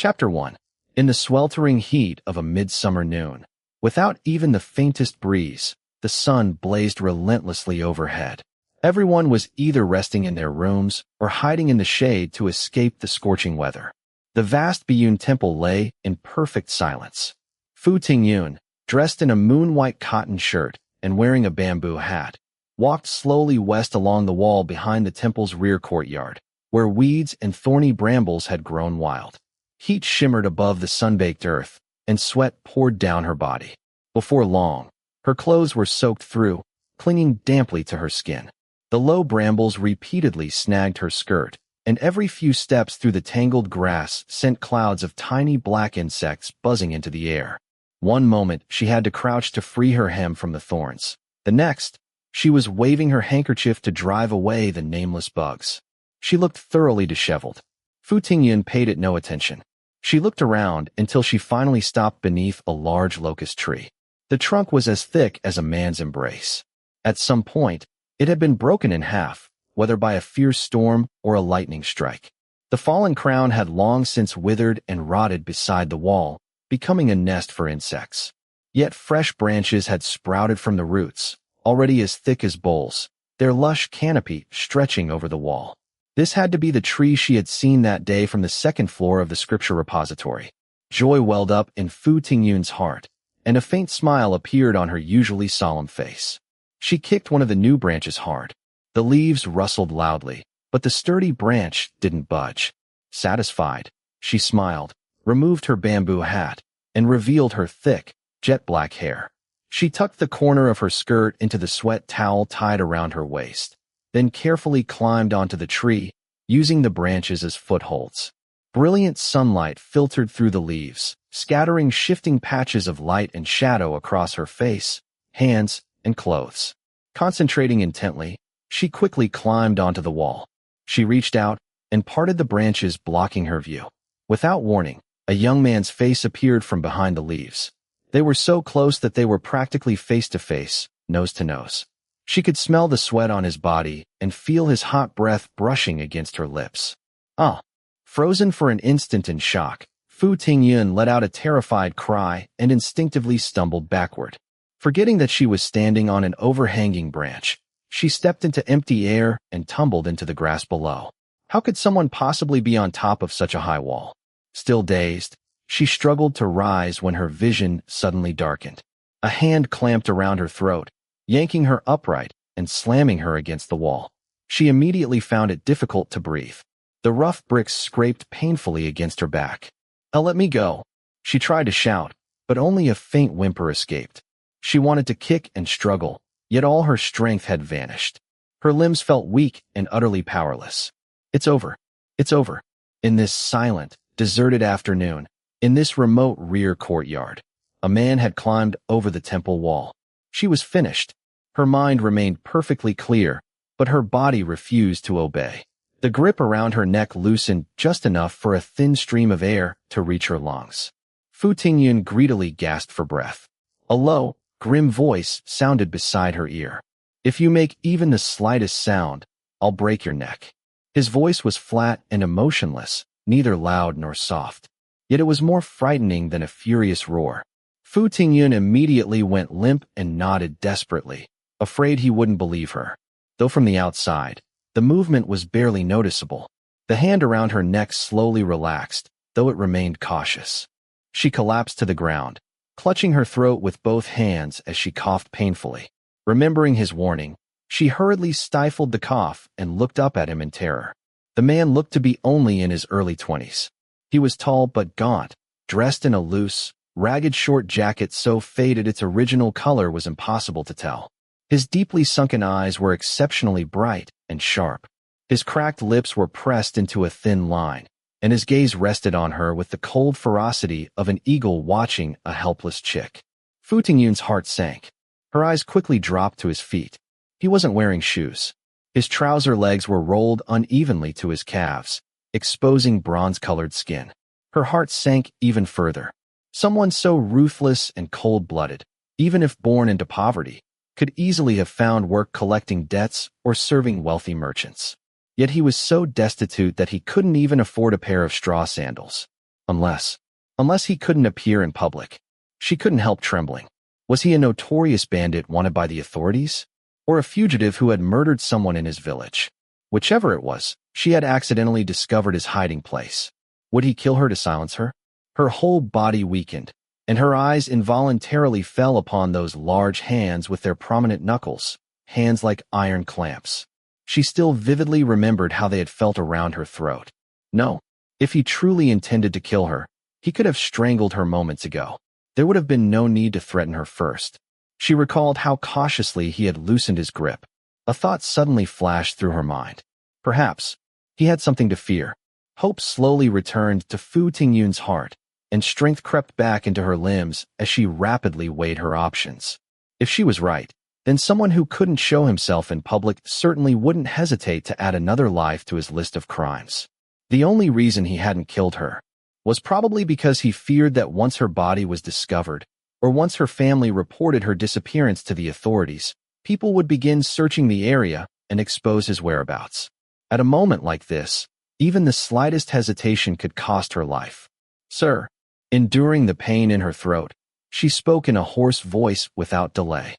Chapter 1. In the sweltering heat of a midsummer noon, without even the faintest breeze, the sun blazed relentlessly overhead. Everyone was either resting in their rooms or hiding in the shade to escape the scorching weather. The vast Biyun temple lay in perfect silence. Fu Tingyun, dressed in a moon-white cotton shirt and wearing a bamboo hat, walked slowly west along the wall behind the temple's rear courtyard, where weeds and thorny brambles had grown wild. Heat shimmered above the sun-baked earth, and sweat poured down her body. Before long, her clothes were soaked through, clinging damply to her skin. The low brambles repeatedly snagged her skirt, and every few steps through the tangled grass sent clouds of tiny black insects buzzing into the air. One moment, she had to crouch to free her hem from the thorns. The next, she was waving her handkerchief to drive away the nameless bugs. She looked thoroughly disheveled. Fu Tingyun paid it no attention. She looked around until she finally stopped beneath a large locust tree. The trunk was as thick as a man's embrace. At some point, it had been broken in half, whether by a fierce storm or a lightning strike. The fallen crown had long since withered and rotted beside the wall, becoming a nest for insects. Yet fresh branches had sprouted from the roots, already as thick as bowls, their lush canopy stretching over the wall. This had to be the tree she had seen that day from the second floor of the scripture repository. Joy welled up in Fu Tingyun's heart, and a faint smile appeared on her usually solemn face. She kicked one of the new branches hard. The leaves rustled loudly, but the sturdy branch didn't budge. Satisfied, she smiled, removed her bamboo hat, and revealed her thick, jet-black hair. She tucked the corner of her skirt into the sweat towel tied around her waist, then carefully climbed onto the tree, using the branches as footholds. Brilliant sunlight filtered through the leaves, scattering shifting patches of light and shadow across her face, hands, and clothes. Concentrating intently, she quickly climbed onto the wall. She reached out and parted the branches blocking her view. Without warning, a young man's face appeared from behind the leaves. They were so close that they were practically face-to-face, nose-to-nose. She could smell the sweat on his body and feel his hot breath brushing against her lips. Ah! Frozen for an instant in shock, Fu Tingyun let out a terrified cry and instinctively stumbled backward. Forgetting that she was standing on an overhanging branch, she stepped into empty air and tumbled into the grass below. How could someone possibly be on top of such a high wall? Still dazed, she struggled to rise when her vision suddenly darkened. A hand clamped around her throat, yanking her upright and slamming her against the wall. She immediately found it difficult to breathe. The rough bricks scraped painfully against her back. Let me go." She tried to shout, but only a faint whimper escaped. She wanted to kick and struggle, yet all her strength had vanished. Her limbs felt weak and utterly powerless. It's over. It's over. In this silent, deserted afternoon, in this remote rear courtyard, a man had climbed over the temple wall. She was finished. Her mind remained perfectly clear, but her body refused to obey. The grip around her neck loosened just enough for a thin stream of air to reach her lungs. Fu Tingyun greedily gasped for breath. A low, grim voice sounded beside her ear. "If you make even the slightest sound, I'll break your neck." His voice was flat and emotionless, neither loud nor soft. Yet it was more frightening than a furious roar. Fu Tingyun immediately went limp and nodded desperately, afraid he wouldn't believe her. Though from the outside, the movement was barely noticeable. The hand around her neck slowly relaxed, though it remained cautious. She collapsed to the ground, clutching her throat with both hands as she coughed painfully. Remembering his warning, she hurriedly stifled the cough and looked up at him in terror. The man looked to be only in his early 20s. He was tall but gaunt, dressed in a loose, ragged short jacket so faded its original color was impossible to tell. His deeply sunken eyes were exceptionally bright and sharp. His cracked lips were pressed into a thin line, and his gaze rested on her with the cold ferocity of an eagle watching a helpless chick. Fu Tingyun's heart sank. Her eyes quickly dropped to his feet. He wasn't wearing shoes. His trouser legs were rolled unevenly to his calves, exposing bronze-colored skin. Her heart sank even further. Someone so ruthless and cold-blooded, even if born into poverty, could easily have found work collecting debts or serving wealthy merchants. Yet he was so destitute that he couldn't even afford a pair of straw sandals. Unless he couldn't appear in public. She couldn't help trembling. Was he a notorious bandit wanted by the authorities? Or a fugitive who had murdered someone in his village? Whichever it was, she had accidentally discovered his hiding place. Would he kill her to silence her? Her whole body weakened, and her eyes involuntarily fell upon those large hands with their prominent knuckles, hands like iron clamps. She still vividly remembered how they had felt around her throat. No, if he truly intended to kill her, he could have strangled her moments ago. There would have been no need to threaten her first. She recalled how cautiously he had loosened his grip. A thought suddenly flashed through her mind. Perhaps he had something to fear. Hope slowly returned to Fu Tingyun's heart, and strength crept back into her limbs as she rapidly weighed her options. If she was right, then someone who couldn't show himself in public certainly wouldn't hesitate to add another life to his list of crimes. The only reason he hadn't killed her was probably because he feared that once her body was discovered, or once her family reported her disappearance to the authorities, people would begin searching the area and expose his whereabouts. At a moment like this, even the slightest hesitation could cost her life. Sir, enduring the pain in her throat, she spoke in a hoarse voice without delay.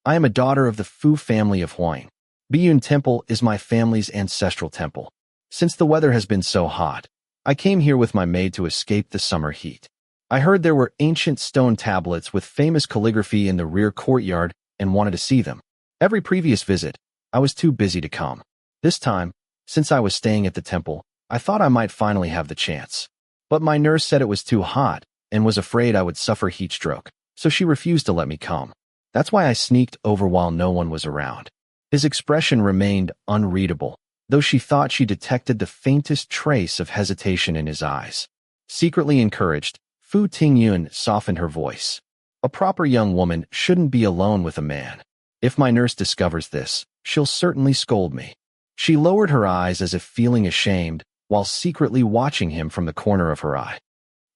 I am a daughter of the Fu family of Huang. Biyun Temple is my family's ancestral temple. Since the weather has been so hot, I came here with my maid to escape the summer heat. I heard there were ancient stone tablets with famous calligraphy in the rear courtyard and wanted to see them. Every previous visit, I was too busy to come. This time, since I was staying at the temple, I thought I might finally have the chance. But my nurse said it was too hot and was afraid I would suffer heat stroke, so she refused to let me come. That's why I sneaked over while no one was around. His expression remained unreadable, though she thought she detected the faintest trace of hesitation in his eyes. Secretly encouraged, Fu Tingyun softened her voice. A proper young woman shouldn't be alone with a man. If my nurse discovers this, she'll certainly scold me. She lowered her eyes as if feeling ashamed, while secretly watching him from the corner of her eye.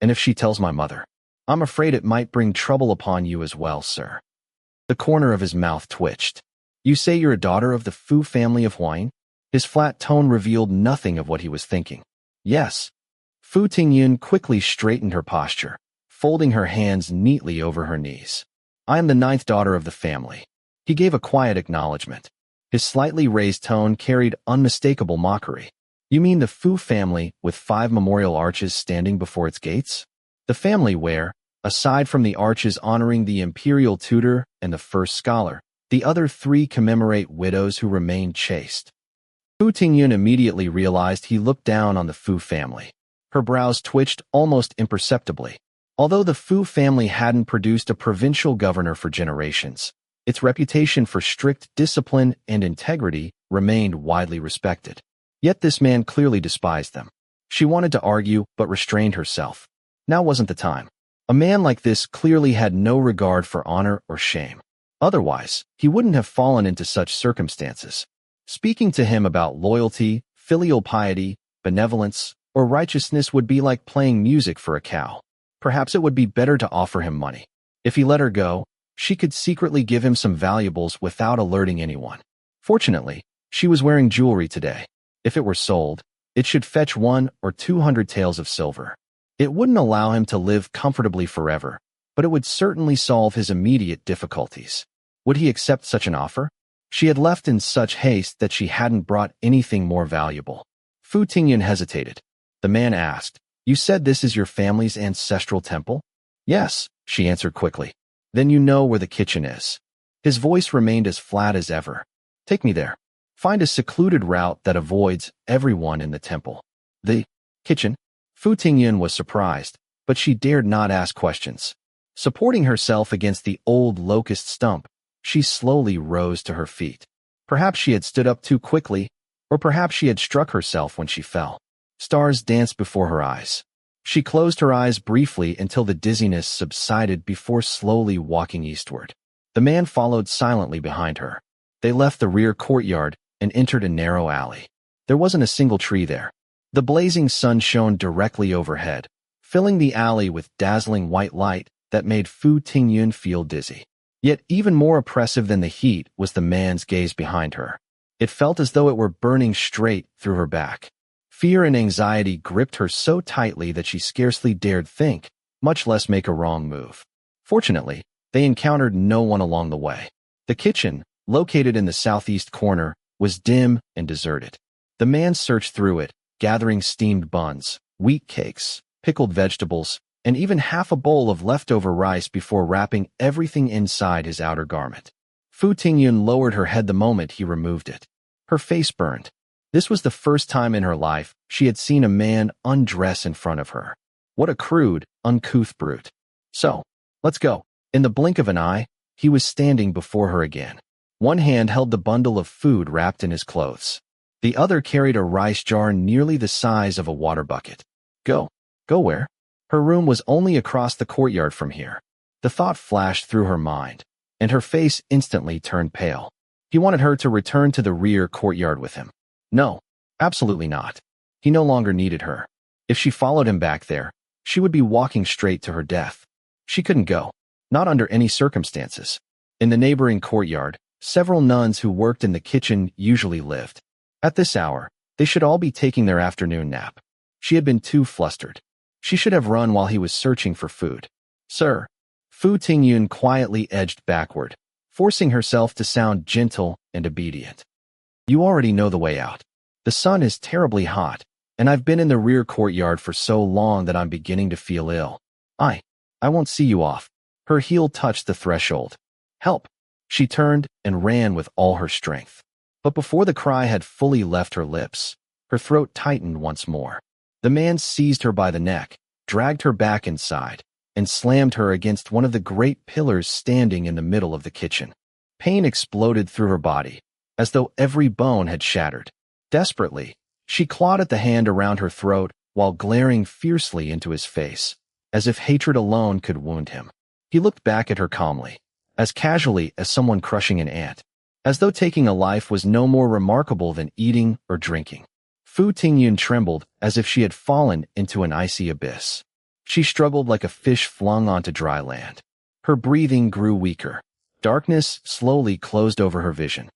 And if she tells my mother, I'm afraid it might bring trouble upon you as well, sir. The corner of his mouth twitched. You say you're a daughter of the Fu family of Huang? His flat tone revealed nothing of what he was thinking. Yes. Fu Tingyun quickly straightened her posture, folding her hands neatly over her knees. I am the 9th daughter of the family. He gave a quiet acknowledgement. His slightly raised tone carried unmistakable mockery. You mean the Fu family with 5 memorial arches standing before its gates? The family where, aside from the arches honoring the imperial tutor and the first scholar, the other 3 commemorate widows who remained chaste. Fu Tingyun immediately realized he looked down on the Fu family. Her brows twitched almost imperceptibly. Although the Fu family hadn't produced a provincial governor for generations, its reputation for strict discipline and integrity remained widely respected. Yet this man clearly despised them. She wanted to argue but restrained herself. Now wasn't the time. A man like this clearly had no regard for honor or shame. Otherwise, he wouldn't have fallen into such circumstances. Speaking to him about loyalty, filial piety, benevolence, or righteousness would be like playing music for a cow. Perhaps it would be better to offer him money. If he let her go, she could secretly give him some valuables without alerting anyone. Fortunately, she was wearing jewelry today. If it were sold, it should fetch 100 or 200 taels of silver. It wouldn't allow him to live comfortably forever, but it would certainly solve his immediate difficulties. Would he accept such an offer? She had left in such haste that she hadn't brought anything more valuable. Fu Tingyun hesitated. The man asked, You said this is your family's ancestral temple? Yes, she answered quickly. Then you know where the kitchen is. His voice remained as flat as ever. Take me there. Find a secluded route that avoids everyone in the temple. The kitchen? Fu Tingyun was surprised, but she dared not ask questions. Supporting herself against the old locust stump, she slowly rose to her feet. Perhaps she had stood up too quickly, or perhaps she had struck herself when she fell. Stars danced before her eyes. She closed her eyes briefly until the dizziness subsided before slowly walking eastward. The man followed silently behind her. They left the rear courtyard and entered a narrow alley. There wasn't a single tree there. The blazing sun shone directly overhead, filling the alley with dazzling white light that made Fu Tingyun feel dizzy. Yet even more oppressive than the heat was the man's gaze behind her. It felt as though it were burning straight through her back. Fear and anxiety gripped her so tightly that she scarcely dared think, much less make a wrong move. Fortunately, they encountered no one along the way. The kitchen, located in the southeast corner, was dim and deserted. The man searched through it, gathering steamed buns, wheat cakes, pickled vegetables, and even half a bowl of leftover rice before wrapping everything inside his outer garment. Fu Tingyun lowered her head the moment he removed it. Her face burned. This was the first time in her life she had seen a man undress in front of her. What a crude, uncouth brute. So, let's go. In the blink of an eye, he was standing before her again. One hand held the bundle of food wrapped in his clothes. The other carried a rice jar nearly the size of a water bucket. Go. Go where? Her room was only across the courtyard from here. The thought flashed through her mind, and her face instantly turned pale. He wanted her to return to the rear courtyard with him. No, absolutely not. He no longer needed her. If she followed him back there, she would be walking straight to her death. She couldn't go, not under any circumstances. In the neighboring courtyard, several nuns who worked in the kitchen usually lived. At this hour, they should all be taking their afternoon nap. She had been too flustered. She should have run while he was searching for food. Sir. Fu Tingyun quietly edged backward, forcing herself to sound gentle and obedient. You already know the way out. The sun is terribly hot, and I've been in the rear courtyard for so long that I'm beginning to feel ill. I won't see you off. Her heel touched the threshold. Help! She turned and ran with all her strength. But before the cry had fully left her lips, her throat tightened once more. The man seized her by the neck, dragged her back inside, and slammed her against one of the great pillars standing in the middle of the kitchen. Pain exploded through her body, as though every bone had shattered. Desperately, she clawed at the hand around her throat while glaring fiercely into his face, as if hatred alone could wound him. He looked back at her calmly, as casually as someone crushing an ant, as though taking a life was no more remarkable than eating or drinking. Fu Tingyun trembled as if she had fallen into an icy abyss. She struggled like a fish flung onto dry land. Her breathing grew weaker. Darkness slowly closed over her vision.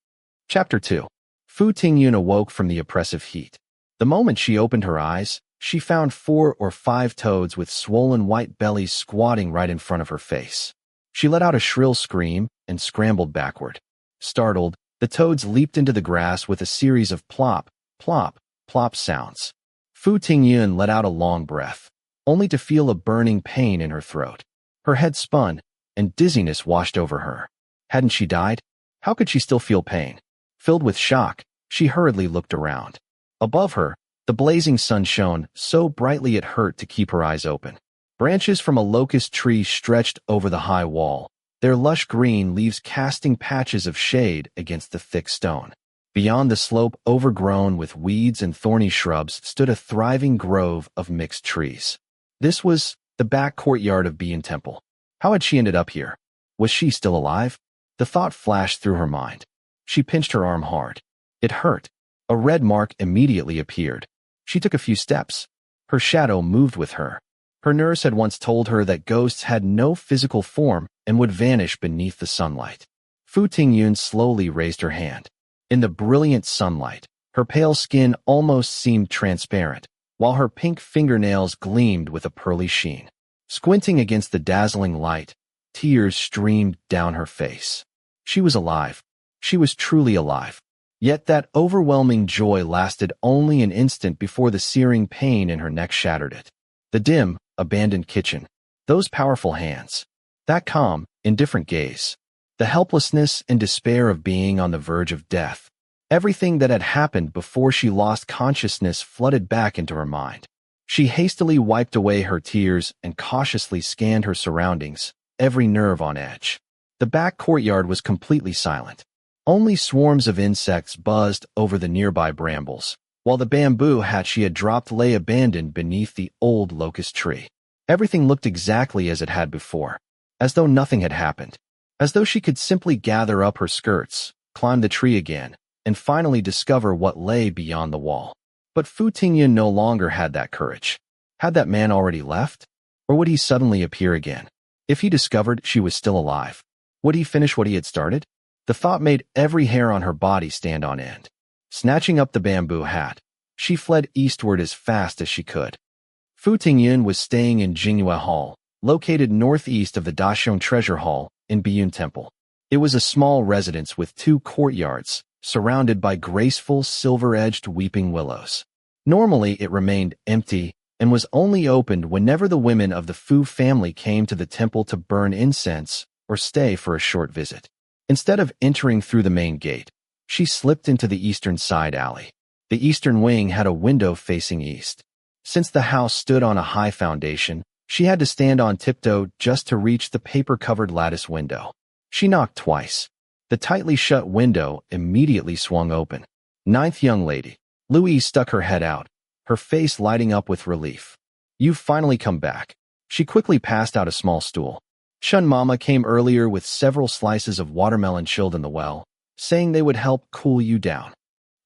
Chapter 2. Fu Tingyun awoke from the oppressive heat. The moment she opened her eyes, she found 4 or 5 toads with swollen white bellies squatting right in front of her face. She let out a shrill scream and scrambled backward. Startled, the toads leaped into the grass with a series of plop, plop, plop sounds. Fu Tingyun let out a long breath, only to feel a burning pain in her throat. Her head spun, and dizziness washed over her. Hadn't she died? How could she still feel pain? Filled with shock, she hurriedly looked around. Above her, the blazing sun shone so brightly it hurt to keep her eyes open. Branches from a locust tree stretched over the high wall, their lush green leaves casting patches of shade against the thick stone. Beyond the slope, overgrown with weeds and thorny shrubs, stood a thriving grove of mixed trees. This was the back courtyard of Bian Temple. How had she ended up here? Was she still alive? The thought flashed through her mind. She pinched her arm hard. It hurt. A red mark immediately appeared. She took a few steps. Her shadow moved with her. Her nurse had once told her that ghosts had no physical form and would vanish beneath the sunlight. Fu Tingyun slowly raised her hand. In the brilliant sunlight, her pale skin almost seemed transparent, while her pink fingernails gleamed with a pearly sheen. Squinting against the dazzling light, tears streamed down her face. She was alive. She was truly alive. Yet that overwhelming joy lasted only an instant before the searing pain in her neck shattered it. The dim, abandoned kitchen, those powerful hands, that calm, indifferent gaze, the helplessness and despair of being on the verge of death. Everything that had happened before she lost consciousness flooded back into her mind. She hastily wiped away her tears and cautiously scanned her surroundings, every nerve on edge. The back courtyard was completely silent. Only swarms of insects buzzed over the nearby brambles, while the bamboo hat she had dropped lay abandoned beneath the old locust tree. Everything looked exactly as it had before, as though nothing had happened, as though she could simply gather up her skirts, climb the tree again, and finally discover what lay beyond the wall. But Fu Tingyun no longer had that courage. Had that man already left? Or would he suddenly appear again? If he discovered she was still alive, would he finish what he had started? The thought made every hair on her body stand on end. Snatching up the bamboo hat, She fled eastward as fast as she could. Fu Tingyun was staying in Jingyue Hall, located northeast of the Dashong Treasure Hall in Biyun Temple. It was a small residence with 2 courtyards, surrounded by graceful silver-edged weeping willows. Normally, it remained empty and was only opened whenever the women of the Fu family came to the temple to burn incense or stay for a short visit. Instead of entering through the main gate, she slipped into the eastern side alley. The eastern wing had a window facing east. Since the house stood on a high foundation, she had to stand on tiptoe just to reach the paper-covered lattice window. She knocked twice. The tightly shut window immediately swung open. Ninth young lady. Louise stuck her head out, her face lighting up with relief. You've finally come back. She quickly passed out a small stool. Chun Mama came earlier with several slices of watermelon chilled in the well, saying they would help cool you down.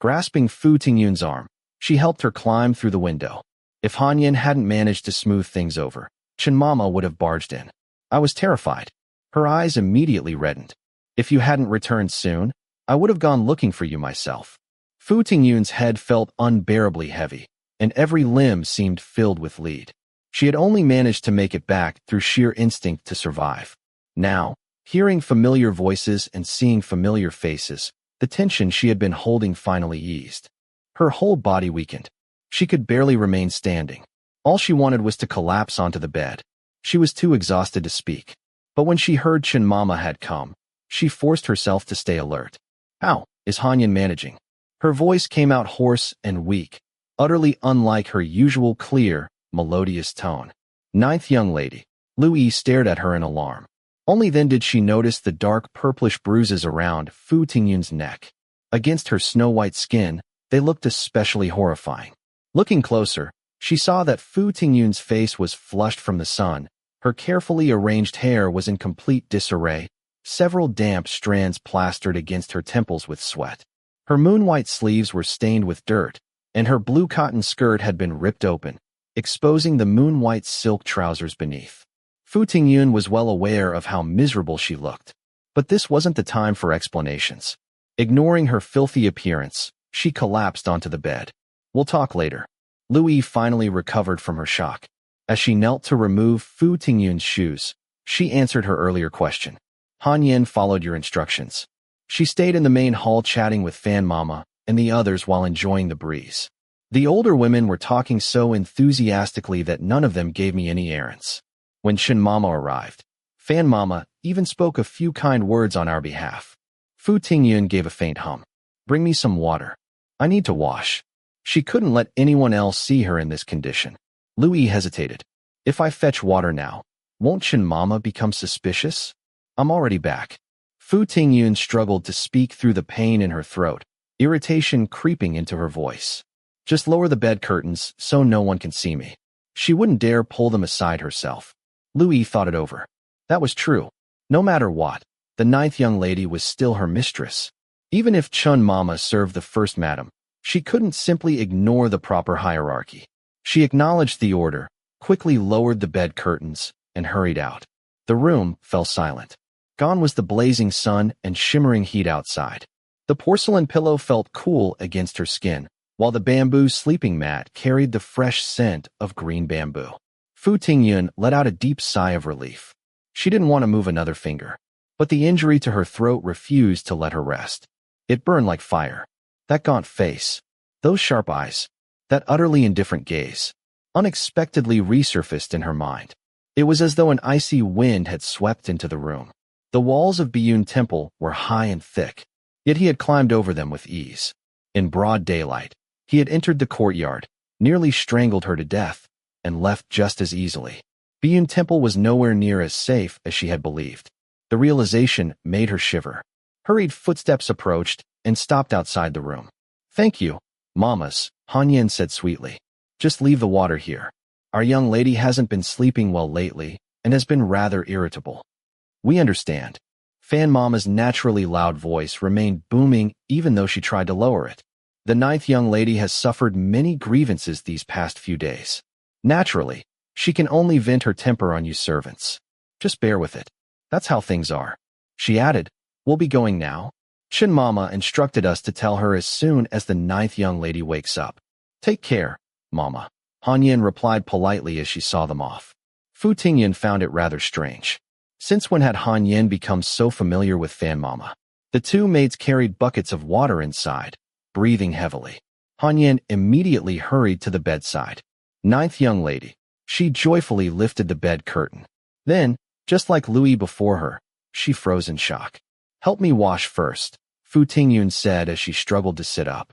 Grasping Fu Tingyun's arm, she helped her climb through the window. If Han Yin hadn't managed to smooth things over, Chun Mama would have barged in. I was terrified. Her eyes immediately reddened. If you hadn't returned soon, I would have gone looking for you myself. Fu Tingyun's head felt unbearably heavy, and every limb seemed filled with lead. She had only managed to make it back through sheer instinct to survive. Now, hearing familiar voices and seeing familiar faces, the tension she had been holding finally eased. Her whole body weakened. She could barely remain standing. All she wanted was to collapse onto the bed. She was too exhausted to speak. But when she heard Chun Mama had come, she forced herself to stay alert. How is Han Yin managing? Her voice came out hoarse and weak, utterly unlike her usual clear, melodious tone. Ninth young lady. Louise stared at her in alarm. Only then did she notice the dark purplish bruises around Fu Tingyun's neck. Against her snow-white skin, they looked especially horrifying. Looking closer, she saw that Fu Tingyun's face was flushed from the sun. Her carefully arranged hair was in complete disarray, several damp strands plastered against her temples with sweat. Her moon-white sleeves were stained with dirt, and her blue cotton skirt had been ripped open, exposing the moon-white silk trousers beneath. Fu Tingyun was well aware of how miserable she looked, but this wasn't the time for explanations. Ignoring her filthy appearance, she collapsed onto the bed. We'll talk later. Louise finally recovered from her shock. As she knelt to remove Fu Tingyun's shoes, she answered her earlier question. Han Yin followed your instructions. She stayed in the main hall chatting with Fan Mama and the others while enjoying the breeze. The older women were talking so enthusiastically that none of them gave me any errands. When Chun Mama arrived, Fan Mama even spoke a few kind words on our behalf. Fu Tingyun gave a faint hum. Bring me some water. I need to wash. She couldn't let anyone else see her in this condition. Louis hesitated. If I fetch water now, won't Chun Mama become suspicious? I'm already back. Fu Tingyun struggled to speak through the pain in her throat, irritation creeping into her voice. Just lower the bed curtains so no one can see me. She wouldn't dare pull them aside herself. Louis thought it over. That was true. No matter what, the ninth young lady was still her mistress. Even if Chun Mama served the first madam, she couldn't simply ignore the proper hierarchy. She acknowledged the order, quickly lowered the bed curtains, and hurried out. The room fell silent. Gone was the blazing sun and shimmering heat outside. The porcelain pillow felt cool against her skin, while the bamboo sleeping mat carried the fresh scent of green bamboo. Fu Tingyun let out a deep sigh of relief. She didn't want to move another finger, but the injury to her throat refused to let her rest. It burned like fire. That gaunt face, those sharp eyes, that utterly indifferent gaze, unexpectedly resurfaced in her mind. It was as though an icy wind had swept into the room. The walls of Biyun Temple were high and thick, yet he had climbed over them with ease. In broad daylight, he had entered the courtyard, nearly strangled her to death, and left just as easily. Biyun Temple was nowhere near as safe as she had believed. The realization made her shiver. Hurried footsteps approached and stopped outside the room. Thank you, mamas, Han Yin said sweetly. Just leave the water here. Our young lady hasn't been sleeping well lately and has been rather irritable. We understand. Fan Mama's naturally loud voice remained booming even though she tried to lower it. The ninth young lady has suffered many grievances these past few days. Naturally, she can only vent her temper on you servants. Just bear with it. That's how things are. She added, we'll be going now. Chun Mama instructed us to tell her as soon as the ninth young lady wakes up. Take care, Mama. Han Yin replied politely as she saw them off. Fu Tingyun found it rather strange. Since when had Han Yin become so familiar with Fan Mama? The two maids carried buckets of water inside, breathing heavily. Han Yin immediately hurried to the bedside. Ninth young lady. She joyfully lifted the bed curtain. Then, just like Louis before her, she froze in shock. Help me wash first, Fu Tingyun said as she struggled to sit up.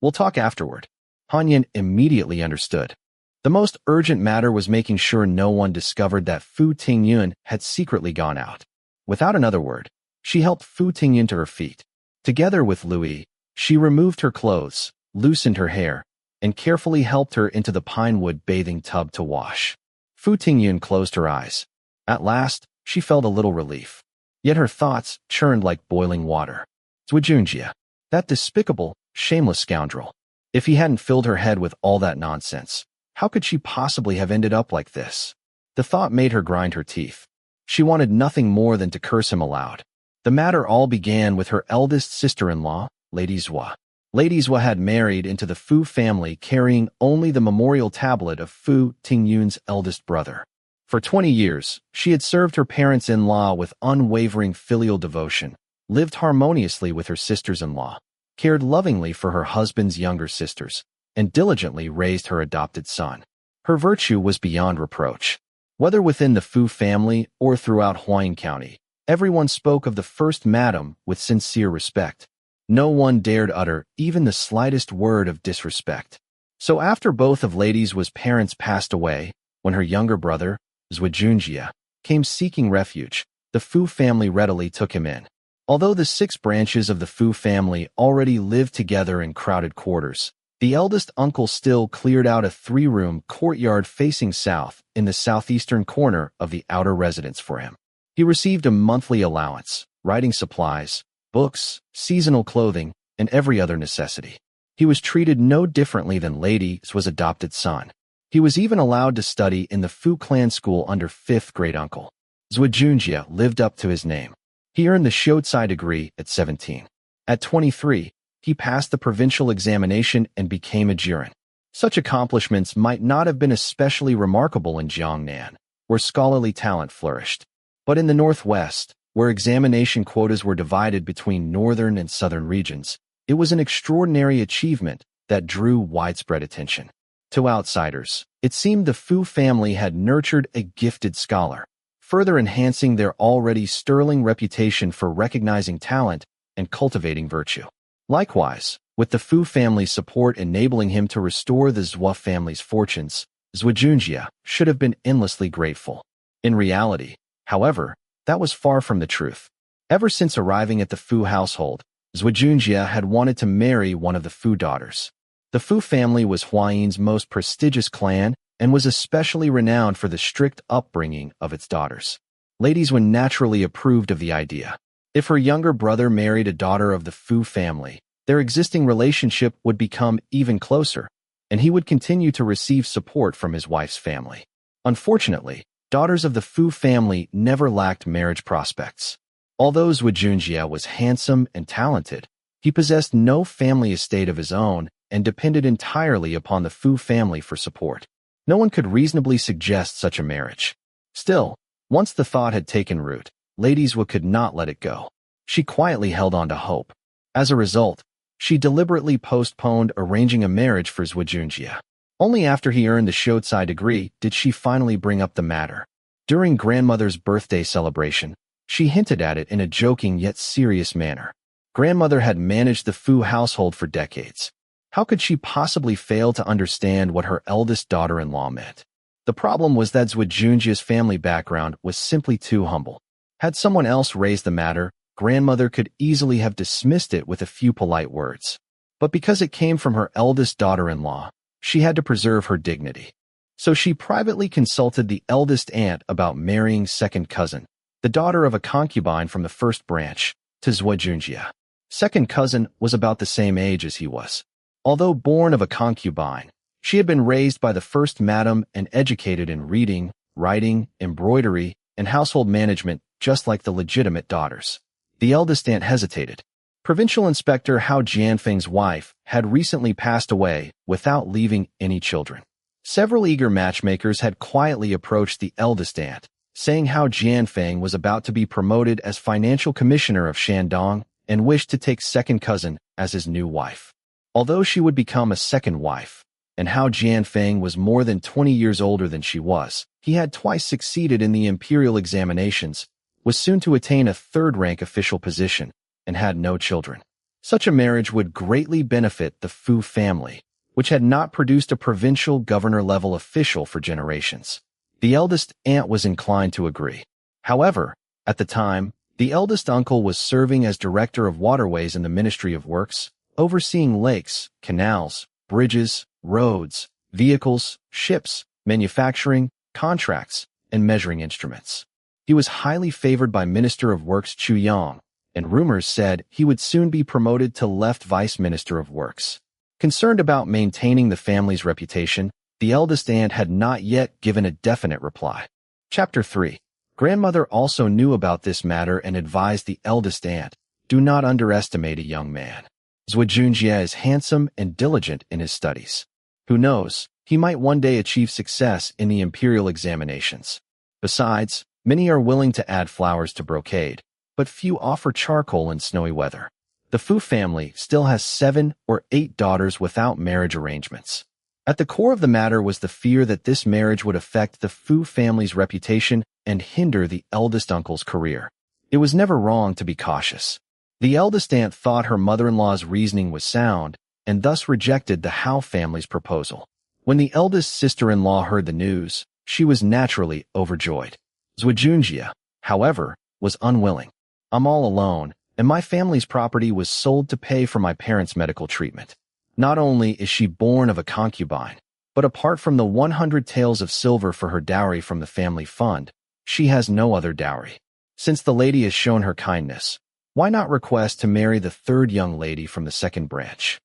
We'll talk afterward. Han Yin immediately understood. The most urgent matter was making sure no one discovered that Fu Tingyun had secretly gone out. Without another word, she helped Fu Tingyun to her feet. Together with Louis, she removed her clothes, loosened her hair, and carefully helped her into the pinewood bathing tub to wash. Fu Tingyun closed her eyes. At last, she felt a little relief. Yet her thoughts churned like boiling water. Zhi Zhi, that despicable, shameless scoundrel. If he hadn't filled her head with all that nonsense, how could she possibly have ended up like this? The thought made her grind her teeth. She wanted nothing more than to curse him aloud. The matter all began with her eldest sister-in-law, Lady Zhua. Lady Zhua had married into the Fu family carrying only the memorial tablet of Fu Tingyun's eldest brother. For 20 years, she had served her parents-in-law with unwavering filial devotion, lived harmoniously with her sisters-in-law, cared lovingly for her husband's younger sisters, and diligently raised her adopted son. Her virtue was beyond reproach. Whether within the Fu family or throughout Huayin County, everyone spoke of the first madam with sincere respect. No one dared utter even the slightest word of disrespect. So after both of Lady Zhua's parents passed away, when her younger brother, Zhi Zhi, came seeking refuge, the Fu family readily took him in. Although the 6 branches of the Fu family already lived together in crowded quarters, the eldest uncle still cleared out a 3-room courtyard facing south in the southeastern corner of the outer residence for him. He received a monthly allowance, writing supplies, books, seasonal clothing, and every other necessity. He was treated no differently than Lady Zhua's adopted son. He was even allowed to study in the Fu clan school under 5th great-uncle. Zhi Zhi lived up to his name. He earned the Shoutsai degree at 17. At 23, he passed the provincial examination and became a Jiren. Such accomplishments might not have been especially remarkable in Jiangnan, where scholarly talent flourished. But in the northwest, where examination quotas were divided between northern and southern regions, it was an extraordinary achievement that drew widespread attention. To outsiders, it seemed the Fu family had nurtured a gifted scholar, further enhancing their already sterling reputation for recognizing talent and cultivating virtue. Likewise, with the Fu family's support enabling him to restore the Zhua family's fortunes, Zhi Zhi should have been endlessly grateful. In reality, however, that was far from the truth. Ever since arriving at the Fu household, Zhi Zhi had wanted to marry one of the Fu daughters. The Fu family was Huayin's most prestigious clan and was especially renowned for the strict upbringing of its daughters. Lady Zhua naturally approved of the idea. If her younger brother married a daughter of the Fu family, their existing relationship would become even closer, and he would continue to receive support from his wife's family. Unfortunately, daughters of the Fu family never lacked marriage prospects. Although Zhi Zhi was handsome and talented, he possessed no family estate of his own and depended entirely upon the Fu family for support. No one could reasonably suggest such a marriage. Still, once the thought had taken root, Lady Zhua could not let it go. She quietly held on to hope. As a result, she deliberately postponed arranging a marriage for Zhi Zhi. Only after he earned the Shoutsai degree did she finally bring up the matter. During grandmother's birthday celebration, she hinted at it in a joking yet serious manner. Grandmother had managed the Fu household for decades. How could she possibly fail to understand what her eldest daughter-in-law meant? The problem was that Zhi Zhi's family background was simply too humble. Had someone else raised the matter, grandmother could easily have dismissed it with a few polite words. But because it came from her eldest daughter-in-law, she had to preserve her dignity. So she privately consulted the eldest aunt about marrying second cousin, the daughter of a concubine from the first branch, to Zhi Zhi. Second cousin was about the same age as he was. Although born of a concubine, she had been raised by the first madam and educated in reading, writing, embroidery, and household management just like the legitimate daughters. The eldest aunt hesitated. Provincial Inspector Hao Jianfeng's wife had recently passed away without leaving any children. Several eager matchmakers had quietly approached the eldest aunt, saying Hao Jianfeng was about to be promoted as financial commissioner of Shandong and wished to take second cousin as his new wife. Although she would become a second wife, and Hao Jianfeng was more than 20 years older than she was, he had twice succeeded in the imperial examinations, was soon to attain a third-rank official position, and had no children. Such a marriage would greatly benefit the Fu family, which had not produced a provincial governor-level official for generations. The eldest aunt was inclined to agree. However, at the time, the eldest uncle was serving as director of waterways in the Ministry of Works, overseeing lakes, canals, bridges, roads, vehicles, ships, manufacturing, contracts, and measuring instruments. He was highly favored by Minister of Works Chu Yang, and rumors said he would soon be promoted to left Vice Minister of Works. Concerned about maintaining the family's reputation, the eldest aunt had not yet given a definite reply. Chapter 3. Grandmother also knew about this matter and advised the eldest aunt, do not underestimate a young man. Zhi Zhi is handsome and diligent in his studies. Who knows, he might one day achieve success in the imperial examinations. Besides, many are willing to add flowers to brocade, but few offer charcoal in snowy weather. The Fu family still has 7 or 8 daughters without marriage arrangements. At the core of the matter was the fear that this marriage would affect the Fu family's reputation and hinder the eldest uncle's career. It was never wrong to be cautious. The eldest aunt thought her mother-in-law's reasoning was sound, and thus rejected the Hao family's proposal. When the eldest sister-in-law heard the news, she was naturally overjoyed. Zhi Zhi, however, was unwilling. I'm all alone, and my family's property was sold to pay for my parents' medical treatment. Not only is she born of a concubine, but apart from the 100 taels of silver for her dowry from the family fund, she has no other dowry. Since the lady has shown her kindness, why not request to marry the third young lady from the second branch?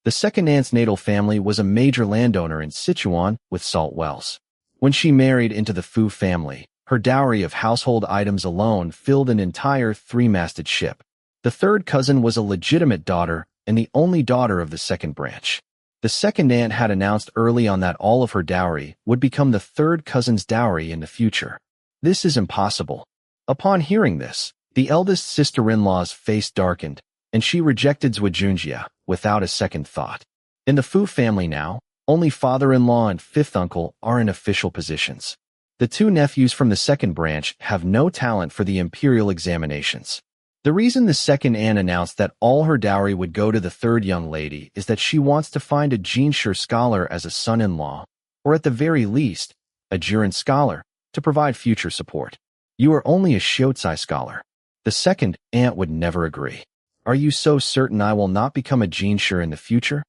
The second aunt's natal family was a major landowner in Sichuan with salt wells. When she married into the Fu family, her dowry of household items alone filled an entire 3-masted ship. The third cousin was a legitimate daughter and the only daughter of the second branch. The second aunt had announced early on that all of her dowry would become the third cousin's dowry in the future. This is impossible. Upon hearing this, the eldest sister-in-law's face darkened, and she rejected Zhi Zhi without a second thought. In the Fu family now, only father-in-law and fifth uncle are in official positions. The 2 nephews from the second branch have no talent for the imperial examinations. The reason the second aunt announced that all her dowry would go to the third young lady is that she wants to find a Jinshu scholar as a son-in-law, or at the very least, a Juran scholar, to provide future support. You are only a Xiuzai scholar. The second aunt would never agree. Are you so certain I will not become a Jinshu in the future?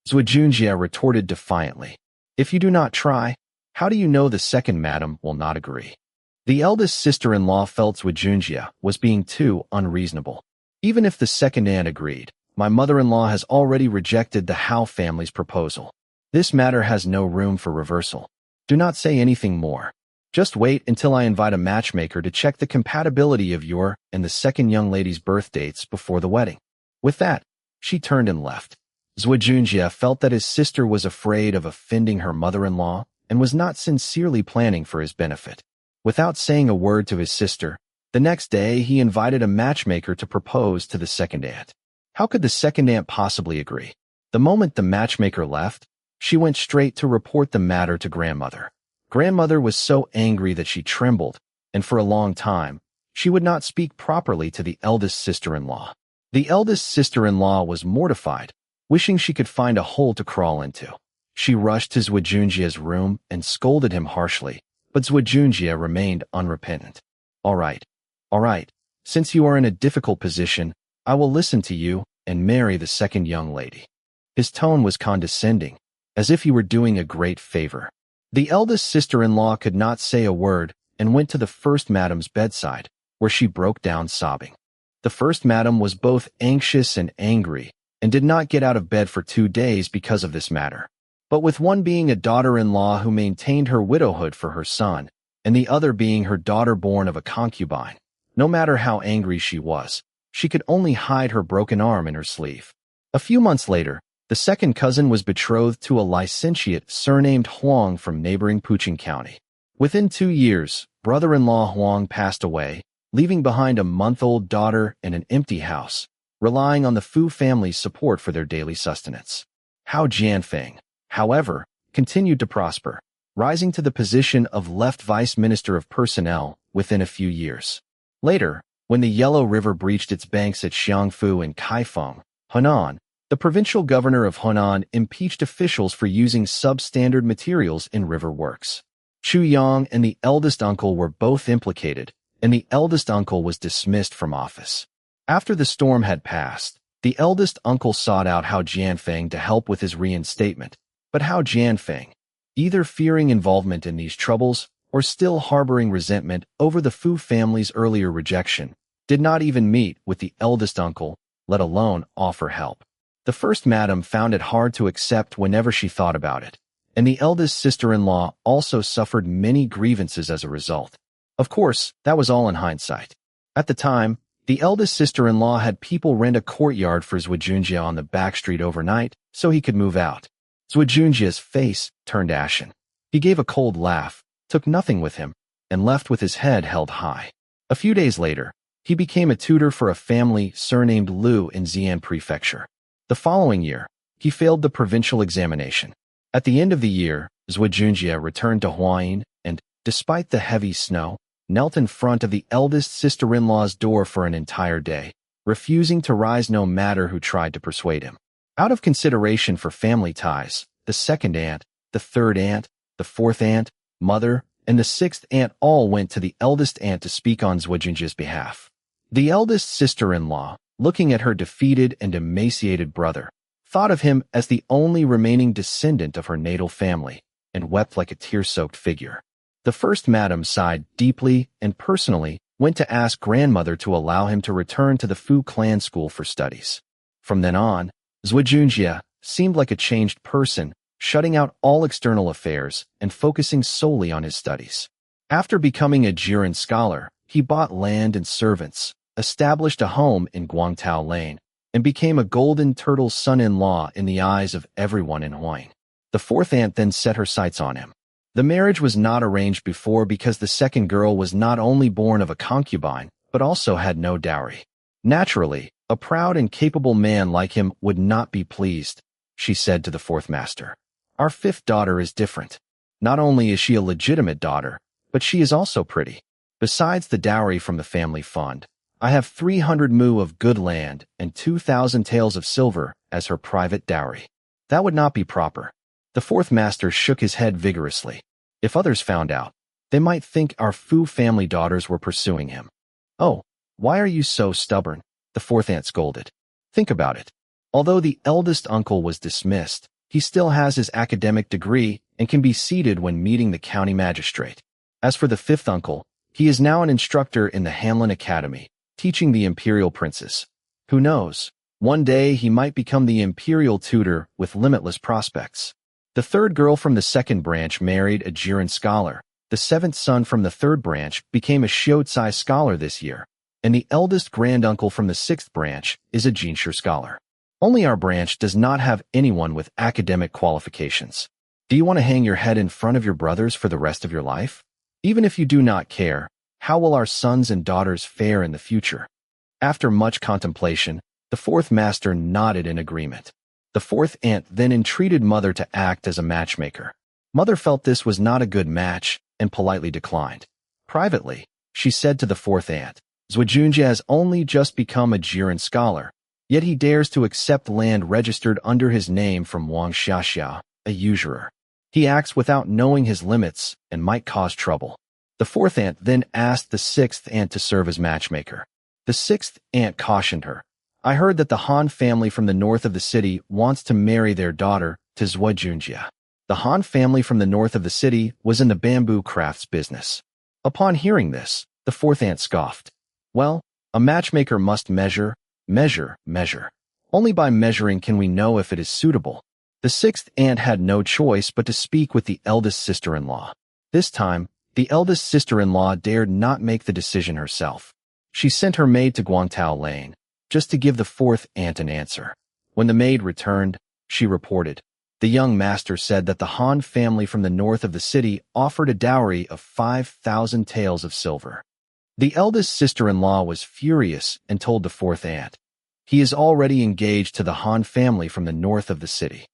Zhi Zhi retorted defiantly. If you do not try, how do you know the second madam will not agree? The eldest sister-in-law felt Zhi Zhi was being too unreasonable. Even if the second aunt agreed, my mother-in-law has already rejected the Hao family's proposal. This matter has no room for reversal. Do not say anything more. Just wait until I invite a matchmaker to check the compatibility of your and the second young lady's birth dates before the wedding. With that, she turned and left. Zhi Zhi felt that his sister was afraid of offending her mother-in-law and was not sincerely planning for his benefit. Without saying a word to his sister, the next day he invited a matchmaker to propose to the second aunt. How could the second aunt possibly agree? The moment the matchmaker left, she went straight to report the matter to grandmother. Grandmother was so angry that she trembled, and for a long time, she would not speak properly to the eldest sister-in-law. The eldest sister-in-law was mortified, wishing she could find a hole to crawl into. She rushed to Zhi Zhi's room and scolded him harshly, but Zhi Zhi remained unrepentant. All right, since you are in a difficult position, I will listen to you and marry the second young lady. His tone was condescending, as if he were doing a great favor. The eldest sister-in-law could not say a word and went to the first madam's bedside, where she broke down sobbing. The first madam was both anxious and angry, and did not get out of bed for 2 days because of this matter. But with one being a daughter-in-law who maintained her widowhood for her son, and the other being her daughter born of a concubine, no matter how angry she was, she could only hide her broken arm in her sleeve. A few months later, the second cousin was betrothed to a licentiate surnamed Huang from neighboring Puqing County. Within 2 years, brother-in-law Huang passed away, leaving behind a month-old daughter and an empty house, relying on the Fu family's support for their daily sustenance. Hao Jianfeng, however, continued to prosper, rising to the position of left vice minister of personnel within a few years. Later, when the Yellow River breached its banks at Xiangfu and Kaifeng, Henan, the provincial governor of Henan impeached officials for using substandard materials in river works. Chu Yang and the eldest uncle were both implicated, and the eldest uncle was dismissed from office. After the storm had passed, the eldest uncle sought out Hao Jianfeng to help with his reinstatement, but Hao Jianfeng, either fearing involvement in these troubles or still harboring resentment over the Fu family's earlier rejection, did not even meet with the eldest uncle, let alone offer help. The first madam found it hard to accept whenever she thought about it, and the eldest sister-in-law also suffered many grievances as a result. Of course, that was all in hindsight. At the time, the eldest sister-in-law had people rent a courtyard for Zhuijia on the back street overnight so he could move out. Zhuijia's face turned ashen. He gave a cold laugh, took nothing with him, and left with his head held high. A few days later, he became a tutor for a family surnamed Liu in Xi'an Prefecture. The following year, he failed the provincial examination. At the end of the year, Zhuijia returned to Huayin and, despite the heavy snow, knelt in front of the eldest sister-in-law's door for an entire day, refusing to rise no matter who tried to persuade him. Out of consideration for family ties, the second aunt, the third aunt, the fourth aunt, mother, and the sixth aunt all went to the eldest aunt to speak on Zhuijia's behalf. The eldest sister-in-law, looking at her defeated and emaciated brother, thought of him as the only remaining descendant of her natal family, and wept like a tear-soaked figure. The first madam sighed deeply and personally went to ask grandmother to allow him to return to the Fu clan school for studies. From then on, Zhuijia seemed like a changed person, shutting out all external affairs and focusing solely on his studies. After becoming a Jiren scholar, he bought land and servants, established a home in Guangtao Lane, and became a golden turtle's son-in-law in the eyes of everyone in Huayin. The fourth aunt then set her sights on him. The marriage was not arranged before because the second girl was not only born of a concubine, but also had no dowry. Naturally, a proud and capable man like him would not be pleased, she said to the fourth master. Our fifth daughter is different. Not only is she a legitimate daughter, but she is also pretty. Besides the dowry from the family fund, I have 300 mu of good land and 2,000 taels of silver as her private dowry. That would not be proper. The fourth master shook his head vigorously. If others found out, they might think our Fu family daughters were pursuing him. Oh, why are you so stubborn? The fourth aunt scolded. Think about it. Although the eldest uncle was dismissed, he still has his academic degree and can be seated when meeting the county magistrate. As for the fifth uncle, he is now an instructor in the Hanlin Academy, teaching the imperial princes. Who knows? One day he might become the imperial tutor with limitless prospects. The third girl from the second branch married a Jiren scholar. The seventh son from the third branch became a Xiuzai scholar this year, and the eldest granduncle from the sixth branch is a Jinshu scholar. Only our branch does not have anyone with academic qualifications. Do you want to hang your head in front of your brothers for the rest of your life? Even if you do not care, how will our sons and daughters fare in the future? After much contemplation, the fourth master nodded in agreement. The fourth aunt then entreated Mother to act as a matchmaker. Mother felt this was not a good match and politely declined. Privately, she said to the fourth aunt, Zhuijia has only just become a Jiren scholar, yet he dares to accept land registered under his name from Wang Xiaxia, a usurer. He acts without knowing his limits and might cause trouble. The fourth aunt then asked the sixth aunt to serve as matchmaker. The sixth aunt cautioned her. I heard that the Han family from the north of the city wants to marry their daughter to Zhuijia. The Han family from the north of the city was in the bamboo crafts business. Upon hearing this, the fourth aunt scoffed. Well, a matchmaker must measure. Only by measuring can we know if it is suitable. The sixth aunt had no choice but to speak with the eldest sister-in-law. This time, the eldest sister-in-law dared not make the decision herself. She sent her maid to Guangtao Lane, just to give the fourth aunt an answer. When the maid returned, she reported. The young master said that the Han family from the north of the city offered a dowry of 5,000 taels of silver. The eldest sister-in-law was furious and told the fourth aunt, "He is already engaged to the Han family from the north of the city.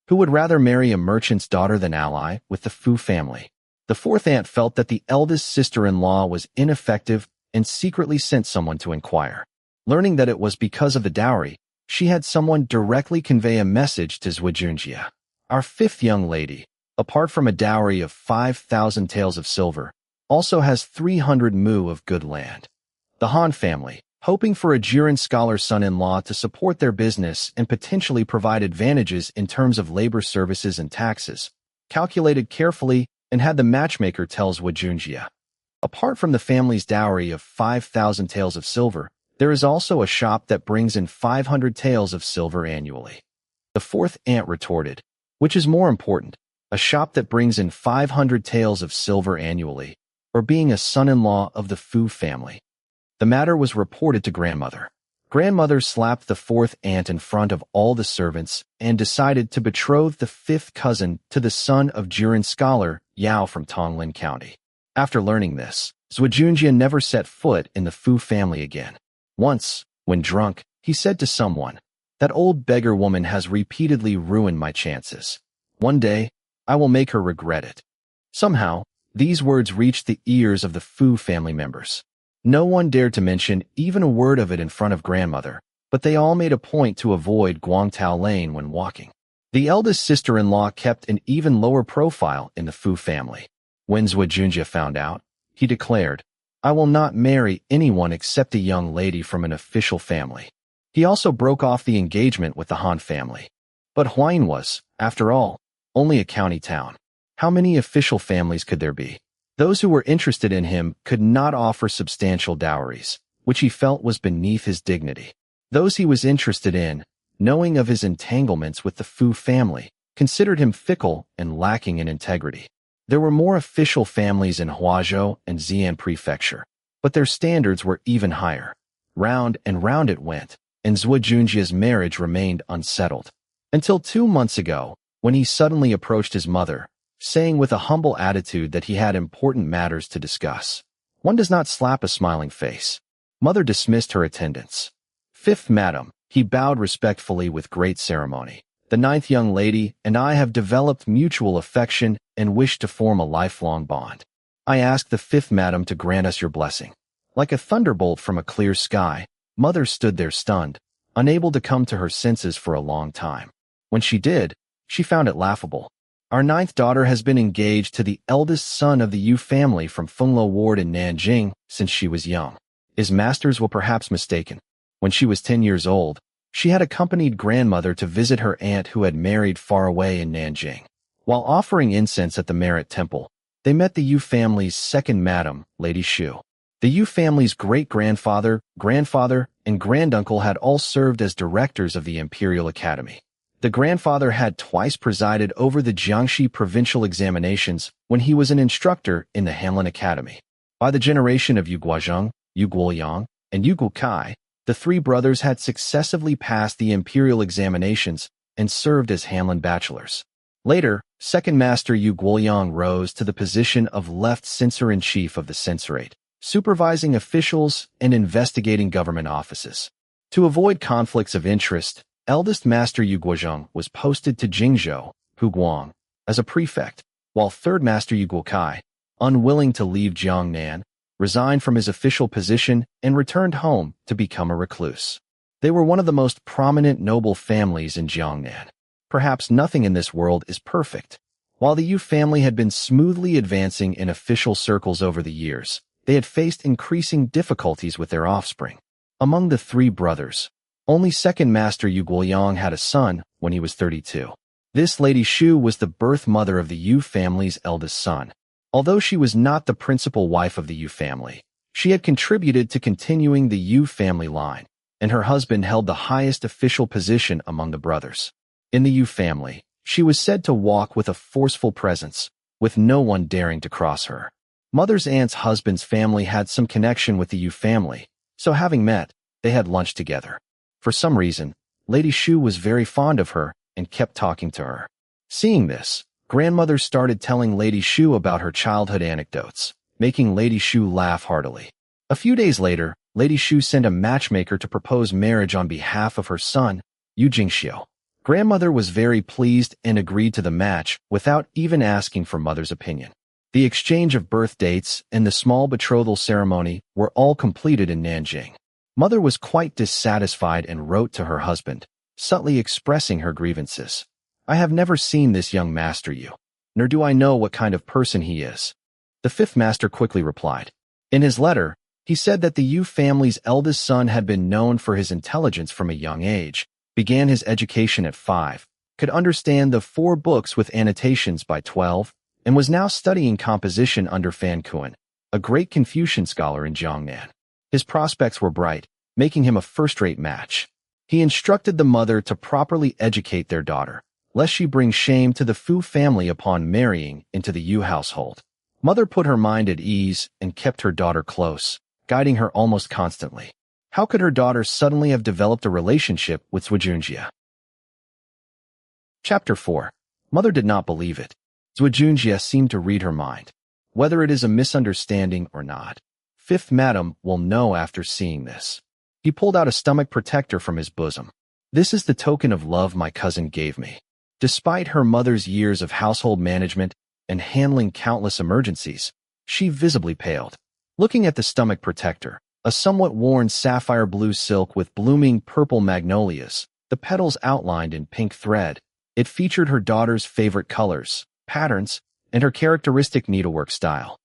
Who would rather marry a merchant's daughter than ally with the Fu family?" The fourth aunt felt that the eldest sister-in-law was ineffective and secretly sent someone to inquire. Learning that it was because of the dowry, she had someone directly convey a message to Zhi Zhi. Our fifth young lady, apart from a dowry of 5,000 taels of silver, also has 300 mu of good land. The Han family, hoping for a Jiren scholar son-in-law to support their business and potentially provide advantages in terms of labor services and taxes, calculated carefully and had the matchmaker tell Zhi Zhi. Apart from the family's dowry of 5,000 taels of silver, there is also a shop that brings in 500 taels of silver annually. The fourth aunt retorted, "Which is more important, a shop that brings in 500 taels of silver annually, or being a son-in-law of the Fu family?" The matter was reported to grandmother. Grandmother slapped the fourth aunt in front of all the servants and decided to betroth the fifth cousin to the son of Jiren scholar Yao from Tonglin County. After learning this, Zhi Zhi never set foot in the Fu family again. Once, when drunk, he said to someone, "That old beggar woman has repeatedly ruined my chances. One day, I will make her regret it." Somehow, these words reached the ears of the Fu family members. No one dared to mention even a word of it in front of grandmother, but they all made a point to avoid Guangtao Lane when walking. The eldest sister-in-law kept an even lower profile in the Fu family. When Zhi Zhi found out, he declared, "I will not marry anyone except a young lady from an official family." He also broke off the engagement with the Han family. But Huayin was, after all, only a county town. How many official families could there be? Those who were interested in him could not offer substantial dowries, which he felt was beneath his dignity. Those he was interested in, knowing of his entanglements with the Fu family, considered him fickle and lacking in integrity. There were more official families in Huazhou and Xi'an Prefecture, but their standards were even higher. Round and round it went, and Zhi Zhi's marriage remained unsettled. Until 2 months ago, when he suddenly approached his mother, saying with a humble attitude that he had important matters to discuss. One does not slap a smiling face. Mother dismissed her attendants. "Fifth madam," he bowed respectfully with great ceremony. "The ninth young lady and I have developed mutual affection and wish to form a lifelong bond. I ask the fifth madam to grant us your blessing." Like a thunderbolt from a clear sky, Mother stood there stunned, unable to come to her senses for a long time. When she did, she found it laughable. "Our ninth daughter has been engaged to the eldest son of the Yu family from Fenglo Ward in Nanjing since she was young. His masters were perhaps mistaken. When she was 10 years old, she had accompanied grandmother to visit her aunt who had married far away in Nanjing. While offering incense at the Merit Temple, they met the Yu family's second madam, Lady Xu. The Yu family's great-grandfather, grandfather, and granduncle had all served as directors of the Imperial Academy. The grandfather had twice presided over the Jiangxi provincial examinations when he was an instructor in the Hanlin Academy. By the generation of Yu Guozheng, Yu Guoyang, and Yu Gukai, the three brothers had successively passed the imperial examinations and served as Hanlin bachelors. Later, Second Master Yu Guoyang rose to the position of left censor-in-chief of the censorate, supervising officials and investigating government offices. To avoid conflicts of interest, eldest Master Yu Guozheng was posted to Jingzhou, Huguang, as a prefect, while third Master Yu Guokai, unwilling to leave Jiangnan, resigned from his official position and returned home to become a recluse. They were one of the most prominent noble families in Jiangnan. Perhaps nothing in this world is perfect. While the Yu family had been smoothly advancing in official circles over the years, they had faced increasing difficulties with their offspring. Among the three brothers, only Second Master Yu Guoyang had a son when he was 32. This Lady Xu was the birth mother of the Yu family's eldest son. Although she was not the principal wife of the Yu family, she had contributed to continuing the Yu family line, and her husband held the highest official position among the brothers. In the Yu family, she was said to walk with a forceful presence, with no one daring to cross her. Mother's aunt's husband's family had some connection with the Yu family, so having met, they had lunch together. For some reason, Lady Xiu was very fond of her and kept talking to her. Seeing this, grandmother started telling Lady Xiu about her childhood anecdotes, making Lady Xiu laugh heartily. A few days later, Lady Xiu sent a matchmaker to propose marriage on behalf of her son, Yu Jingxiu. Grandmother was very pleased and agreed to the match without even asking for mother's opinion. The exchange of birth dates and the small betrothal ceremony were all completed in Nanjing. Mother was quite dissatisfied and wrote to her husband, subtly expressing her grievances. I have never seen this young master Yu, nor do I know what kind of person he is. The fifth master quickly replied. In his letter, he said that the Yu family's eldest son had been known for his intelligence from a young age, began his education at 5, could understand the 4 books with annotations by 12, and was now studying composition under Fan Kuan, a great Confucian scholar in Jiangnan. His prospects were bright, making him a first-rate match. He instructed the mother to properly educate their daughter, lest she bring shame to the Fu family upon marrying into the Yu household. Mother put her mind at ease and kept her daughter close, guiding her almost constantly. How could her daughter suddenly have developed a relationship with Zhi Zhi? Chapter 4. Mother did not believe it. Zhi Zhi seemed to read her mind. Whether it is a misunderstanding or not, Fifth Madam will know after seeing this. He pulled out a stomach protector from his bosom. This is the token of love my cousin gave me. Despite her mother's years of household management and handling countless emergencies, she visibly paled. Looking at the stomach protector, a somewhat worn sapphire blue silk with blooming purple magnolias, the petals outlined in pink thread, it featured her daughter's favorite colors, patterns, and her characteristic needlework style.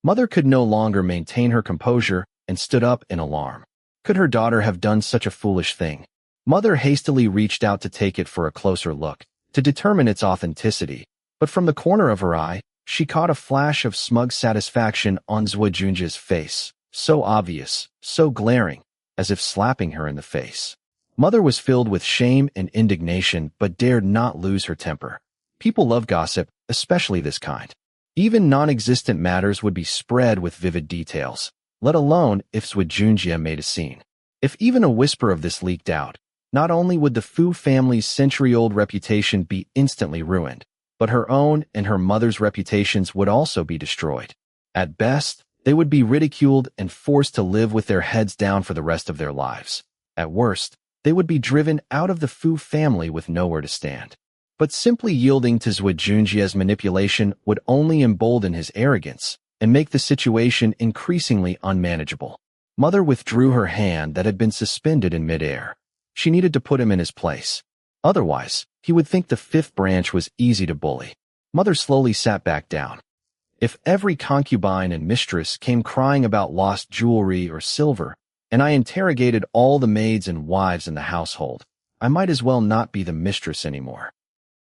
Mother could no longer maintain her composure and stood up in alarm. Could her daughter have done such a foolish thing? Mother hastily reached out to take it for a closer look, to determine its authenticity, but from the corner of her eye, she caught a flash of smug satisfaction on Zhi Zhi's face, so obvious, so glaring, as if slapping her in the face. Mother was filled with shame and indignation but dared not lose her temper. People love gossip, especially this kind. Even non-existent matters would be spread with vivid details, let alone if Zhi Zhi made a scene. If even a whisper of this leaked out, not only would the Fu family's century-old reputation be instantly ruined, but her own and her mother's reputations would also be destroyed. At best, they would be ridiculed and forced to live with their heads down for the rest of their lives. At worst, they would be driven out of the Fu family with nowhere to stand. But simply yielding to Zhi Zhi's manipulation would only embolden his arrogance and make the situation increasingly unmanageable. Mother withdrew her hand that had been suspended in midair. She needed to put him in his place. Otherwise, he would think the fifth branch was easy to bully. Mother slowly sat back down. If every concubine and mistress came crying about lost jewelry or silver, and I interrogated all the maids and wives in the household, I might as well not be the mistress anymore.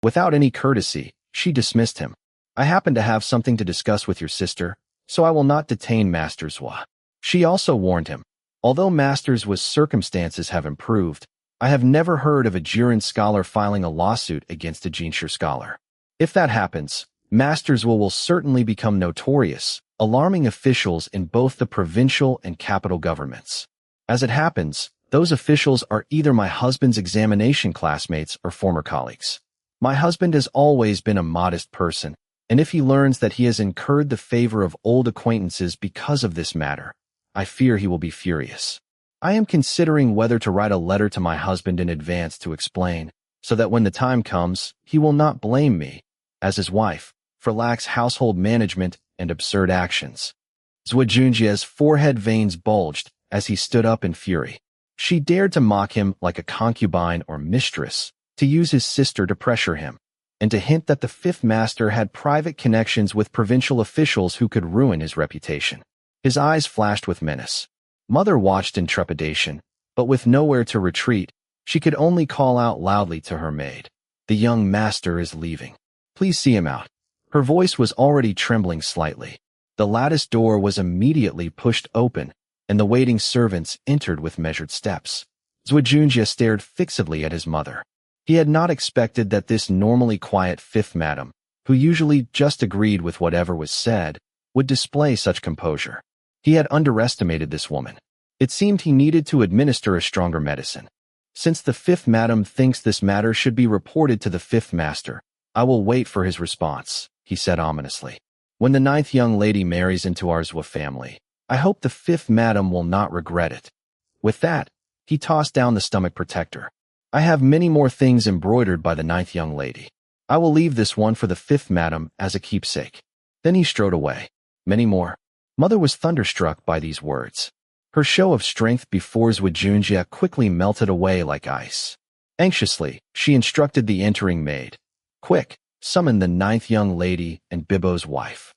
Without any courtesy, she dismissed him. I happen to have something to discuss with your sister, so I will not detain Master Zhi. She also warned him. Although Master Zhi's circumstances have improved, I have never heard of a Jiren scholar filing a lawsuit against a Jinshi scholar. If that happens, Master Zhi will certainly become notorious, alarming officials in both the provincial and capital governments. As it happens, those officials are either my husband's examination classmates or former colleagues. My husband has always been a modest person, and if he learns that he has incurred the favor of old acquaintances because of this matter, I fear he will be furious. I am considering whether to write a letter to my husband in advance to explain, so that when the time comes, he will not blame me, as his wife, for lax household management and absurd actions. Zhi Zhi's forehead veins bulged as he stood up in fury. She dared to mock him like a concubine or mistress, to use his sister to pressure him, and to hint that the fifth master had private connections with provincial officials who could ruin his reputation. His eyes flashed with menace. Mother watched in trepidation, but with nowhere to retreat, she could only call out loudly to her maid. The young master is leaving. Please see him out. Her voice was already trembling slightly. The lattice door was immediately pushed open, and the waiting servants entered with measured steps. Zhi Zhi stared fixedly at his mother. He had not expected that this normally quiet fifth madam, who usually just agreed with whatever was said, would display such composure. He had underestimated this woman. It seemed he needed to administer a stronger medicine. Since the fifth madam thinks this matter should be reported to the fifth master, I will wait for his response, he said ominously. When the ninth young lady marries into our Zhou family, I hope the fifth madam will not regret it. With that, he tossed down the stomach protector. I have many more things embroidered by the ninth young lady. I will leave this one for the fifth madam as a keepsake. Then he strode away. Many more. Mother was thunderstruck by these words. Her show of strength before Zhi Zhi quickly melted away like ice. Anxiously, she instructed the entering maid. Quick, summon the ninth young lady and Bibo's wife.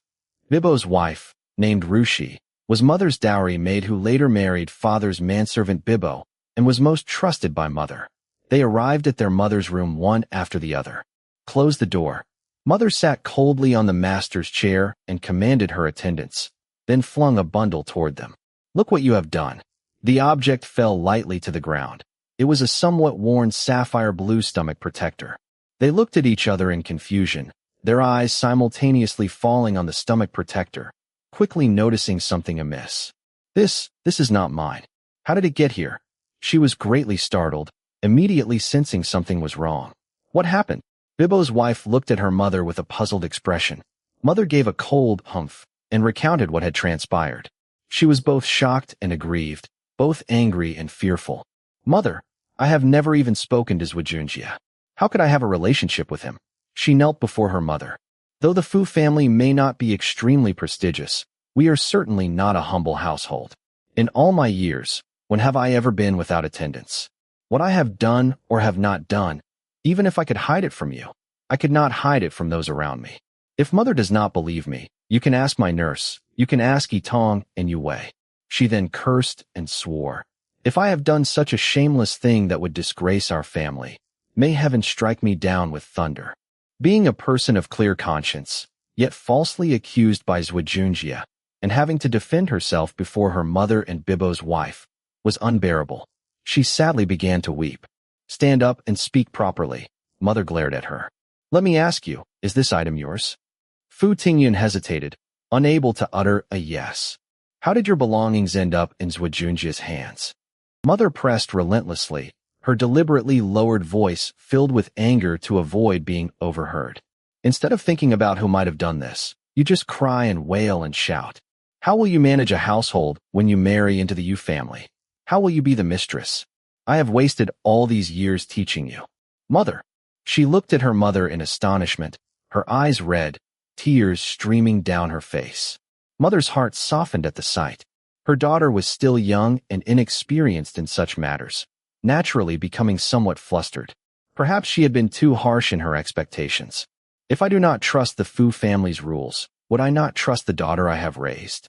Bibo's wife, named Rushi, was Mother's dowry maid who later married Father's manservant Bibo and was most trusted by Mother. They arrived at their mother's room one after the other. Close the door. Mother sat coldly on the master's chair and commanded her attendants, then flung a bundle toward them. Look what you have done. The object fell lightly to the ground. It was a somewhat worn sapphire blue stomach protector. They looked at each other in confusion, their eyes simultaneously falling on the stomach protector, quickly noticing something amiss. This is not mine. How did it get here? She was greatly startled, immediately sensing something was wrong. What happened? Bibo's wife looked at her mother with a puzzled expression. Mother gave a cold humph and recounted what had transpired. She was both shocked and aggrieved, both angry and fearful. Mother, I have never even spoken to Zhi Zhi. How could I have a relationship with him? She knelt before her mother. Though the Fu family may not be extremely prestigious, we are certainly not a humble household. In all my years, when have I ever been without attendance? What I have done or have not done, even if I could hide it from you, I could not hide it from those around me. If Mother does not believe me, you can ask my nurse, you can ask Yitong and Yue. She then cursed and swore. If I have done such a shameless thing that would disgrace our family, may heaven strike me down with thunder. Being a person of clear conscience, yet falsely accused by Zhi Zhi, and having to defend herself before her mother and Bibo's wife, was unbearable. She sadly began to weep. Stand up and speak properly. Mother glared at her. Let me ask you, is this item yours? Fu Tingyun hesitated, unable to utter a yes. How did your belongings end up in Zhi Zhi's hands? Mother pressed relentlessly, her deliberately lowered voice filled with anger to avoid being overheard. Instead of thinking about who might have done this, you just cry and wail and shout. How will you manage a household when you marry into the Yu family? How will you be the mistress? I have wasted all these years teaching you. Mother. She looked at her mother in astonishment, her eyes red, tears streaming down her face. Mother's heart softened at the sight. Her daughter was still young and inexperienced in such matters, naturally becoming somewhat flustered. Perhaps she had been too harsh in her expectations. If I do not trust the Fu family's rules, would I not trust the daughter I have raised?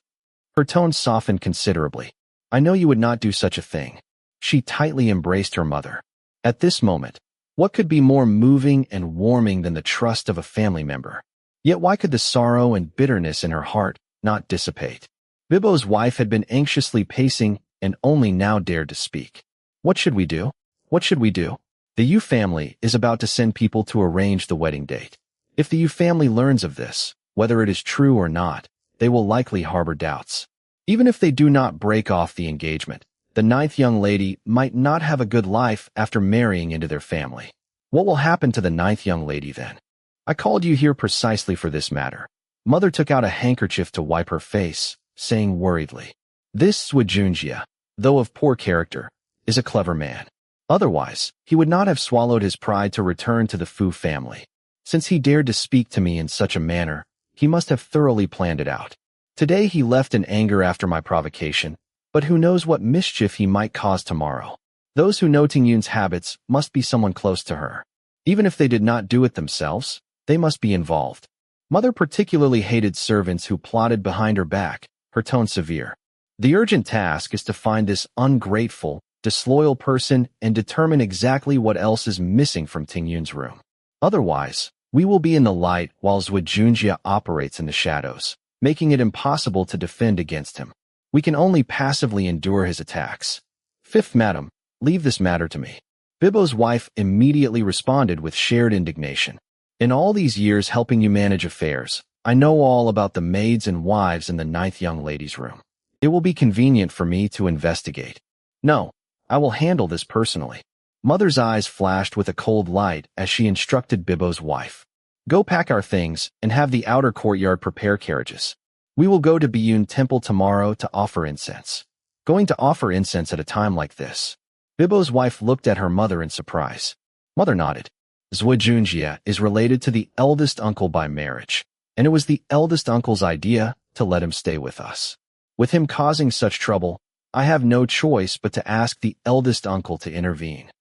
Her tone softened considerably. I know you would not do such a thing. She tightly embraced her mother. At this moment, what could be more moving and warming than the trust of a family member? Yet why could the sorrow and bitterness in her heart not dissipate? Bibo's wife had been anxiously pacing and only now dared to speak. What should we do? What should we do? The Yu family is about to send people to arrange the wedding date. If the Yu family learns of this, whether it is true or not, they will likely harbor doubts. Even if they do not break off the engagement, the ninth young lady might not have a good life after marrying into their family. What will happen to the ninth young lady then? I called you here precisely for this matter. Mother took out a handkerchief to wipe her face, saying worriedly, This Zhi Zhi, though of poor character, is a clever man. Otherwise, he would not have swallowed his pride to return to the Fu family. Since he dared to speak to me in such a manner, he must have thoroughly planned it out. Today he left in anger after my provocation, but who knows what mischief he might cause tomorrow. Those who know Tingyun's habits must be someone close to her. Even if they did not do it themselves, they must be involved. Mother particularly hated servants who plotted behind her back, her tone severe. The urgent task is to find this ungrateful, disloyal person and determine exactly what else is missing from Tingyun's room. Otherwise, we will be in the light while Zhi Zhi operates in the shadows, making it impossible to defend against him. We can only passively endure his attacks. Fifth madam, leave this matter to me. Bibo's wife immediately responded with shared indignation. In all these years helping you manage affairs, I know all about the maids and wives in the ninth young lady's room. It will be convenient for me to investigate. No, I will handle this personally. Mother's eyes flashed with a cold light as she instructed Bibbo's wife. Go pack our things and have the outer courtyard prepare carriages. We will go to Biyun Temple tomorrow to offer incense. Going to offer incense at a time like this. Bibbo's wife looked at her mother in surprise. Mother nodded. Zhi Zhi is related to the eldest uncle by marriage, and it was the eldest uncle's idea to let him stay with us. With him causing such trouble, I have no choice but to ask the eldest uncle to intervene.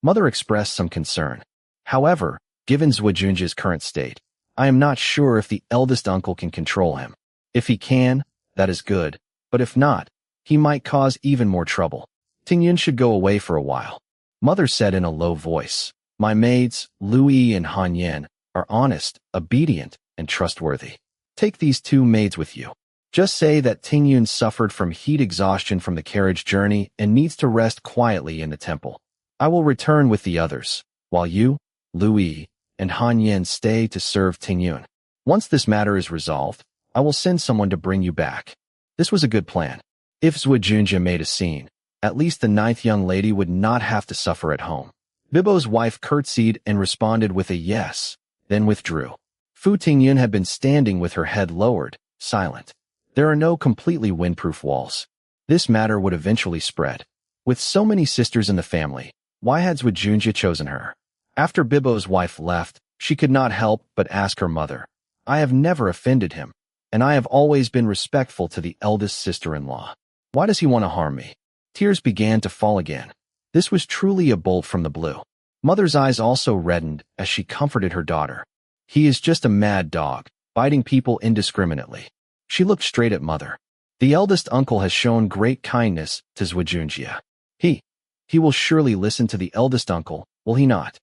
Mother expressed some concern. However, given Zhi Zhi's current state, I am not sure if the eldest uncle can control him. If he can, that is good, but if not, he might cause even more trouble. Tingyun should go away for a while. Mother said in a low voice. My maids, Lui and Han Yan, are honest, obedient, and trustworthy. Take these 2 maids with you. Just say that Tingyun suffered from heat exhaustion from the carriage journey and needs to rest quietly in the temple. I will return with the others, while you, Lui, and Han Yan stay to serve Tingyun. Once this matter is resolved, I will send someone to bring you back. This was a good plan. If Zhi Zhi made a scene, at least the 9th young lady would not have to suffer at home. Bibbo's wife curtsied and responded with a yes, then withdrew. Fu Tingyun had been standing with her head lowered, silent. There are no completely windproof walls. This matter would eventually spread. With so many sisters in the family, why had Zhi Zhi chosen her? After Bibbo's wife left, she could not help but ask her mother. I have never offended him, and I have always been respectful to the eldest sister-in-law. Why does he want to harm me? Tears began to fall again. This was truly a bolt from the blue. Mother's eyes also reddened as she comforted her daughter. He is just a mad dog, biting people indiscriminately. She looked straight at Mother. The eldest uncle has shown great kindness to Zhi Zhi. He will surely listen to the eldest uncle, will he not?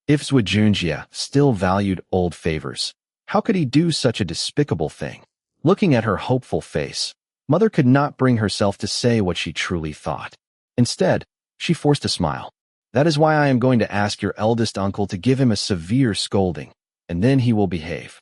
If Zhi Zhi still valued old favors, how could he do such a despicable thing? Looking at her hopeful face, Mother could not bring herself to say what she truly thought. Instead, she forced a smile. That is why I am going to ask your eldest uncle to give him a severe scolding, and then he will behave.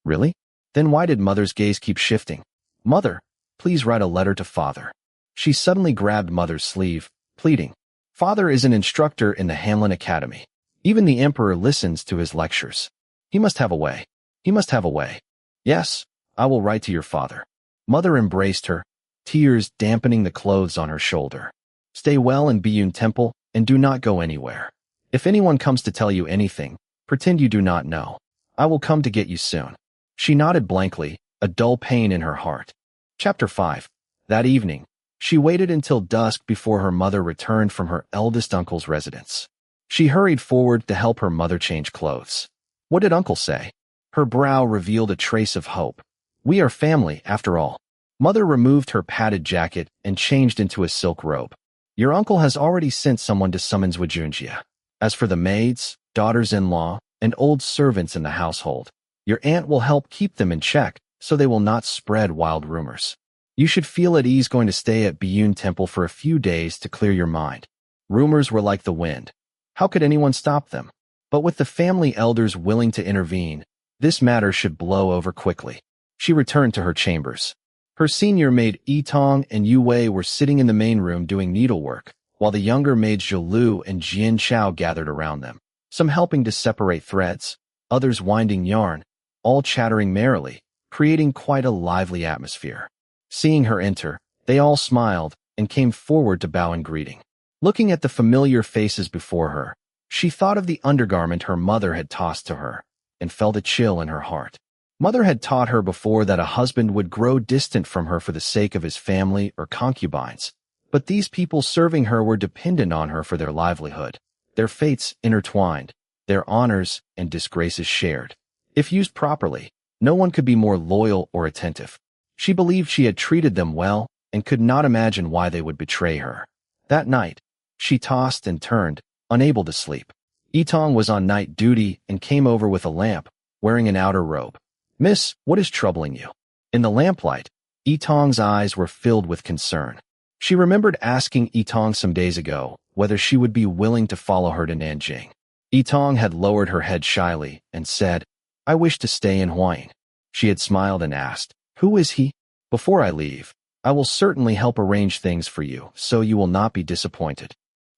Really? Then why did Mother's gaze keep shifting? Mother, please write a letter to Father. She suddenly grabbed Mother's sleeve, pleading. Father is an instructor in the Hanlin Academy. Even the Emperor listens to his lectures. He must have a way. He must have a way. Yes, I will write to your father. Mother embraced her, tears dampening the clothes on her shoulder. Stay well in Biyun Temple and do not go anywhere. If anyone comes to tell you anything, pretend you do not know. I will come to get you soon. She nodded blankly, a dull pain in her heart. Chapter 5. That evening, she waited until dusk before her mother returned from her eldest uncle's residence. She hurried forward to help her mother change clothes. What did Uncle say? Her brow revealed a trace of hope. We are family, after all. Mother removed her padded jacket and changed into a silk robe. Your uncle has already sent someone to summon Zhi Zhi. As for the maids, daughters-in-law, and old servants in the household, your aunt will help keep them in check so they will not spread wild rumors. You should feel at ease going to stay at Biyun Temple for a few days to clear your mind. Rumors were like the wind. How could anyone stop them? But with the family elders willing to intervene, this matter should blow over quickly. She returned to her chambers. Her senior maid Yitong and Yu Wei were sitting in the main room doing needlework, while the younger maids Zhou and Jian Chao gathered around them, some helping to separate threads, others winding yarn, all chattering merrily, creating quite a lively atmosphere. Seeing her enter, they all smiled and came forward to bow in greeting. Looking at the familiar faces before her, she thought of the undergarment her mother had tossed to her, and felt a chill in her heart. Mother had taught her before that a husband would grow distant from her for the sake of his family or concubines, but these people serving her were dependent on her for their livelihood, their fates intertwined, their honors and disgraces shared. If used properly, no one could be more loyal or attentive. She believed she had treated them well and could not imagine why they would betray her. That night, she tossed and turned, unable to sleep. Yitong was on night duty and came over with a lamp, wearing an outer robe. Miss, what is troubling you? In the lamplight, Yitong's eyes were filled with concern. She remembered asking Yitong some days ago whether she would be willing to follow her to Nanjing. Yitong had lowered her head shyly and said, I wish to stay in Huayin. She had smiled and asked, Who is he? Before I leave, I will certainly help arrange things for you, so you will not be disappointed.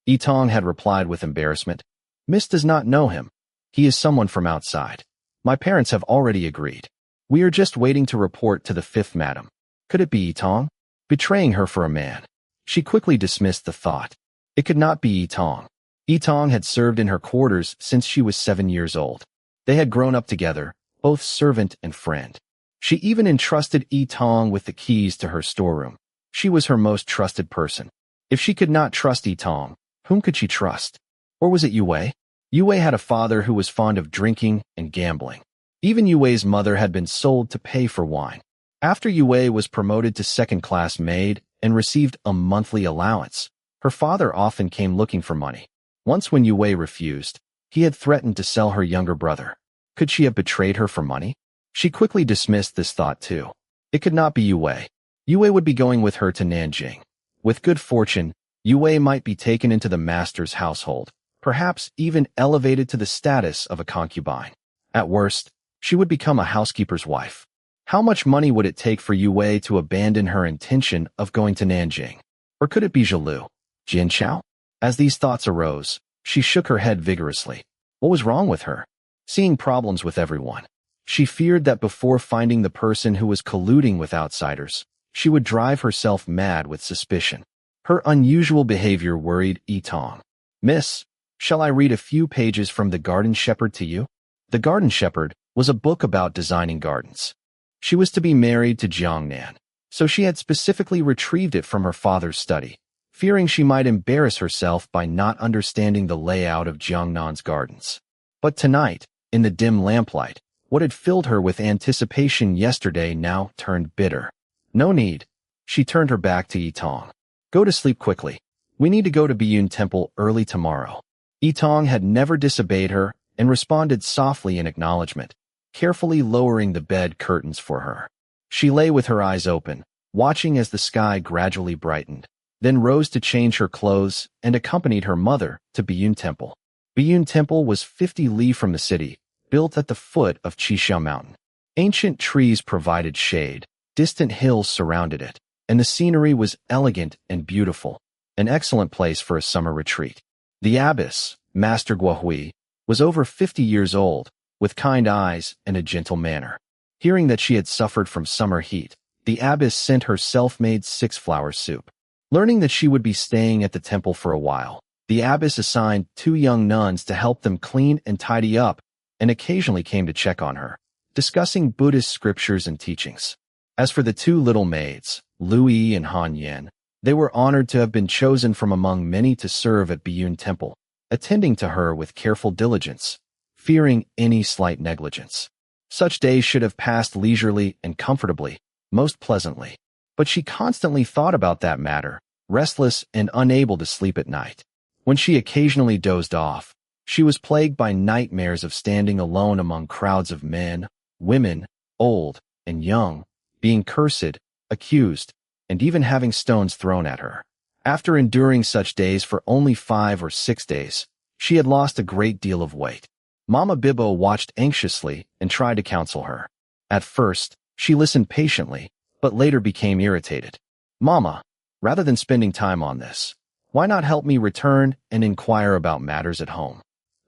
Yi Tong had replied with embarrassment. Miss does not know him. He is someone from outside. My parents have already agreed. We are just waiting to report to the fifth madam. Could it be Yi Tong? Betraying her for a man. She quickly dismissed the thought. It could not be Yi Tong. Yi Tong had served in her quarters since she was 7 years old. They had grown up together, both servant and friend. She even entrusted Yi Tong with the keys to her storeroom. She was her most trusted person. If she could not trust Yi Tong, whom could she trust? Or was it Yue Wei? Yue Wei had a father who was fond of drinking and gambling. Even Yue Wei's mother had been sold to pay for wine. After Yue Wei was promoted to second-class maid and received a monthly allowance, her father often came looking for money. Once when Yue Wei refused, he had threatened to sell her younger brother. Could she have betrayed her for money? She quickly dismissed this thought too. It could not be Yue Wei. Yue Wei would be going with her to Nanjing. With good fortune, Yue Wei might be taken into the master's household, perhaps even elevated to the status of a concubine. At worst, she would become a housekeeper's wife. How much money would it take for Yue Wei to abandon her intention of going to Nanjing? Or could it be Zhilu? Jianqiao? As these thoughts arose, she shook her head vigorously. What was wrong with her? Seeing problems with everyone. She feared that before finding the person who was colluding with outsiders, she would drive herself mad with suspicion. Her unusual behavior worried Yi Tong. Miss, shall I read a few pages from The Garden Shepherd to you? The Garden Shepherd was a book about designing gardens. She was to be married to Jiangnan, so she had specifically retrieved it from her father's study, fearing she might embarrass herself by not understanding the layout of Jiangnan's gardens. But tonight, in the dim lamplight, what had filled her with anticipation yesterday now turned bitter. No need. She turned her back to Yi Tong. Go to sleep quickly. We need to go to Biyun Temple early tomorrow. Yi Tong had never disobeyed her and responded softly in acknowledgement, carefully lowering the bed curtains for her. She lay with her eyes open, watching as the sky gradually brightened, then rose to change her clothes and accompanied her mother to Biyun Temple. Biyun Temple was 50 li from the city, built at the foot of Qixiao Mountain. Ancient trees provided shade, distant hills surrounded it, and the scenery was elegant and beautiful, an excellent place for a summer retreat. The abbess, Master Guohui, was over 50 years old, with kind eyes and a gentle manner. Hearing that she had suffered from summer heat, the abbess sent her self-made 6-flower soup. Learning that she would be staying at the temple for a while, the abbess assigned 2 young nuns to help them clean and tidy up, and occasionally came to check on her, discussing Buddhist scriptures and teachings. As for the 2 little maids, Lu Yi and Han Yan, they were honored to have been chosen from among many to serve at Biyun Temple, attending to her with careful diligence, fearing any slight negligence. Such days should have passed leisurely and comfortably, most pleasantly. But she constantly thought about that matter, restless and unable to sleep at night. When she occasionally dozed off, she was plagued by nightmares of standing alone among crowds of men, women, old and young, being cursed, accused, and even having stones thrown at her. After enduring such days for only 5 or 6 days, she had lost a great deal of weight. Mama Bibbo watched anxiously and tried to counsel her. At first, she listened patiently, but later became irritated. Mama, rather than spending time on this, why not help me return and inquire about matters at home?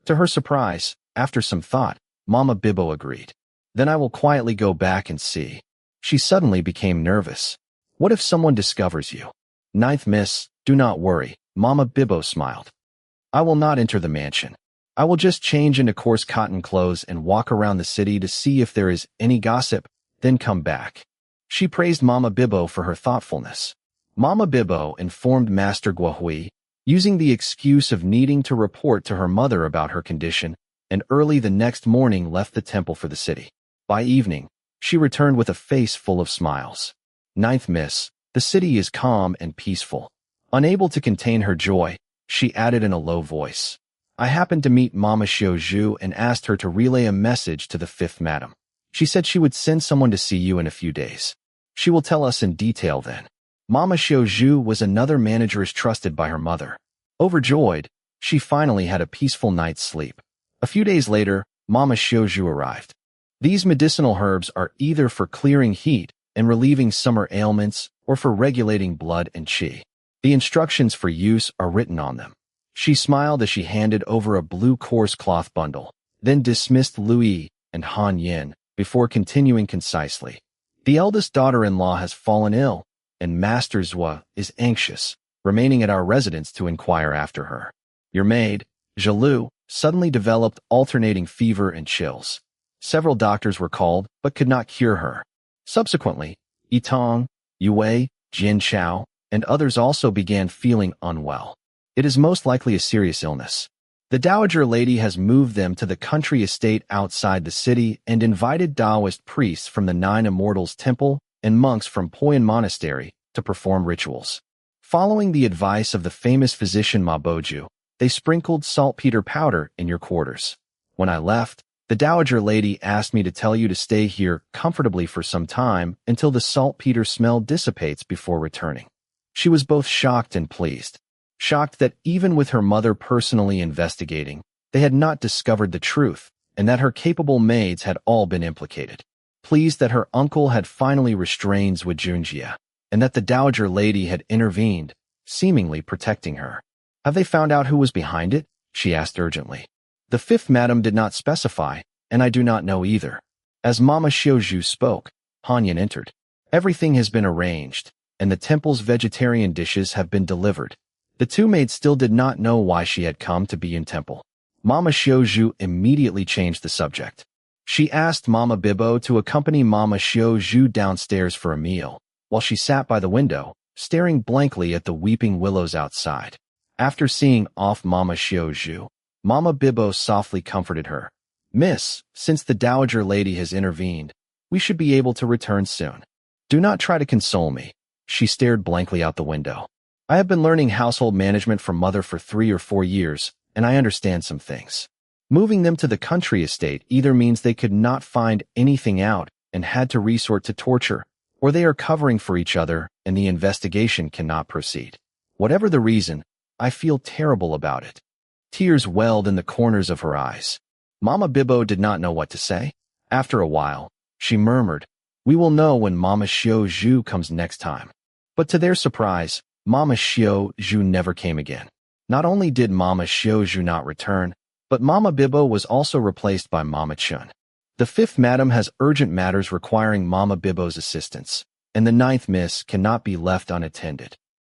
To her surprise, after some thought, Mama Bibbo agreed. Then I will quietly go back and see. She suddenly became nervous. What if someone discovers you? Ninth Miss, do not worry, Mama Bibbo smiled. I will not enter the mansion. I will just change into coarse cotton clothes and walk around the city to see if there is any gossip, then come back. She praised Mama Bibbo for her thoughtfulness. Mama Bibbo informed Master Guohui, using the excuse of needing to report to her mother about her condition, and early the next morning left the temple for the city. By evening, she returned with a face full of smiles. Ninth Miss, the city is calm and peaceful. Unable to contain her joy, she added in a low voice. I happened to meet Mama Xiaozhu and asked her to relay a message to the 5th madam. She said she would send someone to see you in a few days. She will tell us in detail then. Mama Xiaozhu was another manageress trusted by her mother. Overjoyed, she finally had a peaceful night's sleep. A few days later, Mama Xiaozhu arrived. These medicinal herbs are either for clearing heat in relieving summer ailments, or for regulating blood and qi. The instructions for use are written on them. She smiled as she handed over a blue coarse cloth bundle, then dismissed Lui and Han Yin before continuing concisely. The eldest daughter-in-law has fallen ill, and Master Zhua is anxious, remaining at our residence to inquire after her. Your maid, Zhi suddenly developed alternating fever and chills. Several doctors were called, but could not cure her. Subsequently, Yitong, Yue, Jin Xiao, and others also began feeling unwell. It is most likely a serious illness. The dowager lady has moved them to the country estate outside the city and invited Taoist priests from the Nine Immortals Temple and monks from Poyan Monastery to perform rituals. Following the advice of the famous physician Ma Boju, they sprinkled saltpeter powder in your quarters. When I left, the dowager lady asked me to tell you to stay here comfortably for some time until the saltpeter smell dissipates before returning. She was both shocked and pleased. Shocked that even with her mother personally investigating, they had not discovered the truth, and that her capable maids had all been implicated. Pleased that her uncle had finally restrained Zhu Junjia, and that the dowager lady had intervened, seemingly protecting her. Have they found out who was behind it? She asked urgently. The fifth madam did not specify, and I do not know either. As Mama Xiuzhu spoke, Hanyan entered. Everything has been arranged, and the temple's vegetarian dishes have been delivered. The two maids still did not know why she had come to Biyun Temple. Mama Xiuzhu immediately changed the subject. She asked Mama Bibo to accompany Mama Xiuzhu downstairs for a meal, while she sat by the window, staring blankly at the weeping willows outside. After seeing off Mama Xiuzhu, Mama Bibo softly comforted her. Miss, since the dowager lady has intervened, we should be able to return soon. Do not try to console me. She stared blankly out the window. I have been learning household management from Mother for 3 or 4 years, and I understand some things. Moving them to the country estate either means they could not find anything out and had to resort to torture, or they are covering for each other and the investigation cannot proceed. Whatever the reason, I feel terrible about it. Tears welled in the corners of her eyes. Mama Bibo did not know what to say. After a while, she murmured, We will know when Mama Xiuzhu comes next time. But to their surprise, Mama Xiuzhu never came again. Not only did Mama Xiuzhu not return, but Mama Bibo was also replaced by Mama Chun. The fifth madam has urgent matters requiring Mama Bibo's assistance, and the ninth miss cannot be left unattended.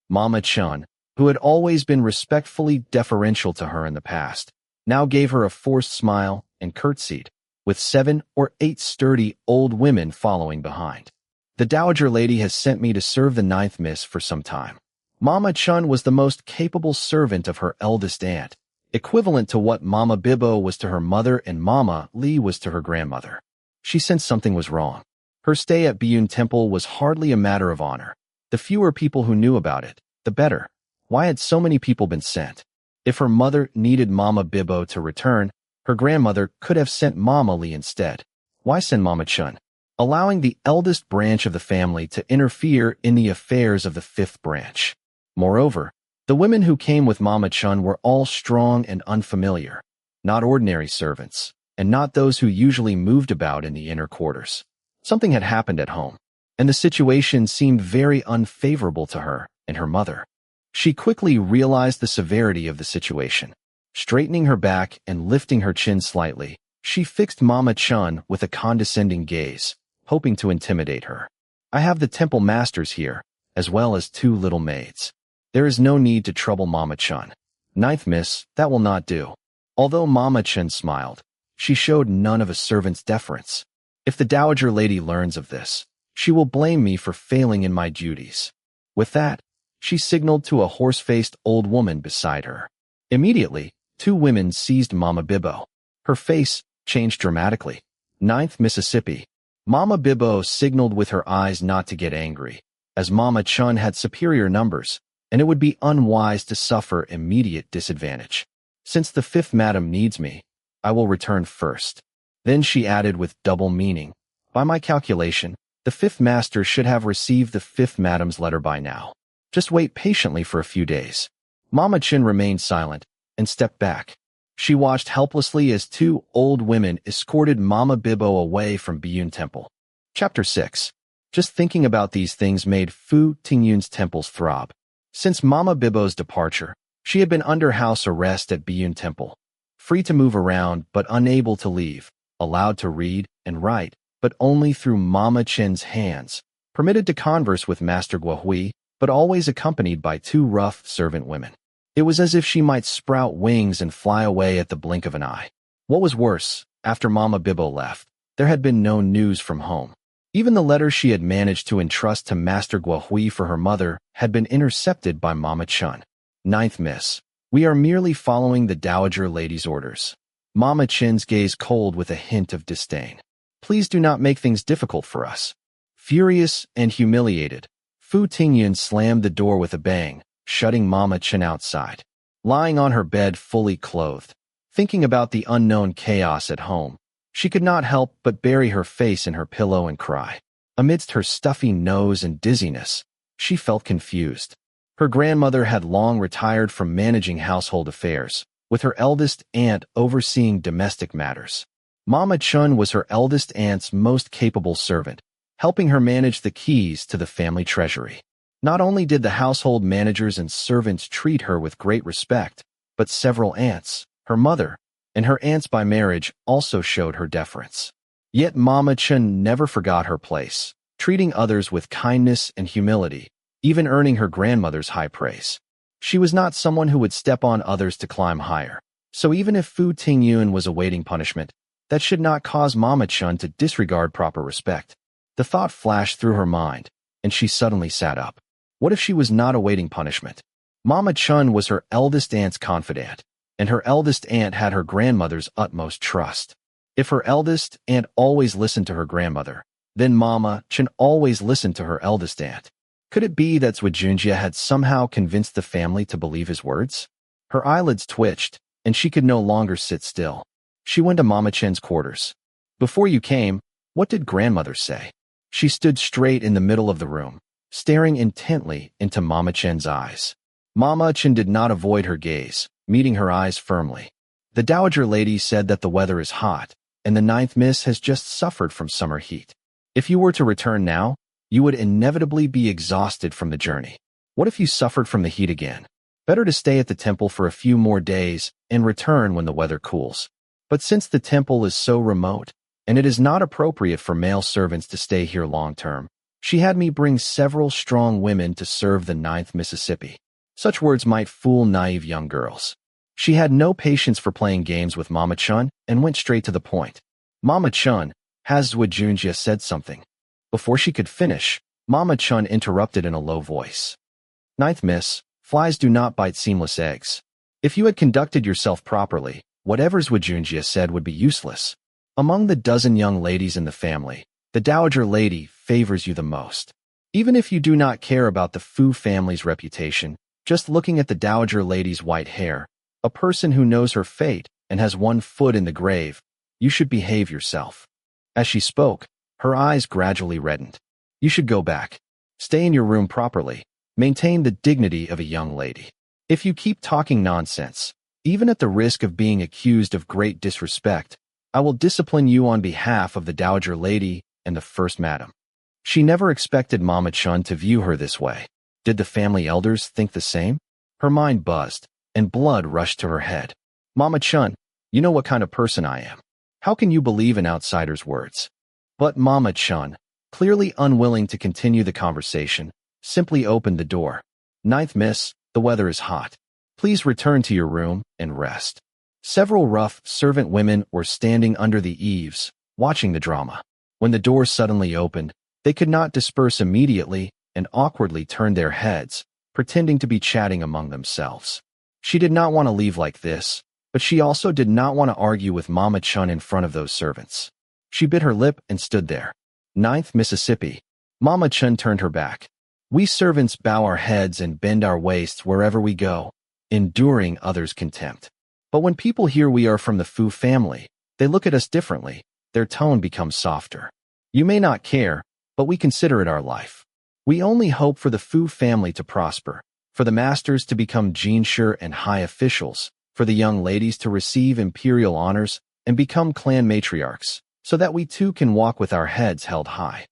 Mama Chun, who had always been respectfully deferential to her in the past, now gave her a forced smile and curtsied, with 7 or 8 sturdy old women following behind. The dowager lady has sent me to serve the ninth miss for some time. Mama Chun was the most capable servant of her eldest aunt, equivalent to what Mama Bibo was to her mother and Mama Li was to her grandmother. She sensed something was wrong. Her stay at Biyun Temple was hardly a matter of honor. The fewer people who knew about it, the better. Why had so many people been sent? If her mother needed Mama Bibo to return, her grandmother could have sent Mama Li instead. Why send Mama Chun? Allowing the eldest branch of the family to interfere in the affairs of the fifth branch. Moreover, the women who came with Mama Chun were all strong and unfamiliar, not ordinary servants, and not those who usually moved about in the inner quarters. Something had happened at home, and the situation seemed very unfavorable to her and her mother. She quickly realized the severity of the situation. Straightening her back and lifting her chin slightly, she fixed Mama Chun with a condescending gaze, hoping to intimidate her. I have the temple masters here, as well as 2 little maids. There is no need to trouble Mama Chun. Ninth miss, that will not do. Although Mama Chun smiled, she showed none of a servant's deference. If the dowager lady learns of this, she will blame me for failing in my duties. With that, she signaled to a horse-faced old woman beside her. Immediately, 2 women seized Mama Bibo. Her face changed dramatically. Ninth Mississippi. Mama Bibo signaled with her eyes not to get angry, as Mama Chun had superior numbers, and it would be unwise to suffer immediate disadvantage. Since the fifth madam needs me, I will return first. Then she added with double meaning, By my calculation, the fifth master should have received the fifth madam's letter by now. Just wait patiently for a few days. Mama Chun remained silent and stepped back. She watched helplessly as 2 old women escorted Mama Bibo away from Biyun Temple. Chapter 6. Just thinking about these things made Fu Tingyun's temples throb. Since Mama Bibo's departure, she had been under house arrest at Biyun Temple, free to move around but unable to leave, allowed to read and write, but only through Mama Chen's hands, permitted to converse with Master Guohui, but always accompanied by two rough servant women. It was as if she might sprout wings and fly away at the blink of an eye. What was worse, after Mama Bibo left, there had been no news from home. Even the letters she had managed to entrust to Master Guohui for her mother had been intercepted by Mama Chun. Ninth Miss. We are merely following the Dowager Lady's orders. Mama Chen's gaze cold with a hint of disdain. Please do not make things difficult for us. Furious and humiliated, Fu Tingyun slammed the door with a bang, shutting Mama Chen outside. Lying on her bed fully clothed, thinking about the unknown chaos at home, she could not help but bury her face in her pillow and cry. Amidst her stuffy nose and dizziness, she felt confused. Her grandmother had long retired from managing household affairs, with her eldest aunt overseeing domestic matters. Mama Chun was her eldest aunt's most capable servant, helping her manage the keys to the family treasury. Not only did the household managers and servants treat her with great respect, but several aunts, her mother, and her aunts by marriage also showed her deference. Yet Mama Chun never forgot her place, treating others with kindness and humility, even earning her grandmother's high praise. She was not someone who would step on others to climb higher, so even if Fu Tingyun was awaiting punishment, that should not cause Mama Chun to disregard proper respect. The thought flashed through her mind, and she suddenly sat up. What if she was not awaiting punishment? Mama Chun was her eldest aunt's confidant, and her eldest aunt had her grandmother's utmost trust. If her eldest aunt always listened to her grandmother, then Mama Chun always listened to her eldest aunt. Could it be that Zhi Zhi had somehow convinced the family to believe his words? Her eyelids twitched, and she could no longer sit still. She went to Mama Chen's quarters. Before you came, what did grandmother say? She stood straight in the middle of the room, staring intently into Mama Chen's eyes. Mama Chen did not avoid her gaze, meeting her eyes firmly. The Dowager Lady said that the weather is hot, and the ninth miss has just suffered from summer heat. If you were to return now, you would inevitably be exhausted from the journey. What if you suffered from the heat again? Better to stay at the temple for a few more days and return when the weather cools. But since the temple is so remote, and it is not appropriate for male servants to stay here long-term, she had me bring several strong women to serve the ninth Mississippi. Such words might fool naive young girls. She had no patience for playing games with Mama Chun and went straight to the point. Mama Chun, has Zhi Zhi said something? Before she could finish, Mama Chun interrupted in a low voice. Ninth Miss, flies do not bite seamless eggs. If you had conducted yourself properly, whatever Zhi Zhi said would be useless. Among the dozen young ladies in the family, the Dowager Lady favors you the most. Even if you do not care about the Fu family's reputation, just looking at the Dowager Lady's white hair, a person who knows her fate and has one foot in the grave, you should behave yourself. As she spoke, her eyes gradually reddened. You should go back. Stay in your room properly. Maintain the dignity of a young lady. If you keep talking nonsense, even at the risk of being accused of great disrespect, I will discipline you on behalf of the Dowager Lady and the First Madam. She never expected Mama Chun to view her this way. Did the family elders think the same? Her mind buzzed, and blood rushed to her head. Mama Chun, you know what kind of person I am. How can you believe an outsider's words? But Mama Chun, clearly unwilling to continue the conversation, simply opened the door. Ninth Miss, the weather is hot. Please return to your room and rest. Several rough servant women were standing under the eaves, watching the drama. When the door suddenly opened, they could not disperse immediately and awkwardly turned their heads, pretending to be chatting among themselves. She did not want to leave like this, but she also did not want to argue with Mama Chun in front of those servants. She bit her lip and stood there. Ninth Mississippi. Mama Chun turned her back. We servants bow our heads and bend our waists wherever we go, enduring others' contempt. But when people hear we are from the Fu family, they look at us differently. Their tone becomes softer. You may not care, but we consider it our life. We only hope for the Fu family to prosper, for the masters to become jinshi and high officials, for the young ladies to receive imperial honors and become clan matriarchs, so that we too can walk with our heads held high.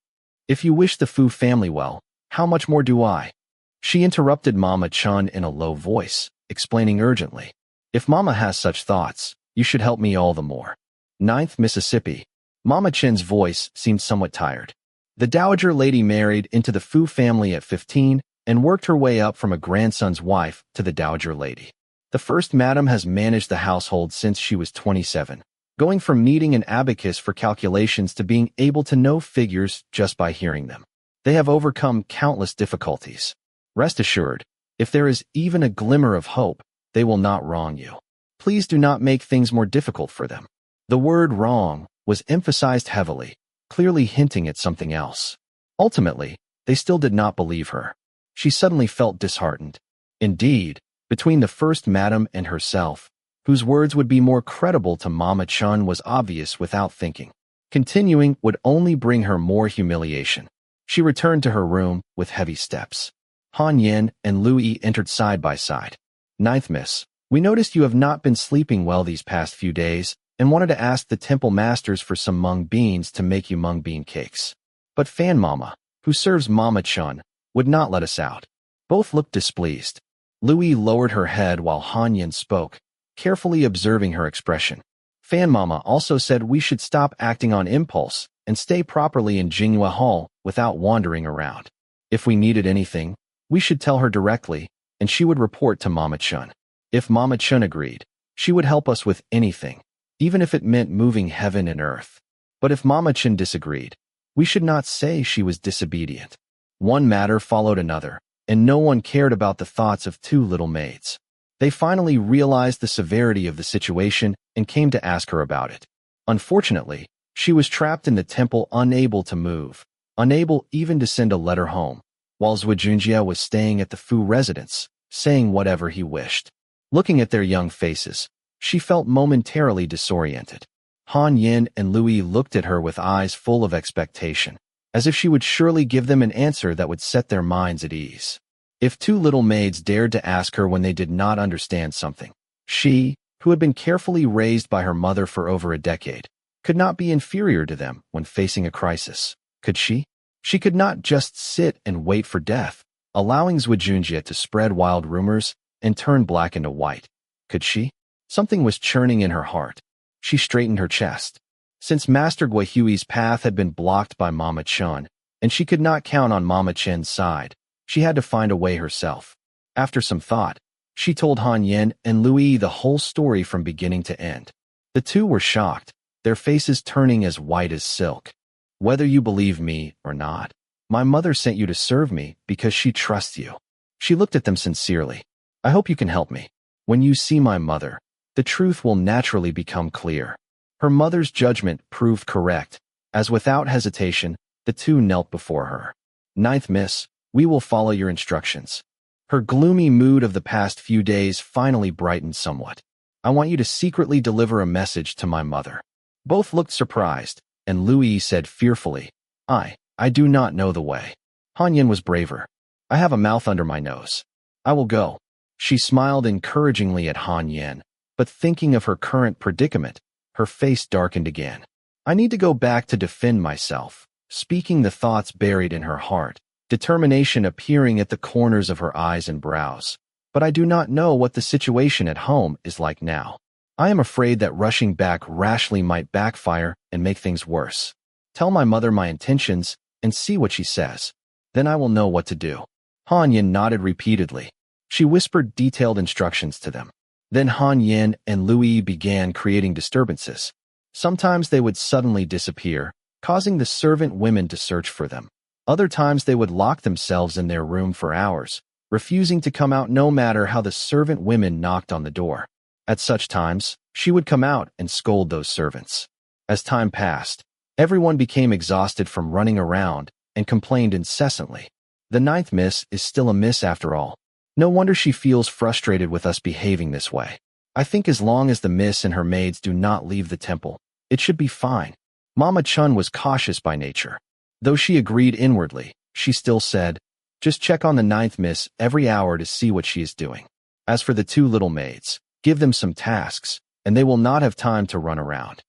If you wish the Fu family well, how much more do I? She interrupted Mama Chun in a low voice, explaining urgently. If Mama has such thoughts, you should help me all the more. 9th Mississippi. Mama Chin's voice seemed somewhat tired. The dowager lady married into the Fu family at 15 and worked her way up from a grandson's wife to the dowager lady. The first madam has managed the household since she was 27, going from needing an abacus for calculations to being able to know figures just by hearing them. They have overcome countless difficulties. Rest assured, if there is even a glimmer of hope, they will not wrong you. Please do not make things more difficult for them. The word wrong was emphasized heavily, clearly hinting at something else. Ultimately, they still did not believe her. She suddenly felt disheartened. Indeed, between the first madam and herself, whose words would be more credible to Mama Chun was obvious without thinking. Continuing would only bring her more humiliation. She returned to her room with heavy steps. Han Yin and Louis entered side by side. 9th Miss, we noticed you have not been sleeping well these past few days and wanted to ask the temple masters for some mung beans to make you mung bean cakes. But Fan Mama, who serves Mama Chun, would not let us out. Both looked displeased. Louis lowered her head while Han Yin spoke, carefully observing her expression. Fan Mama also said we should stop acting on impulse and stay properly in Jinghua Hall without wandering around. If we needed anything, we should tell her directly, and she would report to Mama Chun. If Mama Chun agreed, she would help us with anything, even if it meant moving heaven and earth. But if Mama Chun disagreed, we should not say she was disobedient. One matter followed another, and no one cared about the thoughts of two little maids. They finally realized the severity of the situation and came to ask her about it. Unfortunately, she was trapped in the temple, unable to move, unable even to send a letter home, while Zhi Zhi was staying at the Fu residence, saying whatever he wished. Looking at their young faces, she felt momentarily disoriented. Han Yin and Louis looked at her with eyes full of expectation, as if she would surely give them an answer that would set their minds at ease. If two little maids dared to ask her when they did not understand something, she, who had been carefully raised by her mother for over a decade, could not be inferior to them when facing a crisis, could she? She could not just sit and wait for death, allowing Zhi Zhi to spread wild rumors and turn black into white, could she? Something was churning in her heart. She straightened her chest. Since Master Guihui's path had been blocked by Mama Chun, and she could not count on Mama Chen's side, she had to find a way herself. After some thought, she told Han Yin and Louis the whole story from beginning to end. The two were shocked, their faces turning as white as silk. Whether you believe me or not, my mother sent you to serve me because she trusts you. She looked at them sincerely. I hope you can help me. When you see my mother, the truth will naturally become clear. Her mother's judgment proved correct, as without hesitation, the two knelt before her. 9th Miss, we will follow your instructions. Her gloomy mood of the past few days finally brightened somewhat. I want you to secretly deliver a message to my mother. Both looked surprised, and Louis said fearfully, I do not know the way. Han Yin was braver. I have a mouth under my nose. I will go. She smiled encouragingly at Han Yin, but thinking of her current predicament, her face darkened again. I need to go back to defend myself, speaking the thoughts buried in her heart, determination appearing at the corners of her eyes and brows. But I do not know what the situation at home is like now. I am afraid that rushing back rashly might backfire and make things worse. Tell my mother my intentions and see what she says. Then I will know what to do. Han Yin nodded repeatedly. She whispered detailed instructions to them. Then Han Yin and Louis began creating disturbances. Sometimes they would suddenly disappear, causing the servant women to search for them. Other times they would lock themselves in their room for hours, refusing to come out no matter how the servant women knocked on the door. At such times, she would come out and scold those servants. As time passed, everyone became exhausted from running around and complained incessantly. The 9th Miss is still a miss after all. No wonder she feels frustrated with us behaving this way. I think as long as the miss and her maids do not leave the temple, it should be fine. Mama Chun was cautious by nature. Though she agreed inwardly, she still said, just check on the 9th Miss every hour to see what she is doing. As for the two little maids, give them some tasks, and they will not have time to run around.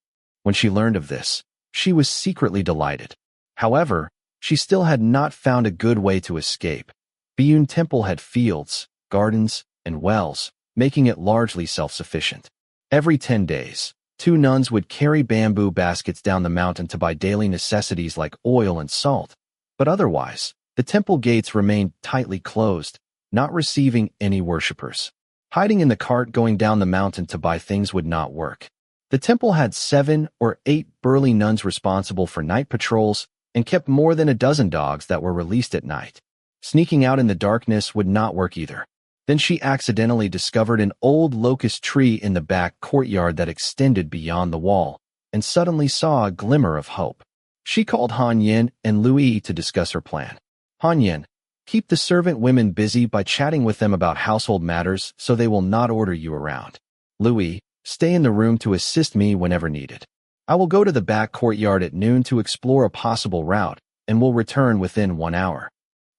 When she learned of this, she was secretly delighted. However, She still had not found a good way to escape. Biyun Temple had fields, gardens, and wells, making it largely self-sufficient. Every 10 days, 2 nuns would carry bamboo baskets down the mountain to buy daily necessities like oil and salt. But otherwise, the temple gates remained tightly closed, not receiving any worshippers. Hiding in the cart going down the mountain to buy things would not work. The temple had 7 or 8 burly nuns responsible for night patrols and kept more than a dozen dogs that were released at night. Sneaking out in the darkness would not work either. Then she accidentally discovered an old locust tree in the back courtyard that extended beyond the wall, and suddenly saw a glimmer of hope. She called Han Yin and Louis to discuss her plan. Han Yin, keep the servant women busy by chatting with them about household matters so they will not order you around. Louis, stay in the room to assist me whenever needed. I will go to the back courtyard at noon to explore a possible route, and will return within 1 hour.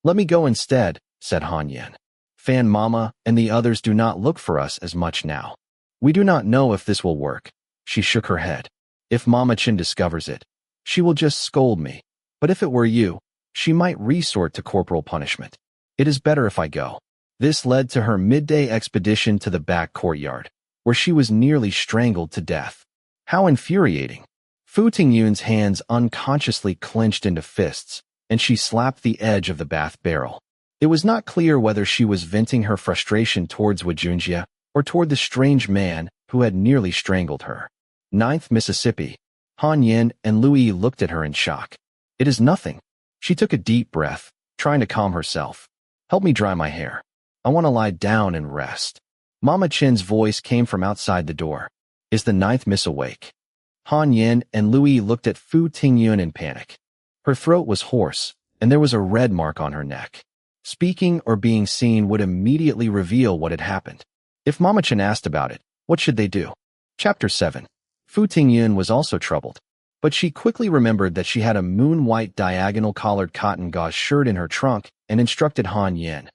Let me go instead, said Han Yin. Fan Mama and the others do not look for us as much now. We do not know if this will work. She shook her head. If Mama Chin discovers it, she will just scold me. But if it were you, she might resort to corporal punishment. It is better if I go. This led to her midday expedition to the back courtyard, where she was nearly strangled to death. How infuriating. Fu Tingyun's hands unconsciously clenched into fists, and she slapped the edge of the bath barrel. It was not clear whether she was venting her frustration towards Wajunjia or toward the strange man who had nearly strangled her. 9th Mississippi. Han Yin and Louis looked at her in shock. It is nothing. She took a deep breath, trying to calm herself. Help me dry my hair. I want to lie down and rest. Mama Chin's voice came from outside the door. Is the 9th Miss awake? Han Yin and Louis looked at Fu Tingyun in panic. Her throat was hoarse, and there was a red mark on her neck. Speaking or being seen would immediately reveal what had happened. If Mama Chin asked about it, what should they do? Chapter 7. Fu Tingyun was also troubled, but she quickly remembered that she had a moon-white diagonal-collared cotton gauze shirt in her trunk and instructed Han Yin.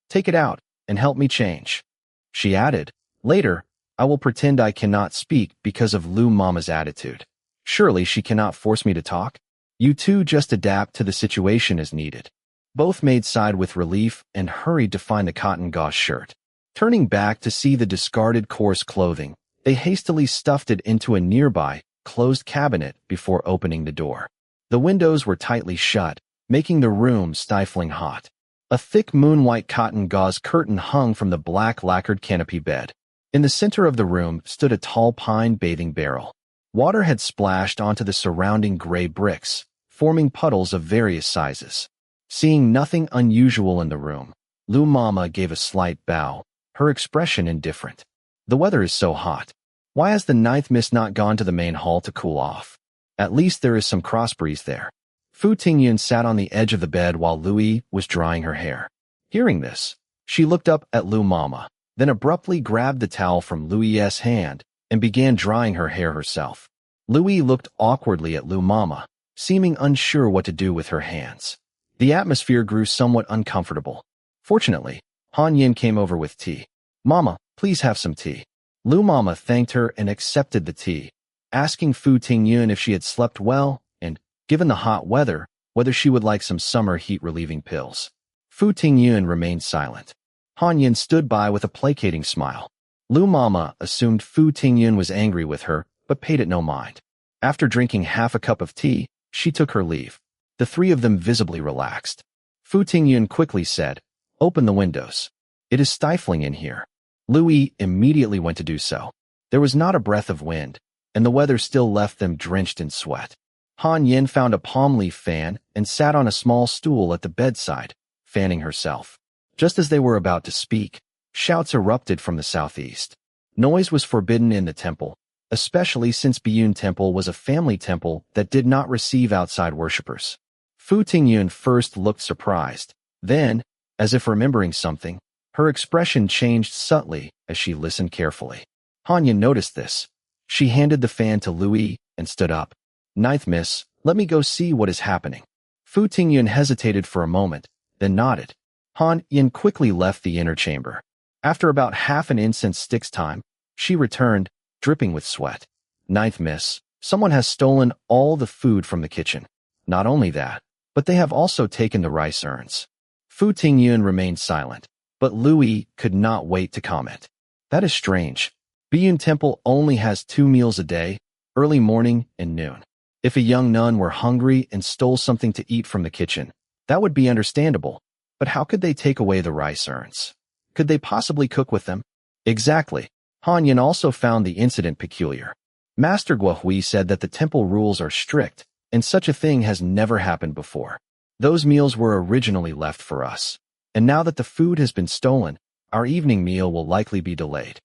Take it out and help me change. She added, later, I will pretend I cannot speak because of Lu Mama's attitude. Surely she cannot force me to talk? You two just adapt to the situation as needed. Both made sigh with relief and hurried to find the cotton gauze shirt. Turning back to see the discarded coarse clothing, they hastily stuffed it into a nearby, closed cabinet before opening the door. The windows were tightly shut, making the room stifling hot. A thick moon-white cotton gauze curtain hung from the black lacquered canopy bed. In the center of the room stood a tall pine bathing barrel. Water had splashed onto the surrounding gray bricks, forming puddles of various sizes. Seeing nothing unusual in the room, Lu Mama gave a slight bow, her expression indifferent. The weather is so hot. Why has the 9th Miss not gone to the main hall to cool off? At least there is some cross breeze there. Fu Tingyun sat on the edge of the bed while Louis was drying her hair. Hearing this, she looked up at Lu Mama, then abruptly grabbed the towel from Louis's hand and began drying her hair herself. Louis looked awkwardly at Lu Mama, seeming unsure what to do with her hands. The atmosphere grew somewhat uncomfortable. Fortunately, Han Yin came over with tea. Mama, please have some tea. Lu Mama thanked her and accepted the tea, asking Fu Tingyun if she had slept well and, given the hot weather, whether she would like some summer heat-relieving pills. Fu Tingyun remained silent. Han Yin stood by with a placating smile. Lu Mama assumed Fu Tingyun was angry with her, but paid it no mind. After drinking half a cup of tea, she took her leave. The three of them visibly relaxed. Fu Tingyun quickly said, "Open the windows. It is stifling in here." Louis immediately went to do so. There was not a breath of wind, and the weather still left them drenched in sweat. Han Yin found a palm leaf fan and sat on a small stool at the bedside, fanning herself. Just as they were about to speak, shouts erupted from the southeast. Noise was forbidden in the temple, especially since Biyun Temple was a family temple that did not receive outside worshippers. Fu Tingyun first looked surprised. Then, as if remembering something, her expression changed subtly as she listened carefully. Han Yin noticed this. She handed the fan to Louis and stood up. 9th Miss, let me go see what is happening. Fu Tingyun hesitated for a moment, then nodded. Han Yin quickly left the inner chamber. After about half an incense stick's time, she returned, dripping with sweat. 9th Miss, someone has stolen all the food from the kitchen. Not only that, But they have also taken the rice urns. Fu Tingyun remained silent, but Louis could not wait to comment. That is strange. Biyun Temple only has 2 meals a day, early morning and noon. If a young nun were hungry and stole something to eat from the kitchen, that would be understandable. But how could they take away the rice urns? Could they possibly cook with them? Exactly. Han Yin also found the incident peculiar. Master Guohui said that the temple rules are strict, and such a thing has never happened before. Those meals were originally left for us. And now that the food has been stolen, our evening meal will likely be delayed.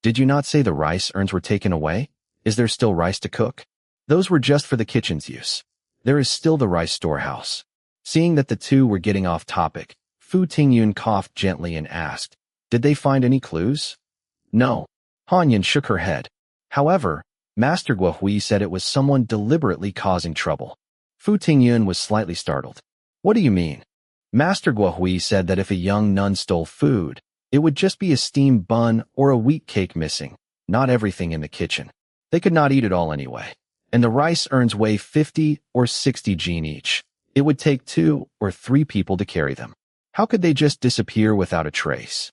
Did you not say the rice urns were taken away? Is there still rice to cook? Those were just for the kitchen's use. There is still the rice storehouse. Seeing that the two were getting off topic, Fu Tingyun coughed gently and asked, "Did they find any clues?" No. Han Yin shook her head. However, Master Guohui said it was someone deliberately causing trouble. Fu Tingyun was slightly startled. What do you mean? Master Guohui said that if a young nun stole food, it would just be a steamed bun or a wheat cake missing, not everything in the kitchen. They could not eat it all anyway. And the rice urns weigh 50 or 60 jin each. It would take 2 or 3 people to carry them. How could they just disappear without a trace?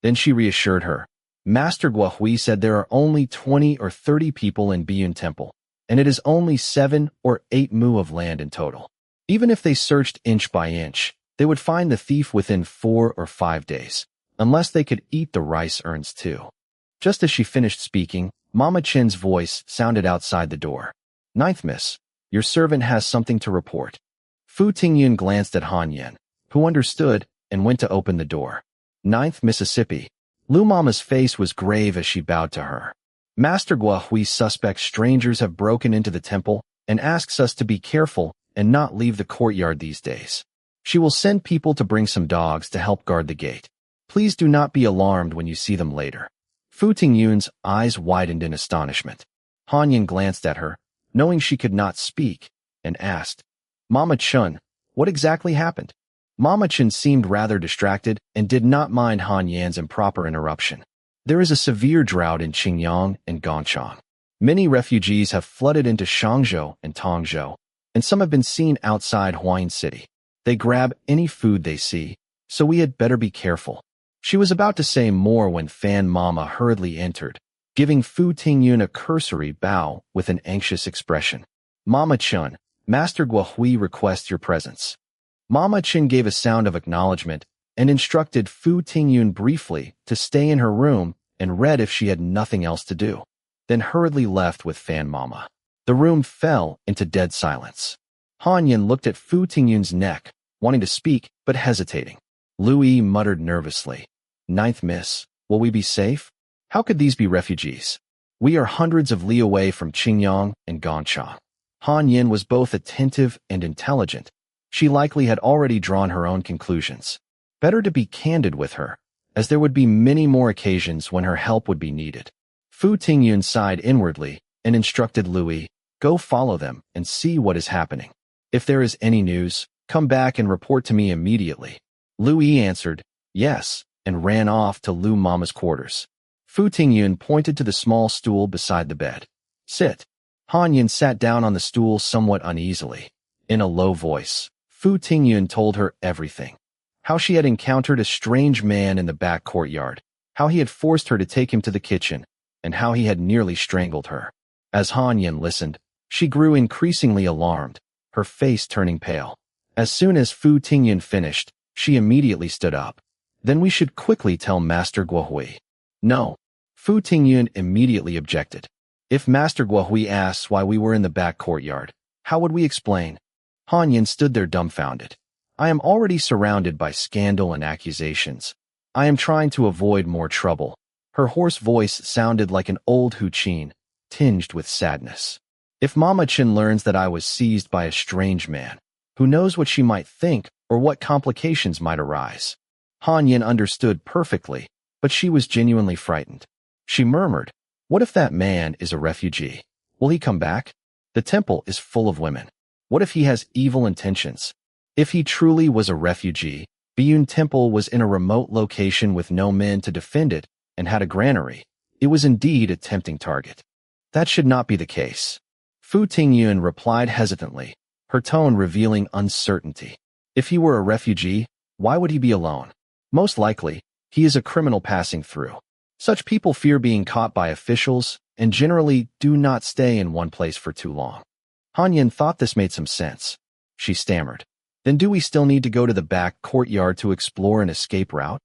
Then she reassured her. Master Guohui said there are only 20 or 30 people in Biyun Temple, and it is only 7 or 8 mu of land in total. Even if they searched inch by inch, they would find the thief within 4 or 5 days, unless they could eat the rice urns too. Just as she finished speaking, Mama Chin's voice sounded outside the door. "Ninth Miss, your servant has something to report." Fu Tingyun glanced at Han Yin, who understood, and went to open the door. "Ninth Mississippi." Lu Mama's face was grave as she bowed to her. Master Guohui suspects strangers have broken into the temple and asks us to be careful and not leave the courtyard these days. She will send people to bring some dogs to help guard the gate. Please do not be alarmed when you see them later. Fu Tingyun's eyes widened in astonishment. Han Yin glanced at her, knowing she could not speak, and asked, "Mama Chun, what exactly happened?" Mama Chun seemed rather distracted and did not mind Han Yan's improper interruption. There is a severe drought in Qingyang and Gongchang. Many refugees have flooded into Shangzhou and Tongzhou, and some have been seen outside Huayin City. They grab any food they see, so we had better be careful. She was about to say more when Fan Mama hurriedly entered, giving Fu Tingyun a cursory bow with an anxious expression. "Mama Chun, Master Guohui requests your presence." Mama Chin gave a sound of acknowledgement and instructed Fu Tingyun briefly to stay in her room and read if she had nothing else to do, then hurriedly left with Fan Mama. The room fell into dead silence. Han Yin looked at Fu Tingyun's neck, wanting to speak but hesitating. Louis muttered nervously, "Ninth Miss, will we be safe? How could these be refugees? We are hundreds of li away from Qingyang and Gongchang." Han Yin was both attentive and intelligent. She likely had already drawn her own conclusions. Better to be candid with her, as there would be many more occasions when her help would be needed. Fu Tingyun sighed inwardly and instructed Louis, "Go follow them and see what is happening. If there is any news, come back and report to me immediately." Louis answered, "Yes," and ran off to Lu Mama's quarters. Fu Tingyun pointed to the small stool beside the bed. "Sit." Han Yin sat down on the stool somewhat uneasily. In a low voice, Fu Tingyun told her everything. How she had encountered a strange man in the back courtyard, how he had forced her to take him to the kitchen, and how he had nearly strangled her. As Han Yin listened, she grew increasingly alarmed, her face turning pale. As soon as Fu Tingyun finished, she immediately stood up. "Then we should quickly tell Master Guohui." "No." Fu Tingyun immediately objected. "If Master Guohui asks why we were in the back courtyard, how would we explain?" Han Yin stood there dumbfounded. "I am already surrounded by scandal and accusations. I am trying to avoid more trouble." Her hoarse voice sounded like an old huqin, tinged with sadness. "If Mama Chin learns that I was seized by a strange man, who knows what she might think or what complications might arise?" Han Yin understood perfectly, but she was genuinely frightened. She murmured, "What if that man is a refugee? Will he come back? The temple is full of women. What if he has evil intentions? If he truly was a refugee, Biyun Temple was in a remote location with no men to defend it and had a granary. It was indeed a tempting target. That should not be the case." Fu Tingyun replied hesitantly, her tone revealing uncertainty. If he were a refugee, why would he be alone? Most likely, he is a criminal passing through. Such people fear being caught by officials and generally do not stay in one place for too long. Han Yin thought this made some sense. She stammered. Then do we still need to go to the back courtyard to explore an escape route?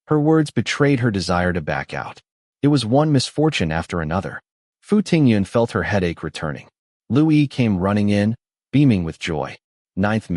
Her words betrayed her desire to back out. It was one misfortune after another. Fu Tingyun felt her headache returning. Lu Yi came running in, beaming with joy. Ninth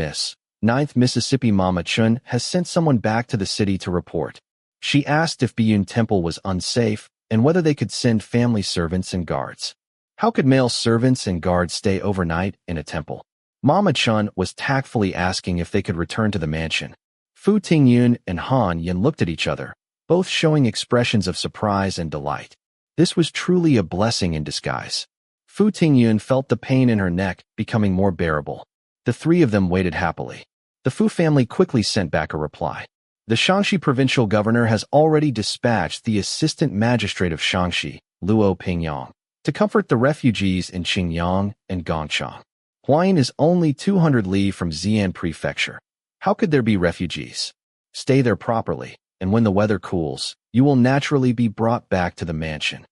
Mississippi Mama Chun has sent someone back to the city to report. She asked if Biyun Temple was unsafe and whether they could send family servants and guards. How could male servants and guards stay overnight in a temple? Mama Chun was tactfully asking if they could return to the mansion. Fu Tingyun and Han Yin looked at each other, both showing expressions of surprise and delight. This was truly a blessing in disguise. Fu Tingyun felt the pain in her neck becoming more bearable. The three of them waited happily. The Fu family quickly sent back a reply. The Shaanxi provincial governor has already dispatched the assistant magistrate of Shaanxi, Luo Pingyang, to comfort the refugees in Qingyang and Gongchang. Huayin is only 200 li from Xi'an Prefecture. How could there be refugees? Stay there properly, and when the weather cools, you will naturally be brought back to the mansion.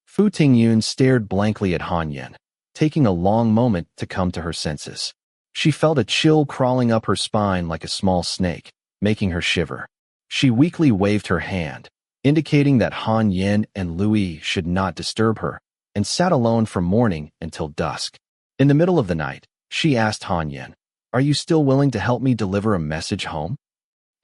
Fu Tingyun stared blankly at Han Yin, taking a long moment to come to her senses. She felt a chill crawling up her spine like a small snake, making her shiver. She weakly waved her hand, indicating that Han Yin and Louis should not disturb her, and sat alone from morning until dusk. In the middle of the night, she asked Han Yin, "Are you still willing to help me deliver a message home?"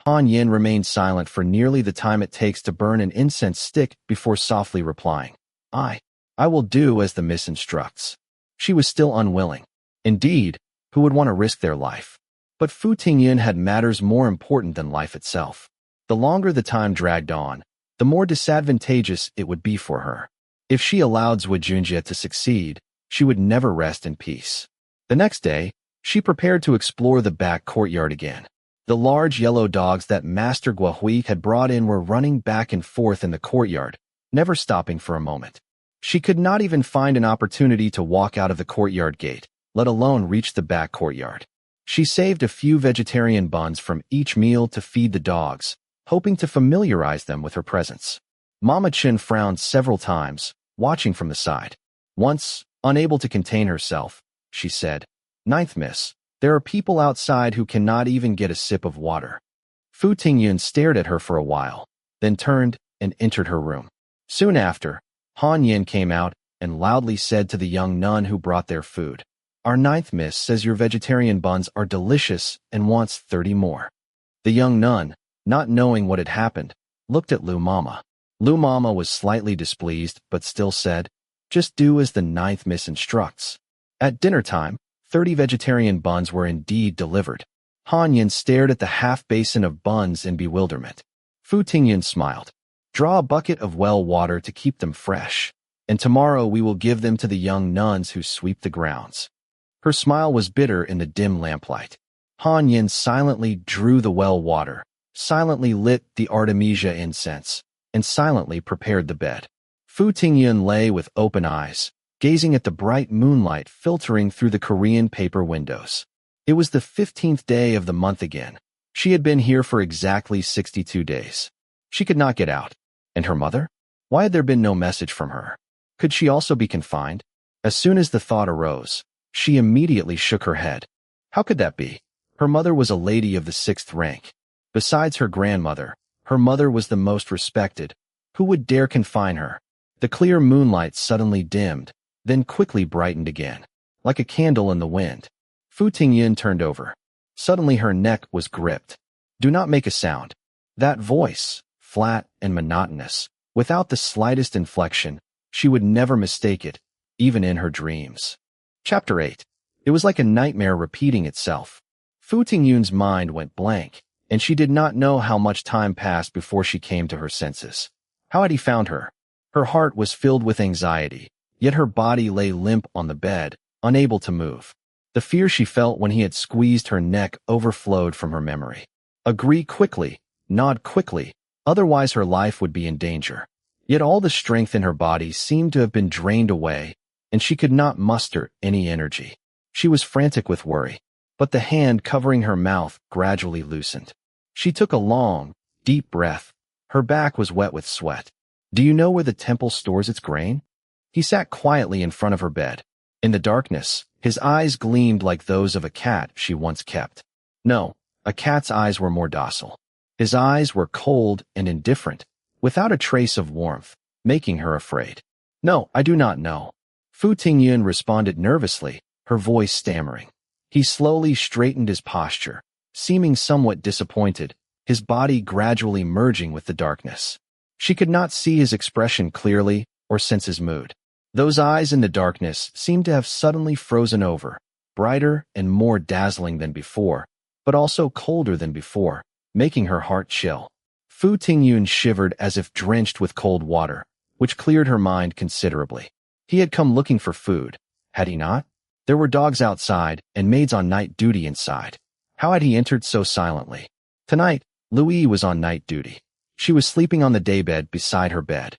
Han Yin remained silent for nearly the time it takes to burn an incense stick before softly replying, I will do as the miss instructs." She was still unwilling. Indeed, who would want to risk their life? But Fu Tingyun had matters more important than life itself. The longer the time dragged on, the more disadvantageous it would be for her. If she allowed Zui Junjie to succeed, she would never rest in peace. The next day, she prepared to explore the back courtyard again. The large yellow dogs that Master Guahui had brought in were running back and forth in the courtyard, never stopping for a moment. She could not even find an opportunity to walk out of the courtyard gate, let alone reach the back courtyard. She saved a few vegetarian buns from each meal to feed the dogs, hoping to familiarize them with her presence. Mama Chin frowned several times, watching from the side. Once, unable to contain herself, she said, "Ninth Miss, there are people outside who cannot even get a sip of water." Fu Tingyun stared at her for a while, then turned and entered her room. Soon after, Han Yin came out and loudly said to the young nun who brought their food, "Our ninth miss says your vegetarian buns are delicious and wants 30 more." The young nun, not knowing what had happened, looked at Lu Mama. Lu Mama was slightly displeased but still said, "Just do as the ninth miss instructs." At dinner time, 30 vegetarian buns were indeed delivered. Han Yin stared at the half basin of buns in bewilderment. Fu Tingyun smiled. "Draw a bucket of well water to keep them fresh, and tomorrow we will give them to the young nuns who sweep the grounds." Her smile was bitter in the dim lamplight. Han Yin silently drew the well water, silently lit the Artemisia incense, and silently prepared the bed. Fu Tingyun lay with open eyes, gazing at the bright moonlight filtering through the Korean paper windows. It was the 15th day of the month again. She had been here for exactly 62 days. She could not get out. And her mother? Why had there been no message from her? Could she also be confined? As soon as the thought arose, she immediately shook her head. How could that be? Her mother was a lady of the 6th rank. Besides her grandmother, her mother was the most respected. Who would dare confine her? The clear moonlight suddenly dimmed, then quickly brightened again, like a candle in the wind. Fu Tingyun turned over. Suddenly her neck was gripped. "Do not make a sound." That voice, flat and monotonous, without the slightest inflection, she would never mistake it, even in her dreams. Chapter 8. It was like a nightmare repeating itself. Fu Tingyun's mind went blank, and she did not know how much time passed before she came to her senses. How had he found her? Her heart was filled with anxiety, yet her body lay limp on the bed, unable to move. The fear she felt when he had squeezed her neck overflowed from her memory. Agree quickly, nod quickly, otherwise her life would be in danger. Yet all the strength in her body seemed to have been drained away, and she could not muster any energy. She was frantic with worry. but the hand covering her mouth gradually loosened. She took a long, deep breath. Her back was wet with sweat. Do you know where the temple stores its grain? He sat quietly in front of her bed. In the darkness, his eyes gleamed like those of a cat she once kept. No, a cat's eyes were more docile. His eyes were cold and indifferent, without a trace of warmth, making her afraid. No, I do not know. Fu Tingyun responded nervously, her voice stammering. He slowly straightened his posture, seeming somewhat disappointed, his body gradually merging with the darkness. She could not see his expression clearly or sense his mood. Those eyes in the darkness seemed to have suddenly frozen over, brighter and more dazzling than before, but also colder than before, making her heart chill. Fu Tingyun shivered as if drenched with cold water, which cleared her mind considerably. He had come looking for food, had he not? There were dogs outside and maids on night duty inside. How had he entered so silently? Tonight, Louis was on night duty. She was sleeping on the daybed beside her bed.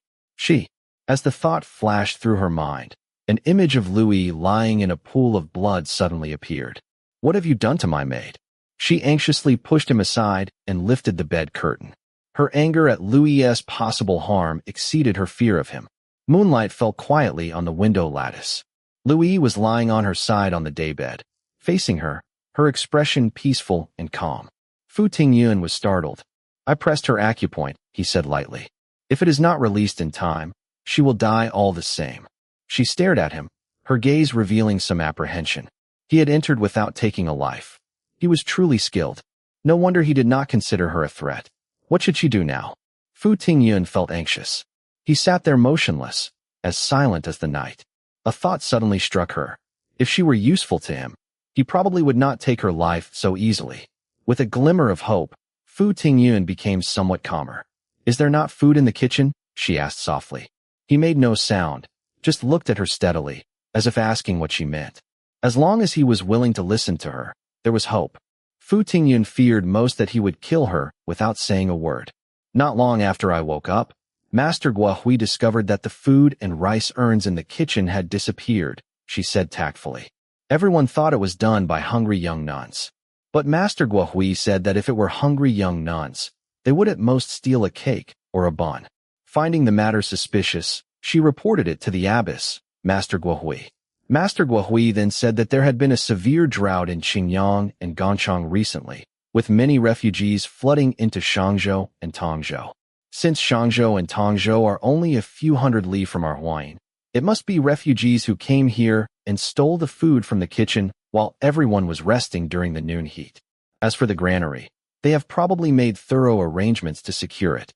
As the thought flashed through her mind, an image of Louis lying in a pool of blood suddenly appeared. What have you done to my maid? She anxiously pushed him aside and lifted the bed curtain. Her anger at Louis's possible harm exceeded her fear of him. Moonlight fell quietly on the window lattice. Louis was lying on her side on the daybed, facing her, her expression peaceful and calm. Fu Tingyun was startled. I pressed her acupoint, he said lightly. If it is not released in time, she will die all the same. She stared at him, her gaze revealing some apprehension. He had entered without taking a life. He was truly skilled. No wonder he did not consider her a threat. What should she do now? Fu Tingyun felt anxious. He sat there motionless, as silent as the night. A thought suddenly struck her. If she were useful to him, he probably would not take her life so easily. With a glimmer of hope, Fu Tingyun became somewhat calmer. Is there not food in the kitchen? She asked softly. He made no sound, just looked at her steadily, as if asking what she meant. As long as he was willing to listen to her, there was hope. Fu Tingyun feared most that he would kill her without saying a word. Not long after I woke up, Master Guahui discovered that the food and rice urns in the kitchen had disappeared, she said tactfully. Everyone thought it was done by hungry young nuns. But Master Guahui said that if it were hungry young nuns, they would at most steal a cake or a bun. Finding the matter suspicious, she reported it to the abbess, Master Guahui. Master Guahui then said that there had been a severe drought in Qingyang and Ganchang recently, with many refugees flooding into Shangzhou and Tongzhou. Since Shangzhou and Tongzhou are only a few hundred li from our Huayin, it must be refugees who came here and stole the food from the kitchen while everyone was resting during the noon heat. As for the granary, they have probably made thorough arrangements to secure it.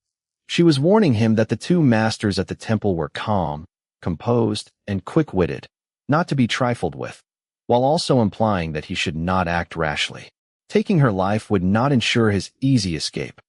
She was warning him that the two masters at the temple were calm, composed, and quick-witted, not to be trifled with, while also implying that he should not act rashly. Taking her life would not ensure his easy escape.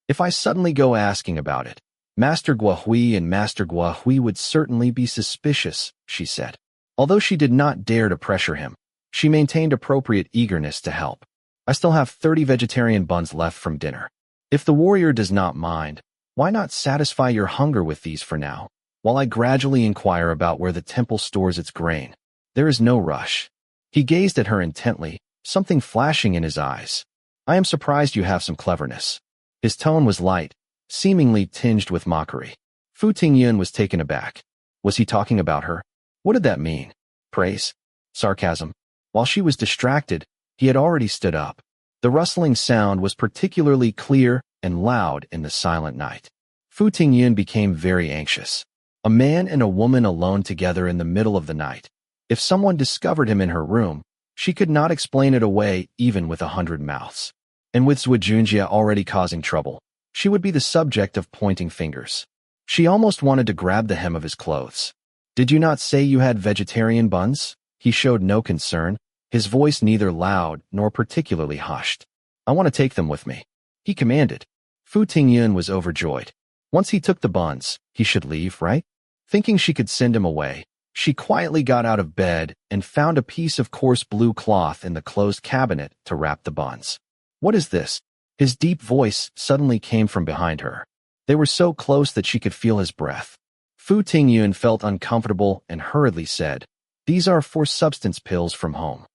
If I suddenly go asking about it, Master Guahui and Master Guahui would certainly be suspicious, she said. Although she did not dare to pressure him, she maintained appropriate eagerness to help. I still have 30 vegetarian buns left from dinner. If the warrior does not mind, why not satisfy your hunger with these for now, while I gradually inquire about where the temple stores its grain? There is no rush. He gazed at her intently, something flashing in his eyes. I am surprised you have some cleverness. His tone was light, seemingly tinged with mockery. Fu Tingyun was taken aback. Was he talking about her? What did that mean? Praise? Sarcasm? While she was distracted, he had already stood up. The rustling sound was particularly clear and loud in the silent night. Fu Tingyun became very anxious. A man and a woman alone together in the middle of the night. If someone discovered him in her room, she could not explain it away even with 100 mouths. And with Zhi Zhi already causing trouble, she would be the subject of pointing fingers. She almost wanted to grab the hem of his clothes. Did you not say you had vegetarian buns? He showed no concern, his voice neither loud nor particularly hushed. I want to take them with me, he commanded. Fu Tingyun was overjoyed. Once he took the buns, he should leave, right? Thinking she could send him away, she quietly got out of bed and found a piece of coarse blue cloth in the closed cabinet to wrap the buns. What is this? His deep voice suddenly came from behind her. They were so close that she could feel his breath. Fu Tingyun felt uncomfortable and hurriedly said, These are for substance pills from home.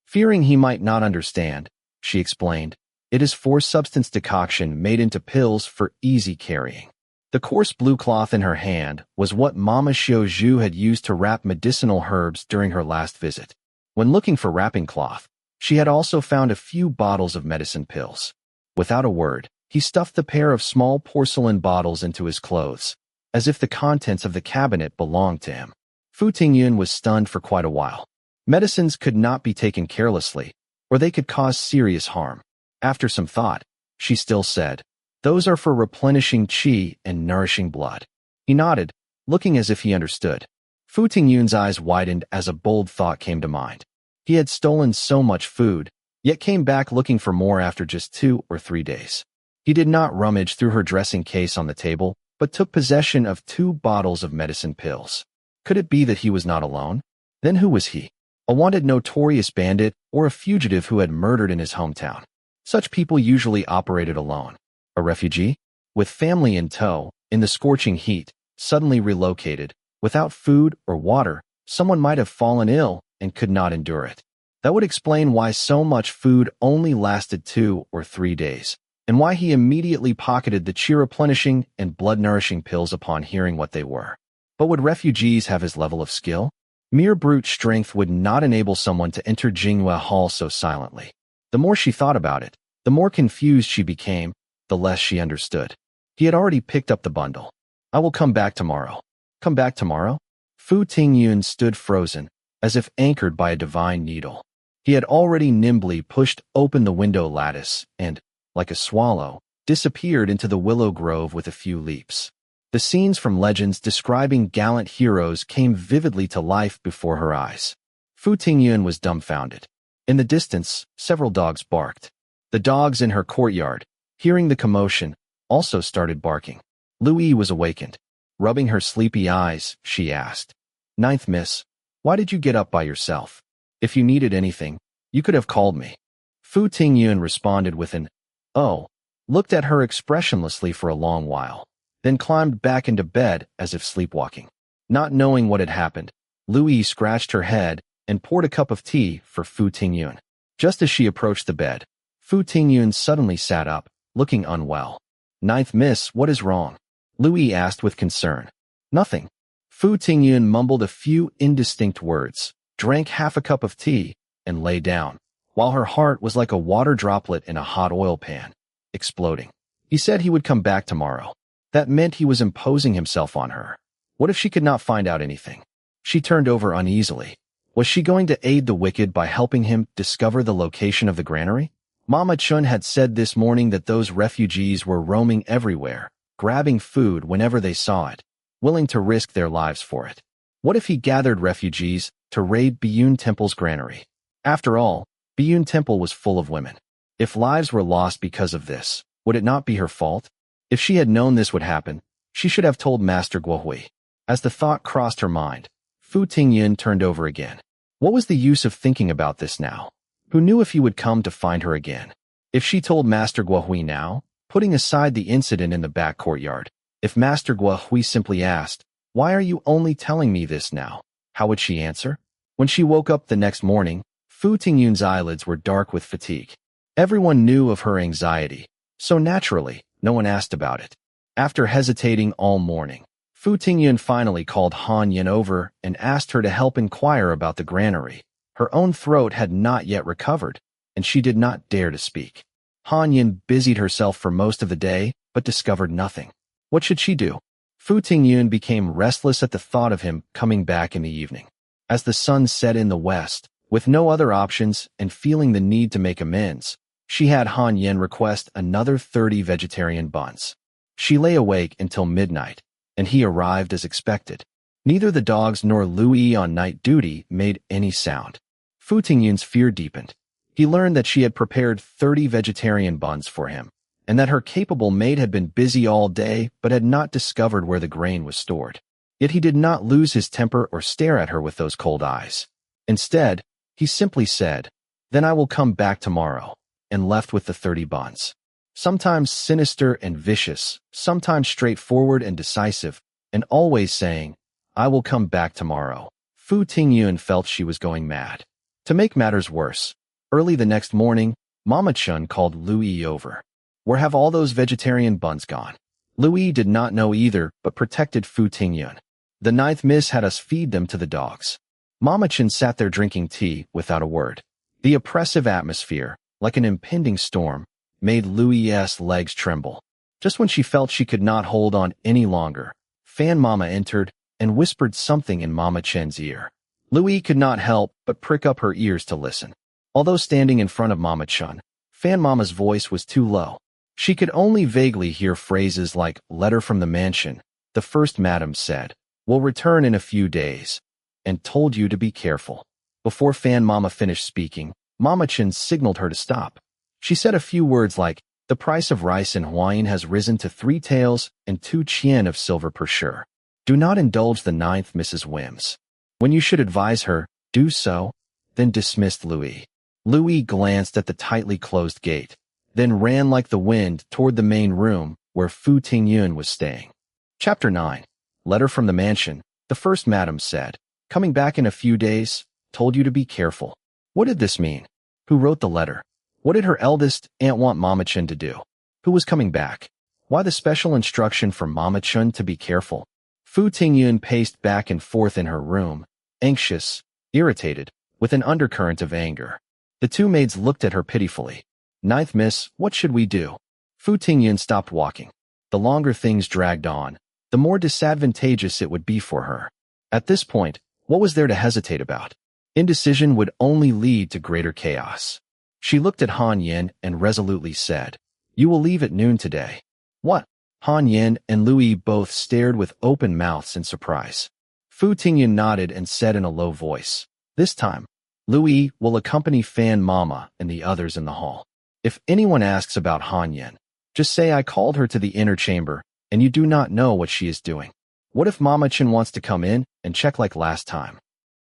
Fearing he might not understand, she explained, "It is four-substance decoction made into pills for easy carrying." The coarse blue cloth in her hand was what Mama Xiu Zhu had used to wrap medicinal herbs during her last visit. When looking for wrapping cloth, she had also found a few bottles of medicine pills. Without a word, he stuffed the pair of small porcelain bottles into his clothes, as if the contents of the cabinet belonged to him. Fu Tingyun was stunned for quite a while. Medicines could not be taken carelessly, or they could cause serious harm. After some thought, she still said, "Those are for replenishing qi and nourishing blood." He nodded, looking as if he understood. Fu Tingyun's eyes widened as a bold thought came to mind. He had stolen so much food, yet came back looking for more after just 2 or 3 days. He did not rummage through her dressing case on the table, but took possession of 2 bottles of medicine pills. Could it be that he was not alone? Then who was he? A wanted notorious bandit or a fugitive who had murdered in his hometown? Such people usually operated alone. A refugee? With family in tow, in the scorching heat, suddenly relocated, without food or water, someone might have fallen ill and could not endure it. That would explain why so much food only lasted 2 or 3 days, and why he immediately pocketed the qi-replenishing and blood-nourishing pills upon hearing what they were. But would refugees have his level of skill? Mere brute strength would not enable someone to enter Jinghua Hall so silently. The more she thought about it, the more confused she became, the less she understood. He had already picked up the bundle. "I will come back tomorrow." Come back tomorrow? Fu Tingyun stood frozen, as if anchored by a divine needle. He had already nimbly pushed open the window lattice and, like a swallow, disappeared into the willow grove with a few leaps. The scenes from legends describing gallant heroes came vividly to life before her eyes. Fu Tingyun was dumbfounded. In the distance, several dogs barked. The dogs in her courtyard, hearing the commotion, also started barking. Louis was awakened. Rubbing her sleepy eyes, she asked, "Ninth miss, why did you get up by yourself? If you needed anything, you could have called me." Fu Tingyun responded with an, "Oh," looked at her expressionlessly for a long while, then climbed back into bed as if sleepwalking. Not knowing what had happened, Louis scratched her head and poured a cup of tea for Fu Tingyun. Just as she approached the bed, Fu Tingyun suddenly sat up, looking unwell. "Ninth miss, what is wrong?" Louis asked with concern. "Nothing." Fu Tingyun mumbled a few indistinct words, drank half a cup of tea, and lay down, while her heart was like a water droplet in a hot oil pan, exploding. He said he would come back tomorrow. That meant he was imposing himself on her. What if she could not find out anything? She turned over uneasily. Was she going to aid the wicked by helping him discover the location of the granary? Mama Chun had said this morning that those refugees were roaming everywhere, grabbing food whenever they saw it, willing to risk their lives for it. What if he gathered refugees to raid Biyun Temple's granary? After all, Biyun Temple was full of women. If lives were lost because of this, would it not be her fault? If she had known this would happen, she should have told Master Guohui. As the thought crossed her mind, Fu Tingyun turned over again. What was the use of thinking about this now? Who knew if he would come to find her again? If she told Master Guohui now, putting aside the incident in the back courtyard, if Master Guohui simply asked, "Why are you only telling me this now?" how would she answer? When she woke up the next morning, Fu Tingyun's eyelids were dark with fatigue. Everyone knew of her anxiety, so naturally, no one asked about it. After hesitating all morning, Fu Tingyun finally called Han Yin over and asked her to help inquire about the granary. Her own throat had not yet recovered, and she did not dare to speak. Han Yin busied herself for most of the day, but discovered nothing. What should she do? Fu Tingyun became restless at the thought of him coming back in the evening. As the sun set in the west, with no other options and feeling the need to make amends, she had Han Yin request another 30 vegetarian buns. She lay awake until midnight, and he arrived as expected. Neither the dogs nor Louis on night duty made any sound. Fu Tingyun's fear deepened. He learned that she had prepared 30 vegetarian buns for him, and that her capable maid had been busy all day but had not discovered where the grain was stored. Yet he did not lose his temper or stare at her with those cold eyes. Instead, he simply said, "Then I will come back tomorrow," and left with the 30 buns. Sometimes sinister and vicious, sometimes straightforward and decisive, and always saying, "I will come back tomorrow." Fu Tingyun felt she was going mad. To make matters worse, Early the next morning, Mama Chun called Louis over. Where have all those vegetarian buns gone? Louis did not know either, but protected Fu Tingyun. The ninth miss had us feed them to the dogs. Mama Chun sat there drinking tea without a word. The oppressive atmosphere, like an impending storm, made Louis's legs tremble. Just when she felt she could not hold on any longer, Fan Mama entered and whispered something in Mama Chen's ear. Louis could not help but prick up her ears to listen. Although standing in front of Mama Chun, Fan Mama's voice was too low. She could only vaguely hear phrases like, "Letter from the mansion," the first madam said, "Will return in a few days," and told you to be careful. Before Fan Mama finished speaking, Mama Chun signaled her to stop. She said a few words like, "The price of rice in Huayin has risen to 3 taels and 2 chien of silver per shire. Do not indulge the ninth Mrs. whims. When you should advise her, do so," then dismissed Louis. Louis glanced at the tightly closed gate, then ran like the wind toward the main room where Fu Tingyun was staying. Chapter 9. Letter from the mansion. The first madam said, "Coming back in a few days, told you to be careful." What did this mean? Who wrote the letter? What did her eldest aunt want Mama Chun to do? Who was coming back? Why the special instruction for Mama Chun to be careful? Fu Tingyun paced back and forth in her room, anxious, irritated, with an undercurrent of anger. The two maids looked at her pitifully. "Ninth miss, what should we do?" Fu Tingyun stopped walking. The longer things dragged on, the more disadvantageous it would be for her. At this point, what was there to hesitate about? Indecision would only lead to greater chaos. She looked at Han Yin and resolutely said, "You will leave at noon today." "What?" Han Yin and Louis both stared with open mouths in surprise. Fu Tingyun nodded and said in a low voice, "This time, Louis will accompany Fan Mama and the others in the hall. If anyone asks about Han Yin, just say I called her to the inner chamber and you do not know what she is doing. What if Mama Chun wants to come in and check like last time?"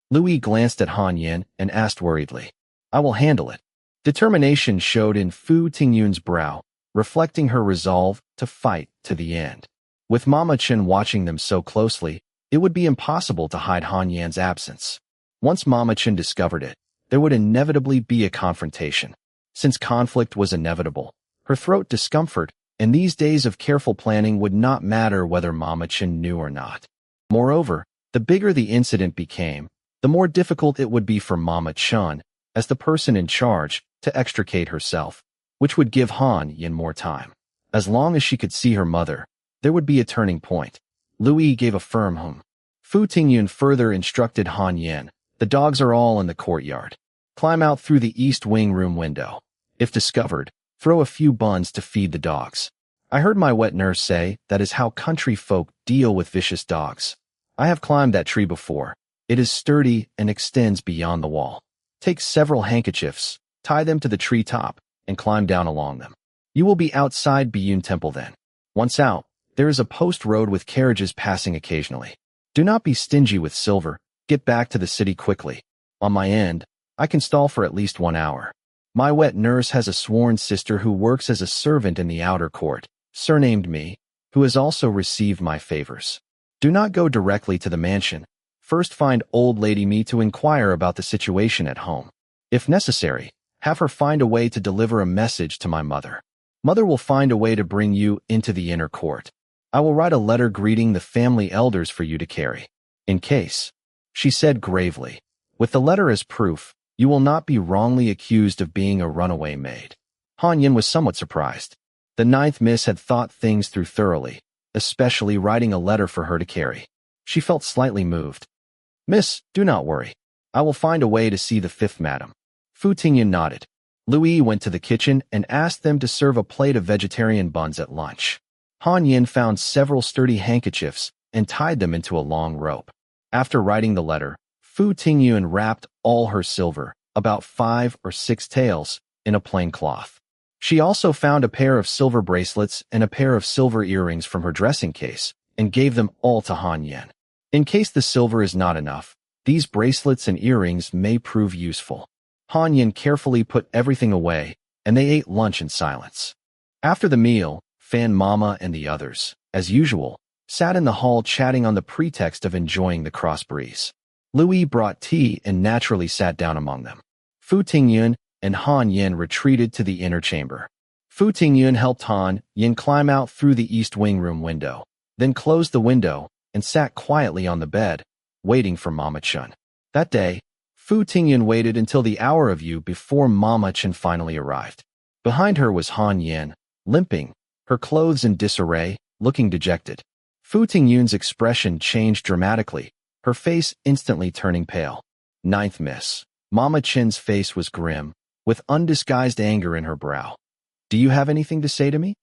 Louis glanced at Han Yin and asked worriedly, "I will handle it." Determination showed in Fu Tingyun's brow, reflecting her resolve to fight to the end. With Mama Chun watching them so closely, it would be impossible to hide Han Yin's absence. Once Mama Chun discovered it, there would inevitably be a confrontation. Since conflict was inevitable, her throat discomfort, and these days of careful planning would not matter whether Mama Chun knew or not. Moreover, the bigger the incident became, the more difficult it would be for Mama Chun, as the person in charge, to extricate herself, which would give Han Yin more time. As long as she could see her mother, there would be a turning point. Louis gave a firm hum. Fu Tingyun further instructed Han Yin, "The dogs are all in the courtyard. Climb out through the east wing room window. If discovered, throw a few buns to feed the dogs. I heard my wet nurse say that is how country folk deal with vicious dogs. I have climbed that tree before. It is sturdy and extends beyond the wall. Take several handkerchiefs, tie them to the tree top, and climb down along them. You will be outside Biyun Temple then. Once out, there is a post road with carriages passing occasionally. Do not be stingy with silver. Get back to the city quickly. On my end, I can stall for at least 1 hour. My wet nurse has a sworn sister who works as a servant in the outer court, surnamed Me, who has also received my favors. Do not go directly to the mansion. First find old lady Me to inquire about the situation at home. If necessary, have her find a way to deliver a message to my mother. Mother will find a way to bring you into the inner court. I will write a letter greeting the family elders for you to carry. In case," she said gravely, "with the letter as proof, you will not be wrongly accused of being a runaway maid." Han Yin was somewhat surprised. The ninth miss had thought things through thoroughly, especially writing a letter for her to carry. She felt slightly moved. "Miss, do not worry. I will find a way to see the fifth madam." Fu Tingyun nodded. Louis went to the kitchen and asked them to serve a plate of vegetarian buns at lunch. Han Yin found several sturdy handkerchiefs and tied them into a long rope. After writing the letter, Fu Tingyun wrapped all her silver, about 5 or 6 taels, in a plain cloth. She also found a pair of silver bracelets and a pair of silver earrings from her dressing case, and gave them all to Han Yin. In case the silver is not enough, these bracelets and earrings may prove useful. Han Yin carefully put everything away, and they ate lunch in silence. After the meal, Fan Mama and the others, as usual, sat in the hall chatting on the pretext of enjoying the cross breeze. Louis brought tea and naturally sat down among them. Fu Tingyun and Han Yin retreated to the inner chamber. Fu Tingyun helped Han Yin climb out through the east wing room window, then closed the window and sat quietly on the bed, waiting for Mama Chun. That day, Fu Tingyun waited until the hour of you before Mama Chun finally arrived. Behind her was Han Yin, limping, her clothes in disarray, looking dejected. Fu Tingyun's expression changed dramatically, her face instantly turning pale. Ninth miss. Mama Chin's face was grim, with undisguised anger in her brow. Do you have anything to say to me?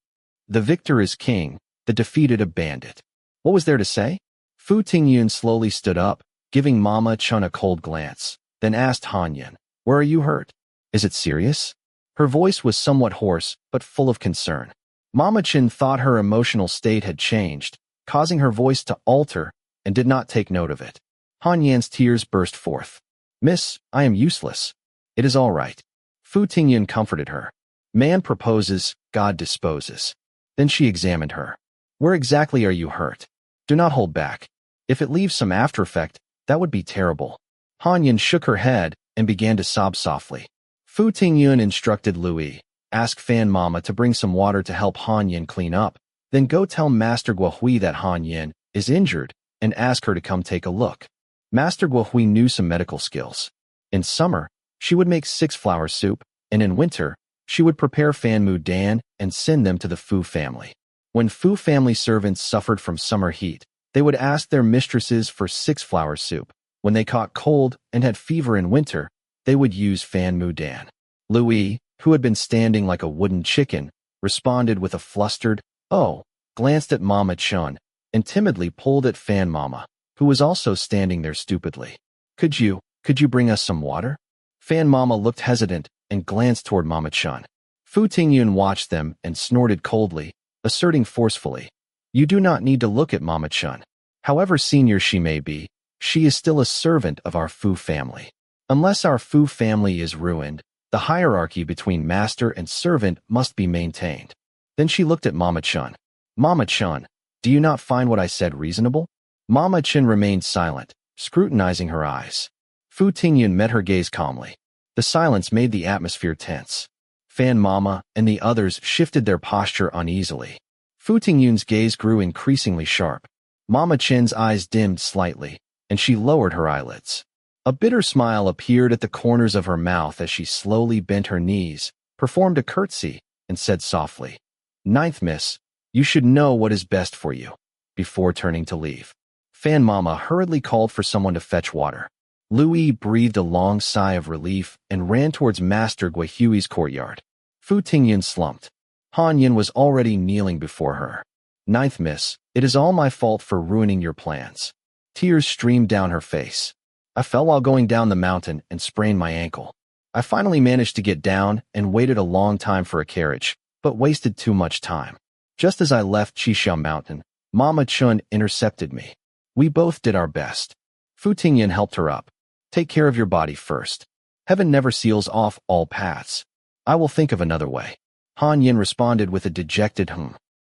The victor is king, the defeated a bandit. What was there to say? Fu Tingyun slowly stood up, giving Mama Chun a cold glance, then asked Han Yin, "Where are you hurt? Is it serious?" Her voice was somewhat hoarse, but full of concern. Mama Chun thought her emotional state had changed, causing her voice to alter, and did not take note of it. Han Yin's tears burst forth. "Miss, I am useless. It is all right." Fu Tingyun comforted her. "Man proposes, God disposes." Then she examined her. "Where exactly are you hurt? Do not hold back. If it leaves some after effect, that would be terrible." Han Yin shook her head and began to sob softly. Fu Tingyun instructed Louis, "Ask Fan Mama to bring some water to help Han Yin clean up, then go tell Master Guohui that Han Yin is injured and ask her to come take a look." Master Guohui knew some medical skills. In summer, she would make 6-flower soup, and in winter, she would prepare Fan Mu Dan and send them to the Fu family. When Fu family servants suffered from summer heat, they would ask their mistresses for 6-flower soup. When they caught cold and had fever in winter, they would use Fan Mu Dan. Louis, who had been standing like a wooden chicken, responded with a flustered, "Oh," glanced at Mama Chun, and timidly pulled at Fan Mama, who was also standing there stupidly. Could you bring us some water?" Fan Mama looked hesitant and glanced toward Mama Chun. Fu Tingyun watched them and snorted coldly, asserting forcefully, "You do not need to look at Mama Chun. However senior she may be, she is still a servant of our Fu family. Unless our Fu family is ruined, the hierarchy between master and servant must be maintained." Then she looked at Mama Chun. "Mama Chun, do you not find what I said reasonable?" Mama Chun remained silent, scrutinizing her eyes. Fu Tingyun met her gaze calmly. The silence made the atmosphere tense. Fan Mama and the others shifted their posture uneasily. Fu Tingyun's gaze grew increasingly sharp. Mama Chin's eyes dimmed slightly, and she lowered her eyelids. A bitter smile appeared at the corners of her mouth as she slowly bent her knees, performed a curtsy, and said softly, "Ninth miss, you should know what is best for you," before turning to leave. Fan Mama hurriedly called for someone to fetch water. Louis breathed a long sigh of relief and ran towards Master Guohui's courtyard. Fu Tingyun slumped. Han Yin was already kneeling before her. "Ninth miss, it is all my fault for ruining your plans." Tears streamed down her face. "I fell while going down the mountain and sprained my ankle. I finally managed to get down and waited a long time for a carriage, but wasted too much time. Just as I left Chisha Mountain, Mama Chun intercepted me. We both did our best." Fu Tingyun helped her up. "Take care of your body first. Heaven never seals off all paths. I will think of another way." Han Yin responded with a dejected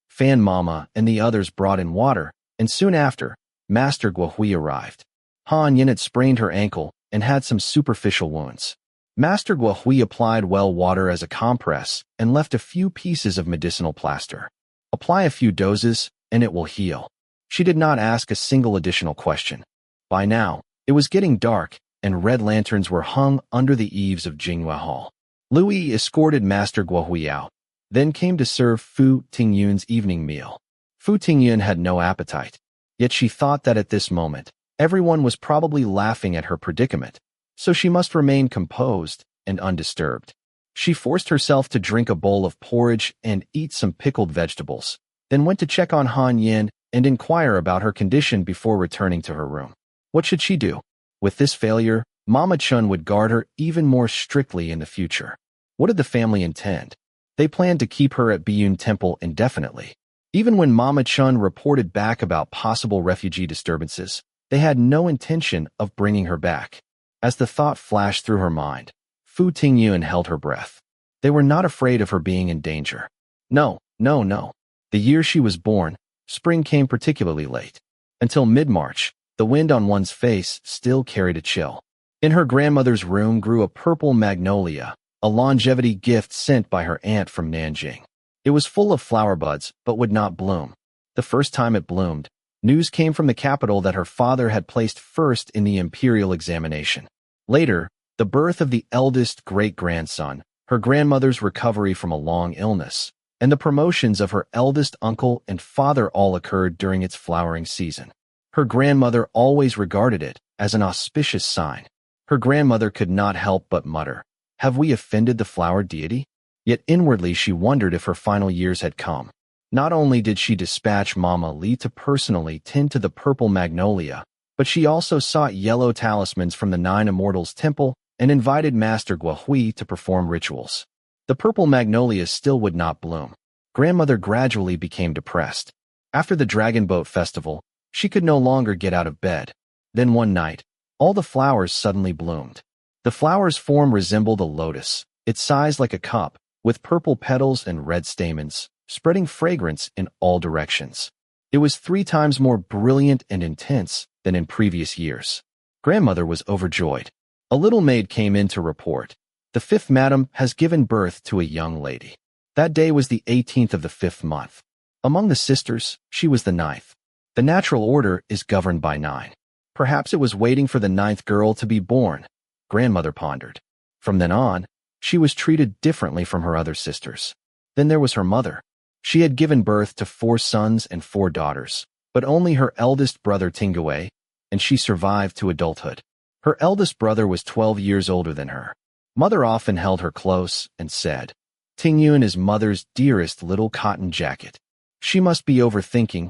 Fan Mama and the others brought in water, and soon after, Master Guohui arrived. Han Yin had sprained her ankle and had some superficial wounds. Master Guohui applied well water as a compress and left a few pieces of medicinal plaster. "Apply a few doses, and it will heal." She did not ask a single additional question. By now, it was getting dark, and red lanterns were hung under the eaves of Jinghua Hall. Louis escorted Master Guohui out, then came to serve Fu Tingyun's evening meal. Fu Tingyun had no appetite, yet she thought that at this moment, everyone was probably laughing at her predicament, so she must remain composed and undisturbed. She forced herself to drink a bowl of porridge and eat some pickled vegetables, then went to check on Han Yin and inquire about her condition before returning to her room. What should she do? With this failure, Mama Chun would guard her even more strictly in the future. What did the family intend? They planned to keep her at Biyun Temple indefinitely. Even when Mama Chun reported back about possible refugee disturbances, they had no intention of bringing her back. As the thought flashed through her mind, Fu Tingyun held her breath. They were not afraid of her being in danger. No. The year she was born, spring came particularly late. Until mid-March, the wind on one's face still carried a chill. In her grandmother's room grew a purple magnolia, a longevity gift sent by her aunt from Nanjing. It was full of flower buds, but would not bloom. The first time it bloomed, news came from the capital that her father had placed first in the imperial examination. Later, the birth of the eldest great-grandson, her grandmother's recovery from a long illness, and the promotions of her eldest uncle and father all occurred during its flowering season. Her grandmother always regarded it as an auspicious sign. Her grandmother could not help but mutter, "Have we offended the flower deity?" Yet inwardly she wondered if her final years had come. Not only did she dispatch Mama Li to personally tend to the purple magnolia, but she also sought yellow talismans from the Nine Immortals Temple and invited Master Guahui to perform rituals. The purple magnolias still would not bloom. Grandmother gradually became depressed. After the Dragon Boat Festival, she could no longer get out of bed. Then one night, all the flowers suddenly bloomed. The flower's form resembled a lotus, its size like a cup, with purple petals and red stamens, spreading fragrance in all directions. It was 3 times more brilliant and intense than in previous years. Grandmother was overjoyed. A little maid came in to report, "The 5th madam has given birth to a young lady." That day was the 18th of the 5th month. Among the sisters, she was the 9th. The natural order is governed by 9. Perhaps it was waiting for the 9th girl to be born, Grandmother pondered. From then on, she was treated differently from her other sisters. Then there was her mother. She had given birth to 4 sons and 4 daughters, but only her eldest brother Tingyun, and she survived to adulthood. Her eldest brother was 12 years older than her. Mother often held her close and said, "Tingyun is mother's dearest little cotton jacket. She must be overthinking.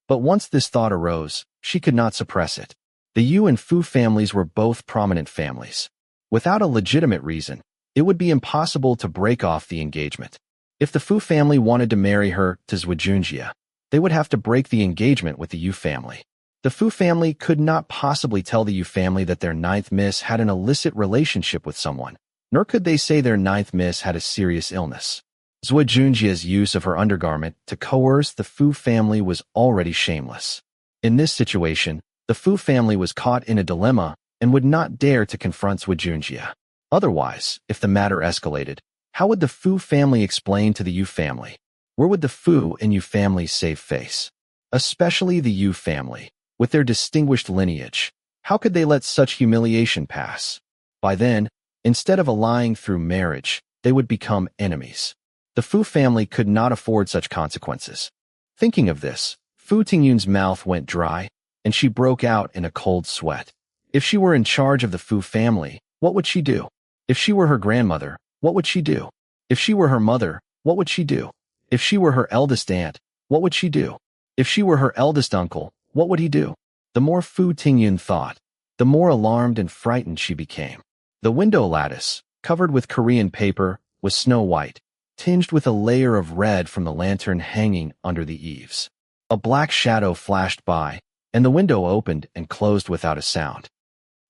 But once this thought arose, she could not suppress it. The Yu and Fu families were both prominent families. Without a legitimate reason, it would be impossible to break off the engagement. If the Fu family wanted to marry her to Zhi Zhi, they would have to break the engagement with the Yu family. The Fu family could not possibly tell the Yu family that their 9th miss had an illicit relationship with someone, nor could they say their 9th miss had a serious illness. Zhi Zhi's use of her undergarment to coerce the Fu family was already shameless. In this situation, the Fu family was caught in a dilemma and would not dare to confront Zhi Zhi. Otherwise, if the matter escalated, how would the Fu family explain to the Yu family? Where would the Fu and Yu families save face? Especially the Yu family, with their distinguished lineage. How could they let such humiliation pass? By then, instead of allying through marriage, they would become enemies. The Fu family could not afford such consequences. Thinking of this, Fu Tingyun's mouth went dry, and she broke out in a cold sweat. If she were in charge of the Fu family, what would she do? If she were her grandmother, what would she do? If she were her mother, what would she do? If she were her eldest aunt, what would she do? If she were her eldest uncle, what would he do? The more Fu Tingyun thought, the more alarmed and frightened she became. The window lattice, covered with Korean paper, was snow white, tinged with a layer of red from the lantern hanging under the eaves. A black shadow flashed by, and the window opened and closed without a sound.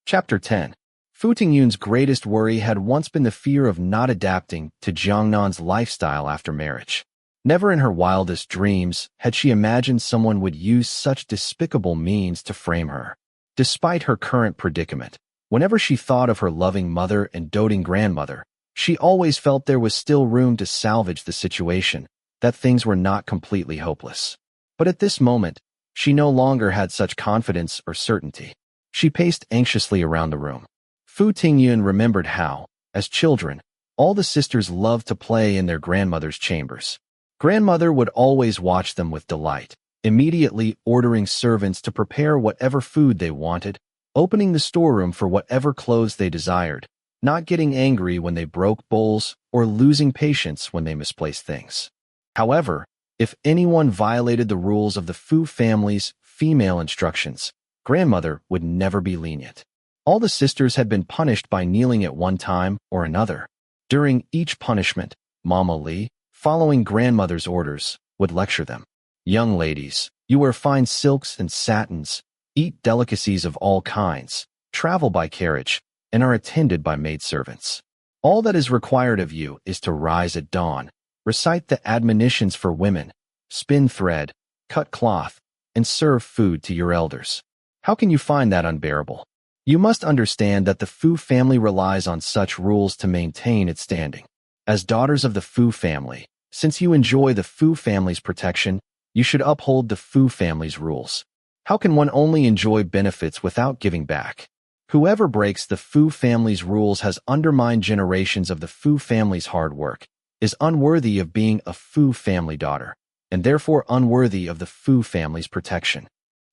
Chapter 10. Fu Tingyun's greatest worry had once been the fear of not adapting to Jiangnan's lifestyle after marriage. Never in her wildest dreams had she imagined someone would use such despicable means to frame her. Despite her current predicament, whenever she thought of her loving mother and doting grandmother, she always felt there was still room to salvage the situation, that things were not completely hopeless. But at this moment, she no longer had such confidence or certainty. She paced anxiously around the room. Fu Tingyun remembered how, as children, all the sisters loved to play in their grandmother's chambers. Grandmother would always watch them with delight, immediately ordering servants to prepare whatever food they wanted, opening the storeroom for whatever clothes they desired, not getting angry when they broke bowls or losing patience when they misplaced things. However, if anyone violated the rules of the Fu family's female instructions, grandmother would never be lenient. All the sisters had been punished by kneeling at one time or another. During each punishment, Mama Li, following grandmother's orders, would lecture them. "Young ladies, you wear fine silks and satins, eat delicacies of all kinds, travel by carriage, and are attended by maidservants. All that is required of you is to rise at dawn, recite the admonitions for women, spin thread, cut cloth, and serve food to your elders. How can you find that unbearable? You must understand that the Fu family relies on such rules to maintain its standing. As daughters of the Fu family, since you enjoy the Fu family's protection, you should uphold the Fu family's rules. How can one only enjoy benefits without giving back? Whoever breaks the Fu family's rules has undermined generations of the Fu family's hard work, is unworthy of being a Fu family daughter, and therefore unworthy of the Fu family's protection.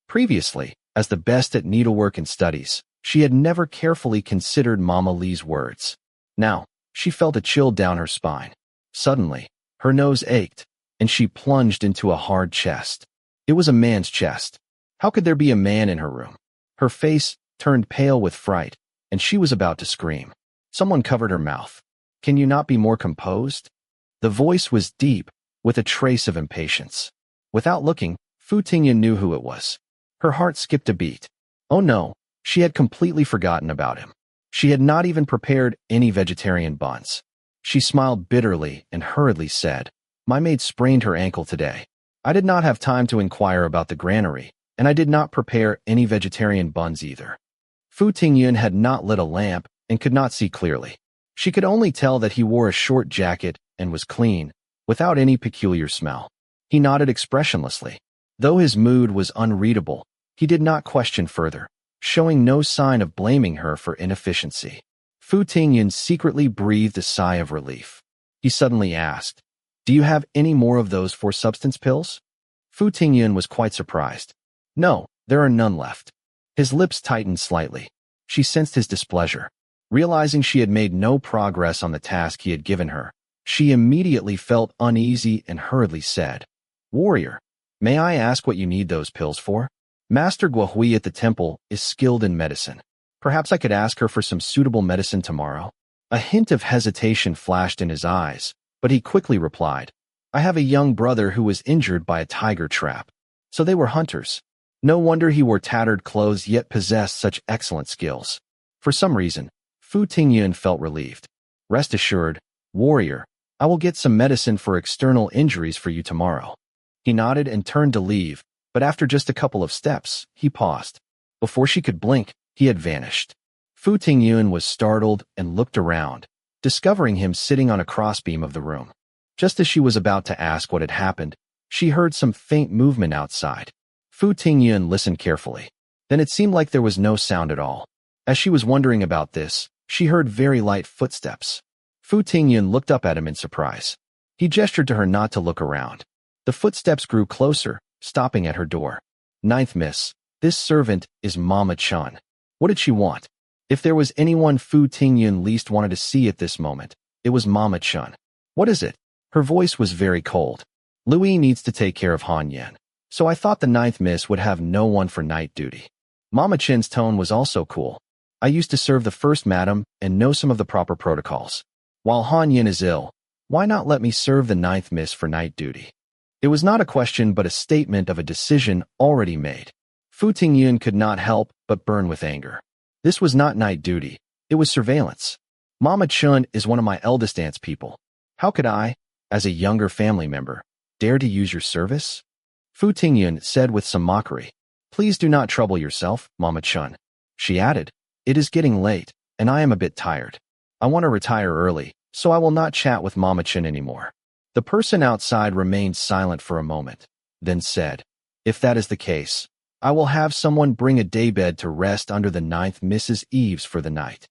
Previously, as the best at needlework and studies, she had never carefully considered Mama Li's words. Now, she felt a chill down her spine. Suddenly, her nose ached, and she plunged into a hard chest. It was a man's chest. How could there be a man in her room? Her face turned pale with fright, and she was about to scream. Someone covered her mouth. Can you not be more composed? The voice was deep, with a trace of impatience. Without looking, Fu Tingyun knew who it was. Her heart skipped a beat. Oh no, she had completely forgotten about him. She had not even prepared any vegetarian buns. She smiled bitterly and hurriedly said, "My maid sprained her ankle today. I did not have time to inquire about the granary, and I did not prepare any vegetarian buns either." Fu Tingyun had not lit a lamp and could not see clearly. She could only tell that he wore a short jacket and was clean, without any peculiar smell. He nodded expressionlessly. Though his mood was unreadable, he did not question further, showing no sign of blaming her for inefficiency. Fu Tingyun secretly breathed a sigh of relief. He suddenly asked, "Do you have any more of those 4-substance pills?" Fu Tingyun was quite surprised. "No, there are none left." His lips tightened slightly. She sensed his displeasure. Realizing she had made no progress on the task he had given her, she immediately felt uneasy and hurriedly said, "Warrior, may I ask what you need those pills for? Master Guohui at the temple is skilled in medicine. Perhaps I could ask her for some suitable medicine tomorrow." A hint of hesitation flashed in his eyes, but he quickly replied, "I have a young brother who was injured by a tiger trap." So they were hunters. No wonder he wore tattered clothes yet possessed such excellent skills. For some reason, Fu Tingyun felt relieved. "Rest assured, warrior, I will get some medicine for external injuries for you tomorrow." He nodded and turned to leave, but after just a couple of steps, he paused. Before she could blink, he had vanished. Fu Tingyun was startled and looked around, discovering him sitting on a crossbeam of the room. Just as she was about to ask what had happened, she heard some faint movement outside. Fu Tingyun listened carefully. Then it seemed like there was no sound at all. As she was wondering about this, she heard very light footsteps. Fu Tingyun looked up at him in surprise. He gestured to her not to look around. The footsteps grew closer, stopping at her door. "Ninth miss, this servant is Mama Chun." What did she want? If there was anyone Fu Tingyun least wanted to see at this moment, it was Mama Chun. "What is it?" Her voice was very cold. "Louis needs to take care of Han Yan, so I thought the ninth miss would have no one for night duty." Mama Chin's tone was also cool. "I used to serve the first madam and know some of the proper protocols. While Han Yan is ill, why not let me serve the ninth miss for night duty?" It was not a question but a statement of a decision already made. Fu Tingyun could not help but burn with anger. This was not night duty, it was surveillance. Mama Chun is one of my eldest aunt's people. How could I, as a younger family member, dare to use your service? Fu Tingyun said with some mockery. "Please do not trouble yourself, Mama Chun." She added, "It is getting late, and I am a bit tired. I want to retire early, so I will not chat with Mama Chun anymore." The person outside remained silent for a moment, then said, "If that is the case, I will have someone bring a daybed to rest under the ninth Mrs. Eves for the night."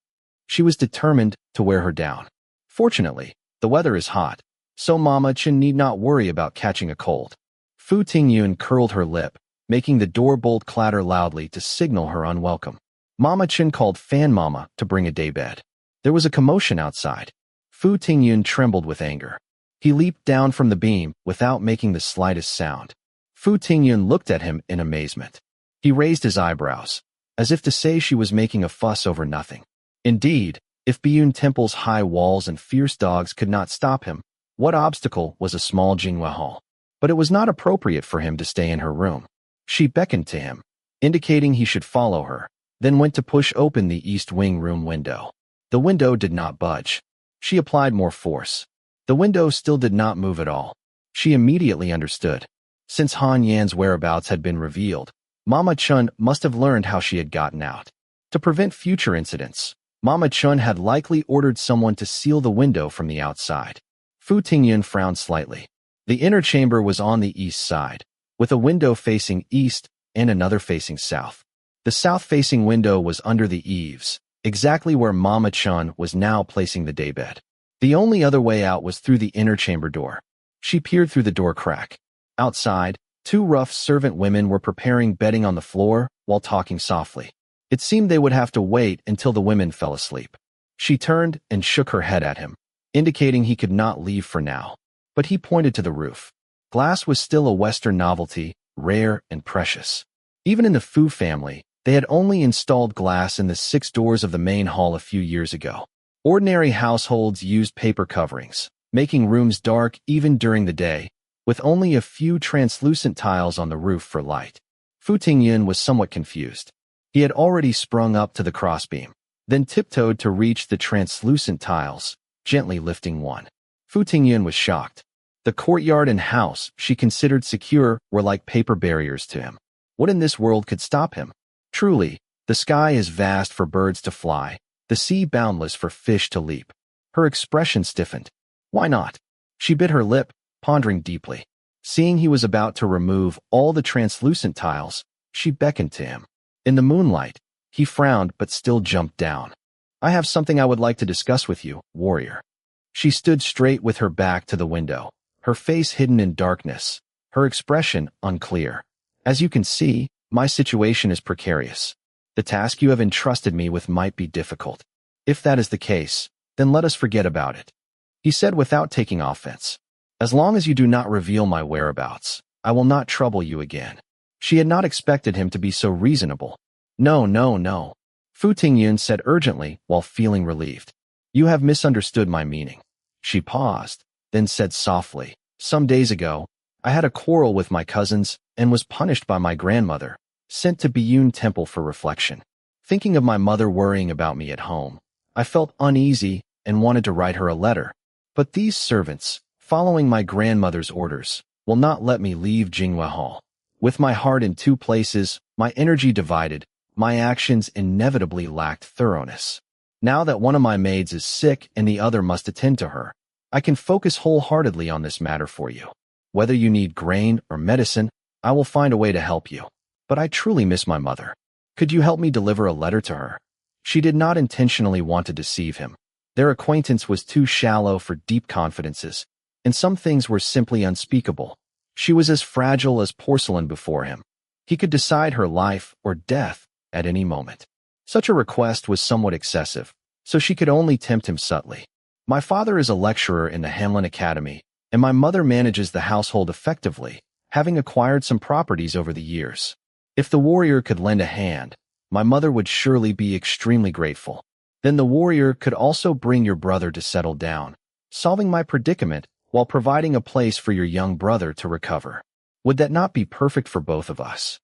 She was determined to wear her down. Fortunately, the weather is hot, so Mama Chun need not worry about catching a cold. Fu Tingyun curled her lip, making the door bolt clatter loudly to signal her unwelcome. Mama Chun called Fan Mama to bring a daybed. There was a commotion outside. Fu Tingyun trembled with anger. He leaped down from the beam without making the slightest sound. Fu Tingyun looked at him in amazement. He raised his eyebrows, as if to say she was making a fuss over nothing. Indeed, if Biyun Temple's high walls and fierce dogs could not stop him, what obstacle was a small Jinghua hall? But it was not appropriate for him to stay in her room. She beckoned to him, indicating he should follow her, then went to push open the east wing room window. The window did not budge. She applied more force. The window still did not move at all. She immediately understood. Since Han Yan's whereabouts had been revealed, Mama Chun must have learned how she had gotten out. To prevent future incidents, Mama Chun had likely ordered someone to seal the window from the outside. Fu Tingyun frowned slightly. The inner chamber was on the east side, with a window facing east and another facing south. The south-facing window was under the eaves, exactly where Mama Chun was now placing the daybed. The only other way out was through the inner chamber door. She peered through the door crack. Outside, two rough servant women were preparing bedding on the floor while talking softly. It seemed they would have to wait until the women fell asleep. She turned and shook her head at him, indicating he could not leave for now. But he pointed to the roof. Glass was still a Western novelty, rare and precious. Even in the Fu family, they had only installed glass in the 6 doors of the main hall a few years ago. Ordinary households used paper coverings, making rooms dark even during the day, with only a few translucent tiles on the roof for light. Fu Tingyun was somewhat confused. He had already sprung up to the crossbeam, then tiptoed to reach the translucent tiles, gently lifting one. Fu Tingyun was shocked. The courtyard and house she considered secure were like paper barriers to him. What in this world could stop him? Truly, the sky is vast for birds to fly, the sea boundless for fish to leap. Her expression stiffened. Why not? She bit her lip, pondering deeply. Seeing he was about to remove all the translucent tiles, she beckoned to him. In the moonlight, he frowned but still jumped down. I have something I would like to discuss with you, warrior. She stood straight with her back to the window, her face hidden in darkness, her expression unclear. As you can see, my situation is precarious. The task you have entrusted me with might be difficult. If that is the case, then let us forget about it. He said without taking offense. As long as you do not reveal my whereabouts, I will not trouble you again. She had not expected him to be so reasonable. No, no, no. Fu Tingyun said urgently while feeling relieved. You have misunderstood my meaning. She paused, then said softly, some days ago, I had a quarrel with my cousins and was punished by my grandmother, sent to Biyun Temple for reflection. Thinking of my mother worrying about me at home, I felt uneasy and wanted to write her a letter. But these servants, following my grandmother's orders, will not let me leave Jinghua Hall. With my heart in 2 places, my energy divided, my actions inevitably lacked thoroughness. Now that one of my maids is sick and the other must attend to her, I can focus wholeheartedly on this matter for you. Whether you need grain or medicine, I will find a way to help you. But I truly miss my mother. Could you help me deliver a letter to her? She did not intentionally want to deceive him. Their acquaintance was too shallow for deep confidences, and some things were simply unspeakable. She was as fragile as porcelain before him. He could decide her life or death at any moment. Such a request was somewhat excessive, so she could only tempt him subtly. My father is a lecturer in the Hanlin Academy, and my mother manages the household effectively, having acquired some properties over the years. If the warrior could lend a hand, my mother would surely be extremely grateful. Then the warrior could also bring your brother to settle down, solving my predicament while providing a place for your young brother to recover. Would that not be perfect for both of us?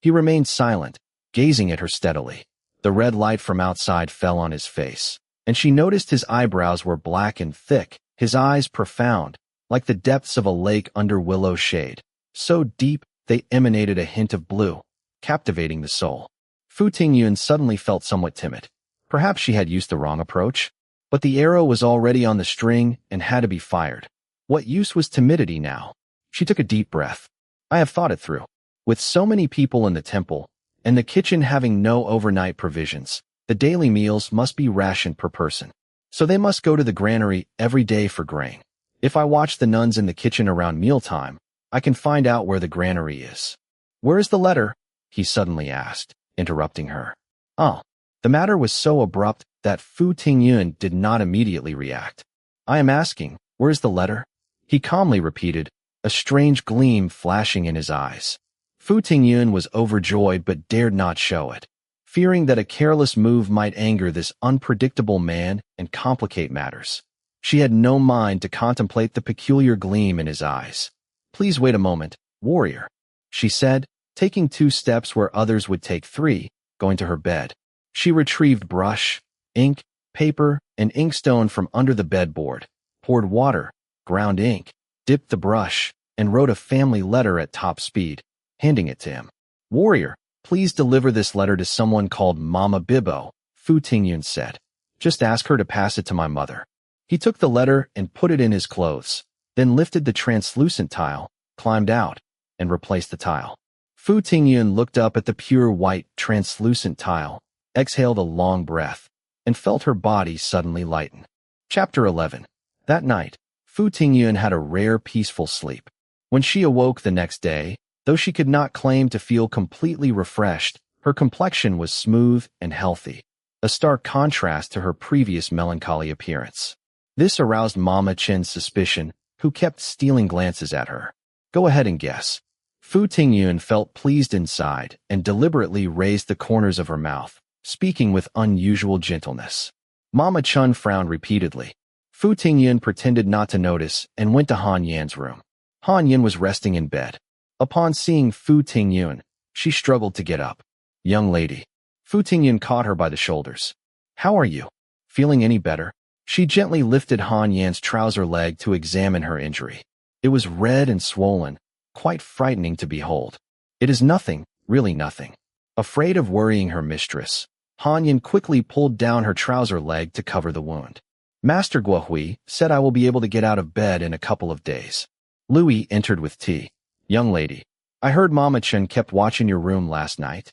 He remained silent, gazing at her steadily. The red light from outside fell on his face, and she noticed his eyebrows were black and thick, his eyes profound, like the depths of a lake under willow shade, so deep they emanated a hint of blue, captivating the soul. Fu Tingyun suddenly felt somewhat timid. Perhaps she had used the wrong approach, but the arrow was already on the string and had to be fired. What use was timidity now? She took a deep breath. I have thought it through. With so many people in the temple, and the kitchen having no overnight provisions, the daily meals must be rationed per person. So they must go to the granary every day for grain. If I watch the nuns in the kitchen around mealtime, I can find out where the granary is. Where is the letter? He suddenly asked, interrupting her. Oh. The matter was so abrupt that Fu Tingyun did not immediately react. I am asking, where is the letter? He calmly repeated, a strange gleam flashing in his eyes. Fu Tingyun was overjoyed but dared not show it, fearing that a careless move might anger this unpredictable man and complicate matters. She had no mind to contemplate the peculiar gleam in his eyes. Please wait a moment, warrior, she said, taking 2 steps where others would take 3, going to her bed. She retrieved brush, ink, paper, and inkstone from under the bedboard, poured water, ground ink, dipped the brush, and wrote a family letter at top speed, handing it to him. Warrior, Please deliver this letter to someone called Mama Bibbo, Fu Tingyun said. Just ask her to pass it to my mother. He took the letter and put it in his clothes, then lifted the translucent tile, climbed out, and replaced the tile. Fu Tingyun looked up at the pure white, translucent tile, exhaled a long breath, and felt her body suddenly lighten. Chapter 11. That night, Fu Tingyun had a rare peaceful sleep. When she awoke the next day, though she could not claim to feel completely refreshed, her complexion was smooth and healthy, a stark contrast to her previous melancholy appearance. This aroused Mama Chen's suspicion, who kept stealing glances at her. Go ahead and guess. Fu Tingyun felt pleased inside and deliberately raised the corners of her mouth, speaking with unusual gentleness. Mama Chen frowned repeatedly. Fu Tingyun pretended not to notice and went to Han Yan's room. Han Yan was resting in bed. Upon seeing Fu Tingyun, she struggled to get up. Young lady. Fu Tingyun caught her by the shoulders. How are you? Feeling any better? She gently lifted Han Yan's trouser leg to examine her injury. It was red and swollen, quite frightening to behold. It is nothing, really nothing. Afraid of worrying her mistress, Han Yan quickly pulled down her trouser leg to cover the wound. Master Guohui said I will be able to get out of bed in a couple of days. Louis entered with tea. Young lady, I heard Mama Chen kept watch in your room last night.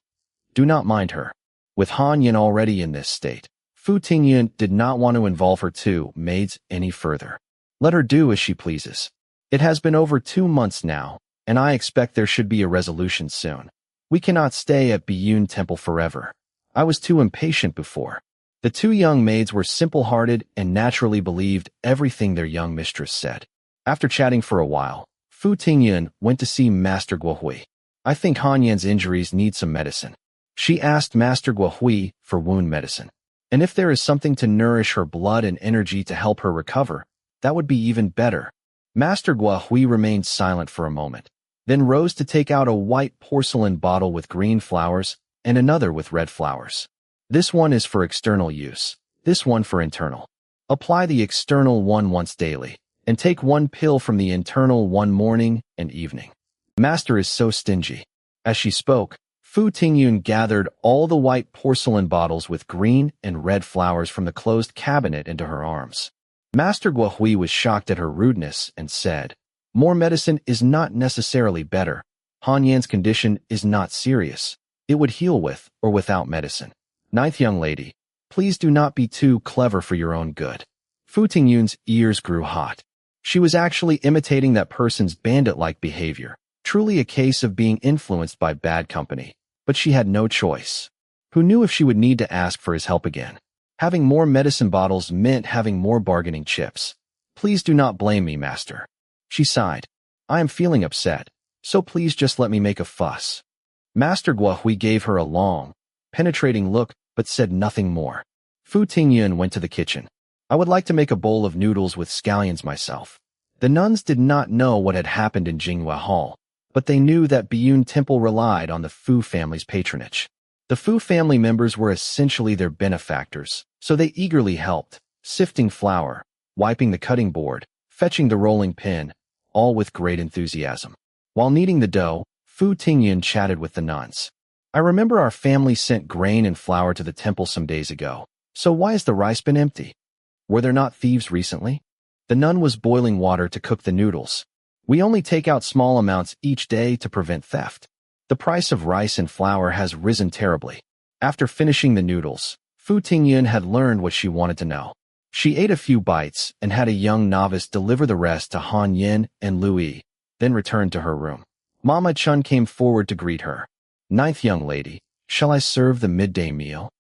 Do not mind her. With Han Yan already in this state, Fu Tingyun did not want to involve her two maids any further. Let her do as she pleases. It has been over 2 months now, and I expect there should be a resolution soon. We cannot stay at Biyun Temple forever. I was too impatient before. The two young maids were simple-hearted and naturally believed everything their young mistress said. After chatting for a while, Fu Tingyun went to see Master Guohui. I think Han Yan's injuries need some medicine. She asked Master Guohui for wound medicine. And if there is something to nourish her blood and energy to help her recover, that would be even better. Master Guohui remained silent for a moment, then rose to take out a white porcelain bottle with green flowers and another with red flowers. This one is for external use, this one for internal. Apply the external one once daily, and take 1 pill from the internal one morning and evening. Master is so stingy. As she spoke, Fu Tingyun gathered all the white porcelain bottles with green and red flowers from the closed cabinet into her arms. Master Guohui was shocked at her rudeness and said, More medicine is not necessarily better. Han Yan's condition is not serious. It would heal with or without medicine. Ninth young lady, please do not be too clever for your own good. Fu Tingyun's ears grew hot. She was actually imitating that person's bandit-like behavior, truly a case of being influenced by bad company. But she had no choice. Who knew if she would need to ask for his help again? Having more medicine bottles meant having more bargaining chips. Please do not blame me, master. She sighed. I am feeling upset, so please just let me make a fuss. Master Guohui gave her a long, penetrating look but said nothing more. Fu Tingyun went to the kitchen. I would like to make a bowl of noodles with scallions myself. The nuns did not know what had happened in Jinghua Hall, but they knew that Biyun Temple relied on the Fu family's patronage. The Fu family members were essentially their benefactors, so they eagerly helped, sifting flour, wiping the cutting board, fetching the rolling pin, all with great enthusiasm. While kneading the dough, Fu Tingyun chatted with the nuns. I remember our family sent grain and flour to the temple some days ago, so why has the rice been empty? Were there not thieves recently? The nun was boiling water to cook the noodles. We only take out small amounts each day to prevent theft. The price of rice and flour has risen terribly. After finishing the noodles, Fu Tingyun had learned what she wanted to know. She ate a few bites and had a young novice deliver the rest to Han Yan and Louis, then returned to her room. Mama Chun came forward to greet her. Ninth young lady, shall I serve the midday meal?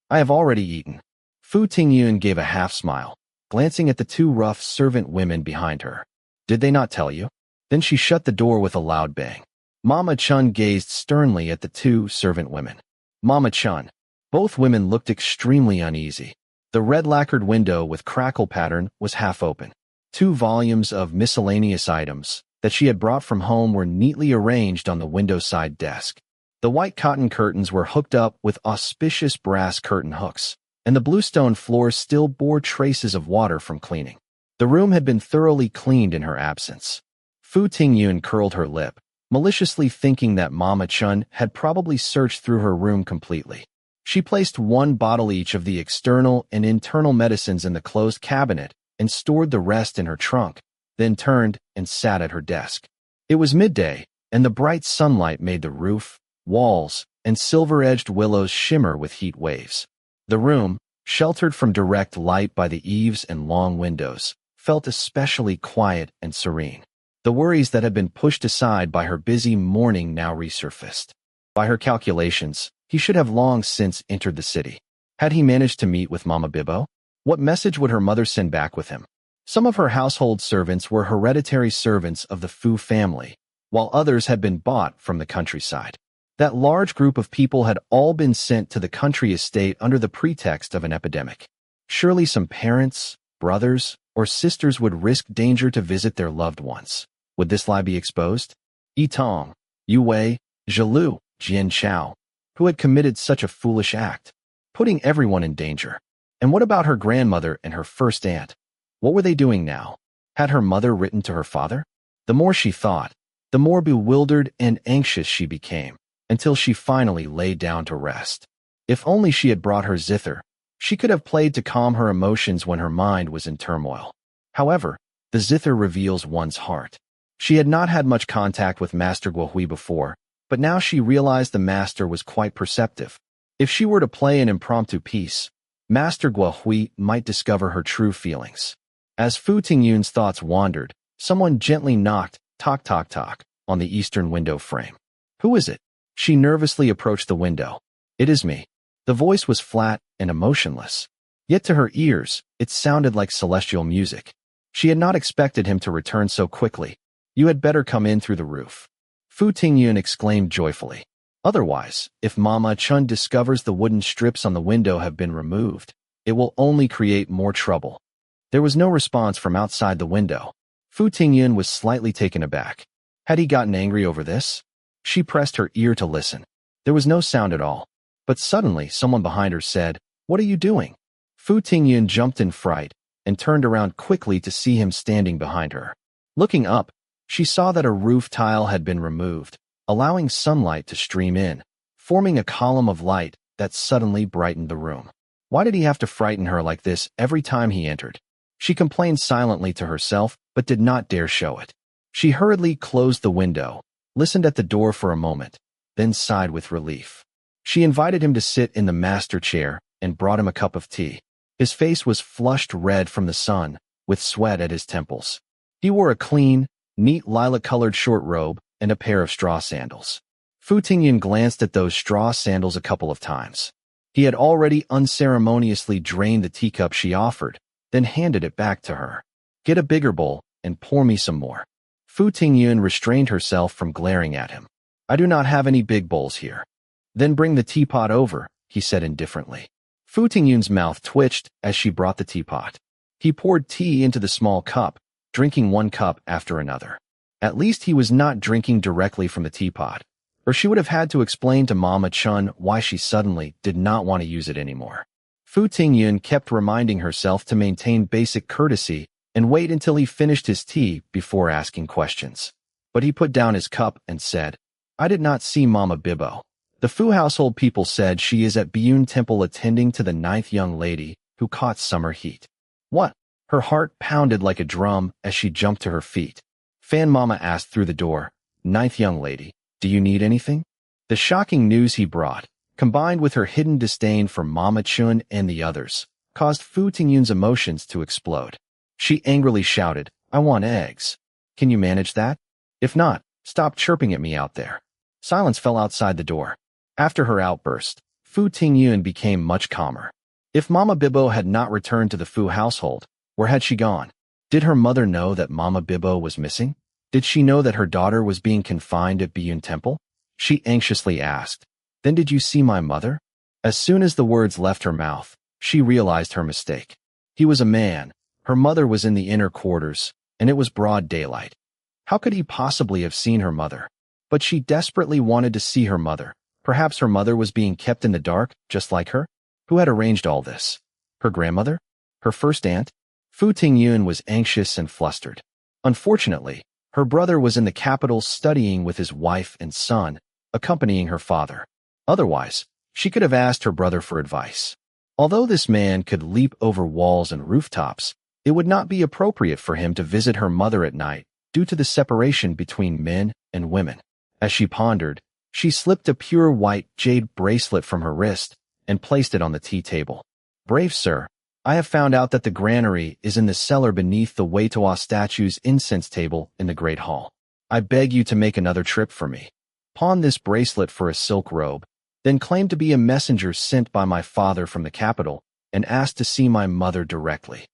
I have already eaten. Fu Tingyun gave a half smile, glancing at the two rough servant women behind her. Did they not tell you? Then she shut the door with a loud bang. Mama Chun gazed sternly at the two servant women. Mama Chun. Both women looked extremely uneasy. The red lacquered window with crackle pattern was half open. 2 volumes of miscellaneous items that she had brought from home were neatly arranged on the window side desk. The white cotton curtains were hooked up with auspicious brass curtain hooks, and the bluestone floor still bore traces of water from cleaning. The room had been thoroughly cleaned in her absence. Fu Tingyun curled her lip, maliciously thinking that Mama Chun had probably searched through her room completely. She placed one bottle each of the external and internal medicines in the closed cabinet and stored the rest in her trunk, then turned and sat at her desk. It was midday, and the bright sunlight made the roof, walls, and silver-edged willows shimmer with heat waves. The room, sheltered from direct light by the eaves and long windows, felt especially quiet and serene. The worries that had been pushed aside by her busy morning now resurfaced. By her calculations, he should have long since entered the city. Had he managed to meet with Mama Bibbo? What message would her mother send back with him? Some of her household servants were hereditary servants of the Fu family, while others had been bought from the countryside. That large group of people had all been sent to the country estate under the pretext of an epidemic. Surely some parents, brothers, or sisters would risk danger to visit their loved ones. Would this lie be exposed? Yi Tong, Yu Wei, Zhi Jin Xiu, who had committed such a foolish act, putting everyone in danger. And what about her grandmother and her first aunt? What were they doing now? Had her mother written to her father? The more she thought, the more bewildered and anxious she became, until she finally lay down to rest. If only she had brought her zither, she could have played to calm her emotions when her mind was in turmoil. However, the zither reveals one's heart. She had not had much contact with Master Guohui before, but now she realized the master was quite perceptive. If she were to play an impromptu piece, Master Guohui might discover her true feelings. As Fu Tingyun's thoughts wandered, someone gently knocked, tock tock tock, on the eastern window frame. Who is it? She nervously approached the window. It is me. The voice was flat and emotionless. Yet to her ears, it sounded like celestial music. She had not expected him to return so quickly. You had better come in through the roof. Fu Tingyun exclaimed joyfully. Otherwise, if Mama Chun discovers the wooden strips on the window have been removed, it will only create more trouble. There was no response from outside the window. Fu Tingyun was slightly taken aback. Had he gotten angry over this? She pressed her ear to listen. There was no sound at all. But suddenly, someone behind her said, "What are you doing?" Fu Tingyun jumped in fright and turned around quickly to see him standing behind her. Looking up, she saw that a roof tile had been removed, allowing sunlight to stream in, forming a column of light that suddenly brightened the room. Why did he have to frighten her like this every time he entered? She complained silently to herself, but did not dare show it. She hurriedly closed the window, listened at the door for a moment, then sighed with relief. She invited him to sit in the master chair and brought him a cup of tea. His face was flushed red from the sun, with sweat at his temples. He wore a clean, neat lilac-colored short robe and a pair of straw sandals. Fu Tingyun glanced at those straw sandals a couple of times. He had already unceremoniously drained the teacup she offered, then handed it back to her. "Get a bigger bowl and pour me some more." Fu Tingyun restrained herself from glaring at him. "I do not have any big bowls here." "Then bring the teapot over," he said indifferently. Fu Tingyun's mouth twitched as she brought the teapot. He poured tea into the small cup, drinking one cup after another. At least he was not drinking directly from the teapot, or she would have had to explain to Mama Chun why she suddenly did not want to use it anymore. Fu Tingyun kept reminding herself to maintain basic courtesy and wait until he finished his tea before asking questions. But he put down his cup and said, "I did not see Mama Bibbo. The Fu household people said she is at Biyun Temple attending to the 9th young lady who caught summer heat." "What?" Her heart pounded like a drum as she jumped to her feet. Fan Mama asked through the door, "9th young lady, do you need anything?" The shocking news he brought, combined with her hidden disdain for Mama Chun and the others, caused Fu Tingyun's emotions to explode. She angrily shouted, "I want eggs. Can you manage that? If not, stop chirping at me out there." Silence fell outside the door. After her outburst, Fu Tingyun became much calmer. If Mama Bibbo had not returned to the Fu household, where had she gone? Did her mother know that Mama Bibbo was missing? Did she know that her daughter was being confined at Biyun Temple? She anxiously asked, "Then did you see my mother?" As soon as the words left her mouth, she realized her mistake. He was a man, her mother was in the inner quarters, and it was broad daylight. How could he possibly have seen her mother? But she desperately wanted to see her mother. Perhaps her mother was being kept in the dark, just like her? Who had arranged all this? Her grandmother? Her first aunt? Fu Tingyun was anxious and flustered. Unfortunately, Her brother was in the capital studying with his wife and son, accompanying her father. Otherwise, she could have asked her brother for advice. Although this man could leap over walls and rooftops, it would not be appropriate for him to visit her mother at night due to the separation between men and women. As she pondered, she slipped a pure white jade bracelet from her wrist and placed it on the tea table. "Brave sir, I have found out that the granary is in the cellar beneath the Weitoa statue's incense table in the Great Hall. I beg you to make another trip for me. Pawn this bracelet for a silk robe, then claim to be a messenger sent by my father from the capital and ask to see my mother directly."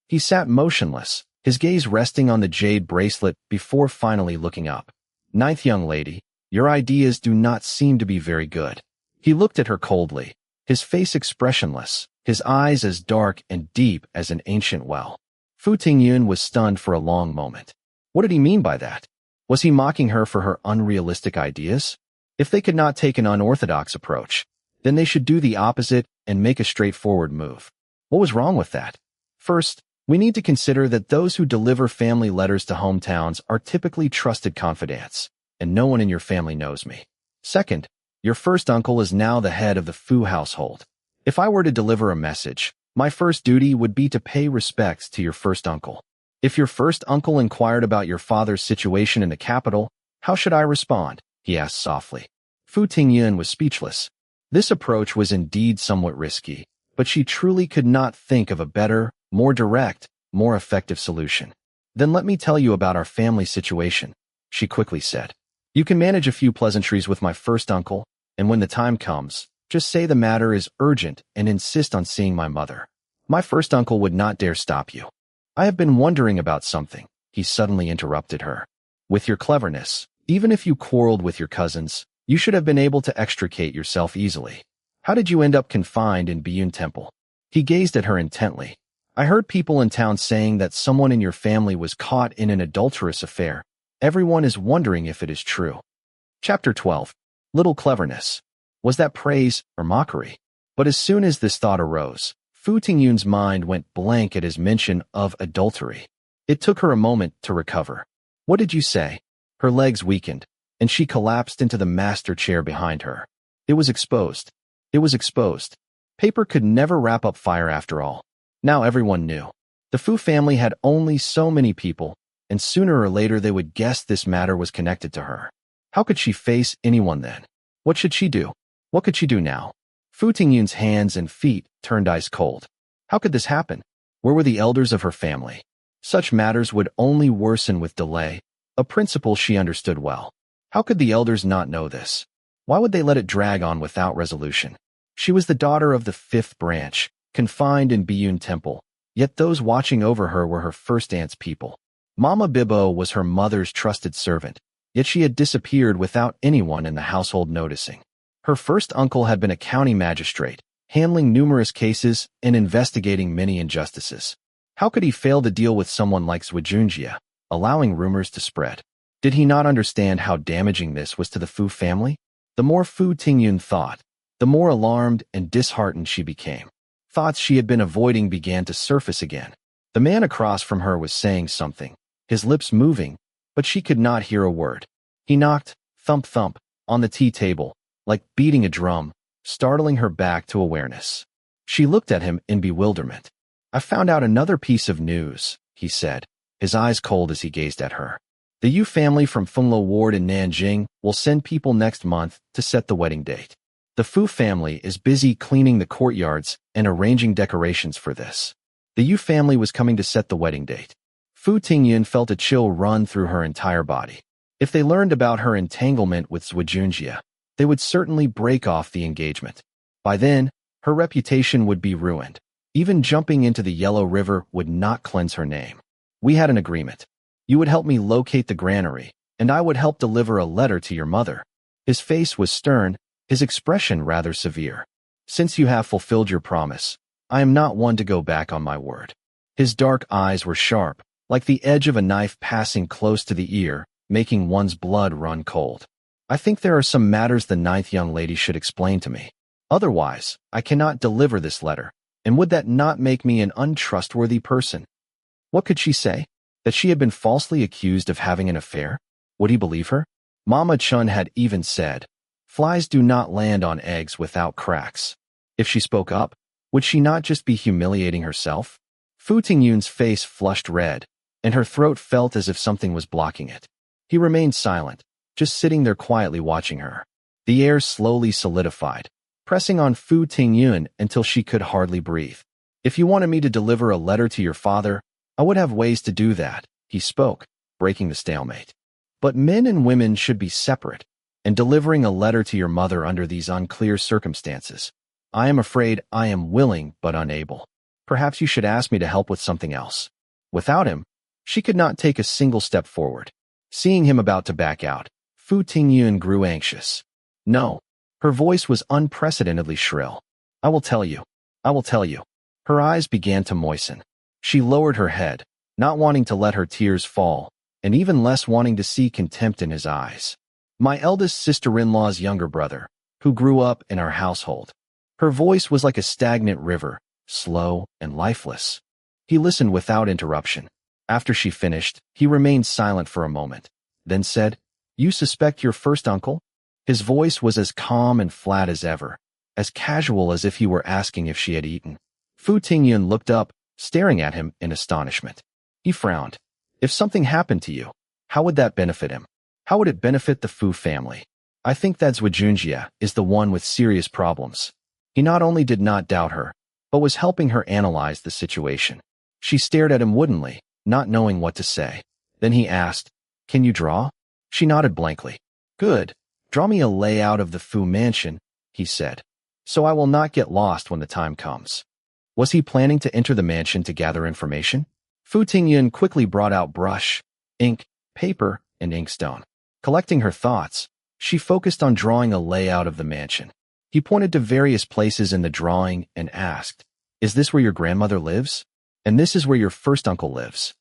He sat motionless, his gaze resting on the jade bracelet before finally looking up. "Ninth young lady, your ideas do not seem to be very good." He looked at her coldly, his face expressionless, his eyes as dark and deep as an ancient well. Fu Tingyun was stunned for a long moment. What did he mean by that? Was he mocking her for her unrealistic ideas? If they could not take an unorthodox approach, then they should do the opposite and make a straightforward move. What was wrong with that? First, we need to consider that those who deliver family letters to hometowns are typically trusted confidants, and no one in your family knows me. Second, your first uncle is now the head of the Fu household. If I were to deliver a message, my first duty would be to pay respects to your first uncle. If your first uncle inquired about your father's situation in the capital, how should I respond? He asked softly. Fu Tingyun was speechless. This approach was indeed somewhat risky, but she truly could not think of a better, more direct, more effective solution. "Then let me tell you about our family situation," she quickly said. "You can manage a few pleasantries with my first uncle, and when the time comes, just say the matter is urgent and insist on seeing my mother. My first uncle would not dare stop you." "I have been wondering about something," he suddenly interrupted her. "With your cleverness, even if you quarreled with your cousins, you should have been able to extricate yourself easily. How did you end up confined in Biyun Temple?" He gazed at her intently. "I heard people in town saying that someone in your family was caught in an adulterous affair. Everyone is wondering if it is true." Chapter 12. Little cleverness. Was that praise or mockery? But as soon as this thought arose, Fu Tingyun's mind went blank at his mention of adultery. It took her a moment to recover. "What did you say?" Her legs weakened, and she collapsed into the master chair behind her. It was exposed. It was exposed. Paper could never wrap up fire after all. Now everyone knew. The Fu family had only so many people, and sooner or later they would guess this matter was connected to her. How could she face anyone then? What should she do? What could she do now? Fu Tingyun's hands and feet turned ice cold. How could this happen? Where were the elders of her family? Such matters would only worsen with delay, a principle she understood well. How could the elders not know this? Why would they let it drag on without resolution? She was the daughter of the fifth branch, confined in Biyun Temple, yet those watching over her were her first aunt's people. Mama Bibbo was her mother's trusted servant, yet she had disappeared without anyone in the household noticing. Her first uncle had been a county magistrate, handling numerous cases and investigating many injustices. How could he fail to deal with someone like Zwejunjia, allowing rumors to spread? Did he not understand how damaging this was to the Fu family? The more Fu Tingyun thought, the more alarmed and disheartened she became. Thoughts she had been avoiding began to surface again. The man across from her was saying something, his lips moving, but she could not hear a word. He knocked, thump thump, on the tea table, like beating a drum, startling her back to awareness. She looked at him in bewilderment. "I found out another piece of news," he said, his eyes cold as he gazed at her. "The Yu family from Fenglo Ward in Nanjing will send people next month to set the wedding date. The Fu family is busy cleaning the courtyards and arranging decorations for this. The Yu family was coming to set the wedding date." Fu Tingyun felt a chill run through her entire body. If they learned about her entanglement with Zwejunjia, they would certainly break off the engagement. By then, her reputation would be ruined. Even jumping into the Yellow River would not cleanse her name. "We had an agreement. You would help me locate the granary, and I would help deliver a letter to your mother." His face was stern, his expression rather severe. "Since you have fulfilled your promise, I am not one to go back on my word." His dark eyes were sharp, like the edge of a knife passing close to the ear, making one's blood run cold. "I think there are some matters the ninth young lady should explain to me. Otherwise, I cannot deliver this letter, and would that not make me an untrustworthy person?" What could she say? That she had been falsely accused of having an affair? Would he believe her? Mama Chun had even said, "Flies do not land on eggs without cracks." If she spoke up, would she not just be humiliating herself? Fu Tingyun's face flushed red, and her throat felt as if something was blocking it. He remained silent, just sitting there quietly watching her. The air slowly solidified, pressing on Fu Tingyun until she could hardly breathe. "If you wanted me to deliver a letter to your father, I would have ways to do that," he spoke, breaking the stalemate. "But men and women should be separate, and delivering a letter to your mother under these unclear circumstances, I am afraid I am willing but unable. Perhaps you should ask me to help with something else." Without him, she could not take a single step forward. Seeing him about to back out, Fu Tingyun grew anxious. "No." Her voice was unprecedentedly shrill. "I will tell you. I will tell you." Her eyes began to moisten. She lowered her head, not wanting to let her tears fall, and even less wanting to see contempt in his eyes. "My eldest sister-in-law's younger brother, who grew up in our household." Her voice was like a stagnant river, slow and lifeless. He listened without interruption. After she finished, he remained silent for a moment, then said, "You suspect your first uncle?" His voice was as calm and flat as ever, as casual as if he were asking if she had eaten. Fu Tingyun looked up, staring at him in astonishment. He frowned. "If something happened to you, how would that benefit him? How would it benefit the Fu family? I think that Zhi Zhi is the one with serious problems." He not only did not doubt her, but was helping her analyze the situation. She stared at him woodenly, not knowing what to say. Then he asked, "Can you draw?" She nodded blankly. "Good. Draw me a layout of the Fu mansion," he said, "so I will not get lost when the time comes." Was he planning to enter the mansion to gather information? Fu Tingyun quickly brought out brush, ink, paper, and inkstone. Collecting her thoughts, she focused on drawing a layout of the mansion. He pointed to various places in the drawing and asked, "Is this where your grandmother lives? And this is where your first uncle lives?"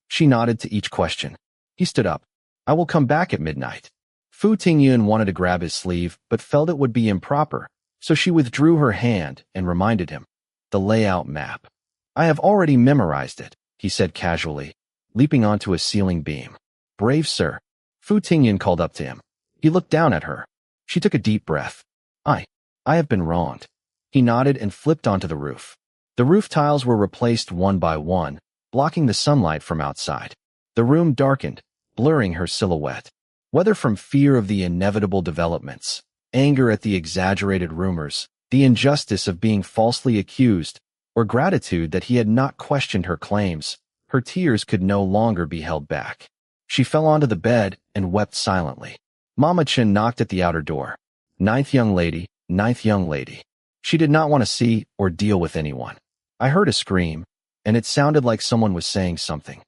She nodded to each question. He stood up. "I will come back at midnight." Fu Tingyun wanted to grab his sleeve, but felt it would be improper, so she withdrew her hand and reminded him. "The layout map. I have already memorized it," he said casually, leaping onto a ceiling beam. "Brave sir." Fu Tingyun called up to him. He looked down at her. She took a deep breath. I have been wronged." He nodded and flipped onto the roof. The roof tiles were replaced one by one, blocking the sunlight from outside. The room darkened, blurring her silhouette. Whether from fear of the inevitable developments, anger at the exaggerated rumors, the injustice of being falsely accused, or gratitude that he had not questioned her claims, her tears could no longer be held back. She fell onto the bed and wept silently. Mama Chen knocked at the outer door. "Ninth young lady, ninth young lady." She did not want to see or deal with anyone. I heard a scream, and it sounded like someone was saying something.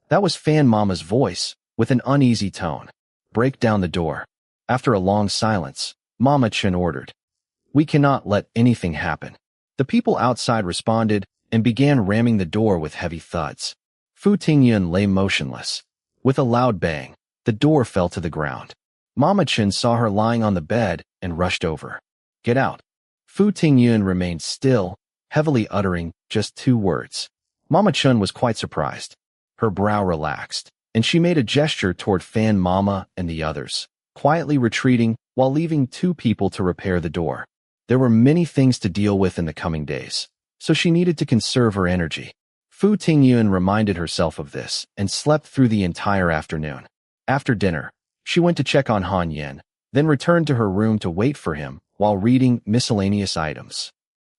That was Fan Mama's voice, with an uneasy tone. "Break down the door." After a long silence, Mama Chen ordered. "We cannot let anything happen." The people outside responded and began ramming the door with heavy thuds. Fu Tingyun lay motionless. With a loud bang, the door fell to the ground. Mama Chen saw her lying on the bed and rushed over. "Get out." Fu Tingyun remained still, heavily uttering just 2 words. Mama Chen was quite surprised. Her brow relaxed, and she made a gesture toward Fan Mama and the others, quietly retreating while leaving 2 people to repair the door. There were many things to deal with in the coming days, so she needed to conserve her energy. Fu Tingyun reminded herself of this and slept through the entire afternoon. After dinner, she went to check on Han Yen, then returned to her room to wait for him while reading miscellaneous items.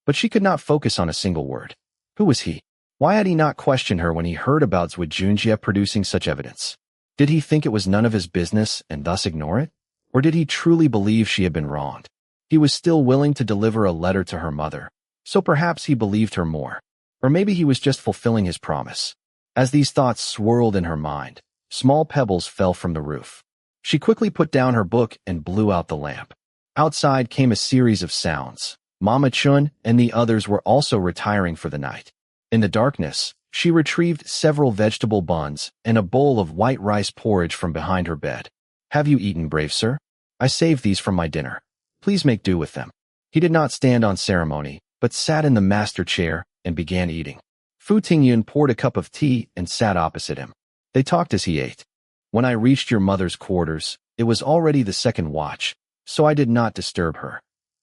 But she could not focus on a single word. Who was he? Why had he not questioned her when he heard about Zhi Zhi producing such evidence? Did he think it was none of his business and thus ignore it? Or did he truly believe she had been wronged? He was still willing to deliver a letter to her mother, so perhaps he believed her more. Or maybe he was just fulfilling his promise. As these thoughts swirled in her mind, small pebbles fell from the roof. She quickly put down her book and blew out the lamp. Outside came a series of sounds. Mama Chun and the others were also retiring for the night. In the darkness, she retrieved several vegetable buns and a bowl of white rice porridge from behind her bed. "Have you eaten, brave sir? I saved these from my dinner. Please make do with them." He did not stand on ceremony, but sat in the master chair and began eating. Fu Tingyun poured a cup of tea and sat opposite him. They talked as he ate. When I reached your mother's quarters, it was already the second watch, so I did not disturb her.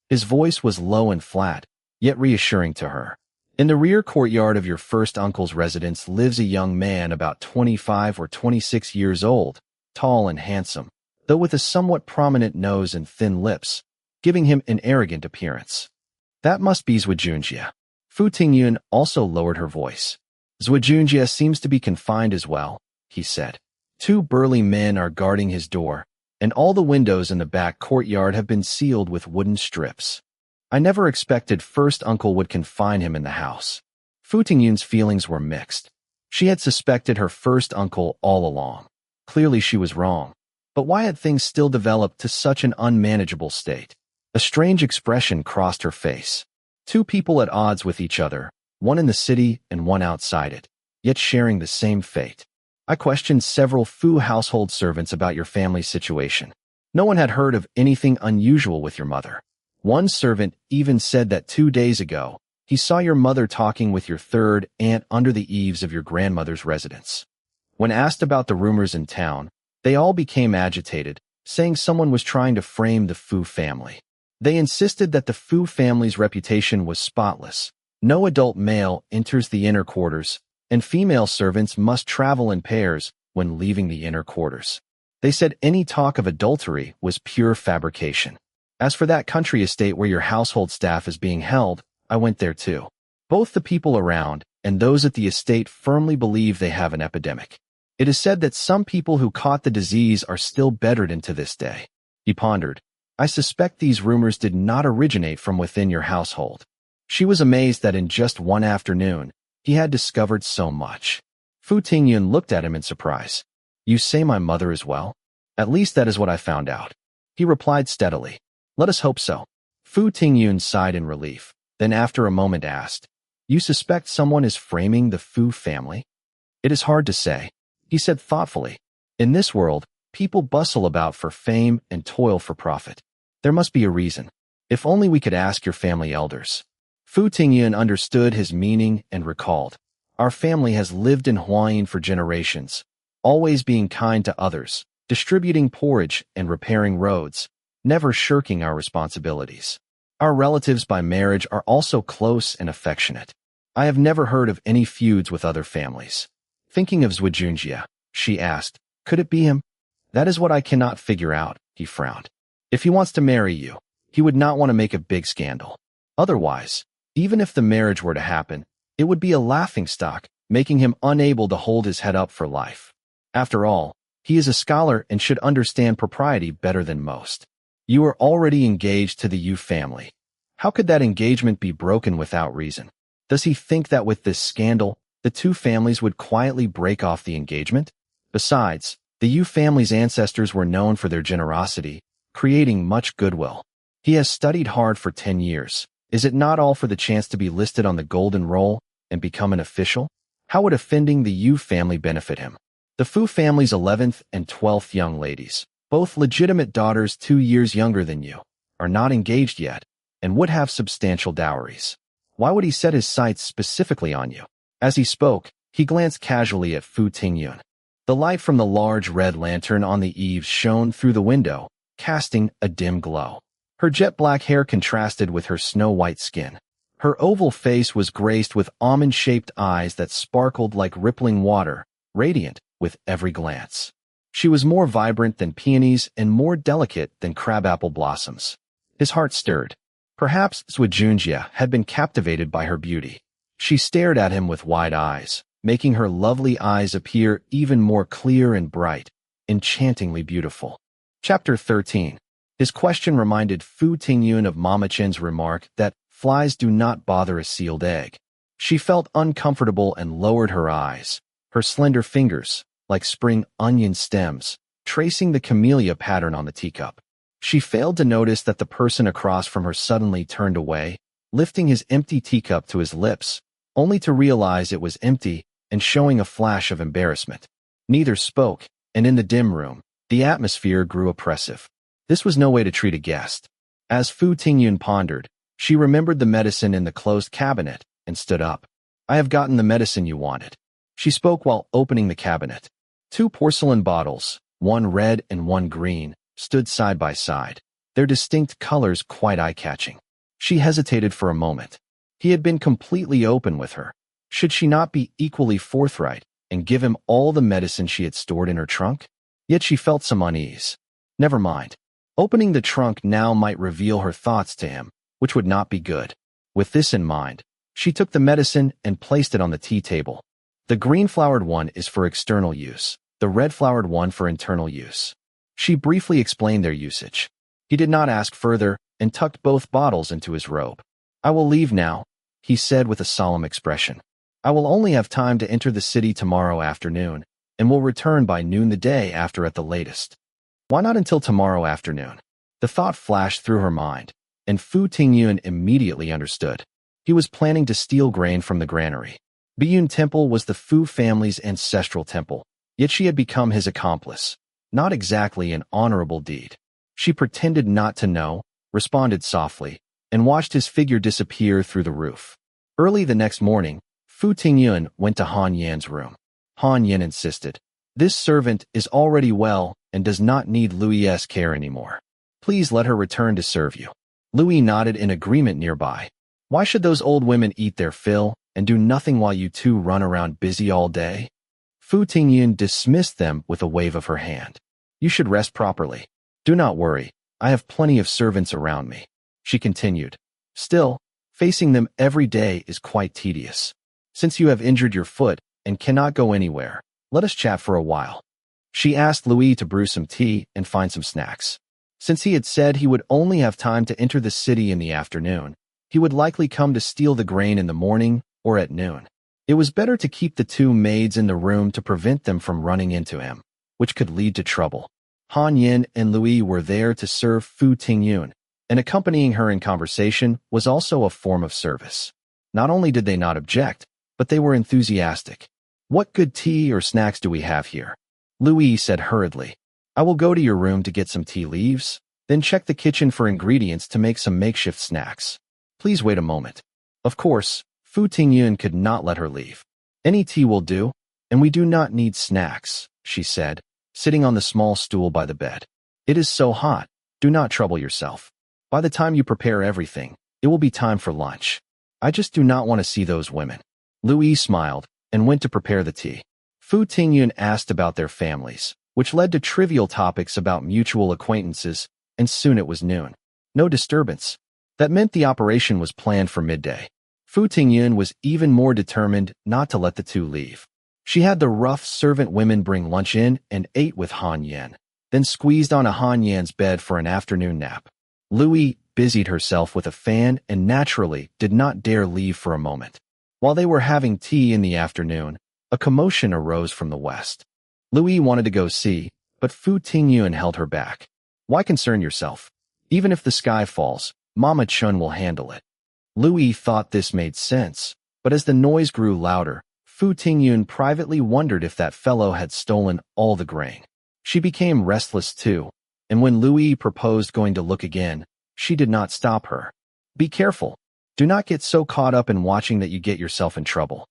His voice was low and flat, yet reassuring to her. In the rear courtyard of your first uncle's residence lives a young man about 25 or 26 years old, tall and handsome, though with a somewhat prominent nose and thin lips, giving him an arrogant appearance. That must be Zhi Zhi. Fu Tingyun also lowered her voice. Zhi Zhi seems to be confined as well, he said. 2 burly men are guarding his door, and all the windows in the back courtyard have been sealed with wooden strips. I never expected first uncle would confine him in the house. Fu Tingyun's feelings were mixed. She had suspected her first uncle all along. Clearly she was wrong. But why had things still developed to such an unmanageable state? A strange expression crossed her face. 2 people at odds with each other, one in the city and one outside it, yet sharing the same fate. I questioned several Fu household servants about your family's situation. No one had heard of anything unusual with your mother. One servant even said that 2 days ago, he saw your mother talking with your third aunt under the eaves of your grandmother's residence. When asked about the rumors in town, they all became agitated, saying someone was trying to frame the Fu family. They insisted that the Fu family's reputation was spotless. No adult male enters the inner quarters, and female servants must travel in pairs when leaving the inner quarters. They said any talk of adultery was pure fabrication. As for that country estate where your household staff is being held, I went there too. Both the people around and those at the estate firmly believe they have an epidemic. It is said that some people who caught the disease are still bedridden to this day. He pondered. I suspect these rumors did not originate from within your household. She was amazed that in just one afternoon, he had discovered so much. Fu Tingyun looked at him in surprise. You say my mother as well? At least that is what I found out. He replied steadily. Let us hope so. Fu Tingyun sighed in relief, then after a moment asked, You suspect someone is framing the Fu family? It is hard to say, he said thoughtfully. In this world, people bustle about for fame and toil for profit. There must be a reason. If only we could ask your family elders. Fu Tingyun understood his meaning and recalled. Our family has lived in Huayin for generations, always being kind to others, distributing porridge and repairing roads, never shirking our responsibilities. Our relatives by marriage are also close and affectionate. I have never heard of any feuds with other families. Thinking of Zhi Zhi, she asked, could it be him? That is what I cannot figure out, he frowned. If he wants to marry you, he would not want to make a big scandal. Otherwise, even if the marriage were to happen, it would be a laughingstock, making him unable to hold his head up for life. After all, he is a scholar and should understand propriety better than most. You are already engaged to the Yu family. How could that engagement be broken without reason? Does he think that with this scandal, the 2 families would quietly break off the engagement? Besides, the Yu family's ancestors were known for their generosity, creating much goodwill. He has studied hard for 10 years. Is it not all for the chance to be listed on the golden roll and become an official? How would offending the Yu family benefit him? The Fu family's 11th and 12th young ladies, both legitimate daughters 2 years younger than you, are not engaged yet and would have substantial dowries. Why would he set his sights specifically on you? As he spoke, he glanced casually at Fu Tingyun. The light from the large red lantern on the eaves shone through the window, casting a dim glow. Her jet-black hair contrasted with her snow-white skin. Her oval face was graced with almond-shaped eyes that sparkled like rippling water, radiant with every glance. She was more vibrant than peonies and more delicate than crabapple blossoms. His heart stirred. Perhaps Zhi Zhi had been captivated by her beauty. She stared at him with wide eyes, making her lovely eyes appear even more clear and bright, enchantingly beautiful. Chapter 13. His question reminded Fu Tingyun of Mama Chen's remark that flies do not bother a sealed egg. She felt uncomfortable and lowered her eyes, her slender fingers, like spring onion stems, tracing the camellia pattern on the teacup. She failed to notice that the person across from her suddenly turned away, lifting his empty teacup to his lips, only to realize it was empty and showing a flash of embarrassment. Neither spoke, and in the dim room, the atmosphere grew oppressive. This was no way to treat a guest. As Fu Tingyun pondered, she remembered the medicine in the closed cabinet and stood up. I have gotten the medicine you wanted. She spoke while opening the cabinet. Two porcelain bottles, one red and one green, stood side by side, their distinct colors quite eye-catching. She hesitated for a moment. He had been completely open with her. Should she not be equally forthright and give him all the medicine she had stored in her trunk? Yet she felt some unease. Never mind. Opening the trunk now might reveal her thoughts to him, which would not be good. With this in mind, she took the medicine and placed it on the tea table. The green-flowered one is for external use, the red-flowered one for internal use. She briefly explained their usage. He did not ask further and tucked both bottles into his robe. "I will leave now," he said with a solemn expression. "I will only have time to enter the city tomorrow afternoon, and will return by noon the day after at the latest." Why not until tomorrow afternoon? The thought flashed through her mind, and Fu Tingyun immediately understood. He was planning to steal grain from the granary. Biyun Temple was the Fu family's ancestral temple, yet she had become his accomplice. Not exactly an honorable deed. She pretended not to know, responded softly, and watched his figure disappear through the roof. Early the next morning, Fu Tingyun went to Han Yan's room. Han Yan insisted. "This servant is already well and does not need Louis's care anymore. Please let her return to serve you." Louis nodded in agreement nearby. "Why should those old women eat their fill and do nothing while you two run around busy all day?" Fu Tingyun dismissed them with a wave of her hand. "You should rest properly. Do not worry, I have plenty of servants around me," she continued. "Still, facing them every day is quite tedious. Since you have injured your foot and cannot go anywhere, let us chat for a while." She asked Louis to brew some tea and find some snacks. Since he had said he would only have time to enter the city in the afternoon, he would likely come to steal the grain in the morning or at noon. It was better to keep the two maids in the room to prevent them from running into him, which could lead to trouble. Han Yin and Louis were there to serve Fu Tingyun, and accompanying her in conversation was also a form of service. Not only did they not object, but they were enthusiastic. "What good tea or snacks do we have here?" Louis said hurriedly. "I will go to your room to get some tea leaves, then check the kitchen for ingredients to make some makeshift snacks. Please wait a moment." Of course, Fu Tingyun could not let her leave. "Any tea will do, and we do not need snacks," she said, sitting on the small stool by the bed. "It is so hot, do not trouble yourself. By the time you prepare everything, it will be time for lunch. I just do not want to see those women." Louis smiled and went to prepare the tea. Fu Tingyun asked about their families, which led to trivial topics about mutual acquaintances, and soon it was noon. No disturbance. That meant the operation was planned for midday. Fu Tingyun was even more determined not to let the two leave. She had the rough servant women bring lunch in and ate with Han Yan, then squeezed on a Han Yan's bed for an afternoon nap. Louis busied herself with a fan and naturally did not dare leave for a moment. While they were having tea in the afternoon, a commotion arose from the west. Louis wanted to go see, but Fu Tingyun held her back. "Why concern yourself? Even if the sky falls, Mama Chun will handle it." Louis thought this made sense, but as the noise grew louder, Fu Tingyun privately wondered if that fellow had stolen all the grain. She became restless too, and when Louis proposed going to look again, she did not stop her. "Be careful. Do not get so caught up in watching that you get yourself in trouble."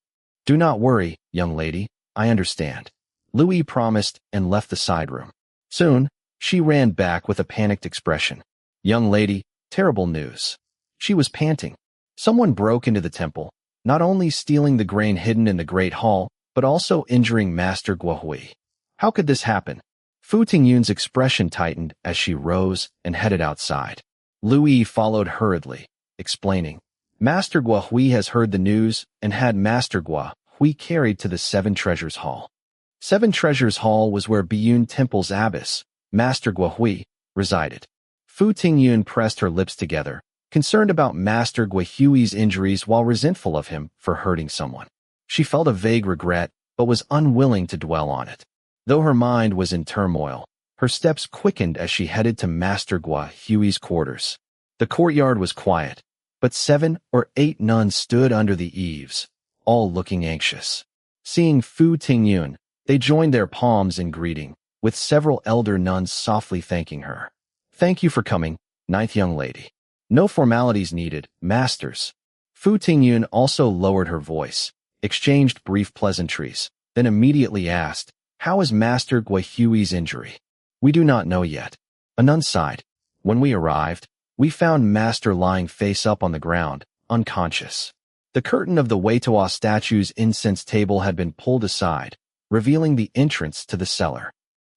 "Do not worry, young lady, I understand," Louis promised and left the side room. Soon, she ran back with a panicked expression. "Young lady, terrible news." She was panting. Someone broke into the temple, not only stealing the grain hidden in the Great Hall, but also injuring Master Guohui. How could this happen? Fu Tingyun's expression tightened as she rose and headed outside. Louis followed hurriedly, explaining, "Master Guohui has heard the news and had Master Guohui carried to the Seven Treasures Hall." Seven Treasures Hall was where Biyun Temple's abbess, Master Guohui, resided. Fu Tingyun pressed her lips together, concerned about Master Guohui's injuries while resentful of him for hurting someone. She felt a vague regret, but was unwilling to dwell on it. Though her mind was in turmoil, her steps quickened as she headed to Master Guohui's quarters. The courtyard was quiet, but 7 or 8 nuns stood under the eaves, all looking anxious. Seeing Fu Tingyun, they joined their palms in greeting, with several elder nuns softly thanking her. "Thank you for coming, ninth young lady. No formalities needed, masters." Fu Tingyun also lowered her voice, exchanged brief pleasantries, then immediately asked, How is Master Guihui's injury? We do not know yet. A nun sighed. When we arrived, we found Master lying face up on the ground, unconscious. The curtain of the Weitoa statue's incense table had been pulled aside, revealing the entrance to the cellar.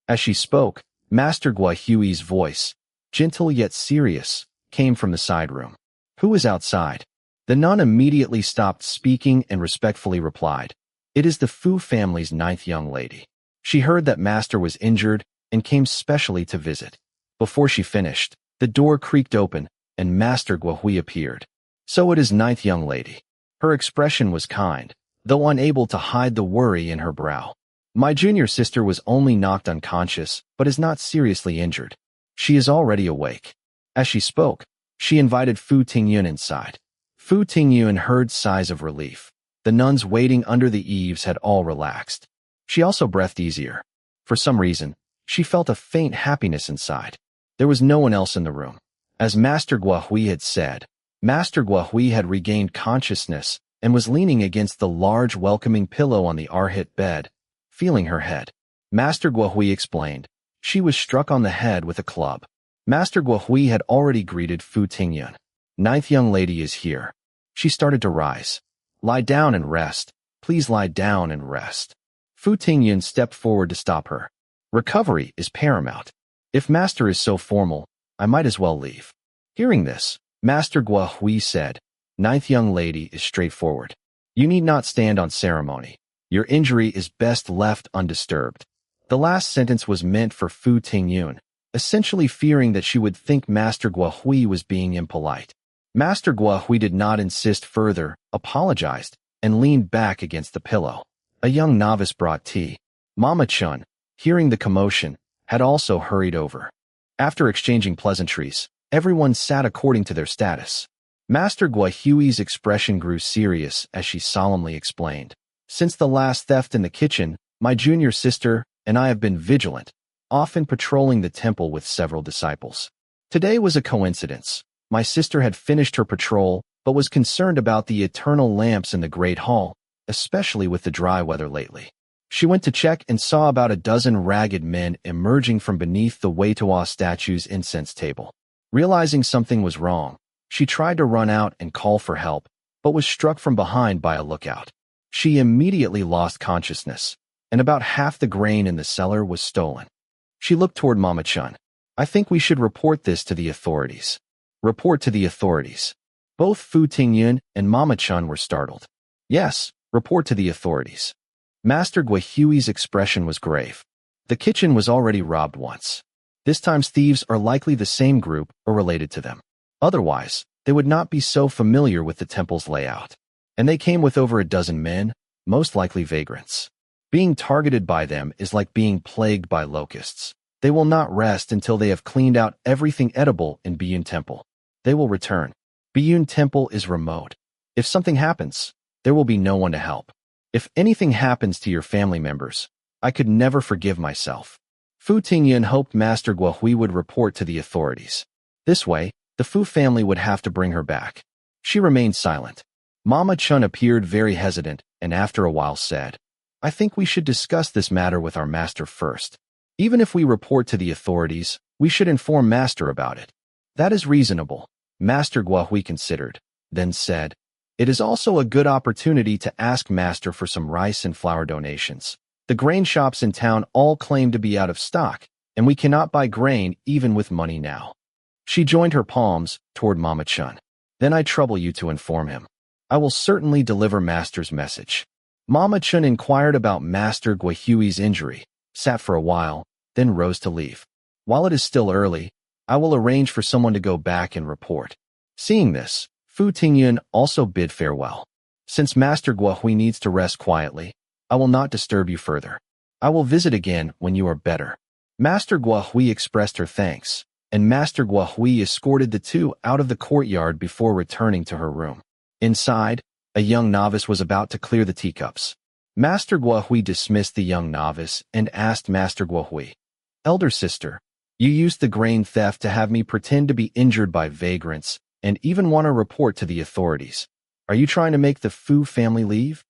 As she spoke, Master Guihui's voice, gentle yet serious, came from the side room. Who is outside? The nun immediately stopped speaking and respectfully replied, It is the Fu family's 9th young lady. She heard that Master was injured and came specially to visit. Before she finished, the door creaked open and Master Guihui appeared. So it is 9th young lady. Her expression was kind, though unable to hide the worry in her brow. My junior sister was only knocked unconscious, but is not seriously injured. She is already awake. As she spoke, she invited Fu Tingyun inside. Fu Tingyun heard sighs of relief. The nuns waiting under the eaves had all relaxed. She also breathed easier. For some reason, she felt a faint happiness inside. There was no one else in the room. As Master Guihui had said, Master Guihui had regained consciousness and was leaning against the large welcoming pillow on the arhit bed, feeling her head. Master Guihui explained, she was struck on the head with a club. Master Guihui had already greeted Fu Tingyun. 9th young lady is here. She started to rise. Lie down and rest. Please lie down and rest. Fu Tingyun stepped forward to stop her. Recovery is paramount. If Master is so formal, I might as well leave. Hearing this, Master Guihui said, 9th young lady is straightforward. You need not stand on ceremony. Your injury is best left undisturbed. The last sentence was meant for Fu Tingyun, essentially fearing that she would think Master Guihui was being impolite. Master Guihui did not insist further, apologized, and leaned back against the pillow. A young novice brought tea. Mama Chun, hearing the commotion, had also hurried over. After exchanging pleasantries, everyone sat according to their status. Master Guihui's expression grew serious as she solemnly explained. Since the last theft in the kitchen, my junior sister and I have been vigilant, often patrolling the temple with several disciples. Today was a coincidence. My sister had finished her patrol, but was concerned about the eternal lamps in the Great Hall, especially with the dry weather lately. She went to check and saw about a dozen ragged men emerging from beneath the Weitoa statue's incense table. Realizing something was wrong, she tried to run out and call for help, but was struck from behind by a lookout. She immediately lost consciousness, and about half the grain in the cellar was stolen. She looked toward Mama Chun. I think we should report this to the authorities. Report to the authorities. Both Fu Tingyun and Mama Chun were startled. Yes, report to the authorities. Master Guihui's expression was grave. The kitchen was already robbed once. This time's thieves are likely the same group or related to them. Otherwise, they would not be so familiar with the temple's layout. And they came with over a dozen men, most likely vagrants. Being targeted by them is like being plagued by locusts. They will not rest until they have cleaned out everything edible in Biyun Temple. They will return. Biyun Temple is remote. If something happens, there will be no one to help. If anything happens to your family members, I could never forgive myself. Fu Tingyun hoped Master Guihui would report to the authorities. This way, the Fu family would have to bring her back. She remained silent. Mama Chun appeared very hesitant and after a while said, I think we should discuss this matter with our master first. Even if we report to the authorities, we should inform Master about it. That is reasonable, Master Guihui considered, then said, It is also a good opportunity to ask Master for some rice and flour donations. The grain shops in town all claim to be out of stock, and we cannot buy grain even with money now. She joined her palms toward Mama Chun. Then I trouble you to inform him. I will certainly deliver Master's message. Mama Chun inquired about Master Guihui's injury, sat for a while, then rose to leave. While it is still early, I will arrange for someone to go back and report. Seeing this, Fu Tingyun also bid farewell. Since Master Guihui needs to rest quietly, I will not disturb you further. I will visit again when you are better. Master Guihui expressed her thanks, and Master Guihui escorted the two out of the courtyard before returning to her room. Inside, a young novice was about to clear the teacups. Master Guihui dismissed the young novice and asked Master Guihui, Elder sister, you used the grain theft to have me pretend to be injured by vagrants and even want to report to the authorities. Are you trying to make the Fu family leave?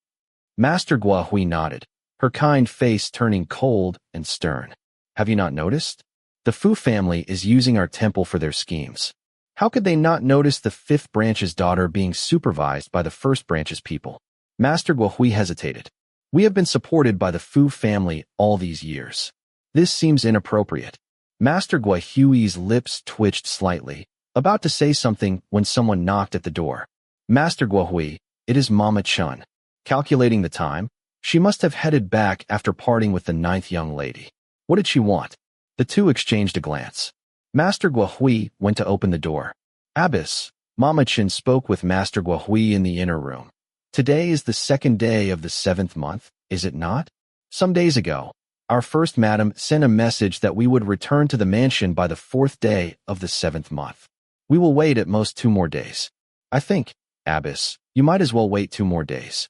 Master Guihui nodded. her kind face turning cold and stern. Have you not noticed? The Fu family is using our temple for their schemes. How could they not notice the fifth branch's daughter being supervised by the first branch's people? Master Guohui hesitated. We have been supported by the Fu family all these years. This seems inappropriate. Master Guohui's lips twitched slightly, about to say something when someone knocked at the door. Master Guohui, it is Mama Chun. Calculating the time, she must have headed back after parting with the ninth young lady. What did she want? The two exchanged a glance. Master Guohui went to open the door. Abbess, Mama Chun spoke with Master Guohui in the inner room. Today is the second day of the 7th month, is it not? Some days ago, our first madam sent a message that we would return to the mansion by the 4th day of the 7th month. We will wait at most 2 more days. I think, Abbess, you might as well wait 2 more days.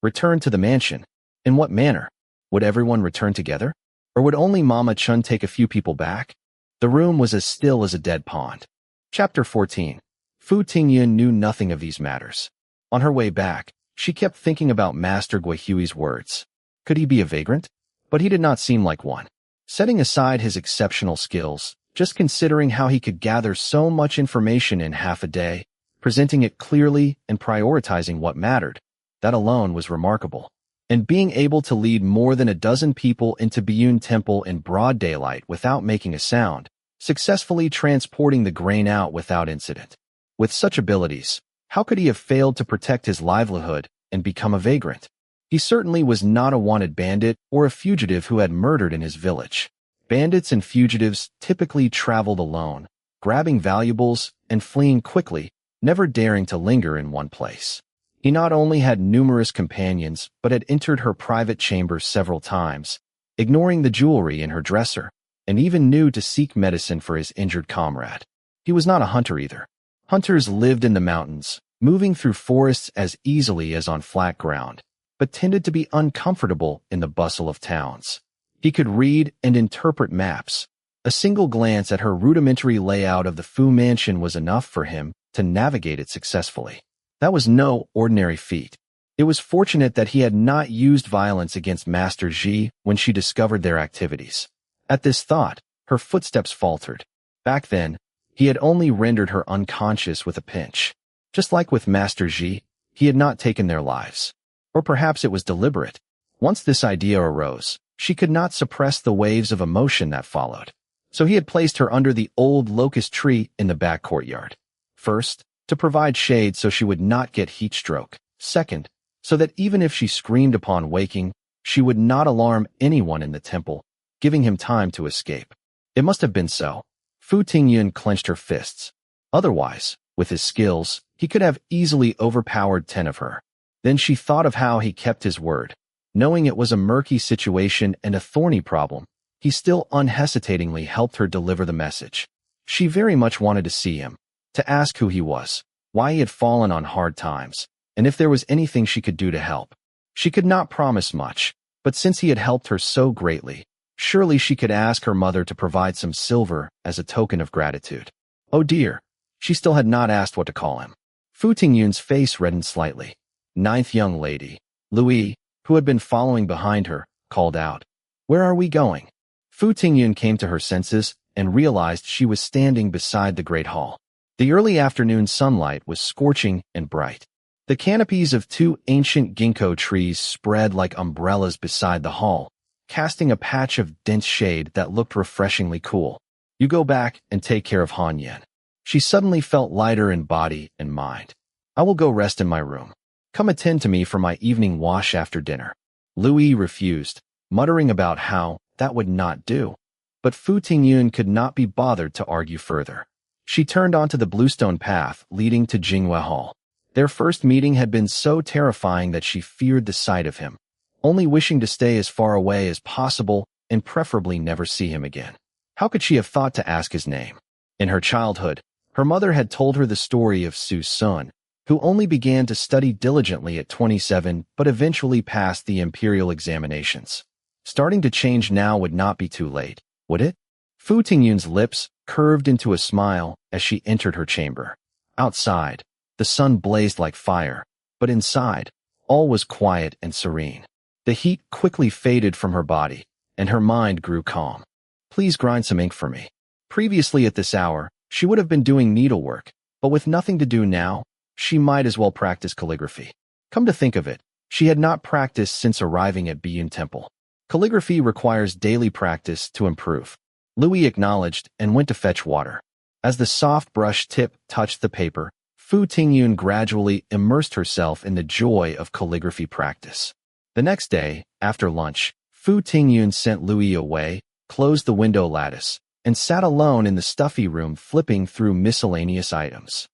Return to the mansion? In what manner? Would everyone return together? Or would only Mama Chun take a few people back? The room was as still as a dead pond. Chapter 14. Fu Tingyun knew nothing of these matters. On her way back, she kept thinking about Master Guohui's words. Could he be a vagrant? But he did not seem like one. Setting aside his exceptional skills, just considering how he could gather so much information in half a day, presenting it clearly and prioritizing what mattered, that alone was remarkable. And being able to lead more than a dozen people into Biyun Temple in broad daylight without making a sound, successfully transporting the grain out without incident. With such abilities, how could he have failed to protect his livelihood and become a vagrant? He certainly was not a wanted bandit or a fugitive who had murdered in his village. Bandits and fugitives typically traveled alone, grabbing valuables and fleeing quickly, never daring to linger in one place. He not only had numerous companions, but had entered her private chamber several times, ignoring the jewelry in her dresser, and even knew to seek medicine for his injured comrade. He was not a hunter either. Hunters lived in the mountains, moving through forests as easily as on flat ground, but tended to be uncomfortable in the bustle of towns. He could read and interpret maps. A single glance at her rudimentary layout of the Fu mansion was enough for him to navigate it successfully. That was no ordinary feat. It was fortunate that he had not used violence against Master Zhi when she discovered their activities. At this thought, her footsteps faltered. Back then, he had only rendered her unconscious with a pinch. Just like with Master Zhi, he had not taken their lives. Or perhaps it was deliberate. Once this idea arose, she could not suppress the waves of emotion that followed. So he had placed her under the old locust tree in the back courtyard. First, to provide shade so she would not get heat stroke. Second, so that even if she screamed upon waking, she would not alarm anyone in the temple, giving him time to escape. It must have been so. Fu Tingyun clenched her fists. Otherwise, with his skills, he could have easily overpowered 10 of her. Then she thought of how he kept his word. Knowing it was a murky situation and a thorny problem, he still unhesitatingly helped her deliver the message. She very much wanted to see him, to ask who he was, why he had fallen on hard times, and if there was anything she could do to help. She could not promise much, but since he had helped her so greatly, surely she could ask her mother to provide some silver as a token of gratitude. Oh dear, she still had not asked what to call him. Fu Tingyun's face reddened slightly. Ninth young lady, Louis, who had been following behind her, called out, "Where are we going?" Fu Tingyun came to her senses and realized she was standing beside the great hall. The early afternoon sunlight was scorching and bright. The canopies of 2 ancient ginkgo trees spread like umbrellas beside the hall, casting a patch of dense shade that looked refreshingly cool. You go back and take care of Han Yan. She suddenly felt lighter in body and mind. I will go rest in my room. Come attend to me for my evening wash after dinner. Louis refused, muttering about how that would not do. But Fu Tingyun could not be bothered to argue further. She turned onto the bluestone path leading to Jinghua Hall. Their first meeting had been so terrifying that she feared the sight of him, only wishing to stay as far away as possible and preferably never see him again. How could she have thought to ask his name? In her childhood, her mother had told her the story of Su's son, who only began to study diligently at 27 but eventually passed the imperial examinations. Starting to change now would not be too late, would it? Fu Tingyun's lips curved into a smile as she entered her chamber. Outside, the sun blazed like fire, but inside, all was quiet and serene. The heat quickly faded from her body, and her mind grew calm. Please grind some ink for me. Previously at this hour, she would have been doing needlework, but with nothing to do now, she might as well practice calligraphy. Come to think of it, she had not practiced since arriving at Biyun Temple. Calligraphy requires daily practice to improve. Louis acknowledged and went to fetch water. As the soft brush tip touched the paper, Fu Tingyun gradually immersed herself in the joy of calligraphy practice. The next day, after lunch, Fu Tingyun sent Louis away, closed the window lattice, and sat alone in the stuffy room flipping through miscellaneous items.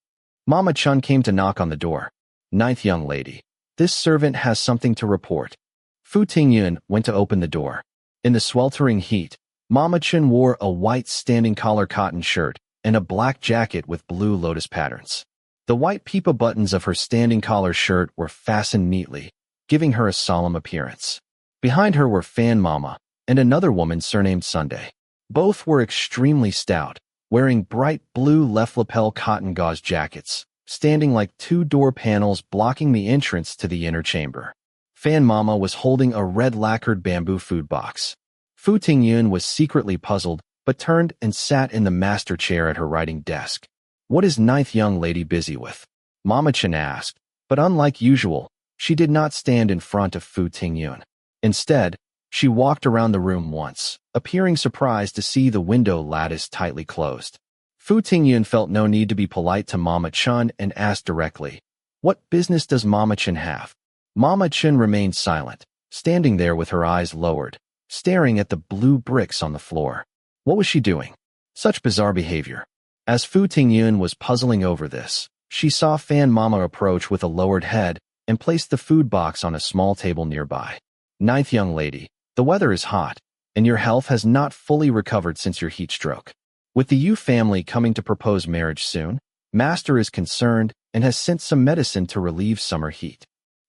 Mama Chun came to knock on the door. "Ninth young lady, this servant has something to report." Fu Tingyun went to open the door. In the sweltering heat, Mama Chun wore a white standing collar cotton shirt and a black jacket with blue lotus patterns. The white pipa buttons of her standing collar shirt were fastened neatly, giving her a solemn appearance. Behind her were Fan Mama and another woman surnamed Sunday. Both were extremely stout, wearing bright blue left lapel cotton gauze jackets, standing like two door panels blocking the entrance to the inner chamber. Fan Mama was holding a red lacquered bamboo food box. Fu Tingyun was secretly puzzled, but turned and sat in the master chair at her writing desk. "What is ninth young lady busy with?" Mama Chen asked, but unlike usual, she did not stand in front of Fu Tingyun. Instead, she walked around the room once, appearing surprised to see the window lattice tightly closed. Fu Tingyun felt no need to be polite to Mama Chen and asked directly, "What business does Mama Chen have?" Mama Chen remained silent, standing there with her eyes lowered, staring at the blue bricks on the floor. What was she doing? Such bizarre behavior. As Fu Tingyun was puzzling over this, she saw Fan Mama approach with a lowered head and place the food box on a small table nearby. "Ninth young lady, the weather is hot, and your health has not fully recovered since your heat stroke. With the Yu family coming to propose marriage soon, Master is concerned and has sent some medicine to relieve summer heat."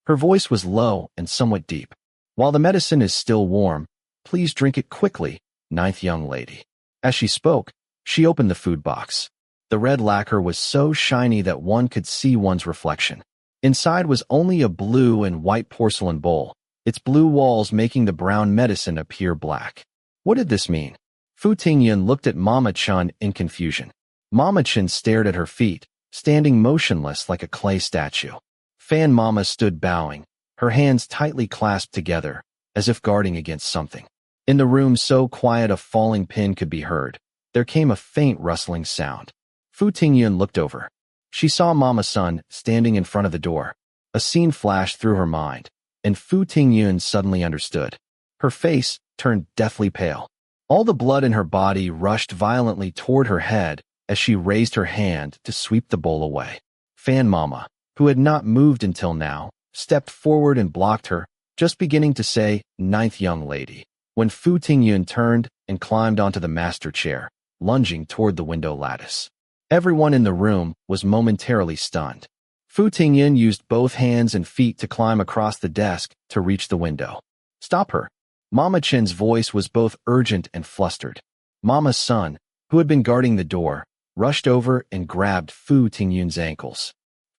Her voice was low and somewhat deep. "While the medicine is still warm, please drink it quickly, ninth young lady." As she spoke, she opened the food box. The red lacquer was so shiny that one could see one's reflection. Inside was only a blue and white porcelain bowl, its blue walls making the brown medicine appear black. What did this mean? Fu Tingyun looked at Mama Chun in confusion. Mama Chun stared at her feet, standing motionless like a clay statue. Fan Mama stood bowing, her hands tightly clasped together, as if guarding against something. In the room so quiet a falling pin could be heard, there came a faint rustling sound. Fu Tingyun looked over. She saw Mama Sun standing in front of the door. A scene flashed through her mind, and Fu Tingyun suddenly understood. Her face turned deathly pale. All the blood in her body rushed violently toward her head as she raised her hand to sweep the bowl away. Fan Mama, who had not moved until now, stepped forward and blocked her, just beginning to say, "Ninth young lady," when Fu Tingyun turned and climbed onto the master chair, lunging toward the window lattice. Everyone in the room was momentarily stunned. Fu Tingyun used both hands and feet to climb across the desk to reach the window. "Stop her." Mama Chen's voice was both urgent and flustered. Mama Sun, who had been guarding the door, rushed over and grabbed Fu Tingyun's ankles.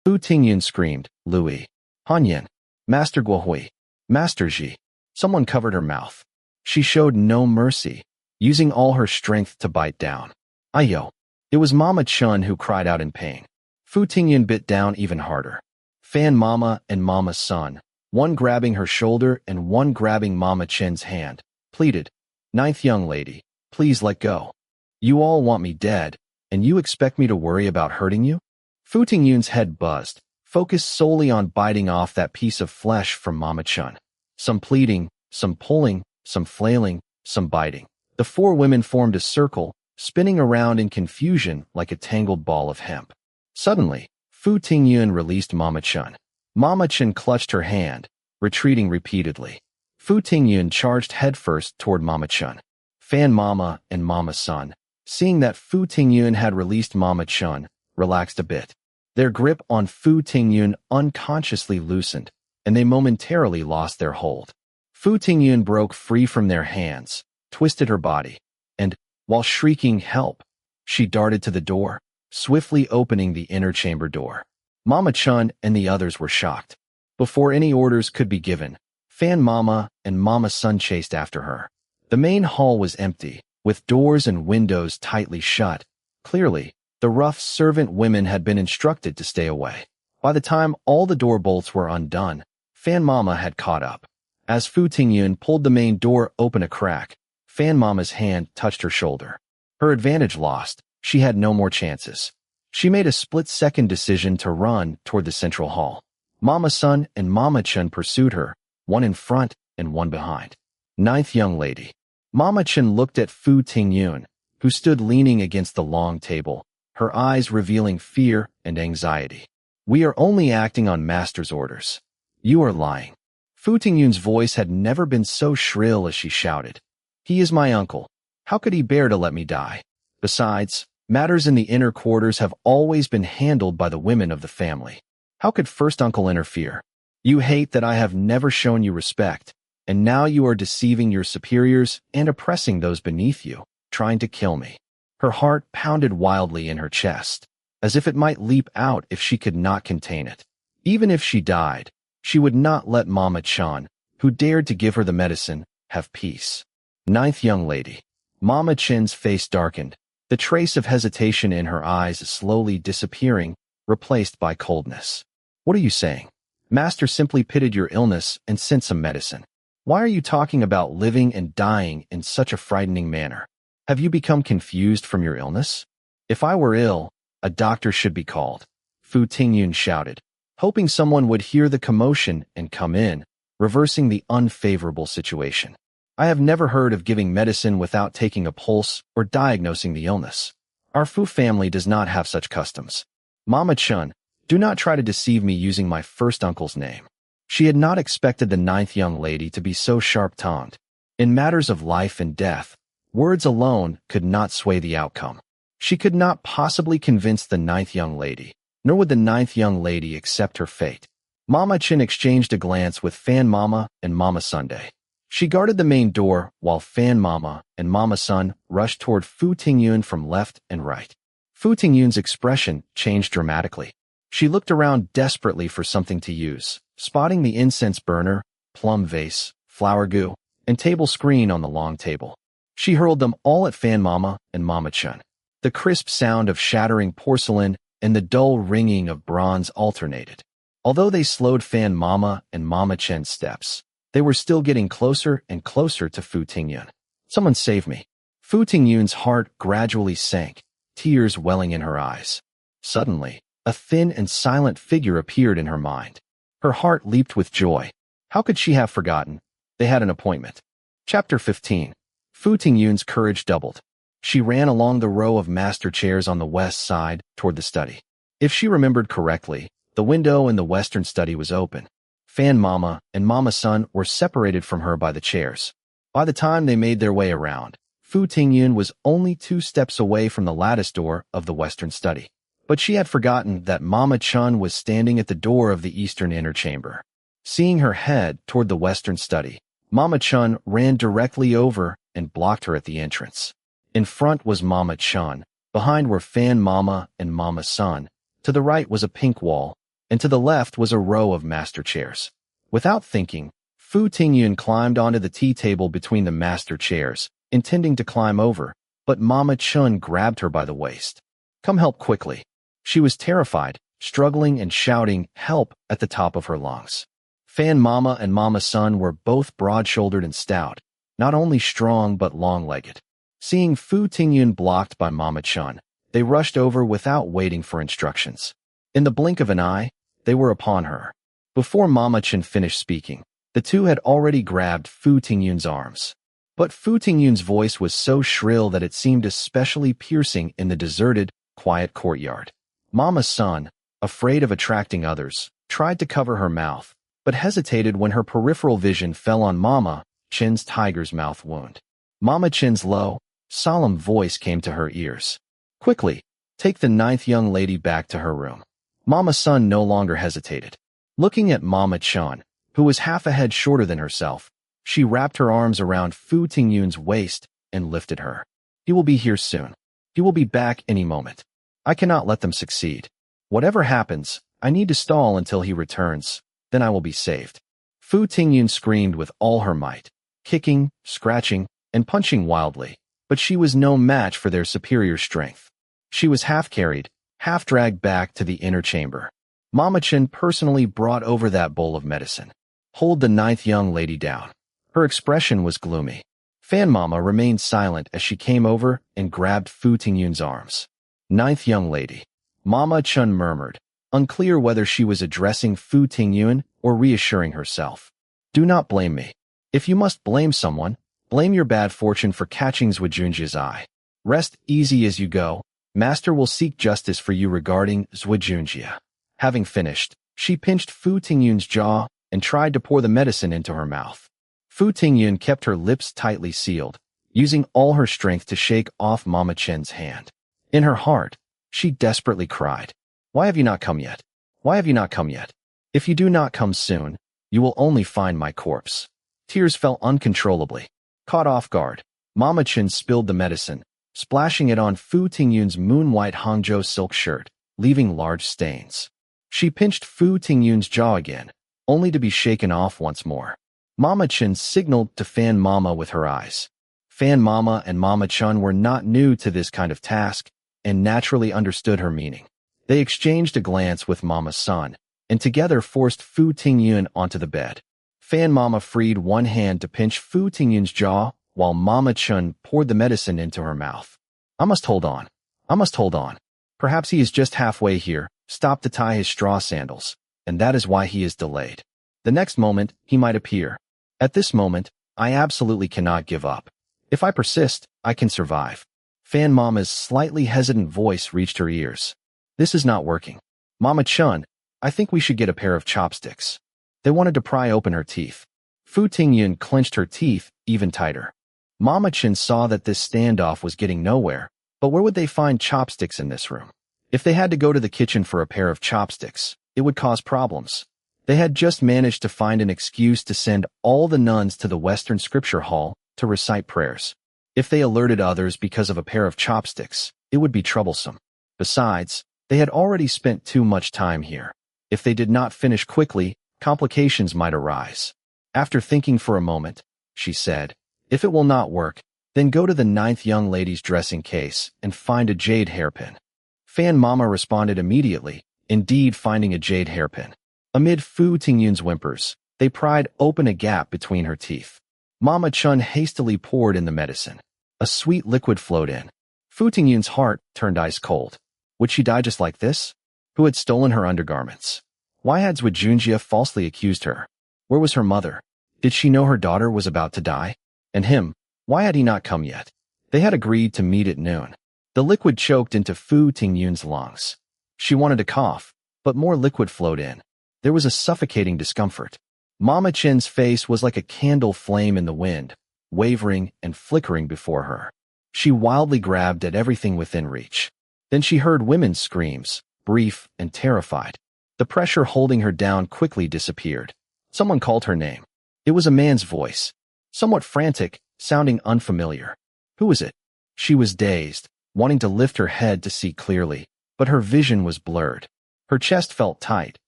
Fu Tingyun screamed, "Louis! Hanyan! Master Guohui! Master Zhi!" Someone covered her mouth. She showed no mercy, using all her strength to bite down. "Ayo!" It was Mama Chun who cried out in pain. Fu Tingyun bit down even harder. Fan Mama and Mama Sun, one grabbing her shoulder and one grabbing Mama Chen's hand, pleaded, "Ninth young lady, please let go. You all want me dead, and you expect me to worry about hurting you?" Fu Tingyun's head buzzed, focused solely on biting off that piece of flesh from Mama Chun. Some pleading, some pulling, some flailing, some biting. The four women formed a circle, spinning around in confusion like a tangled ball of hemp. Suddenly, Fu Tingyun released Mama Chun. Mama Chun clutched her hand, retreating repeatedly. Fu Tingyun charged headfirst toward Mama Chun. Fan Mama and Mama Sun, seeing that Fu Tingyun had released Mama Chun, relaxed a bit. Their grip on Fu Tingyun unconsciously loosened, and they momentarily lost their hold. Fu Tingyun broke free from their hands, twisted her body, and, while shrieking help, she darted to the door, swiftly opening the inner chamber door. Mama Chun and the others were shocked. Before any orders could be given, Fan Mama and Mama Sun chased after her. The main hall was empty, with doors and windows tightly shut. Clearly, the rough servant women had been instructed to stay away. By the time all the door bolts were undone, Fan Mama had caught up. As Fu Tingyun pulled the main door open a crack, Fan Mama's hand touched her shoulder. Her advantage lost, she had no more chances. She made a split-second decision to run toward the central hall. Mama Sun and Mama Chen pursued her, one in front and one behind. Ninth young lady. Mama Chen looked at Fu Tingyun, who stood leaning against the long table, her eyes revealing fear and anxiety. We are only acting on master's orders. You are lying. Fu Tingyun's voice had never been so shrill as she shouted. He is my uncle. How could he bear to let me die? Besides, matters in the inner quarters have always been handled by the women of the family. How could first uncle interfere? You hate that I have never shown you respect, and now you are deceiving your superiors and oppressing those beneath you, trying to kill me. Her heart pounded wildly in her chest, as if it might leap out if she could not contain it. Even if she died, she would not let Mama Chen, who dared to give her the medicine, have peace. Ninth young lady. Mama Chen's face darkened, the trace of hesitation in her eyes slowly disappearing, replaced by coldness. What are you saying? Master simply pitied your illness and sent some medicine. Why are you talking about living and dying in such a frightening manner? Have you become confused from your illness? If I were ill, a doctor should be called. Fu Tingyun shouted, hoping someone would hear the commotion and come in, reversing the unfavorable situation. I have never heard of giving medicine without taking a pulse or diagnosing the illness. Our Fu family does not have such customs. Mama Chen, do not try to deceive me using my first uncle's name. She had not expected the ninth young lady to be so sharp-tongued. In matters of life and death, words alone could not sway the outcome. She could not possibly convince the ninth young lady, nor would the ninth young lady accept her fate. Mama Chen exchanged a glance with Fan Mama and Mama Sunday. She guarded the main door while Fan Mama and Mama Sun rushed toward Fu Tingyun from left and right. Fu Tingyun's expression changed dramatically. She looked around desperately for something to use, spotting the incense burner, plum vase, flower goo, and table screen on the long table. She hurled them all at Fan Mama and Mama Chen. The crisp sound of shattering porcelain and the dull ringing of bronze alternated. Although they slowed Fan Mama and Mama Chen's steps, they were still getting closer and closer to Fu Tingyun. Someone save me. Fu Tingyun's heart gradually sank, tears welling in her eyes. Suddenly, a thin and silent figure appeared in her mind. Her heart leaped with joy. How could she have forgotten? They had an appointment. Chapter 15. Fu Tingyun's courage doubled. She ran along the row of master chairs on the west side toward the study. If she remembered correctly, the window in the western study was open. Fan Mama and Mama Sun were separated from her by the chairs. By the time they made their way around, Fu Tingyun was only 2 steps away from the lattice door of the western study. But she had forgotten that Mama Chen was standing at the door of the eastern inner chamber. Seeing her head toward the western study, Mama Chen ran directly over and blocked her at the entrance. In front was Mama Chen, behind were Fan Mama and Mama Sun, to the right was a pink wall, and to the left was a row of master chairs. Without thinking, Fu Tingyun climbed onto the tea table between the master chairs, intending to climb over, but Mama Chen grabbed her by the waist. Come help quickly. She was terrified, struggling and shouting help at the top of her lungs. Fan Mama and Mama Sun were both broad-shouldered and stout, not only strong but long-legged. Seeing Fu Tingyun blocked by Mama Chen, they rushed over without waiting for instructions. In the blink of an eye, they were upon her. Before Mama Chen finished speaking, the two had already grabbed Fu Tingyun's arms. But Fu Tingyun's voice was so shrill that it seemed especially piercing in the deserted, quiet courtyard. Mama Sun, afraid of attracting others, tried to cover her mouth, but hesitated when her peripheral vision fell on Mama Chen's tiger's mouth wound. Mama Chen's low, solemn voice came to her ears. Quickly, take the ninth young lady back to her room. Mama Sun no longer hesitated. Looking at Mama Chen, who was half a head shorter than herself, she wrapped her arms around Fu Tingyun's waist and lifted her. He will be here soon. He will be back any moment. I cannot let them succeed. Whatever happens, I need to stall until he returns, then I will be saved. Fu Tingyun screamed with all her might, kicking, scratching, and punching wildly, but she was no match for their superior strength. She was half carried, half dragged back to the inner chamber. Mama Chen personally brought over that bowl of medicine. Hold the ninth young lady down. Her expression was gloomy. Fan Mama remained silent as she came over and grabbed Fu Tingyun's arms. Ninth young lady. Mama Chen murmured, unclear whether she was addressing Fu Tingyun or reassuring herself. Do not blame me. If you must blame someone, blame your bad fortune for catching Zhi Zhi's eye. Rest easy as you go. Master will seek justice for you regarding Zhi Zhi. Having finished, she pinched Fu Tingyun's jaw and tried to pour the medicine into her mouth. Fu Tingyun kept her lips tightly sealed, using all her strength to shake off Mama Chen's hand. In her heart, she desperately cried, "Why have you not come yet? Why have you not come yet? If you do not come soon, you will only find my corpse." Tears fell uncontrollably. Caught off guard, Mama Chen spilled the medicine, splashing it on Fu Tingyun's moon-white Hangzhou silk shirt, leaving large stains. She pinched Fu Tingyun's jaw again, only to be shaken off once more. Mama Chen signaled to Fan Mama with her eyes. Fan Mama and Mama Chen were not new to this kind of task and naturally understood her meaning. They exchanged a glance with Mama's son, and together forced Fu Tingyun onto the bed. Fan Mama freed one hand to pinch Fu Tingyun's jaw, while Mama Chen poured the medicine into her mouth. "I must hold on. I must hold on. Perhaps he is just halfway here, stopped to tie his straw sandals, and that is why he is delayed. The next moment, he might appear. At this moment, I absolutely cannot give up. If I persist, I can survive." Fan Mama's slightly hesitant voice reached her ears. "This is not working. Mama Chen, I think we should get a pair of chopsticks." They wanted to pry open her teeth. Fu Tingyun clenched her teeth even tighter. Mama Chen saw that this standoff was getting nowhere, but where would they find chopsticks in this room? If they had to go to the kitchen for a pair of chopsticks, it would cause problems. They had just managed to find an excuse to send all the nuns to the Western Scripture Hall to recite prayers. If they alerted others because of a pair of chopsticks, it would be troublesome. Besides, they had already spent too much time here. If they did not finish quickly, complications might arise. After thinking for a moment, she said, "If it will not work, then go to the ninth young lady's dressing case and find a jade hairpin." Fan Mama responded immediately, indeed finding a jade hairpin. Amid Fu Tingyun's whimpers, they pried open a gap between her teeth. Mama Chen hastily poured in the medicine. A sweet liquid flowed in. Fu Tingyun's heart turned ice cold. Would she die just like this? Who had stolen her undergarments? Why had Zhi Zhi falsely accused her? Where was her mother? Did she know her daughter was about to die? And him, why had he not come yet? They had agreed to meet at noon. The liquid choked into Fu Tingyun's lungs. She wanted to cough, but more liquid flowed in. There was a suffocating discomfort. Mama Chen's face was like a candle flame in the wind, wavering and flickering before her. She wildly grabbed at everything within reach. Then she heard women's screams, brief and terrified. The pressure holding her down quickly disappeared. Someone called her name. It was a man's voice, somewhat frantic, sounding unfamiliar. Who was it? She was dazed, wanting to lift her head to see clearly, but her vision was blurred. Her chest felt tight.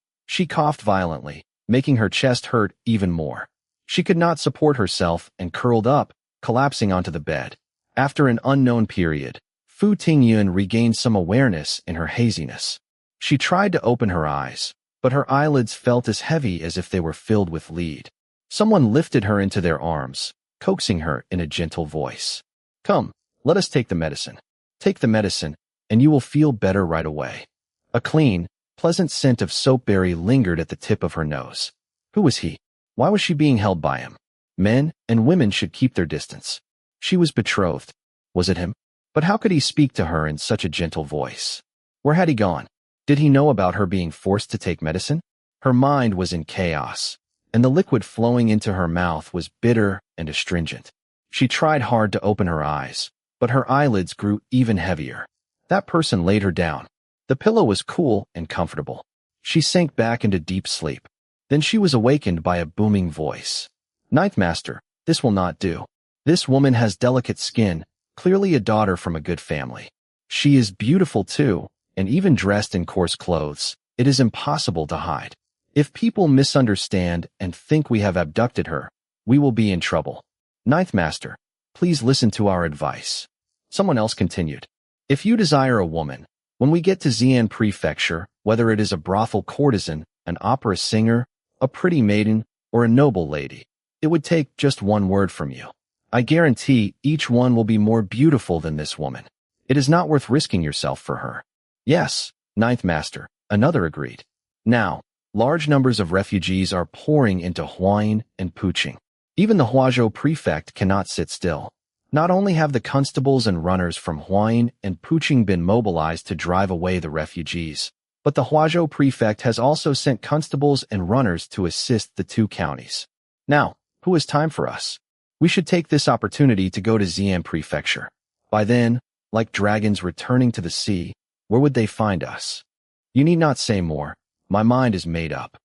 She coughed violently, making her chest hurt even more. She could not support herself and curled up, collapsing onto the bed. After an unknown period, Fu Tingyun regained some awareness in her haziness. She tried to open her eyes, but her eyelids felt as heavy as if they were filled with lead. Someone lifted her into their arms, coaxing her in a gentle voice. "Come, let us take the medicine. Take the medicine, and you will feel better right away." A clean, pleasant scent of soapberry lingered at the tip of her nose. Who was he? Why was she being held by him? Men and women should keep their distance. She was betrothed. Was it him? But how could he speak to her in such a gentle voice? Where had he gone? Did he know about her being forced to take medicine? Her mind was in chaos, and the liquid flowing into her mouth was bitter and astringent. She tried hard to open her eyes, but her eyelids grew even heavier. That person laid her down. The pillow was cool and comfortable. She sank back into deep sleep. Then she was awakened by a booming voice. "Ninth Master, this will not do. This woman has delicate skin, clearly a daughter from a good family. She is beautiful too, and even dressed in coarse clothes. It is impossible to hide. If people misunderstand and think we have abducted her, we will be in trouble. Ninth Master, please listen to our advice. Someone else continued. If you desire a woman, when we get to Xi'an Prefecture, whether it is a brothel courtesan, an opera singer, a pretty maiden, or a noble lady, it would take just one word from you. I guarantee each one will be more beautiful than this woman. It is not worth risking yourself for her. Yes, Ninth Master, another agreed. Now, large numbers of refugees are pouring into Huayin and Puqing. Even the Huazhou prefect cannot sit still. Not only have the constables and runners from Huayin and Puqing been mobilized to drive away the refugees, but the Huazhou prefect has also sent constables and runners to assist the two counties. Now, who has time for us? We should take this opportunity to go to Xi'an Prefecture. By then, like dragons returning to the sea, where would they find us? You need not say more. My mind is made up.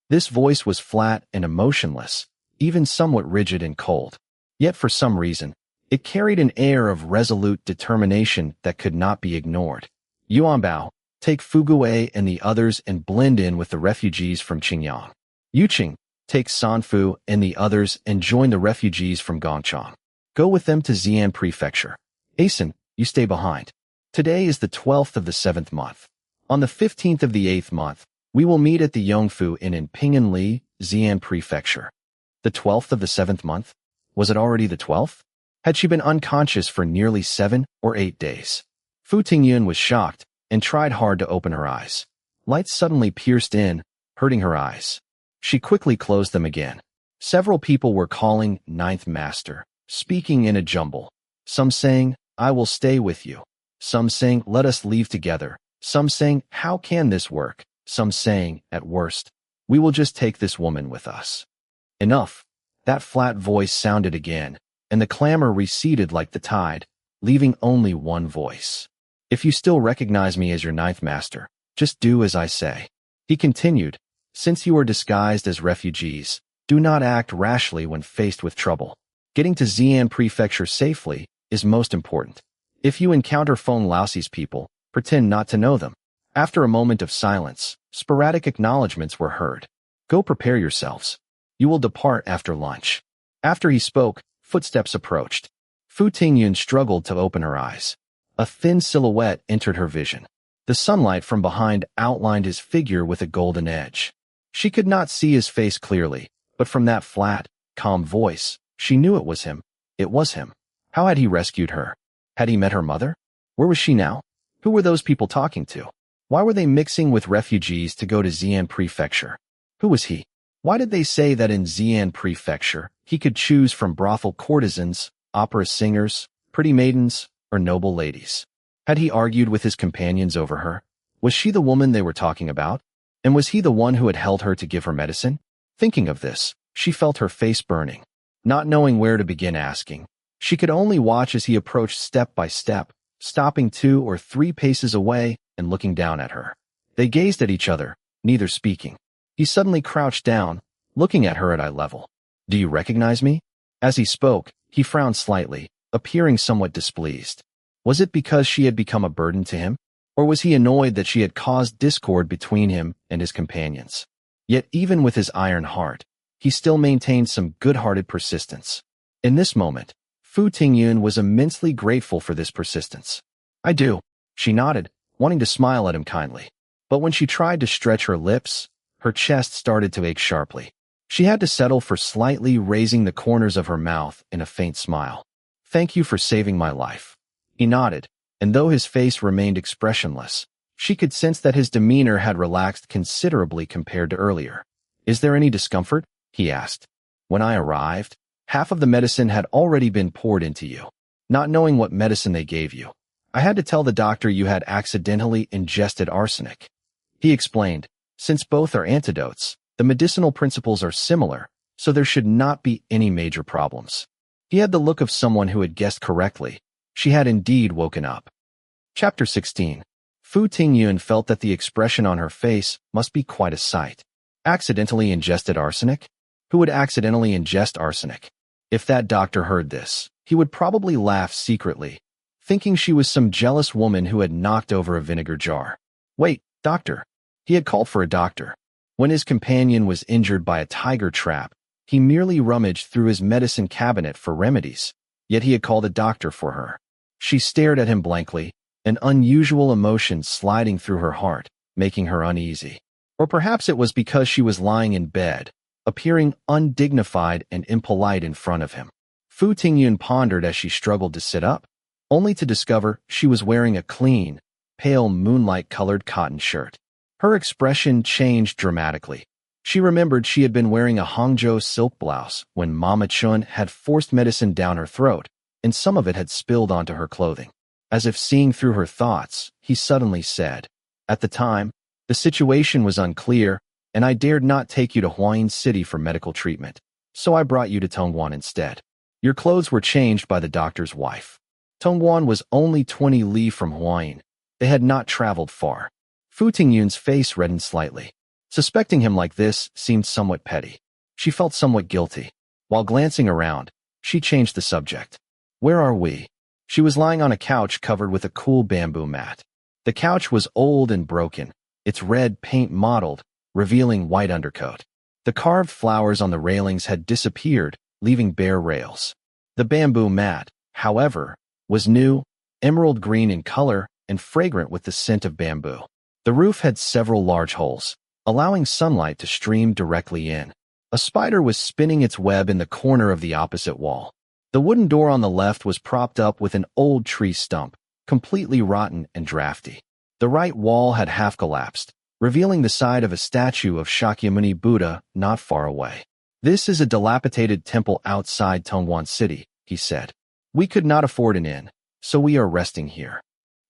This voice was flat and emotionless, even somewhat rigid and cold. Yet for some reason, it carried an air of resolute determination that could not be ignored. Yuanbao, take Fuguei and the others and blend in with the refugees from Qingyang. Yuqing, take Sanfu and the others and join the refugees from Gongchang. Go with them to Xi'an Prefecture. Asen, you stay behind. Today is the 12th of the 7th month. On the 15th of the 8th month, we will meet at the Yongfu Inn in Pinganli, Xi'an Prefecture. The 12th of the 7th month? Was it already the 12th? Had she been unconscious for nearly 7 or 8 days? Fu Tingyun was shocked and tried hard to open her eyes. Light suddenly pierced in, hurting her eyes. She quickly closed them again. Several people were calling Ninth Master, speaking in a jumble. Some saying, I will stay with you. Some saying, let us leave together. Some saying, how can this work? Some saying, at worst, we will just take this woman with us. Enough. That flat voice sounded again, and the clamor receded like the tide, leaving only one voice. If you still recognize me as your Ninth Master, just do as I say. He continued, since you are disguised as refugees, do not act rashly when faced with trouble. Getting to Xi'an Prefecture safely is most important. If you encounter Feng Laoxi's people, pretend not to know them. After a moment of silence, sporadic acknowledgments were heard. Go prepare yourselves. You will depart after lunch. After he spoke, footsteps approached. Fu Tingyun struggled to open her eyes. A thin silhouette entered her vision. The sunlight from behind outlined his figure with a golden edge. She could not see his face clearly, but from that flat, calm voice, she knew it was him. It was him. How had he rescued her? Had he met her mother? Where was she now? Who were those people talking to? Why were they mixing with refugees to go to Xi'an Prefecture? Who was he? Why did they say that in Xi'an Prefecture, he could choose from brothel courtesans, opera singers, pretty maidens, or noble ladies? Had he argued with his companions over her? Was she the woman they were talking about? And was he the one who had held her to give her medicine? Thinking of this, she felt her face burning. Not knowing where to begin asking, she could only watch as he approached step by step, stopping 2 or 3 paces away and looking down at her. They gazed at each other, neither speaking. He suddenly crouched down, looking at her at eye level. Do you recognize me? As he spoke, he frowned slightly, appearing somewhat displeased. Was it because she had become a burden to him? Or was he annoyed that she had caused discord between him and his companions? Yet even with his iron heart, he still maintained some good-hearted persistence. In this moment, Fu Tingyun was immensely grateful for this persistence. I do. She nodded, wanting to smile at him kindly. But when she tried to stretch her lips, her chest started to ache sharply. She had to settle for slightly raising the corners of her mouth in a faint smile. Thank you for saving my life. He nodded, and though his face remained expressionless, she could sense that his demeanor had relaxed considerably compared to earlier. Is there any discomfort? He asked. When I arrived, half of the medicine had already been poured into you. Not knowing what medicine they gave you, I had to tell the doctor you had accidentally ingested arsenic. He explained, since both are antidotes, the medicinal principles are similar, so there should not be any major problems. He had the look of someone who had guessed correctly. She had indeed woken up. Chapter 16. Fu Tingyun felt that the expression on her face must be quite a sight. Accidentally ingested arsenic? Who would accidentally ingest arsenic? If that doctor heard this, he would probably laugh secretly, thinking she was some jealous woman who had knocked over a vinegar jar. Wait, doctor. He had called for a doctor. When his companion was injured by a tiger trap, he merely rummaged through his medicine cabinet for remedies, yet he had called a doctor for her. She stared at him blankly, an unusual emotion sliding through her heart, making her uneasy. Or perhaps it was because she was lying in bed, appearing undignified and impolite in front of him. Fu Tingyun pondered as she struggled to sit up, only to discover she was wearing a clean, pale moonlight-colored cotton shirt. Her expression changed dramatically. She remembered she had been wearing a Hangzhou silk blouse when Mama Chun had forced medicine down her throat, and some of it had spilled onto her clothing. As if seeing through her thoughts, he suddenly said, "At the time, the situation was unclear, and I dared not take you to Huayin City for medical treatment, so I brought you to Tongguan instead. Your clothes were changed by the doctor's wife." Tongguan was only 20 li from Huayin. They had not traveled far. Fu Tingyun's face reddened slightly. Suspecting him like this seemed somewhat petty. She felt somewhat guilty. While glancing around, she changed the subject. "Where are we?" She was lying on a couch covered with a cool bamboo mat. The couch was old and broken, its red paint mottled, revealing white undercoat. The carved flowers on the railings had disappeared, leaving bare rails. The bamboo mat, however, was new, emerald green in color, and fragrant with the scent of bamboo. The roof had several large holes, allowing sunlight to stream directly in. A spider was spinning its web in the corner of the opposite wall. The wooden door on the left was propped up with an old tree stump, completely rotten and drafty. The right wall had half collapsed, revealing the side of a statue of Shakyamuni Buddha not far away. "This is a dilapidated temple outside Tongguan City," he said. "We could not afford an inn, so we are resting here."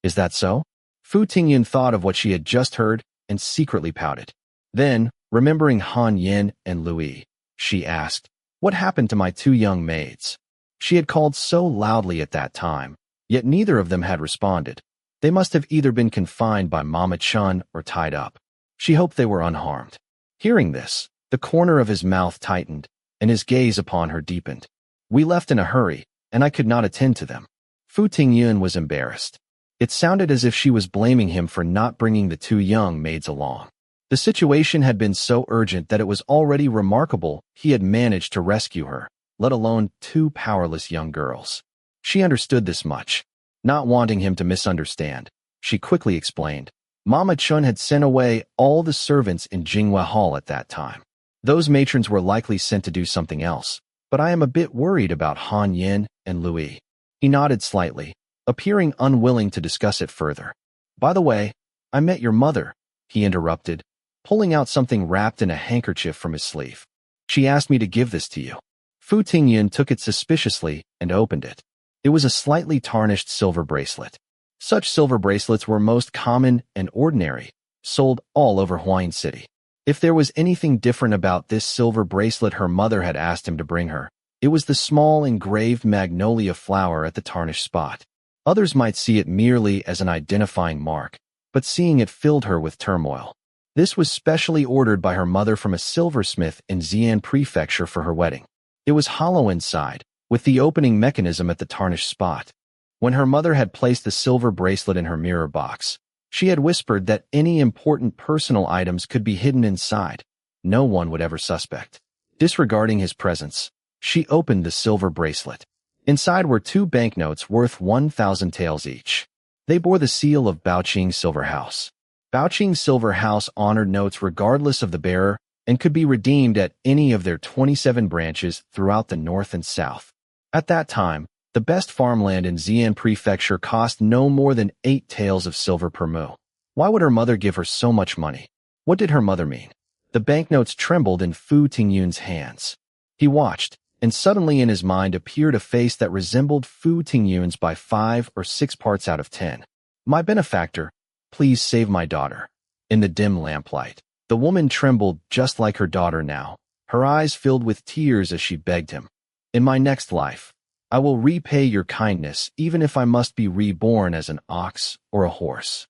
"Is that so?" Fu Tingyun thought of what she had just heard and secretly pouted. Then, remembering Han Yin and Louis, she asked, "What happened to my two young maids?" She had called so loudly at that time, yet neither of them had responded. They must have either been confined by Mama Chun or tied up. She hoped they were unharmed. Hearing this, the corner of his mouth tightened, and his gaze upon her deepened. "We left in a hurry, and I could not attend to them." Fu Tingyun was embarrassed. It sounded as if she was blaming him for not bringing the two young maids along. The situation had been so urgent that it was already remarkable he had managed to rescue her, let alone two powerless young girls. She understood this much. Not wanting him to misunderstand, she quickly explained, "Mama Chun had sent away all the servants in Jinghua Hall at that time. Those matrons were likely sent to do something else, but I am a bit worried about Han Yin and Louis." He nodded slightly, appearing unwilling to discuss it further. "By the way, I met your mother," he interrupted, pulling out something wrapped in a handkerchief from his sleeve. "She asked me to give this to you." Fu Tingyun took it suspiciously and opened it. It was a slightly tarnished silver bracelet. Such silver bracelets were most common and ordinary, sold all over Huayin City. If there was anything different about this silver bracelet her mother had asked him to bring her, it was the small engraved magnolia flower at the tarnished spot. Others might see it merely as an identifying mark, but seeing it filled her with turmoil. This was specially ordered by her mother from a silversmith in Xi'an Prefecture for her wedding. It was hollow inside, with the opening mechanism at the tarnished spot. When her mother had placed the silver bracelet in her mirror box, she had whispered that any important personal items could be hidden inside. No one would ever suspect. Disregarding his presence, she opened the silver bracelet. Inside were two banknotes worth 1,000 taels each. They bore the seal of Baoqing Silver House. Baoqing Silver House honored notes regardless of the bearer and could be redeemed at any of their 27 branches throughout the north and south. At that time, the best farmland in Xi'an Prefecture cost no more than 8 taels of silver per mu. Why would her mother give her so much money? What did her mother mean? The banknotes trembled in Fu Tingyun's hands. He watched, and suddenly in his mind appeared a face that resembled Fu Tingyun's by 5 or 6 parts out of 10. "My benefactor, please save my daughter." In the dim lamplight, the woman trembled just like her daughter now, her eyes filled with tears as she begged him. "In my next life, I will repay your kindness even if I must be reborn as an ox or a horse."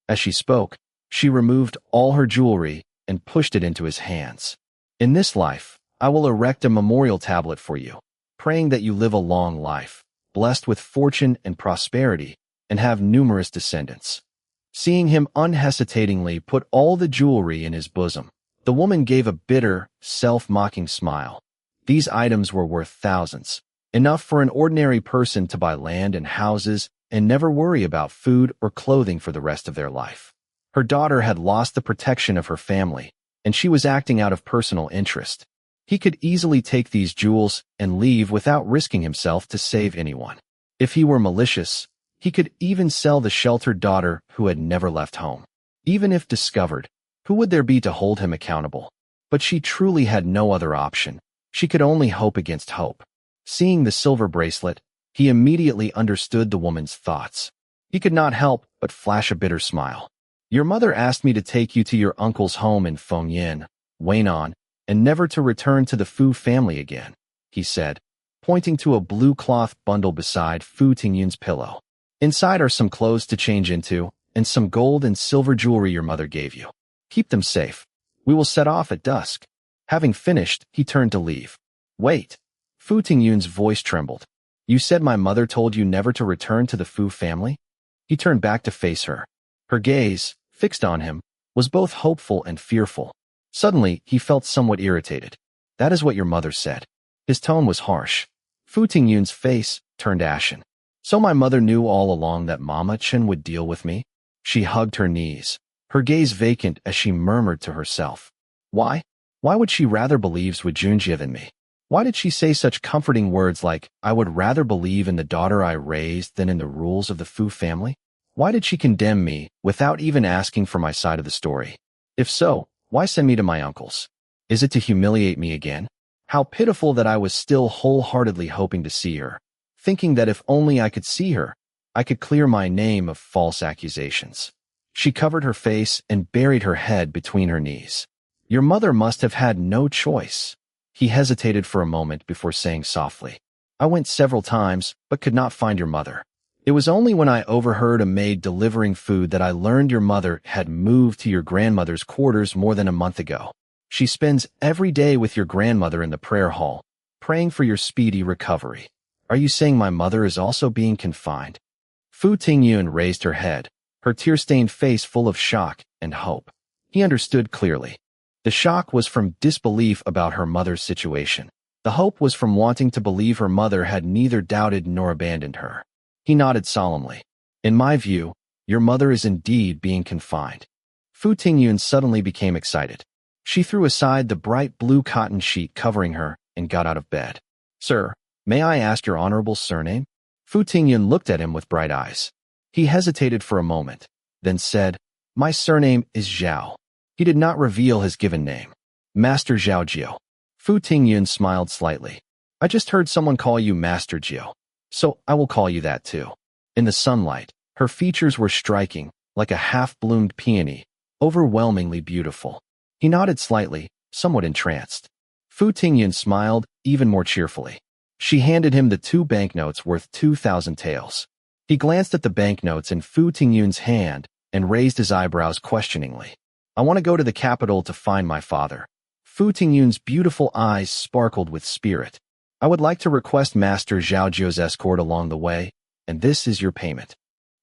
As she spoke, she removed all her jewelry and pushed it into his hands. "In this life, I will erect a memorial tablet for you, praying that you live a long life, blessed with fortune and prosperity, and have numerous descendants." Seeing him unhesitatingly put all the jewelry in his bosom, The woman gave a bitter, self-mocking smile. These items were worth thousands, enough for an ordinary person to buy land and houses and never worry about food or clothing for the rest of their life. Her daughter had lost the protection of her family, and she was acting out of personal interest. He could easily take these jewels and leave without risking himself to save anyone. If he were malicious, he could even sell the sheltered daughter who had never left home. Even if discovered, who would there be to hold him accountable? But she truly had no other option. She could only hope against hope. Seeing the silver bracelet, he immediately understood the woman's thoughts. He could not help but flash a bitter smile. Your mother asked me to take you to your uncle's home in Fengyin, Weinan, and never to return to the Fu family again, he said, pointing to a blue cloth bundle beside Fu Tingyun's pillow. Inside are some clothes to change into, and some gold and silver jewelry your mother gave you. Keep them safe. We will set off at dusk. Having finished, he turned to leave. Wait. Fu Tingyun's voice trembled. You said my mother told you never to return to the Fu family? He turned back to face her. Her gaze, fixed on him, was both hopeful and fearful. Suddenly, he felt somewhat irritated. That is what your mother said. His tone was harsh. Fu Tingyun's face turned ashen. So my mother knew all along that Mama Chen would deal with me? She hugged her knees, her gaze vacant as she murmured to herself. Why? Why would she rather believe Zhi Zhi than me? Why did she say such comforting words like, I would rather believe in the daughter I raised than in the rules of the Fu family? Why did she condemn me without even asking for my side of the story? If so, why send me to my uncle's? Is it to humiliate me again? How pitiful that I was still wholeheartedly hoping to see her, thinking that if only I could see her, I could clear my name of false accusations. She covered her face and buried her head between her knees. Your mother must have had no choice. He hesitated for a moment before saying softly, I went several times, but could not find your mother. It was only when I overheard a maid delivering food that I learned your mother had moved to your grandmother's quarters more than a month ago. She spends every day with your grandmother in the prayer hall, praying for your speedy recovery. Are you saying my mother is also being confined? Fu Tingyun raised her head, her tear-stained face full of shock and hope. He understood clearly. The shock was from disbelief about her mother's situation. The hope was from wanting to believe her mother had neither doubted nor abandoned her. He nodded solemnly. In my view, your mother is indeed being confined. Fu Tingyun suddenly became excited. She threw aside the bright blue cotton sheet covering her and got out of bed. Sir, may I ask your honorable surname? Fu Tingyun looked at him with bright eyes. He hesitated for a moment, then said, My surname is Zhao. He did not reveal his given name. Master Zhao Jiu. Fu Tingyun smiled slightly. I just heard someone call you Master Jiu, so I will call you that too. In the sunlight, her features were striking, like a half-bloomed peony, overwhelmingly beautiful. He nodded slightly, somewhat entranced. Fu Tingyun smiled even more cheerfully. She handed him the 2 banknotes worth 2,000 taels. He glanced at the banknotes in Fu Tingyun's hand and raised his eyebrows questioningly. I want to go to the capital to find my father. Fu Tingyun's beautiful eyes sparkled with spirit. I would like to request Master Zhao Jiu's escort along the way, and this is your payment.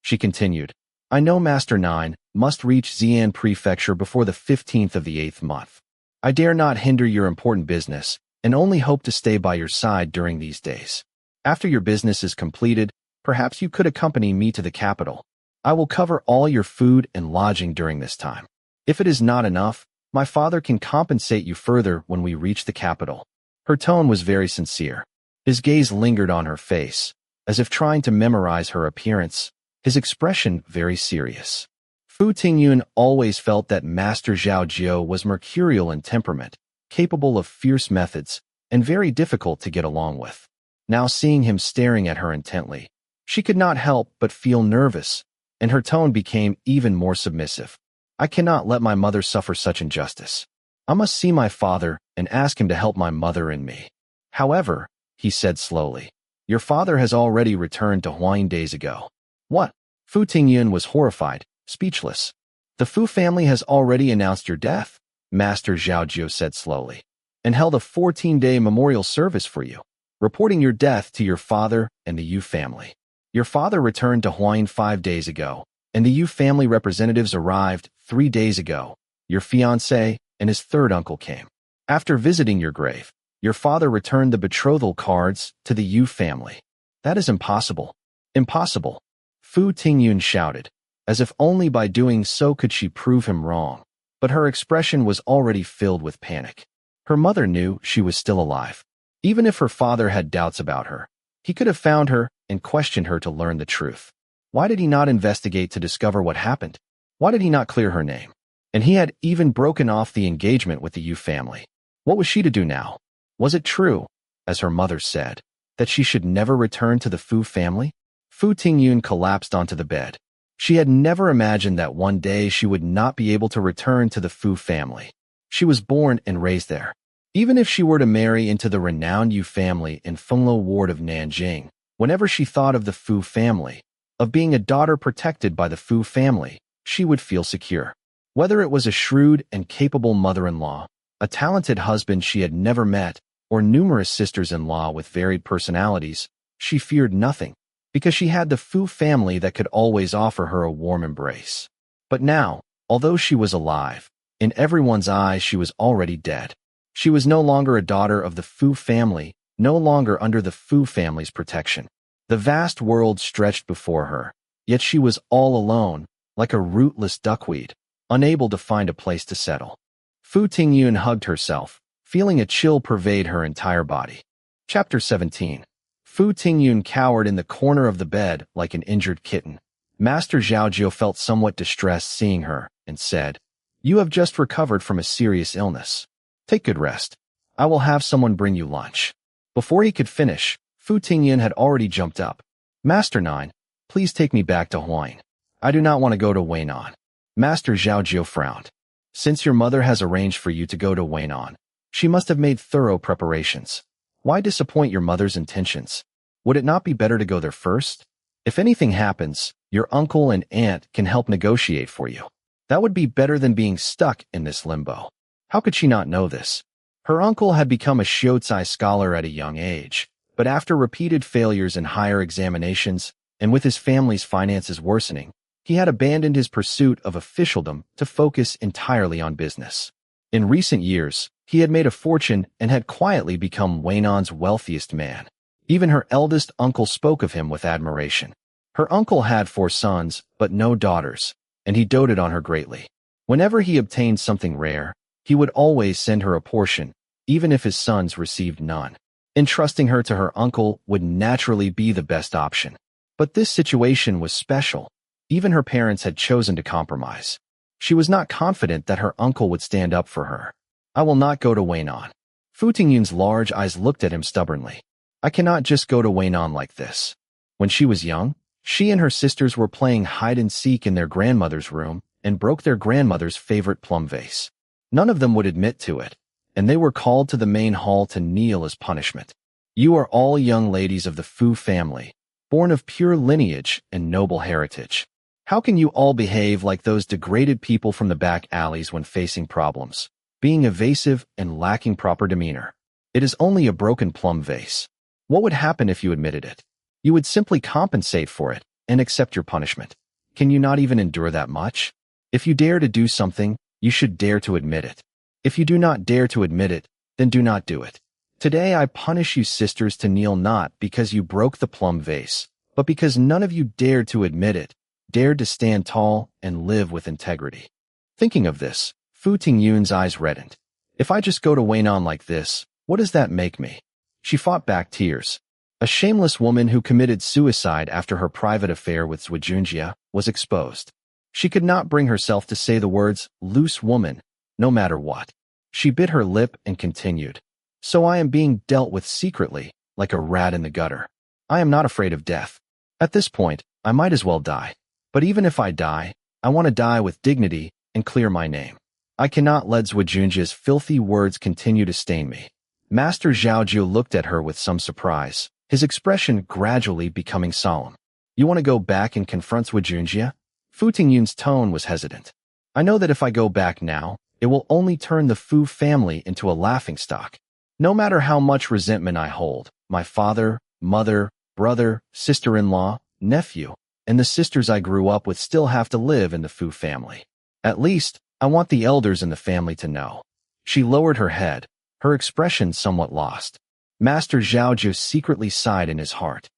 She continued. I know Master 9 must reach Xi'an Prefecture before the 15th of the 8th month. I dare not hinder your important business, and only hope to stay by your side during these days. After your business is completed, perhaps you could accompany me to the capital. I will cover all your food and lodging during this time. If it is not enough, my father can compensate you further when we reach the capital. Her tone was very sincere. His gaze lingered on her face, as if trying to memorize her appearance, his expression very serious. Fu Tingyun always felt that Master Zhao Jiu was mercurial in temperament, capable of fierce methods, and very difficult to get along with. Now seeing him staring at her intently, she could not help but feel nervous, and her tone became even more submissive. I cannot let my mother suffer such injustice. I must see my father and ask him to help my mother and me. However, he said slowly, your father has already returned to Huayin days ago. What? Fu Tingyun was horrified, speechless. The Fu family has already announced your death, Master Zhao Jiu said slowly, and held a 14-day memorial service for you, reporting your death to your father and the Yu family. Your father returned to Huayin 5 days ago, and the Yu family representatives arrived 3 days ago. Your fiancé, and his third uncle came. After visiting your grave, your father returned the betrothal cards to the Yu family. That is impossible. Impossible. Fu Tingyun shouted, as if only by doing so could she prove him wrong. But her expression was already filled with panic. Her mother knew she was still alive. Even if her father had doubts about her, he could have found her and questioned her to learn the truth. Why did he not investigate to discover what happened? Why did he not clear her name? And he had even broken off the engagement with the Yu family. What was she to do now? Was it true, as her mother said, that she should never return to the Fu family? Fu Tingyun collapsed onto the bed. She had never imagined that one day she would not be able to return to the Fu family. She was born and raised there. Even if she were to marry into the renowned Yu family in Fenglo ward of Nanjing, whenever she thought of the Fu family, of being a daughter protected by the Fu family, she would feel secure. Whether it was a shrewd and capable mother-in-law, a talented husband she had never met, or numerous sisters-in-law with varied personalities, she feared nothing, because she had the Fu family that could always offer her a warm embrace. But now, although she was alive, in everyone's eyes she was already dead. She was no longer a daughter of the Fu family, no longer under the Fu family's protection. The vast world stretched before her, yet she was all alone, like a rootless duckweed, unable to find a place to settle. Fu Tingyun hugged herself, feeling a chill pervade her entire body. Chapter 17. Fu Tingyun cowered in the corner of the bed like an injured kitten. Master Zhao Jiu felt somewhat distressed seeing her, and said, "You have just recovered from a serious illness. Take good rest. I will have someone bring you lunch." Before he could finish, Fu Tingyun had already jumped up. "Master Nine, please take me back to Huayin. I do not want to go to Weinan." Master Zhao Jiu frowned. "Since your mother has arranged for you to go to Weinan, she must have made thorough preparations. Why disappoint your mother's intentions? Would it not be better to go there first? If anything happens, your uncle and aunt can help negotiate for you. That would be better than being stuck in this limbo." How could she not know this? Her uncle had become a Shiozai scholar at a young age, but after repeated failures in higher examinations, and with his family's finances worsening, he had abandoned his pursuit of officialdom to focus entirely on business. In recent years, he had made a fortune and had quietly become Wainan's wealthiest man. Even her eldest uncle spoke of him with admiration. Her uncle had 4 sons, but no daughters, and he doted on her greatly. Whenever he obtained something rare, he would always send her a portion, even if his sons received none. Entrusting her to her uncle would naturally be the best option. But this situation was special. Even her parents had chosen to compromise. She was not confident that her uncle would stand up for her. "I will not go to Weinan." Fu Tingyun's large eyes looked at him stubbornly. "I cannot just go to Weinan like this." When she was young, she and her sisters were playing hide-and-seek in their grandmother's room and broke their grandmother's favorite plum vase. None of them would admit to it, and they were called to the main hall to kneel as punishment. "You are all young ladies of the Fu family, born of pure lineage and noble heritage. How can you all behave like those degraded people from the back alleys when facing problems, being evasive and lacking proper demeanor? It is only a broken plum vase. What would happen if you admitted it? You would simply compensate for it and accept your punishment. Can you not even endure that much? If you dare to do something, you should dare to admit it. If you do not dare to admit it, then do not do it. Today I punish you sisters to kneel not because you broke the plum vase, but because none of you dared to admit it, dared to stand tall and live with integrity." Thinking of this, Fu Tingyun's eyes reddened. "If I just go to Weinan like this, what does that make me?" She fought back tears. A shameless woman who committed suicide after her private affair with Zhi Zhi was exposed. She could not bring herself to say the words, "loose woman," no matter what. She bit her lip and continued, "So I am being dealt with secretly, like a rat in the gutter. I am not afraid of death. At this point, I might as well die. But even if I die, I want to die with dignity and clear my name. I cannot let Zhi Zhi's filthy words continue to stain me." Master Zhao Jiu looked at her with some surprise, his expression gradually becoming solemn. "You want to go back and confront Zhi Zhi?" Fu Tingyun's tone was hesitant. "I know that if I go back now, it will only turn the Fu family into a laughingstock. No matter how much resentment I hold, my father, mother, brother, sister-in-law, nephew, and the sisters I grew up with still have to live in the Fu family. At least, I want the elders in the family to know." She lowered her head, her expression somewhat lost. Master Zhao Ju secretly sighed in his heart.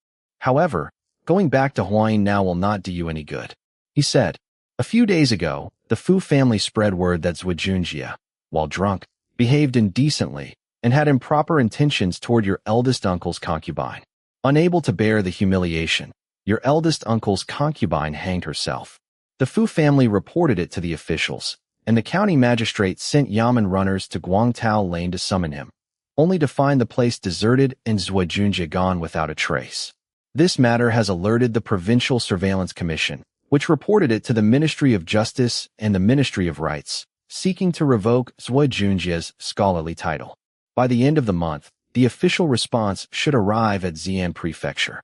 "However, going back to Huayin now will not do you any good," he said. "A few days ago, the Fu family spread word that Zhi Zhi, while drunk, behaved indecently and had improper intentions toward your eldest uncle's concubine. Unable to bear the humiliation, your eldest uncle's concubine hanged herself. The Fu family reported it to the officials, and the county magistrate sent yamen runners to Guangtao Lane to summon him, only to find the place deserted and Zhi Zhi gone without a trace. This matter has alerted the Provincial Surveillance Commission, which reported it to the Ministry of Justice and the Ministry of Rights, seeking to revoke Zhi Zhi's scholarly title. By the end of the month, the official response should arrive at Xi'an Prefecture."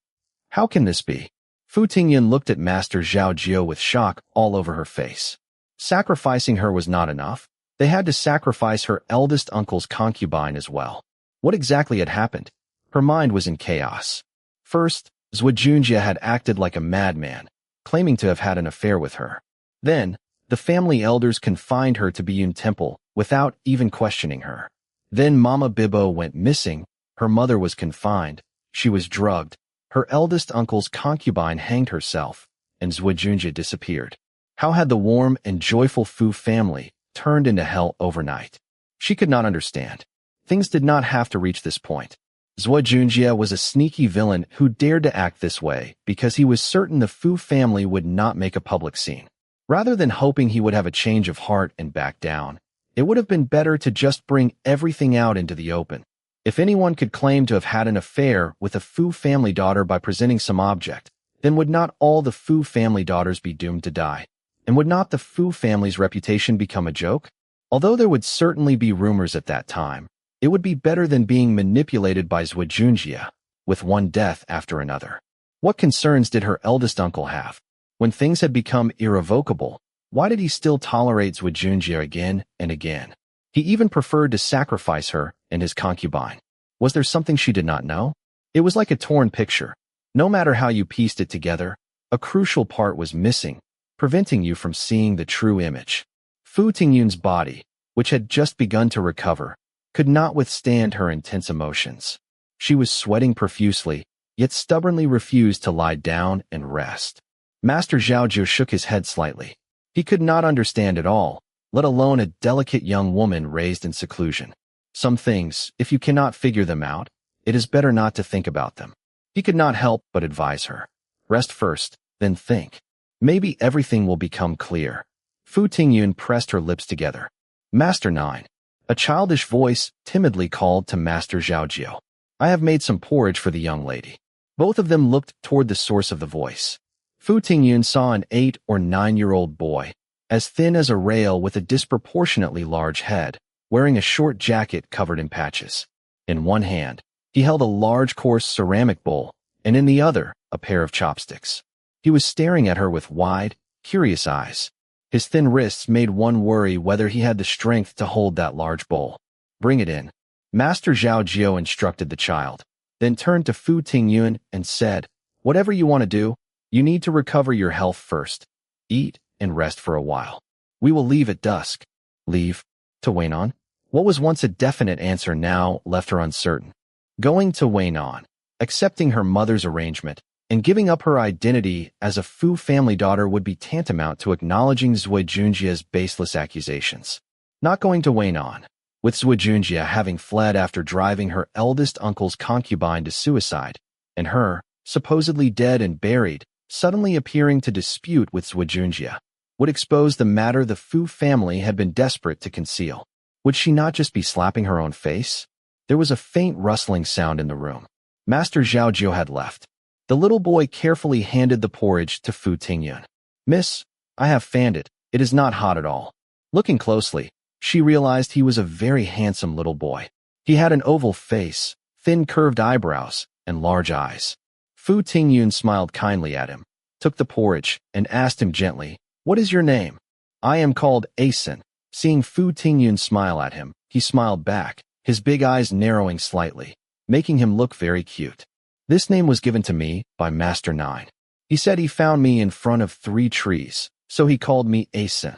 "How can this be?" Fu Tingyun looked at Master Zhao Jiu with shock all over her face. Sacrificing her was not enough. They had to sacrifice her eldest uncle's concubine as well. What exactly had happened? Her mind was in chaos. First, Zhi Zhi had acted like a madman, claiming to have had an affair with her. Then, the family elders confined her to Biyun Temple without even questioning her. Then Mama Bibo went missing, her mother was confined, she was drugged, her eldest uncle's concubine hanged herself, and Zhi Zhi disappeared. How had the warm and joyful Fu family turned into hell overnight? She could not understand. Things did not have to reach this point. Zhi Zhi was a sneaky villain who dared to act this way because he was certain the Fu family would not make a public scene. Rather than hoping he would have a change of heart and back down, it would have been better to just bring everything out into the open. If anyone could claim to have had an affair with a Fu family daughter by presenting some object, then would not all the Fu family daughters be doomed to die? And would not the Fu family's reputation become a joke? Although there would certainly be rumors at that time, it would be better than being manipulated by Zhi Zhi, with one death after another. What concerns did her eldest uncle have? When things had become irrevocable, why did he still tolerate Zhi Zhi again and again? He even preferred to sacrifice her and his concubine. Was there something she did not know? It was like a torn picture. No matter how you pieced it together, a crucial part was missing, preventing you from seeing the true image. Fu Tingyun's body, which had just begun to recover, could not withstand her intense emotions. She was sweating profusely, yet stubbornly refused to lie down and rest. Master Zhao Ju shook his head slightly. He could not understand at all, let alone a delicate young woman raised in seclusion. Some things, if you cannot figure them out, it is better not to think about them. He could not help but advise her. Rest first, then think. Maybe everything will become clear. Fu Tingyun pressed her lips together. "Master 9. A childish voice timidly called to Master Zhao Jiu. "I have made some porridge for the young lady." Both of them looked toward the source of the voice. Fu Tingyun saw an 8 or 9-year-old boy, as thin as a rail with a disproportionately large head, wearing a short jacket covered in patches. In one hand, he held a large coarse ceramic bowl, and in the other, a pair of chopsticks. He was staring at her with wide, curious eyes. His thin wrists made one worry whether he had the strength to hold that large bowl. "Bring it in." Master Zhao Jiu instructed the child, then turned to Fu Tingyun and said, "Whatever you want to do, you need to recover your health first. Eat and rest for a while. We will leave at dusk." "Leave? To Wainan?" What was once a definite answer now left her uncertain. Going to Wainan, accepting her mother's arrangement, and giving up her identity as a Fu family daughter would be tantamount to acknowledging Zhi Zhi's baseless accusations. Not going to Wainan, with Zhi Zhi having fled after driving her eldest uncle's concubine to suicide, and her, supposedly dead and buried, suddenly appearing to dispute with Zhi Zhi, would expose the matter the Fu family had been desperate to conceal. Would she not just be slapping her own face? There was a faint rustling sound in the room. Master Zhao Jiu had left. The little boy carefully handed the porridge to Fu Tingyun. "Miss, I have fanned it. It is not hot at all." Looking closely, she realized he was a very handsome little boy. He had an oval face, thin curved eyebrows, and large eyes. Fu Tingyun smiled kindly at him, took the porridge, and asked him gently, "What is your name?" "I am called Asen." Seeing Fu Tingyun smile at him, he smiled back, his big eyes narrowing slightly, making him look very cute. "This name was given to me by Master 9. He said he found me in front of 3 trees, so he called me Asen."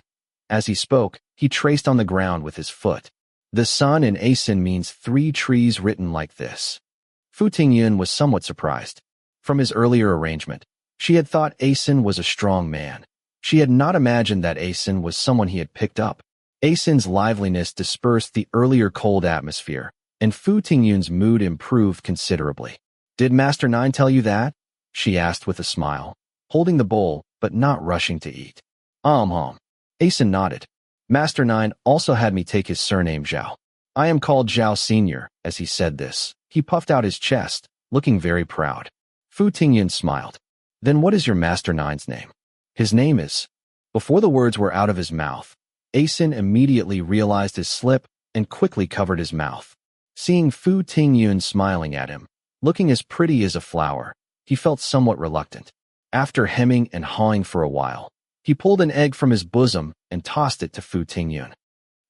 As he spoke, he traced on the ground with his foot. The sun in Asin means 3 trees written like this. Fu Tingyun was somewhat surprised. From his earlier arrangement, she had thought Asin was a strong man. She had not imagined that Asin was someone he had picked up. Asin's liveliness dispersed the earlier cold atmosphere, and Fu Tingyun's mood improved considerably. "Did Master Nine tell you that?" she asked with a smile, holding the bowl but not rushing to eat. Asin nodded. "Master Nine also had me take his surname Zhao. I am called Zhao Senior." As he said this, he puffed out his chest, looking very proud. Fu Tingyun smiled. "Then what is your Master Nine's name?" "His name is—" Before the words were out of his mouth, Asin immediately realized his slip and quickly covered his mouth. Seeing Fu Tingyun smiling at him, looking as pretty as a flower, he felt somewhat reluctant. After hemming and hawing for a while, he pulled an egg from his bosom and tossed it to Fu Tingyun.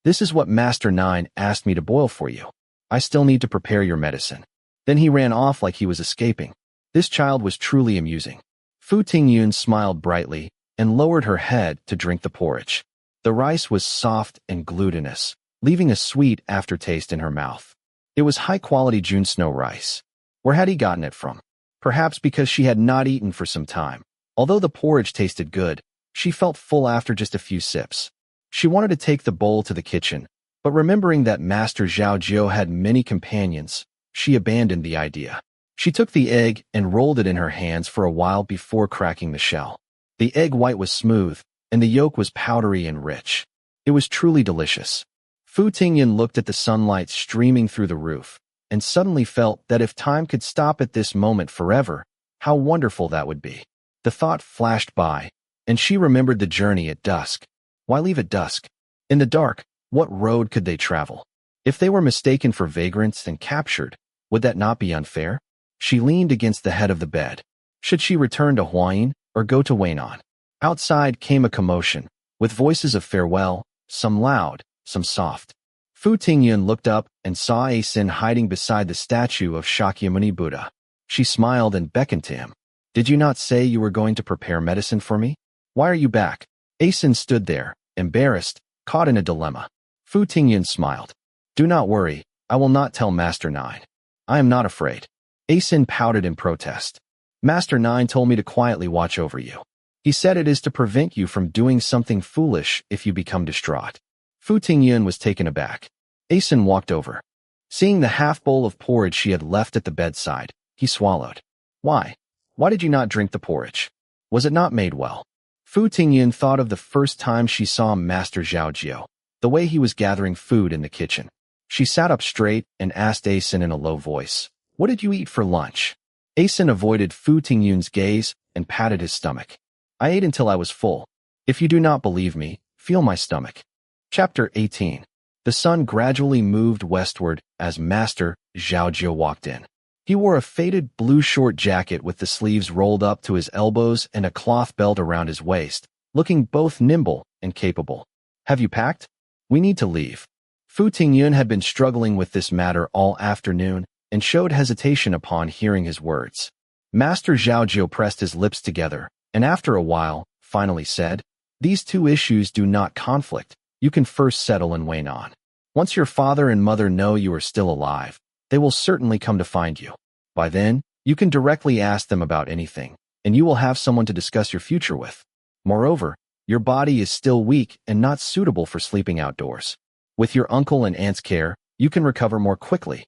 "This is what Master Nine asked me to boil for you. I still need to prepare your medicine." Then he ran off like he was escaping. This child was truly amusing. Fu Tingyun smiled brightly and lowered her head to drink the porridge. The rice was soft and glutinous, leaving a sweet aftertaste in her mouth. It was high-quality June snow rice. Where had he gotten it from? Perhaps because she had not eaten for some time. Although the porridge tasted good, she felt full after just a few sips. She wanted to take the bowl to the kitchen, but remembering that Master Zhao Jiu had many companions, she abandoned the idea. She took the egg and rolled it in her hands for a while before cracking the shell. The egg white was smooth, and the yolk was powdery and rich. It was truly delicious. Fu Tingyun looked at the sunlight streaming through the roof, and suddenly felt that if time could stop at this moment forever, how wonderful that would be. The thought flashed by, and she remembered the journey at dusk. Why leave at dusk? In the dark, what road could they travel? If they were mistaken for vagrants and captured, would that not be unfair? She leaned against the head of the bed. Should she return to Huayin or go to Weinan? Outside came a commotion, with voices of farewell, some loud, some soft. Fu Tingyun looked up and saw Asin hiding beside the statue of Shakyamuni Buddha. She smiled and beckoned to him. "Did you not say you were going to prepare medicine for me? Why are you back?" Asin stood there, embarrassed, caught in a dilemma. Fu Tingyun smiled. "Do not worry, I will not tell Master Nine. I am not afraid." Asin pouted in protest. "Master Nine told me to quietly watch over you. He said it is to prevent you from doing something foolish if you become distraught." Fu Tingyun was taken aback. Asin walked over. Seeing the half-bowl of porridge she had left at the bedside, he swallowed. "Why? Why did you not drink the porridge? Was it not made well?" Fu Tingyun thought of the first time she saw Master Zhao Jiu, the way he was gathering food in the kitchen. She sat up straight and asked Asin in a low voice, "What did you eat for lunch?" Asin avoided Fu Tingyun's gaze and patted his stomach. "I ate until I was full. If you do not believe me, feel my stomach." Chapter 18. The sun gradually moved westward as Master Zhao Jiu walked in. He wore a faded blue short jacket with the sleeves rolled up to his elbows and a cloth belt around his waist, looking both nimble and capable. "Have you packed? We need to leave." Fu Tingyun had been struggling with this matter all afternoon and showed hesitation upon hearing his words. Master Zhao Jiu pressed his lips together, and after a while, finally said, "These two issues do not conflict. You can first settle in Weinan. Once your father and mother know you are still alive, they will certainly come to find you. By then, you can directly ask them about anything, and you will have someone to discuss your future with. Moreover, your body is still weak and not suitable for sleeping outdoors. With your uncle and aunt's care, you can recover more quickly."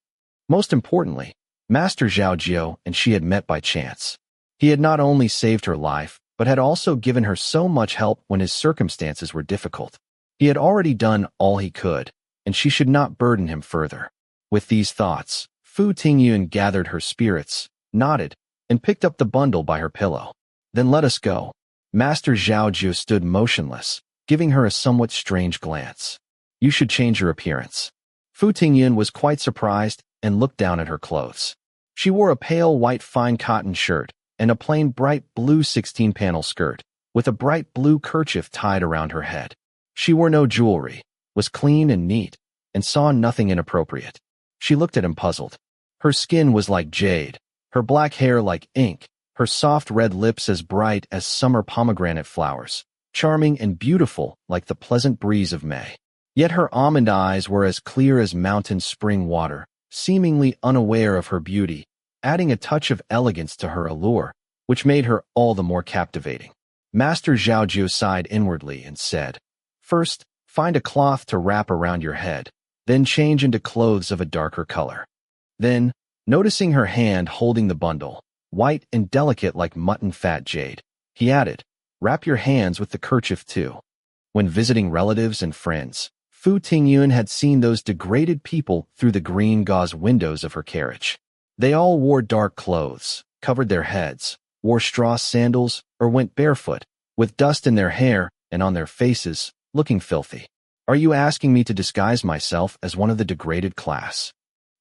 Most importantly, Master Zhao Jiu and she had met by chance. He had not only saved her life, but had also given her so much help when his circumstances were difficult. He had already done all he could, and she should not burden him further. With these thoughts, Fu Tingyun gathered her spirits, nodded, and picked up the bundle by her pillow. "Then let us go." Master Zhao Jiu stood motionless, giving her a somewhat strange glance. "You should change your appearance." Fu Tingyun was quite surprised and looked down at her clothes. She wore a pale white fine cotton shirt and a plain bright blue 16-panel skirt, with a bright blue kerchief tied around her head. She wore no jewelry, was clean and neat, and saw nothing inappropriate. She looked at him puzzled. Her skin was like jade, her black hair like ink, her soft red lips as bright as summer pomegranate flowers. charming and beautiful like the pleasant breeze of May. Yet her almond eyes were as clear as mountain spring water, seemingly unaware of her beauty, adding a touch of elegance to her allure, which made her all the more captivating. Master Zhao Jiu sighed inwardly and said, "First, find a cloth to wrap around your head, then change into clothes of a darker color." Then, noticing her hand holding the bundle, white and delicate like mutton fat jade, he added, "Wrap your hands with the kerchief too." When visiting relatives and friends, Fu Tingyun had seen those degraded people through the green gauze windows of her carriage. They all wore dark clothes, covered their heads, wore straw sandals, or went barefoot, with dust in their hair and on their faces, looking filthy. "Are you asking me to disguise myself as one of the degraded class?"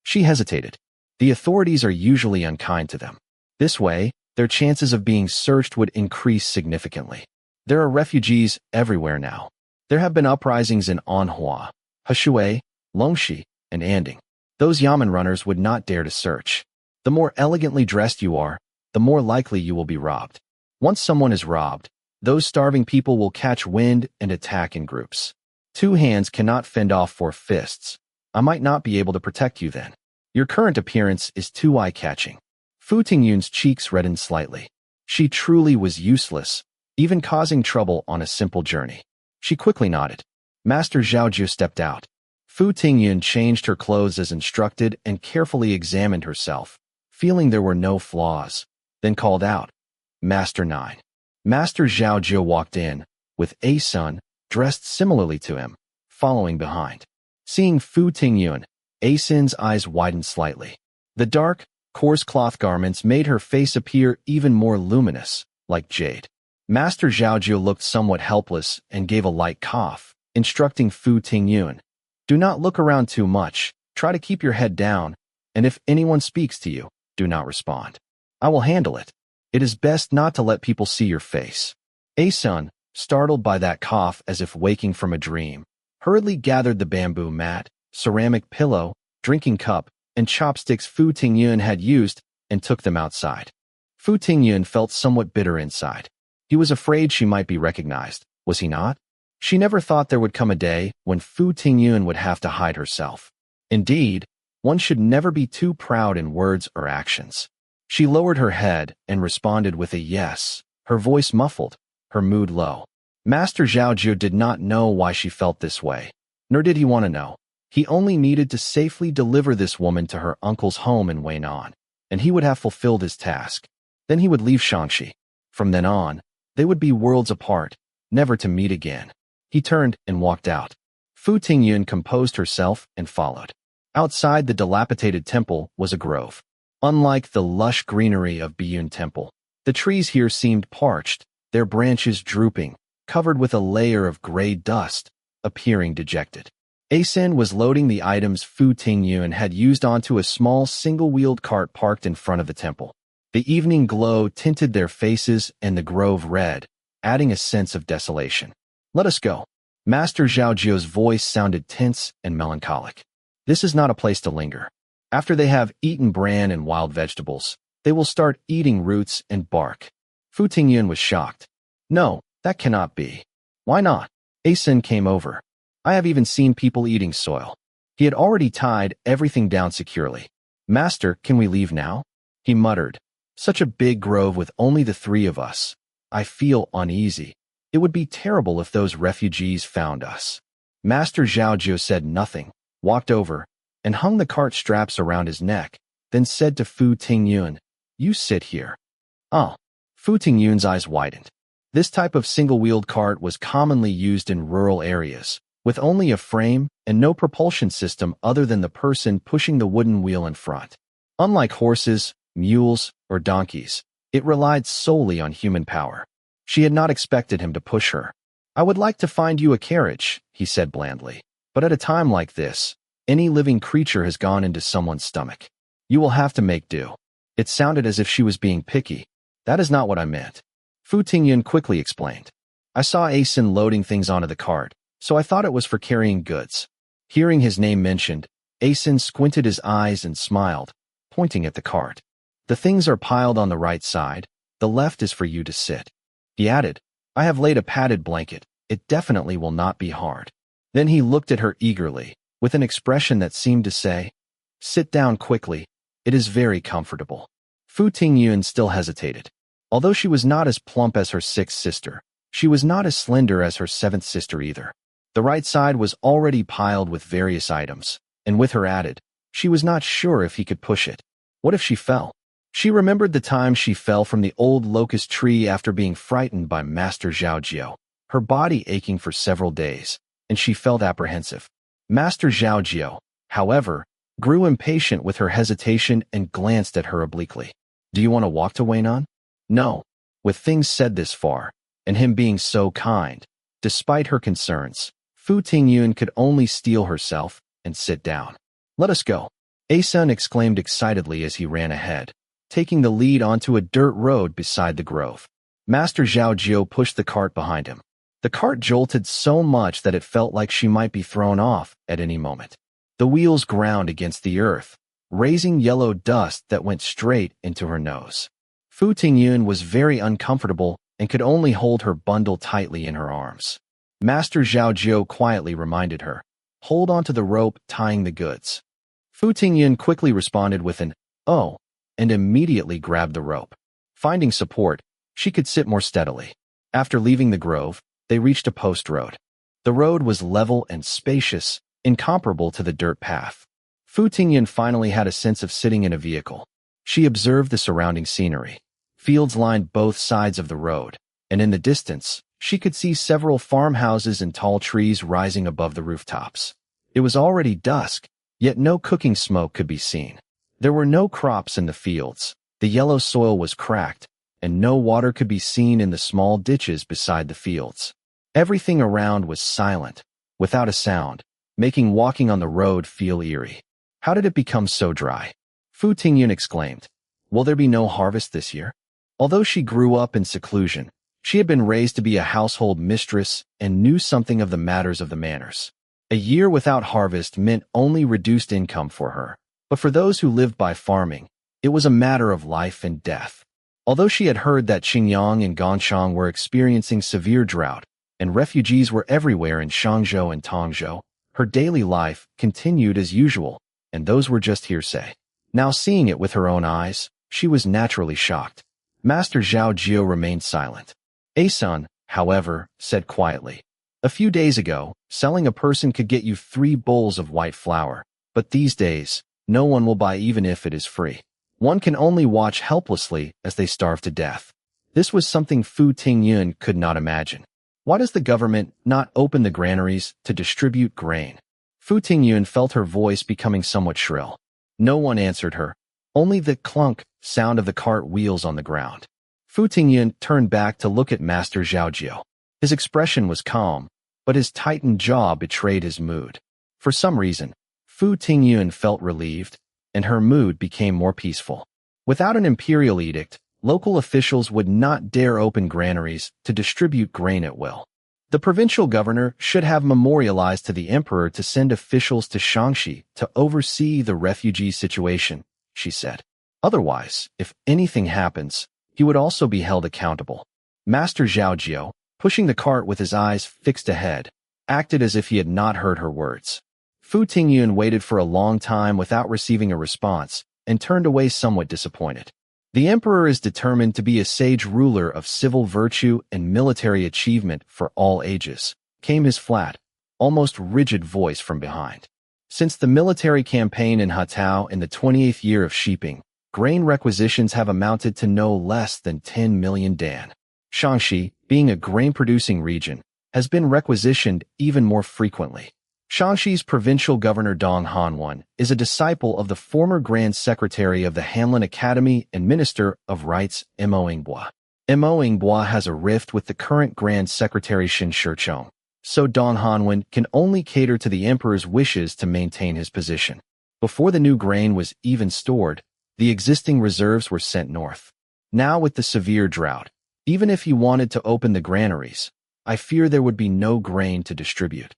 She hesitated. The authorities are usually unkind to them. This way, their chances of being searched would increase significantly. There are refugees everywhere now. There have been uprisings in Anhua, Heshui, Longxi, and Anding. Those yamen runners would not dare to search. The more elegantly dressed you are, the more likely you will be robbed. Once someone is robbed, those starving people will catch wind and attack in groups. Two hands cannot fend off four fists. I might not be able to protect you then. Your current appearance is too eye-catching. Fu Tingyun's cheeks reddened slightly. She truly was useless, even causing trouble on a simple journey. She quickly nodded. Master Zhao Jiu stepped out. Fu Tingyun changed her clothes as instructed and carefully examined herself, feeling there were no flaws, then called out, "Master 9. Master Zhao Jiu walked in, with a son, dressed similarly to him, following behind. Seeing Fu Tingyun, A-Sin's eyes widened slightly. The dark, coarse cloth garments made her face appear even more luminous, like jade. Master Zhao Jiu looked somewhat helpless and gave a light cough, instructing Fu Tingyun, "Do not look around too much, try to keep your head down, and if anyone speaks to you, do not respond. I will handle it. It is best not to let people see your face." A-Sun, startled by that cough as if waking from a dream, hurriedly gathered the bamboo mat, ceramic pillow, drinking cup, and chopsticks Fu Tingyun had used and took them outside. Fu Tingyun felt somewhat bitter inside. He was afraid she might be recognized, was he not? She never thought there would come a day when Fu Tingyun would have to hide herself. Indeed, one should never be too proud in words or actions. She lowered her head and responded with a yes, her voice muffled, her mood low. Master Zhao Jiu did not know why she felt this way, nor did he want to know. He only needed to safely deliver this woman to her uncle's home in Weinan, and he would have fulfilled his task. Then he would leave Shangxi. From then on, they would be worlds apart, never to meet again. He turned and walked out. Fu Tingyun composed herself and followed. Outside the dilapidated temple was a grove. Unlike the lush greenery of Biyun Temple, the trees here seemed parched, their branches drooping, covered with a layer of gray dust, appearing dejected. A-Sin was loading the items Fu Tingyun had used onto a small single-wheeled cart parked in front of the temple. The evening glow tinted their faces and the grove red, adding a sense of desolation. "Let us go." Master Zhao Jiu's voice sounded tense and melancholic. "This is not a place to linger. After they have eaten bran and wild vegetables, they will start eating roots and bark." Fu Tingyun was shocked. "No, that cannot be." "Why not?" A-Sin came over. "I have even seen people eating soil." He had already tied everything down securely. "Master, can we leave now?" He muttered. "Such a big grove with only the three of us. I feel uneasy. It would be terrible if those refugees found us." Master Zhao Jiu said nothing, walked over, and hung the cart straps around his neck, then said to Fu Tingyun, "You sit here." "Oh." Fu Tingyun's eyes widened. This type of single-wheeled cart was commonly used in rural areas, with only a frame and no propulsion system other than the person pushing the wooden wheel in front. Unlike horses, mules, or donkeys, it relied solely on human power. She had not expected him to push her. "I would like to find you a carriage," he said blandly. "But at a time like this, any living creature has gone into someone's stomach. You will have to make do." It sounded as if she was being picky. "That is not what I meant." Fu Tingyun quickly explained. "I saw A-Sin loading things onto the cart, so I thought it was for carrying goods." Hearing his name mentioned, A-Sin squinted his eyes and smiled, pointing at the cart. "The things are piled on the right side, the left is for you to sit." He added, I have laid a padded blanket. It definitely will not be hard. Then he looked at her eagerly, with an expression that seemed to say, "Sit down quickly. It is very comfortable." Fu Tingyun still hesitated. Although she was not as plump as her sixth sister, she was not as slender as her seventh sister either. The right side was already piled with various items, and with her added, she was not sure if he could push it. What if she fell? She remembered the time she fell from the old locust tree after being frightened by Master Zhao Jiao, her body aching for several days, and she felt apprehensive. Master Zhao Jiao, however, grew impatient with her hesitation and glanced at her obliquely. "Do you want to walk to Weinan?" "No." With things said this far, and him being so kind, despite her concerns, Fu Tingyun could only steel herself and sit down. "Let us go," Asun exclaimed excitedly as he ran ahead, taking the lead onto a dirt road beside the grove. Master Zhao Jiao pushed the cart behind him. The cart jolted so much that it felt like she might be thrown off at any moment. The wheels ground against the earth, raising yellow dust that went straight into her nose. Fu Tingyun was very uncomfortable and could only hold her bundle tightly in her arms. Master Zhao Jiao quietly reminded her, "Hold onto the rope tying the goods." Fu Tingyun quickly responded with an, "Oh," and immediately grabbed the rope. Finding support, she could sit more steadily. After leaving the grove, they reached a post road. The road was level and spacious, incomparable to the dirt path. Fu Tingyun finally had a sense of sitting in a vehicle. She observed the surrounding scenery. Fields lined both sides of the road, and in the distance, she could see several farmhouses and tall trees rising above the rooftops. It was already dusk, yet no cooking smoke could be seen. There were no crops in the fields, the yellow soil was cracked, and no water could be seen in the small ditches beside the fields. Everything around was silent, without a sound, making walking on the road feel eerie. How did it become so dry? Fu Tingyun exclaimed. Will there be no harvest this year? Although she grew up in seclusion, she had been raised to be a household mistress and knew something of the matters of the manors. A year without harvest meant only reduced income for her, but for those who lived by farming, it was a matter of life and death. Although she had heard that Xinjiang and Gongshang were experiencing severe drought, and refugees were everywhere in Shangzhou and Tongzhou, her daily life continued as usual, and those were just hearsay. Now seeing it with her own eyes, she was naturally shocked. Master Zhao Jiao remained silent. Asun, however, said quietly, "A few days ago, selling a person could get you 3 bowls of white flour, but these days, no one will buy even if it is free. One can only watch helplessly as they starve to death." This was something Fu Tingyun could not imagine. Why does the government not open the granaries to distribute grain? Fu Tingyun felt her voice becoming somewhat shrill. No one answered her, only the clunk sound of the cart wheels on the ground. Fu Tingyun turned back to look at Master Zhao Jiao. His expression was calm, but his tightened jaw betrayed his mood. For some reason, Fu Tingyun felt relieved, and her mood became more peaceful. Without an imperial edict, local officials would not dare open granaries to distribute grain at will. The provincial governor should have memorialized to the emperor to send officials to Shaanxi to oversee the refugee situation, she said. Otherwise, if anything happens, he would also be held accountable. Master Zhao Jiao, pushing the cart with his eyes fixed ahead, acted as if he had not heard her words. Fu Tingyun waited for a long time without receiving a response and turned away somewhat disappointed. The emperor is determined to be a sage ruler of civil virtue and military achievement for all ages, came his flat, almost rigid voice from behind. Since the military campaign in Hatao in the 28th year of sheeping, grain requisitions have amounted to no less than 10 million dan. Shaanxi, being a grain-producing region, has been requisitioned even more frequently. Shaanxi's provincial governor Dong Hanwan is a disciple of the former Grand Secretary of the Hanlin Academy and Minister of Rights Mo Yinghua. Mo Yinghua has a rift with the current Grand Secretary Xin Shichong, so Dong Hanwan can only cater to the emperor's wishes to maintain his position. Before the new grain was even stored, the existing reserves were sent north. Now with the severe drought, even if he wanted to open the granaries, I fear there would be no grain to distribute.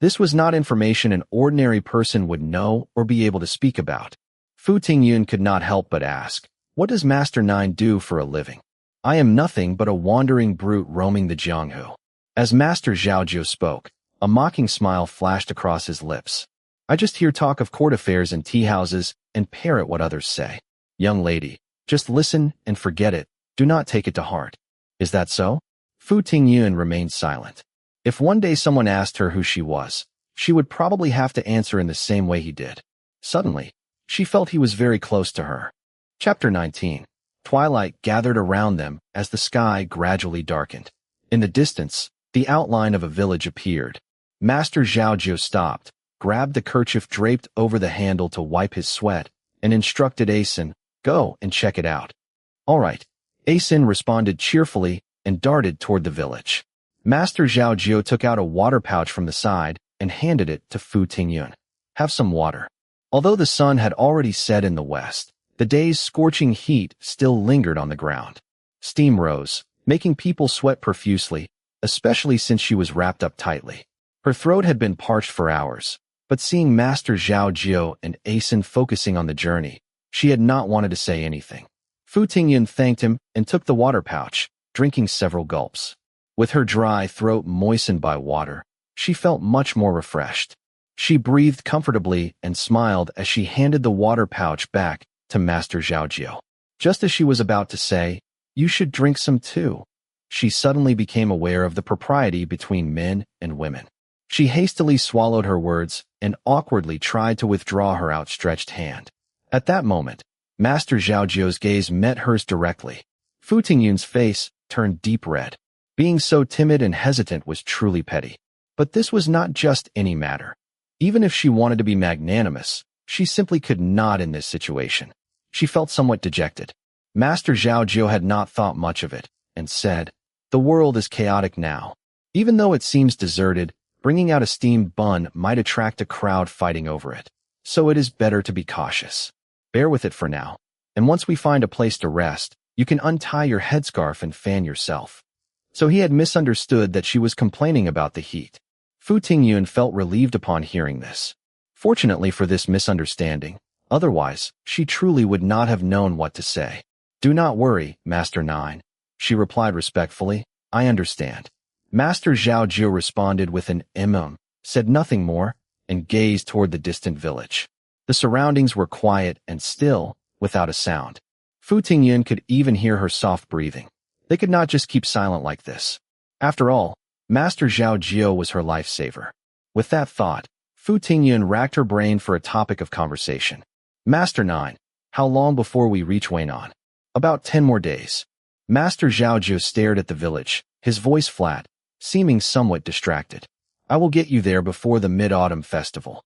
This was not information an ordinary person would know or be able to speak about. Fu Tingyun could not help but ask, what does Master Nine do for a living? I am nothing but a wandering brute roaming the Jianghu. As Master Zhao Jiu spoke, a mocking smile flashed across his lips. I just hear talk of court affairs and tea houses and parrot what others say. Young lady, just listen and forget it. Do not take it to heart. Is that so? Fu Tingyun remained silent. If one day someone asked her who she was, she would probably have to answer in the same way he did. Suddenly, she felt he was very close to her. Chapter 19. Twilight gathered around them as the sky gradually darkened. In the distance, the outline of a village appeared. Master Zhao Jiu stopped, grabbed the kerchief draped over the handle to wipe his sweat, and instructed Asen, "Go and check it out." "All right." Asen responded cheerfully and darted toward the village. Master Zhao Jiu took out a water pouch from the side and handed it to Fu Tingyun. "Have some water." Although the sun had already set in the west, the day's scorching heat still lingered on the ground. Steam rose, making people sweat profusely, especially since she was wrapped up tightly. Her throat had been parched for hours, but seeing Master Zhao Jiu and Asen focusing on the journey, she had not wanted to say anything. Fu Tingyun thanked him and took the water pouch, drinking several gulps. With her dry throat moistened by water, she felt much more refreshed. She breathed comfortably and smiled as she handed the water pouch back to Master Zhao Jiu. Just as she was about to say, "You should drink some too," she suddenly became aware of the propriety between men and women. She hastily swallowed her words and awkwardly tried to withdraw her outstretched hand. At that moment, Master Zhao Jiu's gaze met hers directly. Fu Tingyun's face turned deep red. Being so timid and hesitant was truly petty. But this was not just any matter. Even if she wanted to be magnanimous, she simply could not in this situation. She felt somewhat dejected. Master Zhao Jiu had not thought much of it, and said, "The world is chaotic now. Even though it seems deserted, bringing out a steamed bun might attract a crowd fighting over it. So it is better to be cautious. Bear with it for now, and once we find a place to rest, you can untie your headscarf and fan yourself." So he had misunderstood that she was complaining about the heat. Fu Tingyun felt relieved upon hearing this. Fortunately for this misunderstanding, otherwise, she truly would not have known what to say. "Do not worry, Master Nine," she replied respectfully. "I understand." Master Zhao Jiu responded with an said nothing more, and gazed toward the distant village. The surroundings were quiet and still, without a sound. Fu Tingyun could even hear her soft breathing. They could not just keep silent like this. After all, Master Zhao Jiu was her lifesaver. With that thought, Fu Tingyun racked her brain for a topic of conversation. "Master Nine, how long before we reach Weinan?" "About 10 more days." Master Zhao Jiu stared at the village, his voice flat, seeming somewhat distracted. "I will get you there before the Mid-Autumn Festival."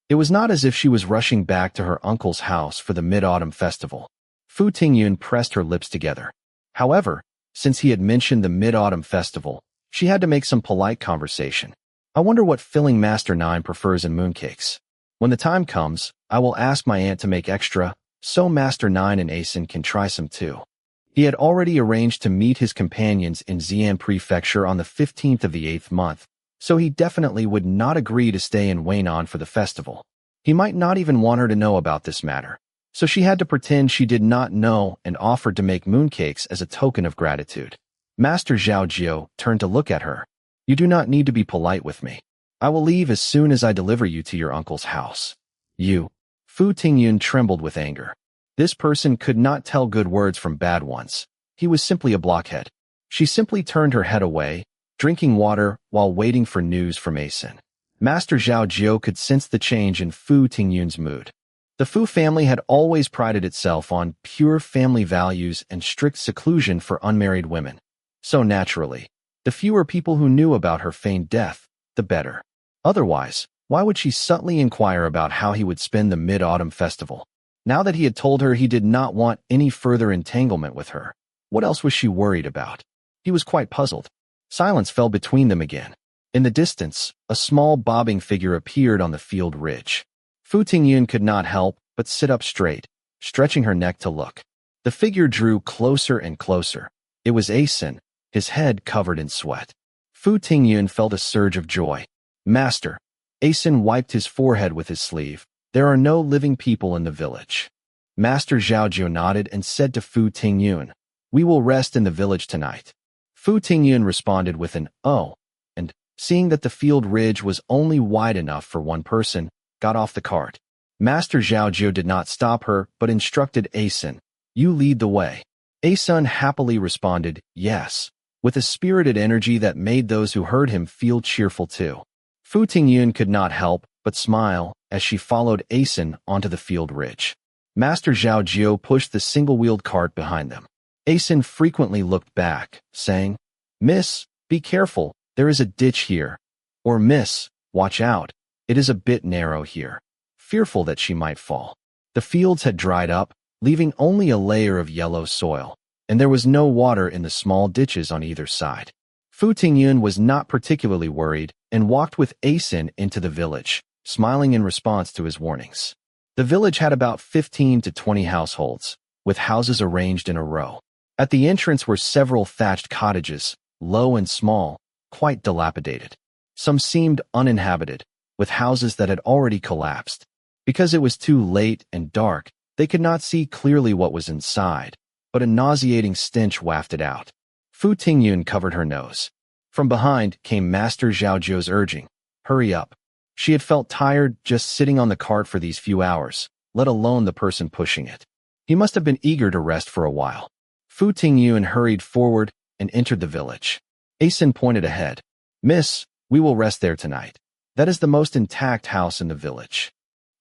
It was not as if she was rushing back to her uncle's house for the Mid-Autumn Festival. Fu Tingyun pressed her lips together. However, since he had mentioned the Mid-Autumn Festival, she had to make some polite conversation. "I wonder what filling Master Nine prefers in mooncakes. When the time comes, I will ask my aunt to make extra, so Master Nine and Asen can try some too." He had already arranged to meet his companions in Xi'an Prefecture on the 15th of the 8th month, so he definitely would not agree to stay in Weinan for the festival. He might not even want her to know about this matter, so she had to pretend she did not know and offered to make mooncakes as a token of gratitude. Master Zhao Jiu turned to look at her. "You do not need to be polite with me. I will leave as soon as I deliver you to your uncle's house." "You?" Fu Tingyun trembled with anger. This person could not tell good words from bad ones. He was simply a blockhead. She simply turned her head away, drinking water while waiting for news from Asen. Master Zhao Jiu could sense the change in Fu Tingyun's mood. The Fu family had always prided itself on pure family values and strict seclusion for unmarried women. So naturally, the fewer people who knew about her feigned death, the better. Otherwise, why would she subtly inquire about how he would spend the Mid-Autumn Festival? Now that he had told her he did not want any further entanglement with her, what else was she worried about? He was quite puzzled. Silence fell between them again. In the distance, a small bobbing figure appeared on the field ridge. Fu Tingyun could not help but sit up straight, stretching her neck to look. The figure drew closer and closer. It was Asen, his head covered in sweat. Fu Tingyun felt a surge of joy. "Master." Asen wiped his forehead with his sleeve. "There are no living people in the village." Master Zhao Jiu nodded and said to Fu Tingyun, We will rest in the village tonight. Fu Tingyun responded with an "oh," and, seeing that the field ridge was only wide enough for one person, got off the cart. Master Zhao Jiu did not stop her, but instructed Asen, "You lead the way." Asen happily responded, "Yes," with a spirited energy that made those who heard him feel cheerful too. Fu Tingyun could not help but smile as she followed Asen onto the field ridge. Master Zhao Jiu pushed the single-wheeled cart behind them. Asen frequently looked back, saying, "Miss, be careful, there is a ditch here," or "Miss, watch out, it is a bit narrow here," fearful that she might fall. The fields had dried up, leaving only a layer of yellow soil, and there was no water in the small ditches on either side. Fu Tingyun was not particularly worried and walked with Asen into the village, smiling in response to his warnings. The village had about 15 to 20 households, with houses arranged in a row. At the entrance were several thatched cottages, low and small, quite dilapidated. Some seemed uninhabited, with houses that had already collapsed. Because it was too late and dark, they could not see clearly what was inside, but a nauseating stench wafted out. Fu Tingyun covered her nose. From behind came Master Zhao Jiu's urging, "Hurry up." She had felt tired just sitting on the cart for these few hours, let alone the person pushing it. He must have been eager to rest for a while. Fu Tingyun hurried forward and entered the village. Asen pointed ahead. "Miss, we will rest there tonight. That is the most intact house in the village."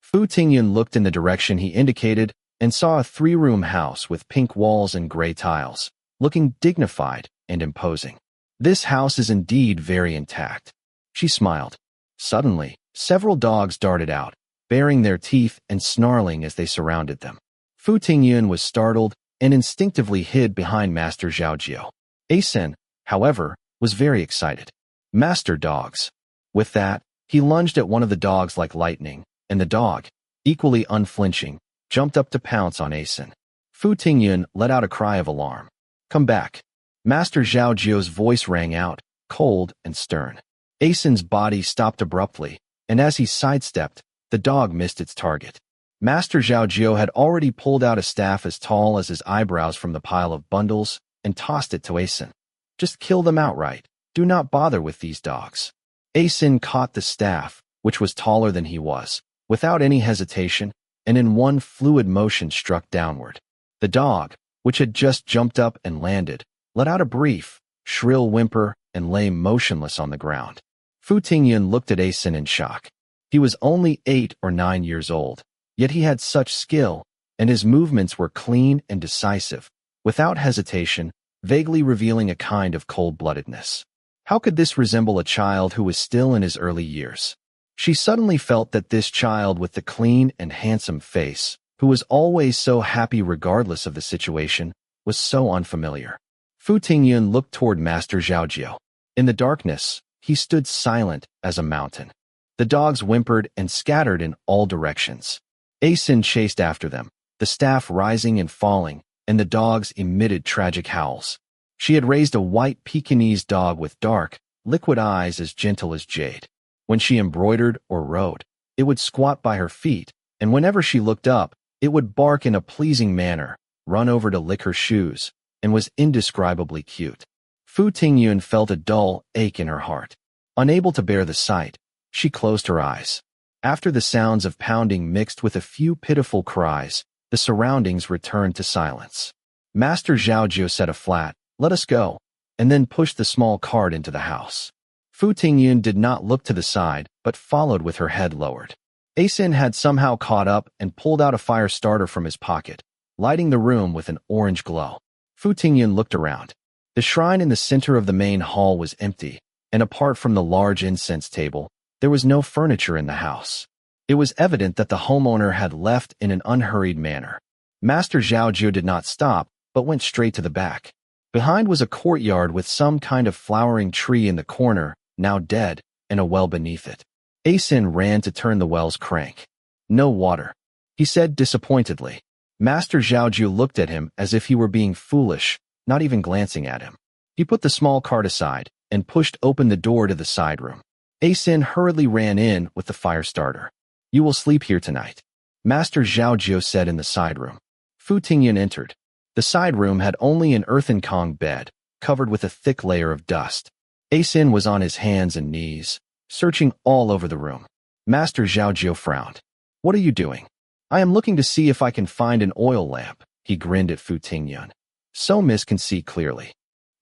Fu Tingyun looked in the direction he indicated and saw a 3-room house with pink walls and gray tiles, looking dignified and imposing. "This house is indeed very intact." She smiled. Suddenly, several dogs darted out, baring their teeth and snarling as they surrounded them. Fu Tingyun was startled and instinctively hid behind Master Zhao Jiu. Asen, however, was very excited. "Master dogs." With that, he lunged at one of the dogs like lightning, and the dog, equally unflinching, jumped up to pounce on Asen. Fu Tingyun let out a cry of alarm. "Come back." Master Zhao Jiu's voice rang out, cold and stern. Asen's body stopped abruptly, and as he sidestepped, the dog missed its target. Master Zhao Jiu had already pulled out a staff as tall as his eyebrows from the pile of bundles and tossed it to Asen. "Just kill them outright. Do not bother with these dogs." Asen caught the staff, which was taller than he was, without any hesitation, and in one fluid motion struck downward. The dog, which had just jumped up and landed, let out a brief, shrill whimper and lay motionless on the ground. Fu Tingyun looked at Asen in shock. He was only 8 or 9 years old, yet he had such skill, and his movements were clean and decisive, without hesitation, vaguely revealing a kind of cold-bloodedness. How could this resemble a child who was still in his early years? She suddenly felt that this child with the clean and handsome face, who was always so happy regardless of the situation, was so unfamiliar. Fu Tingyun looked toward Master Zhao Jiu. In the darkness, he stood silent as a mountain. The dogs whimpered and scattered in all directions. Asen chased after them, the staff rising and falling, and the dogs emitted tragic howls. She had raised a white Pekingese dog with dark, liquid eyes as gentle as jade. When she embroidered or rode, it would squat by her feet, and whenever she looked up, it would bark in a pleasing manner, run over to lick her shoes, and was indescribably cute. Fu Tingyun felt a dull ache in her heart. Unable to bear the sight, she closed her eyes. After the sounds of pounding mixed with a few pitiful cries, the surroundings returned to silence. Master Zhao Jiu said a flat, "Let us go," and then pushed the small cart into the house. Fu Tingyun did not look to the side, but followed with her head lowered. Asen had somehow caught up and pulled out a fire starter from his pocket, lighting the room with an orange glow. Fu Tingyun looked around. The shrine in the center of the main hall was empty, and apart from the large incense table, there was no furniture in the house. It was evident that the homeowner had left in an unhurried manner. Master Zhao Jiu did not stop, but went straight to the back. Behind was a courtyard with some kind of flowering tree in the corner, now dead, and a well beneath it. Asen ran to turn the well's crank. "No water," he said disappointedly. Master Zhao Jiu looked at him as if he were being foolish, not even glancing at him. He put the small cart aside and pushed open the door to the side room. Asen hurriedly ran in with the fire starter. "You will sleep here tonight," Master Zhao Jiu said in the side room. Fu Tingyun entered. The side room had only an earthen Kong bed, covered with a thick layer of dust. Asin was on his hands and knees, searching all over the room. Master Zhao Jiu frowned. What are you doing? I am looking to see if I can find an oil lamp. He grinned at Fu Tingyun. So Miss can see clearly.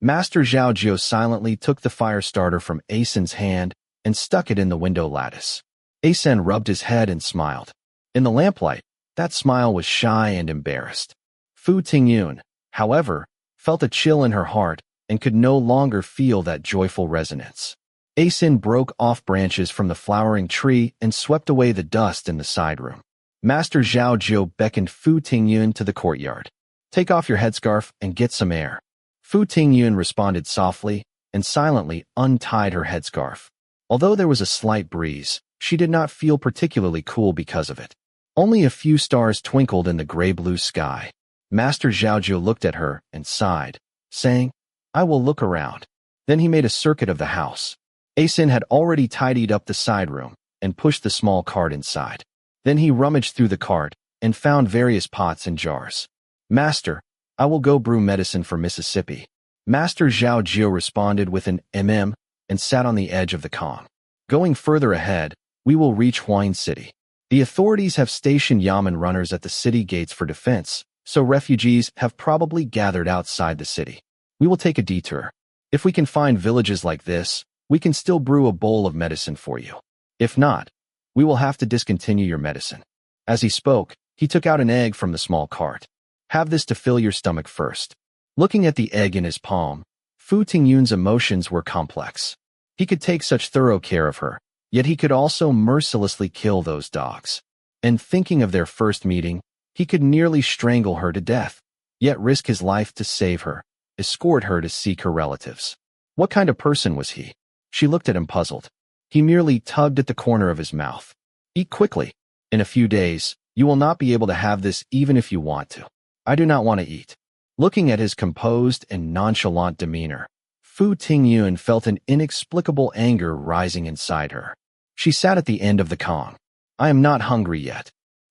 Master Zhao Jiu silently took the fire starter from Asin's hand and stuck it in the window lattice. Asin rubbed his head and smiled. In the lamplight, that smile was shy and embarrassed. Fu Tingyun, however, felt a chill in her heart and could no longer feel that joyful resonance. Asin broke off branches from the flowering tree and swept away the dust in the side room. Master Zhao Jiu beckoned Fu Tingyun to the courtyard. Take off your headscarf and get some air. Fu Tingyun responded softly and silently untied her headscarf. Although there was a slight breeze, she did not feel particularly cool because of it. Only a few stars twinkled in the gray-blue sky. Master Zhao Jiu looked at her and sighed, saying, I will look around. Then he made a circuit of the house. Asin had already tidied up the side room and pushed the small cart inside. Then he rummaged through the cart and found various pots and jars. Master, I will go brew medicine for Mississippi. Master Zhao Jiu responded with an mm and sat on the edge of the calm. Going further ahead, we will reach Huayin City. The authorities have stationed yamen runners at the city gates for defense, so refugees have probably gathered outside the city. We will take a detour. If we can find villages like this, we can still brew a bowl of medicine for you. If not, we will have to discontinue your medicine. As he spoke, he took out an egg from the small cart. Have this to fill your stomach first. Looking at the egg in his palm, Fu Tingyun's emotions were complex. He could take such thorough care of her, yet he could also mercilessly kill those dogs. And thinking of their first meeting, he could nearly strangle her to death, yet risk his life to save her, escort her to seek her relatives. What kind of person was he? She looked at him puzzled. He merely tugged at the corner of his mouth. Eat quickly. In a few days, you will not be able to have this even if you want to. I do not want to eat. Looking at his composed and nonchalant demeanor, Fu Tingyun felt an inexplicable anger rising inside her. She sat at the end of the Kong. I am not hungry yet.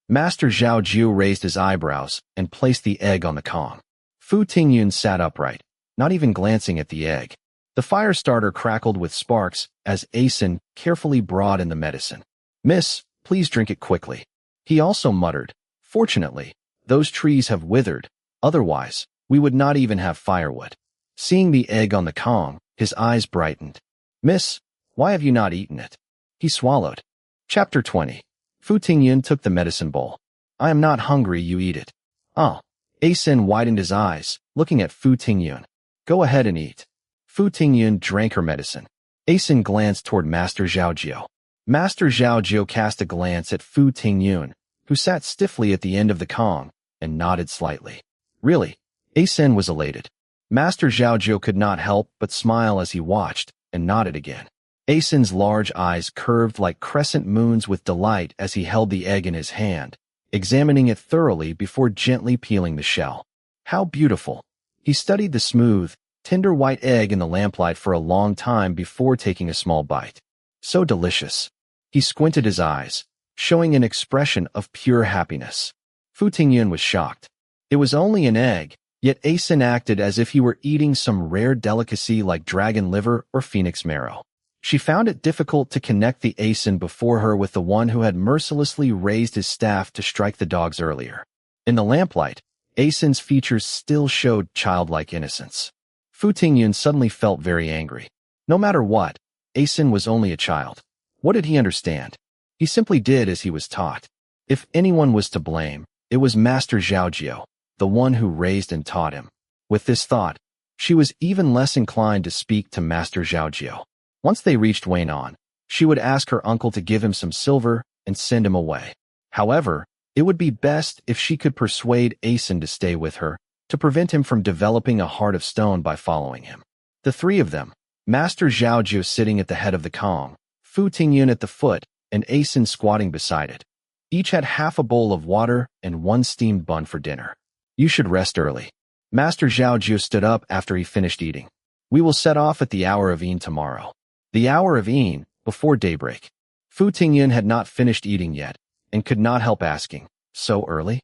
Master Zhao Jiu raised his eyebrows and placed the egg on the Kong. Fu Tingyun sat upright, not even glancing at the egg. The fire starter crackled with sparks as Asin carefully brought in the medicine. Miss, please drink it quickly. He also muttered, fortunately, those trees have withered, otherwise, we would not even have firewood. Seeing the egg on the Kong, his eyes brightened. Miss, why have you not eaten it? He swallowed. Chapter 20. Fu Tingyun took the medicine bowl. I am not hungry, you eat it. Oh. Asin widened his eyes, looking at Fu Tingyun. Go ahead and eat. Fu Tingyun drank her medicine. Asin glanced toward Master Zhao Jiu. Master Zhao Jiu cast a glance at Fu Tingyun, who sat stiffly at the end of the Kong, and nodded slightly. Really? Asin was elated. Master Zhao Jiu could not help but smile as he watched, and nodded again. Asin's large eyes curved like crescent moons with delight as he held the egg in his hand, examining it thoroughly before gently peeling the shell. How beautiful! He studied the smooth, tender white egg in the lamplight for a long time before taking a small bite. So delicious. He squinted his eyes, showing an expression of pure happiness. Fu Tingyun was shocked. It was only an egg, yet Asin acted as if he were eating some rare delicacy like dragon liver or phoenix marrow. She found it difficult to connect the Asin before her with the one who had mercilessly raised his staff to strike the dogs earlier. In the lamplight, Asin's features still showed childlike innocence. Fu Tingyun suddenly felt very angry. No matter what, Asin was only a child. What did he understand? He simply did as he was taught. If anyone was to blame, it was Master Zhao Jiu, the one who raised and taught him. With this thought, she was even less inclined to speak to Master Zhao Jiu. Once they reached Weinan, she would ask her uncle to give him some silver and send him away. However, it would be best if she could persuade Asin to stay with her, to prevent him from developing a heart of stone by following him. The three of them, Master Zhao Jiu sitting at the head of the Kong, Fu Tingyun at the foot, and Asin squatting beside it. Each had half a bowl of water and one steamed bun for dinner. You should rest early. Master Zhao Jiu stood up after he finished eating. We will set off at the hour of Ein tomorrow. The hour of Ein, before daybreak. Fu Tingyun had not finished eating yet, and could not help asking, so early?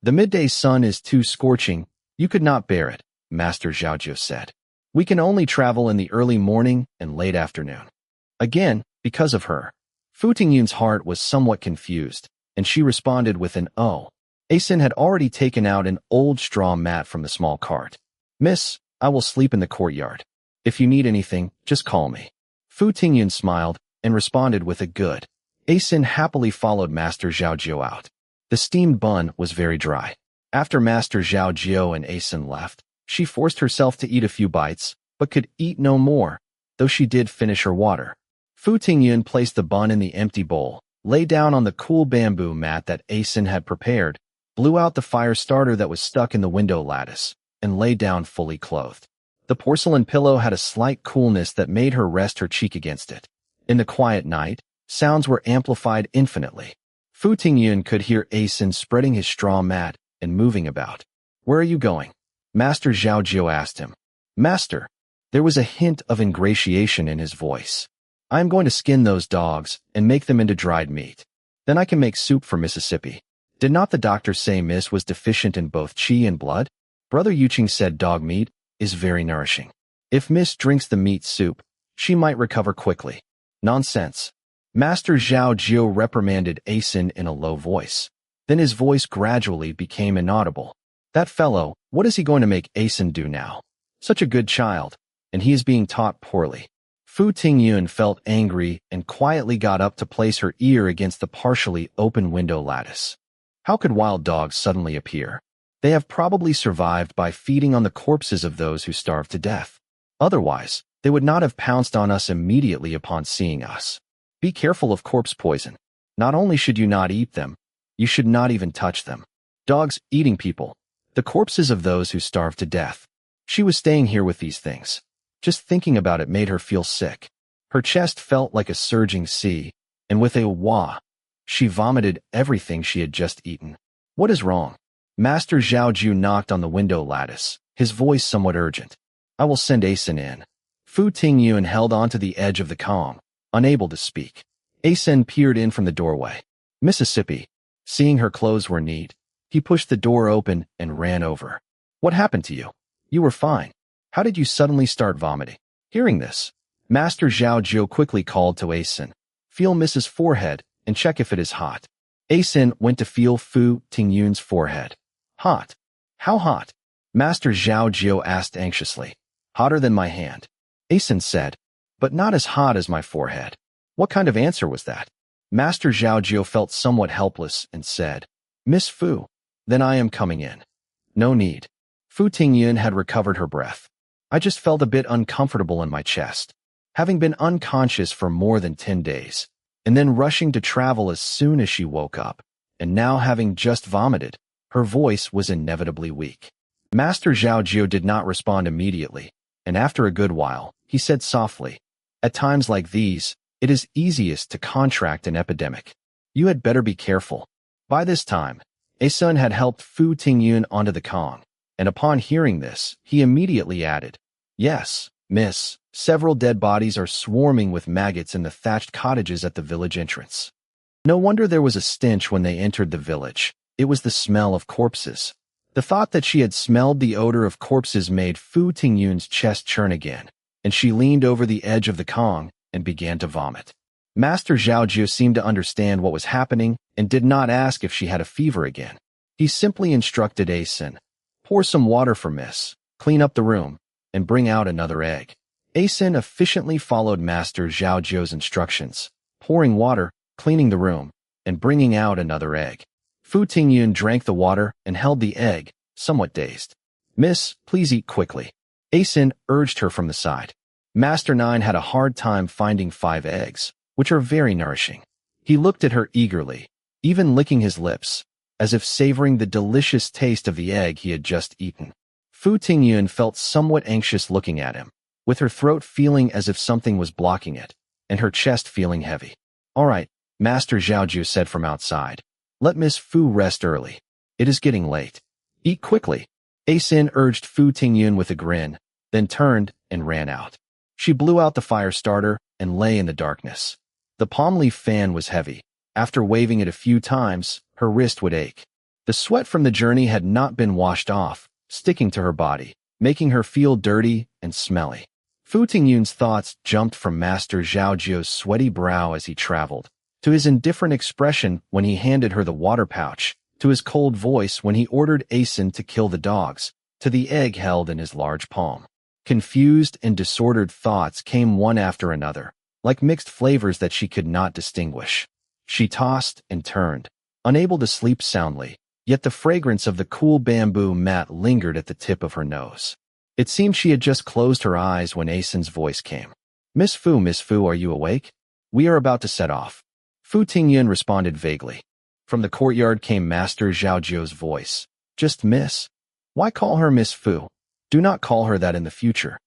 The midday sun is too scorching. You could not bear it, Master Zhao Jie said. We can only travel in the early morning and late afternoon. Again, because of her. Fu Tingyun's heart was somewhat confused, and she responded with an "oh." Asin had already taken out an old straw mat from the small cart. Miss, I will sleep in the courtyard. If you need anything, just call me. Fu Tingyun smiled and responded with a good. Asin happily followed Master Zhao Jie out. The steamed bun was very dry. After Master Zhao Jie and Asin left, she forced herself to eat a few bites, but could eat no more, though she did finish her water. Fu Tingyun placed the bun in the empty bowl, lay down on the cool bamboo mat that Asin had prepared, blew out the fire starter that was stuck in the window lattice, and lay down fully clothed. The porcelain pillow had a slight coolness that made her rest her cheek against it. In the quiet night, sounds were amplified infinitely. Fu Tingyun could hear Asin spreading his straw mat and moving about. Where are you going? Master Zhao Jie asked him. Master. There was a hint of ingratiation in his voice. I am going to skin those dogs and make them into dried meat. Then I can make soup for Mississippi. Did not the doctor say Miss was deficient in both qi and blood? Brother Yuqing said dog meat is very nourishing. If Miss drinks the meat soup, she might recover quickly. Nonsense. Master Zhao Jie reprimanded Asin in a low voice. Then his voice gradually became inaudible. That fellow, what is he going to make Asin do now? Such a good child, and he is being taught poorly. Fu Tingyun felt angry and quietly got up to place her ear against the partially open window lattice. How could wild dogs suddenly appear? They have probably survived by feeding on the corpses of those who starved to death. Otherwise, they would not have pounced on us immediately upon seeing us. Be careful of corpse poison. Not only should you not eat them, you should not even touch them. Dogs eating people. The corpses of those who starved to death. She was staying here with these things. Just thinking about it made her feel sick. Her chest felt like a surging sea, and with a wah, she vomited everything she had just eaten. What is wrong? Master Zhao Jie knocked on the window lattice, his voice somewhat urgent. I will send Asin in. Fu Tingyun held onto the edge of the Kong, unable to speak. Asin peered in from the doorway. Mississippi. Seeing her clothes were neat, he pushed the door open and ran over. What happened to you? You were fine. How did you suddenly start vomiting? Hearing this, Master Zhao Jie quickly called to Asin. Feel Mrs. forehead and check if it is hot. Asin went to feel Fu Tingyun's forehead. Hot. How hot? Master Zhao Jie asked anxiously. Hotter than my hand. Asin said, but not as hot as my forehead. What kind of answer was that? Master Zhao Jie felt somewhat helpless and said, Miss Fu, then I am coming in. No need. Fu Tingyun had recovered her breath. I just felt a bit uncomfortable in my chest, having been unconscious for more than 10 days, and then rushing to travel as soon as she woke up, and now having just vomited, her voice was inevitably weak. Master Zhao Jie did not respond immediately, and after a good while, he said softly, At times like these, it is easiest to contract an epidemic. You had better be careful. By this time, Asun had helped Fu Tingyun onto the Kong, and upon hearing this, he immediately added, Yes, miss, several dead bodies are swarming with maggots in the thatched cottages at the village entrance. No wonder there was a stench when they entered the village. It was the smell of corpses. The thought that she had smelled the odor of corpses made Fu Tingyun's chest churn again, and she leaned over the edge of the Kong and began to vomit. Master Zhao Jie seemed to understand what was happening and did not ask if she had a fever again. He simply instructed Asun, Pour some water for Miss, clean up the room, and bring out another egg. Asun efficiently followed Master Zhao Jie's instructions, pouring water, cleaning the room, and bringing out another egg. Fu Tingyun drank the water and held the egg, somewhat dazed. Miss, please eat quickly. Asun urged her from the side. Master Nine had a hard time finding 5 eggs, which are very nourishing. He looked at her eagerly, even licking his lips, as if savoring the delicious taste of the egg he had just eaten. Fu Tingyun felt somewhat anxious looking at him, with her throat feeling as if something was blocking it, and her chest feeling heavy. All right, Master Zhao Jie said from outside. Let Miss Fu rest early. It is getting late. Eat quickly. Asun urged Fu Tingyun with a grin, then turned and ran out. She blew out the fire starter and lay in the darkness. The palm leaf fan was heavy. After waving it a few times, her wrist would ache. The sweat from the journey had not been washed off, sticking to her body, making her feel dirty and smelly. Fu Tingyun's thoughts jumped from Master Zhao Jio's sweaty brow as he traveled, to his indifferent expression when he handed her the water pouch, to his cold voice when he ordered Asen to kill the dogs, to the egg held in his large palm. Confused and disordered thoughts came one after another, like mixed flavors that she could not distinguish. She tossed and turned, unable to sleep soundly, yet the fragrance of the cool bamboo mat lingered at the tip of her nose. It seemed she had just closed her eyes when Asen's voice came. Miss Fu, are you awake? We are about to set off." Fu Tingyun responded vaguely. From the courtyard came Master Zhao Jio's voice. "Just Miss? Why call her Miss Fu? Do not call her that in the future."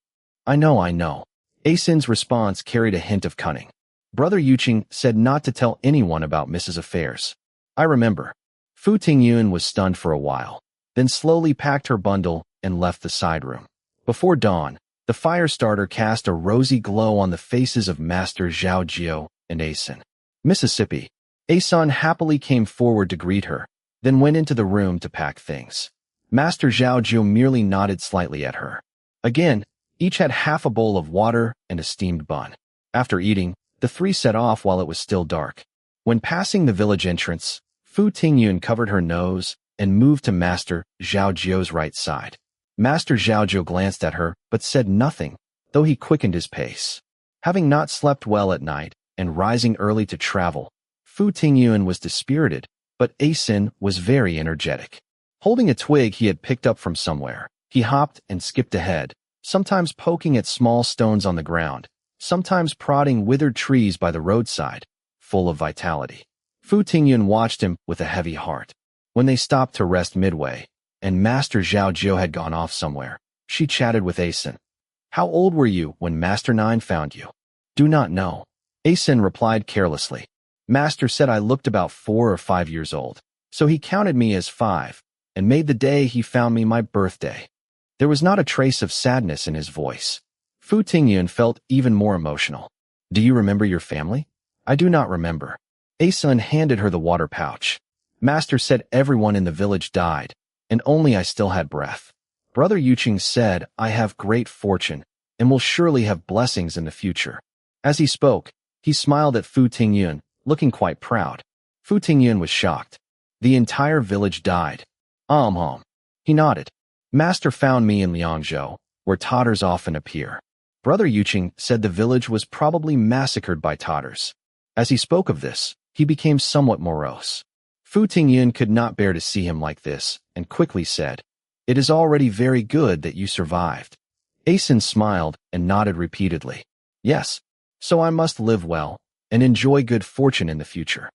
I know. Asen's response carried a hint of cunning. "Brother Yuqing said not to tell anyone about Mrs. Affairs. I remember." Fu Tingyun was stunned for a while, then slowly packed her bundle and left the side room. Before dawn, the fire starter cast a rosy glow on the faces of Master Zhao Jio and Asen. "Mississippi." Asen happily came forward to greet her, then went into the room to pack things. Master Zhao Jio merely nodded slightly at her. Again, each had half a bowl of water and a steamed bun. After eating, the three set off while it was still dark. When passing the village entrance, Fu Tingyun covered her nose and moved to Master Zhao Jio's right side. Master Zhao Jio glanced at her but said nothing, though he quickened his pace. Having not slept well at night and rising early to travel, Fu Tingyun was dispirited, but Asen was very energetic. Holding a twig he had picked up from somewhere, he hopped and skipped ahead, sometimes poking at small stones on the ground, sometimes prodding withered trees by the roadside, full of vitality. Fu Tingyun watched him with a heavy heart. When they stopped to rest midway, and Master Zhao Jio had gone off somewhere, she chatted with Asen. "How old were you when Master Nine found you?" "Do not know." Asen replied carelessly. "Master said I looked about 4 or 5 years old, so he counted me as 5, and made the day he found me my birthday." There was not a trace of sadness in his voice. Fu Tingyun felt even more emotional. "Do you remember your family?" "I do not remember." Asen handed her the water pouch. "Master said everyone in the village died, and only I still had breath. Brother Yuqing said I have great fortune and will surely have blessings in the future." As he spoke, he smiled at Fu Tingyun, looking quite proud. Fu Tingyun was shocked. "The entire village died." He nodded. "Master found me in Liangzhou, where Tatars often appear. Brother Yuqing said the village was probably massacred by Tatars." As he spoke of this, he became somewhat morose. Fu Tingyun could not bear to see him like this, and quickly said, "It is already very good that you survived." Asen smiled and nodded repeatedly. "Yes, so I must live well and enjoy good fortune in the future."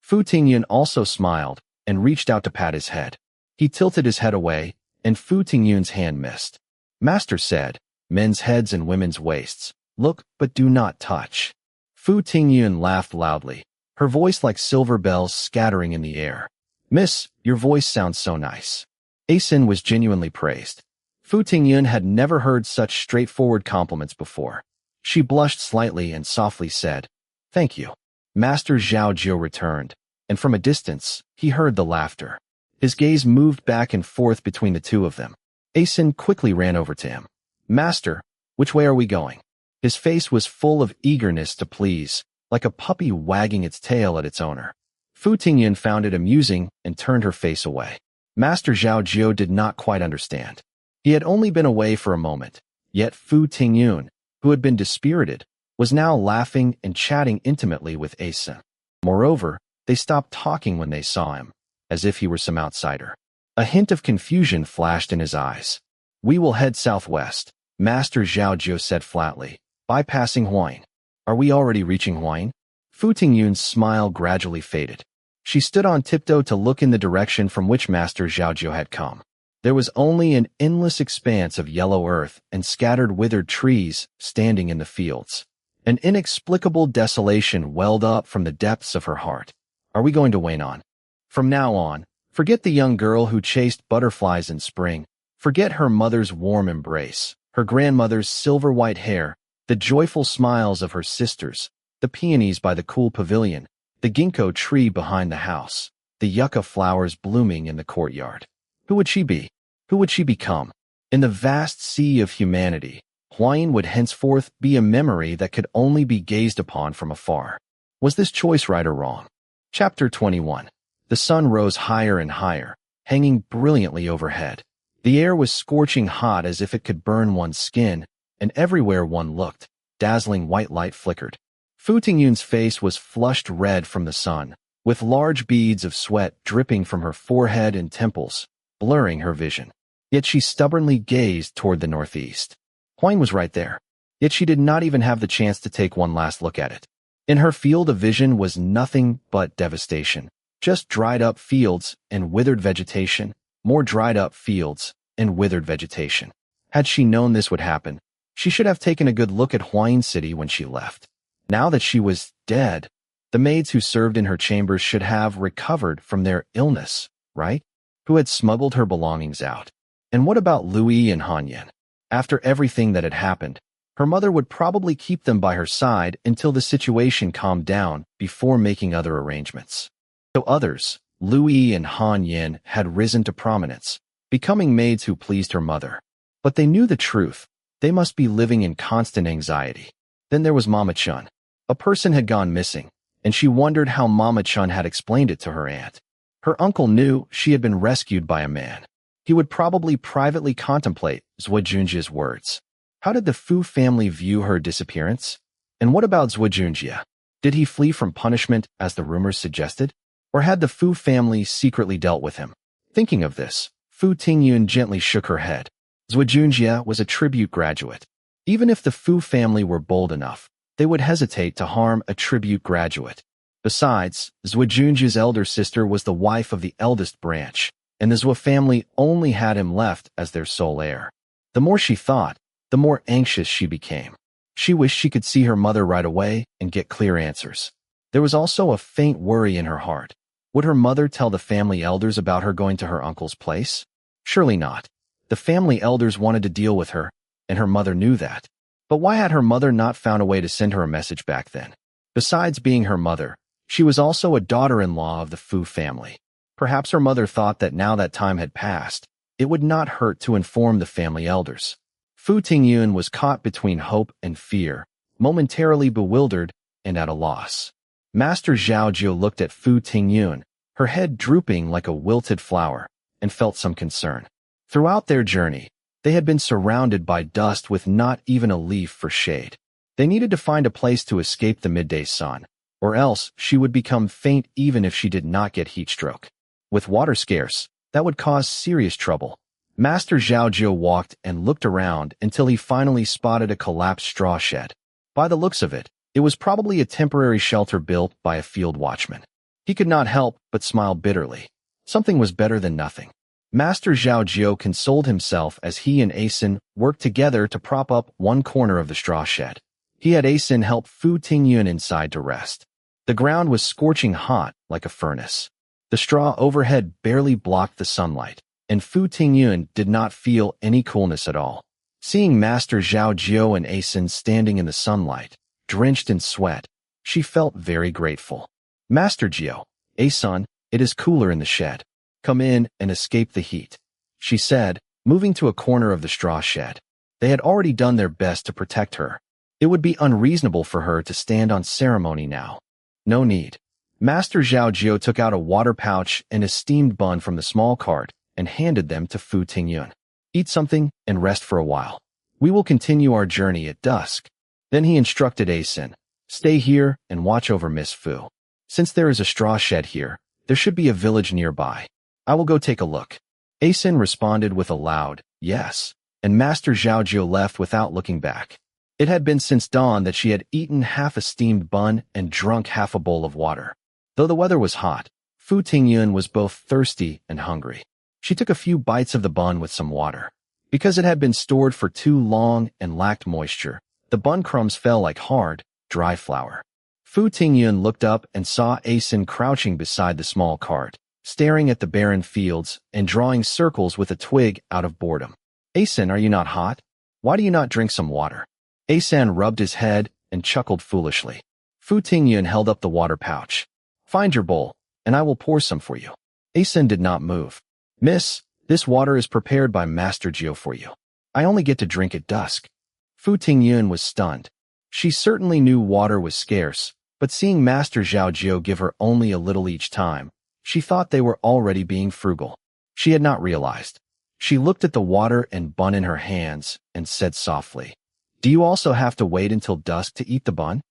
Fu Tingyun also smiled and reached out to pat his head. He tilted his head away, and Fu Tingyun's hand missed. "Master said, men's heads and women's waists. Look, but do not touch." Fu Tingyun laughed loudly, her voice like silver bells scattering in the air. "Miss, your voice sounds so nice." Asen was genuinely praised. Fu Tingyun had never heard such straightforward compliments before. She blushed slightly and softly said, "Thank you." Master Zhao Jio returned, and from a distance, he heard the laughter. His gaze moved back and forth between the two of them. Asen quickly ran over to him. "Master, which way are we going?" His face was full of eagerness to please, like a puppy wagging its tail at its owner. Fu Tingyun found it amusing and turned her face away. Master Zhao Jio did not quite understand. He had only been away for a moment, yet Fu Tingyun, who had been dispirited, was now laughing and chatting intimately with Asen. Moreover, they stopped talking when they saw him, as if he were some outsider. A hint of confusion flashed in his eyes. "We will head southwest," Master Zhao Jio said flatly, bypassing Huayin. "Are we already reaching Huayin?" Fu Tingyun's smile gradually faded. She stood on tiptoe to look in the direction from which Master Zhao Jio had come. There was only an endless expanse of yellow earth and scattered withered trees standing in the fields. An inexplicable desolation welled up from the depths of her heart. "Are we going to Huayin? From now on, forget the young girl who chased butterflies in spring. Forget her mother's warm embrace, her grandmother's silver-white hair, the joyful smiles of her sisters, the peonies by the cool pavilion, the ginkgo tree behind the house, the yucca flowers blooming in the courtyard. Who would she be? Who would she become? In the vast sea of humanity, Hua would henceforth be a memory that could only be gazed upon from afar. Was this choice right or wrong? Chapter 21. The sun rose higher and higher, hanging brilliantly overhead. The air was scorching hot as if it could burn one's skin, and everywhere one looked, dazzling white light flickered. Fu Tingyun's face was flushed red from the sun, with large beads of sweat dripping from her forehead and temples, blurring her vision. Yet she stubbornly gazed toward the northeast. Hua was right there, yet she did not even have the chance to take one last look at it. In her field of vision was nothing but devastation, just dried-up fields and withered vegetation, more dried-up fields and withered vegetation. Had she known this would happen, she should have taken a good look at Huayin City when she left. Now that she was dead, the maids who served in her chambers should have recovered from their illness, right? Who had smuggled her belongings out? And what about Louis and Hanyan? After everything that had happened, her mother would probably keep them by her side until the situation calmed down before making other arrangements. So others, Louis and Hanyan, had risen to prominence, becoming maids who pleased her mother. But they knew the truth. They must be living in constant anxiety. Then there was Mama Chun. A person had gone missing, and she wondered how Mama Chun had explained it to her aunt. Her uncle knew she had been rescued by a man. He would probably privately contemplate Zhi Zhi's words. How did the Fu family view her disappearance? And what about Zhi Zhi? Did he flee from punishment, as the rumors suggested? Or had the Fu family secretly dealt with him? Thinking of this, Fu Tingyun gently shook her head. Zhi Zhi was a tribute graduate. Even if the Fu family were bold enough, they would hesitate to harm a tribute graduate. Besides, Zhi Zhi's elder sister was the wife of the eldest branch, and the Zhi family only had him left as their sole heir. The more she thought, the more anxious she became. She wished she could see her mother right away and get clear answers. There was also a faint worry in her heart. Would her mother tell the family elders about her going to her uncle's place? Surely not. The family elders wanted to deal with her, and her mother knew that. But why had her mother not found a way to send her a message back then? Besides being her mother, she was also a daughter-in-law of the Fu family. Perhaps her mother thought that now that time had passed, it would not hurt to inform the family elders. Fu Tingyun was caught between hope and fear, momentarily bewildered and at a loss. Master Zhao Ji looked at Fu Tingyun, her head drooping like a wilted flower, and felt some concern. Throughout their journey, they had been surrounded by dust with not even a leaf for shade. They needed to find a place to escape the midday sun, or else she would become faint even if she did not get heat stroke. With water scarce, that would cause serious trouble. Master Zhao Ji walked and looked around until he finally spotted a collapsed straw shed. By the looks of it, it was probably a temporary shelter built by a field watchman. He could not help but smile bitterly. Something was better than nothing. Master Zhao Ji consoled himself as he and Asin worked together to prop up one corner of the straw shed. He had Asin help Fu Tingyun inside to rest. The ground was scorching hot like a furnace. The straw overhead barely blocked the sunlight, and Fu Tingyun did not feel any coolness at all. Seeing Master Zhao Ji and Asin standing in the sunlight, drenched in sweat, she felt very grateful. Master Ji, Asin, it is cooler in the shed. Come in and escape the heat, she said, moving to a corner of the straw shed. They had already done their best to protect her. It would be unreasonable for her to stand on ceremony now. No need. Master Zhao Ji took out a water pouch and a steamed bun from the small cart and handed them to Fu Tingyun. Eat something and rest for a while. We will continue our journey at dusk. Then he instructed Asin, stay here and watch over Miss Fu. Since there is a straw shed here, there should be a village nearby. I will go take a look. Asin responded with a loud yes, and Master Zhao Ji left without looking back. It had been since dawn that she had eaten half a steamed bun and drunk half a bowl of water. Though the weather was hot, Fu Tingyun was both thirsty and hungry. She took a few bites of the bun with some water. Because it had been stored for too long and lacked moisture, the bun crumbs fell like hard, dry flour. Fu Tingyun looked up and saw Asin crouching beside the small cart, staring at the barren fields and drawing circles with a twig out of boredom. Asin, are you not hot? Why do you not drink some water? Asin rubbed his head and chuckled foolishly. Fu Tingyun held up the water pouch. Find your bowl, and I will pour some for you. Asin did not move. Miss, This water is prepared by Master Zhao for you. I only get to drink at dusk." Fu Tingyun was stunned. She certainly knew water was scarce, but seeing Master Zhao give her only a little each time, she thought they were already being frugal. She had not realized. She looked at the water and bun in her hands and said softly, "Do you also have to wait until dusk to eat the bun?"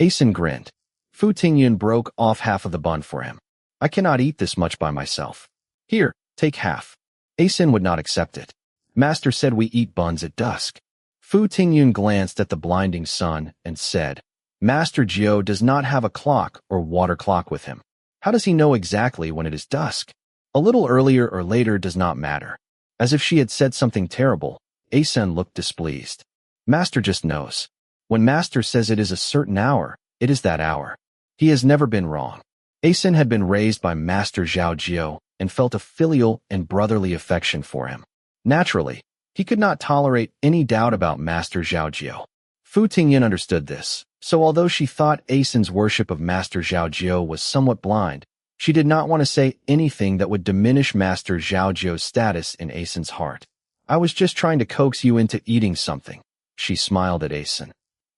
Asen grinned. Fu Tingyun broke off half of the bun for him. "I cannot eat this much by myself. Here, take half." Asen would not accept it. "Master said we eat buns at dusk." Fu Tingyun glanced at the blinding sun and said, "Master Zhao does not have a clock or water clock with him. How does he know exactly when it is dusk? A little earlier or later does not matter." As if she had said something terrible, Asen looked displeased. "Master just knows. When Master says it is a certain hour, it is that hour. He has never been wrong." Asen had been raised by Master Zhao and felt a filial and brotherly affection for him. Naturally, he could not tolerate any doubt about Master Zhao. Fu Tingyun understood this, so although she thought Asen's worship of Master Zhao was somewhat blind, she did not want to say anything that would diminish Master Zhao's status in Asen's heart. "I was just trying to coax you into eating something." She smiled at Asen.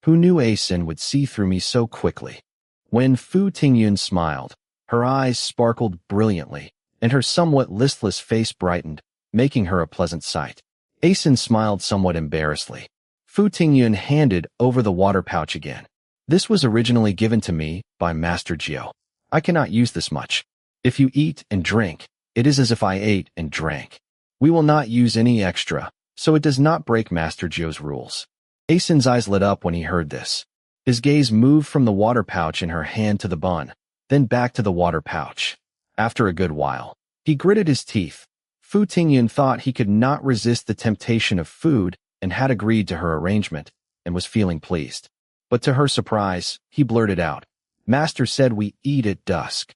Who knew Asen would see through me so quickly? When Fu Tingyun smiled, her eyes sparkled brilliantly, and her somewhat listless face brightened, making her a pleasant sight. Asen smiled somewhat embarrassedly. Fu Tingyun handed over the water pouch again. "This was originally given to me by Master Zhao. I cannot use this much. If you eat and drink, it is as if I ate and drank. We will not use any extra, so it does not break Master Zhao's rules." Asen's eyes lit up when he heard this. His gaze moved from the water pouch in her hand to the bun, then back to the water pouch. After a good while, he gritted his teeth. Fu Tingyun thought he could not resist the temptation of food and had agreed to her arrangement and was feeling pleased. But to her surprise, he blurted out, "Master said we eat at dusk."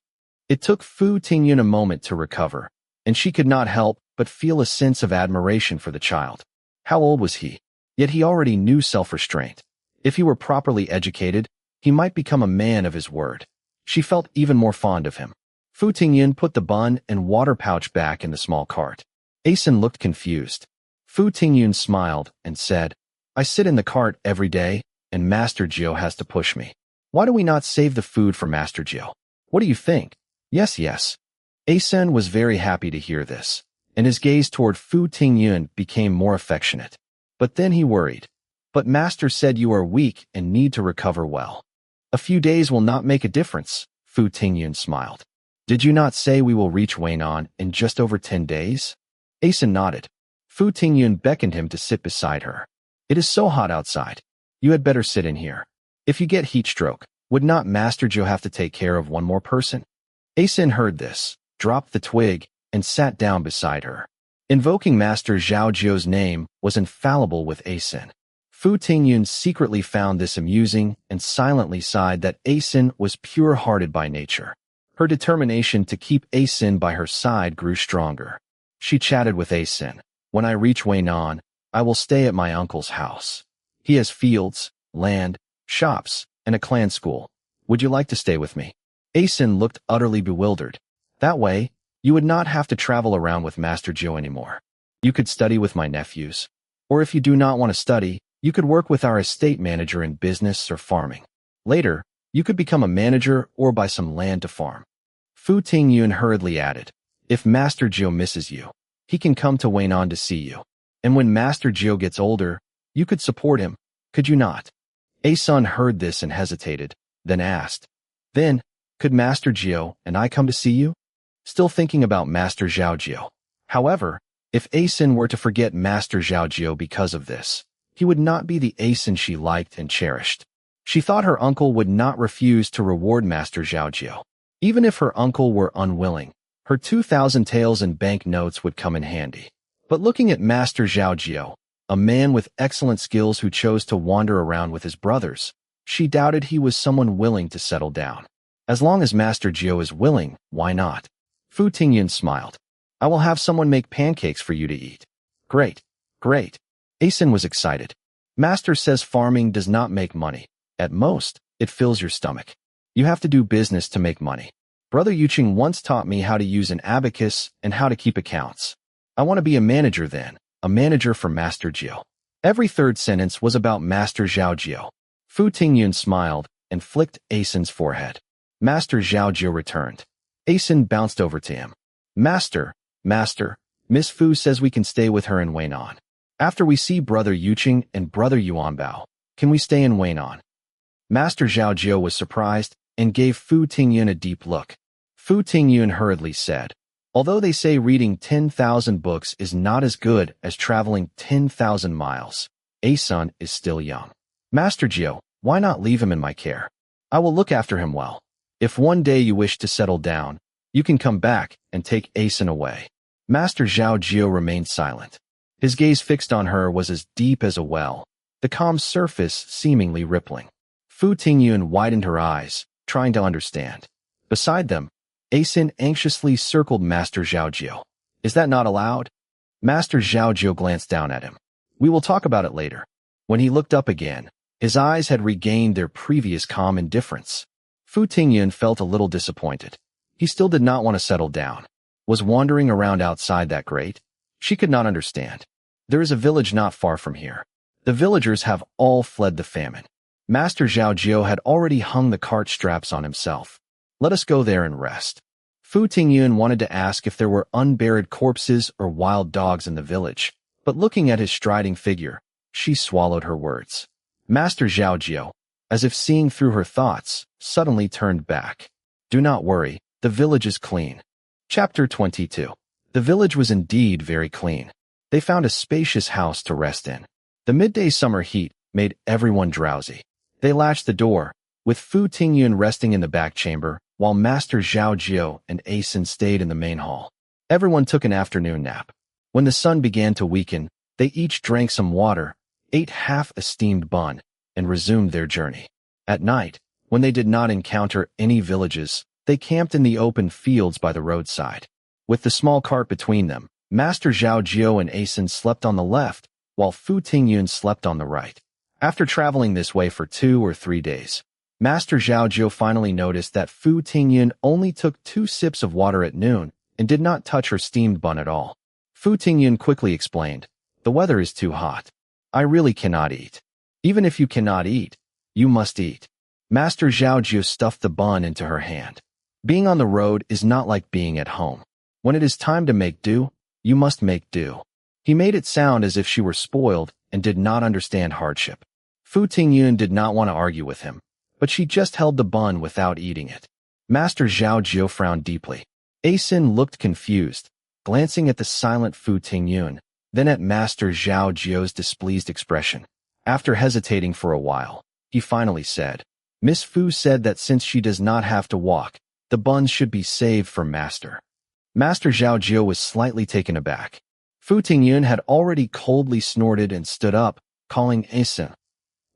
It took Fu Tingyun a moment to recover, and she could not help but feel a sense of admiration for the child. How old was he? Yet he already knew self-restraint. If he were properly educated, he might become a man of his word. She felt even more fond of him. Fu Tingyun put the bun and water pouch back in the small cart. Asen looked confused. Fu Tingyun smiled and said, "I sit in the cart every day, and Master Zhao has to push me. Why do we not save the food for Master Zhao? What do you think?" Yes. Asen was very happy to hear this, and his gaze toward Fu Tingyun became more affectionate. But then he worried. "But Master said you are weak and need to recover well." "A few days will not make a difference," Fu Tingyun smiled. "Did you not say we will reach Weinan in just over 10 days? Asen nodded. Fu Tingyun beckoned him to sit beside her. "It is so hot outside. You had better sit in here. If you get heat stroke, would not Master Zhao have to take care of one more person?" Asen heard this, dropped the twig, and sat down beside her. Invoking Master Zhao's name was infallible with Asen. Fu Tingyun secretly found this amusing and silently sighed that Asen was pure-hearted by nature. Her determination to keep Asen by her side grew stronger. She chatted with Asen. "When I reach Weinan, I will stay at my uncle's house. He has fields, land, shops, and a clan school. Would you like to stay with me?" Asen looked utterly bewildered. "That way, you would not have to travel around with Master Zhao anymore. You could study with my nephews. Or if you do not want to study, you could work with our estate manager in business or farming. Later, you could become a manager or buy some land to farm." Fu Tingyun hurriedly added, "If Master Zhao misses you, he can come to Weinan to see you. And when Master Zhao gets older, you could support him, could you not?" Asen heard this and hesitated, then asked, "Then, could Master Zhao and I come to see you?" Still thinking about Master Zhao. However, if Asen were to forget Master Zhao because of this, he would not be the Asen she liked and cherished. She thought her uncle would not refuse to reward Master Zhao. Even if her uncle were unwilling, her 2,000 taels and bank notes would come in handy. But looking at Master Zhao, a man with excellent skills who chose to wander around with his brothers, she doubted he was someone willing to settle down. As long as Master Zhao is willing, why not? Fu Tingyun smiled. "I will have someone make pancakes for you to eat." Great. Asen was excited. "Master says farming does not make money. At most, it fills your stomach. You have to do business to make money. Brother Yuching once taught me how to use an abacus and how to keep accounts." I want to be a manager then, a manager for Master Jiu. Every third sentence was about Master Zhao Jiu. Fu Tingyun smiled and flicked Asen's forehead. Master Zhao Jiu returned. Asen bounced over to him. Master, Miss Fu says we can stay with her in Weinan. After we see Brother Yuqing and Brother Yuanbao, can we stay in Weinan? Master Zhao Jiu was surprised and gave Fu Tingyun a deep look. Fu Tingyun hurriedly said, although they say reading 10,000 books is not as good as traveling 10,000 miles, Asen is still young. Master Jiu, why not leave him in my care? I will look after him well. If one day you wish to settle down, you can come back and take Asen away. Master Zhao Jiu remained silent. His gaze fixed on her was as deep as a well, the calm surface seemingly rippling. Fu Tingyun widened her eyes, trying to understand. Beside them, Asen anxiously circled Master Zhao Jiu. Is that not allowed? Master Zhao Jiu glanced down at him. We will talk about it later. When he looked up again, his eyes had regained their previous calm indifference. Fu Tingyun felt a little disappointed. He still did not want to settle down. Was wandering around outside that great? She could not understand. There is a village not far from here. The villagers have all fled the famine. Master Zhao Jiu had already hung the cart straps on himself. Let us go there and rest. Fu Tingyun wanted to ask if there were unburied corpses or wild dogs in the village, but looking at his striding figure, she swallowed her words. Master Zhao Jiu, as if seeing through her thoughts, suddenly turned back. Do not worry, the village is clean. Chapter 22. The village was indeed very clean. They found a spacious house to rest in. The midday summer heat made everyone drowsy. They latched the door, with Fu Tingyun resting in the back chamber, while Master Zhao Jiu and Asen stayed in the main hall. Everyone took an afternoon nap. When the sun began to weaken, they each drank some water, ate half a steamed bun, and resumed their journey. At night, when they did not encounter any villages, they camped in the open fields by the roadside. With the small cart between them, Master Zhao Jiu and Asen slept on the left, while Fu Tingyun slept on the right. After traveling this way for 2 or 3 days, Master Zhao Jiu finally noticed that Fu Tingyun only took 2 sips of water at noon and did not touch her steamed bun at all. Fu Tingyun quickly explained, the weather is too hot. I really cannot eat. Even if you cannot eat, you must eat. Master Zhao Jiu stuffed the bun into her hand. Being on the road is not like being at home. When it is time to make do, you must make do. He made it sound as if she were spoiled and did not understand hardship. Fu Tingyun did not want to argue with him, but she just held the bun without eating it. Master Zhao Jiu frowned deeply. Asen looked confused, glancing at the silent Fu Tingyun, then at Master Zhao Jiu's displeased expression. After hesitating for a while, he finally said, Miss Fu said that since she does not have to walk, the buns should be saved for Master. Master Zhao Jiu was slightly taken aback. Fu Tingyun had already coldly snorted and stood up, calling Asen.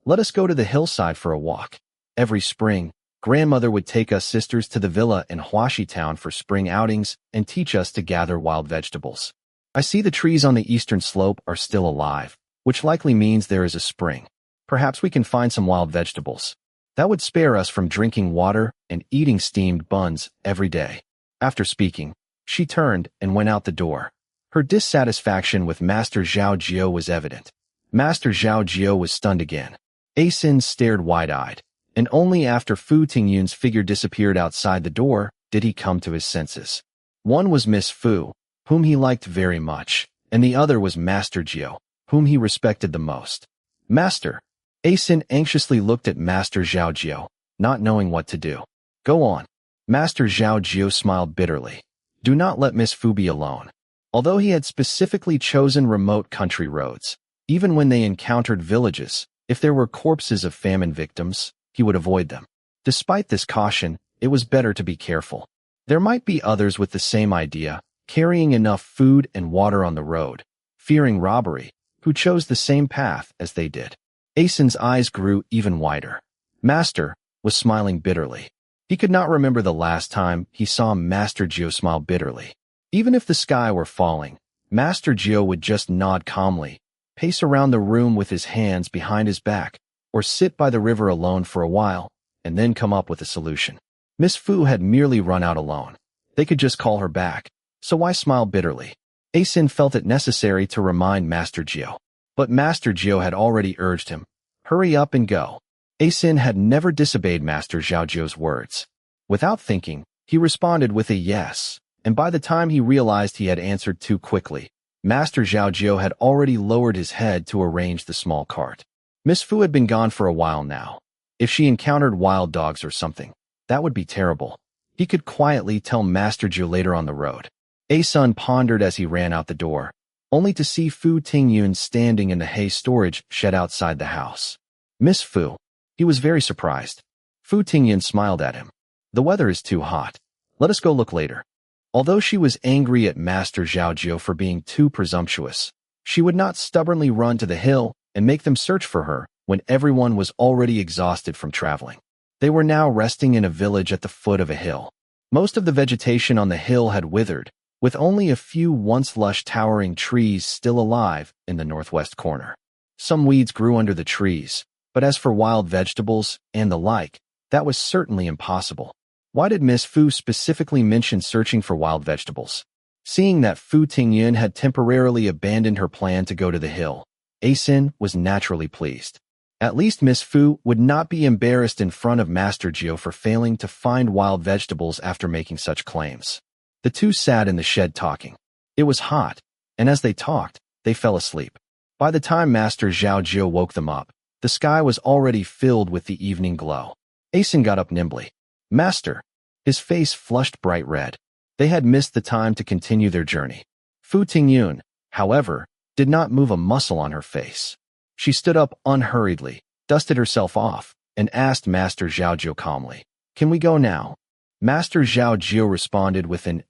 Let us go to the hillside for a walk. Every spring, grandmother would take us sisters to the villa in Huaxi town for spring outings and teach us to gather wild vegetables. I see the trees on the eastern slope are still alive, which likely means there is a spring. Perhaps we can find some wild vegetables. That would spare us from drinking water and eating steamed buns every day. After speaking, she turned and went out the door. Her dissatisfaction with Master Zhao Jiu was evident. Master Zhao Jiu was stunned again. Asen stared wide-eyed, and only after Fu Tingyun's figure disappeared outside the door did he come to his senses. One was Miss Fu, whom he liked very much, and the other was Master Jiu, whom he respected the most. Master. Asen anxiously looked at Master Zhao Jiu, not knowing what to do. Go on. Master Zhao Jiu smiled bitterly. Do not let Miss Fu be alone. Although he had specifically chosen remote country roads, even when they encountered villages, if there were corpses of famine victims, he would avoid them. Despite this caution, it was better to be careful. There might be others with the same idea, carrying enough food and water on the road, fearing robbery, who chose the same path as they did. Asen's eyes grew even wider. Master was smiling bitterly. He could not remember the last time he saw Master Jiu smile bitterly. Even if the sky were falling, Master Jiu would just nod calmly, pace around the room with his hands behind his back, or sit by the river alone for a while, and then come up with a solution. Miss Fu had merely run out alone. They could just call her back, so why smile bitterly? Asin felt it necessary to remind Master Jiu. But Master Jiu had already urged him, "Hurry up and go." Asin had never disobeyed Master Zhao Jiu's words. Without thinking, he responded with a yes, and by the time he realized he had answered too quickly, Master Zhao Jiu had already lowered his head to arrange the small cart. Miss Fu had been gone for a while now. If she encountered wild dogs or something, that would be terrible. He could quietly tell Master Jiu later on the road. Asun pondered as he ran out the door, only to see Fu Tingyun standing in the hay storage shed outside the house. "Miss Fu." He was very surprised. Fu Tingyun smiled at him. "The weather is too hot. Let us go look later." Although she was angry at Master Zhao Jiu for being too presumptuous, she would not stubbornly run to the hill and make them search for her when everyone was already exhausted from traveling. They were now resting in a village at the foot of a hill. Most of the vegetation on the hill had withered, with only a few once lush towering trees still alive in the northwest corner. Some weeds grew under the trees, but as for wild vegetables and the like, that was certainly impossible. Why did Miss Fu specifically mention searching for wild vegetables? Seeing that Fu Tingyun had temporarily abandoned her plan to go to the hill, Asin was naturally pleased. At least Miss Fu would not be embarrassed in front of Master Jiu for failing to find wild vegetables after making such claims. The two sat in the shed talking. It was hot, and as they talked, they fell asleep. By the time Master Zhao Jiu woke them up, the sky was already filled with the evening glow. Asin got up nimbly. "Master." His face flushed bright red. They had missed the time to continue their journey. Fu Tingyun, however, did not move a muscle on her face. She stood up unhurriedly, dusted herself off, and asked Master Zhao Jiu calmly, "Can we go now?" Master Zhao Jiu responded with an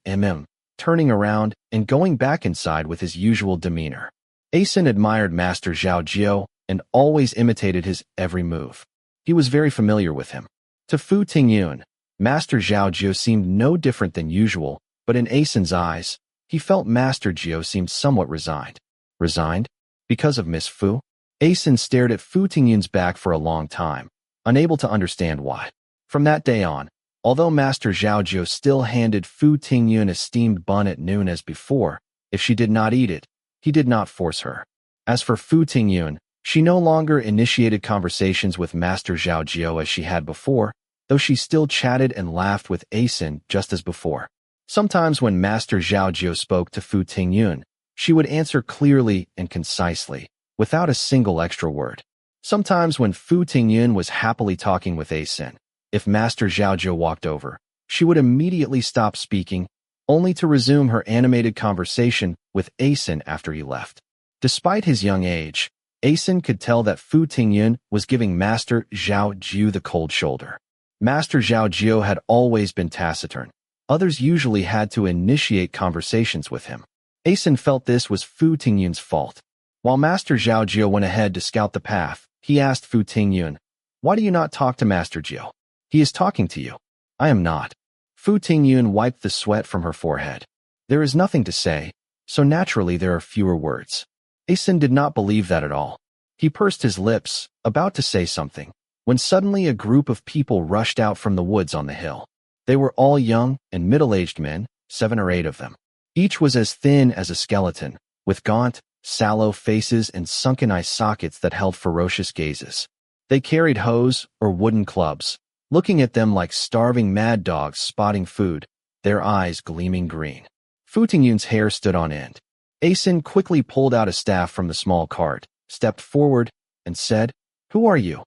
turning around and going back inside with his usual demeanor. Asin admired Master Zhao Jiu and always imitated his every move. He was very familiar with him. To Fu Tingyun, Master Zhao Jiu seemed no different than usual, but in Asin's eyes, he felt Master Jiu seemed somewhat resigned. Resigned? Because of Miss Fu? Asin stared at Fu Tingyun's back for a long time, unable to understand why. From that day on, although Master Zhao Jiu still handed Fu Tingyun a steamed bun at noon as before, if she did not eat it, he did not force her. As for Fu Tingyun, she no longer initiated conversations with Master Zhao Jiu as she had before, though she still chatted and laughed with Asin just as before. Sometimes when Master Zhao Jiu spoke to Fu Tingyun, she would answer clearly and concisely, without a single extra word. Sometimes when Fu Tingyun was happily talking with Asin, if Master Zhao Jiu walked over, she would immediately stop speaking, only to resume her animated conversation with Asin after he left. Despite his young age, Asin could tell that Fu Tingyun was giving Master Zhao Jiu the cold shoulder. Master Zhao Jiu had always been taciturn. Others usually had to initiate conversations with him. Asin felt this was Fu Tingyun's fault. While Master Zhao Jiu went ahead to scout the path, he asked Fu Tingyun, "Why do you not talk to Master Jiu? He is talking to you." "I am not." Fu Tingyun wiped the sweat from her forehead. "There is nothing to say, so naturally there are fewer words." Asin did not believe that at all. He pursed his lips, about to say something, when suddenly a group of people rushed out from the woods on the hill. They were all young and middle-aged men, 7 or 8 of them. Each was as thin as a skeleton, with gaunt, sallow faces and sunken eye sockets that held ferocious gazes. They carried hoes or wooden clubs, looking at them like starving mad dogs spotting food, their eyes gleaming green. Fu Tingyun's hair stood on end. Asin quickly pulled out a staff from the small cart, stepped forward, and said, "Who are you?"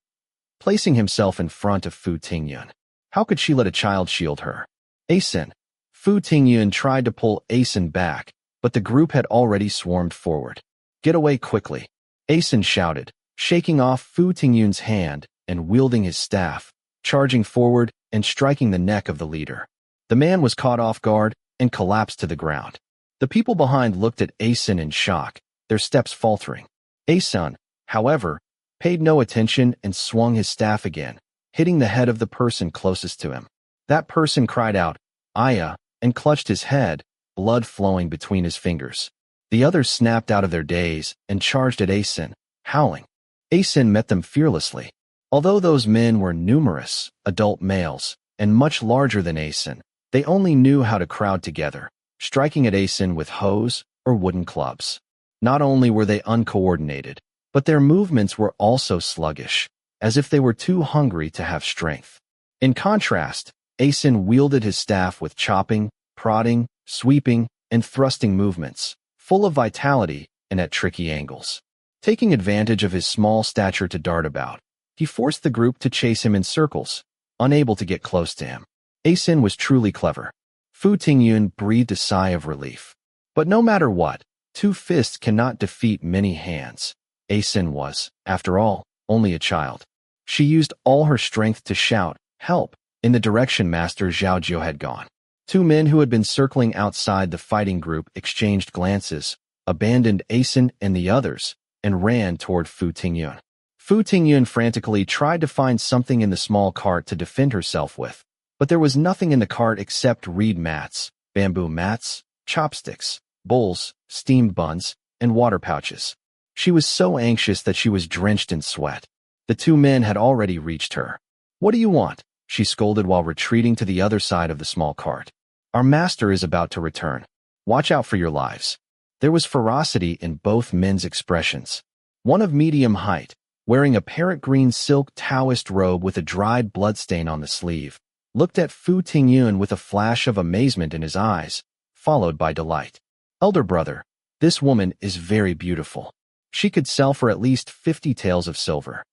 Placing himself in front of Fu Tingyun. How could she let a child shield her? "Asin." Fu Tingyun tried to pull Asin back, but the group had already swarmed forward. "Get away quickly," Asin shouted, shaking off Fu Tingyun's hand and wielding his staff, charging forward and striking the neck of the leader. The man was caught off guard and collapsed to the ground. The people behind looked at Asin in shock, their steps faltering. Asin, however, paid no attention and swung his staff again, hitting the head of the person closest to him. That person cried out, "Aya," and clutched his head, blood flowing between his fingers. The others snapped out of their daze and charged at Asin, howling. Asin met them fearlessly. Although those men were numerous, adult males, and much larger than Asin, they only knew how to crowd together, striking at Asin with hoes, or wooden clubs. Not only were they uncoordinated, but their movements were also sluggish, as if they were too hungry to have strength. In contrast, Asin wielded his staff with chopping, prodding, sweeping, and thrusting movements, full of vitality and at tricky angles. Taking advantage of his small stature to dart about, he forced the group to chase him in circles, unable to get close to him. Asin was truly clever. Fu Tingyun breathed a sigh of relief. But no matter what, two fists cannot defeat many hands. Asin was, after all, only a child. She used all her strength to shout, "Help!" in the direction Master Zhao Jiu had gone. Two men who had been circling outside the fighting group exchanged glances, abandoned Asin and the others, and ran toward Fu Tingyun. Fu Tingyun frantically tried to find something in the small cart to defend herself with, but there was nothing in the cart except reed mats, bamboo mats, chopsticks, bowls, steamed buns, and water pouches. She was so anxious that she was drenched in sweat. The two men had already reached her. "What do you want?" she scolded while retreating to the other side of the small cart. "Our master is about to return. Watch out for your lives." There was ferocity in both men's expressions. One of medium height, wearing a parrot green silk Taoist robe with a dried bloodstain on the sleeve, looked at Fu Tingyun with a flash of amazement in his eyes, followed by delight. "Elder brother, this woman is very beautiful. She could sell for at least 50 taels of silver."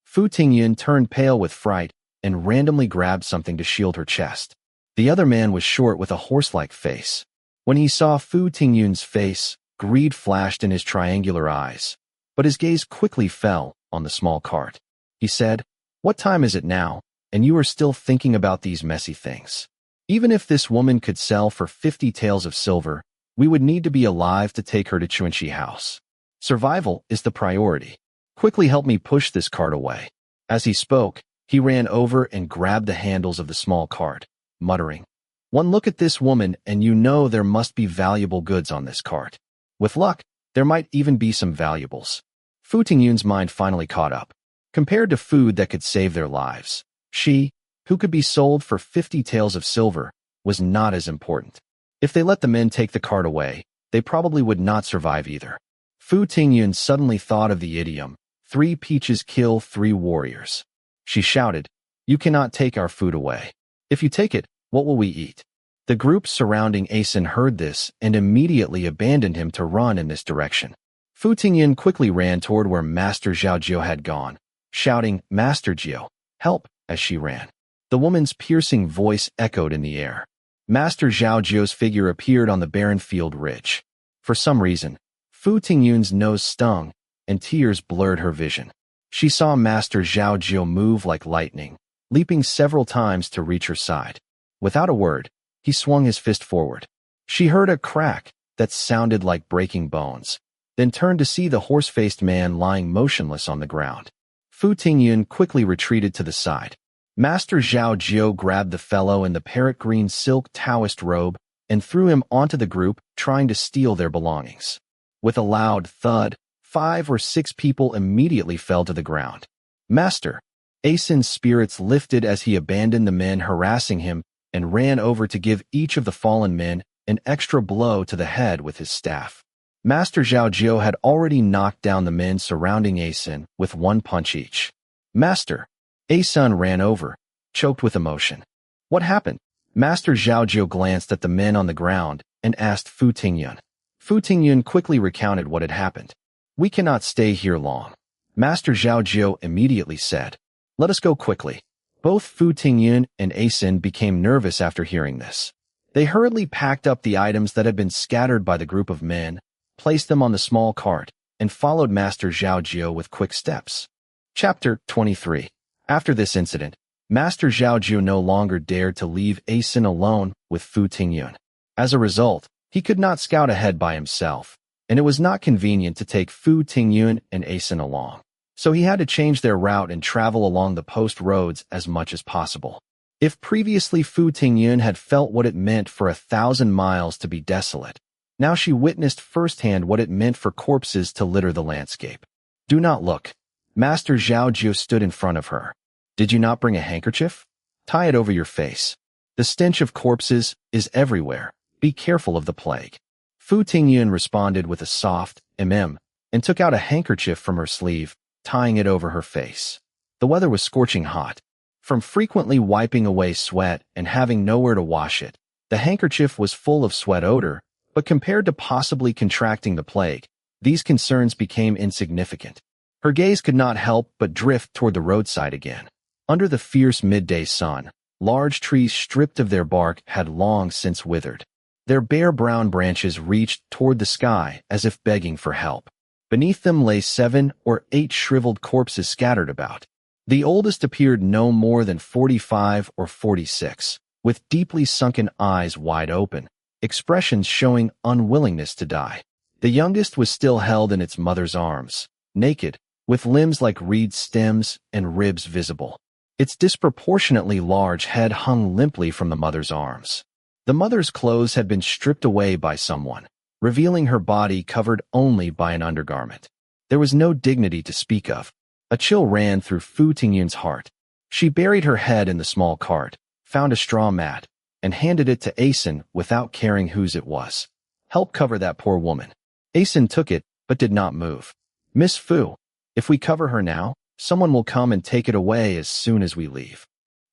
Fu Tingyun turned pale with fright and randomly grabbed something to shield her chest. The other man was short with a horse-like face. When he saw Fu Tingyun's face, greed flashed in his triangular eyes, but his gaze quickly fell on the small cart. He said, "What time is it now, and you are still thinking about these messy things? Even if this woman could sell for 50 taels of silver, we would need to be alive to take her to Chuanxi House. Survival is the priority. Quickly help me push this cart away." As he spoke, he ran over and grabbed the handles of the small cart, muttering, "One look at this woman and you know there must be valuable goods on this cart. With luck, there might even be some valuables." Fu Tingyun's mind finally caught up. Compared to food that could save their lives, she, who could be sold for 50 taels of silver, was not as important. If they let the men take the cart away, they probably would not survive either. Fu Tingyun suddenly thought of the idiom, "Three peaches kill 3 warriors." She shouted, "You cannot take our food away. If you take it, what will we eat?" The group surrounding Asin heard this and immediately abandoned him to run in this direction. Fu Tingyun quickly ran toward where Master Zhao Jiu had gone, shouting, "Master Jiu, help!" as she ran. The woman's piercing voice echoed in the air. Master Zhao Jiu's figure appeared on the barren field ridge. For some reason, Fu Tingyun's nose stung, and tears blurred her vision. She saw Master Zhao Jiu move like lightning, leaping several times to reach her side. Without a word, he swung his fist forward. She heard a crack that sounded like breaking bones, then turned to see the horse-faced man lying motionless on the ground. Fu Tingyun quickly retreated to the side. Master Zhao Jiu grabbed the fellow in the parrot green silk Taoist robe and threw him onto the group, trying to steal their belongings. With a loud thud, 5 or 6 people immediately fell to the ground. "Master!" Asin's spirits lifted as he abandoned the men harassing him and ran over to give each of the fallen men an extra blow to the head with his staff. Master Zhao Jiu had already knocked down the men surrounding Asin with 1 punch each. "Master!" Asin ran over, choked with emotion. "What happened?" Master Zhao Jiu glanced at the men on the ground and asked Fu Tingyun. Fu Tingyun quickly recounted what had happened. "We cannot stay here long," Master Zhao Jiu immediately said. "Let us go quickly." Both Fu Tingyun and Asin became nervous after hearing this. They hurriedly packed up the items that had been scattered by the group of men, placed them on the small cart, and followed Master Zhao Jiu with quick steps. Chapter 23. After this incident, Master Zhao Jiu no longer dared to leave Asin alone with Fu Tingyun. As a result, he could not scout ahead by himself, and it was not convenient to take Fu Tingyun and Asin along. So he had to change their route and travel along the post roads as much as possible. If previously Fu Tingyun had felt what it meant for 1,000 miles to be desolate, now she witnessed firsthand what it meant for corpses to litter the landscape. "Do not look." Master Zhao Jiu stood in front of her. "Did you not bring a handkerchief? Tie it over your face. The stench of corpses is everywhere. Be careful of the plague." Fu Tingyun responded with a soft mm and took out a handkerchief from her sleeve, tying it over her face. The weather was scorching hot. From frequently wiping away sweat and having nowhere to wash it, the handkerchief was full of sweat odor, but compared to possibly contracting the plague, these concerns became insignificant. Her gaze could not help but drift toward the roadside again. Under the fierce midday sun, large trees stripped of their bark had long since withered. Their bare brown branches reached toward the sky as if begging for help. Beneath them lay 7 or 8 shriveled corpses scattered about. The oldest appeared no more than 45 or 46, with deeply sunken eyes wide open, expressions showing unwillingness to die. The youngest was still held in its mother's arms, naked, with limbs like reed stems and ribs visible. Its disproportionately large head hung limply from the mother's arms. The mother's clothes had been stripped away by someone, revealing her body covered only by an undergarment. There was no dignity to speak of. A chill ran through Fu Tingyun's heart. She buried her head in the small cart, found a straw mat, and handed it to Asen without caring whose it was. "Help cover that poor woman." Asen took it, but did not move. "Miss Fu, if we cover her now, someone will come and take it away as soon as we leave."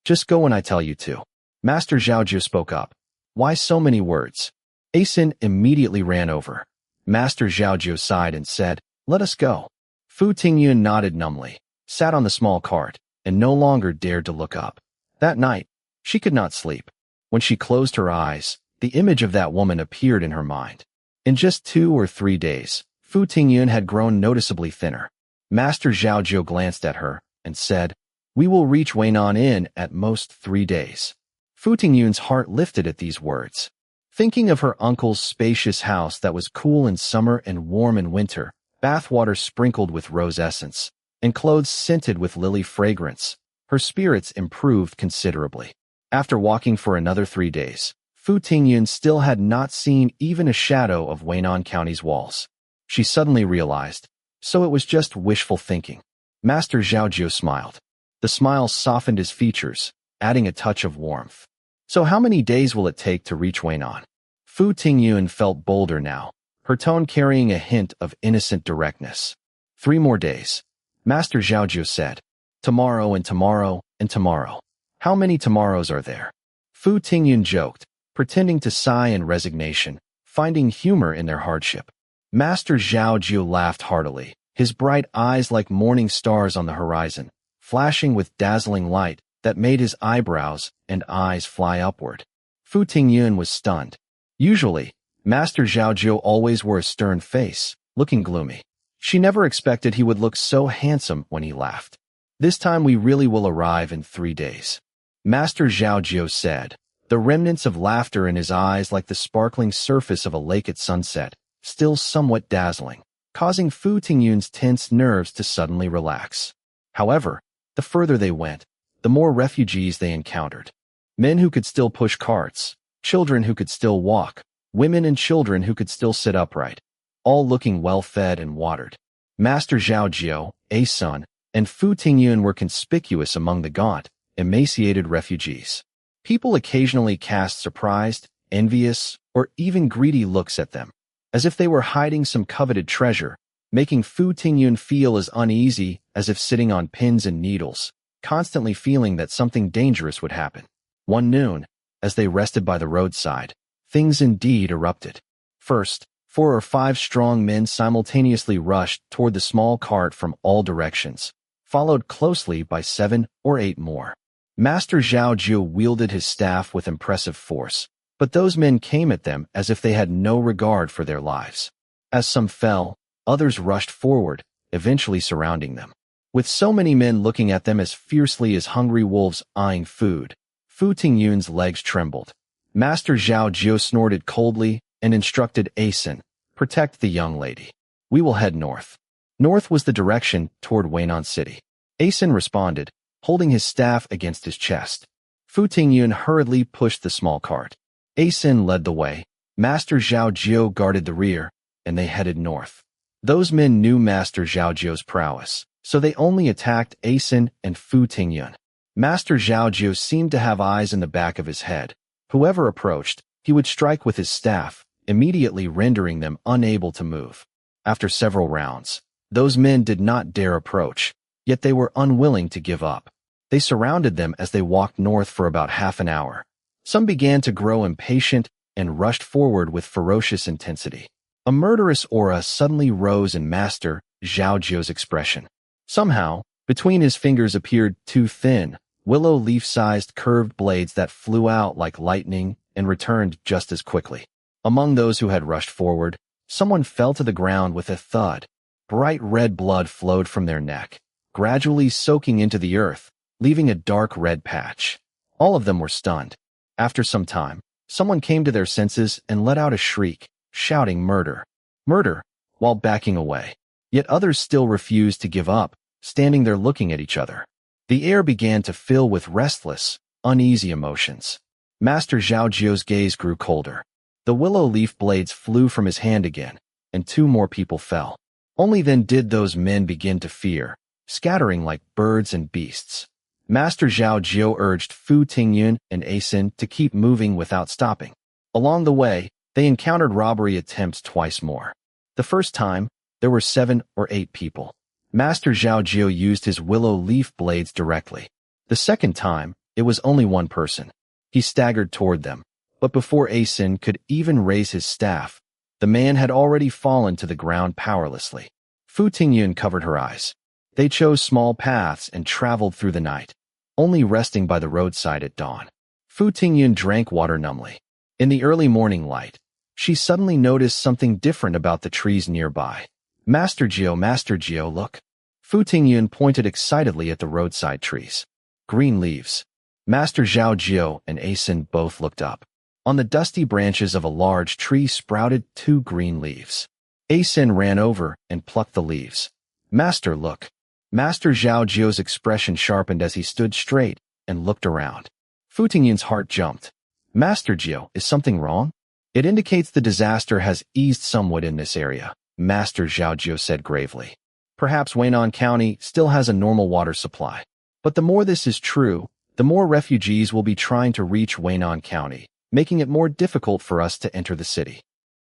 "Just go when I tell you to." Master Zhao Jie spoke up. "Why so many words?" Asen immediately ran over. Master Zhao Jie sighed and said, "Let us go." Fu Tingyun nodded numbly, sat on the small cart, and no longer dared to look up. That night, she could not sleep. When she closed her eyes, the image of that woman appeared in her mind. In just 2 or 3 days, Fu Tingyun had grown noticeably thinner. Master Zhao Jie glanced at her and said, "We will reach Weinan in at most 3 days." Fu Tingyun's heart lifted at these words. Thinking of her uncle's spacious house that was cool in summer and warm in winter, bathwater sprinkled with rose essence, and clothes scented with lily fragrance, her spirits improved considerably. After walking for another 3 days, Fu Tingyun still had not seen even a shadow of Weinan County's walls. She suddenly realized, so it was just wishful thinking. Master Zhao Jie smiled. The smile softened his features, adding a touch of warmth. "So how many days will it take to reach Weinan?" Fu Tingyun felt bolder now, her tone carrying a hint of innocent directness. 3 more days. Master Zhao Jie said. "Tomorrow and tomorrow and tomorrow. How many tomorrows are there?" Fu Tingyun joked, pretending to sigh in resignation, finding humor in their hardship. Master Zhao Jie laughed heartily, his bright eyes like morning stars on the horizon, flashing with dazzling light that made his eyebrows and eyes fly upward. Fu Tingyun was stunned. Usually, Master Zhao Jie always wore a stern face, looking gloomy. She never expected he would look so handsome when he laughed. "This time we really will arrive in 3 days." Master Zhao Jie said, the remnants of laughter in his eyes like the sparkling surface of a lake at sunset, still somewhat dazzling, causing Fu Tingyun's tense nerves to suddenly relax. However, the further they went, the more refugees they encountered. Men who could still push carts, children who could still walk, women and children who could still sit upright, all looking well-fed and watered. Master Zhao Jie, Asun, and Fu Tingyun were conspicuous among the gaunt, emaciated refugees. People occasionally cast surprised, envious, or even greedy looks at them, as if they were hiding some coveted treasure, making Fu Tingyun feel as uneasy as if sitting on pins and needles, constantly feeling that something dangerous would happen. One noon, as they rested by the roadside, things indeed erupted. First, 4 or 5 strong men simultaneously rushed toward the small cart from all directions, followed closely by 7 or 8 more. Master Zhao Jie wielded his staff with impressive force, but those men came at them as if they had no regard for their lives. As some fell, others rushed forward, eventually surrounding them. With so many men looking at them as fiercely as hungry wolves eyeing food, Fu Tingyun's legs trembled. Master Zhao Jie snorted coldly and instructed Asen, "Protect the young lady. We will head north." North was the direction toward Weinan City. Asen responded, holding his staff against his chest. Fu Tingyun hurriedly pushed the small cart. Asen led the way, Master Zhao Jie guarded the rear, and they headed north. Those men knew Master Zhao Jie's prowess, so they only attacked Asen and Fu Tingyun. Master Zhao Jie seemed to have eyes in the back of his head. Whoever approached, he would strike with his staff, immediately rendering them unable to move. After several rounds, those men did not dare approach, yet they were unwilling to give up. They surrounded them as they walked north for about half an hour. Some began to grow impatient and rushed forward with ferocious intensity. A murderous aura suddenly rose in Master Zhao Jiu's expression. Somehow, between his fingers appeared two thin, willow leaf-sized curved blades that flew out like lightning and returned just as quickly. Among those who had rushed forward, someone fell to the ground with a thud. Bright red blood flowed from their neck, gradually soaking into the earth, leaving a dark red patch. All of them were stunned. After some time, someone came to their senses and let out a shriek, shouting murder, murder, while backing away. Yet others still refused to give up, standing there looking at each other. The air began to fill with restless, uneasy emotions. Master Zhao Jiu's gaze grew colder. The willow leaf blades flew from his hand again, and two more people fell. Only then did those men begin to fear, scattering like birds and beasts. Master Zhao Jiu urged Fu Tingyun and Asin to keep moving without stopping. Along the way, they encountered robbery attempts twice more. The first time, there were 7 or 8 people. Master Zhao Jiu used his willow leaf blades directly. The second time, it was only one person. He staggered toward them, but before Asin could even raise his staff, the man had already fallen to the ground powerlessly. Fu Tingyun covered her eyes. They chose small paths and traveled through the night, only resting by the roadside at dawn. Fu Tingyun drank water numbly. In the early morning light, she suddenly noticed something different about the trees nearby. Master Geo, look. Fu Tingyun pointed excitedly at the roadside trees. Green leaves. Master Zhao Jiu and Asin both looked up. On the dusty branches of a large tree sprouted 2 green leaves. Asin ran over and plucked the leaves. Master, look. Master Zhao Jiu's expression sharpened as he stood straight and looked around. Fu Tingyun's heart jumped. Master Jiu, is something wrong? It indicates the disaster has eased somewhat in this area, Master Zhao Jiu said gravely. Perhaps Weinan County still has a normal water supply. But the more this is true, the more refugees will be trying to reach Weinan County, making it more difficult for us to enter the city.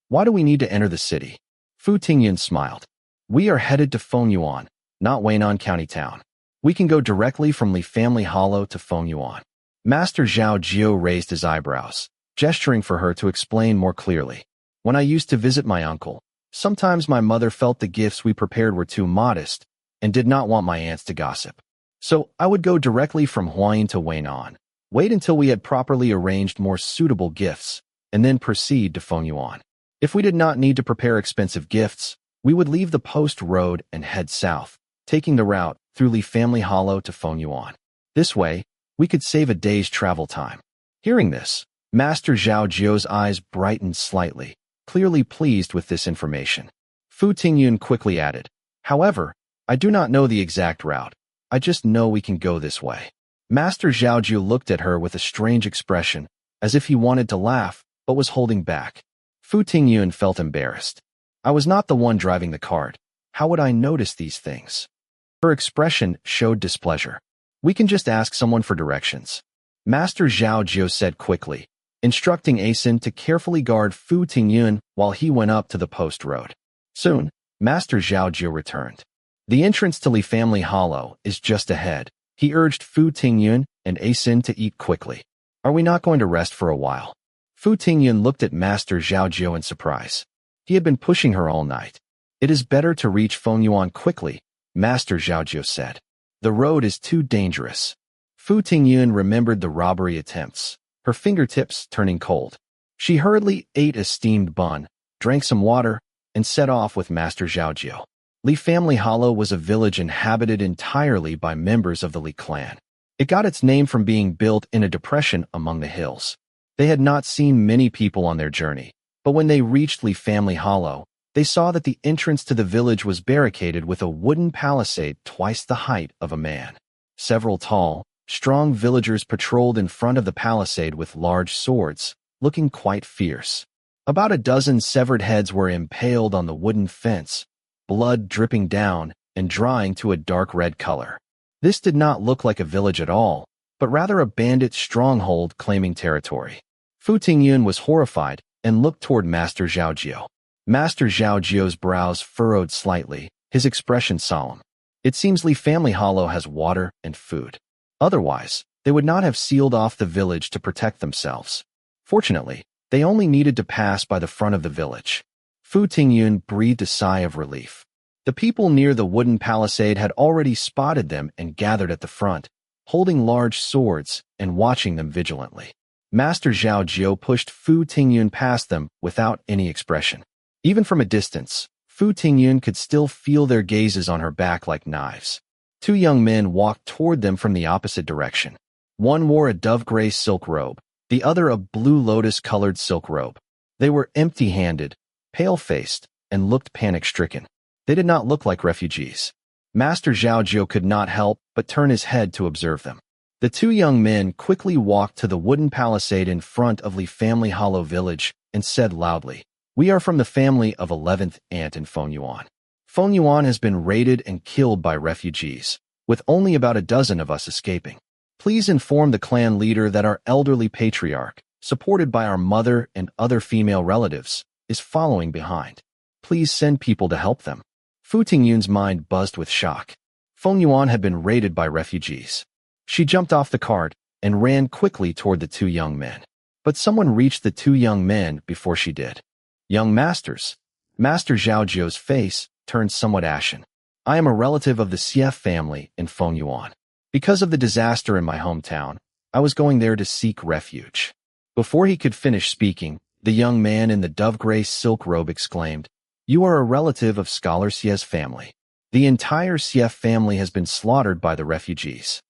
Why do we need to enter the city? Fu Tingyun smiled. We are headed to Fengyuan, not Weinan County town. We can go directly from Li Family Hollow to Fengyuan. Master Zhao Jiu raised his eyebrows, gesturing for her to explain more clearly. When I used to visit my uncle, sometimes my mother felt the gifts we prepared were too modest and did not want my aunts to gossip. So I would go directly from Huayin to Weinan, wait until we had properly arranged more suitable gifts, and then proceed to Fengyuan. If we did not need to prepare expensive gifts, we would leave the post road and head south, taking the route through Li Family Hollow to Fengyuan. This way, we could save a day's travel time. Hearing this, Master Zhao Jiu's eyes brightened slightly, clearly pleased with this information. Fu Tingyun quickly added, however, I do not know the exact route. I just know we can go this way. Master Zhao Jiu looked at her with a strange expression, as if he wanted to laugh, but was holding back. Fu Tingyun felt embarrassed. I was not the one driving the cart. How would I notice these things? Her expression showed displeasure. We can just ask someone for directions. Master Zhao Jiu said quickly, instructing Asin to carefully guard Fu Tingyun while he went up to the post road. Soon, Master Zhao Jiu returned. The entrance to Li Family Hollow is just ahead. He urged Fu Tingyun and Asin to eat quickly. Are we not going to rest for a while? Fu Tingyun looked at Master Zhao Jiu in surprise. He had been pushing her all night. It is better to reach Fengyuan quickly, Master Zhao Jiu said. The road is too dangerous. Fu Tingyun remembered the robbery attempts, her fingertips turning cold. She hurriedly ate a steamed bun, drank some water, and set off with Master Zhao Jiu. Li Family Hollow was a village inhabited entirely by members of the Li clan. It got its name from being built in a depression among the hills. They had not seen many people on their journey, but when they reached Li Family Hollow, they saw that the entrance to the village was barricaded with a wooden palisade twice the height of a man. Several tall, strong villagers patrolled in front of the palisade with large swords, looking quite fierce. About a dozen severed heads were impaled on the wooden fence, blood dripping down and drying to a dark red color. This did not look like a village at all, but rather a bandit stronghold claiming territory. Fu Tingyun was horrified and looked toward Master Zhao Jiu. Master Zhao Jiu's brows furrowed slightly, his expression solemn. It seems Li family hollow has water and food. Otherwise, they would not have sealed off the village to protect themselves. Fortunately, they only needed to pass by the front of the village. Fu Tingyun breathed a sigh of relief. The people near the wooden palisade had already spotted them and gathered at the front, holding large swords and watching them vigilantly. Master Zhao Jiu pushed Fu Tingyun past them without any expression. Even from a distance, Fu Tingyun could still feel their gazes on her back like knives. Two young men walked toward them from the opposite direction. One wore a dove-gray silk robe, the other a blue lotus-colored silk robe. They were empty-handed, pale-faced, and looked panic-stricken. They did not look like refugees. Master Zhao Jiu could not help but turn his head to observe them. The two young men quickly walked to the wooden palisade in front of Li Family Hollow Village and said loudly, "We are from the family of 11th Aunt in Fengyuan. Fengyuan has been raided and killed by refugees, with only about a dozen of us escaping. Please inform the clan leader that our elderly patriarch, supported by our mother and other female relatives, is following behind. Please send people to help them." Fu Tingyun's mind buzzed with shock. Fengyuan had been raided by refugees. She jumped off the cart and ran quickly toward the two young men. But someone reached the two young men before she did. "Young masters." Master Zhao Jiu's face turned somewhat ashen. "I am a relative of the Xie family in Fengyuan. Because of the disaster in my hometown, I was going there to seek refuge." Before he could finish speaking, the young man in the dove-gray silk robe exclaimed, "You are a relative of Scholar Xie's family. The entire Xie family has been slaughtered by the refugees."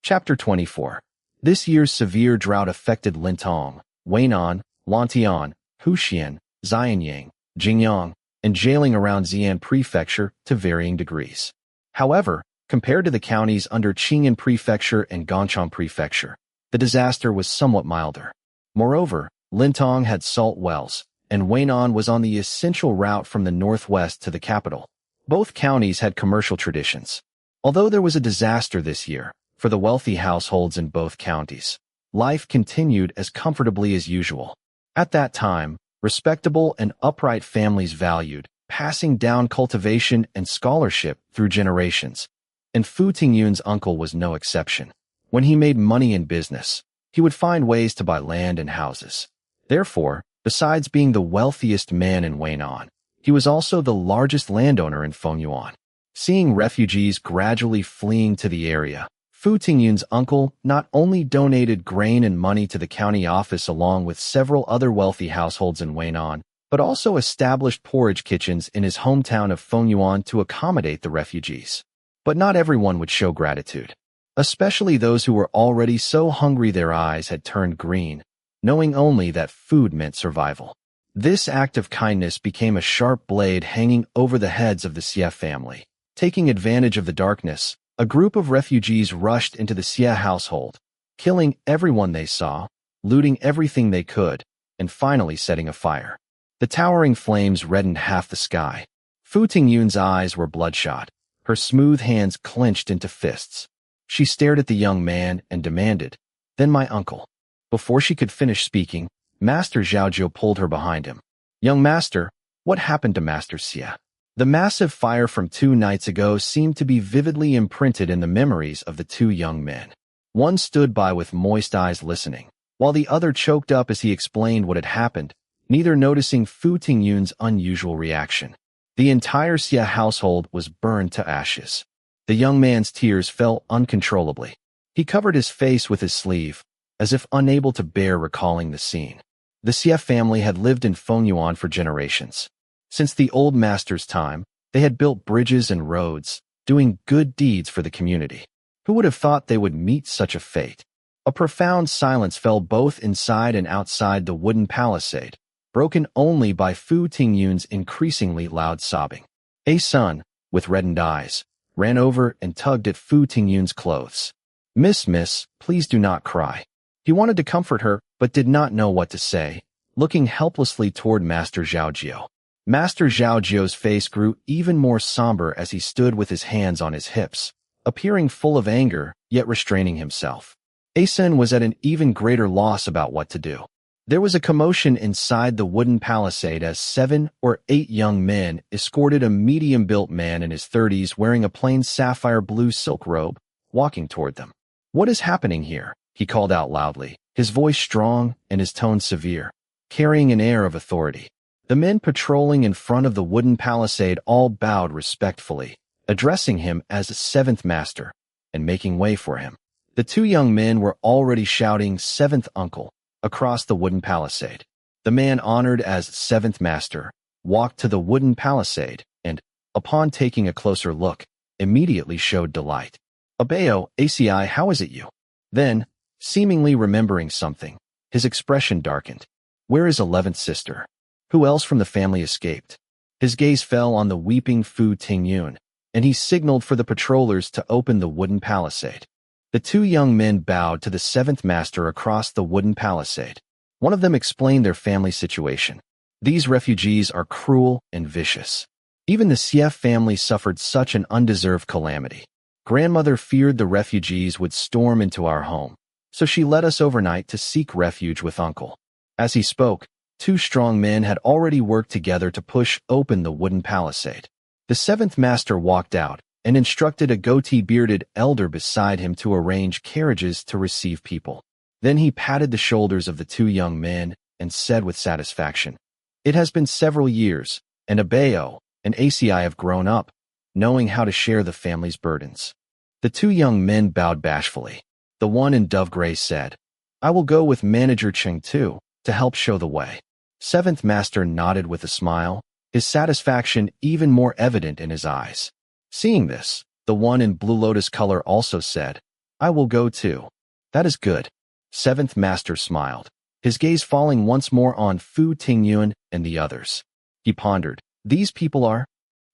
Chapter 24. This year's severe drought affected Lintong, Weinan, Lantian, Huxian, Xianyang, Jingyang, and Jialing around Xi'an Prefecture to varying degrees. However, compared to the counties under Qing'an Prefecture and Ganchang Prefecture, the disaster was somewhat milder. Moreover, Lintong had salt wells, and Weinan was on the essential route from the northwest to the capital. Both counties had commercial traditions. Although there was a disaster this year, for the wealthy households in both counties, life continued as comfortably as usual. At that time, respectable and upright families valued passing down cultivation and scholarship through generations, and Fu Tingyun's uncle was no exception. When he made money in business, he would find ways to buy land and houses. Therefore, besides being the wealthiest man in Weinan, he was also the largest landowner in Fengyuan. Seeing refugees gradually fleeing to the area, Fu Tingyun's uncle not only donated grain and money to the county office along with several other wealthy households in Weinan, but also established porridge kitchens in his hometown of Fengyuan to accommodate the refugees. But not everyone would show gratitude, especially those who were already so hungry their eyes had turned green, knowing only that food meant survival. This act of kindness became a sharp blade hanging over the heads of the Xie family. Taking advantage of the darkness, a group of refugees rushed into the Xie household, killing everyone they saw, looting everything they could, and finally setting a fire. The towering flames reddened half the sky. Fu Tingyun's eyes were bloodshot, her smooth hands clenched into fists. She stared at the young man and demanded, "Then my uncle." Before she could finish speaking, Master Zhao Jiu pulled her behind him. "Young master, what happened to Master Xie?" The massive fire from 2 nights ago seemed to be vividly imprinted in the memories of the two young men. One stood by with moist eyes listening, while the other choked up as he explained what had happened, neither noticing Fu Tingyun's unusual reaction. The entire Xie household was burned to ashes. The young man's tears fell uncontrollably. He covered his face with his sleeve, as if unable to bear recalling the scene. The Xie family had lived in Fengyuan for generations. Since the old master's time, they had built bridges and roads, doing good deeds for the community. Who would have thought they would meet such a fate? A profound silence fell both inside and outside the wooden palisade, broken only by Fu Tingyun's increasingly loud sobbing. A son, with reddened eyes, ran over and tugged at Fu Tingyun's clothes. Miss, please do not cry." He wanted to comfort her, but did not know what to say, looking helplessly toward Master Zhao Jiu. Master Zhao Jiu's face grew even more somber as he stood with his hands on his hips, appearing full of anger, yet restraining himself. Asen was at an even greater loss about what to do. There was a commotion inside the wooden palisade as 7 or 8 young men escorted a medium-built man in his 30s wearing a plain sapphire blue silk robe, walking toward them. "What is happening here?" he called out loudly, his voice strong and his tone severe, carrying an air of authority. The men patrolling in front of the wooden palisade all bowed respectfully, addressing him as the 7th Master, and making way for him. The 2 young men were already shouting 7th Uncle across the wooden palisade. The man honored as 7th Master walked to the wooden palisade and, upon taking a closer look, immediately showed delight. "Abayo, ACI, how is it you?" Then, seemingly remembering something, his expression darkened. "Where is 11th sister? Who else from the family escaped?" His gaze fell on the weeping Fu Tingyun, and he signaled for the patrollers to open the wooden palisade. The 2 young men bowed to the 7th Master across the wooden palisade. One of them explained their family situation. "These refugees are cruel and vicious. Even the Xie family suffered such an undeserved calamity. Grandmother feared the refugees would storm into our home, so she led us overnight to seek refuge with Uncle." As he spoke, 2 strong men had already worked together to push open the wooden palisade. The 7th Master walked out and instructed a goatee-bearded elder beside him to arrange carriages to receive people. Then he patted the shoulders of the 2 young men and said with satisfaction, "It has been several years, and Abayo and ACI have grown up, knowing how to share the family's burdens." The 2 young men bowed bashfully. The one in dove gray said, "I will go with Manager Cheng Tu to help show the way." 7th Master nodded with a smile, his satisfaction even more evident in his eyes. Seeing this, the one in blue lotus color also said, "I will go too." "That is good." 7th Master smiled, his gaze falling once more on Fu Tingyun and the others. He pondered, "These people are?"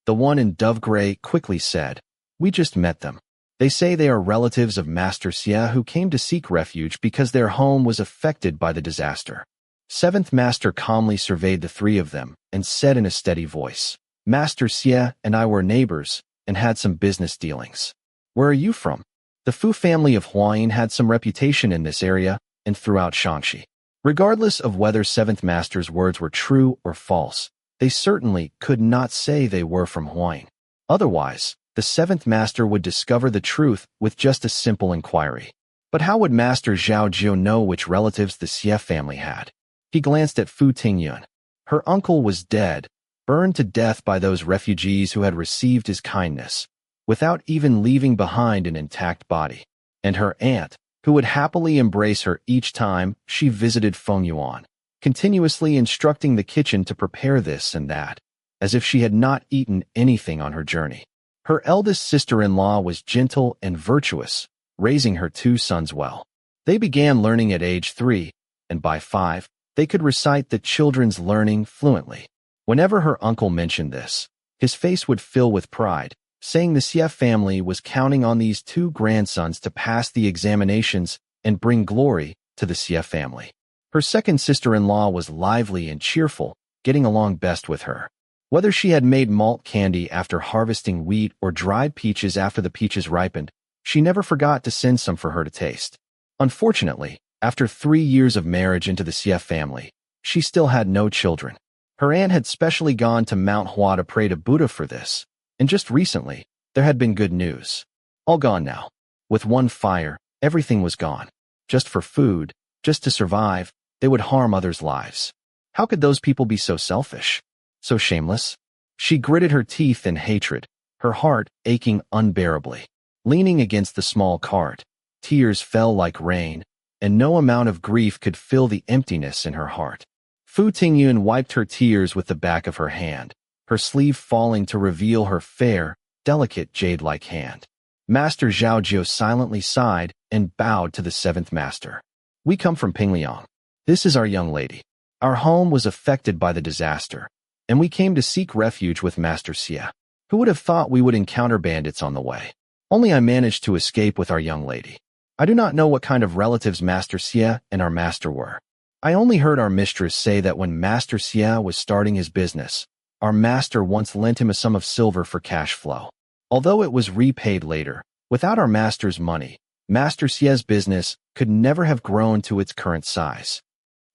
The one in dove gray quickly said, "We just met them. They say they are relatives of Master Xie who came to seek refuge because their home was affected by the disaster." 7th Master calmly surveyed the 3 of them and said in a steady voice, "Master Xie and I were neighbors and had some business dealings." "Where are you from?" The Fu family of Huayin had some reputation in this area and throughout Shanxi. Regardless of whether 7th Master's words were true or false, they certainly could not say they were from Huayin. Otherwise, the 7th Master would discover the truth with just a simple inquiry. But how would Master Zhao Jiu know which relatives the Xie family had? He glanced at Fu Tingyun. Her uncle was dead, burned to death by those refugees who had received his kindness, without even leaving behind an intact body. And her aunt, who would happily embrace her each time she visited Fengyuan, continuously instructing the kitchen to prepare this and that, as if she had not eaten anything on her journey. Her eldest sister-in-law was gentle and virtuous, raising her 2 sons well. They began learning at age 3, and by 5, they could recite the children's learning fluently. Whenever her uncle mentioned this, his face would fill with pride, saying the Xie family was counting on these 2 grandsons to pass the examinations and bring glory to the Xie family. Her second sister-in-law was lively and cheerful, getting along best with her. Whether she had made malt candy after harvesting wheat or dried peaches after the peaches ripened, she never forgot to send some for her to taste. Unfortunately, after 3 years of marriage into the Xie family, she still had no children. Her aunt had specially gone to Mount Hua to pray to Buddha for this, and just recently, there had been good news. All gone now. With one fire, everything was gone. Just for food, just to survive, they would harm others' lives. How could those people be so selfish? So shameless? She gritted her teeth in hatred, her heart aching unbearably. Leaning against the small cart, tears fell like rain, and no amount of grief could fill the emptiness in her heart. Fu Tingyun wiped her tears with the back of her hand, her sleeve falling to reveal her fair, delicate jade-like hand. Master Zhao Jiu silently sighed and bowed to the 7th Master. "We come from Pingliang. This is our young lady. Our home was affected by the disaster, and we came to seek refuge with Master Xie. Who would have thought we would encounter bandits on the way? Only I managed to escape with our young lady. I do not know what kind of relatives Master Xie and our master were. I only heard our mistress say that when Master Xie was starting his business, our master once lent him a sum of silver for cash flow. Although it was repaid later, without our master's money, Master Xie's business could never have grown to its current size."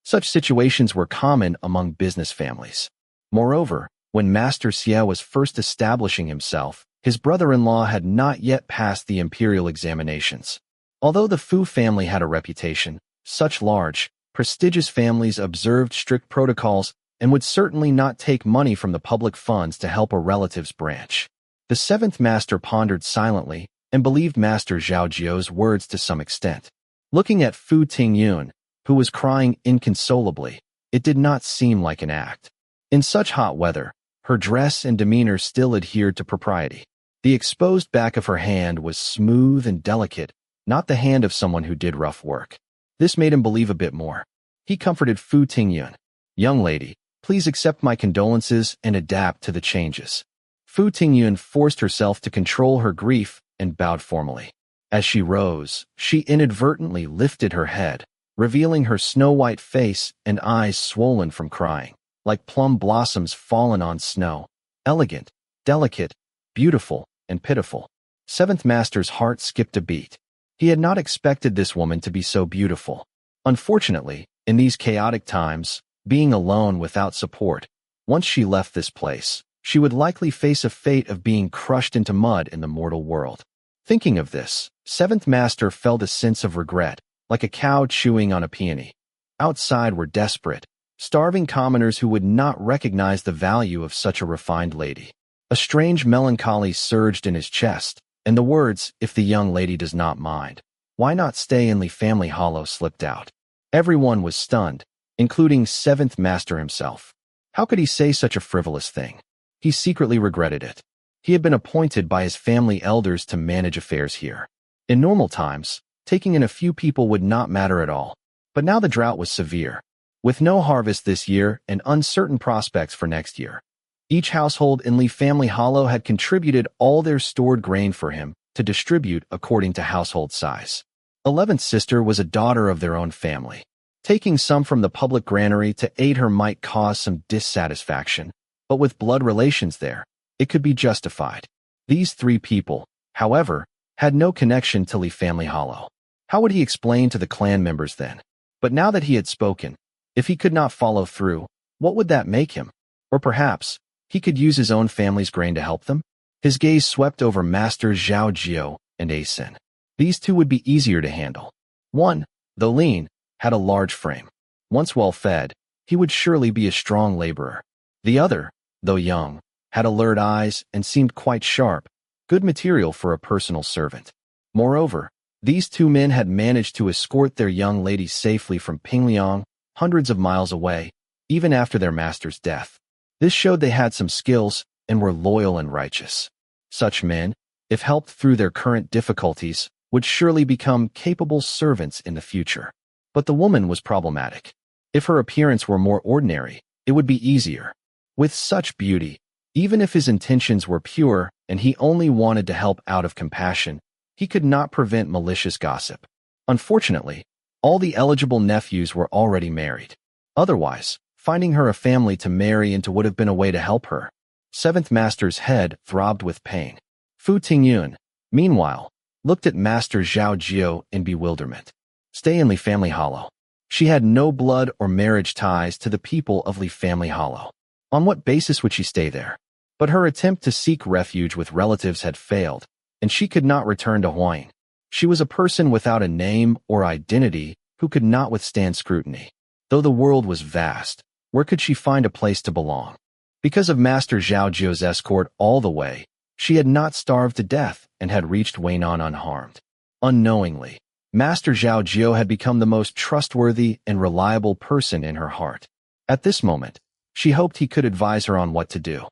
Such situations were common among business families. Moreover, when Master Xie was first establishing himself, his brother-in-law had not yet passed the imperial examinations. Although the Fu family had a reputation, such large, prestigious families observed strict protocols and would certainly not take money from the public funds to help a relative's branch. The seventh master pondered silently and believed Master Zhao Jio's words to some extent. Looking at Fu Tingyun, who was crying inconsolably, it did not seem like an act. In such hot weather, her dress and demeanor still adhered to propriety. The exposed back of her hand was smooth and delicate, not the hand of someone who did rough work. This made him believe a bit more. He comforted Fu Tingyun. "Young lady, please accept my condolences and adapt to the changes." Fu Tingyun forced herself to control her grief and bowed formally. As she rose, she inadvertently lifted her head, revealing her snow-white face and eyes swollen from crying, like plum blossoms fallen on snow. Elegant, delicate, beautiful, and pitiful. Seventh Master's heart skipped a beat. He had not expected this woman to be so beautiful. Unfortunately, in these chaotic times, being alone without support, once she left this place, she would likely face a fate of being crushed into mud in the mortal world. Thinking of this, Seventh Master felt a sense of regret, like a cow chewing on a peony. Outside were desperate, starving commoners who would not recognize the value of such a refined lady. A strange melancholy surged in his chest, and the words, "If the young lady does not mind, why not stay in Li Family Hollow," slipped out. Everyone was stunned, including Seventh Master himself. How could he say such a frivolous thing? He secretly regretted it. He had been appointed by his family elders to manage affairs here. In normal times, taking in a few people would not matter at all. But now the drought was severe. With no harvest this year and uncertain prospects for next year, each household in Li Family Hollow had contributed all their stored grain for him to distribute according to household size. 11th sister was a daughter of their own family. Taking some from the public granary to aid her might cause some dissatisfaction, but with blood relations there, it could be justified. These three people, however, had no connection to Li Family Hollow. How would he explain to the clan members then? But now that he had spoken, if he could not follow through, what would that make him? Or perhaps, he could use his own family's grain to help them? His gaze swept over Master Zhao Jio and Asen. These two would be easier to handle. One, though lean, had a large frame. Once well fed, he would surely be a strong laborer. The other, though young, had alert eyes and seemed quite sharp, good material for a personal servant. Moreover, these two men had managed to escort their young lady safely from Pingliang, hundreds of miles away, even after their master's death. This showed they had some skills and were loyal and righteous. Such men, if helped through their current difficulties, would surely become capable servants in the future. But the woman was problematic. If her appearance were more ordinary, it would be easier. With such beauty, even if his intentions were pure and he only wanted to help out of compassion, he could not prevent malicious gossip. Unfortunately, all the eligible nephews were already married. Otherwise, finding her a family to marry into would have been a way to help her. Seventh Master's head throbbed with pain. Fu Tingyun, meanwhile, looked at Master Zhao Jio in bewilderment. Stay in Li Family Hollow. She had no blood or marriage ties to the people of Li Family Hollow. On what basis would she stay there? But her attempt to seek refuge with relatives had failed, and she could not return to Huayin. She was a person without a name or identity who could not withstand scrutiny. Though the world was vast, where could she find a place to belong? Because of Master Zhao Jio's escort all the way, she had not starved to death and had reached Weinan unharmed. Unknowingly, Master Zhao Jio had become the most trustworthy and reliable person in her heart. At this moment, she hoped he could advise her on what to do.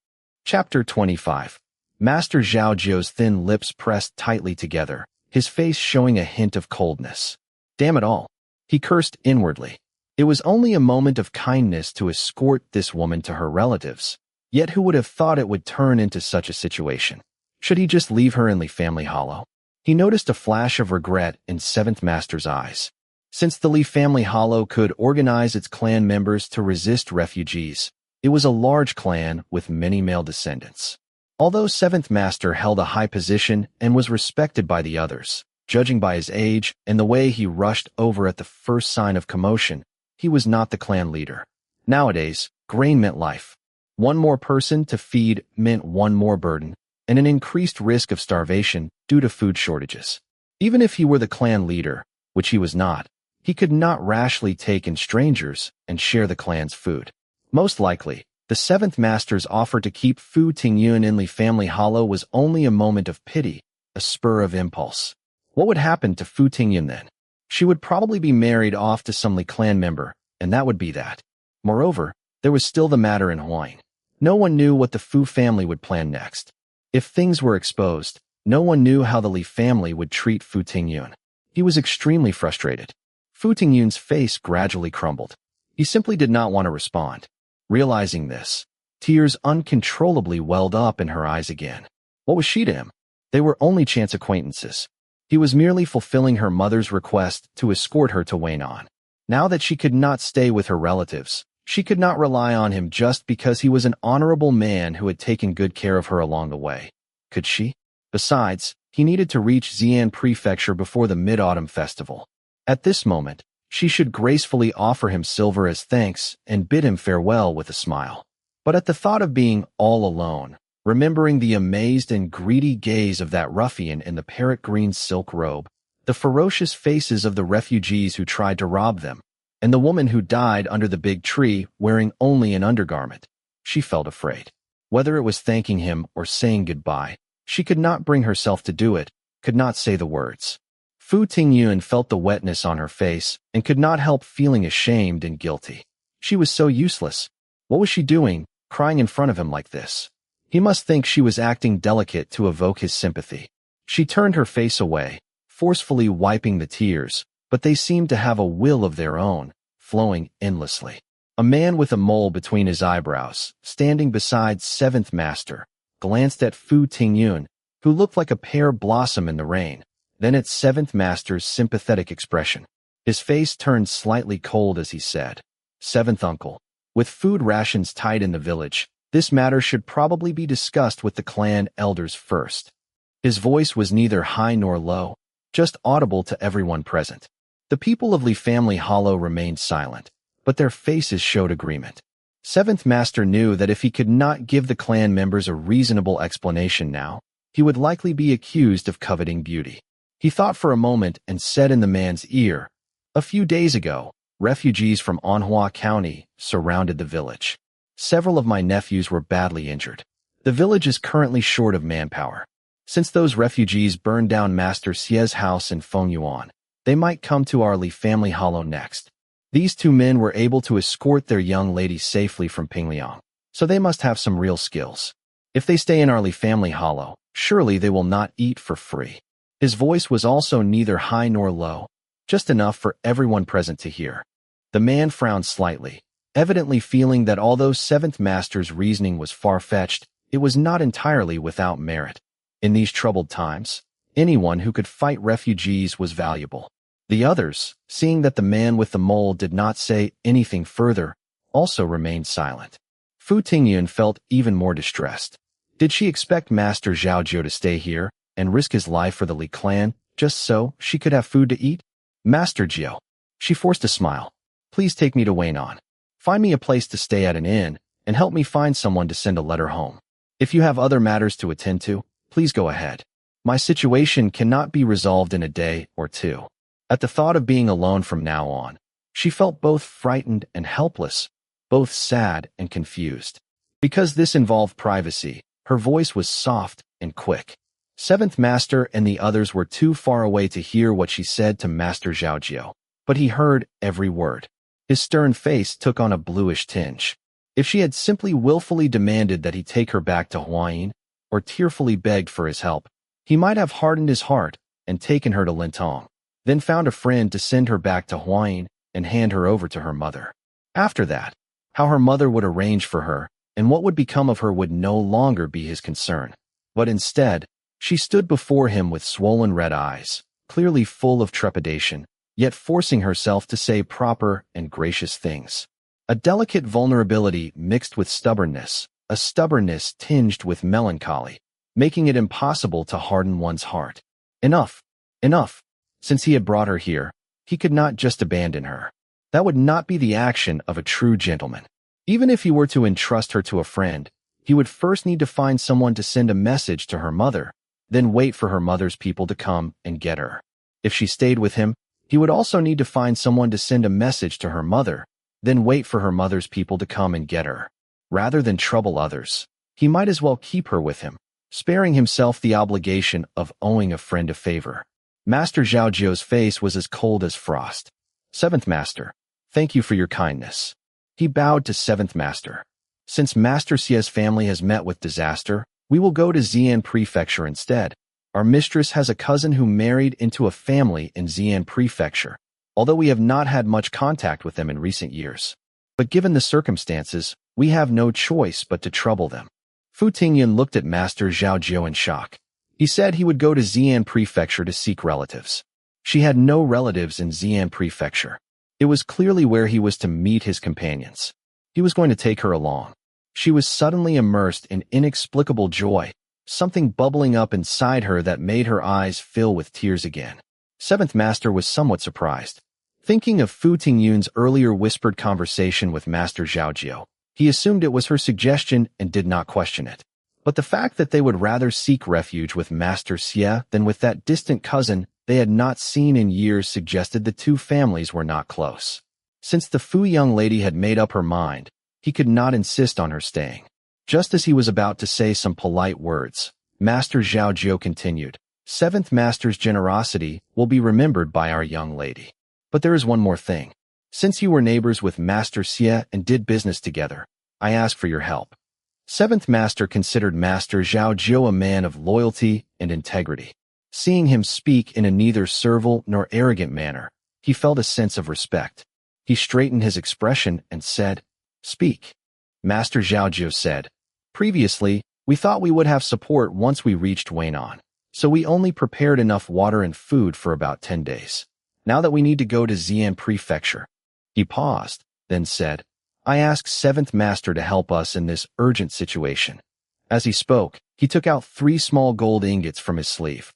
Chapter 25. Master Zhao Jio's thin lips pressed tightly together, his face showing a hint of coldness. Damn it all. He cursed inwardly. It was only a moment of kindness to escort this woman to her relatives, yet who would have thought it would turn into such a situation? Should he just leave her in Li Family Hollow? He noticed a flash of regret in Seventh Master's eyes. Since the Li Family Hollow could organize its clan members to resist refugees, it was a large clan with many male descendants. Although Seventh Master held a high position and was respected by the others, judging by his age and the way he rushed over at the first sign of commotion, he was not the clan leader. Nowadays, grain meant life. One more person to feed meant one more burden, and an increased risk of starvation due to food shortages. Even if he were the clan leader, which he was not, he could not rashly take in strangers and share the clan's food. Most likely, the seventh master's offer to keep Fu Tingyun in Li family hollow was only a moment of pity, a spur of impulse. What would happen to Fu Tingyun then? She would probably be married off to some Li clan member, and that would be that. Moreover, there was still the matter in Huayin. No one knew what the Fu family would plan next. If things were exposed, no one knew how the Li family would treat Fu Tingyun. He was extremely frustrated. Fu Tingyun's face gradually crumbled. He simply did not want to respond. Realizing this, tears uncontrollably welled up in her eyes again. What was she to him? They were only chance acquaintances. He was merely fulfilling her mother's request to escort her to Waynon. Now that she could not stay with her relatives, she could not rely on him just because he was an honorable man who had taken good care of her along the way. Could she? Besides, he needed to reach Xi'an Prefecture before the Mid-Autumn Festival. At this moment, she should gracefully offer him silver as thanks and bid him farewell with a smile. But at the thought of being all alone, remembering the amazed and greedy gaze of that ruffian in the parrot-green silk robe, the ferocious faces of the refugees who tried to rob them, and the woman who died under the big tree wearing only an undergarment, she felt afraid. Whether it was thanking him or saying goodbye, she could not bring herself to do it, could not say the words. Fu Tingyun felt the wetness on her face and could not help feeling ashamed and guilty. She was so useless. What was she doing, crying in front of him like this? He must think she was acting delicate to evoke his sympathy. She turned her face away, forcefully wiping the tears, but they seemed to have a will of their own, flowing endlessly. A man with a mole between his eyebrows, standing beside Seventh Master, glanced at Fu Tingyun, who looked like a pear blossom in the rain, then at Seventh Master's sympathetic expression. His face turned slightly cold as he said, "Seventh uncle, with food rations tight in the village, this matter should probably be discussed with the clan elders first." His voice was neither high nor low, just audible to everyone present. The people of Li family hollow remained silent, but their faces showed agreement. Seventh Master knew that if he could not give the clan members a reasonable explanation now, he would likely be accused of coveting beauty. He thought for a moment and said in the man's ear, "A few days ago, refugees from Anhua County surrounded the village. Several of my nephews were badly injured. The village is currently short of manpower. Since those refugees burned down Master Xie's house in Fengyuan, they might come to our Li family hollow next. These two men were able to escort their young lady safely from Pingliang, so they must have some real skills. If they stay in our Li family hollow, surely they will not eat for free." His voice was also neither high nor low, just enough for everyone present to hear. The man frowned slightly, evidently feeling that although Seventh Master's reasoning was far-fetched, it was not entirely without merit. In these troubled times, anyone who could fight refugees was valuable. The others, seeing that the man with the mole did not say anything further, also remained silent. Fu Tingyun felt even more distressed. Did she expect Master Zhao Jiu to stay here and risk his life for the Li clan just so she could have food to eat? "Master Jiu," she forced a smile, "please take me to Waynon. Find me a place to stay at an inn and help me find someone to send a letter home. If you have other matters to attend to, please go ahead. My situation cannot be resolved in a day or two." At the thought of being alone from now on, she felt both frightened and helpless, both sad and confused. Because this involved privacy, her voice was soft and quick. Seventh Master and the others were too far away to hear what she said to Master Zhao Jiu, but he heard every word. His stern face took on a bluish tinge. If she had simply willfully demanded that he take her back to Huayin, or tearfully begged for his help, he might have hardened his heart and taken her to Lintong, then found a friend to send her back to Huayin and hand her over to her mother. After that, how her mother would arrange for her and what would become of her would no longer be his concern. But instead, she stood before him with swollen red eyes, clearly full of trepidation, yet forcing herself to say proper and gracious things. A delicate vulnerability mixed with stubbornness, a stubbornness tinged with melancholy, making it impossible to harden one's heart. Enough, enough. Since he had brought her here, he could not just abandon her. That would not be the action of a true gentleman. Even if he were to entrust her to a friend, he would first need to find someone to send a message to her mother, then wait for her mother's people to come and get her. If she stayed with him, he would also need to find someone to send a message to her mother, then wait for her mother's people to come and get her. Rather than trouble others, he might as well keep her with him, sparing himself the obligation of owing a friend a favor. Master Zhao Jiu's face was as cold as frost. Seventh Master, thank you for your kindness. He bowed to Seventh Master. Since Master Xia's family has met with disaster, we will go to Xi'an Prefecture instead. Our mistress has a cousin who married into a family in Xi'an Prefecture, although we have not had much contact with them in recent years. But given the circumstances, we have no choice but to trouble them. Fu Tingyun looked at Master Zhao Jiu in shock. He said he would go to Xi'an Prefecture to seek relatives. She had no relatives in Xi'an Prefecture. It was clearly where he was to meet his companions. He was going to take her along. She was suddenly immersed in inexplicable joy, something bubbling up inside her that made her eyes fill with tears again. Seventh Master was somewhat surprised. Thinking of Fu Tingyun's earlier whispered conversation with Master Zhao Jiu, he assumed it was her suggestion and did not question it. But the fact that they would rather seek refuge with Master Xia than with that distant cousin they had not seen in years suggested the two families were not close. Since the Fu young lady had made up her mind, he could not insist on her staying. Just as he was about to say some polite words, Master Zhao Jiu continued, Seventh Master's generosity will be remembered by our young lady. But there is one more thing. Since you were neighbors with Master Xia and did business together, I ask for your help. Seventh Master considered Master Zhao Jiu a man of loyalty and integrity. Seeing him speak in a neither servile nor arrogant manner, he felt a sense of respect. He straightened his expression and said, Speak. Master Zhao Jiu said, Previously, we thought we would have support once we reached Weinan, so we only prepared enough water and food for about 10 days. Now that we need to go to Xi'an Prefecture. He paused, then said, I ask Seventh Master to help us in this urgent situation. As he spoke, he took out 3 small gold ingots from his sleeve.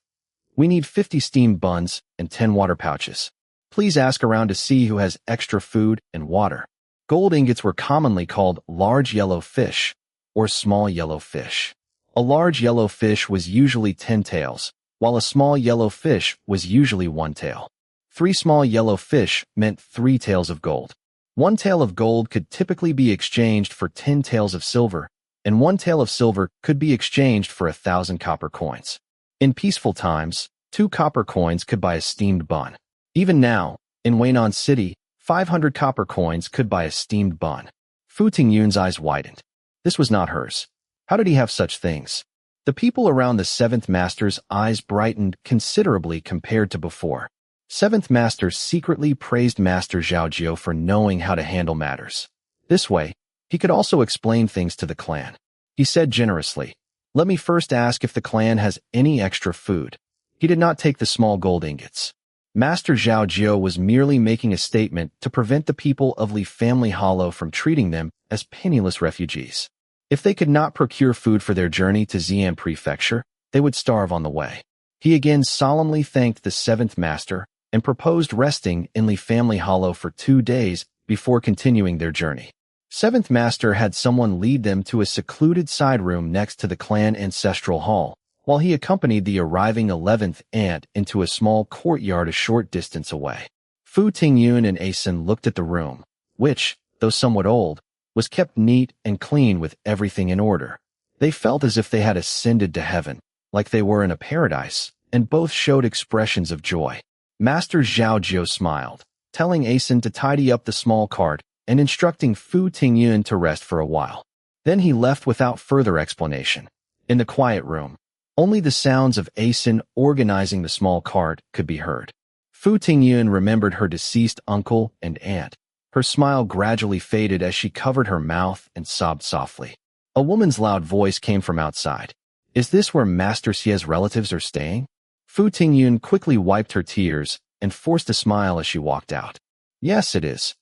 We need 50 steamed buns and 10 water pouches. Please ask around to see who has extra food and water. Gold ingots were commonly called large yellow fish or small yellow fish. A large yellow fish was usually 10 taels, while a small yellow fish was usually 1 tael. 3 small yellow fish meant 3 taels of gold. 1 tael of gold could typically be exchanged for 10 taels of silver, and 1 tael of silver could be exchanged for 1,000 copper coins. In peaceful times, 2 copper coins could buy a steamed bun. Even now, in Weinan City, 500 copper coins could buy a steamed bun. Fu Tingyun's eyes widened. This was not hers. How did he have such things? The people around the Seventh Master's eyes brightened considerably compared to before. Seventh Master secretly praised Master Zhao Jiu for knowing how to handle matters. This way, he could also explain things to the clan. He said generously, Let me first ask if the clan has any extra food. He did not take the small gold ingots. Master Zhao Jiu was merely making a statement to prevent the people of Li Family Hollow from treating them as penniless refugees. If they could not procure food for their journey to Xi'an Prefecture, they would starve on the way. He again solemnly thanked the Seventh Master and proposed resting in Li Family Hollow for 2 days before continuing their journey. Seventh Master had someone lead them to a secluded side room next to the clan ancestral hall, while he accompanied the arriving 11th aunt into a small courtyard a short distance away. Fu Tingyun and Asen looked at the room, which, though somewhat old, was kept neat and clean with everything in order. They felt as if they had ascended to heaven, like they were in a paradise, and both showed expressions of joy. Master Zhao Jiu smiled, telling Asen to tidy up the small cart and instructing Fu Tingyun to rest for a while. Then he left without further explanation. In the quiet room, only the sounds of Asen organizing the small cart could be heard. Fu Tingyun remembered her deceased uncle and aunt. Her smile gradually faded as she covered her mouth and sobbed softly. A woman's loud voice came from outside. Is this where Master Xia's relatives are staying? Fu Tingyun quickly wiped her tears and forced a smile as she walked out. Yes, it is.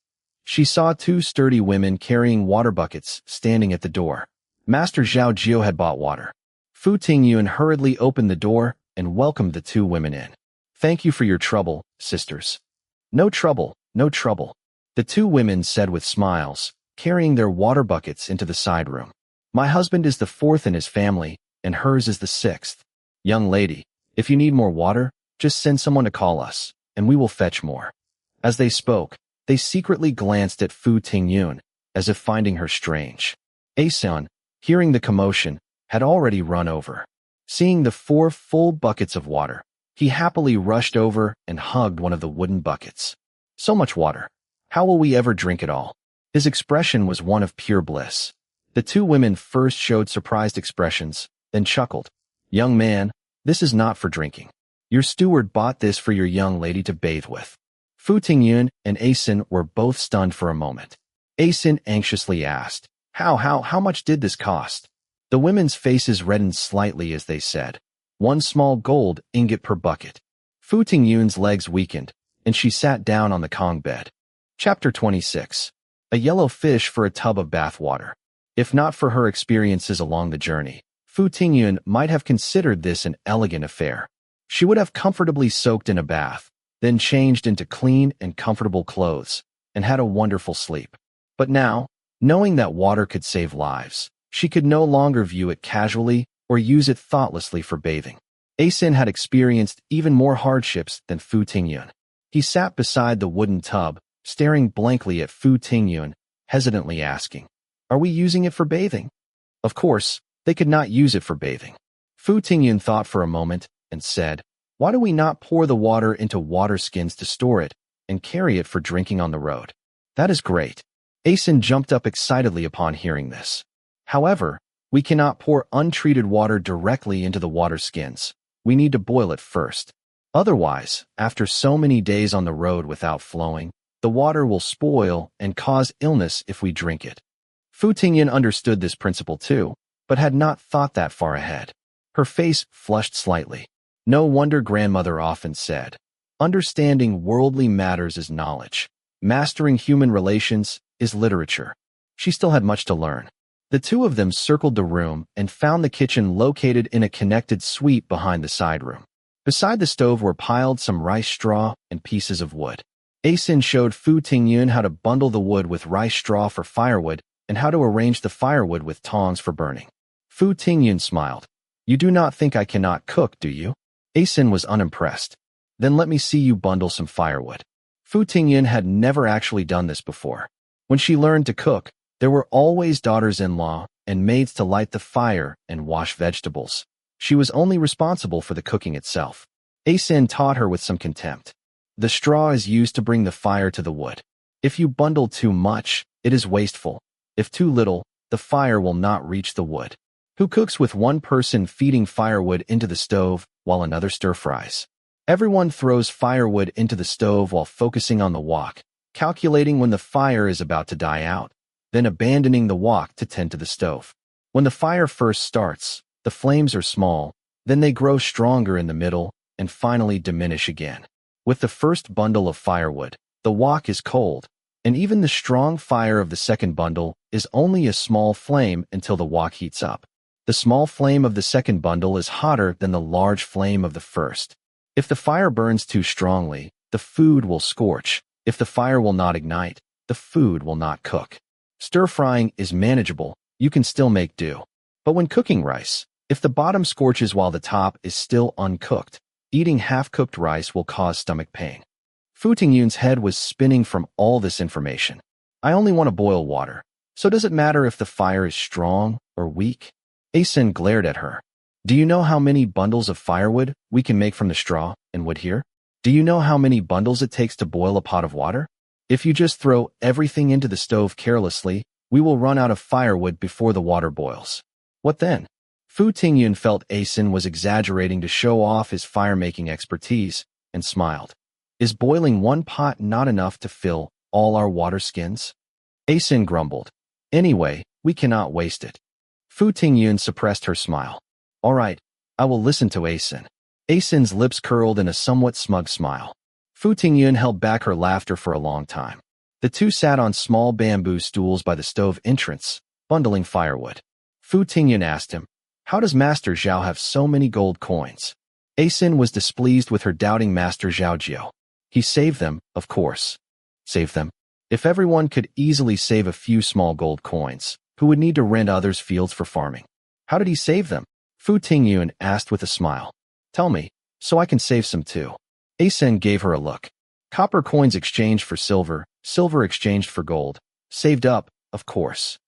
She saw 2 sturdy women carrying water buckets standing at the door. Master Zhao Jiu had bought water. Fu Tingyun hurriedly opened the door and welcomed the 2 women in. Thank you for your trouble, sisters. No trouble, no trouble. The two women said with smiles, carrying their water buckets into the side room. My husband is the fourth in his family, and hers is the sixth. Young lady, if you need more water, just send someone to call us, and we will fetch more. As they spoke, they secretly glanced at Fu Tingyun, as if finding her strange. A-sun, hearing the commotion, had already run over. Seeing the 4 full buckets of water, he happily rushed over and hugged one of the wooden buckets. So much water. How will we ever drink it all? His expression was one of pure bliss. The two women first showed surprised expressions, then chuckled. Young man, this is not for drinking. Your steward bought this for your young lady to bathe with. Fu Tingyun and A-sun were both stunned for a moment. A-sun anxiously asked, How much did this cost? The women's faces reddened slightly as they said, 1 small gold ingot per bucket. Fu Tingyun's legs weakened, and she sat down on the Kong bed. Chapter 26. A yellow fish for a tub of bath water. If not for her experiences along the journey, Fu Tingyun might have considered this an elegant affair. She would have comfortably soaked in a bath, then changed into clean and comfortable clothes, and had a wonderful sleep. But now, knowing that water could save lives, she could no longer view it casually or use it thoughtlessly for bathing. A-sun had experienced even more hardships than Fu Tingyun. He sat beside the wooden tub, staring blankly at Fu Tingyun, hesitantly asking, Are we using it for bathing? Of course, they could not use it for bathing. Fu Tingyun thought for a moment and said, Why do we not pour the water into water skins to store it and carry it for drinking on the road? That is great. A-sun jumped up excitedly upon hearing this. However, we cannot pour untreated water directly into the water skins. We need to boil it first. Otherwise, after so many days on the road without flowing, the water will spoil and cause illness if we drink it. Fu Tingyun understood this principle too, but had not thought that far ahead. Her face flushed slightly. No wonder grandmother often said, Understanding worldly matters is knowledge. Mastering human relations is literature. She still had much to learn. The two of them circled the room and found the kitchen located in a connected suite behind the side room. Beside the stove were piled some rice straw and pieces of wood. A-sun showed Fu Tingyun how to bundle the wood with rice straw for firewood and how to arrange the firewood with tongs for burning. Fu Tingyun smiled. You do not think I cannot cook, do you? A-sun was unimpressed. Then let me see you bundle some firewood. Fu Tingyun had never actually done this before. When she learned to cook, there were always daughters-in-law and maids to light the fire and wash vegetables. She was only responsible for the cooking itself. A-sun taught her with some contempt. The straw is used to bring the fire to the wood. If you bundle too much, it is wasteful. If too little, the fire will not reach the wood. Who cooks with one person feeding firewood into the stove while another stir-fries? Everyone throws firewood into the stove while focusing on the wok, calculating when the fire is about to die out, then abandoning the wok to tend to the stove. When the fire first starts, the flames are small, then they grow stronger in the middle, and finally diminish again. With the first bundle of firewood, the wok is cold, and even the strong fire of the second bundle is only a small flame until the wok heats up. The small flame of the second bundle is hotter than the large flame of the first. If the fire burns too strongly, the food will scorch. If the fire will not ignite, the food will not cook. Stir-frying is manageable, you can still make do. But when cooking rice, if the bottom scorches while the top is still uncooked, eating half-cooked rice will cause stomach pain. Fu Tingyun's head was spinning from all this information. I only want to boil water, so does it matter if the fire is strong or weak? A-sun glared at her. Do you know how many bundles of firewood we can make from the straw and wood here? Do you know how many bundles it takes to boil a pot of water? If you just throw everything into the stove carelessly, we will run out of firewood before the water boils. What then? Fu Tingyun felt A-sun was exaggerating to show off his fire-making expertise, and smiled. Is boiling one pot not enough to fill all our water skins? A-sun grumbled. Anyway, we cannot waste it. Fu Tingyun suppressed her smile. All right, I will listen to A-sun. A-sun's lips curled in a somewhat smug smile. Fu Tingyun held back her laughter for a long time. The two sat on small bamboo stools by the stove entrance, bundling firewood. Fu Tingyun asked him, How does Master Zhao have so many gold coins? A-sun was displeased with her doubting Master Zhao Jiao. He saved them, of course. Saved them? If everyone could easily save a few small gold coins, who would need to rent others' fields for farming? How did he save them? Fu Tingyun asked with a smile. Tell me, so I can save some too. Asen gave her a look. Copper coins exchanged for silver, silver exchanged for gold. Saved up, of course.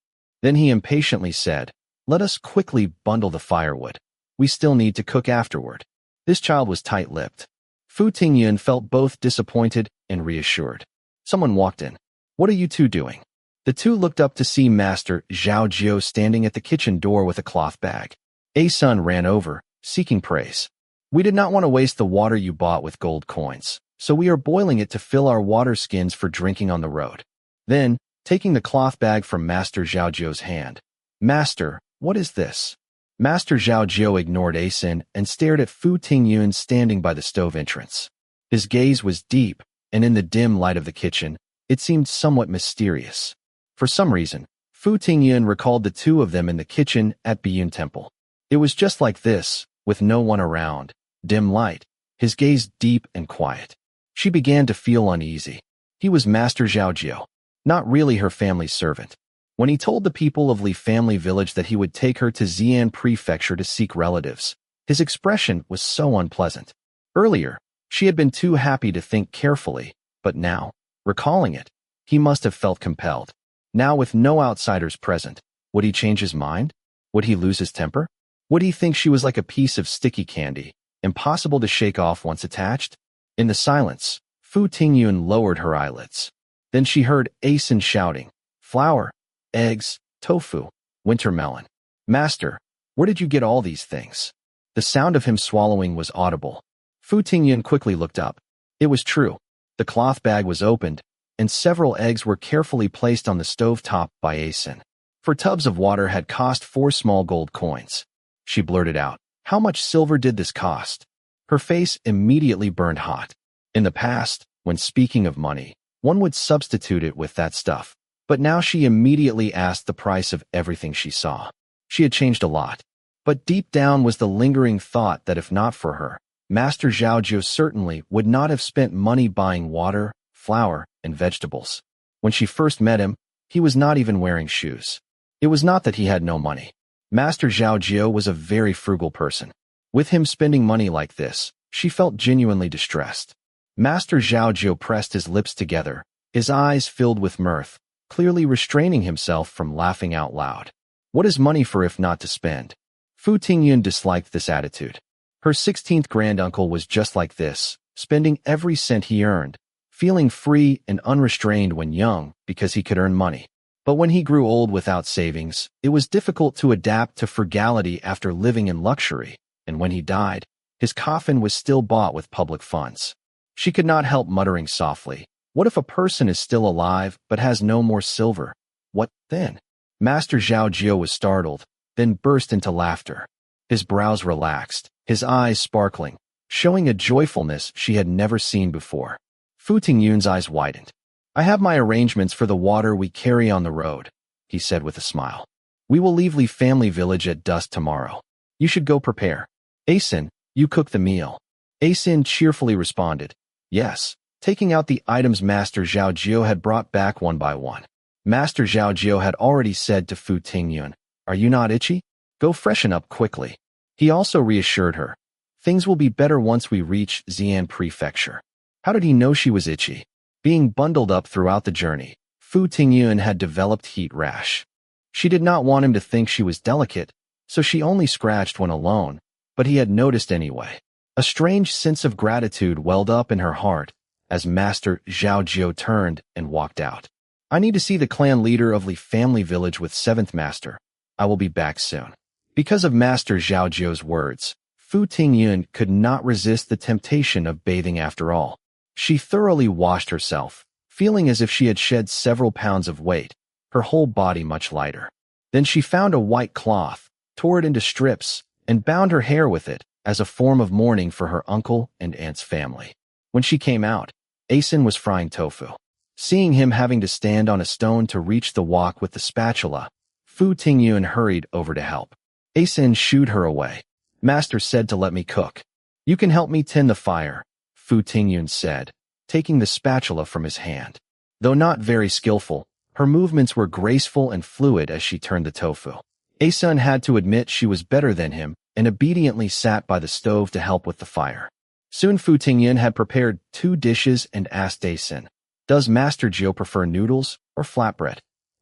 Then he impatiently said, let us quickly bundle the firewood. We still need to cook afterward. This child was tight-lipped. Fu Tingyun felt both disappointed and reassured. Someone walked in. What are you two doing? The two looked up to see Master Zhao Jiu standing at the kitchen door with a cloth bag. A-Sun ran over, seeking praise. We did not want to waste the water you bought with gold coins, so we are boiling it to fill our water skins for drinking on the road. Then, taking the cloth bag from Master Zhao Jiu's hand. Master, what is this? Master Zhao Jiu ignored A-Sun and stared at Fu Tingyun standing by the stove entrance. His gaze was deep, and in the dim light of the kitchen, it seemed somewhat mysterious. For some reason, Fu Tingyun recalled the two of them in the kitchen at Biyun Temple. It was just like this, with no one around, dim light, his gaze deep and quiet. She began to feel uneasy. He was Master Zhao Jiu, not really her family's servant. When he told the people of Li family village that he would take her to Xi'an prefecture to seek relatives, his expression was so unpleasant. Earlier, she had been too happy to think carefully, but now, recalling it, he must have felt compelled. Now with no outsiders present, would he change his mind? Would he lose his temper? Would he think she was like a piece of sticky candy, impossible to shake off once attached? In the silence, Fu Tingyun lowered her eyelids. Then she heard A-Sun shouting, flour, eggs, tofu, winter melon. Master, where did you get all these things? The sound of him swallowing was audible. Fu Tingyun quickly looked up. It was true. The cloth bag was opened, and several eggs were carefully placed on the stove top by A-Sun. For tubs of water had cost 4 small gold coins. She blurted out, how much silver did this cost? Her face immediately burned hot. In the past, when speaking of money, one would substitute it with that stuff. But now she immediately asked the price of everything she saw. She had changed a lot. But deep down was the lingering thought that if not for her, Master Zhao Jiu certainly would not have spent money buying water, flour, and vegetables. When she first met him, he was not even wearing shoes. It was not that he had no money. Master Zhao Jiu was a very frugal person. With him spending money like this, she felt genuinely distressed. Master Zhao Jiu pressed his lips together, his eyes filled with mirth, clearly restraining himself from laughing out loud. What is money for if not to spend? Fu Tingyun disliked this attitude. Her 16th granduncle was just like this, spending every cent he earned, feeling free and unrestrained when young because he could earn money. But when he grew old without savings, it was difficult to adapt to frugality after living in luxury, and when he died, his coffin was still bought with public funds. She could not help muttering softly, what if a person is still alive but has no more silver? What then? Master Zhao Jiu was startled, then burst into laughter. His brows relaxed, his eyes sparkling, showing a joyfulness she had never seen before. Fu Tingyun's eyes widened. I have my arrangements for the water we carry on the road, he said with a smile. We will leave Li family village at dusk tomorrow. You should go prepare. A-Sun, you cook the meal. A-Sun cheerfully responded, yes, taking out the items Master Zhao Jiu had brought back one by one. Master Zhao Jiu had already said to Fu Tingyun, are you not itchy? Go freshen up quickly. He also reassured her, things will be better once we reach Xi'an prefecture. How did he know she was itchy? Being bundled up throughout the journey, Fu Tingyun had developed heat rash. She did not want him to think she was delicate, so she only scratched when alone, but he had noticed anyway. A strange sense of gratitude welled up in her heart as Master Zhao Jiu turned and walked out. I need to see the clan leader of Li family village with 7th Master. I will be back soon. Because of Master Zhao Jiu's words, Fu Tingyun could not resist the temptation of bathing after all. She thoroughly washed herself, feeling as if she had shed several pounds of weight, her whole body much lighter. Then she found a white cloth, tore it into strips, and bound her hair with it as a form of mourning for her uncle and aunt's family. When she came out, A-Sun was frying tofu. Seeing him having to stand on a stone to reach the wok with the spatula, Fu Tingyun hurried over to help. A-Sun shooed her away. Master said to let me cook. You can help me tend the fire, Fu Tingyun said, taking the spatula from his hand. Though not very skillful, her movements were graceful and fluid as she turned the tofu. Asun had to admit she was better than him and obediently sat by the stove to help with the fire. Soon Fu Tingyun had prepared 2 dishes and asked Asun, "Does Master Jiu prefer noodles or flatbread?"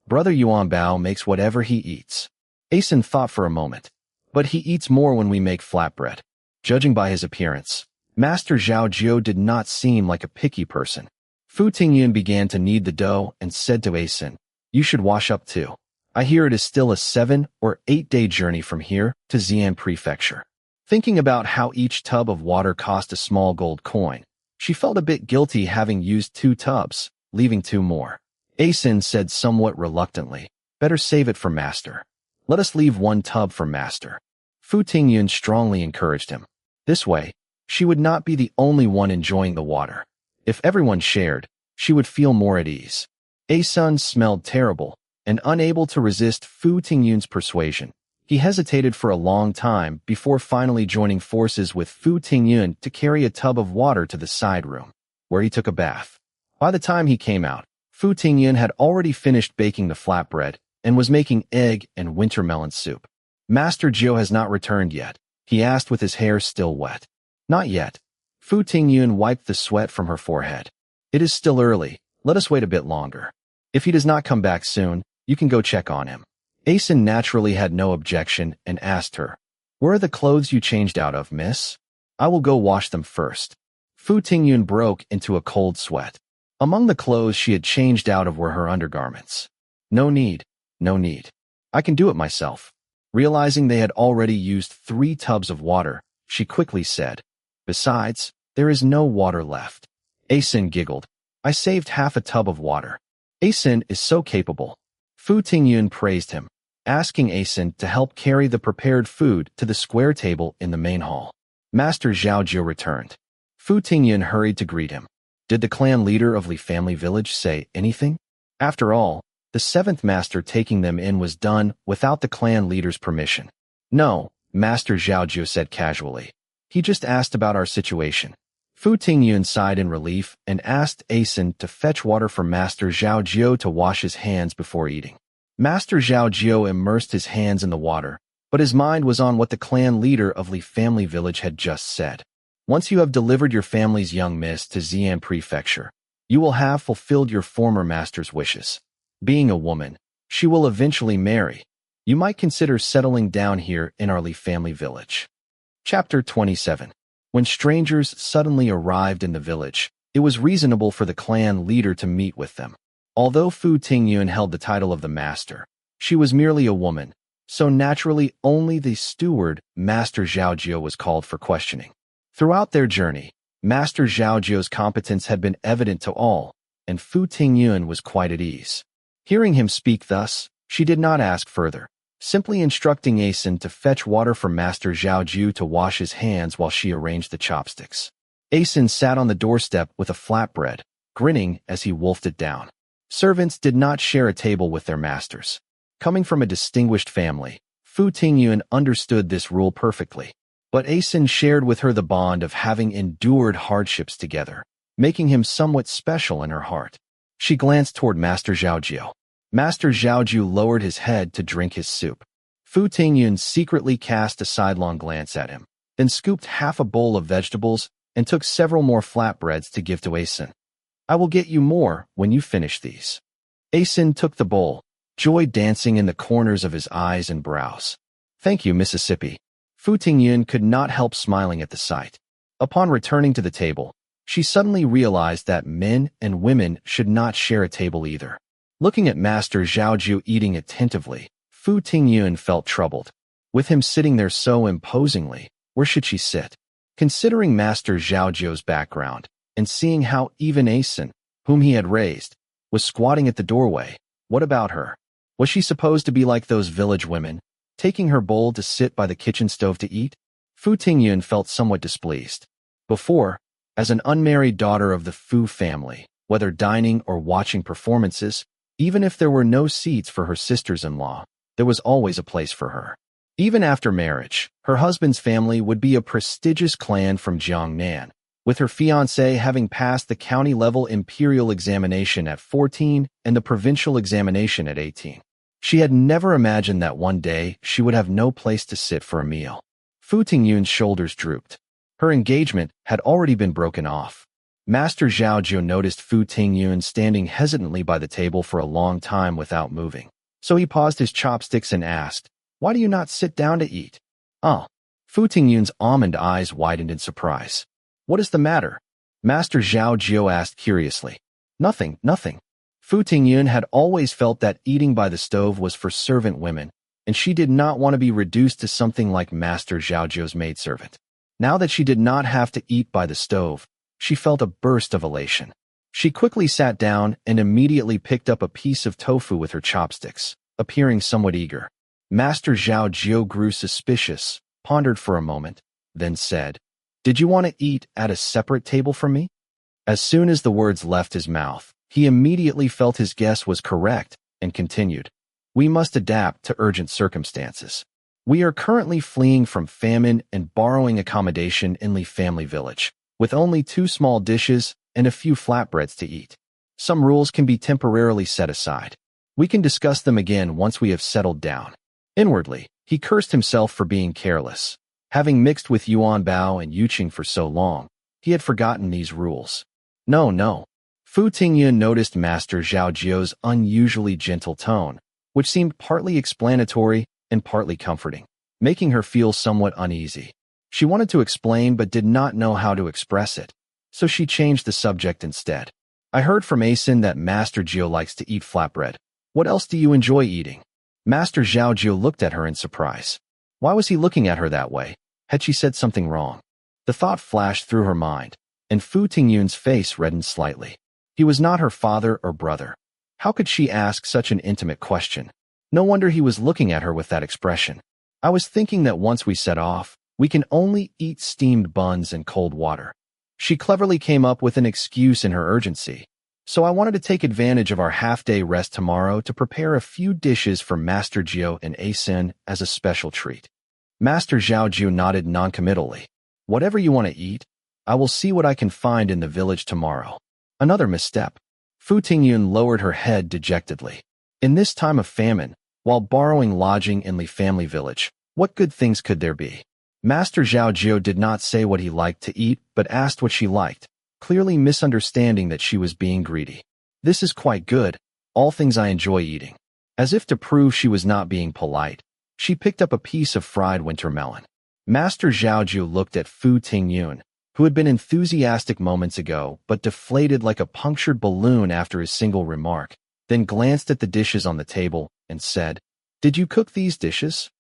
"Brother Yuan Bao makes whatever he eats." Asun thought for a moment. "But he eats more when we make flatbread." Judging by his appearance, Master Zhao Jiu did not seem like a picky person. Fu Tingyun began to knead the dough and said to Asun, "You should wash up too. I hear it is still a 7 or 8-day journey from here to Xi'an Prefecture." Thinking about how each tub of water cost a small gold coin, she felt a bit guilty having used 2 tubs, leaving 2 more. Asun said somewhat reluctantly, "Better save it for Master. Let us leave 1 tub for Master." Fu Tingyun strongly encouraged him. This way, she would not be the only one enjoying the water. If everyone shared, she would feel more at ease. Asun smelled terrible, and unable to resist Fu Tingyun's persuasion, he hesitated for a long time before finally joining forces with Fu Tingyun to carry a tub of water to the side room, where he took a bath. By the time he came out, Fu Tingyun had already finished baking the flatbread and was making egg and winter melon soup. "Master Jiu has not returned yet?" he asked with his hair still wet. "Not yet." Fu Tingyun wiped the sweat from her forehead. "It is still early. Let us wait a bit longer. If he does not come back soon, you can go check on him." Asun naturally had no objection and asked her, "Where are the clothes you changed out of, miss? I will go wash them first." Fu Tingyun broke into a cold sweat. Among the clothes she had changed out of were her undergarments. "No need, no need. I can do it myself." Realizing they had already used 3 tubs of water, she quickly said, "Besides, there is no water left." Asun giggled. "I saved half a tub of water." Asun is so capable. Fu Tingyun praised him, asking Asun to help carry the prepared food to the square table in the main hall. Master Zhao Jiu returned. Fu Tingyun hurried to greet him. Did the clan leader of Li family village say anything? After all, the 7th master taking them in was done without the clan leader's permission. "No," Master Zhao Jiu said casually. "He just asked about our situation." Fu Tingyun sighed in relief and asked Asun to fetch water for Master Zhao Jiu to wash his hands before eating. Master Zhao Jiu immersed his hands in the water, but his mind was on what the clan leader of Li family village had just said. "Once you have delivered your family's young miss to Xi'an Prefecture, you will have fulfilled your former master's wishes. Being a woman, she will eventually marry. You might consider settling down here in our Li family village." Chapter 27. When strangers suddenly arrived in the village, it was reasonable for the clan leader to meet with them. Although Fu Tingyun held the title of the master, she was merely a woman, so naturally only the steward, Master Zhao Jiu, was called for questioning. Throughout their journey, Master Zhao Jiu's competence had been evident to all, and Fu Tingyun was quite at ease. Hearing him speak thus, she did not ask further, simply instructing Asun to fetch water for Master Zhao Jiu to wash his hands while she arranged the chopsticks. Asun sat on the doorstep with a flatbread, grinning as he wolfed it down. Servants did not share a table with their masters. Coming from a distinguished family, Fu Tingyun understood this rule perfectly. But Asun shared with her the bond of having endured hardships together, making him somewhat special in her heart. She glanced toward Master Zhao Jiu. Master Zhao Jiu lowered his head to drink his soup. Fu Tingyun secretly cast a sidelong glance at him, then scooped half a bowl of vegetables and took several more flatbreads to give to Asun. "I will get you more when you finish these." Asun took the bowl, joy dancing in the corners of his eyes and brows. "Thank you, Mississippi." Fu Tingyun could not help smiling at the sight. Upon returning to the table, she suddenly realized that men and women should not share a table either. Looking at Master Zhao Jiu eating attentively, Fu Tingyun felt troubled. With him sitting there so imposingly, where should she sit? Considering Master Zhao Jiu's background, and seeing how even Asun, whom he had raised, was squatting at the doorway, what about her? Was she supposed to be like those village women, taking her bowl to sit by the kitchen stove to eat? Fu Tingyun felt somewhat displeased. Before, as an unmarried daughter of the Fu family, whether dining or watching performances, even if there were no seats for her sisters-in-law, there was always a place for her. Even after marriage, her husband's family would be a prestigious clan from Jiangnan, with her fiancé having passed the county-level imperial examination at 14 and the provincial examination at 18. She had never imagined that one day she would have no place to sit for a meal. Fu Tingyun's shoulders drooped. Her engagement had already been broken off. Master Zhao Jie noticed Fu Tingyun standing hesitantly by the table for a long time without moving. So he paused his chopsticks and asked, "Why do you not sit down to eat?" "Oh." Fu Tingyun's almond eyes widened in surprise. "What is the matter?" Master Zhao Jie asked curiously. Nothing. Fu Tingyun had always felt that eating by the stove was for servant women, and she did not want to be reduced to something like Master Zhao Jie's maidservant. Now that she did not have to eat by the stove, she felt a burst of elation. She quickly sat down and immediately picked up a piece of tofu with her chopsticks, appearing somewhat eager. Master Zhao Jie grew suspicious, pondered for a moment, then said, "Did you want to eat at a separate table from me?" As soon as the words left his mouth, he immediately felt his guess was correct and continued, "We must adapt to urgent circumstances. We are currently fleeing from famine and borrowing accommodation in Li Family Village, with only 2 small dishes and a few flatbreads to eat. Some rules can be temporarily set aside. We can discuss them again once we have settled down." Inwardly, he cursed himself for being careless. Having mixed with Yuan Bao and Yuqing for so long, he had forgotten these rules. No. Fu Tingyun noticed Master Zhao Jie's unusually gentle tone, which seemed partly explanatory and partly comforting, making her feel somewhat uneasy. She wanted to explain but did not know how to express it, so she changed the subject instead. "I heard from Asen that Master Zhao likes to eat flatbread. What else do you enjoy eating?" Master Zhao Jie looked at her in surprise. Why was he looking at her that way? Had she said something wrong? The thought flashed through her mind, and Fu Tingyun's face reddened slightly. He was not her father or brother. How could she ask such an intimate question? No wonder he was looking at her with that expression. "I was thinking that once we set off, we can only eat steamed buns and cold water." She cleverly came up with an excuse in her urgency. "So I wanted to take advantage of our half-day rest tomorrow to prepare a few dishes for Master Zhao and Asen as a special treat." Master Zhao Jie nodded noncommittally. "Whatever you want to eat, I will see what I can find in the village tomorrow." Another misstep. Fu Tingyun lowered her head dejectedly. In this time of famine, while borrowing lodging in Li Family Village, what good things could there be? Master Zhao Jie did not say what he liked to eat, but asked what she liked, clearly misunderstanding that she was being greedy. "This is quite good, all things I enjoy eating." As if to prove she was not being polite, she picked up a piece of fried winter melon. Master Zhao Jie looked at Fu Tingyun, who had been enthusiastic moments ago but deflated like a punctured balloon after his single remark, then glanced at the dishes on the table and said, "Did you cook these dishes?"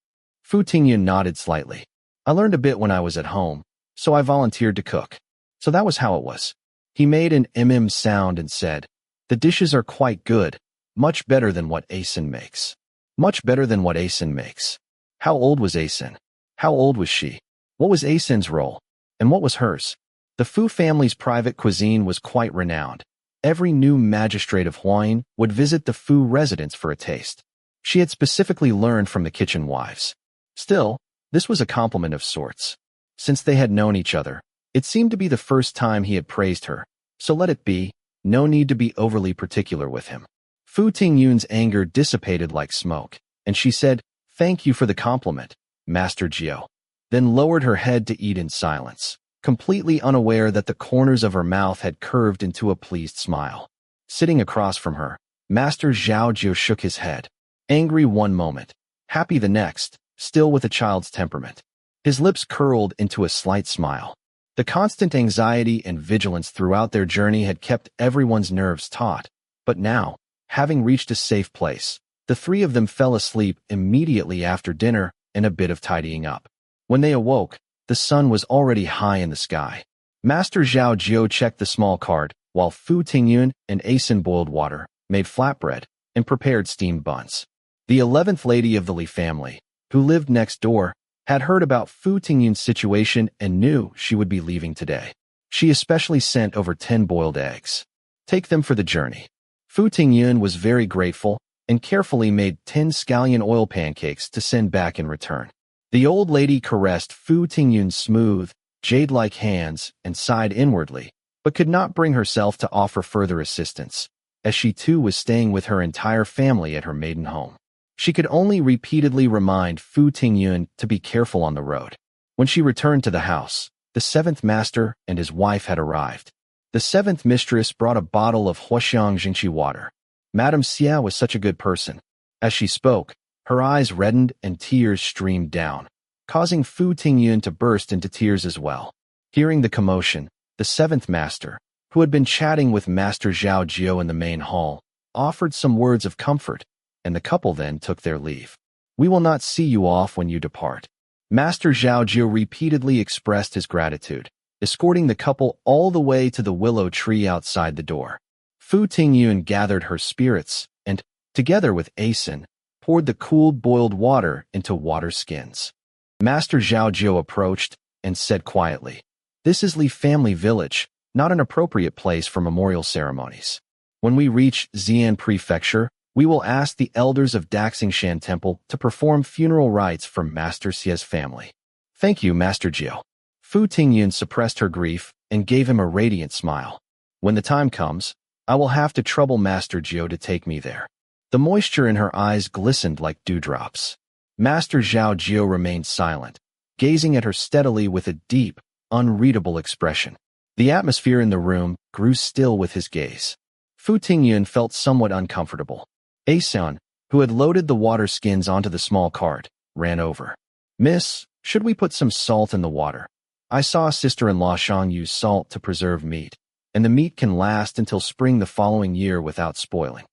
Fu Tingyun nodded slightly. "I learned a bit when I was at home, so I volunteered to cook." So that was how it was. He made an sound and said, "The dishes are quite good, much better than what Asen makes." Much better than what Asen makes. How old was Asen? How old was she? What was Asen's role? And what was hers? The Fu family's private cuisine was quite renowned. Every new magistrate of Huayin would visit the Fu residence for a taste. She had specifically learned from the kitchen wives. Still, this was a compliment of sorts. Since they had known each other, it seemed to be the first time he had praised her, so let it be, no need to be overly particular with him. Fu Tingyun's anger dissipated like smoke, and she said, "Thank you for the compliment, Master Zhao," then lowered her head to eat in silence, completely unaware that the corners of her mouth had curved into a pleased smile. Sitting across from her, Master Zhao Jie shook his head, angry one moment, happy the next, still with a child's temperament. His lips curled into a slight smile. The constant anxiety and vigilance throughout their journey had kept everyone's nerves taut, but now, having reached a safe place, the 3 of them fell asleep immediately after dinner and a bit of tidying up. When they awoke, the sun was already high in the sky. Master Zhao Jie checked the small cart, while Fu Tingyun and Asen boiled water, made flatbread, and prepared steamed buns. The 11th lady of the Li family, who lived next door, had heard about Fu Tingyun's situation and knew she would be leaving today. She especially sent over 10 boiled eggs. "Take them for the journey." Fu Tingyun was very grateful and carefully made 10 scallion oil pancakes to send back in return. The old lady caressed Fu Tingyun's smooth, jade-like hands, and sighed inwardly, but could not bring herself to offer further assistance, as she too was staying with her entire family at her maiden home. She could only repeatedly remind Fu Tingyun to be careful on the road. When she returned to the house, the seventh master and his wife had arrived. The seventh mistress brought a bottle of Hua Kai Jin Xiu water. Madame Xia was such a good person. As she spoke, her eyes reddened and tears streamed down, causing Fu Tingyun to burst into tears as well. Hearing the commotion, the seventh master, who had been chatting with Master Zhao Jiu in the main hall, offered some words of comfort, and the couple then took their leave. "We will not see you off when you depart." Master Zhao Jiu repeatedly expressed his gratitude, escorting the couple all the way to the willow tree outside the door. Fu Tingyun gathered her spirits and, together with Asen, poured the cooled boiled water into water skins. Master Zhao Jiu approached and said quietly, "This is Li Family Village, not an appropriate place for memorial ceremonies. When we reach Xi'an Prefecture, we will ask the elders of Daxingshan Temple to perform funeral rites for Master Xia's family." "Thank you, Master Jiu." Fu Tingyun suppressed her grief and gave him a radiant smile. "When the time comes, I will have to trouble Master Jiu to take me there." The moisture in her eyes glistened like dewdrops. Master Zhao Jiu remained silent, gazing at her steadily with a deep, unreadable expression. The atmosphere in the room grew still with his gaze. Fu Tingyun felt somewhat uncomfortable. Asen, who had loaded the water skins onto the small cart, ran over. "Miss, should we put some salt in the water? I saw sister-in-law Shang use salt to preserve meat, and the meat can last until spring the following year without spoiling."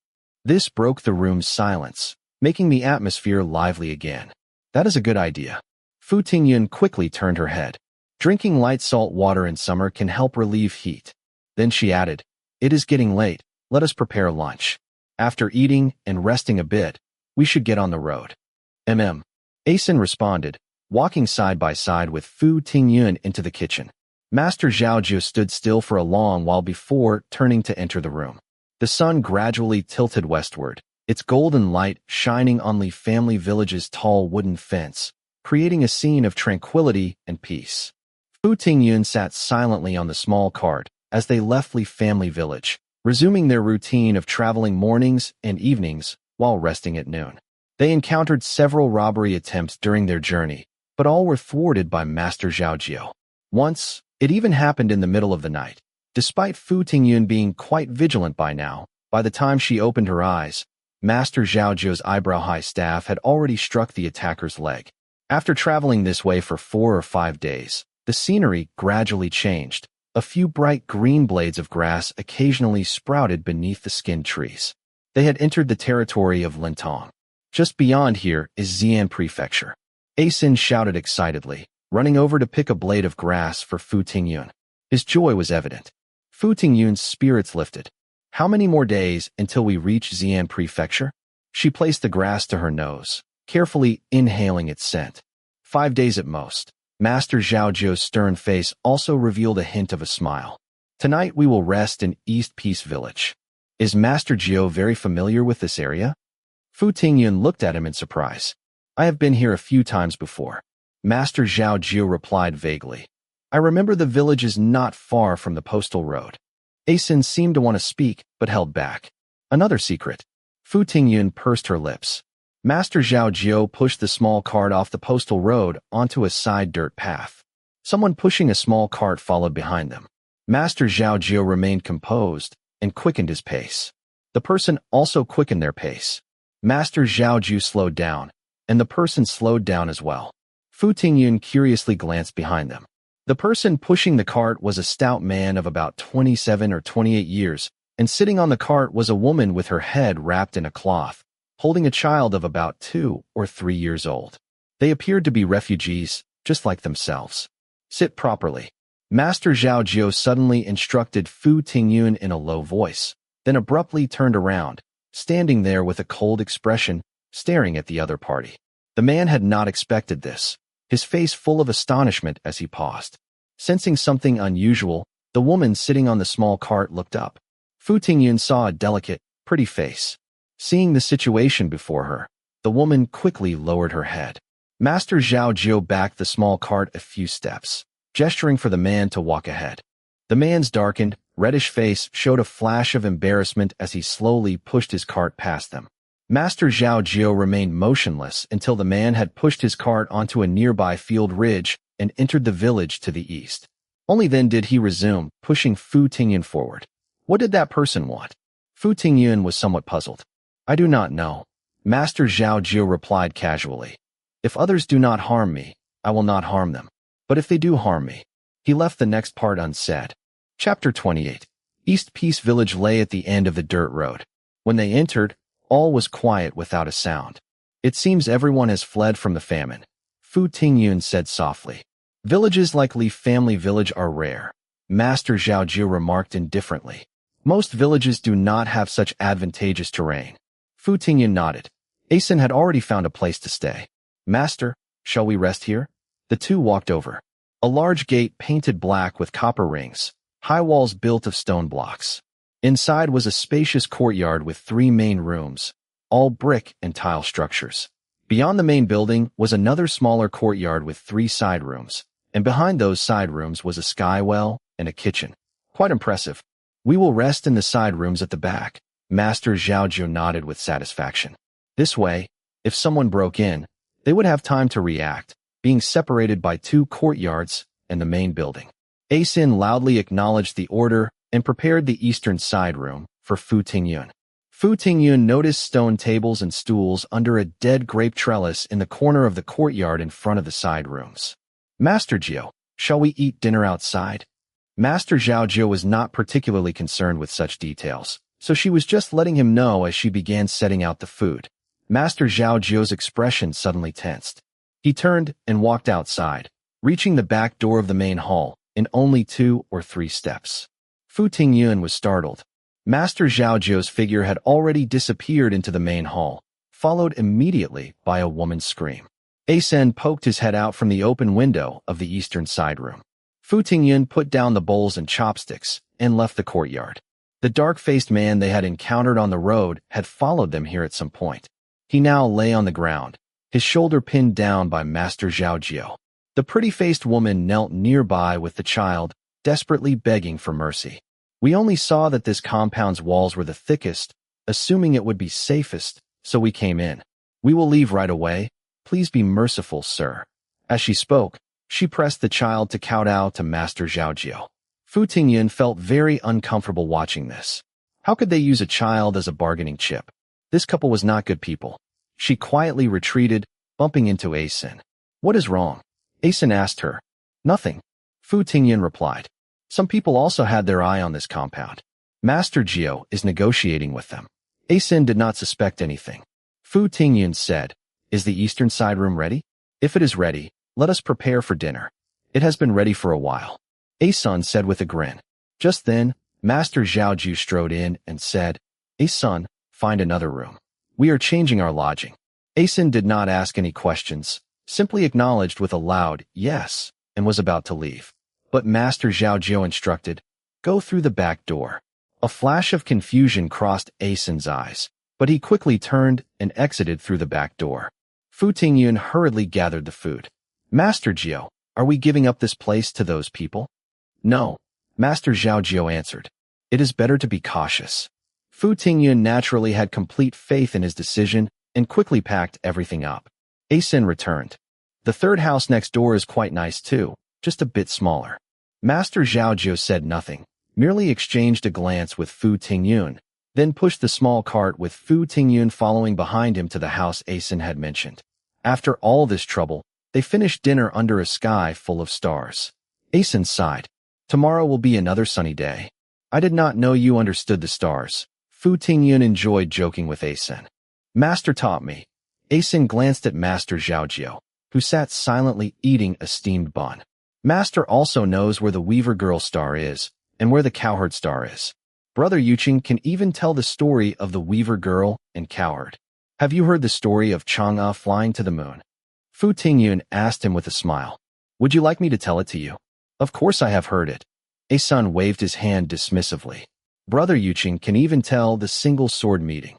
This broke the room's silence, making the atmosphere lively again. "That is a good idea." Fu Tingyun quickly turned her head. "Drinking light salt water in summer can help relieve heat." Then she added, "It is getting late, let us prepare lunch. After eating and resting a bit, we should get on the road." Asen responded, walking side by side with Fu Tingyun into the kitchen. Master Zhao Jiu stood still for a long while before turning to enter the room. The sun gradually tilted westward, its golden light shining on Li Family Village's tall wooden fence, creating a scene of tranquility and peace. Fu Tingyun sat silently on the small cart as they left Li Family Village, resuming their routine of traveling mornings and evenings while resting at noon. They encountered several robbery attempts during their journey, but all were thwarted by Master Zhao Jiu. Once, it even happened in the middle of the night. Despite Fu Tingyun being quite vigilant by now, by the time she opened her eyes, Master Zhao Jiu's eyebrow-high staff had already struck the attacker's leg. After traveling this way for 4 or 5 days, the scenery gradually changed. A few bright green blades of grass occasionally sprouted beneath the skinned trees. They had entered the territory of Lintong. "Just beyond here is Xi'an Prefecture." Asen shouted excitedly, running over to pick a blade of grass for Fu Tingyun. His joy was evident. Fu Tingyun's spirits lifted. "How many more days until we reach Xi'an Prefecture?" She placed the grass to her nose, carefully inhaling its scent. 5 days at most." Master Zhao Jiu's stern face also revealed a hint of a smile. "Tonight we will rest in East Peace Village." "Is Master Jiu very familiar with this area?" Fu Tingyun looked at him in surprise. "I have been here a few times before." Master Zhao Jiu replied vaguely. "I remember the village is not far from the postal road." Asen seemed to want to speak, but held back. "Another secret." Fu Tingyun pursed her lips. Master Zhao Jiu pushed the small cart off the postal road onto a side dirt path. Someone pushing a small cart followed behind them. Master Zhao Jiu remained composed and quickened his pace. The person also quickened their pace. Master Zhao Jiu slowed down, and the person slowed down as well. Fu Tingyun curiously glanced behind them. The person pushing the cart was a stout man of about 27 or 28 years, and sitting on the cart was a woman with her head wrapped in a cloth, holding a child of about 2 or 3 years old. They appeared to be refugees, just like themselves. "Sit properly." Master Zhao Jiu suddenly instructed Fu Tingyun in a low voice, then abruptly turned around, standing there with a cold expression, staring at the other party. The man had not expected this, his face full of astonishment as he paused. Sensing something unusual, the woman sitting on the small cart looked up. Fu Tingyun saw a delicate, pretty face. Seeing the situation before her, the woman quickly lowered her head. Master Zhao Jiu backed the small cart a few steps. gesturing for the man to walk ahead. The man's darkened, reddish face showed a flash of embarrassment as he slowly pushed his cart past them. Master Zhao Jiu remained motionless until the man had pushed his cart onto a nearby field ridge and entered the village to the east. Only then did he resume, pushing Fu Tingyun forward. What did that person want? Fu Tingyun was somewhat puzzled. I do not know. Master Zhao Jiu replied casually. If others do not harm me, I will not harm them. But if they do harm me, he left the next part unsaid. Chapter 28. East Peace Village lay at the end of the dirt road. When they entered, all was quiet without a sound. It seems everyone has fled from the famine, Fu Tingyun said softly. Villages like Li Family Village are rare, Master Zhao Jiu remarked indifferently. Most villages do not have such advantageous terrain. Fu Tingyun nodded. Asen had already found a place to stay. Master, shall we rest here? The two walked over. A large gate painted black with copper rings, high walls built of stone blocks. Inside was a spacious courtyard with 3 main rooms, all brick and tile structures. Beyond the main building was another smaller courtyard with 3 side rooms, and behind those side rooms was a sky well and a kitchen. Quite impressive. We will rest in the side rooms at the back. Master Zhao Jiu nodded with satisfaction. This way, if someone broke in, they would have time to react, being separated by 2 courtyards and the main building. Asin loudly acknowledged the order and prepared the eastern side room for Fu Tingyun. Fu Tingyun noticed stone tables and stools under a dead grape trellis in the corner of the courtyard in front of the side rooms. Master Jiu, shall we eat dinner outside? Master Zhao Jiu was not particularly concerned with such details, so she was just letting him know as she began setting out the food. Master Zhao Jiu's expression suddenly tensed. He turned and walked outside, reaching the back door of the main hall in only 2 or 3 steps. Fu Tingyun was startled. Master Zhao Jiu's figure had already disappeared into the main hall, followed immediately by a woman's scream. Asen poked his head out from the open window of the eastern side room. Fu Tingyun put down the bowls and chopsticks and left the courtyard. The dark-faced man they had encountered on the road had followed them here at some point. He now lay on the ground, his shoulder pinned down by Master Zhao Jiu. The pretty-faced woman knelt nearby with the child, desperately begging for mercy. We only saw that this compound's walls were the thickest, assuming it would be safest, so we came in. We will leave right away. Please be merciful, sir. As she spoke, she pressed the child to kowtow to Master Zhao Jiu. Fu Tingyun felt very uncomfortable watching this. How could they use a child as a bargaining chip? This couple was not good people. She quietly retreated, bumping into Asen. What is wrong? Asen asked her. Nothing. Fu Tingyun replied. Some people also had their eye on this compound. Master Jiu is negotiating with them. Asen did not suspect anything. Fu Tingyun said, Is the eastern side room ready? If it is ready, let us prepare for dinner. It has been ready for a while. Asen said with a grin. Just then, Master Zhao Jiu strode in and said, Asen, find another room. We are changing our lodging. Asen did not ask any questions, simply acknowledged with a loud yes, and was about to leave. But Master Zhao Jiu instructed, Go through the back door. A flash of confusion crossed Asen's eyes, but he quickly turned and exited through the back door. Fu Tingyun hurriedly gathered the food. Master Jiu, are we giving up this place to those people? No, Master Zhao Jiu answered. It is better to be cautious. Fu Tingyun naturally had complete faith in his decision and quickly packed everything up. Asen returned. The third house next door is quite nice too, just a bit smaller. Master Zhao Jiu said nothing, merely exchanged a glance with Fu Tingyun, then pushed the small cart with Fu Tingyun following behind him to the house Asen had mentioned. After all this trouble, they finished dinner under a sky full of stars. Asen sighed. Tomorrow will be another sunny day. I did not know you understood the stars. Fu Tingyun enjoyed joking with Asen. Master taught me. Asen glanced at Master Zhao Jiu, who sat silently eating a steamed bun. Master also knows where the Weaver Girl star is, and where the Cowherd star is. Brother Yuqing can even tell the story of the Weaver Girl and Cowherd. Have you heard the story of Chang'e flying to the moon? Fu Tingyun asked him with a smile. Would you like me to tell it to you? Of course I have heard it. Asen waved his hand dismissively. Brother Yuqing can even tell the single sword meeting.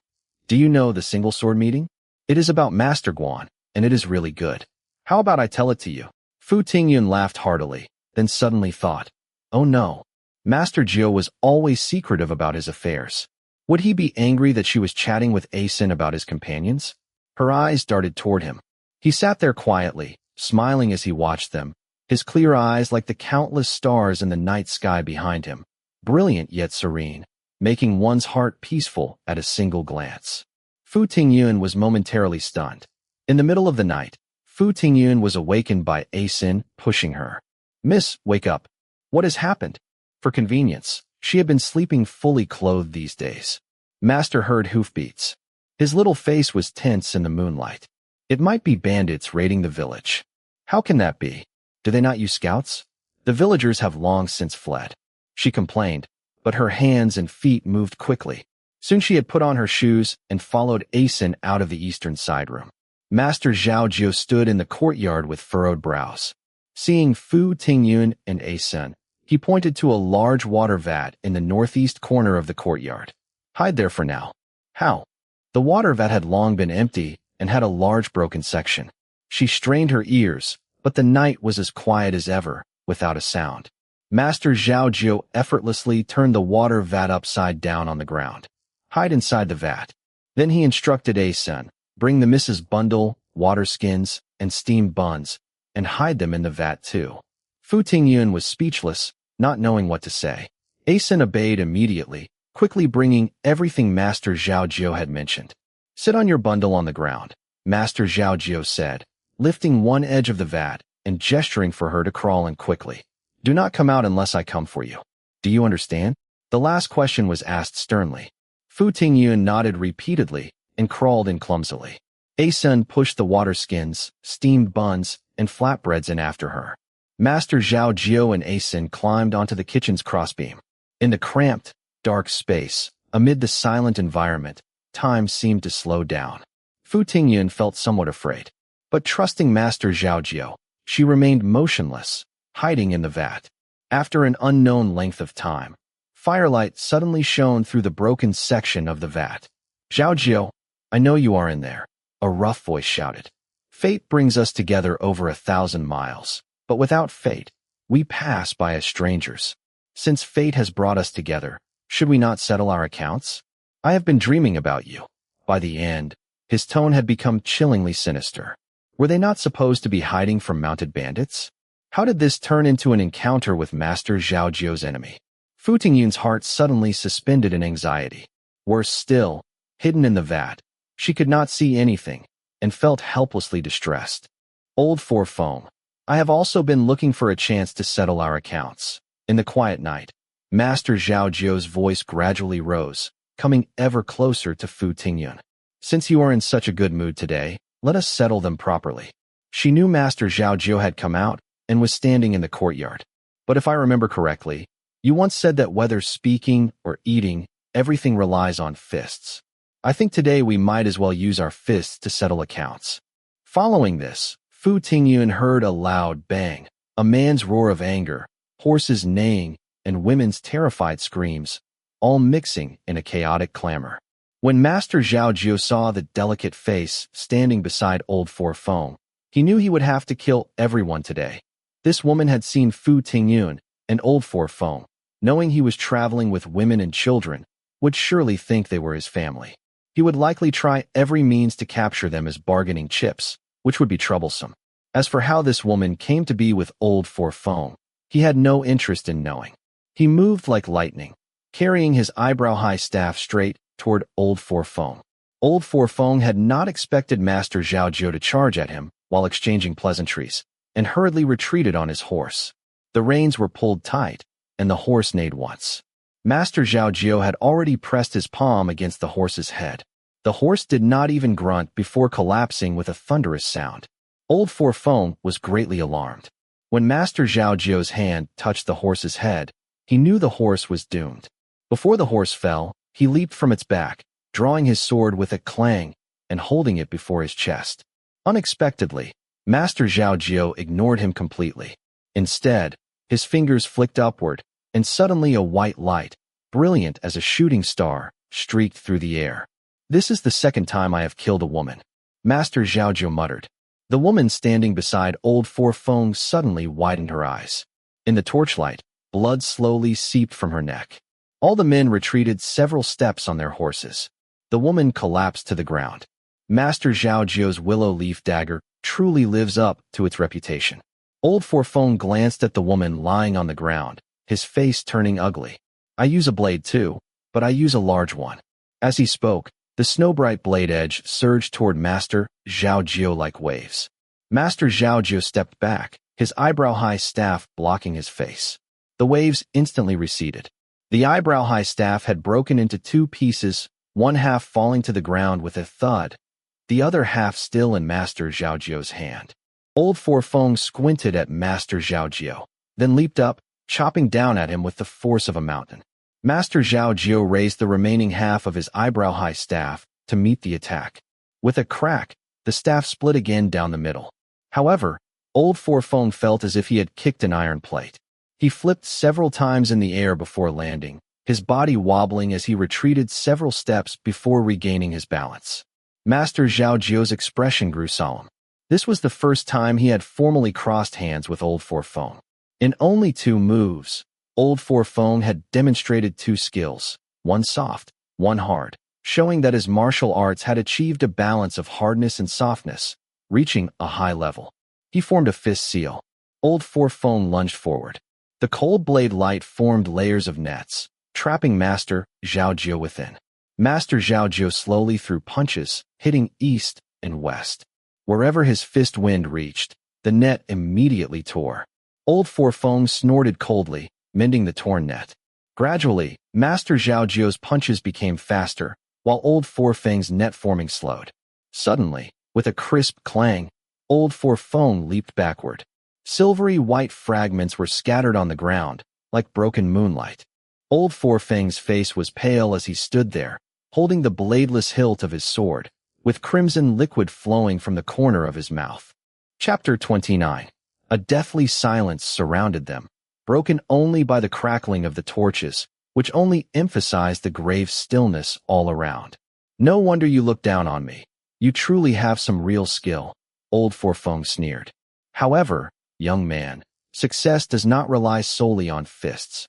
Do you know the single sword meeting? It is about Master Guan, and it is really good. How about I tell it to you? Fu Tingyun laughed heartily. then suddenly thought, oh no. Master Jiu was always secretive about his affairs. Would he be angry that she was chatting with Asin about his companions? Her eyes darted toward him. He sat there quietly, smiling as he watched them, his clear eyes like the countless stars in the night sky behind him, brilliant yet serene, making one's heart peaceful at a single glance. Fu Tingyun was momentarily stunned. In the middle of the night, Fu Tingyun was awakened by Asin pushing her. Miss, wake up. What has happened? For convenience, she had been sleeping fully clothed these days. Master heard hoofbeats. His little face was tense in the moonlight. It might be bandits raiding the village. How can that be? Do they not use scouts? The villagers have long since fled. She complained, but her hands and feet moved quickly. Soon she had put on her shoes and followed Asin out of the eastern side room. Master Zhao Jiu stood in the courtyard with furrowed brows. Seeing Fu Tingyun and Asin, he pointed to a large water vat in the northeast corner of the courtyard. Hide there for now. How? The water vat had long been empty and had a large broken section. She strained her ears, but the night was as quiet as ever, without a sound. Master Zhao Jiu effortlessly turned the water vat upside down on the ground. Hide inside the vat. Then he instructed Asin, bring the Mrs. Bundle, water skins, and steamed buns, and hide them in the vat too. Fu Tingyun was speechless, not knowing what to say. Asin obeyed immediately, quickly bringing everything Master Zhao Jiu had mentioned. Sit on your bundle on the ground, Master Zhao Jiu said, lifting one edge of the vat and gesturing for her to crawl in quickly. Do not come out unless I come for you. Do you understand? The last question was asked sternly. Fu Tingyun nodded repeatedly and crawled in clumsily. Asin pushed the water skins, steamed buns, and flatbreads in after her. Master Zhao Jiu and Asin climbed onto the kitchen's crossbeam. In the cramped, dark space, amid the silent environment, time seemed to slow down. Fu Tingyun felt somewhat afraid, but trusting Master Zhao Jiu, she remained motionless, hiding in the vat. After an unknown length of time, firelight suddenly shone through the broken section of the vat. Zhao Jiu, I know you are in there, a rough voice shouted. Fate brings us together over 1,000 miles, but without fate, we pass by as strangers. Since fate has brought us together, should we not settle our accounts? I have been dreaming about you. By the end, his tone had become chillingly sinister. Were they not supposed to be hiding from mounted bandits? How did this turn into an encounter with Master Zhao Jiu's enemy? Fu Tingyun's heart suddenly suspended in anxiety. Worse still, hidden in the vat, she could not see anything, and felt helplessly distressed. Old Four Foam, I have also been looking for a chance to settle our accounts. In the quiet night, Master Zhao Jiu's voice gradually rose, coming ever closer to Fu Tingyun. Since you are in such a good mood today, let us settle them properly. She knew Master Zhao Jiu had come out and was standing in the courtyard. But if I remember correctly, you once said that whether speaking or eating, everything relies on fists. I think today we might as well use our fists to settle accounts. Following this, Fu Tingyun heard a loud bang, a man's roar of anger, horses neighing, and women's terrified screams, all mixing in a chaotic clamor. When Master Zhao Jiu saw the delicate face standing beside Old Four Foam, he knew he would have to kill everyone today. This woman had seen Fu Tingyun and Old Four Foam, knowing he was traveling with women and children, would surely think they were his family. He would likely try every means to capture them as bargaining chips, which would be troublesome. As for how this woman came to be with Old Four Foam, he had no interest in knowing. He moved like lightning, carrying his eyebrow-high staff straight toward Old Four Foam. Old Four Foam had not expected Master Zhao Jiu to charge at him while exchanging pleasantries, and hurriedly retreated on his horse. The reins were pulled tight, and the horse neighed once. Master Zhao Jiu had already pressed his palm against the horse's head. The horse did not even grunt before collapsing with a thunderous sound. Old Four Foam was greatly alarmed. When Master Zhao Jiu's hand touched the horse's head, he knew the horse was doomed. Before the horse fell, he leaped from its back, drawing his sword with a clang and holding it before his chest. Unexpectedly, Master Zhao Jiu ignored him completely. Instead, his fingers flicked upward, and suddenly a white light, brilliant as a shooting star, streaked through the air. This is the second time I have killed a woman, Master Zhao Jiu muttered. The woman standing beside Old Four Foam suddenly widened her eyes. In the torchlight, blood slowly seeped from her neck. All the men retreated several steps on their horses. The woman collapsed to the ground. Master Zhao Jio's willow leaf dagger truly lives up to its reputation. Old Forfong glanced at the woman lying on the ground, his face turning ugly. I use a blade too, but I use a large one. As he spoke, the snow-bright blade edge surged toward Master Zhao Jio like waves. Master Zhao Jio stepped back, his eyebrow-high staff blocking his face. The waves instantly receded. The eyebrow-high staff had broken into two pieces, one half falling to the ground with a thud, the other half still in Master Zhao Jio's hand. Old Forfong squinted at Master Zhao Jio, then leaped up, chopping down at him with the force of a mountain. Master Zhao Jio raised the remaining half of his eyebrow-high staff to meet the attack. With a crack, the staff split again down the middle. However, Old Forfong felt as if he had kicked an iron plate. He flipped several times in the air before landing, his body wobbling as he retreated several steps before regaining his balance. Master Zhao Jio's expression grew solemn. This was the first time he had formally crossed hands with Old Forfong. In only 2 moves, Old Forfong had demonstrated 2 skills, one soft, one hard, showing that his martial arts had achieved a balance of hardness and softness, reaching a high level. He formed a fist seal. Old Forfong lunged forward. The cold blade light formed layers of nets, trapping Master Zhao Jio within. Master Zhao Jio slowly threw punches, hitting east and west. Wherever his fist wind reached, the net immediately tore. Old Forfong snorted coldly, mending the torn net. Gradually, Master Zhao Jio's punches became faster, while Old Forfang's net forming slowed. Suddenly, with a crisp clang, Old Forfong leaped backward. Silvery white fragments were scattered on the ground, like broken moonlight. Old Forfang's face was pale as he stood there, holding the bladeless hilt of his sword, with crimson liquid flowing from the corner of his mouth. Chapter 29. A deathly silence surrounded them, broken only by the crackling of the torches, which only emphasized the grave stillness all around. No wonder you look down on me. You truly have some real skill, Old Forfong sneered. However, young man, success does not rely solely on fists.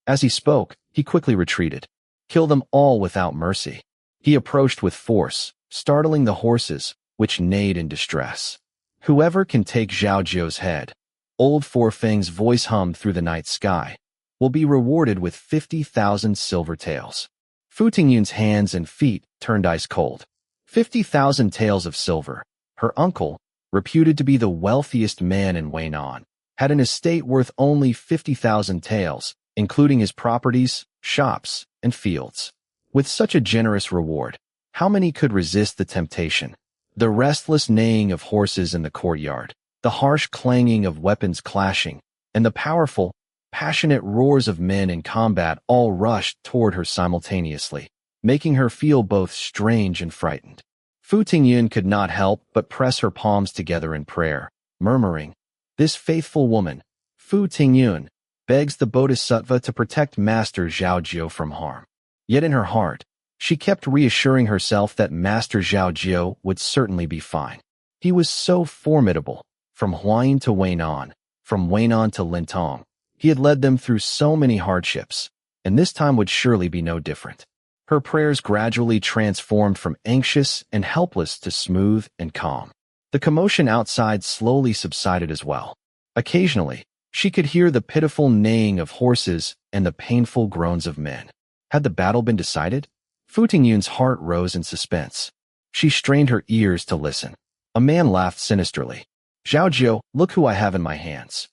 As he spoke, he quickly retreated. Kill them all without mercy. He approached with force, startling the horses, which neighed in distress. Whoever can take Zhao Jio's head, Old Forfang's voice hummed through the night sky, will be rewarded with 50,000 silver taels. Fu Tingyun's hands and feet turned ice cold. 50,000 taels of silver. Her uncle, reputed to be the wealthiest man in Weinan, had an estate worth only 50,000 taels, including his properties, shops, and fields. With such a generous reward, how many could resist the temptation? The restless neighing of horses in the courtyard, the harsh clanging of weapons clashing, and the powerful, passionate roars of men in combat all rushed toward her simultaneously, making her feel both strange and frightened. Fu Tingyun could not help but press her palms together in prayer, murmuring, "This faithful woman, Fu Tingyun, begs the Bodhisattva to protect Master Zhao Jio from harm." Yet in her heart, she kept reassuring herself that Master Zhao Jio would certainly be fine. He was so formidable, from Huayin to Weinan, from Weinan to Lintong. He had led them through so many hardships, and this time would surely be no different. Her prayers gradually transformed from anxious and helpless to smooth and calm. The commotion outside slowly subsided as well. Occasionally, she could hear the pitiful neighing of horses and the painful groans of men. Had the battle been decided? Fu Tingyun's heart rose in suspense. She strained her ears to listen. A man laughed sinisterly. "Zhao Jio, look who I have in my hands."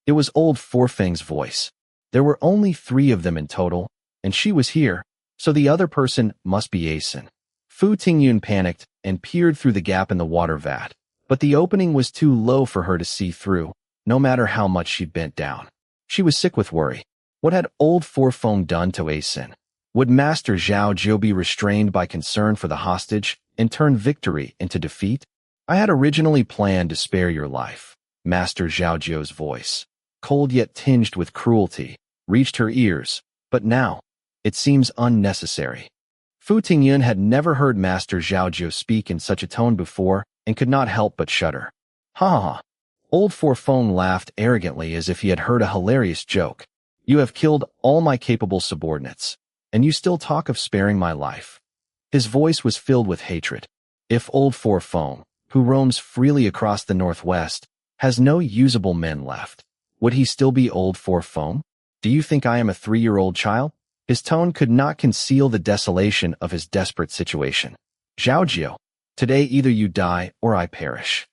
It was Old Forfang's voice. There were only 3 of them in total, and she was here, so the other person must be Asen. Fu Tingyun panicked and peered through the gap in the water vat, but the opening was too low for her to see through, no matter how much she bent down. She was sick with worry. What had Old Forfang done to Asen? Would Master Zhao Jio be restrained by concern for the hostage and turn victory into defeat? "I had originally planned to spare your life," Master Zhao Jio's voice, cold yet tinged with cruelty, reached her ears, "but now, it seems unnecessary." Fu Tingyun had never heard Master Zhao Jio speak in such a tone before and could not help but shudder. "Ha ha ha." Old Forfong laughed arrogantly as if he had heard a hilarious joke. You have killed all my capable subordinates, and you still talk of sparing my life. His voice was filled with hatred. If Old Forfong, who roams freely across the northwest, has no usable men left, would he still be Old Forfong? Do you think I am a 3-year-old child? His tone could not conceal the desolation of his desperate situation. Zhao Jiu, today either you die or I perish.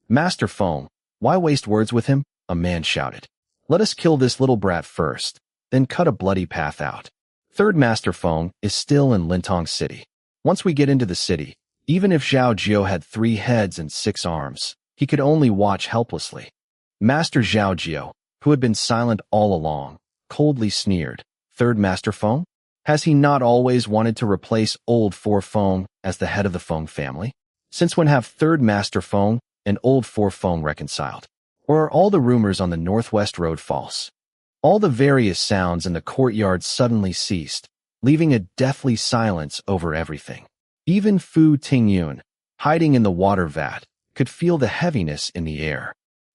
Master Feng, why waste words with him? A man shouted. Let us kill this little brat first, then cut a bloody path out. Third Master Feng is still in Lintong City. Once we get into the city, even if Zhao Jiu had 3 heads and 6 arms, he could only watch helplessly. Master Zhao Jiu, who had been silent all along, coldly sneered. Third Master Feng? Has he not always wanted to replace Old Forfong as the head of the Feng family? Since when have Third Master Feng and Old Forfong reconciled? Or are all the rumors on the Northwest Road false? All the various sounds in the courtyard suddenly ceased, leaving a deathly silence over everything. Even Fu Tingyun, hiding in the water vat, could feel the heaviness in the air.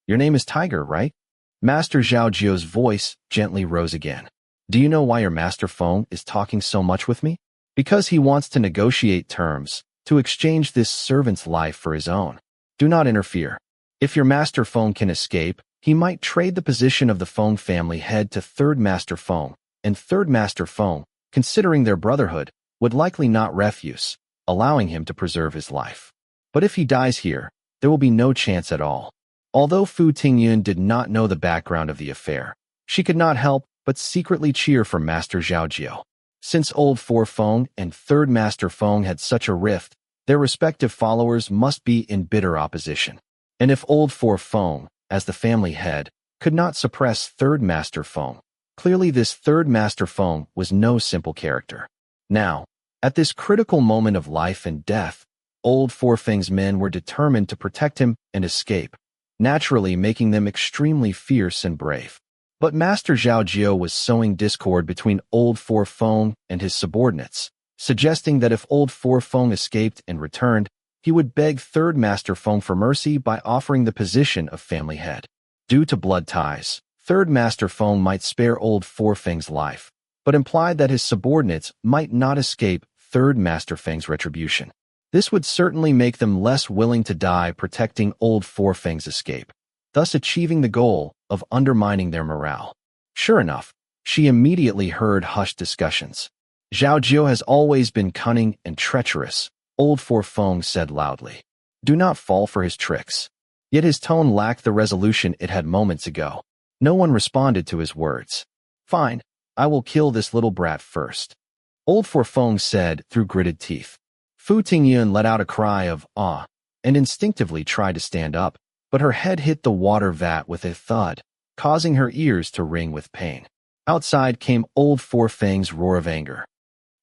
Your name is Tiger, right? Master Zhao Jiu's voice gently rose again. Do you know why your Master Feng is talking so much with me? Because he wants to negotiate terms, to exchange this servant's life for his own. Do not interfere. If your Master Feng can escape, he might trade the position of the Feng family head to Third Master Feng, and Third Master Feng, considering their brotherhood, would likely not refuse, allowing him to preserve his life. But if he dies here, there will be no chance at all. Although Fu Tingyun did not know the background of the affair, she could not help but secretly cheer for Master Zhao Jiu. Since Old Forfong and Third Master Feng had such a rift, their respective followers must be in bitter opposition. And if Old Forfong, as the family head, could not suppress Third Master Feng, clearly this Third Master Feng was no simple character. Now, at this critical moment of life and death, Old Forfeng's men were determined to protect him and escape, naturally making them extremely fierce and brave. But Master Zhao Jiu was sowing discord between Old Forfong and his subordinates, suggesting that if Old Forfong escaped and returned, he would beg Third Master Feng for mercy by offering the position of family head. Due to blood ties, Third Master Feng might spare Old Forfeng's life, but implied that his subordinates might not escape Third Master Feng's retribution. This would certainly make them less willing to die protecting Old Forfeng's escape, thus achieving the goal of undermining their morale. Sure enough, she immediately heard hushed discussions. Zhao Jiu has always been cunning and treacherous, Old Forfong said loudly. Do not fall for his tricks. Yet his tone lacked the resolution it had moments ago. No one responded to his words. Fine, I will kill this little brat first, Old Forfong said through gritted teeth. Fu Tingyun let out a cry of awe and instinctively tried to stand up, but her head hit the water vat with a thud, causing her ears to ring with pain. Outside came Old Forfeng's roar of anger.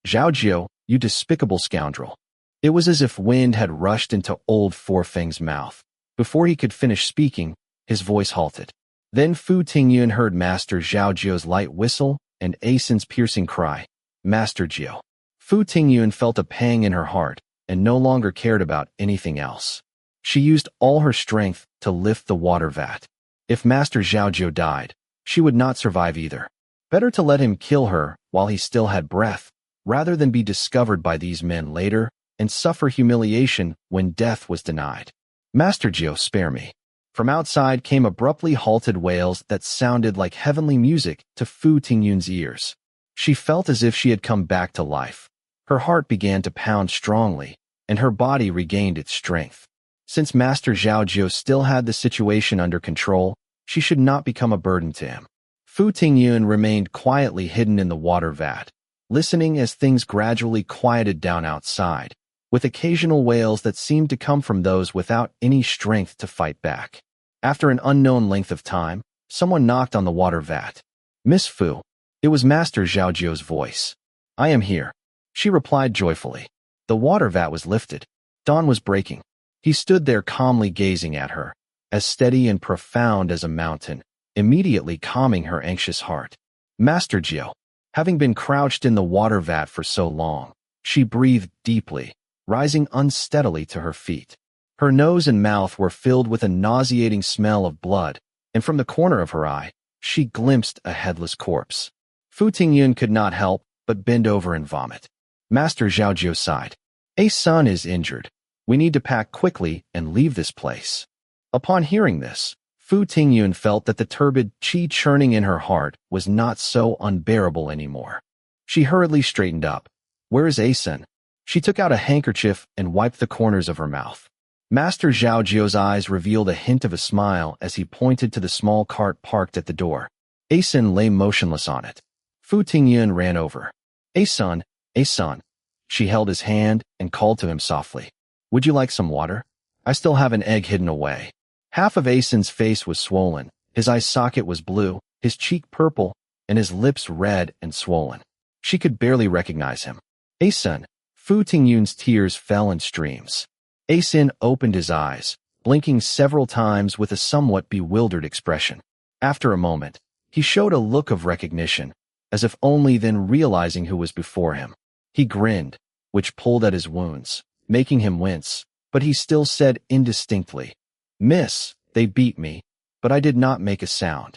Zhao Jiu, you despicable scoundrel. It was as if wind had rushed into Old Forfeng's mouth. Before he could finish speaking, his voice halted. Then Fu Tingyun heard Master Zhao Jiu's light whistle and Asen's piercing cry, Master Jiu. Fu Tingyun felt a pang in her heart and no longer cared about anything else. She used all her strength to lift the water vat. If Master Zhao Jiu died, she would not survive either. Better to let him kill her while he still had breath, rather than be discovered by these men later and suffer humiliation when death was denied. Master Jiu, spare me. From outside came abruptly halted wails that sounded like heavenly music to Fu Tingyun's ears. She felt as if she had come back to life. Her heart began to pound strongly, and her body regained its strength. Since Master Zhao Jiu still had the situation under control, she should not become a burden to him. Fu Tingyun remained quietly hidden in the water vat, listening as things gradually quieted down outside, with occasional wails that seemed to come from those without any strength to fight back. After an unknown length of time, someone knocked on the water vat. Miss Fu. It was Master Zhao Jiu's voice. I am here, she replied joyfully. The water vat was lifted. Dawn was breaking. He stood there calmly gazing at her, as steady and profound as a mountain, immediately calming her anxious heart. Master Jiu. Having been crouched in the water vat for so long, she breathed deeply, rising unsteadily to her feet. Her nose and mouth were filled with a nauseating smell of blood, and from the corner of her eye, she glimpsed a headless corpse. Fu Tingyun could not help but bend over and vomit. Master Zhao Jiu sighed. "A son is injured. We need to pack quickly and leave this place." Upon hearing this, Fu Tingyun felt that the turbid qi churning in her heart was not so unbearable anymore. She hurriedly straightened up. "Where is Asen?" She took out a handkerchief and wiped the corners of her mouth. Master Zhao Jiu's eyes revealed a hint of a smile as he pointed to the small cart parked at the door. Asen lay motionless on it. Fu Tingyun ran over. Asen, Asen." She held his hand and called to him softly. "Would you like some water? I still have an egg hidden away." Half of Asen's face was swollen, his eye socket was blue, his cheek purple, and his lips red and swollen. She could barely recognize him. "Asen." Fu Tingyun's tears fell in streams. Asen opened his eyes, blinking several times with a somewhat bewildered expression. After a moment, he showed a look of recognition, as if only then realizing who was before him. He grinned, which pulled at his wounds, making him wince, but he still said indistinctly, "Miss, they beat me, but I did not make a sound."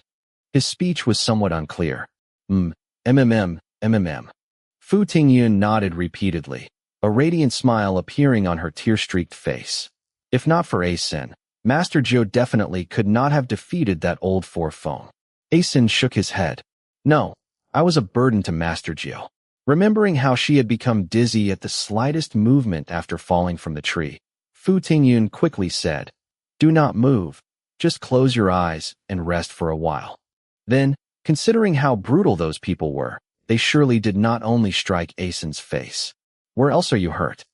His speech was somewhat unclear. MMM. Fu Tingyun nodded repeatedly, a radiant smile appearing on her tear-streaked face. If not for Asen, Master Zhou definitely could not have defeated that old four-phone. Asen shook his head. "No, I was a burden to Master Zhou." Remembering how she had become dizzy at the slightest movement after falling from the tree, Fu Tingyun quickly said, "Do not move, just close your eyes and rest for a while." Then, considering how brutal those people were, they surely did not only strike Asen's face. "Where else are you hurt?"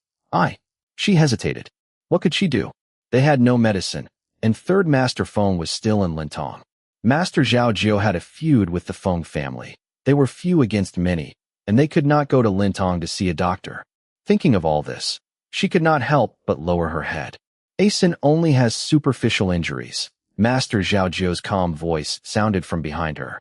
She hesitated. What could she do? They had no medicine, and third Master Feng was still in Lintong. Master Zhao Jiu had a feud with the Feng family. They were few against many, and they could not go to Lintong to see a doctor. Thinking of all this, she could not help but lower her head. "Asen only has superficial injuries." Master Zhao Jiu's calm voice sounded from behind her.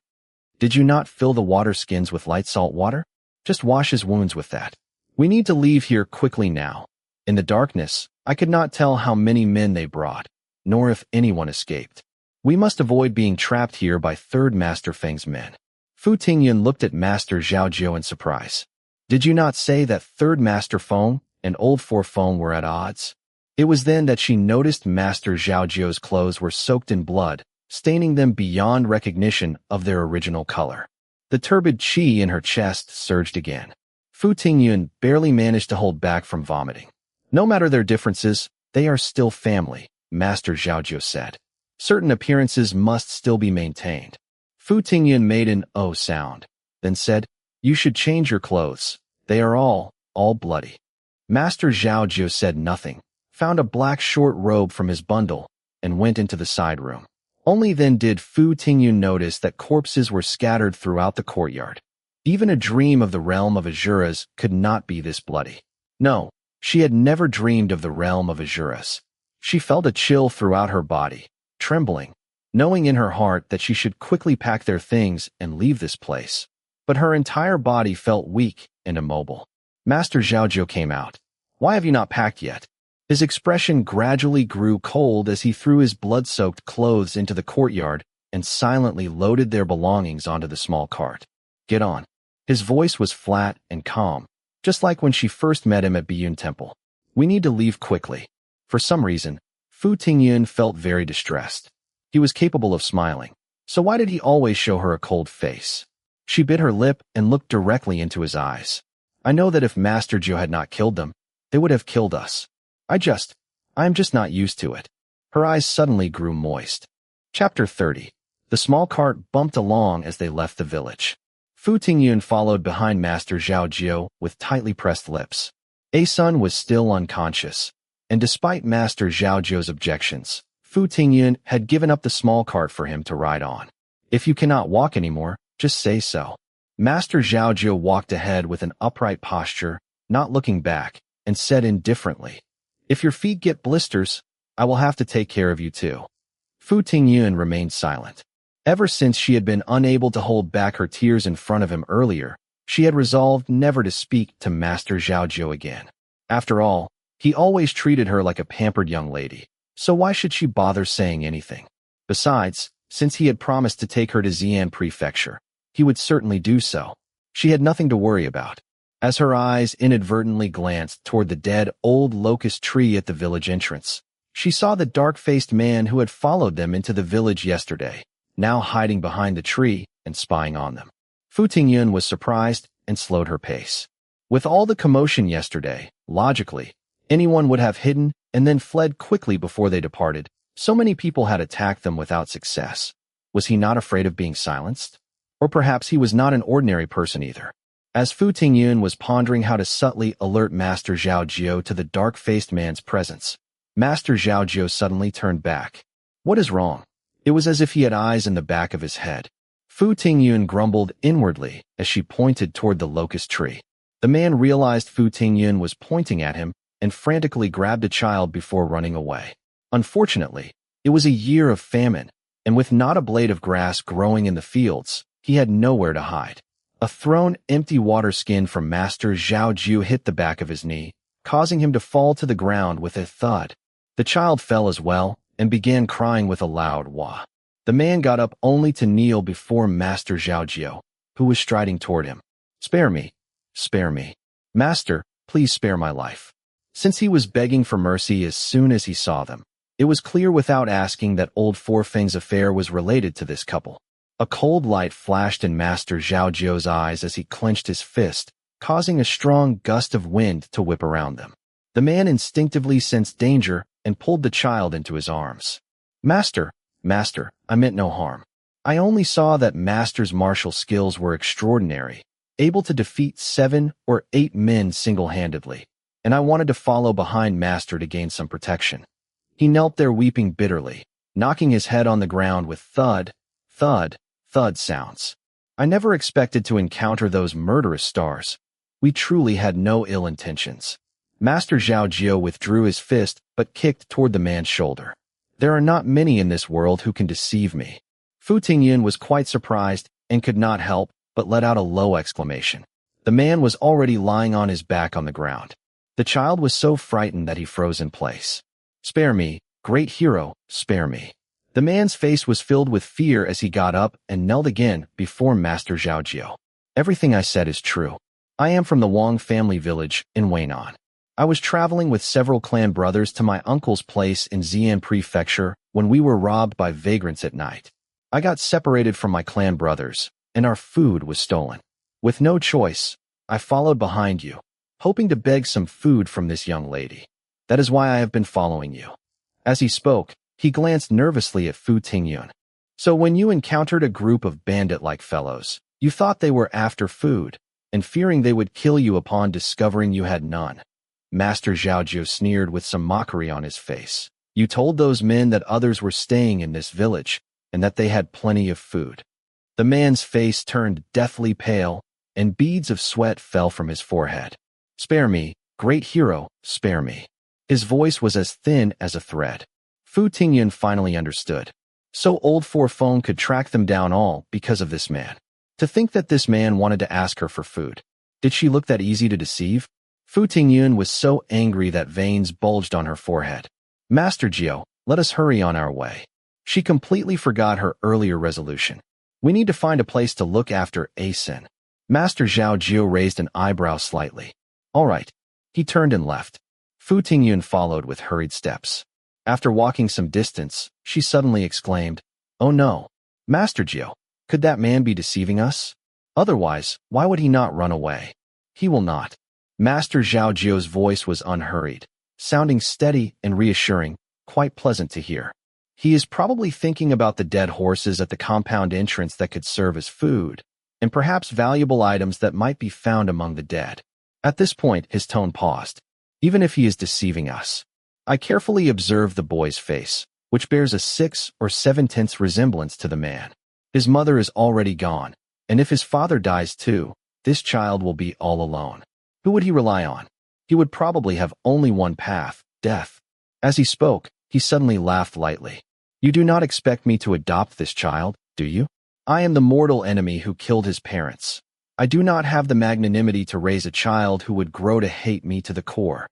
"Did you not fill the water skins with light salt water? Just wash his wounds with that. We need to leave here quickly now." In the darkness, I could not tell how many men they brought, nor if anyone escaped. "We must avoid being trapped here by third Master Feng's men." Fu Tingyun looked at Master Zhao Jiu in surprise. "Did you not say that third Master Feng and old four Feng were at odds?" It was then that she noticed Master Zhao Jiu's clothes were soaked in blood, staining them beyond recognition of their original color. The turbid qi in her chest surged again. Fu Tingyun barely managed to hold back from vomiting. "No matter their differences, they are still family," Master Zhao Jiu said. "Certain appearances must still be maintained." Fu Tingyun made an "oh" sound, then said, "You should change your clothes. They are all bloody." Master Zhao Jiu said nothing, found a black short robe from his bundle, and went into the side room. Only then did Fu Tingyun notice that corpses were scattered throughout the courtyard. Even a dream of the realm of Azuras could not be this bloody. No, she had never dreamed of the realm of Azuras. She felt a chill throughout her body, trembling, knowing in her heart that she should quickly pack their things and leave this place. But her entire body felt weak and immobile. Master Zhao Jiu came out. "Why have you not packed yet?" His expression gradually grew cold as he threw his blood-soaked clothes into the courtyard and silently loaded their belongings onto the small cart. "Get on." His voice was flat and calm, just like when she first met him at Biyun Temple. "We need to leave quickly." For some reason, Fu Tingyun felt very distressed. He was capable of smiling, so why did he always show her a cold face? She bit her lip and looked directly into his eyes. "I know that if Master Zhou had not killed them, they would have killed us. I am just not used to it." Her eyes suddenly grew moist. Chapter 30. The small cart bumped along as they left the village. Fu Tingyun followed behind Master Zhao Jiu with tightly pressed lips. Asun was still unconscious, and despite Master Zhao Jiu's objections, Fu Tingyun had given up the small cart for him to ride on. "If you cannot walk anymore, just say so." Master Zhao Jiu walked ahead with an upright posture, not looking back, and said indifferently, "If your feet get blisters, I will have to take care of you too." Fu Tingyun remained silent. Ever since she had been unable to hold back her tears in front of him earlier, she had resolved never to speak to Master Zhao Jiu again. After all, He always treated her like a pampered young lady, so why should she bother saying anything? Besides, since he had promised to take her to Xi'an Prefecture, he would certainly do so. She had nothing to worry about. As her eyes inadvertently glanced toward the dead old locust tree at the village entrance, she saw the dark-faced man who had followed them into the village yesterday, now hiding behind the tree and spying on them. Fu Tingyun was surprised and slowed her pace. With all the commotion yesterday, logically, anyone would have hidden and then fled quickly before they departed. So many people had attacked them without success. Was he not afraid of being silenced? Or perhaps he was not an ordinary person either. As Fu Tingyun was pondering how to subtly alert Master Zhao Jiu to the dark-faced man's presence, Master Zhao Jiu suddenly turned back. What is wrong? It was as if he had eyes in the back of his head. Fu Tingyun grumbled inwardly as she pointed toward the locust tree. The man realized Fu Tingyun was pointing at him and frantically grabbed a child before running away. Unfortunately, it was a year of famine, and with not a blade of grass growing in the fields, he had nowhere to hide. A thrown empty water skin from Master Zhao Jiu hit the back of his knee, causing him to fall to the ground with a thud. The child fell as well and began crying with a loud wah. The man got up only to kneel before Master Zhao Jiu, who was striding toward him. Spare me. Spare me. Master, please spare my life. Since he was begging for mercy as soon as he saw them, it was clear without asking that old Four Fang's affair was related to this couple. A cold light flashed in Master Zhao Jiu's eyes as he clenched his fist, causing a strong gust of wind to whip around them. The man instinctively sensed danger and pulled the child into his arms. Master, I meant no harm. I only saw that Master's martial skills were extraordinary, able to defeat 7 or 8 men single-handedly, and I wanted to follow behind Master to gain some protection. He knelt there weeping bitterly, knocking his head on the ground with thud, thud, thud sounds. I never expected to encounter those murderous stars. We truly had no ill intentions. Master Zhao Jiu withdrew his fist but kicked toward the man's shoulder. There are not many in this world who can deceive me. Fu Tingyun was quite surprised and could not help but let out a low exclamation. The man was already lying on his back on the ground. The child was so frightened that he froze in place. Spare me, great hero, spare me. The man's face was filled with fear as he got up and knelt again before Master Zhao Jiu. Everything I said is true. I am from the Wang family village in Weinan. I was traveling with several clan brothers to my uncle's place in Xi'an Prefecture when we were robbed by vagrants at night. I got separated from my clan brothers, and our food was stolen. With no choice, I followed behind you, hoping to beg some food from this young lady. That is why I have been following you. As he spoke, he glanced nervously at Fu Tingyun. So when you encountered a group of bandit-like fellows, you thought they were after food, and fearing they would kill you upon discovering you had none. Master Zhao Jiu sneered with some mockery on his face. You told those men that others were staying in this village, and that they had plenty of food. The man's face turned deathly pale, and beads of sweat fell from his forehead. Spare me, great hero, spare me. His voice was as thin as a thread. Fu Tingyun finally understood. So old Four Fang could track them down all because of this man. To think that this man wanted to ask her for food. Did she look that easy to deceive? Fu Tingyun was so angry that veins bulged on her forehead. Master Jiu, let us hurry on our way. She completely forgot her earlier resolution. We need to find a place to look after Asen. Master Zhao Jiu raised an eyebrow slightly. All right. He turned and left. Fu Tingyun followed with hurried steps. After walking some distance, she suddenly exclaimed, Oh no, Master Jiu, could that man be deceiving us? Otherwise, why would he not run away? He will not. Master Zhao Jiu's voice was unhurried, sounding steady and reassuring, quite pleasant to hear. He is probably thinking about the dead horses at the compound entrance that could serve as food, and perhaps valuable items that might be found among the dead. At this point, his tone paused. Even if he is deceiving us. I carefully observed the boy's face, which bears a 6 or 7/10 resemblance to the man. His mother is already gone, and if his father dies too, this child will be all alone. Who would he rely on? He would probably have only one path, death. As he spoke, he suddenly laughed lightly. You do not expect me to adopt this child, do you? I am the mortal enemy who killed his parents. I do not have the magnanimity to raise a child who would grow to hate me to the core.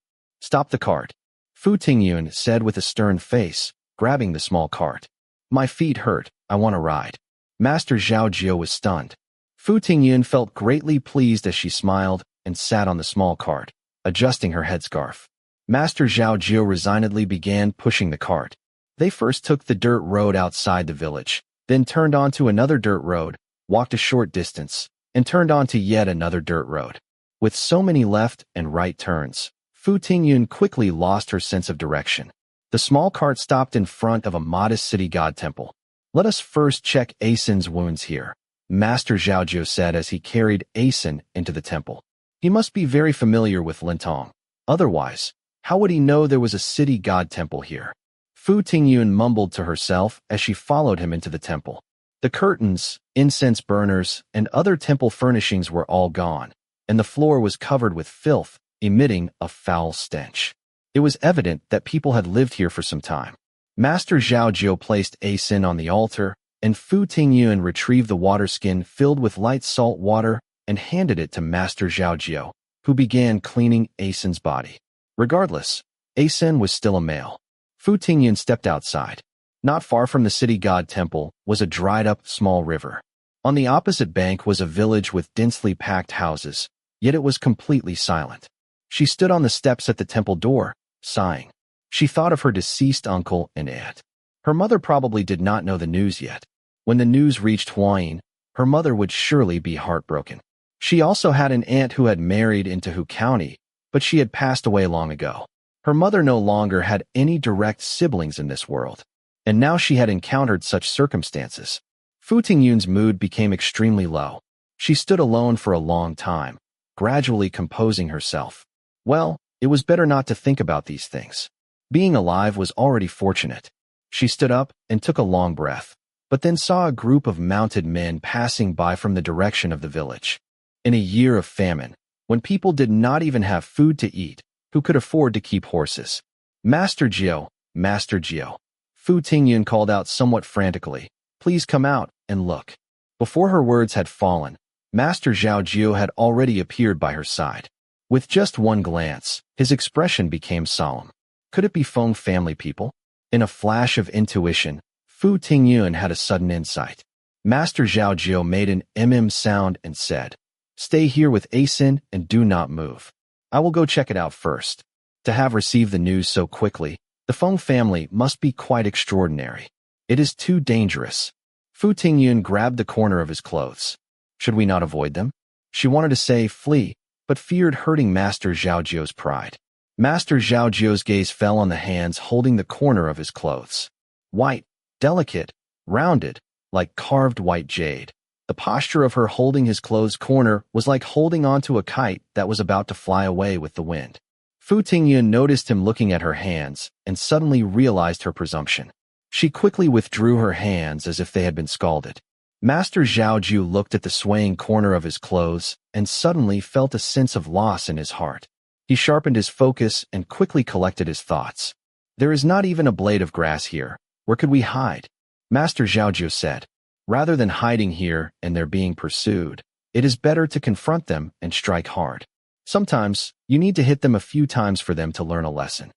Stop the cart, Fu Tingyun said with a stern face, grabbing the small cart. My feet hurt, I want to ride. Master Zhao Jiu was stunned. Fu Tingyun felt greatly pleased as she smiled and sat on the small cart, adjusting her headscarf. Master Zhao Jiu resignedly began pushing the cart. They first took the dirt road outside the village, then turned onto another dirt road, walked a short distance, and turned onto yet another dirt road. With so many left and right turns, Fu Tingyun quickly lost her sense of direction. The small cart stopped in front of a modest city god temple. Let us first check Asin's wounds here, Master Zhao Jiu said as he carried Asin into the temple. He must be very familiar with Lintong. Otherwise, how would he know there was a city god temple here? Fu Tingyun mumbled to herself as she followed him into the temple. The curtains, incense burners, and other temple furnishings were all gone, and the floor was covered with filth, emitting a foul stench. It was evident that people had lived here for some time. Master Zhao Jiu placed Asin on the altar, and Fu Tingyun retrieved the water skin filled with light salt water and handed it to Master Zhao Jiu, who began cleaning Asin's body. Regardless, Asin was still a male. Fu Tingyun stepped outside. Not far from the city god temple was a dried-up small river. On the opposite bank was a village with densely packed houses, yet it was completely silent. She stood on the steps at the temple door, sighing. She thought of her deceased uncle and aunt. Her mother probably did not know the news yet. When the news reached Huayin, her mother would surely be heartbroken. She also had an aunt who had married into Hu County, but she had passed away long ago. Her mother no longer had any direct siblings in this world, and now she had encountered such circumstances. Fu Tingyun's mood became extremely low. She stood alone for a long time, gradually composing herself. Well, it was better not to think about these things. Being alive was already fortunate. She stood up and took a long breath, but then saw a group of mounted men passing by from the direction of the village. In a year of famine, when people did not even have food to eat, who could afford to keep horses? Master Jiu, Master Jiu. Fu Tingyun called out somewhat frantically, please come out and look. Before her words had fallen, Master Zhao Jiu had already appeared by her side. With just one glance, his expression became solemn. Could it be Feng family people? In a flash of intuition, Fu Tingyun had a sudden insight. Master Zhao Jiu made an sound and said, stay here with Asin and do not move. I will go check it out first. To have received the news so quickly, the Feng family must be quite extraordinary. It is too dangerous. Fu Tingyun grabbed the corner of his clothes. Should we not avoid them? She wanted to say flee, but feared hurting Master Zhao Jiu's pride. Master Zhao Jiu's gaze fell on the hands holding the corner of his clothes. White, delicate, rounded, like carved white jade. The posture of her holding his clothes corner was like holding onto a kite that was about to fly away with the wind. Fu Tingyun noticed him looking at her hands and suddenly realized her presumption. She quickly withdrew her hands as if they had been scalded. Master Zhao Jiu looked at the swaying corner of his clothes and suddenly felt a sense of loss in his heart. He sharpened his focus and quickly collected his thoughts. There is not even a blade of grass here. Where could we hide? Master Zhao Jiu said. Rather than hiding here and they're being pursued, it is better to confront them and strike hard. Sometimes, you need to hit them a few times for them to learn a lesson.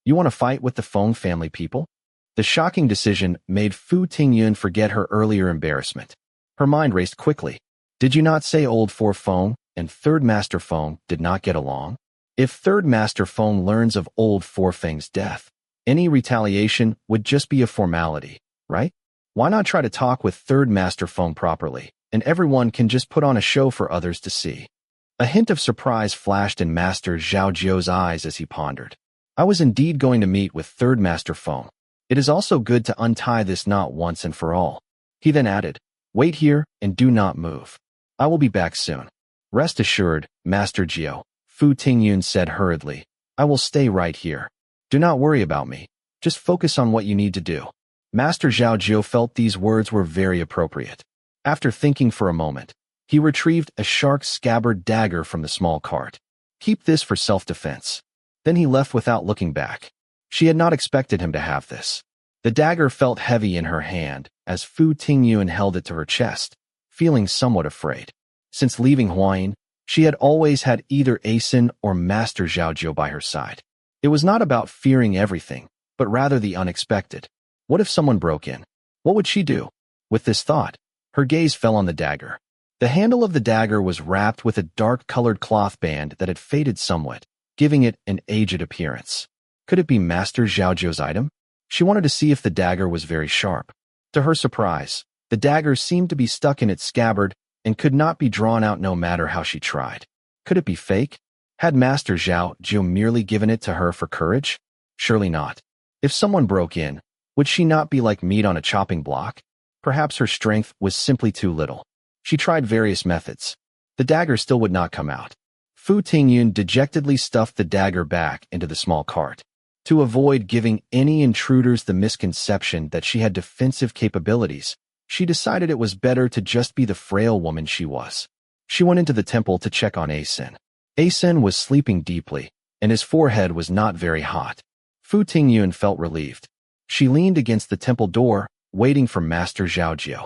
You want to fight with the Feng family people? The shocking decision made Fu Tingyun forget her earlier embarrassment. Her mind raced quickly. Did you not say old Four Feng and Third Master Feng did not get along? If Third Master Feng learns of old Four Feng's death, any retaliation would just be a formality, right? Why not try to talk with Third Master Feng properly, and everyone can just put on a show for others to see? A hint of surprise flashed in Master Zhao Jiu's eyes as he pondered. I was indeed going to meet with Third Master Feng. It is also good to untie this knot once and for all. He then added, wait here and do not move. I will be back soon. Rest assured, Master Jiu, Fu Tingyun said hurriedly. I will stay right here. Do not worry about me. Just focus on what you need to do. Master Zhao Jiu felt these words were very appropriate. After thinking for a moment, he retrieved a shark scabbard dagger from the small cart. Keep this for self-defense. Then he left without looking back. She had not expected him to have this. The dagger felt heavy in her hand as Fu Tingyun held it to her chest, feeling somewhat afraid. Since leaving Huayin, she had always had either Asin or Master Zhao Jiu by her side. It was not about fearing everything, but rather the unexpected. What if someone broke in? What would she do? With this thought, her gaze fell on the dagger. The handle of the dagger was wrapped with a dark-colored cloth band that had faded somewhat, giving it an aged appearance. Could it be Master Zhao Jiu's item? She wanted to see if the dagger was very sharp. To her surprise, the dagger seemed to be stuck in its scabbard and could not be drawn out no matter how she tried. Could it be fake? Had Master Zhao Jiu merely given it to her for courage? Surely not. If someone broke in, would she not be like meat on a chopping block? Perhaps her strength was simply too little. She tried various methods. The dagger still would not come out. Fu Tingyun dejectedly stuffed the dagger back into the small cart. To avoid giving any intruders the misconception that she had defensive capabilities, she decided it was better to just be the frail woman she was. She went into the temple to check on Asen. Asen was sleeping deeply, and his forehead was not very hot. Fu Tingyun felt relieved. She leaned against the temple door, waiting for Master Zhao Jiu.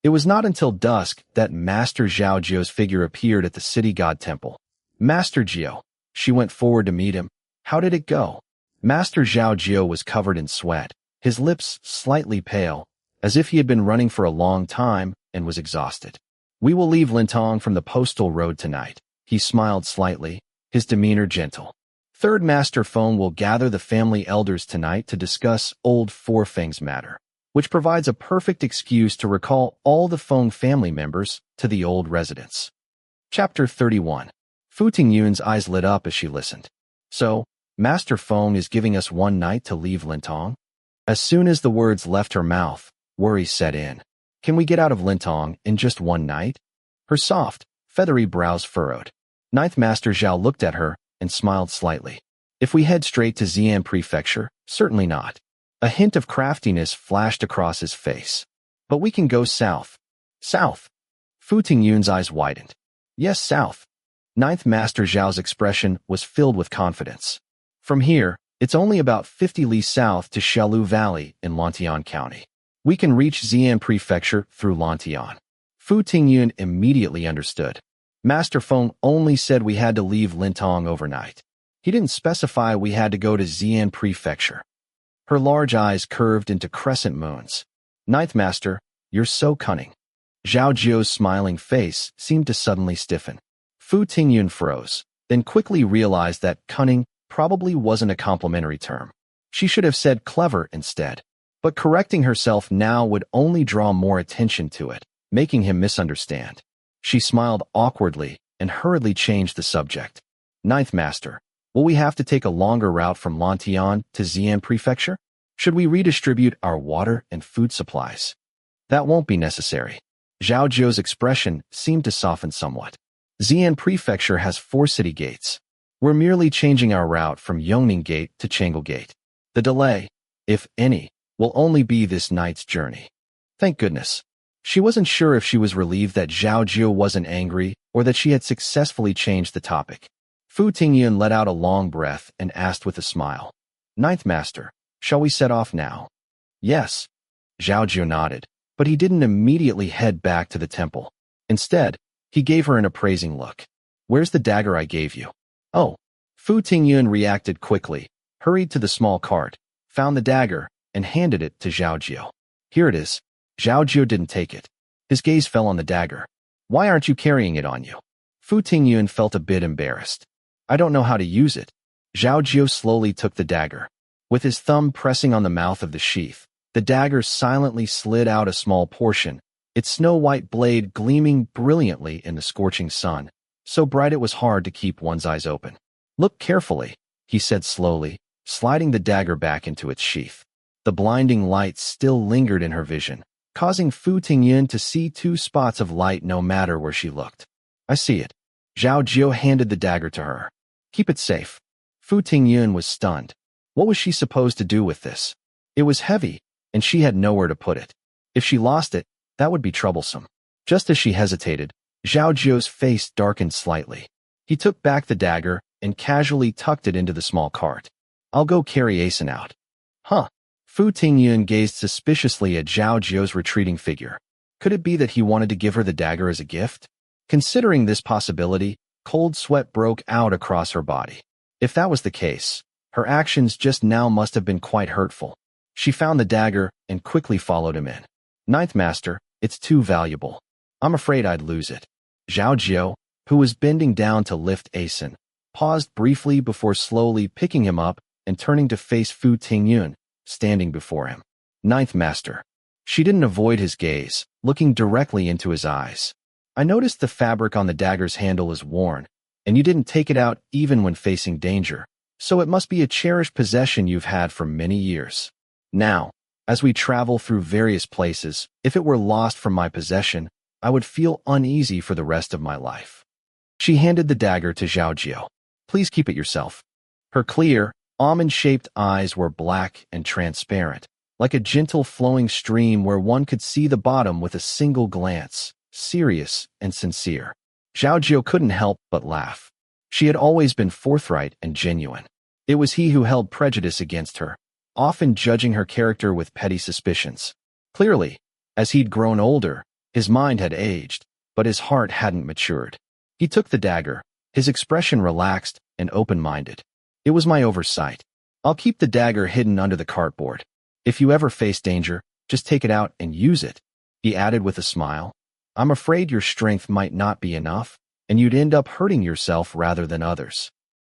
It was not until dusk that Master Zhao Jiu's figure appeared at the city god temple. Master Jiu. She went forward to meet him. How did it go? Master Zhao Jiu was covered in sweat, his lips slightly pale, as if he had been running for a long time and was exhausted. We will leave Lintong from the postal road tonight. He smiled slightly, his demeanor gentle. Third Master Feng will gather the family elders tonight to discuss old Four Feng's matter, which provides a perfect excuse to recall all the Feng family members to the old residence. Chapter 31. Fu Tingyun's eyes lit up as she listened. So, Master Feng is giving us one night to leave Lintong? As soon as the words left her mouth, worry set in. Can we get out of Lintong in just one night? Her soft, feathery brows furrowed. Ninth Master Zhao looked at her and smiled slightly. If we head straight to Xian Prefecture, certainly not. A hint of craftiness flashed across his face. But we can go south. South. Fu Tingyun's eyes widened. Yes, south. Ninth Master Zhao's expression was filled with confidence. From here, it's only about 50 li south to Shalu Valley in Lantian County. We can reach Xian Prefecture through Lantian. Fu Tingyun immediately understood. Master Feng only said we had to leave Lintong overnight. He didn't specify we had to go to Xian Prefecture. Her large eyes curved into crescent moons. Ninth Master, you're so cunning. Zhao Jiu's smiling face seemed to suddenly stiffen. Fu Tingyun froze, then quickly realized that cunning probably wasn't a complimentary term. She should have said clever instead. But correcting herself now would only draw more attention to it, making him misunderstand. She smiled awkwardly and hurriedly changed the subject. Ninth Master, will we have to take a longer route from Lantian to Xian Prefecture? Should we redistribute our water and food supplies? That won't be necessary. Zhao Jiu's expression seemed to soften somewhat. Xian Prefecture has 4 city gates. We're merely changing our route from Yongning Gate to Changel Gate. The delay, if any, will only be this night's journey. Thank goodness. She wasn't sure if she was relieved that Zhao Jiu wasn't angry or that she had successfully changed the topic. Fu Tingyun let out a long breath and asked with a smile. Ninth Master, shall we set off now? Yes. Zhao Jiu nodded, but he didn't immediately head back to the temple. Instead, he gave her an appraising look. Where's the dagger I gave you? Oh. Fu Tingyun reacted quickly, hurried to the small cart, found the dagger, and handed it to Zhao Jiu. Here it is. Zhao Jiu didn't take it. His gaze fell on the dagger. Why aren't you carrying it on you? Fu Tingyun felt a bit embarrassed. I don't know how to use it. Zhao Jiu slowly took the dagger. With his thumb pressing on the mouth of the sheath, the dagger silently slid out a small portion, its snow-white blade gleaming brilliantly in the scorching sun, so bright it was hard to keep one's eyes open. Look carefully, he said slowly, sliding the dagger back into its sheath. The blinding light still lingered in her vision, causing Fu Tingyun to see 2 spots of light no matter where she looked. I see it. Zhao Jiu handed the dagger to her. Keep it safe. Fu Tingyun was stunned. What was she supposed to do with this? It was heavy, and she had nowhere to put it. If she lost it, that would be troublesome. Just as she hesitated, Zhao Jiu's face darkened slightly. He took back the dagger and casually tucked it into the small cart. I'll go carry Asen out. Huh. Fu Tingyun gazed suspiciously at Zhao Jiu's retreating figure. Could it be that he wanted to give her the dagger as a gift? Considering this possibility, cold sweat broke out across her body. If that was the case, Her actions just now must have been quite hurtful. She found the dagger and quickly followed him in. Ninth Master, it's too valuable. I'm afraid I'd lose it. Zhao Jiu, who was bending down to lift Asen, paused briefly before slowly picking him up and turning to face Fu Tingyun, standing before him. Ninth Master. She didn't avoid his gaze, looking directly into his eyes. I noticed the fabric on the dagger's handle is worn, and you didn't take it out even when facing danger, so it must be a cherished possession you've had for many years. Now, as we travel through various places, if it were lost from my possession, I would feel uneasy for the rest of my life. She handed the dagger to Zhao Jiu. Please keep it yourself. Her clear, almond-shaped eyes were black and transparent, like a gentle flowing stream where one could see the bottom with a single glance, serious and sincere. Zhao Jiu couldn't help but laugh. She had always been forthright and genuine. It was he who held prejudice against her, often judging her character with petty suspicions. Clearly, as he'd grown older, his mind had aged, but his heart hadn't matured. He took the dagger, his expression relaxed and open-minded. It was my oversight. I'll keep the dagger hidden under the cartboard. If you ever face danger, just take it out and use it, he added with a smile. I'm afraid your strength might not be enough, and you'd end up hurting yourself rather than others.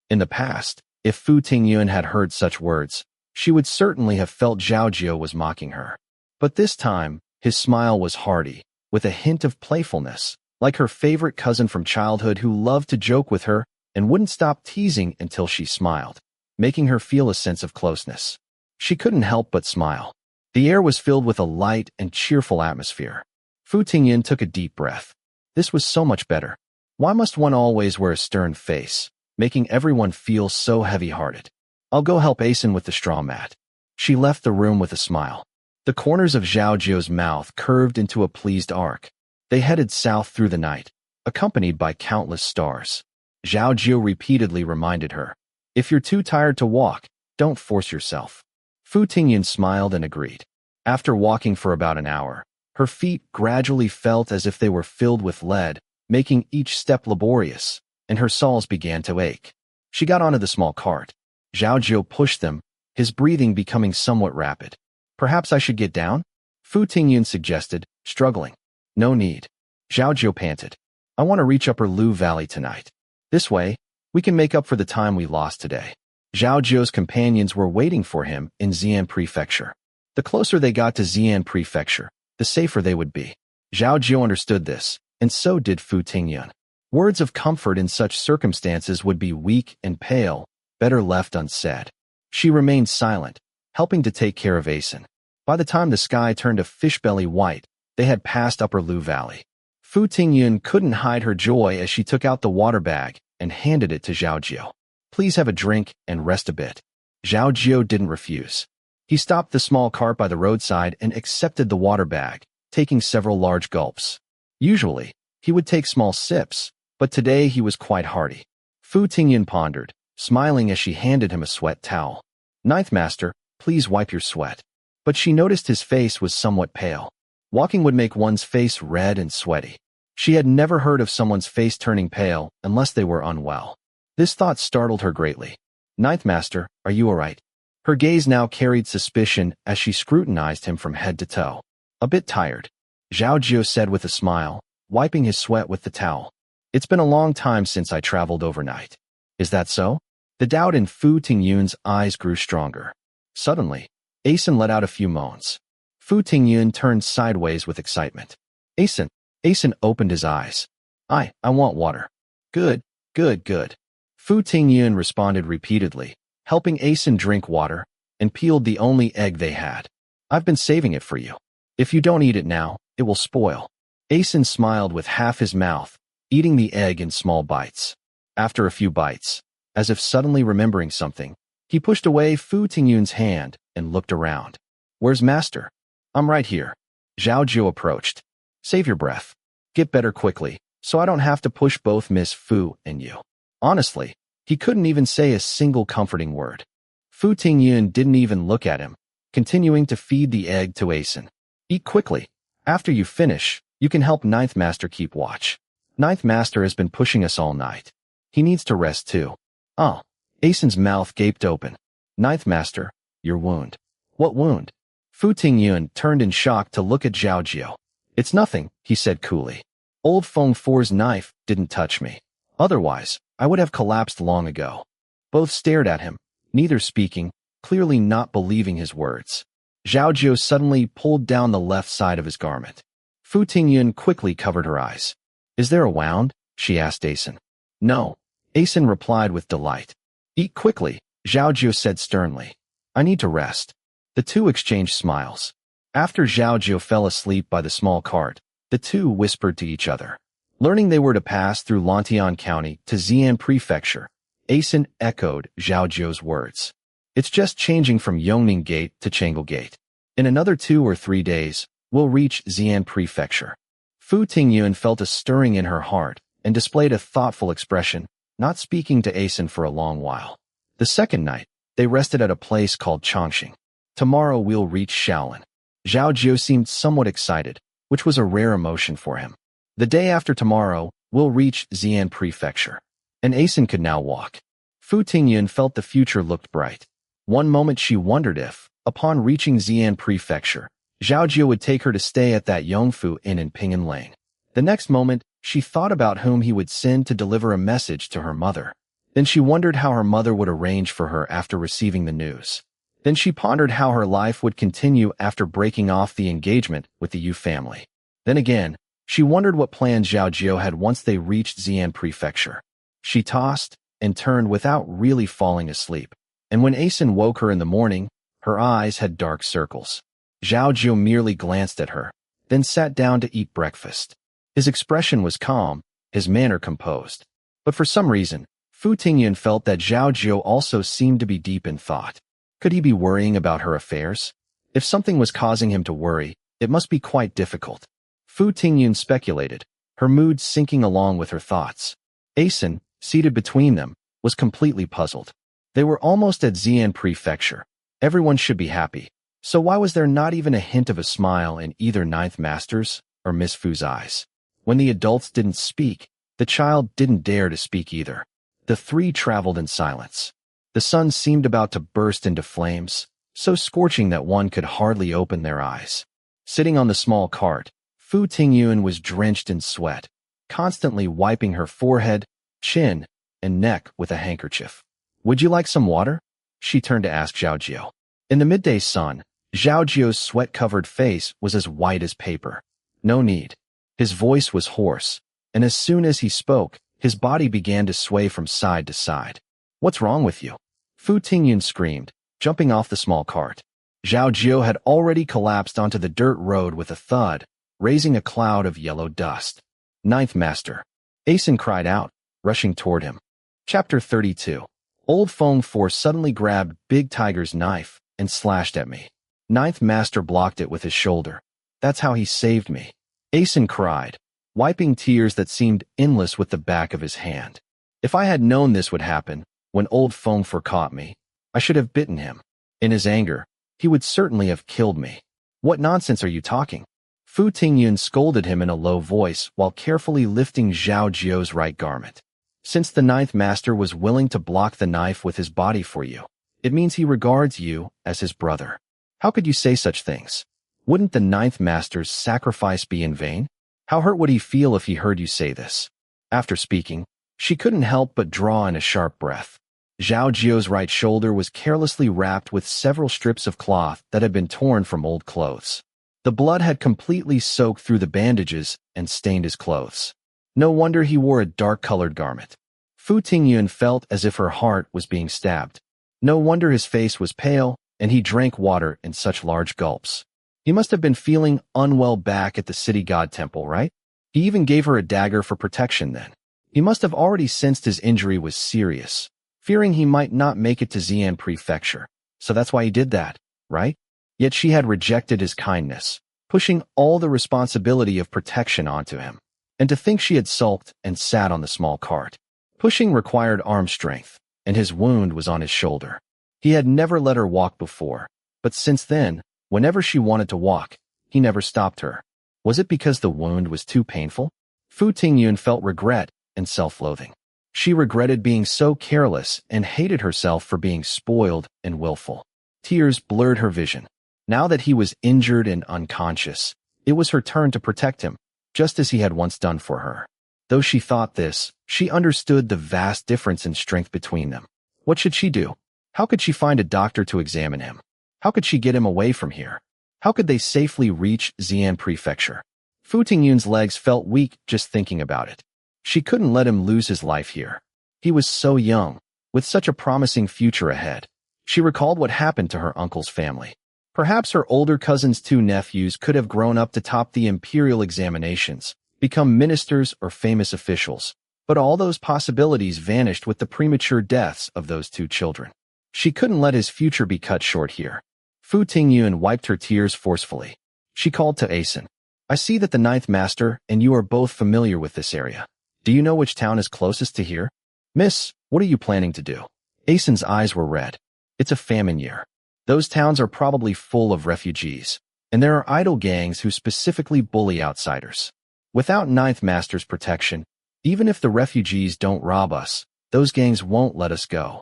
In the past, if Fu Tingyun had heard such words, she would certainly have felt Zhao Jiu was mocking her. But this time, his smile was hearty, with a hint of playfulness, like her favorite cousin from childhood who loved to joke with her and wouldn't stop teasing until she smiled, making her feel a sense of closeness. She couldn't help but smile. The air was filled with a light and cheerful atmosphere. Fu Tingyun took a deep breath. This was so much better. Why must one always wear a stern face, making everyone feel so heavy-hearted? I'll go help Asen with the straw mat. She left the room with a smile. The corners of Zhao Jiu's mouth curved into a pleased arc. They headed south through the night, accompanied by countless stars. Zhao Jiu repeatedly reminded her, if you're too tired to walk, don't force yourself. Fu Tingyun smiled and agreed. After walking for about an hour, her feet gradually felt as if they were filled with lead, making each step laborious, and her soles began to ache. She got onto the small cart. Zhao Jiu pushed them, his breathing becoming somewhat rapid. Perhaps I should get down? Fu Tingyun suggested, struggling. No need. Zhao Jiu panted. I want to reach Upper Lu Valley tonight. This way, we can make up for the time we lost today. Zhao Jiu's companions were waiting for him in Xi'an Prefecture. The closer they got to Xi'an Prefecture, the safer they would be. Zhao Jiu understood this, and so did Fu Tingyun. Words of comfort in such circumstances would be weak and pale, better left unsaid. She remained silent, helping to take care of Asen. By the time the sky turned a fishbelly white, they had passed Upper Lu Valley. Fu Tingyun couldn't hide her joy as she took out the water bag and handed it to Zhao Jiu. Please have a drink and rest a bit. Zhao Jiu didn't refuse. He stopped the small cart by the roadside and accepted the water bag, taking several large gulps. Usually, he would take small sips, but today he was quite hearty. Fu Tingyun pondered, smiling as she handed him a sweat towel. Ninth Master, please wipe your sweat. But she noticed his face was somewhat pale. Walking would make one's face red and sweaty. She had never heard of someone's face turning pale unless they were unwell. This thought startled her greatly. Ninth Master, are you all right? Her gaze now carried suspicion as she scrutinized him from head to toe. A bit tired, Zhao Jiu said with a smile, wiping his sweat with the towel. It's been a long time since I traveled overnight. Is that so? The doubt in Fu Tingyun's eyes grew stronger. Suddenly, Asen let out a few moans. Fu Tingyun turned sideways with excitement. Asen opened his eyes. I want water. Good. Fu Tingyun responded repeatedly, helping Asen drink water, and peeled the only egg they had. I've been saving it for you. If you don't eat it now, it will spoil. Asen smiled with half his mouth, eating the egg in small bites. After a few bites, as if suddenly remembering something, he pushed away Fu Tingyun's hand and looked around. Where's Master? I'm right here. Zhao Jiu approached. Save your breath. Get better quickly, so I don't have to push both Miss Fu and you. Honestly, he couldn't even say a single comforting word. Fu Tingyun didn't even look at him, continuing to feed the egg to Asen. Eat quickly. After you finish, you can help Ninth Master keep watch. Ninth Master has been pushing us all night. He needs to rest too. Oh. Asen's mouth gaped open. Ninth Master, your wound. What wound? Fu Tingyun turned in shock to look at Zhao Jiu. It's nothing, he said coolly. Old Feng Four's knife didn't touch me. Otherwise, I would have collapsed long ago. Both stared at him, neither speaking, clearly not believing his words. Zhao Jiu suddenly pulled down the left side of his garment. Fu Tingyun quickly covered her eyes. Is there a wound? She asked Asen. No. Asen replied with delight. Eat quickly, Zhao Jiu said sternly. I need to rest. The two exchanged smiles. After Zhao Jiu fell asleep by the small cart, the two whispered to each other. Learning they were to pass through Lantian County to Xi'an Prefecture, Asen echoed Zhao Jiu's words. It's just changing from Yongning Gate to Changel Gate. In another 2 or 3 days, we'll reach Xi'an Prefecture. Fu Tingyun felt a stirring in her heart and displayed a thoughtful expression, not speaking to Asen for a long while. The second night, they rested at a place called Chongqing. Tomorrow we'll reach Shaolin. Zhao Jiu seemed somewhat excited, which was a rare emotion for him. The day after tomorrow, we'll reach Xi'an Prefecture. And Asen could now walk. Fu Tingyun felt the future looked bright. One moment she wondered if, upon reaching Xi'an Prefecture, Zhao Jiu would take her to stay at that Yongfu Inn in Pingyun Lane. The next moment, she thought about whom he would send to deliver a message to her mother. Then she wondered how her mother would arrange for her after receiving the news. Then she pondered how her life would continue after breaking off the engagement with the Yu family. Then again, she wondered what plans Zhao Jiu had once they reached Xi'an Prefecture. She tossed and turned without really falling asleep. And when Asen woke her in the morning, her eyes had dark circles. Zhao Jiu merely glanced at her, then sat down to eat breakfast. His expression was calm, his manner composed. But for some reason, Fu Tingyun felt that Zhao Jiu also seemed to be deep in thought. Could he be worrying about her affairs? If something was causing him to worry, it must be quite difficult. Fu Tingyun speculated, her mood sinking along with her thoughts. Asen, seated between them, was completely puzzled. They were almost at Xi'an Prefecture. Everyone should be happy. So why was there not even a hint of a smile in either Ninth Master's or Miss Fu's eyes? When the adults didn't speak, the child didn't dare to speak either. The three traveled in silence. The sun seemed about to burst into flames, so scorching that one could hardly open their eyes. Sitting on the small cart, Fu Tingyun was drenched in sweat, constantly wiping her forehead, chin, and neck with a handkerchief. Would you like some water? She turned to ask Zhao Jiu. In the midday sun, Zhao Jiu's sweat-covered face was as white as paper. No need. His voice was hoarse, and as soon as he spoke, his body began to sway from side to side. What's wrong with you? Fu Tingyun screamed, jumping off the small cart. Zhao Jiu had already collapsed onto the dirt road with a thud, raising a cloud of yellow dust. Ninth Master. Asen cried out, rushing toward him. Chapter 32. Old Feng Four suddenly grabbed Big Tiger's knife and slashed at me. Ninth Master blocked it with his shoulder. That's how he saved me. Asen cried, wiping tears that seemed endless with the back of his hand. If I had known this would happen, when Old Feng Four caught me, I should have bitten him. In his anger, he would certainly have killed me. What nonsense are you talking? Fu Tingyun scolded him in a low voice while carefully lifting Zhao Jiu's right garment. Since the Ninth Master was willing to block the knife with his body for you, it means he regards you as his brother. How could you say such things? Wouldn't the Ninth Master's sacrifice be in vain? How hurt would he feel if he heard you say this? After speaking, she couldn't help but draw in a sharp breath. Zhao Jiu's right shoulder was carelessly wrapped with several strips of cloth that had been torn from old clothes. The blood had completely soaked through the bandages and stained his clothes. No wonder he wore a dark-colored garment. Fu Tingyun felt as if her heart was being stabbed. No wonder his face was pale, and he drank water in such large gulps. He must have been feeling unwell back at the city god temple, right? He even gave her a dagger for protection then. He must have already sensed his injury was serious, fearing he might not make it to Xi'an Prefecture. So that's why he did that, right? Yet she had rejected his kindness, pushing all the responsibility of protection onto him. And to think she had sulked and sat on the small cart. Pushing required arm strength, and his wound was on his shoulder. He had never let her walk before, but since then, whenever she wanted to walk, he never stopped her. Was it because the wound was too painful? Fu Tingyun felt regret and self-loathing. She regretted being so careless and hated herself for being spoiled and willful. Tears blurred her vision. Now that he was injured and unconscious, it was her turn to protect him, just as he had once done for her. Though she thought this, she understood the vast difference in strength between them. What should she do? How could she find a doctor to examine him? How could she get him away from here? How could they safely reach Xi'an Prefecture? Fu Tingyun's legs felt weak just thinking about it. She couldn't let him lose his life here. He was so young, with such a promising future ahead. She recalled what happened to her uncle's family. Perhaps her older cousin's two nephews could have grown up to top the imperial examinations, become ministers or famous officials, but all those possibilities vanished with the premature deaths of those two children. She couldn't let his future be cut short here. Fu Tingyun wiped her tears forcefully. She called to Asen. I see that the ninth master and you are both familiar with this area. Do you know which town is closest to here? Miss, what are you planning to do? Asen's eyes were red. It's a famine year. Those towns are probably full of refugees, and there are idle gangs who specifically bully outsiders. Without ninth master's protection, even if the refugees don't rob us, those gangs won't let us go.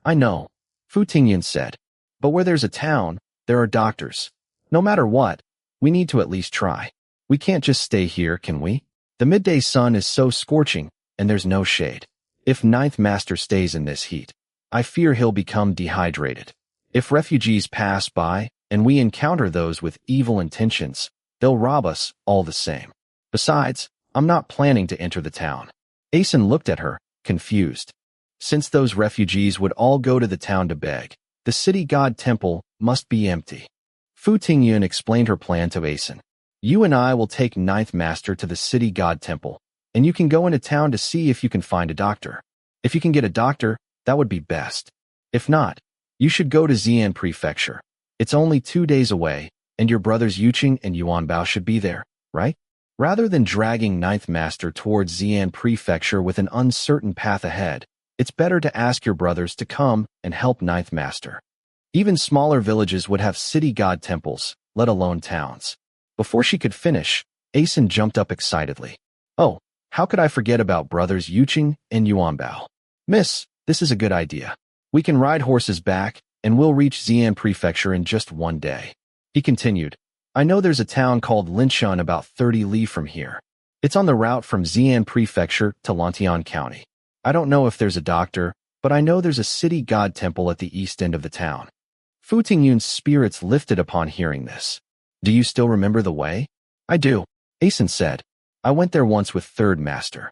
I know, Fu Tingyun said. But where there's a town, there are doctors. No matter what, we need to at least try. We can't just stay here, can we? The midday sun is so scorching, and there's no shade. If ninth master stays in this heat, I fear he'll become dehydrated. If refugees pass by, and we encounter those with evil intentions, they'll rob us all the same. Besides, I'm not planning to enter the town. Asen looked at her, confused. Since those refugees would all go to the town to beg, the city god temple must be empty. Fu Tingyun explained her plan to Asen. You and I will take ninth master to the city god temple, and you can go into town to see if you can find a doctor. If you can get a doctor, that would be best. If not, you should go to Xi'an Prefecture. It's only 2 days away, and your brothers Yuqing and Yuanbao should be there, right? Rather than dragging ninth master towards Xi'an Prefecture with an uncertain path ahead, it's better to ask your brothers to come and help ninth master. Even smaller villages would have city god temples, let alone towns. Before she could finish, Asen jumped up excitedly. Oh, how could I forget about brothers Yuqing and Yuanbao? Miss, this is a good idea. We can ride horses back, and we'll reach Xi'an Prefecture in just 1 day. He continued, I know there's a town called Linshan about 30 li from here. It's on the route from Xi'an Prefecture to Lantian County. I don't know if there's a doctor, but I know there's a city god temple at the east end of the town. Fu Tingyun's spirits lifted upon hearing this. Do you still remember the way? I do, Asen said. I went there once with third master.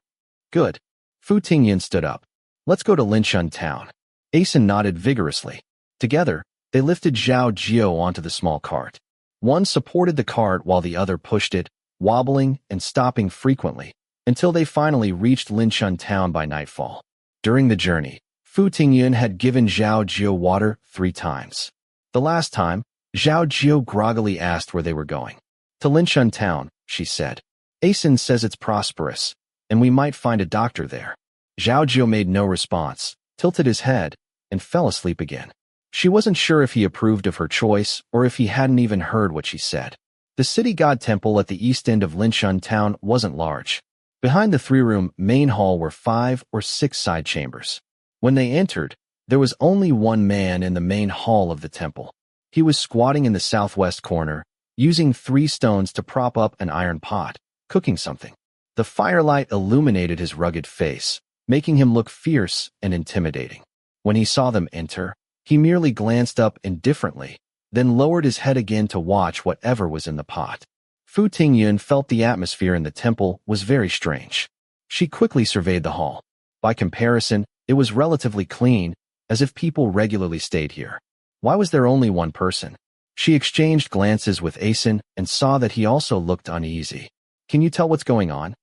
Good. Fu Tingyun stood up. Let's go to Linshan town. Asen nodded vigorously. Together, they lifted Zhao Jiao onto the small cart. One supported the cart while the other pushed it, wobbling and stopping frequently, until they finally reached Linshan town by nightfall. During the journey, Fu Tingyun had given Zhao Jiao water 3 times. The last time, Zhao Jiao groggily asked where they were going. To Linshan town, she said. Asen says it's prosperous, and we might find a doctor there. Zhao Jiao made no response, tilted his head, and fell asleep again. She wasn't sure if he approved of her choice or if he hadn't even heard what she said. The city god temple at the east end of Linshan town wasn't large. Behind the 3-room main hall were 5 or 6 side chambers. When they entered, there was only one man in the main hall of the temple. He was squatting in the southwest corner, using 3 stones to prop up an iron pot, cooking something. The firelight illuminated his rugged face, making him look fierce and intimidating. When he saw them enter, he merely glanced up indifferently, then lowered his head again to watch whatever was in the pot. Fu Tingyun felt the atmosphere in the temple was very strange. She quickly surveyed the hall. By comparison, it was relatively clean, as if people regularly stayed here. Why was there only one person? She exchanged glances with Asen and saw that he also looked uneasy. Can you tell what's going on?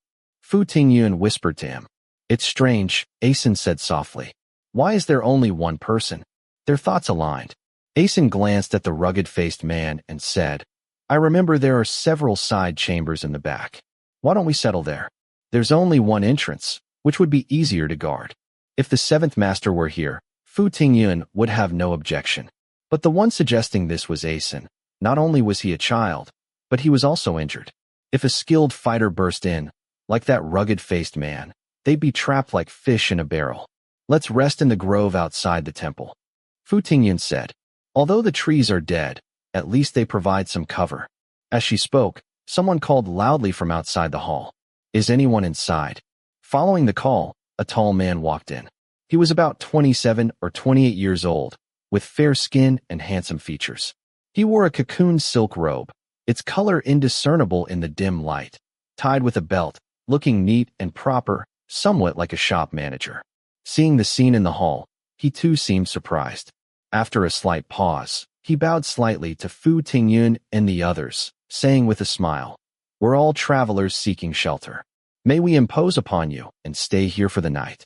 Fu Tingyun whispered to him. It's strange, Asen said softly. Why is there only one person? Their thoughts aligned. Asen glanced at the rugged-faced man and said, I remember there are several side chambers in the back. Why don't we settle there? There's only one entrance, which would be easier to guard. If the 7th master were here, Fu Tingyun would have no objection. But the one suggesting this was Asen. Not only was he a child, but he was also injured. If a skilled fighter burst in, like that rugged-faced man, they'd be trapped like fish in a barrel. Let's rest in the grove outside the temple. Fu Tingyun said. Although the trees are dead, at least they provide some cover. As she spoke, someone called loudly from outside the hall. Is anyone inside? Following the call, a tall man walked in. He was about 27 or 28 years old, with fair skin and handsome features. He wore a cocoon silk robe, its color indiscernible in the dim light, tied with a belt, looking neat and proper, somewhat like a shop manager. Seeing the scene in the hall, he too seemed surprised. After a slight pause, he bowed slightly to Fu Tingyun and the others, saying with a smile, "We're all travelers seeking shelter. May we impose upon you and stay here for the night."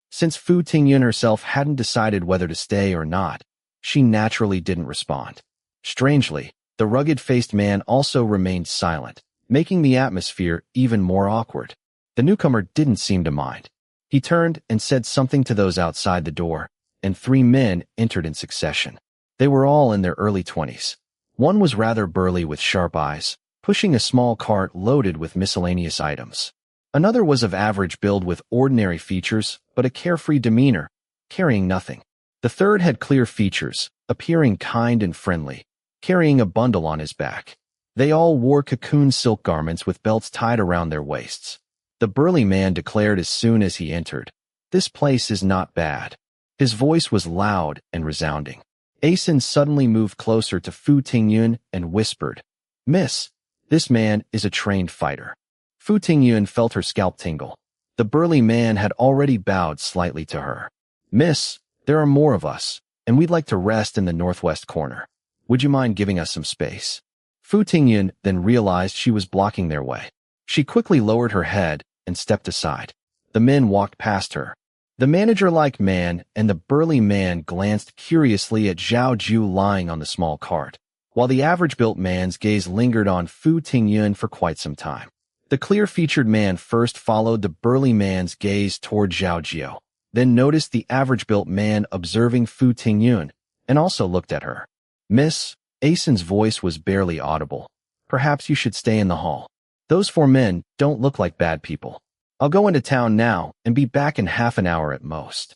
Since Fu Tingyun herself hadn't decided whether to stay or not, she naturally didn't respond. Strangely, the rugged-faced man also remained silent, making the atmosphere even more awkward. The newcomer didn't seem to mind. He turned and said something to those outside the door, and 3 men entered in succession. They were all in their early 20s. One was rather burly with sharp eyes, pushing a small cart loaded with miscellaneous items. Another was of average build with ordinary features, but a carefree demeanor, carrying nothing. The third had clear features, appearing kind and friendly, carrying a bundle on his back. They all wore cocoon silk garments with belts tied around their waists. The burly man declared as soon as he entered, "This place is not bad." His voice was loud and resounding. Asen suddenly moved closer to Fu Tingyun and whispered, "Miss, this man is a trained fighter." Fu Tingyun felt her scalp tingle. The burly man had already bowed slightly to her. "Miss, there are more of us, and we'd like to rest in the northwest corner. Would you mind giving us some space?" Fu Tingyun then realized she was blocking their way. She quickly lowered her head and stepped aside. The men walked past her. The manager-like man and the burly man glanced curiously at Zhao Ju lying on the small cart, while the average-built man's gaze lingered on Fu Tingyun for quite some time. The clear-featured man first followed the burly man's gaze toward Zhao Ju, then noticed the average-built man observing Fu Tingyun, and also looked at her. "Miss," Asen's voice was barely audible. "Perhaps you should stay in the hall. Those 4 men don't look like bad people. I'll go into town now and be back in half an hour at most."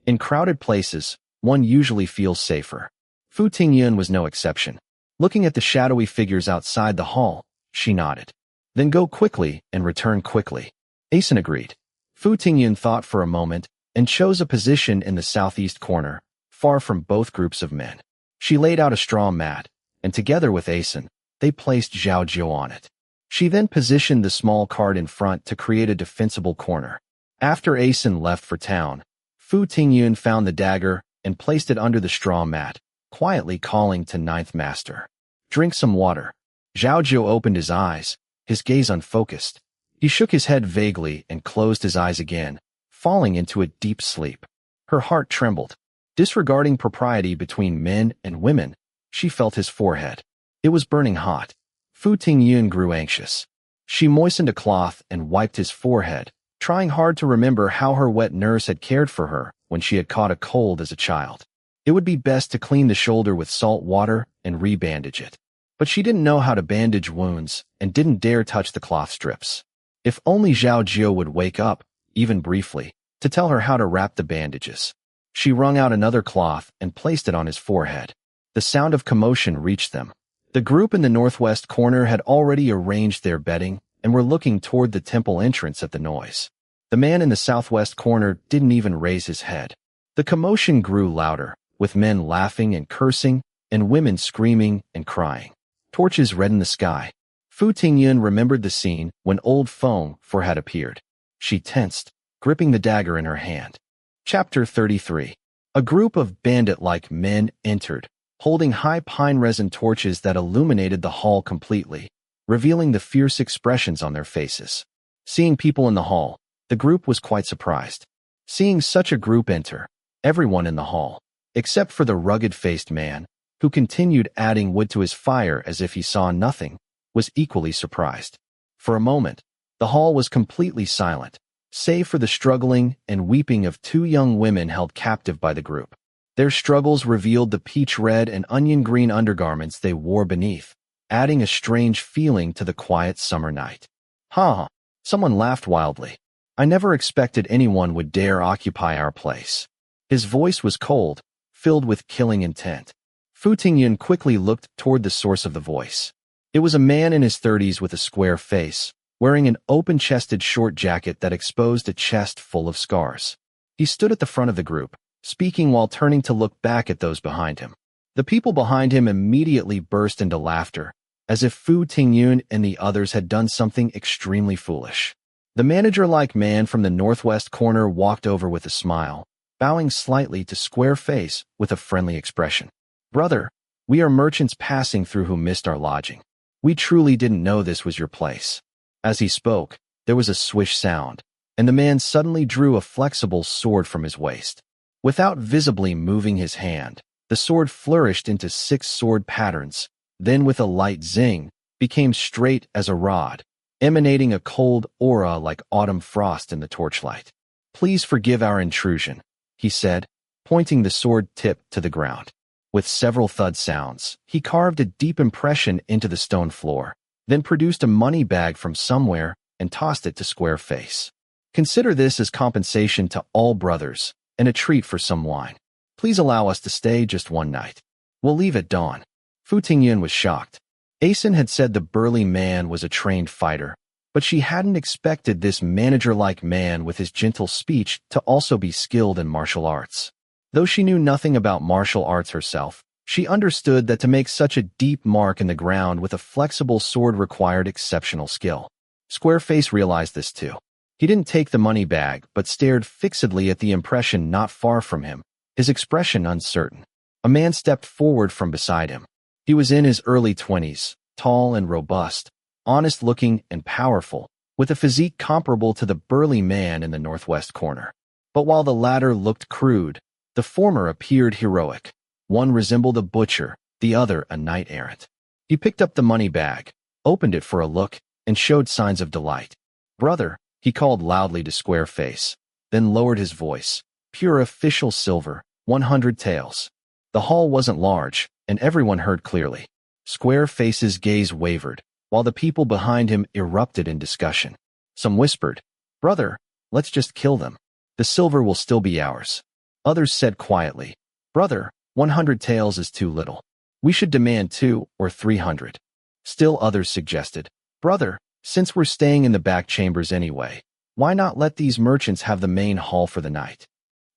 In crowded places, one usually feels safer. Fu Tingyun was no exception. Looking at the shadowy figures outside the hall, she nodded. "Then go quickly and return quickly." Asen agreed. Fu Tingyun thought for a moment and chose a position in the southeast corner, far from both groups of men. She laid out a straw mat, and together with Asen, they placed Zhao Ju on it. She then positioned the small cart in front to create a defensible corner. After Asen left for town, Fu Tingyun found the dagger and placed it under the straw mat, quietly calling to Ninth Master. "Drink some water." Zhao Ju opened his eyes, his gaze unfocused. He shook his head vaguely and closed his eyes again, falling into a deep sleep. Her heart trembled. Disregarding propriety between men and women, she felt his forehead. It was burning hot. Fu Tingyun grew anxious. She moistened a cloth and wiped his forehead, trying hard to remember how her wet nurse had cared for her when she had caught a cold as a child. It would be best to clean the shoulder with salt water and re-bandage it. But she didn't know how to bandage wounds and didn't dare touch the cloth strips. If only Zhao Ju would wake up, even briefly, to tell her how to wrap the bandages. She wrung out another cloth and placed it on his forehead. The sound of commotion reached them. The group in the northwest corner had already arranged their bedding and were looking toward the temple entrance at the noise. The man in the southwest corner didn't even raise his head. The commotion grew louder, with men laughing and cursing, and women screaming and crying. Torches reddened the sky. Fu Tingyun remembered the scene when old Feng Fu had appeared. She tensed, gripping the dagger in her hand. Chapter 33. A group of bandit-like men entered, holding high pine resin torches that illuminated the hall completely, revealing the fierce expressions on their faces. Seeing people in the hall, the group was quite surprised. Seeing such a group enter, everyone in the hall, except for the rugged-faced man, who continued adding wood to his fire as if he saw nothing, was equally surprised. For a moment, the hall was completely silent, save for the struggling and weeping of 2 young women held captive by the group. Their struggles revealed the peach-red and onion-green undergarments they wore beneath, adding a strange feeling to the quiet summer night. Ha! Someone laughed wildly. I never expected anyone would dare occupy our place. His voice was cold, filled with killing intent. Fu Tingyun quickly looked toward the source of the voice. It was a man in his 30s with a square face, wearing an open-chested short jacket that exposed a chest full of scars. He stood at the front of the group, speaking while turning to look back at those behind him. The people behind him immediately burst into laughter, as if Fu Tingyun and the others had done something extremely foolish. The manager-like man from the northwest corner walked over with a smile, bowing slightly to Square Face with a friendly expression. "Brother, we are merchants passing through who missed our lodging. We truly didn't know this was your place." As he spoke, there was a swish sound, and the man suddenly drew a flexible sword from his waist. Without visibly moving his hand, the sword flourished into 6 sword patterns, then with a light zing, became straight as a rod, emanating a cold aura like autumn frost in the torchlight. "Please forgive our intrusion," he said, pointing the sword tip to the ground. With several thud sounds, he carved a deep impression into the stone floor, then produced a money bag from somewhere and tossed it to Square Face. "Consider this as compensation to all brothers, and a treat for some wine. Please allow us to stay just one night. We'll leave at dawn." Fu Tingyun was shocked. Asen had said the burly man was a trained fighter, but she hadn't expected this manager-like man with his gentle speech to also be skilled in martial arts. Though she knew nothing about martial arts herself, she understood that to make such a deep mark in the ground with a flexible sword required exceptional skill. Squareface realized this too. He didn't take the money bag but stared fixedly at the impression not far from him, his expression uncertain. A man stepped forward from beside him. He was in his early 20s, tall and robust, honest-looking and powerful, with a physique comparable to the burly man in the northwest corner. But while the latter looked crude, the former appeared heroic. One resembled a butcher, the other a knight-errant. He picked up the money bag, opened it for a look, and showed signs of delight. "Brother," he called loudly to Square Face, then lowered his voice. "Pure official silver, 100 taels." The hall wasn't large, and everyone heard clearly. Square Face's gaze wavered, while the people behind him erupted in discussion. Some whispered, "Brother, let's just kill them. The silver will still be ours." Others said quietly, "Brother, 100 taels is too little. We should demand 200 or 300. Still others suggested, "Brother, since we're staying in the back chambers anyway, why not let these merchants have the main hall for the night?"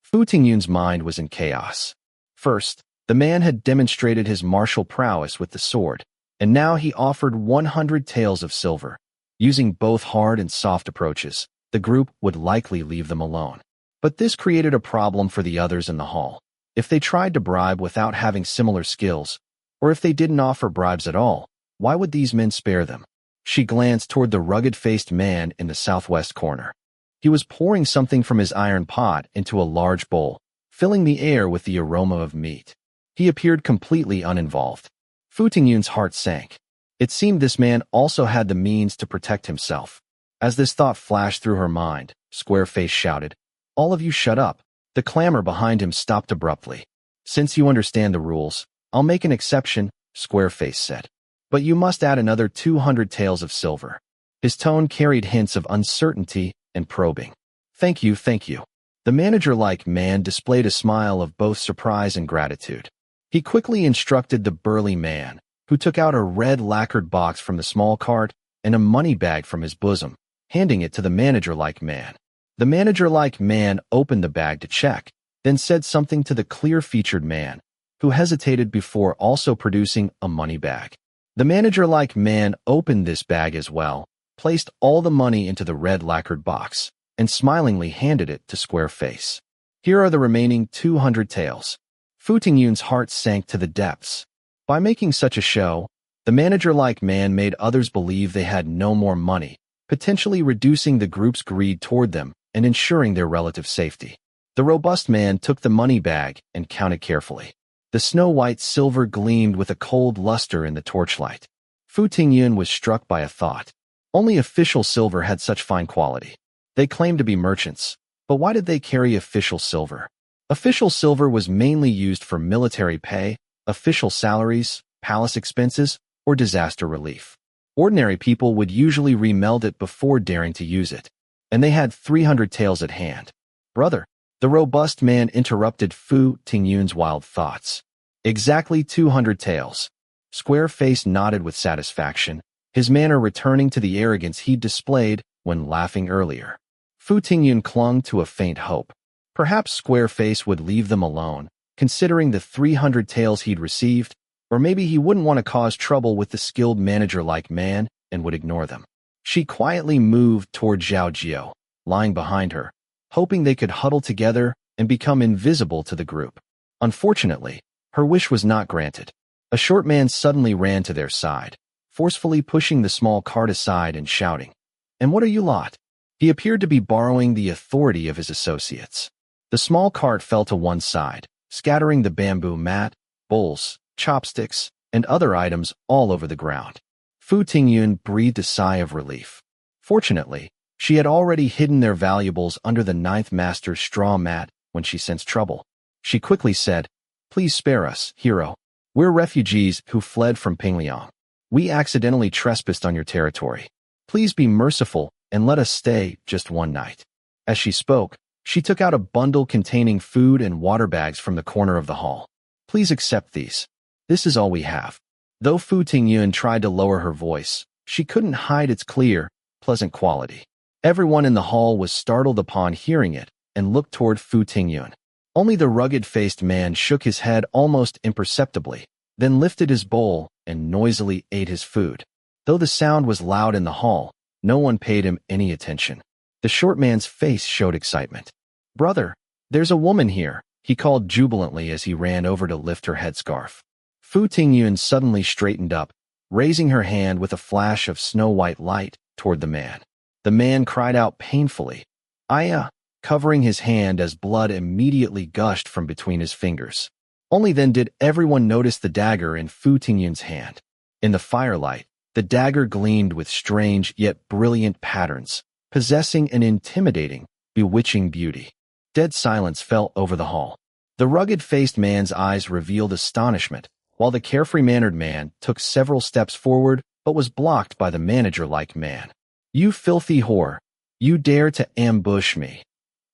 Fu Tingyun's mind was in chaos. First, the man had demonstrated his martial prowess with the sword, and now he offered 100 taels of silver. Using both hard and soft approaches, the group would likely leave them alone. But this created a problem for the others in the hall. If they tried to bribe without having similar skills, or if they didn't offer bribes at all, why would these men spare them? She glanced toward the rugged-faced man in the southwest corner. He was pouring something from his iron pot into a large bowl, filling the air with the aroma of meat. He appeared completely uninvolved. Fu Tingyun's heart sank. It seemed this man also had the means to protect himself. As this thought flashed through her mind, Squareface shouted, "All of you shut up." The clamor behind him stopped abruptly. "Since you understand the rules, I'll make an exception," Squareface said. "But you must add another 200 taels of silver." His tone carried hints of uncertainty and probing. "Thank you, thank you." The manager-like man displayed a smile of both surprise and gratitude. He quickly instructed the burly man, who took out a red lacquered box from the small cart and a money bag from his bosom, handing it to the manager-like man. The manager-like man opened the bag to check, then said something to the clear-featured man, who hesitated before also producing a money bag. The manager-like man opened this bag as well, placed all the money into the red lacquered box, and smilingly handed it to Squareface. "Here are the remaining 200 taels." Fu Tingyun's heart sank to the depths. By making such a show, the manager-like man made others believe they had no more money, potentially reducing the group's greed toward them and ensuring their relative safety. The robust man took the money bag and counted carefully. The snow-white silver gleamed with a cold luster in the torchlight. Fu Tingyun was struck by a thought. Only official silver had such fine quality. They claimed to be merchants, but why did they carry official silver? Official silver was mainly used for military pay, official salaries, palace expenses, or disaster relief. Ordinary people would usually remelt it before daring to use it. and they had 300 taels at hand. Brother, the robust man interrupted Fu Tingyun's wild thoughts. Exactly 200 taels. Square Face nodded with satisfaction, his manner returning to the arrogance he'd displayed when laughing earlier. Fu Tingyun clung to a faint hope. Perhaps Square Face would leave them alone, considering the 300 taels he'd received, or maybe he wouldn't want to cause trouble with the skilled manager-like man and would ignore them. She quietly moved toward Zhao Jiao, lying behind her, hoping they could huddle together and become invisible to the group. Unfortunately, her wish was not granted. A short man suddenly ran to their side, forcefully pushing the small cart aside and shouting, "And what are you lot?" He appeared to be borrowing the authority of his associates. The small cart fell to one side, scattering the bamboo mat, bowls, chopsticks, and other items all over the ground. Fu Tingyun breathed a sigh of relief. Fortunately, she had already hidden their valuables under the ninth master's straw mat when she sensed trouble. She quickly said, "Please spare us, hero. We're refugees who fled from Pingliang. We accidentally trespassed on your territory. Please be merciful and let us stay just one night." As she spoke, she took out a bundle containing food and water bags from the corner of the hall. "Please accept these. This is all we have." Though Fu Tingyun tried to lower her voice, she couldn't hide its clear, pleasant quality. Everyone in the hall was startled upon hearing it and looked toward Fu Tingyun. Only the rugged-faced man shook his head almost imperceptibly, then lifted his bowl and noisily ate his food. Though the sound was loud in the hall, no one paid him any attention. The short man's face showed excitement. "Brother, there's a woman here," he called jubilantly as he ran over to lift her headscarf. Fu Tingyun suddenly straightened up, raising her hand with a flash of snow-white light toward the man. The man cried out painfully, "Ayah," covering his hand as blood immediately gushed from between his fingers. Only then did everyone notice the dagger in Fu Tingyun's hand. In the firelight, the dagger gleamed with strange yet brilliant patterns, possessing an intimidating, bewitching beauty. Dead silence fell over the hall. The rugged-faced man's eyes revealed astonishment, while the carefree-mannered man took several steps forward but was blocked by the manager-like man. "You filthy whore! You dare to ambush me!"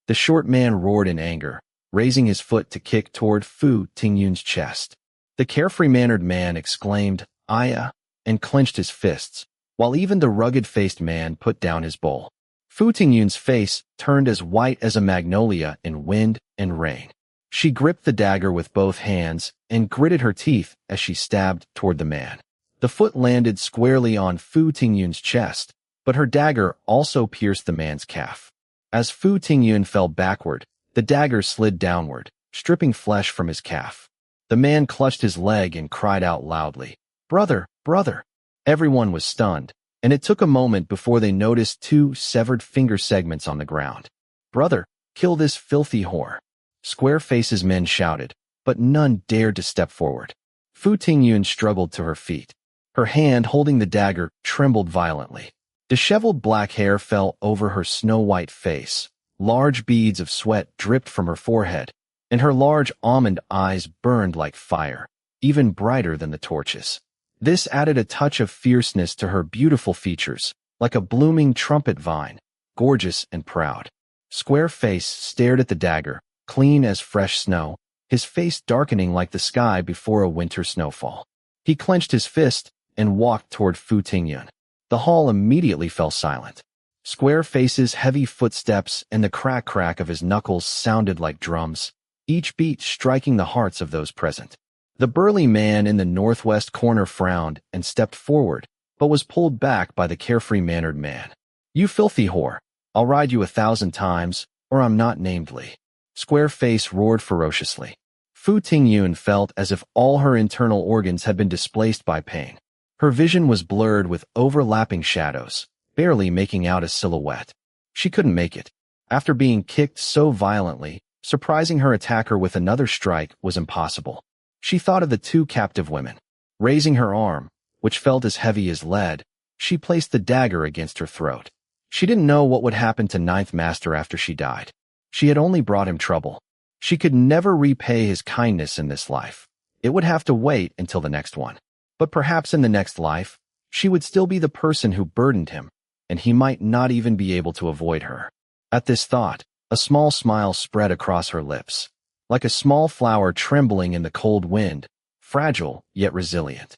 The short man roared in anger, raising his foot to kick toward Fu Tingyun's chest. The carefree-mannered man exclaimed, "Ayah," and clenched his fists, while even the rugged-faced man put down his bowl. Fu Tingyun's face turned as white as a magnolia in wind and rain. She gripped the dagger with both hands and gritted her teeth as she stabbed toward the man. The foot landed squarely on Fu Tingyun's chest, but her dagger also pierced the man's calf. As Fu Tingyun fell backward, the dagger slid downward, stripping flesh from his calf. The man clutched his leg and cried out loudly, "Brother, brother!" Everyone was stunned, and it took a moment before they noticed two severed finger segments on the ground. "Brother, kill this filthy whore!" Square Face's men shouted, but none dared to step forward. Fu Tingyun struggled to her feet. Her hand holding the dagger trembled violently. Disheveled black hair fell over her snow-white face. Large beads of sweat dripped from her forehead, and her large almond eyes burned like fire, even brighter than the torches. This added a touch of fierceness to her beautiful features, like a blooming trumpet vine, gorgeous and proud. Square Face stared at the dagger, clean as fresh snow, his face darkening like the sky before a winter snowfall. He clenched his fist and walked toward Fu Tingyun. The hall immediately fell silent. Square Face's heavy footsteps and the crack-crack of his knuckles sounded like drums, each beat striking the hearts of those present. The burly man in the northwest corner frowned and stepped forward, but was pulled back by the carefree-mannered man. "You filthy whore! I'll ride you 1,000 times, or I'm not namedly." Square Face roared ferociously. Fu Tingyun felt as if all her internal organs had been displaced by pain. Her vision was blurred with overlapping shadows, barely making out a silhouette. She couldn't make it. After being kicked so violently, surprising her attacker with another strike was impossible. She thought of the two captive women. Raising her arm, which felt as heavy as lead, she placed the dagger against her throat. She didn't know what would happen to Ninth Master after she died. She had only brought him trouble. She could never repay his kindness in this life. It would have to wait until the next one. But perhaps in the next life, she would still be the person who burdened him, and he might not even be able to avoid her. At this thought, a small smile spread across her lips, like a small flower trembling in the cold wind, fragile yet resilient.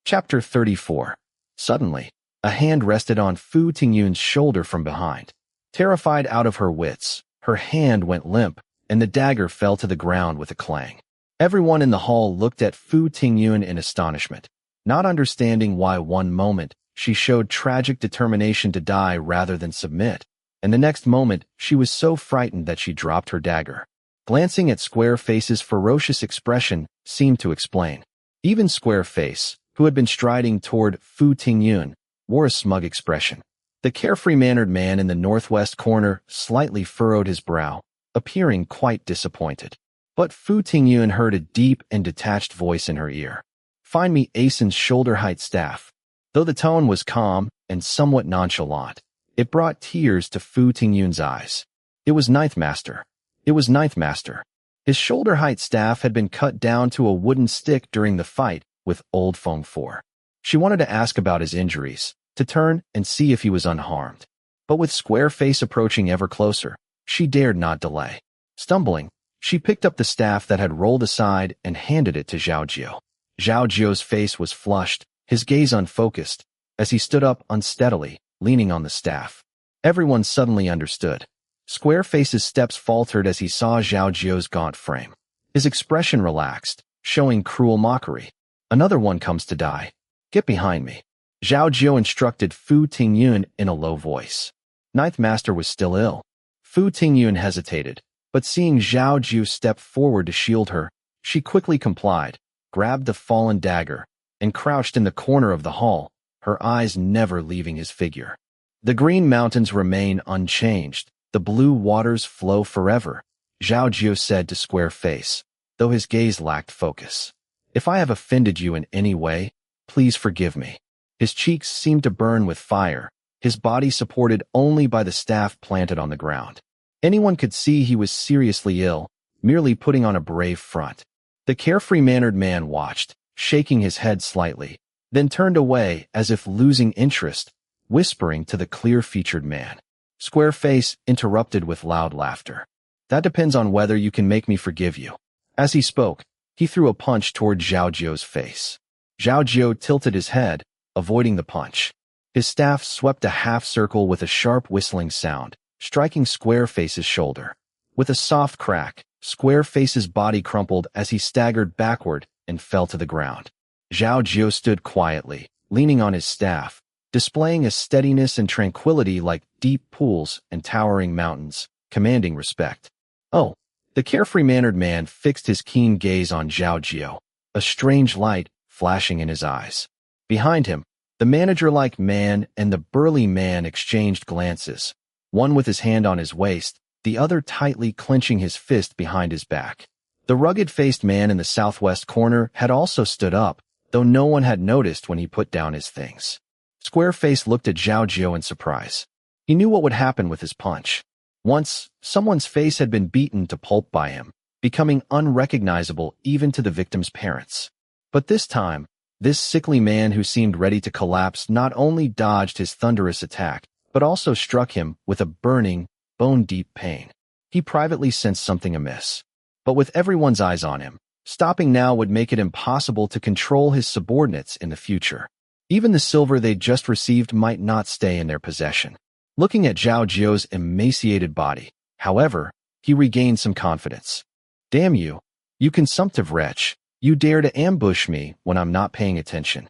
Chapter 34. Suddenly, a hand rested on Fu Tingyun's shoulder from behind. Terrified out of her wits, her hand went limp, and the dagger fell to the ground with a clang. Everyone in the hall looked at Fu Tingyun in astonishment, not understanding why one moment she showed tragic determination to die rather than submit, and the next moment she was so frightened that she dropped her dagger. Glancing at Squareface's ferocious expression seemed to explain. Even Squareface, who had been striding toward Fu Tingyun, wore a smug expression. The carefree-mannered man in the northwest corner slightly furrowed his brow, appearing quite disappointed. But Fu Tingyun heard a deep and detached voice in her ear. "Find me Asen's shoulder-height staff." Though the tone was calm and somewhat nonchalant, it brought tears to Fu Tingyun's eyes. It was Ninth Master. It was Ninth Master. His shoulder-height staff had been cut down to a wooden stick during the fight with Old Feng Four. She wanted to ask about his injuries, to turn and see if he was unharmed. But with Squareface approaching ever closer, she dared not delay. Stumbling, she picked up the staff that had rolled aside and handed it to Zhao Jiu. Zhao Jiu's face was flushed, his gaze unfocused, as he stood up unsteadily, leaning on the staff. Everyone suddenly understood. Squareface's steps faltered as he saw Zhao Jiu's gaunt frame. His expression relaxed, showing cruel mockery. "Another one comes to die. Get behind me." Zhao Jiu instructed Fu Tingyun in a low voice. Ninth Master was still ill. Fu Tingyun hesitated, but seeing Zhao Jiu step forward to shield her, she quickly complied, grabbed the fallen dagger, and crouched in the corner of the hall, her eyes never leaving his figure. The green mountains remain unchanged, the blue waters flow forever, Zhao Jiu said to Squareface, though his gaze lacked focus. "If I have offended you in any way, please forgive me." His cheeks seemed to burn with fire, his body supported only by the staff planted on the ground. Anyone could see he was seriously ill, merely putting on a brave front. The carefree-mannered man watched, shaking his head slightly, then turned away as if losing interest, whispering to the clear-featured man. Squareface interrupted with loud laughter. "That depends on whether you can make me forgive you." As he spoke, he threw a punch toward Zhao Jiu's face. Zhao Jiu tilted his head, avoiding the punch. His staff swept a half-circle with a sharp whistling sound, striking Squareface's shoulder. With a soft crack, Squareface's body crumpled as he staggered backward and fell to the ground. Zhao Jiu stood quietly, leaning on his staff, displaying a steadiness and tranquility like deep pools and towering mountains, commanding respect. "Oh." The carefree-mannered man fixed his keen gaze on Zhao Jiu, a strange light flashing in his eyes. Behind him, the manager-like man and the burly man exchanged glances, one with his hand on his waist, the other tightly clenching his fist behind his back. The rugged-faced man in the southwest corner had also stood up, though no one had noticed when he put down his things. Squareface looked at Zhao Jiu in surprise. He knew what would happen with his punch. Once, someone's face had been beaten to pulp by him, becoming unrecognizable even to the victim's parents. But this time, this sickly man who seemed ready to collapse not only dodged his thunderous attack, but also struck him with a burning, bone-deep pain. He privately sensed something amiss. But with everyone's eyes on him, stopping now would make it impossible to control his subordinates in the future. Even the silver they'd just received might not stay in their possession. Looking at Zhao Jiu's emaciated body, however, he regained some confidence. "Damn you, you consumptive wretch, you dare to ambush me when I'm not paying attention."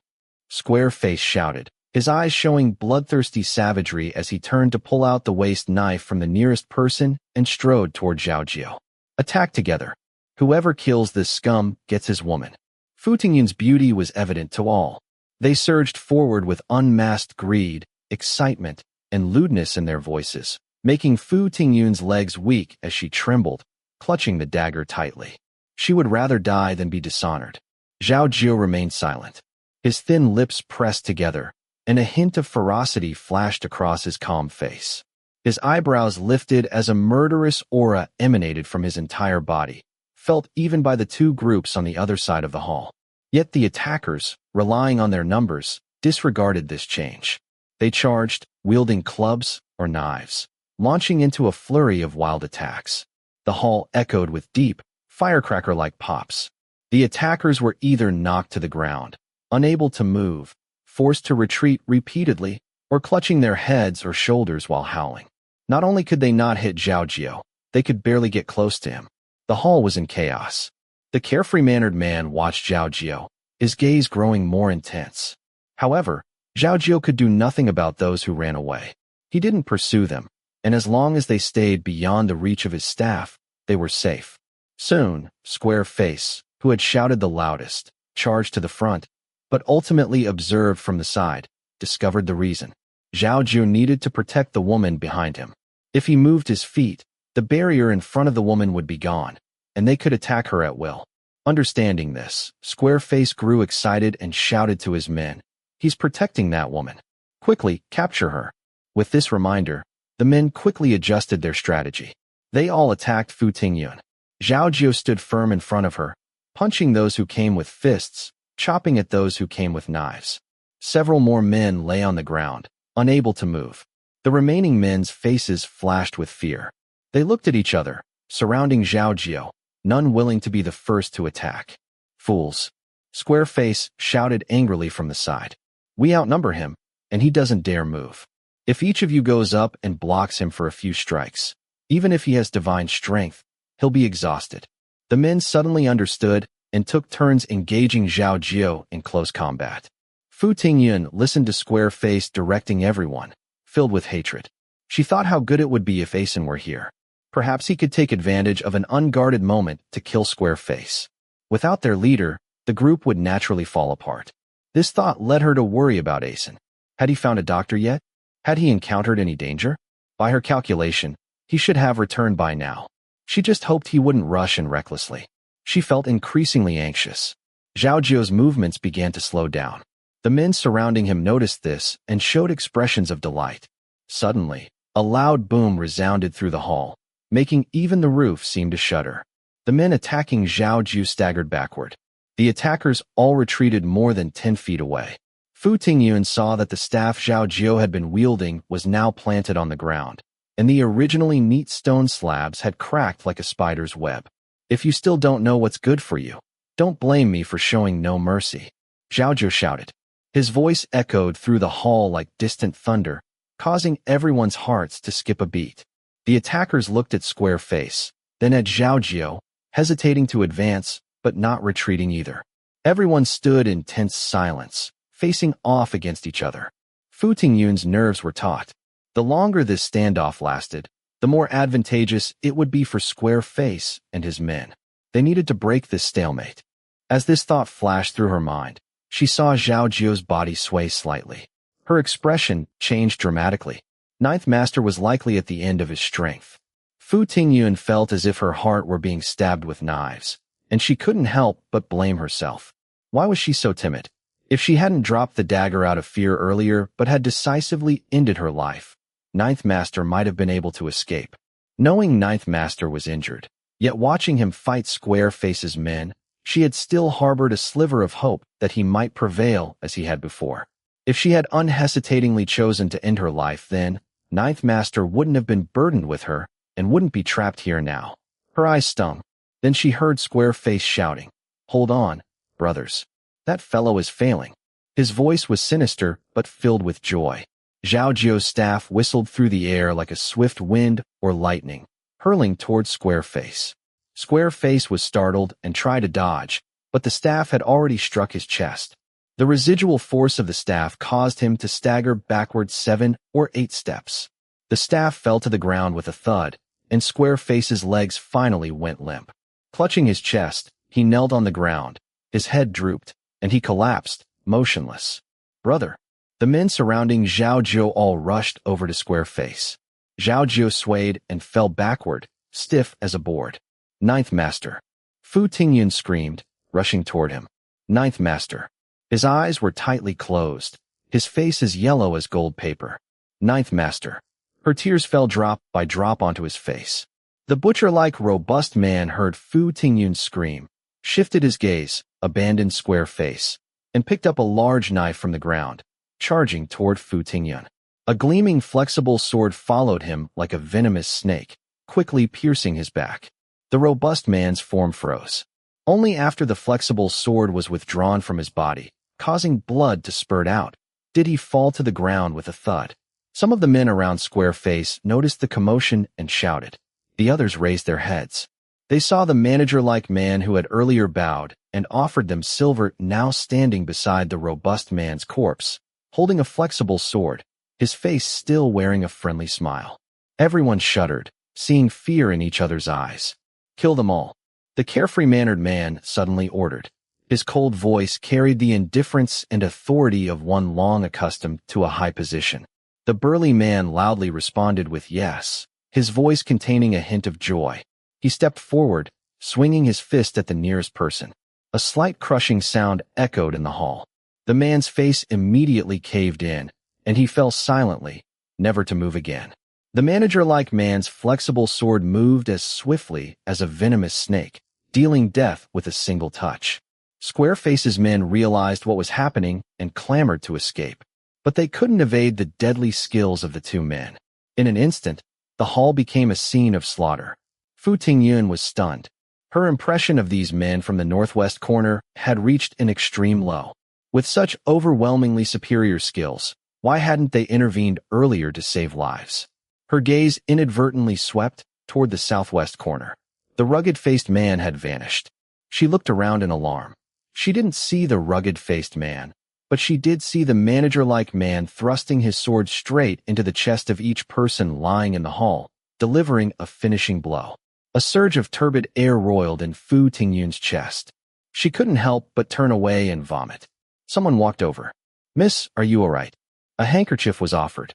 Squareface shouted, his eyes showing bloodthirsty savagery as he turned to pull out the waist knife from the nearest person and strode toward Zhao Jiu. "Attack together. Whoever kills this scum gets his woman." Fu Tingyun's beauty was evident to all. They surged forward with unmasked greed, excitement, and lewdness in their voices, making Fu Tingyun's legs weak as she trembled, clutching the dagger tightly. She would rather die than be dishonored. Zhao Jiu remained silent. His thin lips pressed together, and a hint of ferocity flashed across his calm face. His eyebrows lifted as a murderous aura emanated from his entire body, felt even by the two groups on the other side of the hall. Yet the attackers, relying on their numbers, disregarded this change. They charged, wielding clubs or knives, launching into a flurry of wild attacks. The hall echoed with deep, firecracker-like pops. The attackers were either knocked to the ground, unable to move, forced to retreat repeatedly, or clutching their heads or shoulders while howling. Not only could they not hit Zhao Jiao, they could barely get close to him. The hall was in chaos. The carefree-mannered man watched Zhao Jiao, his gaze growing more intense. However, Zhao Jiao could do nothing about those who ran away. He didn't pursue them, and as long as they stayed beyond the reach of his staff, they were safe. Soon, Square Face, who had shouted the loudest, charged to the front, but ultimately observed from the side, discovered the reason. Zhao Jiao needed to protect the woman behind him. If he moved his feet, the barrier in front of the woman would be gone, and they could attack her at will. Understanding this, Square Face grew excited and shouted to his men, "He's protecting that woman. Quickly, capture her." With this reminder, the men quickly adjusted their strategy. They all attacked Fu Tingyun. Zhao Jiao stood firm in front of her, punching those who came with fists, chopping at those who came with knives. Several more men lay on the ground, unable to move. The remaining men's faces flashed with fear. They looked at each other, surrounding Zhao Jiao, none willing to be the first to attack. "Fools!" Square Face shouted angrily from the side. "We outnumber him, and he doesn't dare move. If each of you goes up and blocks him for a few strikes, even if he has divine strength, he'll be exhausted." The men suddenly understood and took turns engaging Zhao Jiao in close combat. Fu Tingyun listened to Square Face directing everyone, filled with hatred. She thought how good it would be if Asen were here. Perhaps he could take advantage of an unguarded moment to kill Square Face. Without their leader, the group would naturally fall apart. This thought led her to worry about Asen. Had he found a doctor yet? Had he encountered any danger? By her calculation, he should have returned by now. She just hoped he wouldn't rush in recklessly. She felt increasingly anxious. Zhao Jiao's movements began to slow down. The men surrounding him noticed this and showed expressions of delight. Suddenly, a loud boom resounded through the hall, making even the roof seem to shudder. The men attacking Zhao Jiao staggered backward. The attackers all retreated more than 10 feet away. Fu Tingyun saw that the staff Zhao Jiao had been wielding was now planted on the ground, and the originally neat stone slabs had cracked like a spider's web. "If you still don't know what's good for you, don't blame me for showing no mercy," Zhao Jiao shouted. His voice echoed through the hall like distant thunder, causing everyone's hearts to skip a beat. The attackers looked at Square Face, then at Zhao Jiao, hesitating to advance, but not retreating either. Everyone stood in tense silence, facing off against each other. Fu Tingyun's nerves were taut. The longer this standoff lasted, the more advantageous it would be for Square Face and his men. They needed to break this stalemate. As this thought flashed through her mind, she saw Zhao Jiao's body sway slightly. Her expression changed dramatically. Ninth Master was likely at the end of his strength. Fu Tingyun felt as if her heart were being stabbed with knives, and she couldn't help but blame herself. Why was she so timid? If she hadn't dropped the dagger out of fear earlier but had decisively ended her life, Ninth Master might have been able to escape. Knowing Ninth Master was injured, yet watching him fight Square Face's men, she had still harbored a sliver of hope that he might prevail as he had before. If she had unhesitatingly chosen to end her life then, Ninth Master wouldn't have been burdened with her and wouldn't be trapped here now. Her eyes stung. Then she heard Square Face shouting, "Hold on, brothers. That fellow is failing." His voice was sinister but filled with joy. Zhao Jiao's staff whistled through the air like a swift wind or lightning, hurling towards Square Face. Square Face was startled and tried to dodge, but the staff had already struck his chest. The residual force of the staff caused him to stagger backward 7 or 8 steps. The staff fell to the ground with a thud, and Square Face's legs finally went limp. Clutching his chest, he knelt on the ground. His head drooped, and he collapsed, motionless. "Brother!" The men surrounding Zhao Jiao all rushed over to Square Face. Zhao Jiao swayed and fell backward, stiff as a board. "Ninth Master!" Fu Tingyun screamed, rushing toward him. "Ninth Master!" His eyes were tightly closed, his face as yellow as gold paper. "Ninth Master!" Her tears fell drop by drop onto his face. The butcher-like robust man heard Fu Tingyun scream, shifted his gaze, abandoned Square Face, and picked up a large knife from the ground. charging toward Fu Tingyun. A gleaming, flexible sword followed him like a venomous snake, quickly piercing his back. The robust man's form froze. Only after the flexible sword was withdrawn from his body, causing blood to spurt out, did he fall to the ground with a thud. Some of the men around Square Face noticed the commotion and shouted. The others raised their heads. They saw the manager-like man who had earlier bowed and offered them silver now standing beside the robust man's corpse, holding a flexible sword, his face still wearing a friendly smile. Everyone shuddered, seeing fear in each other's eyes. Kill them all, the carefree-mannered man suddenly ordered. His cold voice carried the indifference and authority of one long accustomed to a high position. The burly man loudly responded with yes, his voice containing a hint of joy. He stepped forward, swinging his fist at the nearest person. A slight crushing sound echoed in the hall. The man's face immediately caved in, and he fell silently, never to move again. The manager-like man's flexible sword moved as swiftly as a venomous snake, dealing death with a single touch. Square Face's men realized what was happening and clamored to escape, but they couldn't evade the deadly skills of the two men. In an instant, the hall became a scene of slaughter. Fu Tingyun was stunned. Her impression of these men from the northwest corner had reached an extreme low. With such overwhelmingly superior skills, why hadn't they intervened earlier to save lives? Her gaze inadvertently swept toward the southwest corner. The rugged-faced man had vanished. She looked around in alarm. She didn't see the rugged-faced man, but she did see the manager-like man thrusting his sword straight into the chest of each person lying in the hall, delivering a finishing blow. A surge of turbid air roiled in Fu Tingyun's chest. She couldn't help but turn away and vomit. Someone walked over. "Miss, are you all right?" A handkerchief was offered.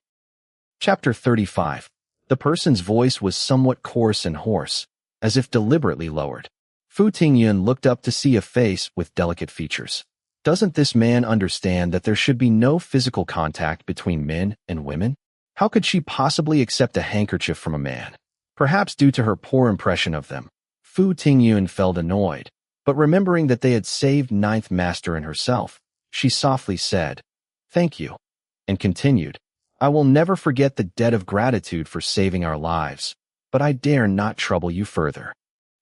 Chapter 35. The person's voice was somewhat coarse and hoarse, as if deliberately lowered. Fu Tingyun looked up to see a face with delicate features. Doesn't this man understand that there should be no physical contact between men and women? How could she possibly accept a handkerchief from a man? Perhaps due to her poor impression of them. Fu Tingyun felt annoyed, but remembering that they had saved Ninth Master and herself, she softly said, "Thank you," and continued, "I will never forget the debt of gratitude for saving our lives, but I dare not trouble you further."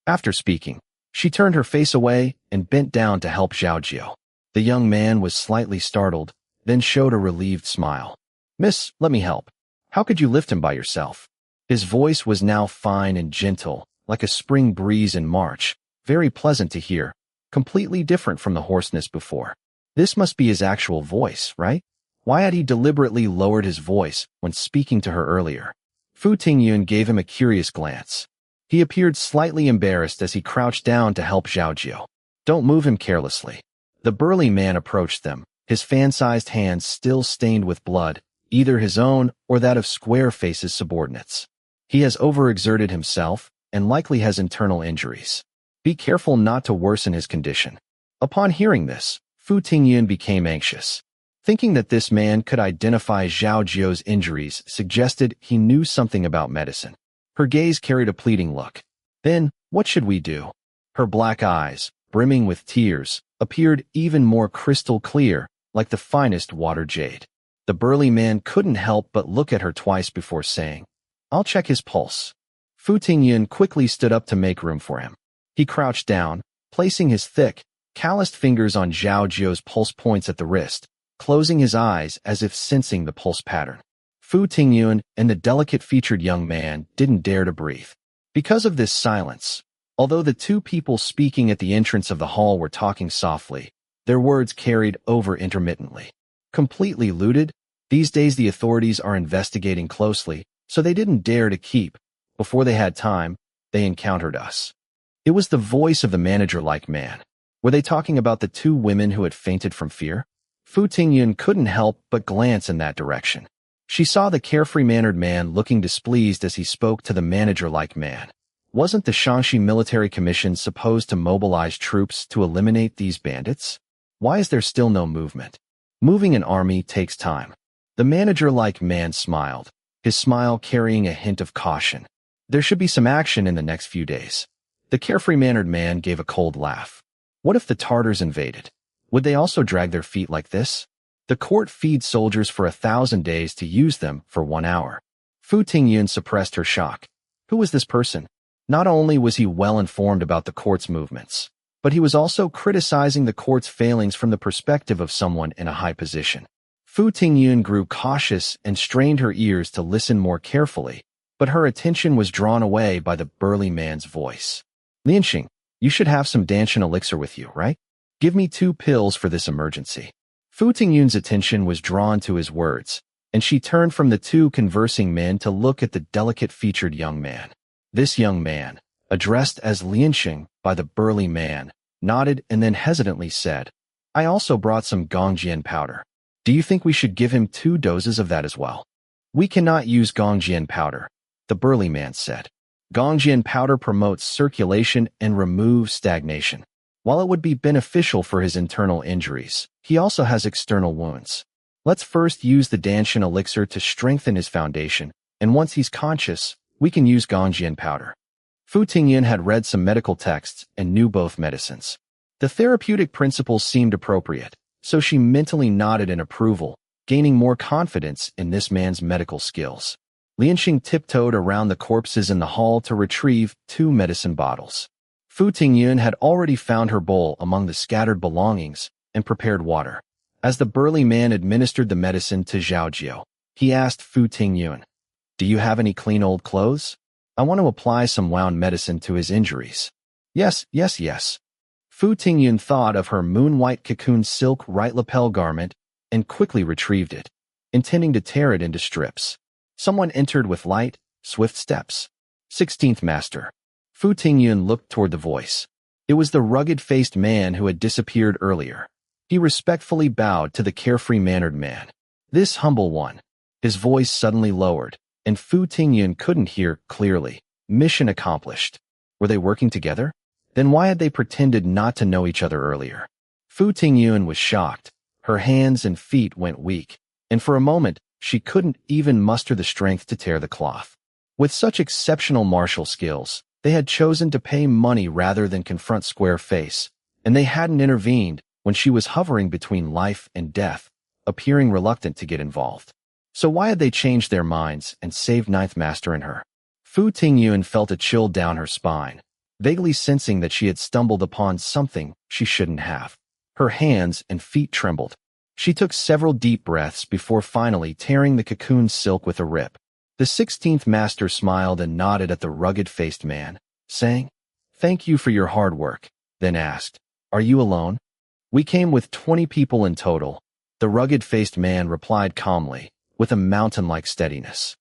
After speaking, she turned her face away and bent down to help Zhao Jiu. The young man was slightly startled, then showed a relieved smile. "Miss, let me help. How could you lift him by yourself?" His voice was now fine and gentle, like a spring breeze in March, very pleasant to hear, completely different from the hoarseness before. This must be his actual voice, right? Why had he deliberately lowered his voice when speaking to her earlier? Fu Tingyun gave him a curious glance. He appeared slightly embarrassed as he crouched down to help Zhao Jiu. "Don't move him carelessly." The burly man approached them, his fan-sized hands still stained with blood, either his own or that of Square Face's subordinates. "He has overexerted himself and likely has internal injuries. Be careful not to worsen his condition." Upon hearing this, Fu Tingyun became anxious. Thinking that this man could identify Zhao Jiu's injuries suggested he knew something about medicine. Her gaze carried a pleading look. "Then, what should we do?" Her black eyes, brimming with tears, appeared even more crystal clear, like the finest water jade. The burly man couldn't help but look at her twice before saying, "I'll check his pulse." Fu Tingyun quickly stood up to make room for him. He crouched down, placing his thick, calloused fingers on Zhao Jiu's pulse points at the wrist, closing his eyes as if sensing the pulse pattern. Fu Tingyun and the delicate-featured young man didn't dare to breathe. Because of this silence, although the two people speaking at the entrance of the hall were talking softly, their words carried over intermittently. Completely looted, these days the authorities are investigating closely, so they didn't dare to keep. Before they had time, they encountered us. It was the voice of the manager-like man. Were they talking about the two women who had fainted from fear? Fu Tingyun couldn't help but glance in that direction. She saw the carefree-mannered man looking displeased as he spoke to the manager-like man. Wasn't the Shaanxi Military Commission supposed to mobilize troops to eliminate these bandits? Why is there still no movement? Moving an army takes time. The manager-like man smiled, his smile carrying a hint of caution. There should be some action in the next few days. The carefree-mannered man gave a cold laugh. What if the Tartars invaded? Would they also drag their feet like this? The court feeds soldiers for 1,000 days to use them for 1 hour. Fu Tingyun suppressed her shock. Who was this person? Not only was he well informed about the court's movements, but he was also criticizing the court's failings from the perspective of someone in a high position. Fu Tingyun grew cautious and strained her ears to listen more carefully, but her attention was drawn away by the burly man's voice. Lianxing, you should have some Danshan elixir with you, right? Give me 2 pills for this emergency. Fu Tingyun's attention was drawn to his words, and she turned from the 2 conversing men to look at the delicate-featured young man. This young man, addressed as Lianxing by the burly man, nodded and then hesitantly said, I also brought some gongjian powder. Do you think we should give him 2 doses of that as well? We cannot use gongjian powder, the burly man said. Gongjian powder promotes circulation and removes stagnation. While it would be beneficial for his internal injuries, he also has external wounds. Let's first use the Danshan elixir to strengthen his foundation, and once he's conscious, we can use gongjian powder. Fu Tingyun had read some medical texts and knew both medicines. The therapeutic principles seemed appropriate, so she mentally nodded in approval, gaining more confidence in this man's medical skills. Lianxing tiptoed around the corpses in the hall to retrieve 2 medicine bottles. Fu Tingyun had already found her bowl among the scattered belongings and prepared water. As the burly man administered the medicine to Zhao Jiu, he asked Fu Tingyun, Do you have any clean old clothes? I want to apply some wound medicine to his injuries. Yes. Fu Tingyun thought of her moon-white cocoon silk right lapel garment and quickly retrieved it, intending to tear it into strips. Someone entered with light, swift steps. 16th Master. Fu Tingyun looked toward the voice. It was the rugged-faced man who had disappeared earlier. He respectfully bowed to the carefree-mannered man. This humble one. His voice suddenly lowered, and Fu Tingyun couldn't hear clearly. Mission accomplished. Were they working together? Then why had they pretended not to know each other earlier? Fu Tingyun was shocked. Her hands and feet went weak, and for a moment, she couldn't even muster the strength to tear the cloth. With such exceptional martial skills, they had chosen to pay money rather than confront square face, and they hadn't intervened when she was hovering between life and death, appearing reluctant to get involved. So why had they changed their minds and saved Ninth Master and her? Fu Tingyun felt a chill down her spine, vaguely sensing that she had stumbled upon something she shouldn't have. Her hands and feet trembled. She took several deep breaths before finally tearing the cocoon silk with a rip. The 16th Master smiled and nodded at the rugged-faced man, saying, Thank you for your hard work, then asked, Are you alone? We came with 20 people in total. The rugged-faced man replied calmly, with a mountain-like steadiness.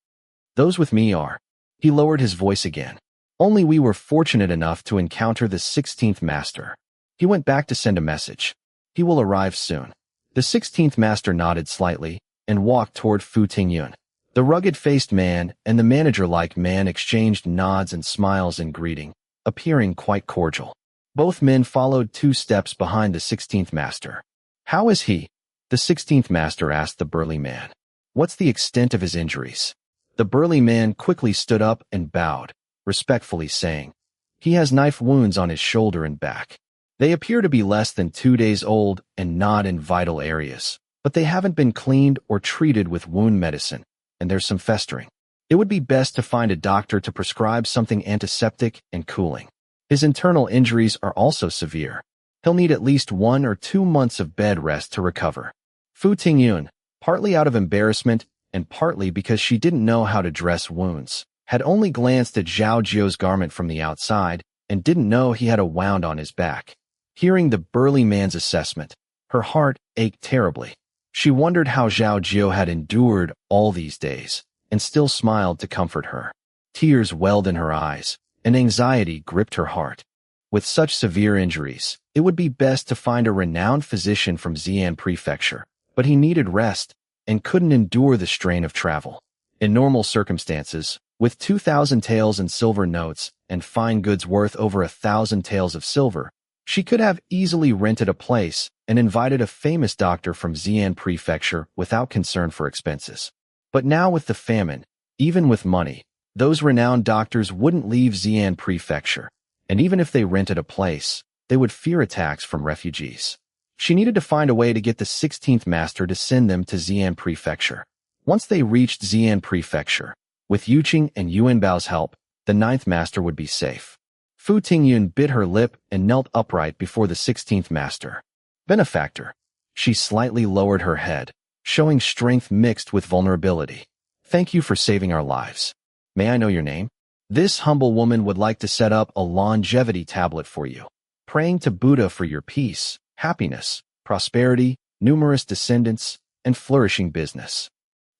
Those with me are. He lowered his voice again. Only we were fortunate enough to encounter the 16th Master. He went back to send a message. He will arrive soon. The 16th Master nodded slightly and walked toward Fu Tingyun. The rugged-faced man and the manager-like man exchanged nods and smiles in greeting, appearing quite cordial. Both men followed 2 steps behind the 16th Master. How is he? The 16th Master asked the burly man. What's the extent of his injuries? The burly man quickly stood up and bowed, respectfully saying, He has knife wounds on his shoulder and back. They appear to be less than 2 days old and not in vital areas, but they haven't been cleaned or treated with wound medicine, and there's some festering. It would be best to find a doctor to prescribe something antiseptic and cooling. His internal injuries are also severe. He'll need at least 1 or 2 months of bed rest to recover. Fu Tingyun, partly out of embarrassment and partly because she didn't know how to dress wounds, had only glanced at Zhao Jiu's garment from the outside and didn't know he had a wound on his back. Hearing the burly man's assessment, her heart ached terribly. She wondered how Zhao Jiu had endured all these days and still smiled to comfort her. Tears welled in her eyes, and anxiety gripped her heart. With such severe injuries, it would be best to find a renowned physician from Xi'an Prefecture, but he needed rest and couldn't endure the strain of travel. In normal circumstances, with 2,000 taels in silver notes and fine goods worth over 1,000 taels of silver, she could have easily rented a place and invited a famous doctor from Xi'an Prefecture without concern for expenses. But now with the famine, even with money, those renowned doctors wouldn't leave Xi'an Prefecture, and even if they rented a place, they would fear attacks from refugees. She needed to find a way to get the 16th master to send them to Xi'an Prefecture. Once they reached Xi'an Prefecture, with Yuqing and Yuanbao's help, the 9th master would be safe. Fu Tingyun bit her lip and knelt upright before the 16th master. Benefactor. She slightly lowered her head, showing strength mixed with vulnerability. Thank you for saving our lives. May I know your name? This humble woman would like to set up a longevity tablet for you, praying to Buddha for your peace, happiness, prosperity, numerous descendants, and flourishing business.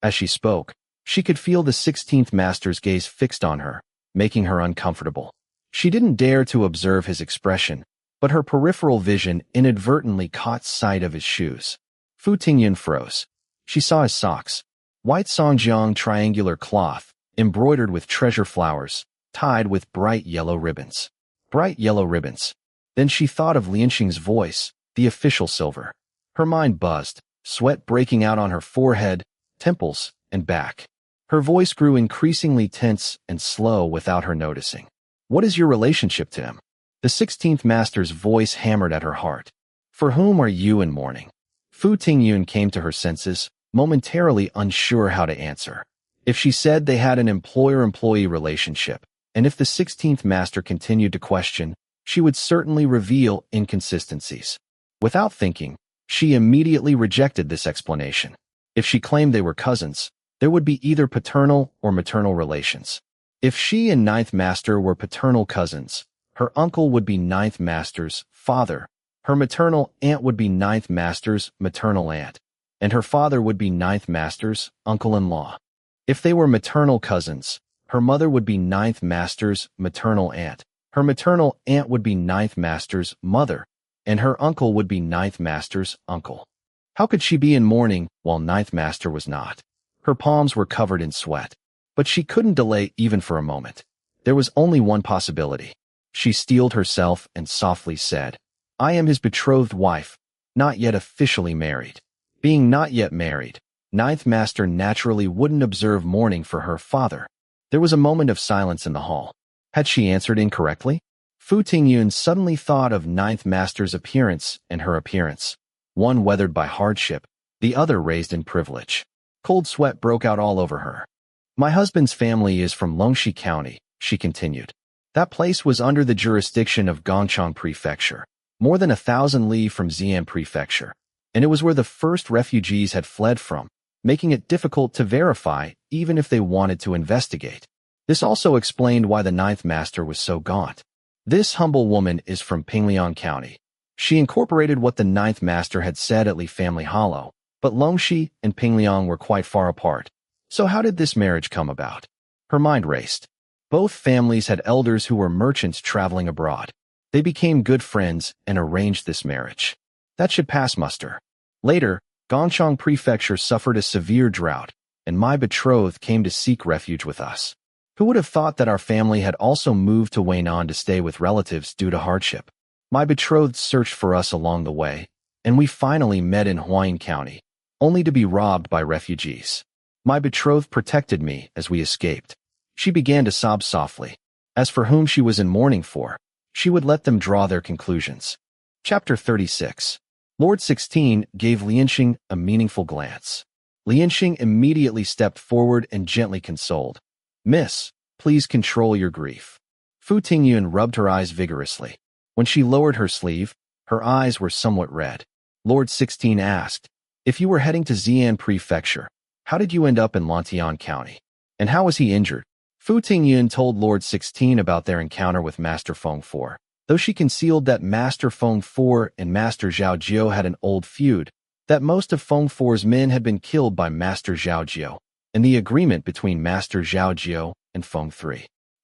As she spoke, she could feel the 16th master's gaze fixed on her, making her uncomfortable. She didn't dare to observe his expression, but her peripheral vision inadvertently caught sight of his shoes. Fu Tingyun froze. She saw his socks, white songjiang triangular cloth, embroidered with treasure flowers, tied with bright yellow ribbons. Bright yellow ribbons. Then she thought of Lianxing's voice, the official silver. Her mind buzzed, sweat breaking out on her forehead, temples, and back. Her voice grew increasingly tense and slow without her noticing. What is your relationship to him? The 16th master's voice hammered at her heart. For whom are you in mourning? Fu Tingyun came to her senses, momentarily unsure how to answer. If she said they had an employer-employee relationship, and if the 16th master continued to question, she would certainly reveal inconsistencies. Without thinking, she immediately rejected this explanation. If she claimed they were cousins, there would be either paternal or maternal relations. If she and 9th master were paternal cousins, her uncle would be 9th master's father, her maternal aunt would be 9th master's maternal aunt, and her father would be 9th master's uncle-in-law. If they were maternal cousins, her mother would be 9th master's maternal aunt, her maternal aunt would be 9th master's mother, and her uncle would be 9th master's uncle. How could she be in mourning while 9th master was not? Her palms were covered in sweat, but she couldn't delay even for a moment. There was only one possibility. She steeled herself and softly said, I am his betrothed wife, not yet officially married. Being not yet married, 9th master naturally wouldn't observe mourning for her father. There was a moment of silence in the hall. Had she answered incorrectly? Fu Tingyun suddenly thought of 9th master's appearance and her appearance. One weathered by hardship, the other raised in privilege. Cold sweat broke out all over her. My husband's family is from Longxi County, she continued. That place was under the jurisdiction of Gongchang Prefecture, more than 1,000 li from Xi'an Prefecture, and it was where the first refugees had fled from, making it difficult to verify even if they wanted to investigate. This also explained why the 9th master was so gaunt. This humble woman is from Pingliang County. She incorporated what the 9th master had said at Li Family Hollow, but Longxi and Pingliang were quite far apart. So how did this marriage come about? Her mind raced. Both families had elders who were merchants traveling abroad. They became good friends and arranged this marriage. That should pass muster. Later, Gongchang Prefecture suffered a severe drought, and my betrothed came to seek refuge with us. Who would have thought that our family had also moved to Weinan to stay with relatives due to hardship? My betrothed searched for us along the way, and we finally met in Huayin County, only to be robbed by refugees. My betrothed protected me as we escaped. She began to sob softly. As for whom she was in mourning for, she would let them draw their conclusions. Chapter 36. Lord 16 gave Lianxing a meaningful glance. Lianxing immediately stepped forward and gently consoled. Miss, please control your grief. Fu Tingyun rubbed her eyes vigorously. When she lowered her sleeve, her eyes were somewhat red. Lord 16 asked, if you were heading to Xi'an Prefecture, how did you end up in Lantian County? And how was he injured? Fu Tingyun told Lord 16 about their encounter with Master Feng Fu. Though she concealed that Master Feng Fu and Master Zhao Jiu had an old feud, that most of Feng Fu's men had been killed by Master Zhao Jiu, and the agreement between Master Zhao Jiu and Feng Fu.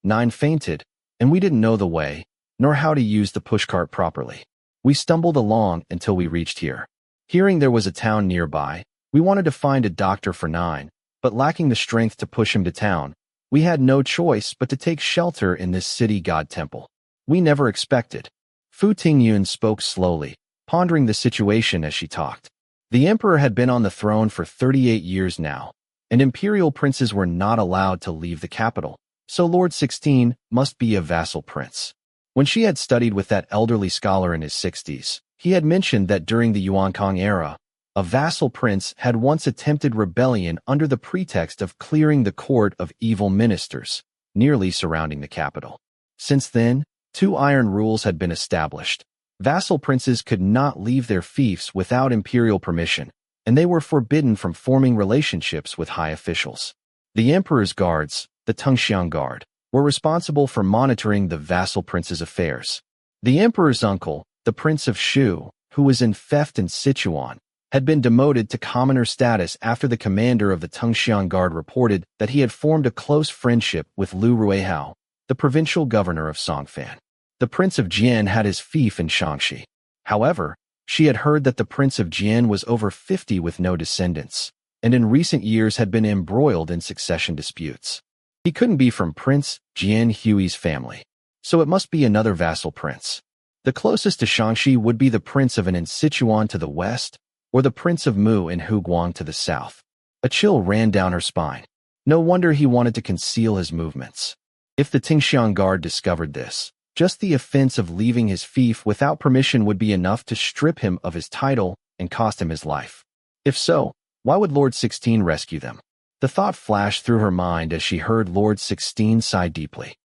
9 fainted, and we didn't know the way, nor how to use the pushcart properly. We stumbled along until we reached here. Hearing there was a town nearby, we wanted to find a doctor for 9, but lacking the strength to push him to town, we had no choice but to take shelter in this city god temple. We never expected. Fu Tingyun spoke slowly, pondering the situation as she talked. The emperor had been on the throne for 38 years now, and imperial princes were not allowed to leave the capital, so Lord 16 must be a vassal prince. When she had studied with that elderly scholar in his 60s, He had mentioned that during the Yuankang era, a vassal prince had once attempted rebellion under the pretext of clearing the court of evil ministers, nearly surrounding the capital. Since then, 2 iron rules had been established. Vassal princes could not leave their fiefs without imperial permission, and they were forbidden from forming relationships with high officials. The emperor's guards, the Tengxiang Guard, were responsible for monitoring the vassal prince's affairs. The emperor's uncle, the Prince of Shu, who was in theft in Sichuan, had been demoted to commoner status after the commander of the Tengxiang Guard reported that he had formed a close friendship with Liu Ruihao, the provincial governor of Songfan. The Prince of Jian had his fief in Shaanxi. However, she had heard that the Prince of Jian was over 50 with no descendants, and in recent years had been embroiled in succession disputes. He couldn't be from Prince Jian Hui's family, so it must be another vassal prince. The closest to Shaanxi would be the Prince of An in Sichuan to the west, or the Prince of Mu in Huguang to the south. A chill ran down her spine. No wonder he wanted to conceal his movements. If the Tengxiang Guard discovered this, just the offense of leaving his fief without permission would be enough to strip him of his title and cost him his life. If so, why would Lord 16 rescue them? The thought flashed through her mind as she heard Lord 16 sigh deeply.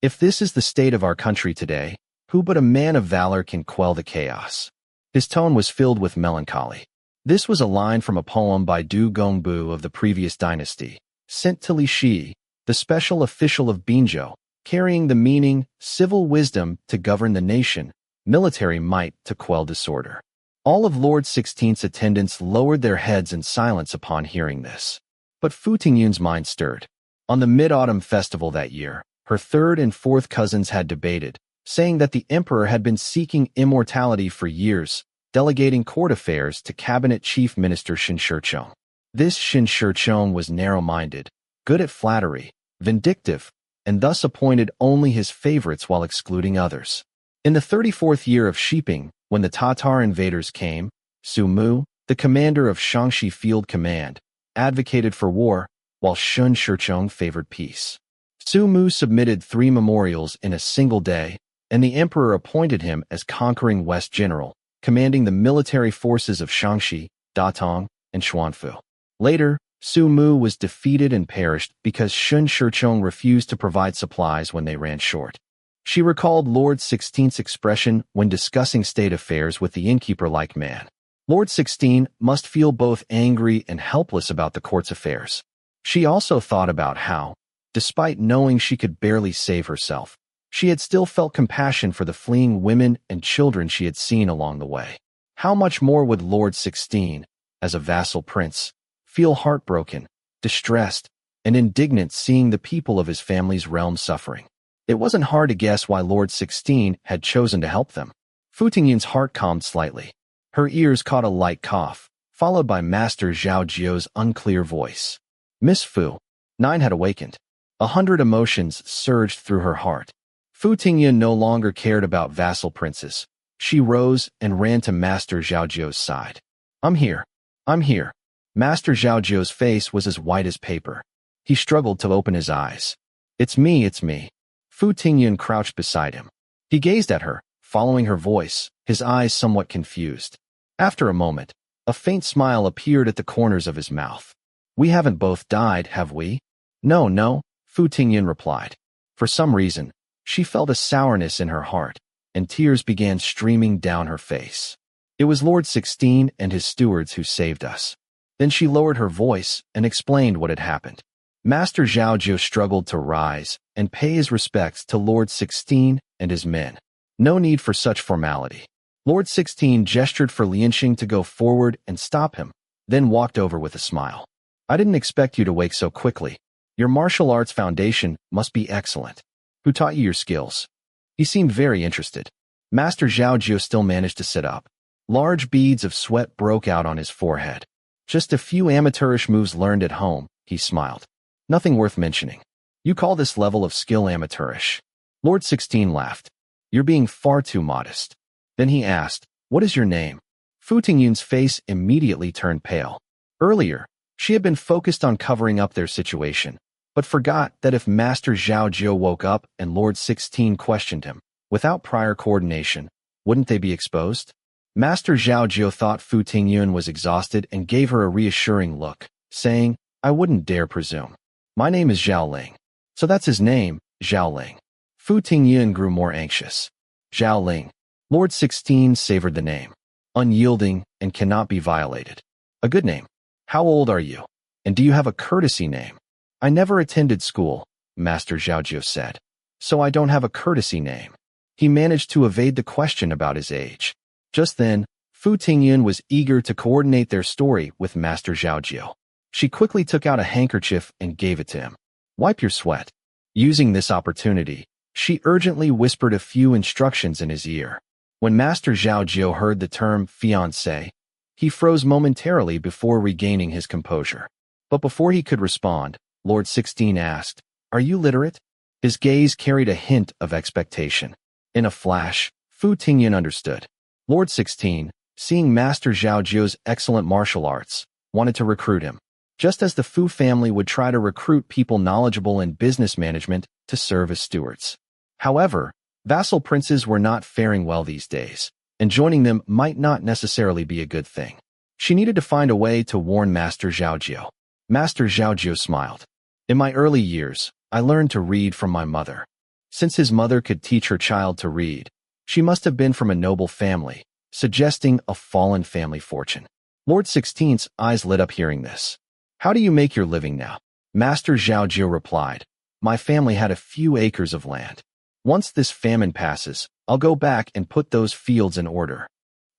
If this is the state of our country today, who but a man of valor can quell the chaos? His tone was filled with melancholy. This was a line from a poem by Du Gongbu of the previous dynasty, sent to Li Shi, the special official of Binzhou, carrying the meaning, civil wisdom to govern the nation, military might to quell disorder. All of Lord 16's attendants lowered their heads in silence upon hearing this. But Fu Tingyun's mind stirred. On the Mid-Autumn Festival that year, her 3rd and 4th cousins had debated, saying that the emperor had been seeking immortality for years, delegating court affairs to cabinet chief minister Shen Shichong. This Shen Shichong was narrow-minded, good at flattery, vindictive, and thus appointed only his favorites while excluding others. In the 34th year of Shiping, when the Tatar invaders came, Su Mu, the commander of Shaanxi Field Command, advocated for war, while Shen Shichong favored peace. Su Mu submitted 3 memorials in a single day, and the emperor appointed him as conquering West general, commanding the military forces of Shaanxi, Datong, and Xuanfu. Later, Su Mu was defeated and perished because Shen Shichong refused to provide supplies when they ran short. She recalled Lord 16's expression when discussing state affairs with the innkeeper-like man. Lord 16 must feel both angry and helpless about the court's affairs. She also thought about how, despite knowing she could barely save herself, she had still felt compassion for the fleeing women and children she had seen along the way. How much more would Lord 16, as a vassal prince, feel heartbroken, distressed, and indignant seeing the people of his family's realm suffering? It wasn't hard to guess why Lord 16 had chosen to help them. Fu Tingyun's heart calmed slightly. Her ears caught a light cough, followed by Master Zhao Jiu's unclear voice. Miss Fu. 9 had awakened. 100 emotions surged through her heart. Fu Tingyun no longer cared about vassal princes. She rose and ran to Master Zhao Jiu's side. I'm here. I'm here. Master Zhao Jiu's face was as white as paper. He struggled to open his eyes. It's me, it's me. Fu Tingyun crouched beside him. He gazed at her, following her voice, his eyes somewhat confused. After a moment, a faint smile appeared at the corners of his mouth. We haven't both died, have we? No, no, Fu Tingyun replied. For some reason, she felt a sourness in her heart, and tears began streaming down her face. It was Lord 16 and his stewards who saved us. Then she lowered her voice and explained what had happened. Master Zhao Jiu struggled to rise and pay his respects to Lord 16 and his men. No need for such formality. Lord 16 gestured for Lianxing to go forward and stop him, then walked over with a smile. I didn't expect you to wake so quickly. Your martial arts foundation must be excellent. Who taught you your skills? He seemed very interested. Master Zhao Jiu still managed to sit up. Large beads of sweat broke out on his forehead. Just a few amateurish moves learned at home, he smiled. Nothing worth mentioning. You call this level of skill amateurish? Lord 16 laughed. You're being far too modest. Then he asked, what is your name? Fu Tingyun's face immediately turned pale. Earlier, she had been focused on covering up their situation, but forgot that if Master Zhao Jiu woke up and Lord 16 questioned him, without prior coordination, wouldn't they be exposed? Master Zhao Jiu thought Fu Tingyun was exhausted and gave her a reassuring look, saying, I wouldn't dare presume. My name is Zhao Ling. So that's his name, Zhao Ling. Fu Tingyun grew more anxious. Zhao Ling. Lord 16 savored the name. Unyielding and cannot be violated. A good name. How old are you? And do you have a courtesy name? I never attended school, Master Zhao Jiu said. So I don't have a courtesy name. He managed to evade the question about his age. Just then, Fu Tingyun was eager to coordinate their story with Master Zhao Jiu. She quickly took out a handkerchief and gave it to him. Wipe your sweat. Using this opportunity, she urgently whispered a few instructions in his ear. When Master Zhao Jiu heard the term fiancé, he froze momentarily before regaining his composure. But before he could respond, Lord 16 asked, Are you literate? His gaze carried a hint of expectation. In a flash, Fu Tingyun understood. Lord 16, seeing Master Zhao Jiu's excellent martial arts, wanted to recruit him, just as the Fu family would try to recruit people knowledgeable in business management to serve as stewards. However, vassal princes were not faring well these days, and joining them might not necessarily be a good thing. She needed to find a way to warn Master Zhao Jiu. Master Zhao Jiu smiled. In my early years, I learned to read from my mother. Since his mother could teach her child to read, she must have been from a noble family, suggesting a fallen family fortune. Lord 16's eyes lit up hearing this. How do you make your living now? Master Zhao Jiu replied. My family had a few acres of land. Once this famine passes, I'll go back and put those fields in order.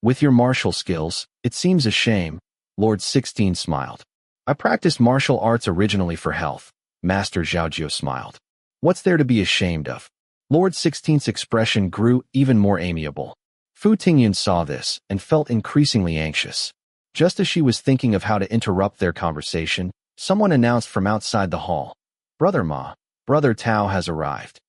With your martial skills, it seems a shame, Lord 16 smiled. I practiced martial arts originally for health, Master Zhao Jiu smiled. What's there to be ashamed of? Lord 16's expression grew even more amiable. Fu Tingyun saw this and felt increasingly anxious. Just as she was thinking of how to interrupt their conversation, someone announced from outside the hall, Brother Ma, Brother Tao has arrived.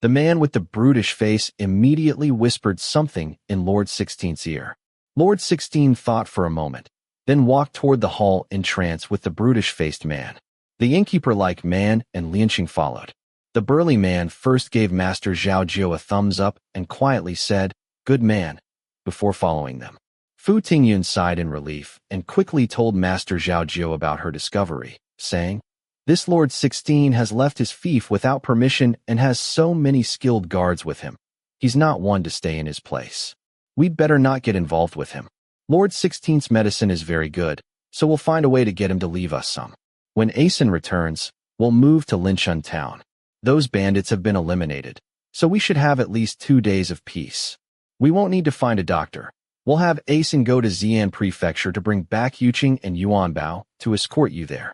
The man with the brutish face immediately whispered something in Lord 16's ear. Lord 16 thought for a moment, then walked toward the hall in trance with the brutish-faced man. The innkeeper-like man and Lianqing followed. The burly man first gave Master Zhao Jiu a thumbs up and quietly said, Good man, before following them. Fu Tingyun sighed in relief and quickly told Master Zhao Jiu about her discovery, saying, This Lord 16 has left his fief without permission and has so many skilled guards with him. He's not one to stay in his place. We'd better not get involved with him. Lord 16's medicine is very good, so we'll find a way to get him to leave us some. When Asen returns, we'll move to Linchun town. Those bandits have been eliminated, so we should have at least 2 days of peace. We won't need to find a doctor. We'll have Asen go to Xi'an Prefecture to bring back Yuqing and Yuanbao to escort you there.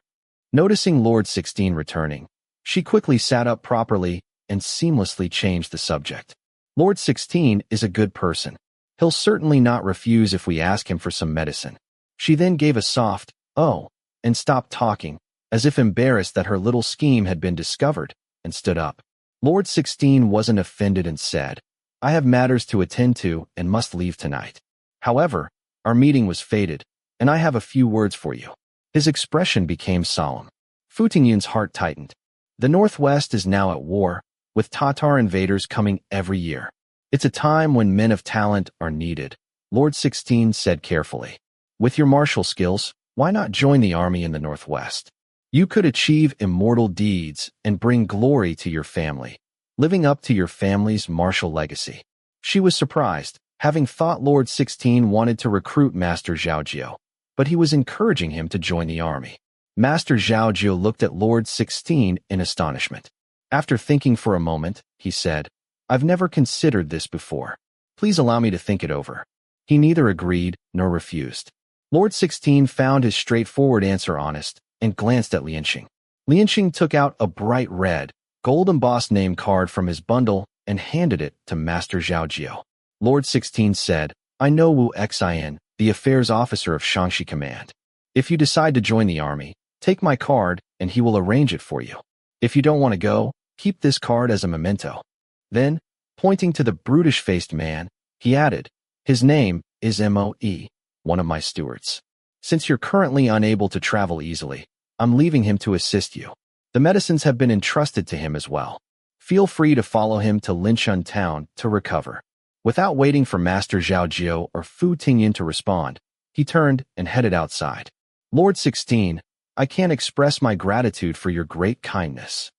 Noticing Lord 16 returning, she quickly sat up properly and seamlessly changed the subject. Lord 16 is a good person. He'll certainly not refuse if we ask him for some medicine. She then gave a soft, oh, and stopped talking, as if embarrassed that her little scheme had been discovered, and stood up. Lord 16 wasn't offended and said, I have matters to attend to and must leave tonight. However, our meeting was fated, and I have a few words for you. His expression became solemn. Fu Tingyun's heart tightened. The Northwest is now at war, with Tatar invaders coming every year. It's a time when men of talent are needed, Lord 16 said carefully. With your martial skills, why not join the army in the Northwest? You could achieve immortal deeds and bring glory to your family, living up to your family's martial legacy. She was surprised, having thought Lord 16 wanted to recruit Master Zhao Jiu, but he was encouraging him to join the army. Master Zhao Jiu looked at Lord 16 in astonishment. After thinking for a moment, he said, I've never considered this before. Please allow me to think it over. He neither agreed nor refused. Lord 16 found his straightforward answer honest and glanced at Lianqing. Lianqing took out a bright red, gold-embossed name card from his bundle and handed it to Master Zhao Jiu. Lord 16 said, I know Wu Xin, the affairs officer of Shangxi Command. If you decide to join the army, take my card and he will arrange it for you. If you don't want to go, keep this card as a memento. Then, pointing to the brutish-faced man, he added, His name is Moe, one of my stewards. Since you're currently unable to travel easily, I'm leaving him to assist you. The medicines have been entrusted to him as well. Feel free to follow him to Linchun town to recover. Without waiting for Master Zhao Jiu or Fu Tingyun to respond, he turned and headed outside. Lord 16, I can't express my gratitude for your great kindness.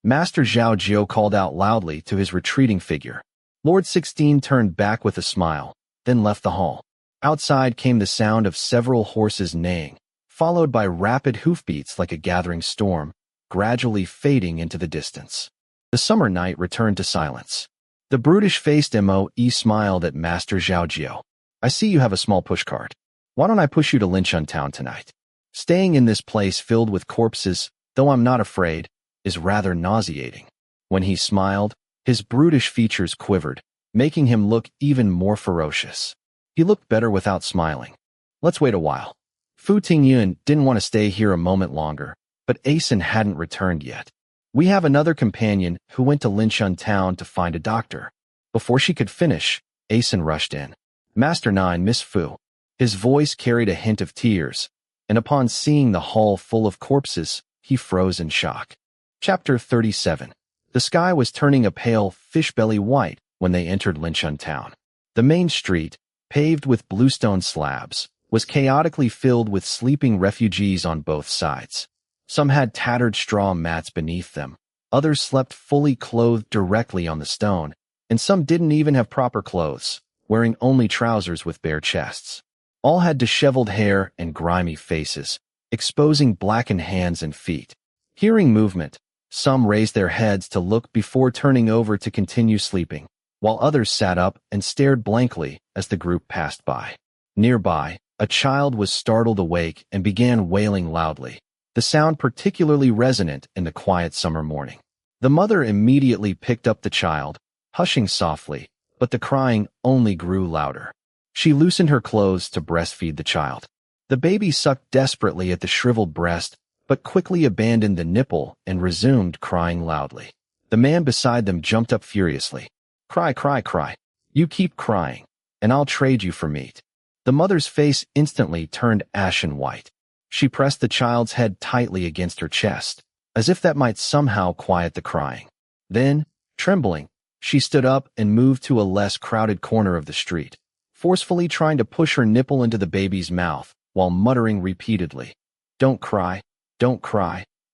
Master Zhao Jiu called out loudly to his retreating figure. Lord 16 turned back with a smile, then left the hall. Outside came the sound of several horses neighing, followed by rapid hoofbeats like a gathering storm, gradually fading into the distance. The summer night returned to silence. The brutish-faced Mo smiled at Master Zhao Jiu. I see you have a small pushcart. Why don't I push you to Linchun town tonight? Staying in this place filled with corpses, though I'm not afraid, is rather nauseating. When he smiled, his brutish features quivered, making him look even more ferocious. He looked better without smiling. Let's wait a while. Fu Tingyun didn't want to stay here a moment longer, but Asen hadn't returned yet. We have another companion who went to Linchun town to find a doctor. Before she could finish, Asen rushed in. Master 9, Miss Fu. His voice carried a hint of tears, and upon seeing the hall full of corpses, he froze in shock. Chapter 37. The sky was turning a pale fish-belly white when they entered Linchun town. The main street, paved with bluestone slabs, was chaotically filled with sleeping refugees on both sides. Some had tattered straw mats beneath them, others slept fully clothed directly on the stone, and some didn't even have proper clothes, wearing only trousers with bare chests. All had disheveled hair and grimy faces, exposing blackened hands and feet. Hearing movement, some raised their heads to look before turning over to continue sleeping, while others sat up and stared blankly as the group passed by. Nearby, a child was startled awake and began wailing loudly, the sound particularly resonant in the quiet summer morning. The mother immediately picked up the child, hushing softly, but the crying only grew louder. She loosened her clothes to breastfeed the child. The baby sucked desperately at the shriveled breast, but quickly abandoned the nipple and resumed crying loudly. The man beside them jumped up furiously. Cry, cry, cry. You keep crying, and I'll trade you for meat. The mother's face instantly turned ashen white. She pressed the child's head tightly against her chest, as if that might somehow quiet the crying. Then, trembling, she stood up and moved to a less crowded corner of the street, forcefully trying to push her nipple into the baby's mouth while muttering repeatedly, don't cry,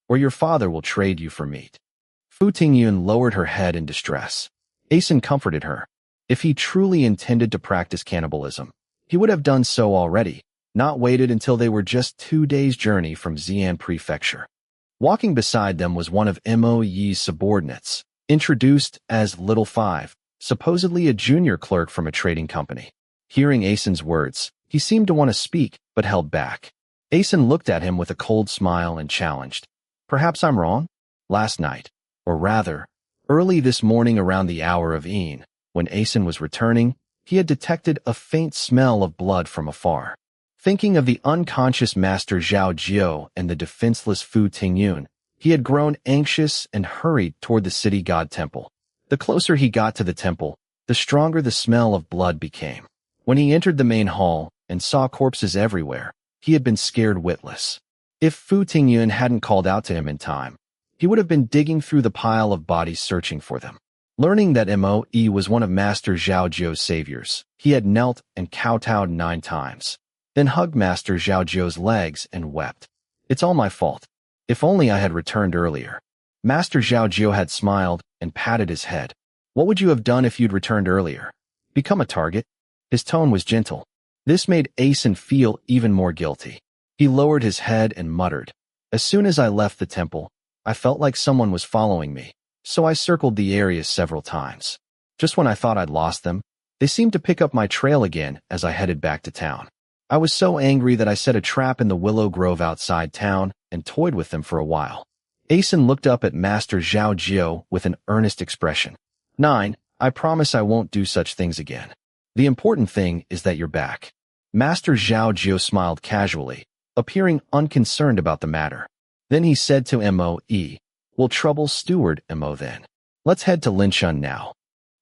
or your father will trade you for meat. Fu Tingyun lowered her head in distress. Asen comforted her. If he truly intended to practice cannibalism, he would have done so already, not waited until they were just 2 days' journey from Xi'an Prefecture. Walking beside them was one of Mo Yi's subordinates, introduced as Little Five, supposedly a junior clerk from a trading company. Hearing Asen's words, he seemed to want to speak, but held back. Asen looked at him with a cold smile and challenged. Perhaps I'm wrong? Last night, or rather, early this morning around the hour of Ean, when Asen was returning, he had detected a faint smell of blood from afar. Thinking of the unconscious Master Zhao Jiu and the defenseless Fu Tingyun, he had grown anxious and hurried toward the city god temple. The closer he got to the temple, the stronger the smell of blood became. When he entered the main hall and saw corpses everywhere, he had been scared witless. If Fu Tingyun hadn't called out to him in time, he would have been digging through the pile of bodies searching for them. Learning that Mo Yi was one of Master Zhao Jiu's saviors, he had knelt and kowtowed 9 times. Then hugged Master Zhao Jiu's legs and wept. It's all my fault. If only I had returned earlier. Master Zhao Jiu had smiled and patted his head. What would you have done if you'd returned earlier? Become a target? His tone was gentle. This made Asen feel even more guilty. He lowered his head and muttered, as soon as I left the temple, I felt like someone was following me, so I circled the area several times. Just when I thought I'd lost them, they seemed to pick up my trail again as I headed back to town. I was so angry that I set a trap in the willow grove outside town and toyed with them for a while. Asen looked up at Master Zhao Jiu with an earnest expression. 9, I promise I won't do such things again. The important thing is that you're back. Master Zhao Jiu smiled casually, appearing unconcerned about the matter. Then he said to Mo Yi, we'll trouble Steward Mo then. Let's head to Linchun now.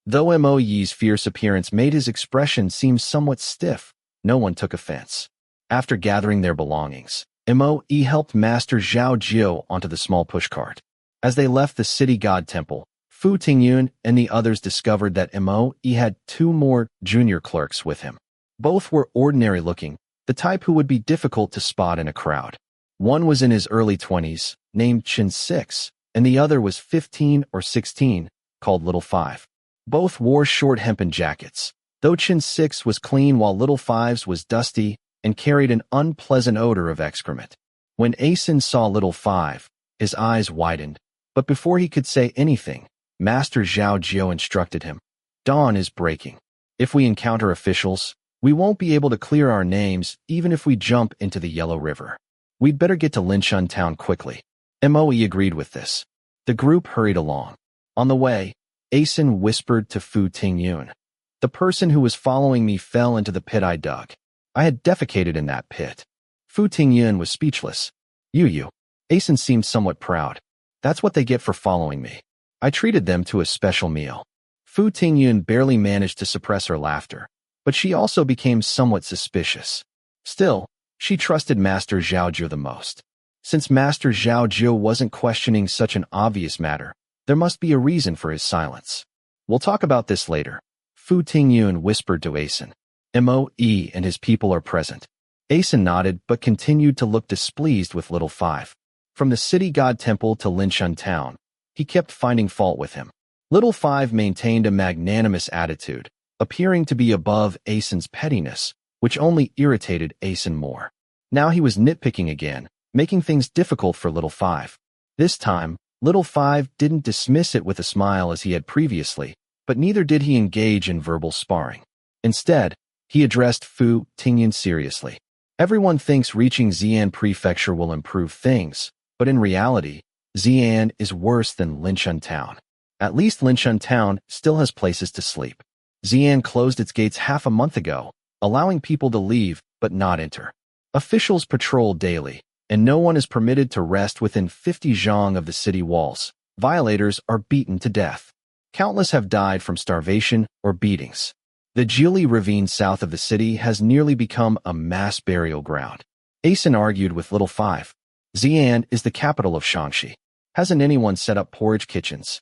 Though Mo Yi's fierce appearance made his expression seem somewhat stiff, no one took offense. After gathering their belongings, Mo Yi helped Master Zhao Jiu onto the small pushcart. As they left the city god temple, Fu Tingyun and the others discovered that Mo had two more junior clerks with him. Both were ordinary-looking, the type who would be difficult to spot in a crowd. One was in his early 20s, named Chin 6, and the other was 15 or 16, called Little 5. Both wore short hempen jackets, though Chin 6 was clean while Little 5's was dusty and carried an unpleasant odor of excrement. When Asen saw Little 5, his eyes widened, but before he could say anything, Master Zhao Jiu instructed him. Dawn is breaking. If we encounter officials, we won't be able to clear our names even if we jump into the Yellow River. We'd better get to Linshun town quickly. Moe agreed with this. The group hurried along. On the way, Asen whispered to Fu Tingyun. The person who was following me fell into the pit I dug. I had defecated in that pit. Fu Tingyun was speechless. You. Asen seemed somewhat proud. That's what they get for following me. I treated them to a special meal. Fu Tingyun barely managed to suppress her laughter, but she also became somewhat suspicious. Still, she trusted Master Zhao Jiu the most. Since Master Zhao Jiu wasn't questioning such an obvious matter, there must be a reason for his silence. We'll talk about this later. Fu Tingyun whispered to Asen. Moe and his people are present. Asen nodded but continued to look displeased with Little 5. From the city god temple to Linshun town, he kept finding fault with him. Little 5 maintained a magnanimous attitude, appearing to be above Asen's pettiness, which only irritated Asen more. Now he was nitpicking again, making things difficult for Little 5. This time, Little 5 didn't dismiss it with a smile as he had previously, but neither did he engage in verbal sparring. Instead, he addressed Fu Tingyun seriously. Everyone thinks reaching Xi'an Prefecture will improve things, but in reality, Xi'an is worse than Linshun town. At least Linshun town still has places to sleep. Xi'an closed its gates half a month ago, allowing people to leave but not enter. Officials patrol daily, and no one is permitted to rest within 50 zhang of the city walls. Violators are beaten to death. Countless have died from starvation or beatings. The Jili ravine south of the city has nearly become a mass burial ground. Asen argued with Little 5. Xi'an is the capital of Shangxi. Hasn't anyone set up porridge kitchens?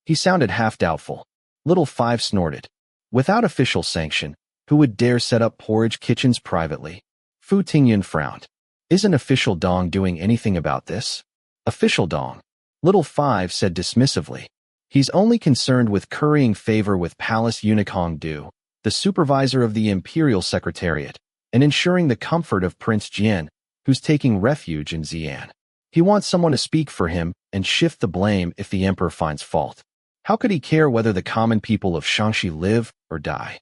He sounded half doubtful. Little 5 snorted. Without official sanction, who would dare set up porridge kitchens privately? Fu Tingyun frowned. Isn't official Dong doing anything about this? Official Dong? Little 5 said dismissively. He's only concerned with currying favor with Palace Eunuch Du, the supervisor of the Imperial Secretariat, and ensuring the comfort of Prince Jian, who's taking refuge in Xi'an. He wants someone to speak for him and shift the blame if the emperor finds fault. How could he care whether the common people of Shangxi live or die?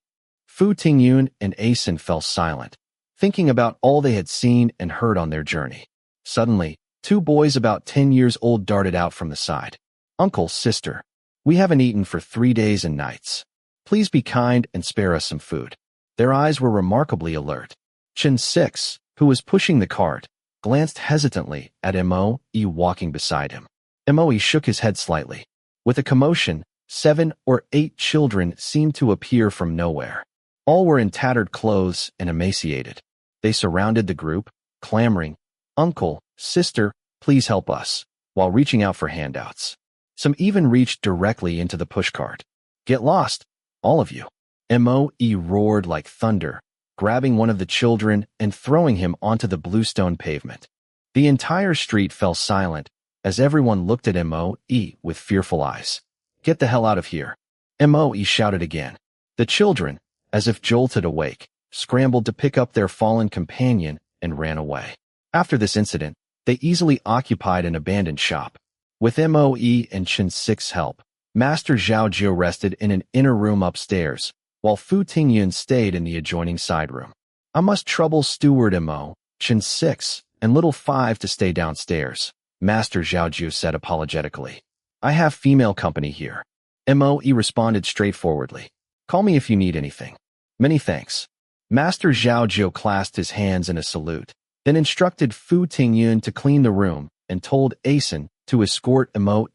Fu Tingyun and Asen fell silent, thinking about all they had seen and heard on their journey. Suddenly, two boys about 10 years old darted out from the side. Uncle, sister, we haven't eaten for 3 days and nights. Please be kind and spare us some food. Their eyes were remarkably alert. Chin 6, who was pushing the cart, glanced hesitantly at Moe walking beside him. Moe shook his head slightly. With a commotion, 7 or 8 children seemed to appear from nowhere. All were in tattered clothes and emaciated. They surrounded the group, clamoring, "Uncle, sister, please help us," while reaching out for handouts. Some even reached directly into the pushcart. "Get lost, all of you." Moe roared like thunder, grabbing one of the children and throwing him onto the bluestone pavement. The entire street fell silent as everyone looked at Moe with fearful eyes. "Get the hell out of here." Moe shouted again. The children, as if jolted awake, scrambled to pick up their fallen companion and ran away. After this incident, they easily occupied an abandoned shop. With Moe and Chin 6's help, Master Zhao Jiu rested in an inner room upstairs, while Fu Tingyun stayed in the adjoining side room. "I must trouble Steward Moe, Chin 6, and Little 5 to stay downstairs," Master Zhao Jiu said apologetically. "I have female company here." Moe responded straightforwardly. "Call me if you need anything." "Many thanks." Master Zhao Jiu clasped his hands in a salute, then instructed Fu Tingyun to clean the room and told Asen to escort Moe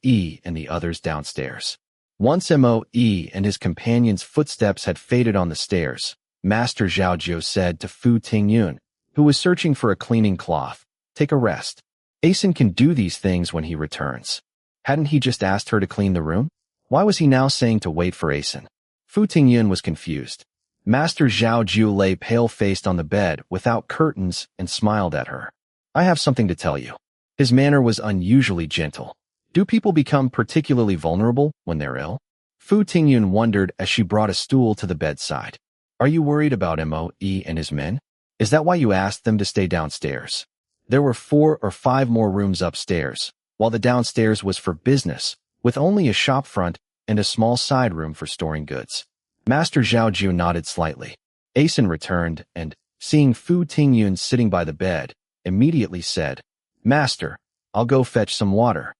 and the others downstairs. Once Moe and his companion's footsteps had faded on the stairs, Master Zhao Jiu said to Fu Tingyun, who was searching for a cleaning cloth, "Take a rest. Asen can do these things when he returns." Hadn't he just asked her to clean the room? Why was he now saying to wait for Asen? Fu Tingyun was confused. Master Zhao Ju lay pale-faced on the bed without curtains and smiled at her. I have something to tell you. His manner was unusually gentle. Do people become particularly vulnerable when they're ill? Fu Tingyun wondered as she brought a stool to the bedside. Are you worried about Moe and his men? Is that why you asked them to stay downstairs? There were 4 or 5 more rooms upstairs, while the downstairs was for business, with only a shop front and a small side room for storing goods. Master Zhao Ju nodded slightly. Asen returned and, seeing Fu Tingyun sitting by the bed, immediately said, Master, I'll go fetch some water.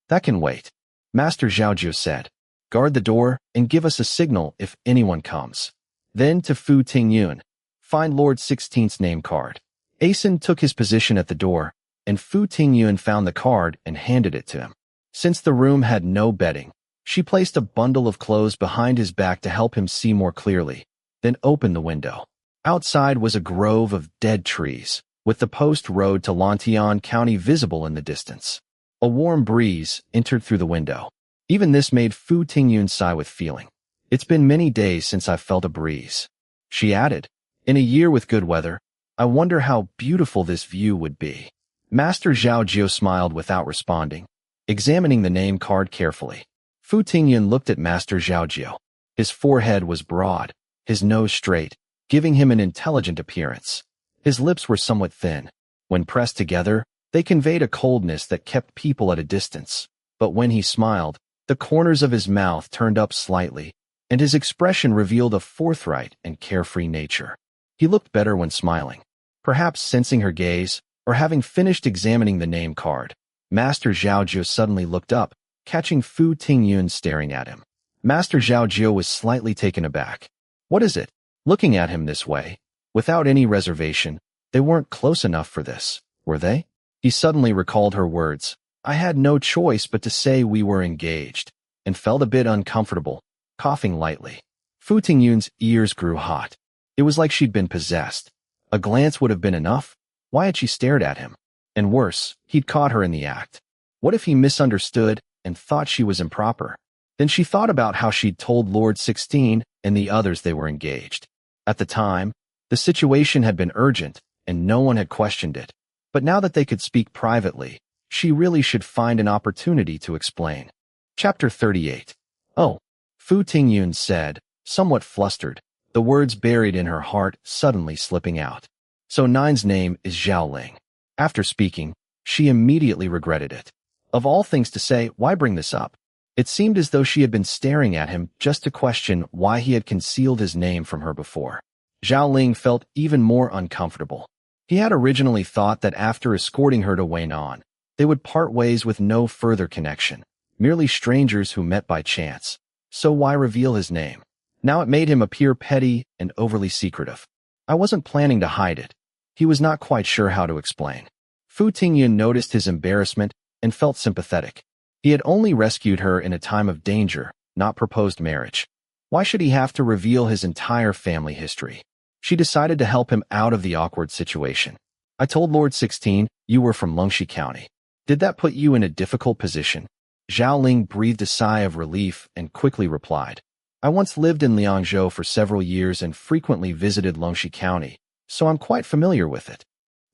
That can wait. Master Zhao Ju said, guard the door and give us a signal if anyone comes. Then to Fu Tingyun, find Lord 16's name card. Asen took his position at the door, and Fu Tingyun found the card and handed it to him. Since the room had no bedding, she placed a bundle of clothes behind his back to help him see more clearly, then opened the window. Outside was a grove of dead trees, with the post road to Lantian County visible in the distance. A warm breeze entered through the window. Even this made Fu Tingyun sigh with feeling. It's been many days since I felt a breeze. She added, in a year with good weather, I wonder how beautiful this view would be. Master Zhao Jiu smiled without responding, examining the name card carefully. Fu Tingyun looked at Master Zhao Jiu. His forehead was broad, his nose straight, giving him an intelligent appearance. His lips were somewhat thin. When pressed together, they conveyed a coldness that kept people at a distance. But when he smiled, the corners of his mouth turned up slightly, and his expression revealed a forthright and carefree nature. He looked better when smiling. Perhaps sensing her gaze, or having finished examining the name card, Master Zhao Jiu suddenly looked up, catching Fu Tingyun staring at him. Master Zhao Jiu was slightly taken aback. What is it? Looking at him this way, without any reservation, they weren't close enough for this, were they? He suddenly recalled her words. I had no choice but to say we were engaged, and felt a bit uncomfortable, coughing lightly. Fu Tingyun's ears grew hot. It was like she'd been possessed. A glance would have been enough. Why had she stared at him? And worse, he'd caught her in the act. What if he misunderstood and thought she was improper? Then she thought about how she'd told Lord 16 and the others they were engaged. At the time, the situation had been urgent, and no one had questioned it. But now that they could speak privately, she really should find an opportunity to explain. Chapter 38. Oh, Fu Tingyun said, somewhat flustered, the words buried in her heart suddenly slipping out. So Nine's name is Zhao Ling. After speaking, she immediately regretted it. Of all things to say, why bring this up? It seemed as though she had been staring at him just to question why he had concealed his name from her before. Zhao Ling felt even more uncomfortable. He had originally thought that after escorting her to Weinan, they would part ways with no further connection, merely strangers who met by chance. So why reveal his name? Now it made him appear petty and overly secretive. I wasn't planning to hide it. He was not quite sure how to explain. Fu Tingyun noticed his embarrassment and felt sympathetic. He had only rescued her in a time of danger, not proposed marriage. Why should he have to reveal his entire family history? She decided to help him out of the awkward situation. I told Lord 16 you were from Longxi County. Did that put you in a difficult position? Zhao Ling breathed a sigh of relief and quickly replied. I once lived in Liangzhou for several years and frequently visited Longxi County, so I'm quite familiar with it.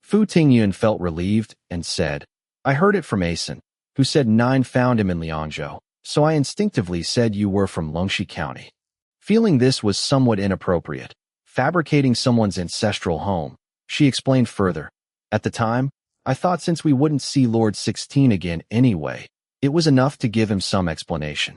Fu Tingyun felt relieved and said, I heard it from Asen, who said Nine found him in Liangzhou, so I instinctively said you were from Longxi County. Feeling this was somewhat inappropriate, fabricating someone's ancestral home, she explained further. At the time, I thought since we wouldn't see Lord 16 again anyway, it was enough to give him some explanation.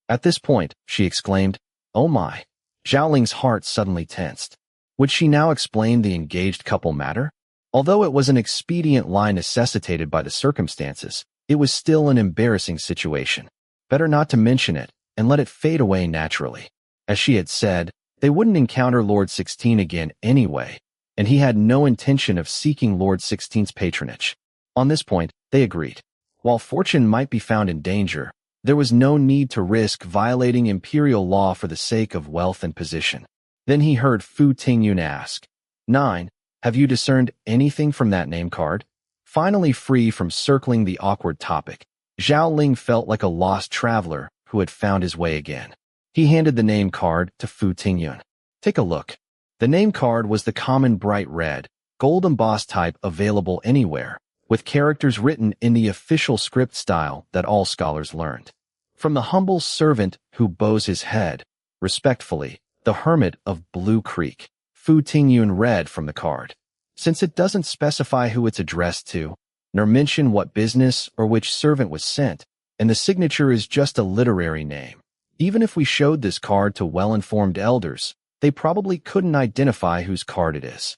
At this point, she exclaimed, Oh my! Zhao Ling's heart suddenly tensed. Would she now explain the engaged couple matter? Although it was an expedient lie necessitated by the circumstances, it was still an embarrassing situation. Better not to mention it, and let it fade away naturally. As she had said, they wouldn't encounter Lord 16 again anyway, and he had no intention of seeking Lord 16's patronage. On this point, they agreed. While fortune might be found in danger, there was no need to risk violating imperial law for the sake of wealth and position. Then he heard Fu Tingyun ask, 9, have you discerned anything from that name card? Finally free from circling the awkward topic, Zhao Ling felt like a lost traveler who had found his way again. He handed the name card to Fu Tingyun. Take a look. The name card was the common bright red, gold embossed type available anywhere, with characters written in the official script style that all scholars learned. From the humble servant who bows his head, respectfully, the hermit of Blue Creek, Fu Tingyun read from the card. Since it doesn't specify who it's addressed to, nor mention what business or which servant was sent, and the signature is just a literary name. Even if we showed this card to well-informed elders, they probably couldn't identify whose card it is.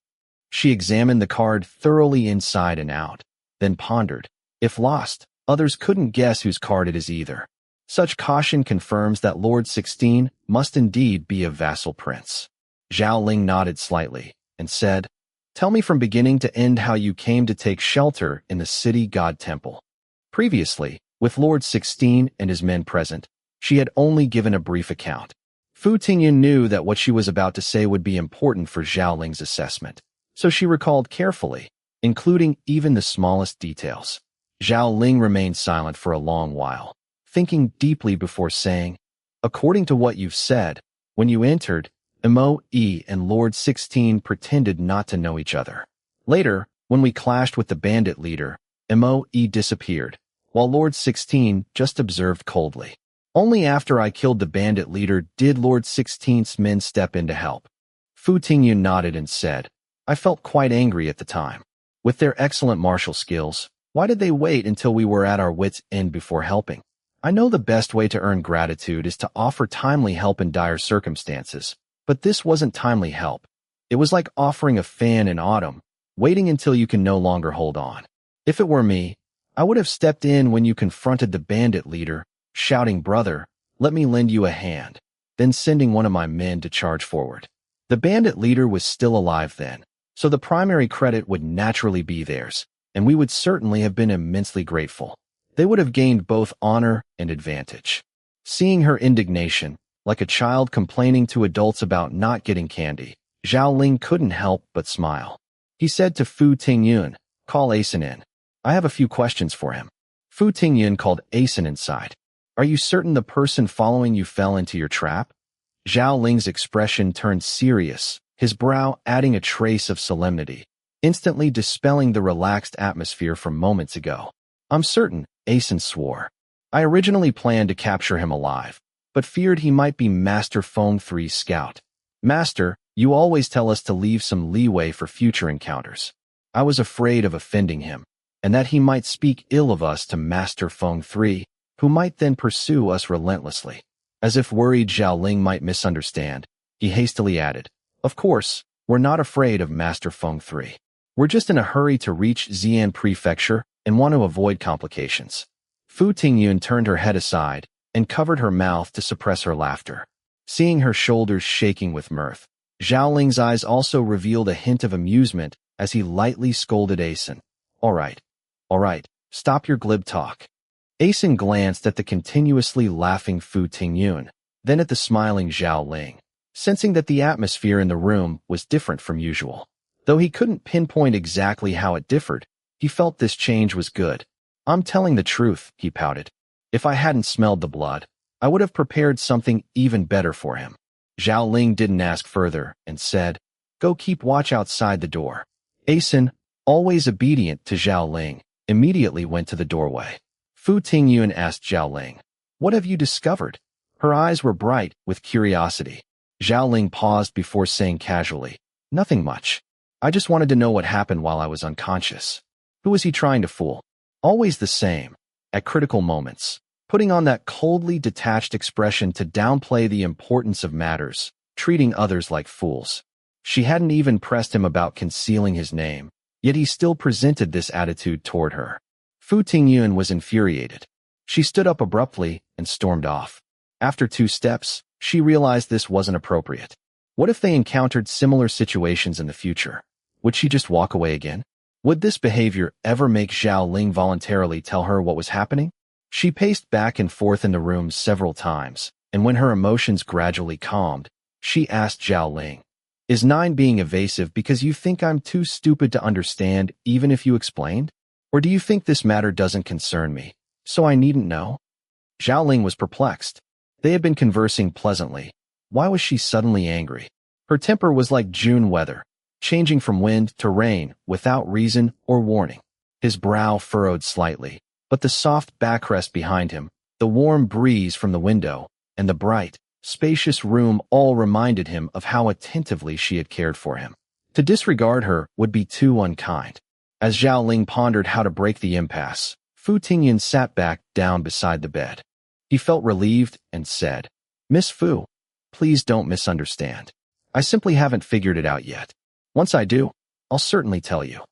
She examined the card thoroughly inside and out, then pondered. If lost, others couldn't guess whose card it is either. Such caution confirms that Lord 16 must indeed be a vassal prince. Zhao Ling nodded slightly and said, "Tell me from beginning to end how you came to take shelter in the city god temple." Previously, with Lord 16 and his men present, she had only given a brief account. Fu Tingyun knew that what she was about to say would be important for Zhao Ling's assessment, so she recalled carefully, including even the smallest details. Zhao Ling remained silent for a long while, thinking deeply before saying, "According to what you've said, when you entered, Mo and Lord 16 pretended not to know each other. Later, when we clashed with the bandit leader, Mo disappeared, while Lord 16 just observed coldly. Only after I killed the bandit leader did Lord 16's men step in to help." Fu Tingyun nodded and said, "I felt quite angry at the time. With their excellent martial skills, why did they wait until we were at our wits' end before helping? I know the best way to earn gratitude is to offer timely help in dire circumstances, but this wasn't timely help. It was like offering a fan in autumn, waiting until you can no longer hold on. If it were me, I would have stepped in when you confronted the bandit leader, shouting, 'Brother, let me lend you a hand,' then sending one of my men to charge forward. The bandit leader was still alive then, so the primary credit would naturally be theirs, and we would certainly have been immensely grateful. They would have gained both honor and advantage." Seeing her indignation, like a child complaining to adults about not getting candy, Zhao Ling couldn't help but smile. He said to Fu Tingyun, "Call Asen in. I have a few questions for him." Fu Tingyun called Asen inside. "Are you certain the person following you fell into your trap?" Zhao Ling's expression turned serious, his brow adding a trace of solemnity, instantly dispelling the relaxed atmosphere from moments ago. "I'm certain," Asen swore. "I originally planned to capture him alive, but feared he might be Master Feng 3's scout. Master, you always tell us to leave some leeway for future encounters. I was afraid of offending him, and that he might speak ill of us to Master Feng 3, who might then pursue us relentlessly." As if worried Zhao Ling might misunderstand, he hastily added, "Of course, we're not afraid of Master Feng 3. We're just in a hurry to reach Xi'an Prefecture and want to avoid complications." Fu Tingyun turned her head aside and covered her mouth to suppress her laughter. Seeing her shoulders shaking with mirth, Zhao Ling's eyes also revealed a hint of amusement as he lightly scolded Asen. All right, stop your glib talk." Asen glanced at the continuously laughing Fu Tingyun, then at the smiling Zhao Ling, sensing that the atmosphere in the room was different from usual. Though he couldn't pinpoint exactly how it differed, he felt this change was good. "I'm telling the truth," he pouted. "If I hadn't smelled the blood, I would have prepared something even better for him." Zhao Ling didn't ask further and said, "Go keep watch outside the door." Asen, always obedient to Zhao Ling, immediately went to the doorway. Fu Tingyun asked Zhao Ling, "What have you discovered?" Her eyes were bright with curiosity. Zhao Ling paused before saying casually, "Nothing much. I just wanted to know what happened while I was unconscious." Who was he trying to fool? Always the same, at critical moments, putting on that coldly detached expression to downplay the importance of matters, treating others like fools. She hadn't even pressed him about concealing his name, yet he still presented this attitude toward her. Fu Tingyun was infuriated. She stood up abruptly and stormed off. After 2 steps, she realized this wasn't appropriate. What if they encountered similar situations in the future? Would she just walk away again? Would this behavior ever make Zhao Ling voluntarily tell her what was happening? She paced back and forth in the room several times, and when her emotions gradually calmed, she asked Zhao Ling, "Is 9 being evasive because you think I'm too stupid to understand even if you explained? Or do you think this matter doesn't concern me, so I needn't know?" Zhao Ling was perplexed. They had been conversing pleasantly. Why was she suddenly angry? Her temper was like June weather, changing from wind to rain without reason or warning. His brow furrowed slightly, but the soft backrest behind him, the warm breeze from the window, and the bright, spacious room all reminded him of how attentively she had cared for him. To disregard her would be too unkind. As Zhao Ling pondered how to break the impasse, Fu Tingyun sat back down beside the bed. He felt relieved and said, "Miss Fu, please don't misunderstand. I simply haven't figured it out yet. Once I do, I'll certainly tell you.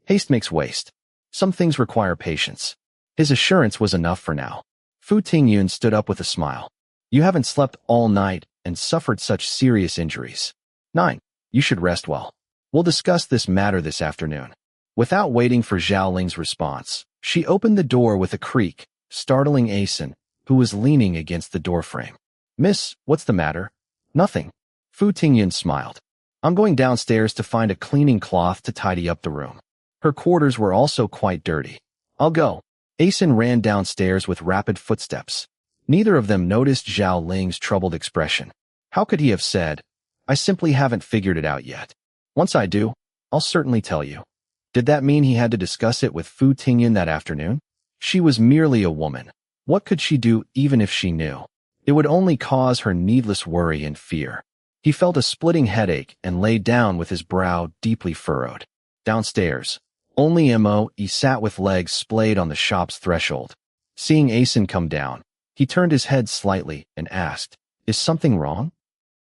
Haste makes waste. Some things require patience." His assurance was enough for now. Fu Tingyun stood up with a smile. "You haven't slept all night and suffered such serious injuries. 9. You should rest well. We'll discuss this matter this afternoon." Without waiting for Zhao Ling's response, she opened the door with a creak, startling Asen, who was leaning against the doorframe. "Miss, what's the matter?" "Nothing." Fu Tingyun smiled. "I'm going downstairs to find a cleaning cloth to tidy up the room. Her quarters were also quite dirty. I'll go." Asen ran downstairs with rapid footsteps. Neither of them noticed Zhao Ling's troubled expression. How could he have said, "I simply haven't figured it out yet. Once I do, I'll certainly tell you"? Did that mean he had to discuss it with Fu Tingyun that afternoon? She was merely a woman. What could she do even if she knew? It would only cause her needless worry and fear. He felt a splitting headache and lay down with his brow deeply furrowed. Downstairs, only Mo.E sat with legs splayed on the shop's threshold. Seeing Asen come down, he turned his head slightly and asked, "Is something wrong?"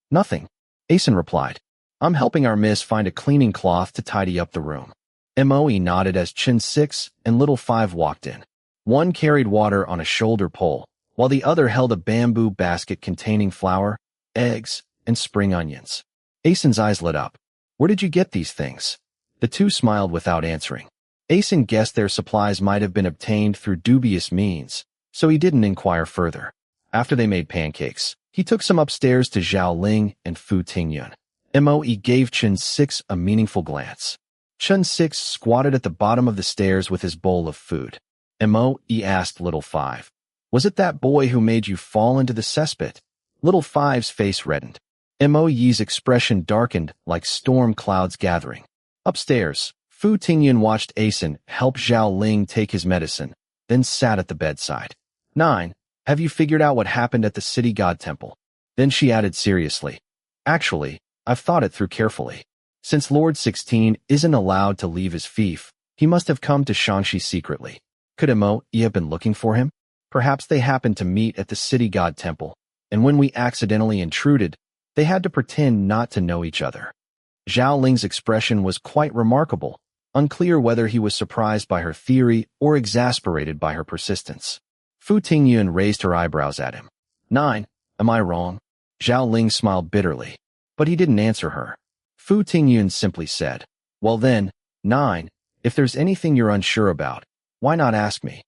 "Nothing," Asen replied. "I'm helping our miss find a cleaning cloth to tidy up the room." Mo.E nodded as Chen 6 and Little 5 walked in. One carried water on a shoulder pole, while the other held a bamboo basket containing flour, eggs, and spring onions. Asen's eyes lit up. "Where did you get these things?" The two smiled without answering. Asen guessed their supplies might have been obtained through dubious means, so he didn't inquire further. After they made pancakes, he took some upstairs to Zhao Ling and Fu Tingyun. Mo.E gave Chen 6 a meaningful glance. Chen 6 squatted at the bottom of the stairs with his bowl of food. Mo.E asked Little 5, "Was it that boy who made you fall into the cesspit?" Little 5's face reddened. Mo.E's expression darkened like storm clouds gathering. Upstairs, Fu Tingyun watched Asen help Zhao Ling take his medicine, then sat at the bedside. 9. Have you figured out what happened at the city god temple? Then she added seriously, "Actually, I've thought it through carefully. Since Lord 16 isn't allowed to leave his fief, he must have come to Shangxi secretly. Could Mo.E have been looking for him? Perhaps they happened to meet at the city god temple, and when we accidentally intruded, they had to pretend not to know each other." Zhao Ling's expression was quite remarkable, unclear whether he was surprised by her theory or exasperated by her persistence. Fu Tingyun raised her eyebrows at him. 9. Am I wrong? Zhao Ling smiled bitterly, but he didn't answer her. Fu Tingyun simply said, "Well then, 9, if there's anything you're unsure about, why not ask me?"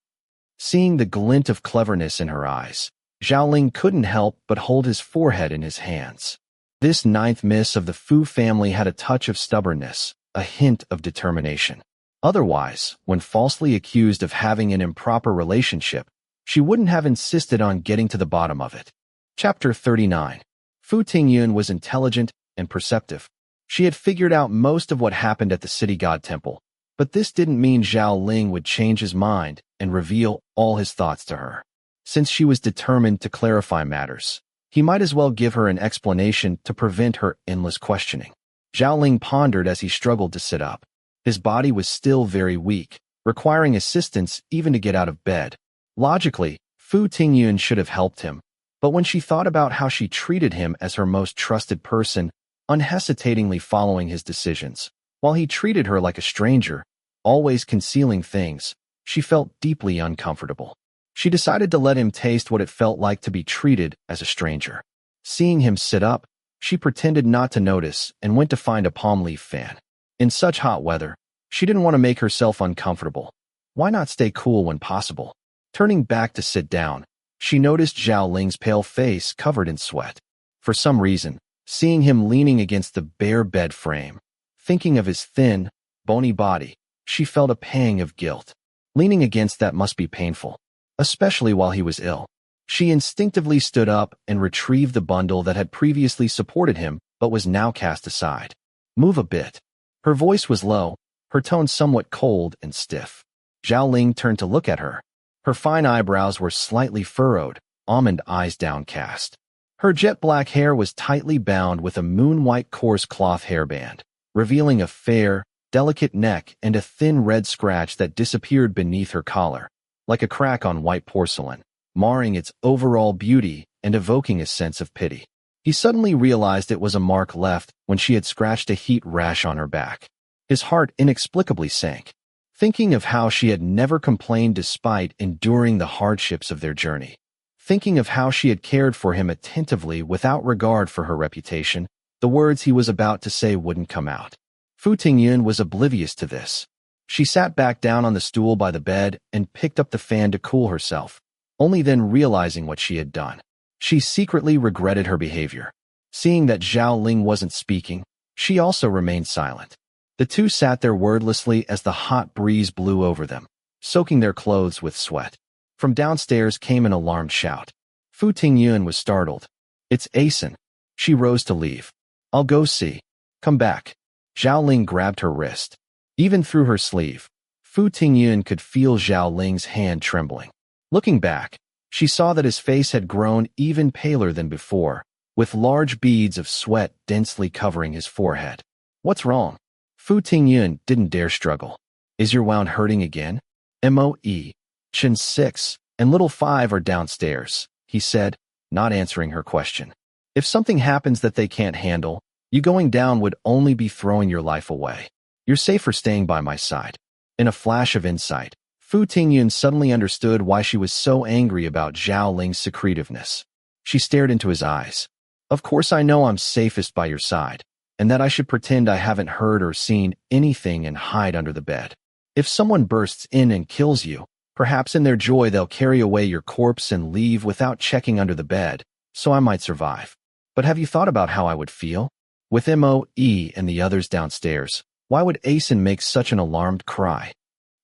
Seeing the glint of cleverness in her eyes, Zhao Ling couldn't help but hold his forehead in his hands. This 9th miss of the Fu family had a touch of stubbornness, a hint of determination. Otherwise, when falsely accused of having an improper relationship, she wouldn't have insisted on getting to the bottom of it. Chapter 39. Fu Tingyun was intelligent and perceptive. She had figured out most of what happened at the city god temple, but this didn't mean Zhao Ling would change his mind and reveal all his thoughts to her. Since she was determined to clarify matters, he might as well give her an explanation to prevent her endless questioning. Zhao Ling pondered as he struggled to sit up. His body was still very weak, requiring assistance even to get out of bed. Logically, Fu Tingyun should have helped him, but when she thought about how she treated him as her most trusted person, unhesitatingly following his decisions, while he treated her like a stranger, always concealing things, she felt deeply uncomfortable. She decided to let him taste what it felt like to be treated as a stranger. Seeing him sit up, she pretended not to notice and went to find a palm leaf fan. In such hot weather, she didn't want to make herself uncomfortable. Why not stay cool when possible? Turning back to sit down, she noticed Zhao Ling's pale face covered in sweat. For some reason, seeing him leaning against the bare bed frame, thinking of his thin, bony body, she felt a pang of guilt. Leaning against that must be painful, especially while he was ill. She instinctively stood up and retrieved the bundle that had previously supported him but was now cast aside. Move a bit. Her voice was low, her tone somewhat cold and stiff. Zhao Ling turned to look at her. Her fine eyebrows were slightly furrowed, almond eyes downcast. Her jet-black hair was tightly bound with a moon-white coarse cloth hairband, revealing a fair, delicate neck and a thin red scratch that disappeared beneath her collar, like a crack on white porcelain, marring its overall beauty and evoking a sense of pity. He suddenly realized it was a mark left when she had scratched a heat rash on her back. His heart inexplicably sank, thinking of how she had never complained despite enduring the hardships of their journey. Thinking of how she had cared for him attentively without regard for her reputation, the words he was about to say wouldn't come out. Fu Tingyun was oblivious to this. She sat back down on the stool by the bed and picked up the fan to cool herself, only then realizing what she had done. She secretly regretted her behavior. Seeing that Zhao Ling wasn't speaking, she also remained silent. The two sat there wordlessly as the hot breeze blew over them, soaking their clothes with sweat. From downstairs came an alarmed shout. Fu Tingyun was startled. It's Asen. She rose to leave. I'll go see. Come back. Zhao Ling grabbed her wrist. Even through her sleeve, Fu Tingyun could feel Zhao Ling's hand trembling. Looking back, she saw that his face had grown even paler than before, with large beads of sweat densely covering his forehead. What's wrong? Fu Tingyun didn't dare struggle. Is your wound hurting again? M.O.E. Chin 6 and little 5 are downstairs, he said, not answering her question. If something happens that they can't handle, you going down would only be throwing your life away. You're safer staying by my side. In a flash of insight, Fu Tingyun suddenly understood why she was so angry about Zhao Ling's secretiveness. She stared into his eyes. Of course I know I'm safest by your side, and that I should pretend I haven't heard or seen anything and hide under the bed. If someone bursts in and kills you, perhaps in their joy they'll carry away your corpse and leave without checking under the bed, so I might survive. But have you thought about how I would feel? With M.O.E. and the others downstairs, why would Asen make such an alarmed cry?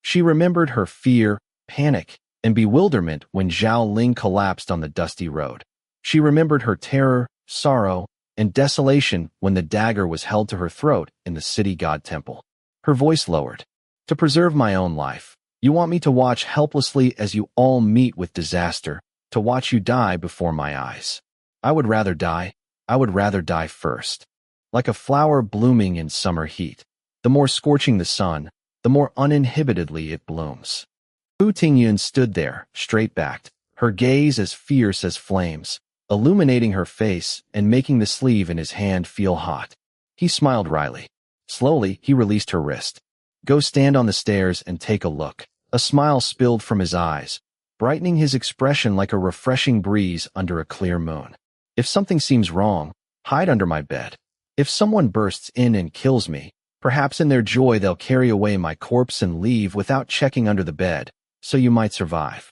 She remembered her fear, panic, and bewilderment when Zhao Ling collapsed on the dusty road. She remembered her terror, sorrow, and desolation when the dagger was held to her throat in the city god temple. Her voice lowered. To preserve my own life, you want me to watch helplessly as you all meet with disaster, to watch you die before my eyes. I would rather die. I would rather die first. Like a flower blooming in summer heat. The more scorching the sun, the more uninhibitedly it blooms. Fu Tingyun stood there, straight-backed, her gaze as fierce as flames, illuminating her face and making the sleeve in his hand feel hot. He smiled wryly. Slowly, he released her wrist. Go stand on the stairs and take a look. A smile spilled from his eyes, brightening his expression like a refreshing breeze under a clear moon. If something seems wrong, hide under my bed. If someone bursts in and kills me, perhaps in their joy they'll carry away my corpse and leave without checking under the bed, so you might survive.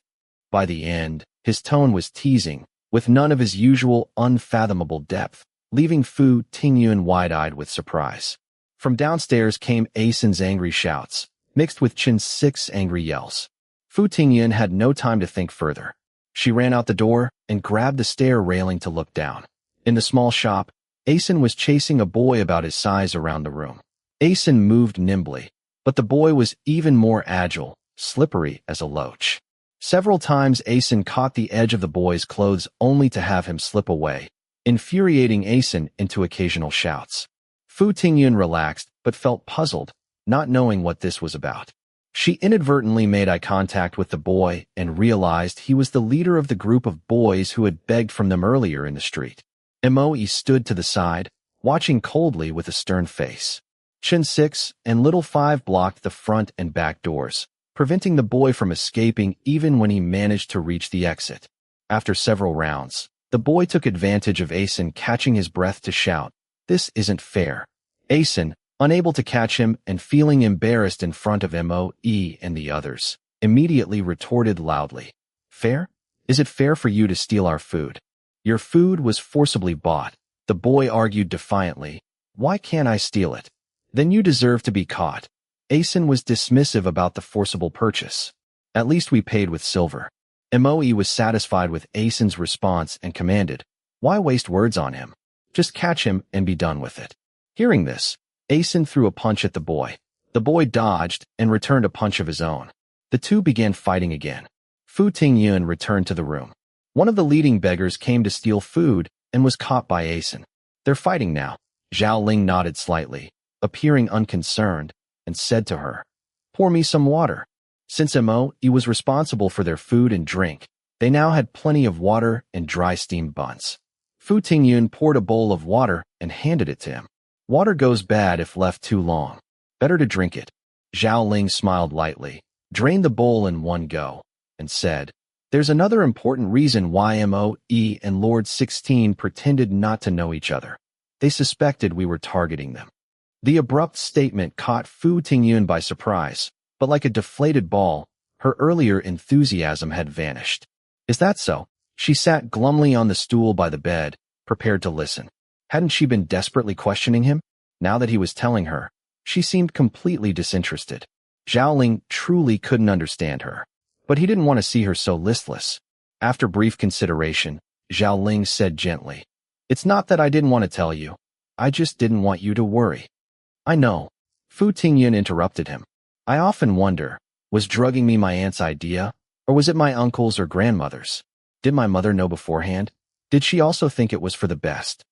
By the end, his tone was teasing, with none of his usual unfathomable depth, leaving Fu Tingyun wide-eyed with surprise. From downstairs came Asen's angry shouts, mixed with Chin 6's angry yells. Fu Tingyun had no time to think further. She ran out the door and grabbed the stair railing to look down. In the small shop, Asen was chasing a boy about his size around the room. Asen moved nimbly, but the boy was even more agile, slippery as a loach. Several times Asen caught the edge of the boy's clothes only to have him slip away, infuriating Asen into occasional shouts. Fu Tingyun relaxed but felt puzzled, not knowing what this was about. She inadvertently made eye contact with the boy and realized he was the leader of the group of boys who had begged from them earlier in the street. M.O.E. stood to the side, watching coldly with a stern face. Chin 6 and little 5 blocked the front and back doors, preventing the boy from escaping even when he managed to reach the exit. After several rounds, the boy took advantage of Asen catching his breath to shout, "This isn't fair." Asen, unable to catch him and feeling embarrassed in front of M.O.E. and the others, immediately retorted loudly. Fair? Is it fair for you to steal our food? Your food was forcibly bought, the boy argued defiantly. Why can't I steal it? Then you deserve to be caught. Asen was dismissive about the forcible purchase. At least we paid with silver. Moe was satisfied with Asen's response and commanded, "Why waste words on him? Just catch him and be done with it." Hearing this, Asen threw a punch at the boy. The boy dodged and returned a punch of his own. The two began fighting again. Fu Tingyun returned to the room. One of the leading beggars came to steal food and was caught by Asen. "They're fighting now." Zhao Ling nodded slightly, appearing unconcerned, and said to her, "Pour me some water." Since Moe was responsible for their food and drink, they now had plenty of water and dry steamed buns. Fu Tingyun poured a bowl of water and handed it to him. "Water goes bad if left too long. Better to drink it." Zhao Ling smiled lightly, drained the bowl in one go, and said, "There's another important reason why Moe and Lord 16 pretended not to know each other. They suspected we were targeting them." The abrupt statement caught Fu Tingyun by surprise, but like a deflated ball, her earlier enthusiasm had vanished. "Is that so?" She sat glumly on the stool by the bed, prepared to listen. Hadn't she been desperately questioning him? Now that he was telling her, she seemed completely disinterested. Zhao Ling truly couldn't understand her, but he didn't want to see her so listless. After brief consideration, Zhao Ling said gently, "It's not that I didn't want to tell you. I just didn't want you to worry." "I know." Fu Tingyun interrupted him. "I often wonder, was drugging me my aunt's idea, or was it my uncle's or grandmother's? Did my mother know beforehand? Did she also think it was for the best?"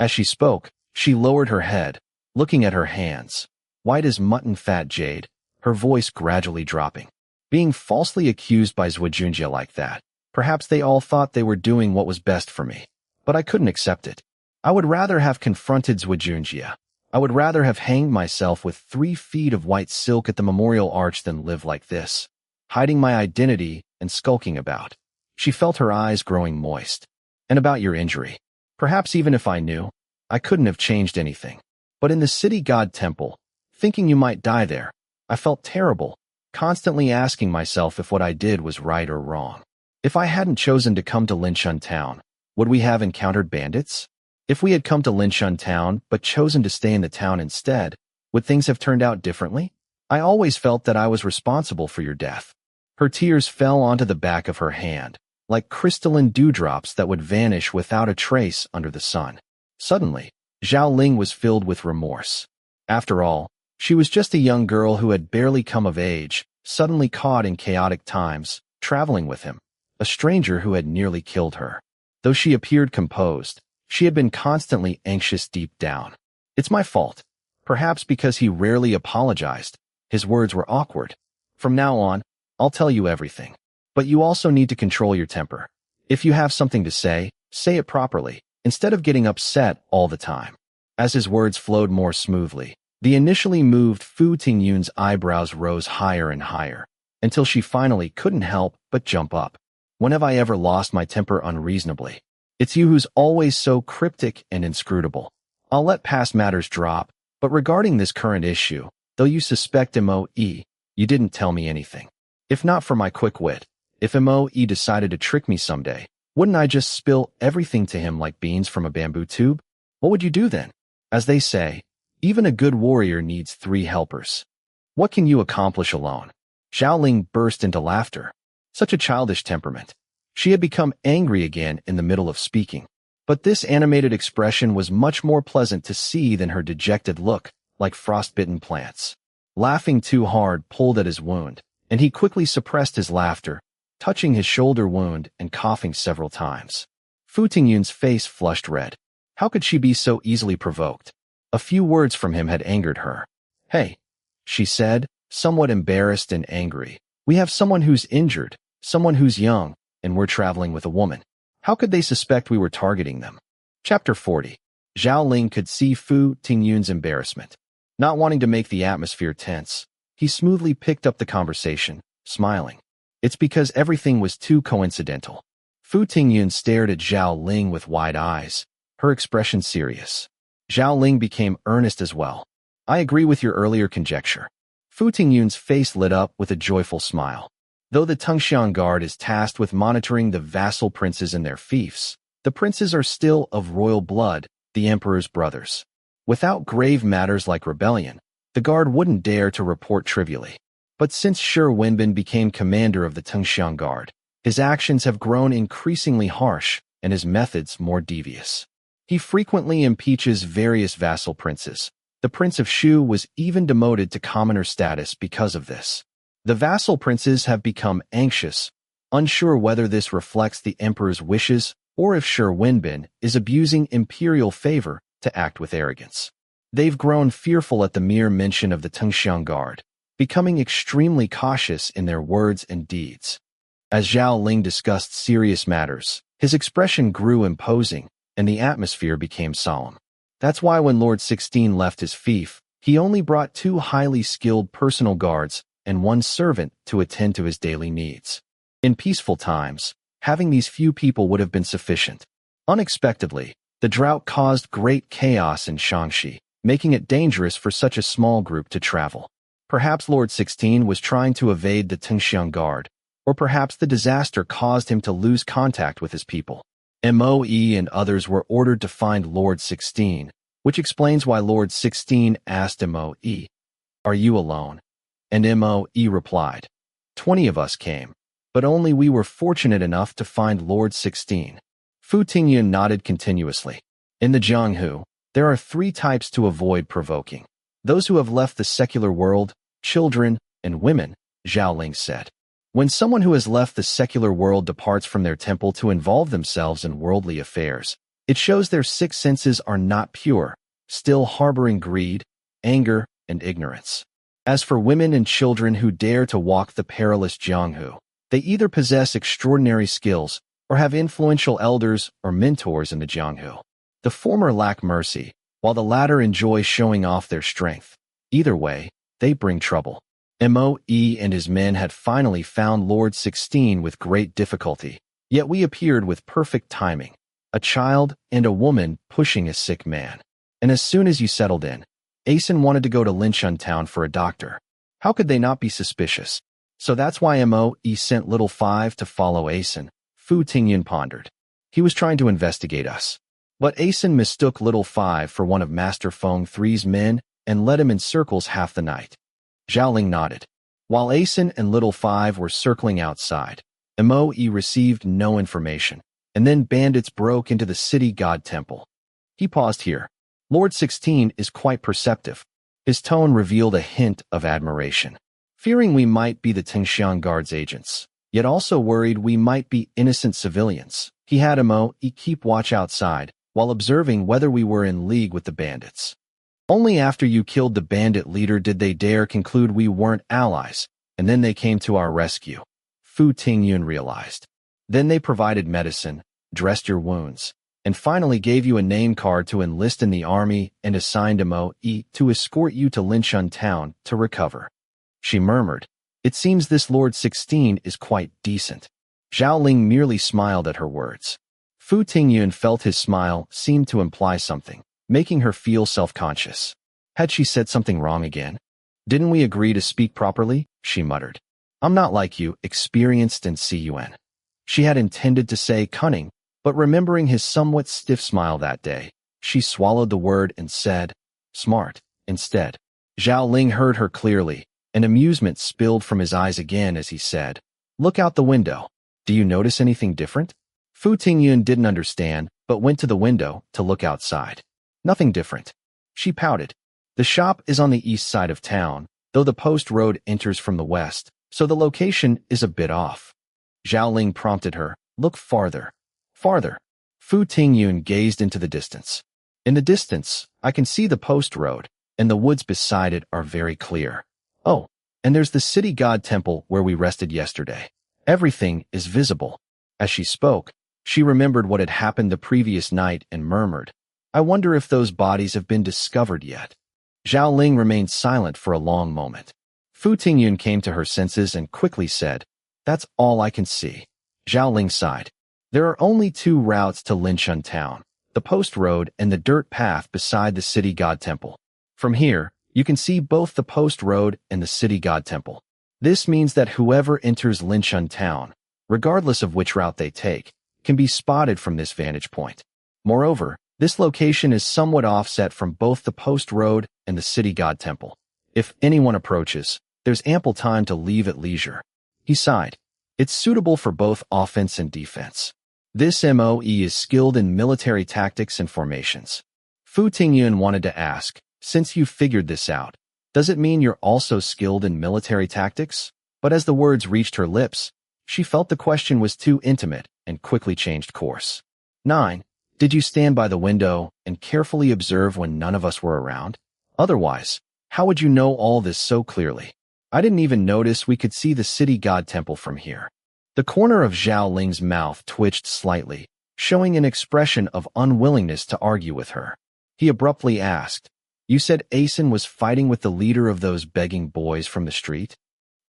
As she spoke, she lowered her head, looking at her hands, white as mutton fat jade, her voice gradually dropping. "Being falsely accused by Zhi Zhi like that, perhaps they all thought they were doing what was best for me, but I couldn't accept it. I would rather have confronted Zhi Zhi. I would rather have hanged myself with 3 feet of white silk at the memorial arch than live like this, hiding my identity and skulking about." She felt her eyes growing moist. "And about your injury. Perhaps even if I knew, I couldn't have changed anything. But in the city god temple, thinking you might die there, I felt terrible, constantly asking myself if what I did was right or wrong. If I hadn't chosen to come to Linshun town, would we have encountered bandits? If we had come to Linshun town but chosen to stay in the town instead, would things have turned out differently? I always felt that I was responsible for your death." Her tears fell onto the back of her hand, like crystalline dewdrops that would vanish without a trace under the sun. Suddenly, Zhao Ling was filled with remorse. After all, she was just a young girl who had barely come of age, suddenly caught in chaotic times, traveling with him, a stranger who had nearly killed her. Though she appeared composed, she had been constantly anxious deep down. "It's my fault." Perhaps because he rarely apologized, his words were awkward. "From now on, I'll tell you everything. But you also need to control your temper. If you have something to say it properly, instead of getting upset all the time." As his words flowed more smoothly, the initially moved Fu Tingyun's eyebrows rose higher and higher, until she finally couldn't help but jump up. "When have I ever lost my temper unreasonably? It's you who's always so cryptic and inscrutable. I'll let past matters drop, but regarding this current issue, though you suspect Moe, you didn't tell me anything. If not for my quick wit, if Moe decided to trick me someday, wouldn't I just spill everything to him like beans from a bamboo tube? What would you do then? As they say, even a good warrior needs 3 helpers. What can you accomplish alone?" Zhao Ling burst into laughter. Such a childish temperament. She had become angry again in the middle of speaking. But this animated expression was much more pleasant to see than her dejected look, like frostbitten plants. Laughing too hard pulled at his wound, and he quickly suppressed his laughter, touching his shoulder wound and coughing several times. Fu Tingyun's face flushed red. How could she be so easily provoked? A few words from him had angered her. "Hey," she said, somewhat embarrassed and angry. "We have someone who's injured, someone who's young, and we're traveling with a woman. How could they suspect we were targeting them?" Chapter 40. Zhao Ling could see Fu Tingyun's embarrassment. Not wanting to make the atmosphere tense, he smoothly picked up the conversation, smiling. "It's because everything was too coincidental." Fu Tingyun stared at Zhao Ling with wide eyes, her expression serious. Zhao Ling became earnest as well. "I agree with your earlier conjecture." Fu Tingyun's face lit up with a joyful smile. Though the Tengxiang Guard is tasked with monitoring the vassal princes and their fiefs, the princes are still of royal blood, the emperor's brothers. Without grave matters like rebellion, the guard wouldn't dare to report trivially. But since Shi Wenbin became commander of the Tengxiang Guard, His actions have grown increasingly harsh and his methods more devious. He frequently impeaches various vassal princes. The Prince of Shu was even demoted to commoner status because of this. The vassal princes have become anxious, unsure whether this reflects the emperor's wishes or if Shi Wenbin is abusing imperial favor to act with arrogance. They've grown fearful at the mere mention of the Tengxiang Guard, becoming extremely cautious in their words and deeds. As Zhao Ling discussed serious matters, his expression grew imposing, and the atmosphere became solemn. That's why when Lord 16 left his fief, he only brought 2 highly skilled personal guards and 1 servant to attend to his daily needs. In peaceful times, having these few people would have been sufficient. Unexpectedly, the drought caused great chaos in Shaanxi, making it dangerous for such a small group to travel. Perhaps Lord 16 was trying to evade the Tengxiang Guard, or perhaps the disaster caused him to lose contact with his people. Moe and others were ordered to find Lord 16, which explains why Lord 16 asked Moe, "Are you alone?" And Moe replied, 20 of us came, but only we were fortunate enough to find Lord 16. Fu Tingyun nodded continuously. In the Jianghu, there are 3 types to avoid provoking. Those who have left the secular world, children, and women, Zhao Ling said. When someone who has left the secular world departs from their temple to involve themselves in worldly affairs, it shows their 6 senses are not pure, still harboring greed, anger, and ignorance. As for women and children who dare to walk the perilous Jianghu, they either possess extraordinary skills or have influential elders or mentors in the Jianghu. The former lack mercy, while the latter enjoy showing off their strength. Either way, they bring trouble. Moe and his men had finally found Lord 16 with great difficulty, yet we appeared with perfect timing, a child and a woman pushing a sick man. And as soon as you settled in, Asen wanted to go to Linshan town for a doctor. How could they not be suspicious? So that's why Moe sent Little Five to follow Asen, Fu Tingyun pondered. He was trying to investigate us. But Asen mistook Little Five for one of Master Feng Three's men and led him in circles half the night. Zhao Ling nodded. While Asen and Little Five were circling outside, Moe received no information, and then bandits broke into the city god temple. He paused here. Lord 16 is quite perceptive. His tone revealed a hint of admiration. Fearing we might be the Tengxiang Guard's agents, yet also worried we might be innocent civilians, he had Moe keep watch outside, while observing whether we were in league with the bandits. Only after you killed the bandit leader did they dare conclude we weren't allies, and then they came to our rescue, Fu Tingyun realized. Then they provided medicine, dressed your wounds, and finally gave you a name card to enlist in the army and assigned Moe to escort you to Linshan town to recover. She murmured, "It seems this Lord 16 is quite decent." Zhao Ling merely smiled at her words. Fu Tingyun felt his smile seemed to imply something, making her feel self-conscious. Had she said something wrong again? "Didn't we agree to speak properly?" she muttered. "I'm not like you, experienced and cun." She had intended to say cunning, but remembering his somewhat stiff smile that day, she swallowed the word and said, "Smart," instead. Zhao Ling heard her clearly, and amusement spilled from his eyes again as he said, "Look out the window. Do you notice anything different?" Fu Tingyun didn't understand, but went to the window to look outside. Nothing different. She pouted. The shop is on the east side of town, though the post road enters from the west, so the location is a bit off. Zhao Ling prompted her, "Look farther." Farther. Fu Tingyun gazed into the distance. "In the distance, I can see the post road, and the woods beside it are very clear. Oh, and there's the city god temple where we rested yesterday. Everything is visible." As she spoke, she remembered what had happened the previous night and murmured, "I wonder if those bodies have been discovered yet." Zhao Ling remained silent for a long moment. Fu Tingyun came to her senses and quickly said, "That's all I can see." Zhao Ling sighed. There are only 2 routes to Linshan town, the post road and the dirt path beside the city god temple. From here, you can see both the post road and the city god temple. This means that whoever enters Linshan town, regardless of which route they take, can be spotted from this vantage point. Moreover, this location is somewhat offset from both the post road and the city god temple. If anyone approaches, there's ample time to leave at leisure. He sighed. It's suitable for both offense and defense. This MOE is skilled in military tactics and formations. Fu Tingyun wanted to ask, since you figured this out, does it mean you're also skilled in military tactics? But as the words reached her lips, she felt the question was too intimate and quickly changed course. 9. Did you stand by the window and carefully observe when none of us were around? Otherwise, how would you know all this so clearly? I didn't even notice we could see the city god temple from here. The corner of Zhao Ling's mouth twitched slightly, showing an expression of unwillingness to argue with her. He abruptly asked, "You said Asen was fighting with the leader of those begging boys from the street?"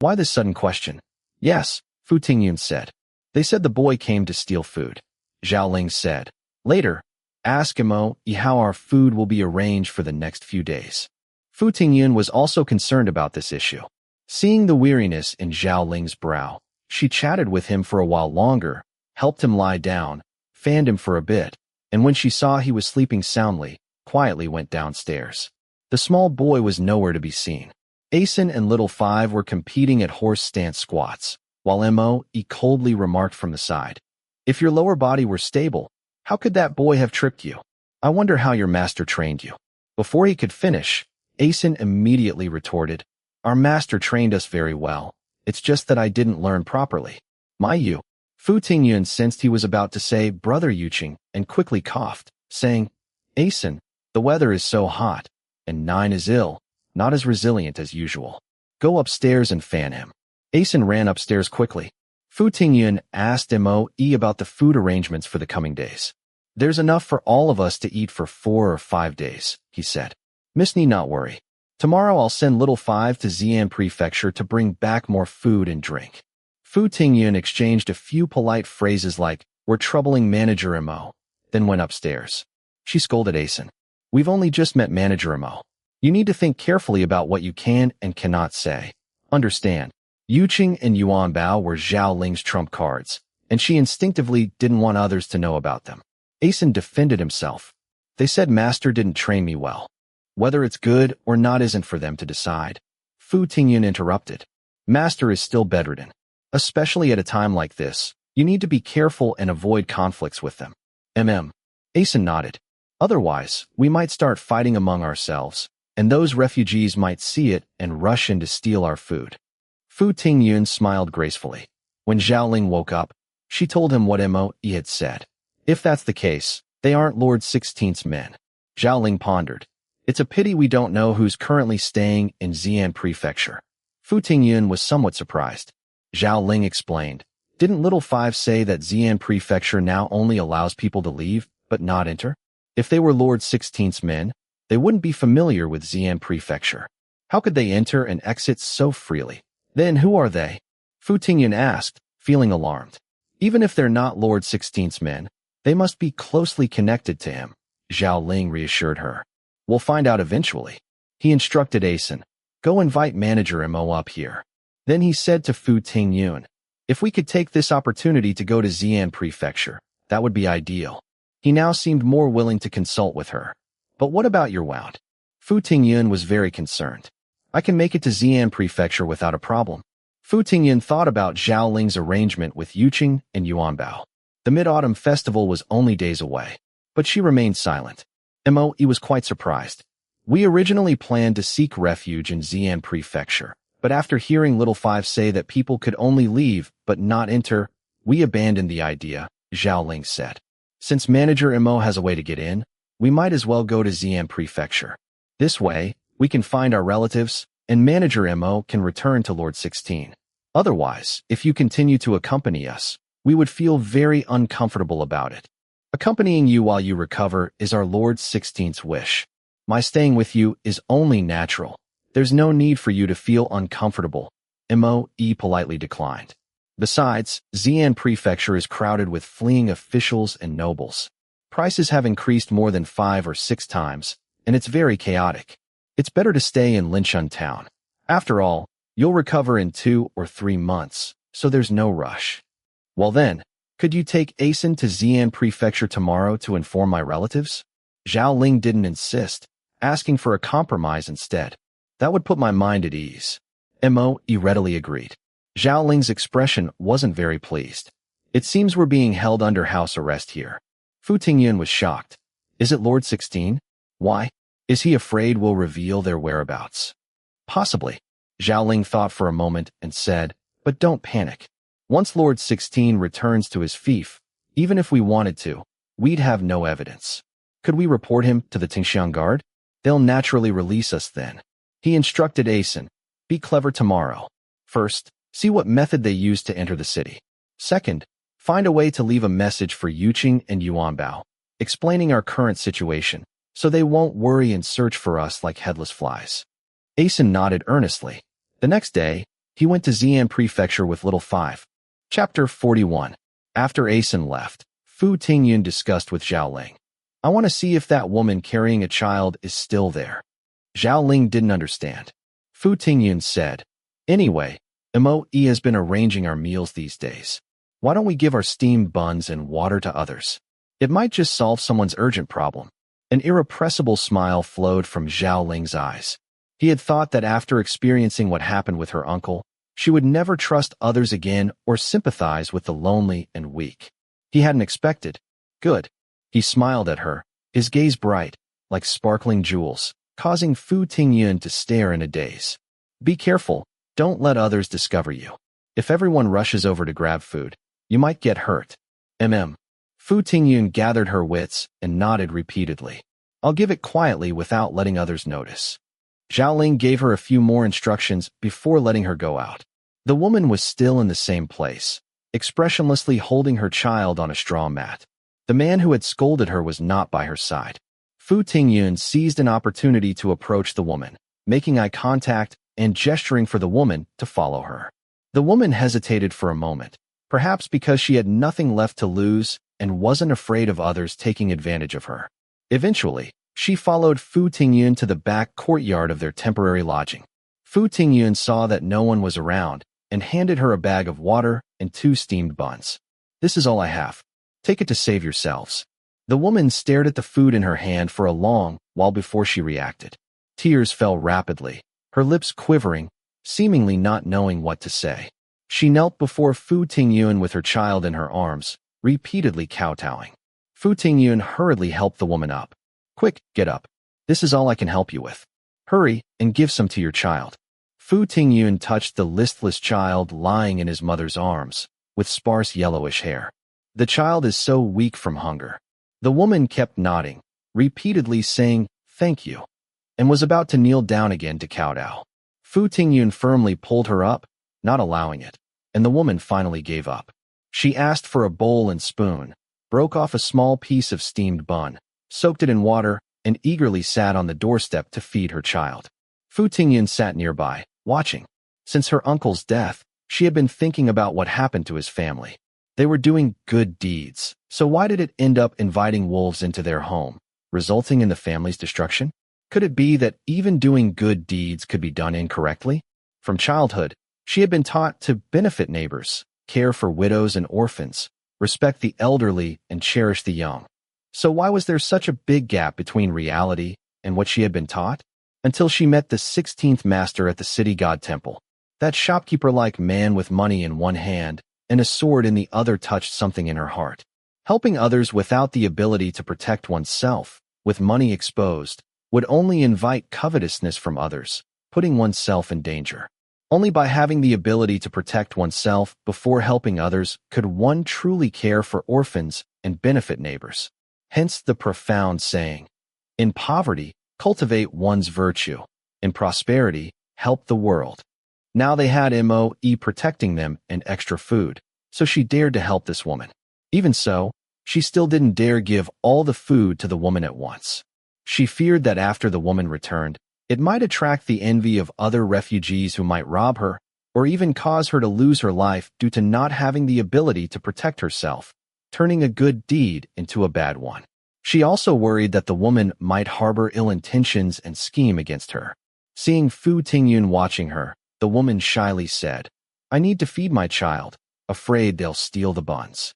"Why this sudden question?" "Yes," Fu Tingyun said. "They said the boy came to steal food." Zhao Ling said, "Later, ask MOE how our food will be arranged for the next few days." Fu Tingyun was also concerned about this issue. Seeing the weariness in Zhao Ling's brow, she chatted with him for a while longer, helped him lie down, fanned him for a bit, and when she saw he was sleeping soundly, quietly went downstairs. The small boy was nowhere to be seen. Asen and Little Five were competing at horse stance squats, while MOE coldly remarked from the side, "If your lower body were stable, how could that boy have tripped you? I wonder how your master trained you." Before he could finish, Asen immediately retorted, "Our master trained us very well. It's just that I didn't learn properly." "My you." Fu Tingyun sensed he was about to say "brother Yuqing" and quickly coughed, saying, "Asen, the weather is so hot, and 9 is ill, not as resilient as usual. Go upstairs and fan him." Asen ran upstairs quickly. Fu Tingyun asked MOE about the food arrangements for the coming days. "There's enough for all of us to eat for 4 or 5 days, he said. "Miss need not worry. Tomorrow I'll send Little Five to Xi'an Prefecture to bring back more food and drink." Fu Tingyun exchanged a few polite phrases like, "We're troubling Manager MOE," then went upstairs. She scolded Asen. "We've only just met Manager MOE. You need to think carefully about what you can and cannot say. Understand, Yuqing and Yuan Bao were Zhao Ling's trump cards, and she instinctively didn't want others to know about them." Asen defended himself. "They said Master didn't train me well. Whether it's good or not isn't for them to decide." Fu Tingyun interrupted. "Master is still bedridden. Especially at a time like this, you need to be careful and avoid conflicts with them." Asen nodded. "Otherwise, we might start fighting among ourselves, and those refugees might see it and rush in to steal our food." Fu Tingyun smiled gracefully. When Zhao Ling woke up, she told him what MOE had said. "If that's the case, they aren't Lord 16's men." Zhao Ling pondered. "It's a pity we don't know who's currently staying in Xi'an Prefecture." Fu Tingyun was somewhat surprised. Zhao Ling explained, "Didn't Little Five say that Xi'an Prefecture now only allows people to leave, but not enter? If they were Lord 16's men, they wouldn't be familiar with Xi'an Prefecture. How could they enter and exit so freely? Then who are they?" Fu Tingyun asked, feeling alarmed. "Even if they're not Lord 16's men, they must be closely connected to him," Zhao Ling reassured her. "We'll find out eventually." He instructed Asen, "Go invite Manager MOE up here." Then he said to Fu Tingyun, "If we could take this opportunity to go to Xi'an Prefecture, that would be ideal." He now seemed more willing to consult with her. "But what about your wound?" Fu Tingyun was very concerned. "I can make it to Xi'an Prefecture without a problem." Fu Tingyun thought about Zhao Ling's arrangement with Yuqing and Yuan Bao. The Mid-Autumn Festival was only days away, but she remained silent. MOE was quite surprised. "We originally planned to seek refuge in Xi'an Prefecture, but after hearing Little Five say that people could only leave but not enter, we abandoned the idea," Zhao Ling said. "Since Manager MOE has a way to get in, we might as well go to Xi'an Prefecture. This way, we can find our relatives, and Manager MOE can return to Lord 16. Otherwise, if you continue to accompany us, we would feel very uncomfortable about it. Accompanying you while you recover is our Lord 16's wish. My staying with you is only natural. There's no need for you to feel uncomfortable," MOE politely declined. "Besides, Xi'an Prefecture is crowded with fleeing officials and nobles. Prices have increased more than 5 or 6 times, and it's very chaotic. It's better to stay in Linchun Town. After all, you'll recover in 2 or 3 months, so there's no rush." "Well then, could you take Asen to Xi'an Prefecture tomorrow to inform my relatives?" Zhao Ling didn't insist, asking for a compromise instead. "That would put my mind at ease." MOE readily agreed. Zhao Ling's expression wasn't very pleased. It seems we're being held under house arrest here. Fu Tingyun was shocked. Is it Lord 16? Why? Is he afraid we'll reveal their whereabouts? Possibly. Zhao Ling thought for a moment and said, but don't panic. Once Lord 16 returns to his fief, even if we wanted to, we'd have no evidence. Could we report him to the Tingshan Guard? They'll naturally release us then. He instructed Asen, be clever tomorrow. First, see what method they use to enter the city. Second, find a way to leave a message for Yuqing and Yuanbao, explaining our current situation, so they won't worry and search for us like headless flies. Asen nodded earnestly. The next day, he went to Xi'an Prefecture with Little Five. Chapter 41. After Asen left, Fu Tingyun discussed with Zhao Ling. I want to see if that woman carrying a child is still there. Zhao Ling didn't understand. Fu Tingyun said, anyway, Mo has been arranging our meals these days. Why don't we give our steamed buns and water to others? It might just solve someone's urgent problem. An irrepressible smile flowed from Zhao Ling's eyes. He had thought that after experiencing what happened with her uncle, she would never trust others again or sympathize with the lonely and weak. He hadn't expected. Good. He smiled at her, his gaze bright, like sparkling jewels, causing Fu Tingyun to stare in a daze. Be careful, don't let others discover you. If everyone rushes over to grab food, you might get hurt. Fu Tingyun gathered her wits and nodded repeatedly. I'll give it quietly without letting others notice. Zhao Ling gave her a few more instructions before letting her go out. The woman was still in the same place, expressionlessly holding her child on a straw mat. The man who had scolded her was not by her side. Fu Tingyun seized an opportunity to approach the woman, making eye contact and gesturing for the woman to follow her. The woman hesitated for a moment, perhaps because she had nothing left to lose and wasn't afraid of others taking advantage of her. Eventually, she followed Fu Tingyun to the back courtyard of their temporary lodging. Fu Tingyun saw that no one was around and handed her a bag of water and 2 steamed buns. This is all I have. Take it to save yourselves. The woman stared at the food in her hand for a long while before she reacted. Tears fell rapidly, her lips quivering, seemingly not knowing what to say. She knelt before Fu Tingyun with her child in her arms, repeatedly kowtowing. Fu Tingyun hurriedly helped the woman up. Quick, get up. This is all I can help you with. Hurry and give some to your child. Fu Tingyun touched the listless child lying in his mother's arms, with sparse yellowish hair. The child is so weak from hunger. The woman kept nodding, repeatedly saying, thank you, and was about to kneel down again to kowtow. Fu Tingyun firmly pulled her up, not allowing it, and the woman finally gave up. She asked for a bowl and spoon, broke off a small piece of steamed bun, soaked it in water, and eagerly sat on the doorstep to feed her child. Fu Tingyun sat nearby, watching. Since her uncle's death, she had been thinking about what happened to his family. They were doing good deeds, so why did it end up inviting wolves into their home, resulting in the family's destruction? Could it be that even doing good deeds could be done incorrectly? From childhood, she had been taught to benefit neighbors, care for widows and orphans, respect the elderly, and cherish the young. So why was there such a big gap between reality and what she had been taught? Until she met the 16th master at the city god temple. That shopkeeper-like man with money in one hand and a sword in the other touched something in her heart. Helping others without the ability to protect oneself, with money exposed, would only invite covetousness from others, putting oneself in danger. Only by having the ability to protect oneself before helping others could one truly care for orphans and benefit neighbors. Hence the profound saying, in poverty, cultivate one's virtue. In prosperity, help the world. Now they had Mo protecting them and extra food, so she dared to help this woman. Even so, she still didn't dare give all the food to the woman at once. She feared that after the woman returned, it might attract the envy of other refugees who might rob her, or even cause her to lose her life due to not having the ability to protect herself, turning a good deed into a bad one. She also worried that the woman might harbor ill intentions and scheme against her. Seeing Fu Tingyun watching her, the woman shyly said, I need to feed my child, afraid they'll steal the buns.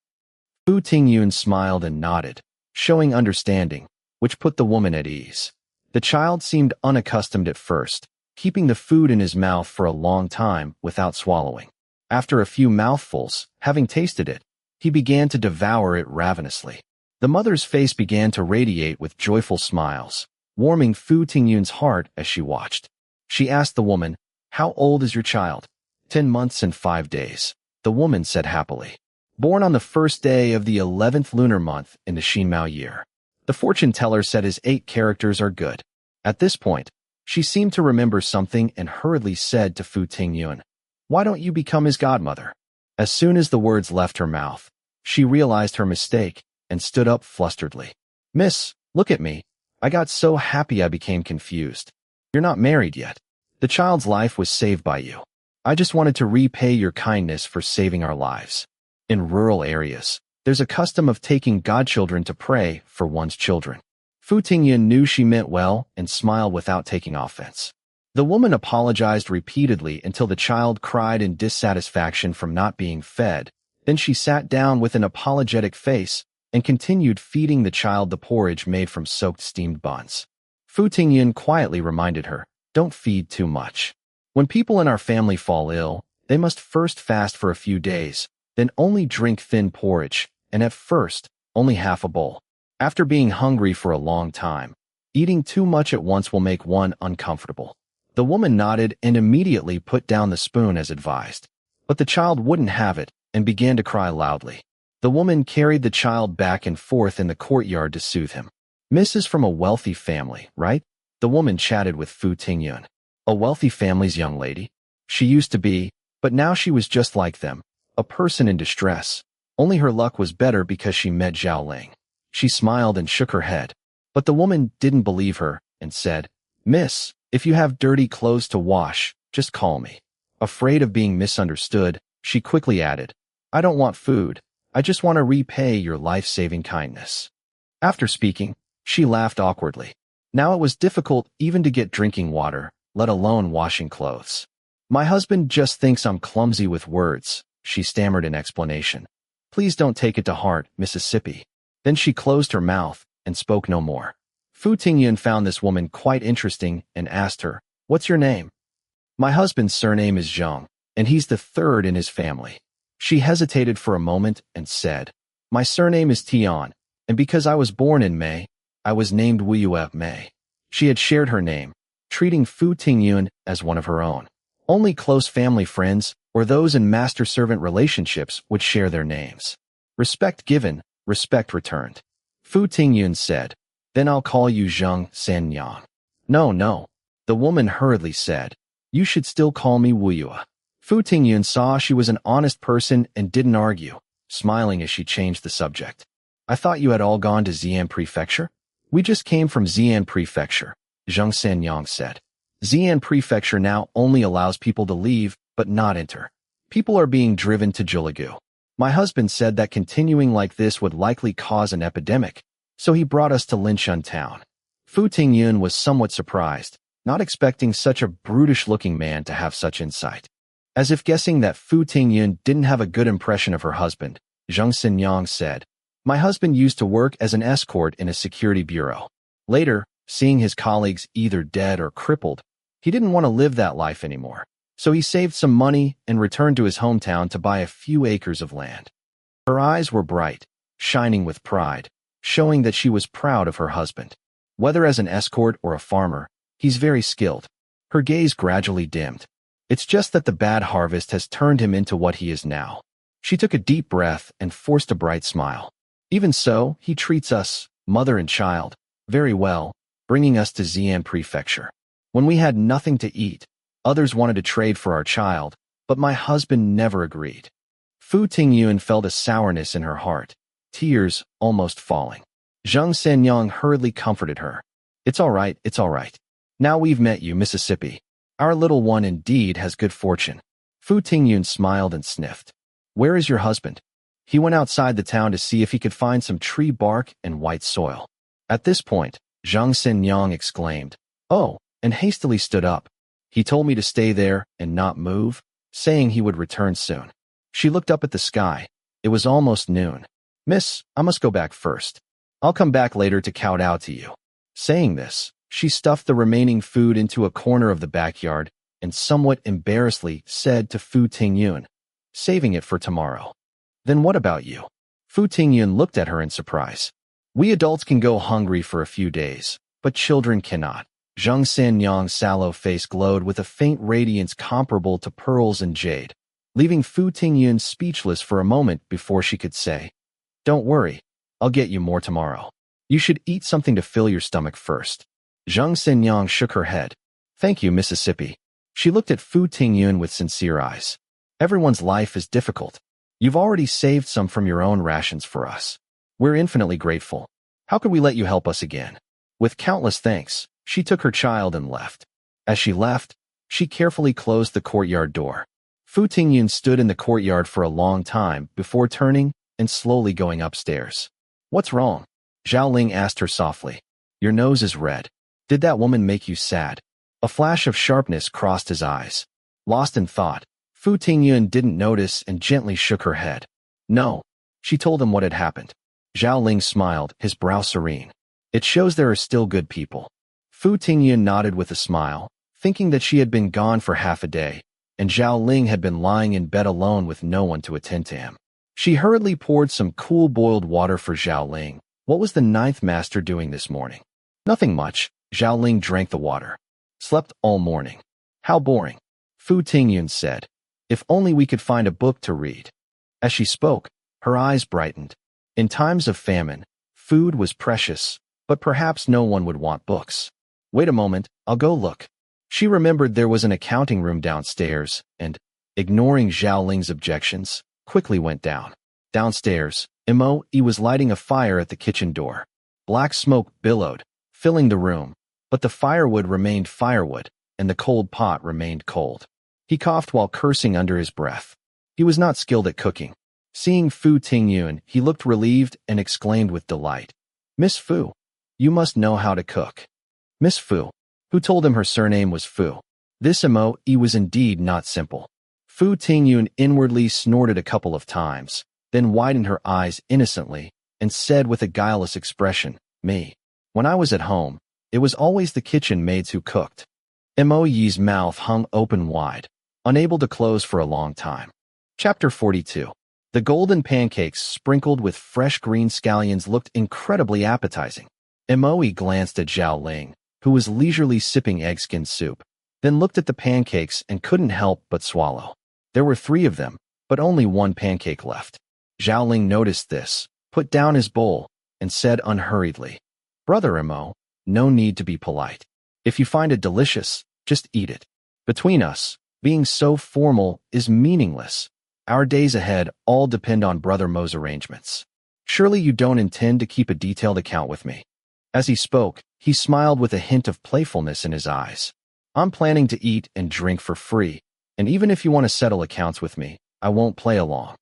Fu Tingyun smiled and nodded, showing understanding, which put the woman at ease. The child seemed unaccustomed at first, keeping the food in his mouth for a long time without swallowing. After a few mouthfuls, having tasted it, he began to devour it ravenously. The mother's face began to radiate with joyful smiles, warming Fu Tingyun's heart as she watched. She asked the woman, "How old is your child?" 10 months and 5 days, the woman said happily. Born on the first day of the 11th lunar month in the Xinmao year. The fortune teller said his 8 characters are good. At this point, she seemed to remember something and hurriedly said to Fu Tingyun, "Why don't you become his godmother?" As soon as the words left her mouth, she realized her mistake and stood up flusteredly. "Miss, look at me. I got so happy I became confused. You're not married yet. The child's life was saved by you. I just wanted to repay your kindness for saving our lives." In rural areas, there's a custom of taking godchildren to pray for one's children. Fu Tingyun knew she meant well and smiled without taking offense. The woman apologized repeatedly until the child cried in dissatisfaction from not being fed. Then she sat down with an apologetic face and continued feeding the child the porridge made from soaked steamed buns. Fu Tingyun quietly reminded her, "Don't feed too much. When people in our family fall ill, they must first fast for a few days, then only drink thin porridge, and at first, only half a bowl. After being hungry for a long time, eating too much at once will make one uncomfortable." The woman nodded and immediately put down the spoon as advised. But the child wouldn't have it and began to cry loudly. The woman carried the child back and forth in the courtyard to soothe him. "Miss is from a wealthy family, right?" The woman chatted with Fu Tingyun. "A wealthy family's young lady? She used to be, but now she was just like them, a person in distress. Only her luck was better because she met Zhao Ling." She smiled and shook her head. But the woman didn't believe her and said, "Miss, if you have dirty clothes to wash, just call me." Afraid of being misunderstood, she quickly added, "I don't want food. I just want to repay your life-saving kindness." After speaking, she laughed awkwardly. Now it was difficult even to get drinking water, let alone washing clothes. "My husband just thinks I'm clumsy with words," she stammered in explanation. "Please don't take it to heart, Mississippi." Then she closed her mouth and spoke no more. Fu Tingyun found this woman quite interesting and asked her, "What's your name?" "My husband's surname is Zhang, and he's the third in his family." She hesitated for a moment and said, "My surname is Tian, and because I was born in May, I was named Wuyue May." She had shared her name, treating Fu Tingyun as one of her own. Only close family friends or those in master-servant relationships would share their names. Respect given, respect returned. Fu Tingyun said, "Then I'll call you Zhang Sanyang." No, the woman hurriedly said, "You should still call me Wuyue." Fu Tingyun saw she was an honest person and didn't argue, smiling as she changed the subject. "I thought you had all gone to Xi'an Prefecture?" "We just came from Xi'an Prefecture," Zhang Sanyang said. "Xi'an Prefecture now only allows people to leave, but not enter. People are being driven to Jiulagu. My husband said that continuing like this would likely cause an epidemic, so he brought us to Linshun town." Fu Tingyun was somewhat surprised, not expecting such a brutish-looking man to have such insight. As if guessing that Fu Tingyun didn't have a good impression of her husband, Zhang Xinyang said, "My husband used to work as an escort in a security bureau. Later, seeing his colleagues either dead or crippled, he didn't want to live that life anymore. So he saved some money and returned to his hometown to buy a few acres of land." Her eyes were bright, shining with pride, showing that she was proud of her husband. Whether as an escort or a farmer, he's very skilled. Her gaze gradually dimmed. It's just that the bad harvest has turned him into what he is now. She took a deep breath and forced a bright smile. "Even so, he treats us, mother and child, very well, bringing us to Xi'an Prefecture. When we had nothing to eat, others wanted to trade for our child, but my husband never agreed." Fu Tingyun felt a sourness in her heart, tears almost falling. Zhang Sanyang hurriedly comforted her. It's all right. Now we've met you, Mississippi. Our little one indeed has good fortune." Fu Tingyun smiled and sniffed. "Where is your husband?" "He went outside the town to see if he could find some tree bark and white soil." At this point, Zhang Sanyang exclaimed, "Oh," and hastily stood up. "He told me to stay there and not move, saying he would return soon." She looked up at the sky. It was almost noon. "Miss, I must go back first. I'll come back later to kowtow to you." Saying this, she stuffed the remaining food into a corner of the backyard and somewhat embarrassedly said to Fu Tingyun, saving it for tomorrow. Then what about you? Fu Tingyun looked at her in surprise. We adults can go hungry for a few days, but children cannot. Zhang Sanyang's sallow face glowed with a faint radiance comparable to pearls and jade, leaving Fu Tingyun speechless for a moment before she could say, "Don't worry, I'll get you more tomorrow. You should eat something to fill your stomach first." Zhang Sanyang shook her head. "Thank you, Mississippi." She looked at Fu Tingyun with sincere eyes. "Everyone's life is difficult. You've already saved some from your own rations for us. We're infinitely grateful. How could we let you help us again?" With countless thanks, she took her child and left. As she left, she carefully closed the courtyard door. Fu Tingyun stood in the courtyard for a long time before turning and slowly going upstairs. "What's wrong?" Zhao Ling asked her softly. "Your nose is red. Did that woman make you sad?" A flash of sharpness crossed his eyes. Lost in thought, Fu Tingyun didn't notice and gently shook her head. "No." She told him what had happened. Zhao Ling smiled, his brow serene. "It shows there are still good people." Fu Tingyun nodded with a smile, thinking that she had been gone for half a day, and Zhao Ling had been lying in bed alone with no one to attend to him. She hurriedly poured some cool boiled water for Zhao Ling. What was the ninth master doing this morning? Nothing much. Zhao Ling drank the water. Slept all morning. How boring. Fu Tingyun said. If only we could find a book to read. As she spoke, her eyes brightened. In times of famine, food was precious, but perhaps no one would want books. Wait a moment, I'll go look. She remembered there was an accounting room downstairs, and, ignoring Zhao Ling's objections, quickly went down. Downstairs, Mo-e was lighting a fire at the kitchen door. Black smoke billowed, filling the room, but the firewood remained firewood, and the cold pot remained cold. He coughed while cursing under his breath. He was not skilled at cooking. Seeing Fu Tingyun, he looked relieved and exclaimed with delight, "Miss Fu, you must know how to cook." Miss Fu, who told him her surname was Fu. This Mo-e was indeed not simple. Fu Tingyun inwardly snorted a couple of times, then widened her eyes innocently, and said with a guileless expression, "Me. When I was at home, it was always the kitchen maids who cooked." Mo-e's mouth hung open wide, unable to close for a long time. Chapter 42. The golden pancakes sprinkled with fresh green scallions looked incredibly appetizing. Mo-e glanced at Zhao Ling, who was leisurely sipping egg-skin soup, then looked at the pancakes and couldn't help but swallow. There were 3 of them, but only 1 pancake left. Zhao Ling noticed this, put down his bowl, and said unhurriedly, "Brother Mo, no need to be polite. If you find it delicious, just eat it. Between us, being so formal is meaningless. Our days ahead all depend on Brother Mo's arrangements. Surely you don't intend to keep a detailed account with me." As he spoke, he smiled with a hint of playfulness in his eyes. "I'm planning to eat and drink for free, and even if you want to settle accounts with me, I won't play along."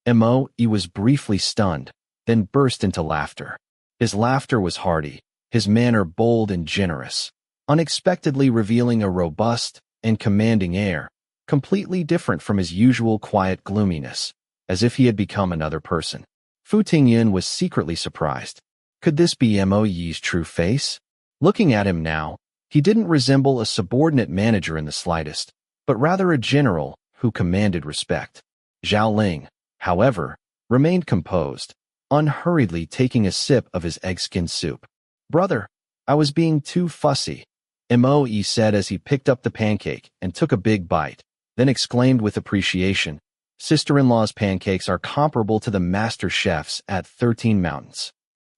Mo-e was briefly stunned, then burst into laughter. His laughter was hearty, his manner bold and generous, unexpectedly revealing a robust and commanding air, completely different from his usual quiet gloominess, as if he had become another person. Fu Tingyun was secretly surprised. Could this be Mo-e's true face? Looking at him now, he didn't resemble a subordinate manager in the slightest, but rather a general who commanded respect. Zhao Ling, however, remained composed, unhurriedly taking a sip of his egg-skin soup. "Brother, I was being too fussy," Mo-e said as he picked up the pancake and took a big bite, then exclaimed with appreciation, "Sister-in-law's pancakes are comparable to the master chefs at 13 Mountains."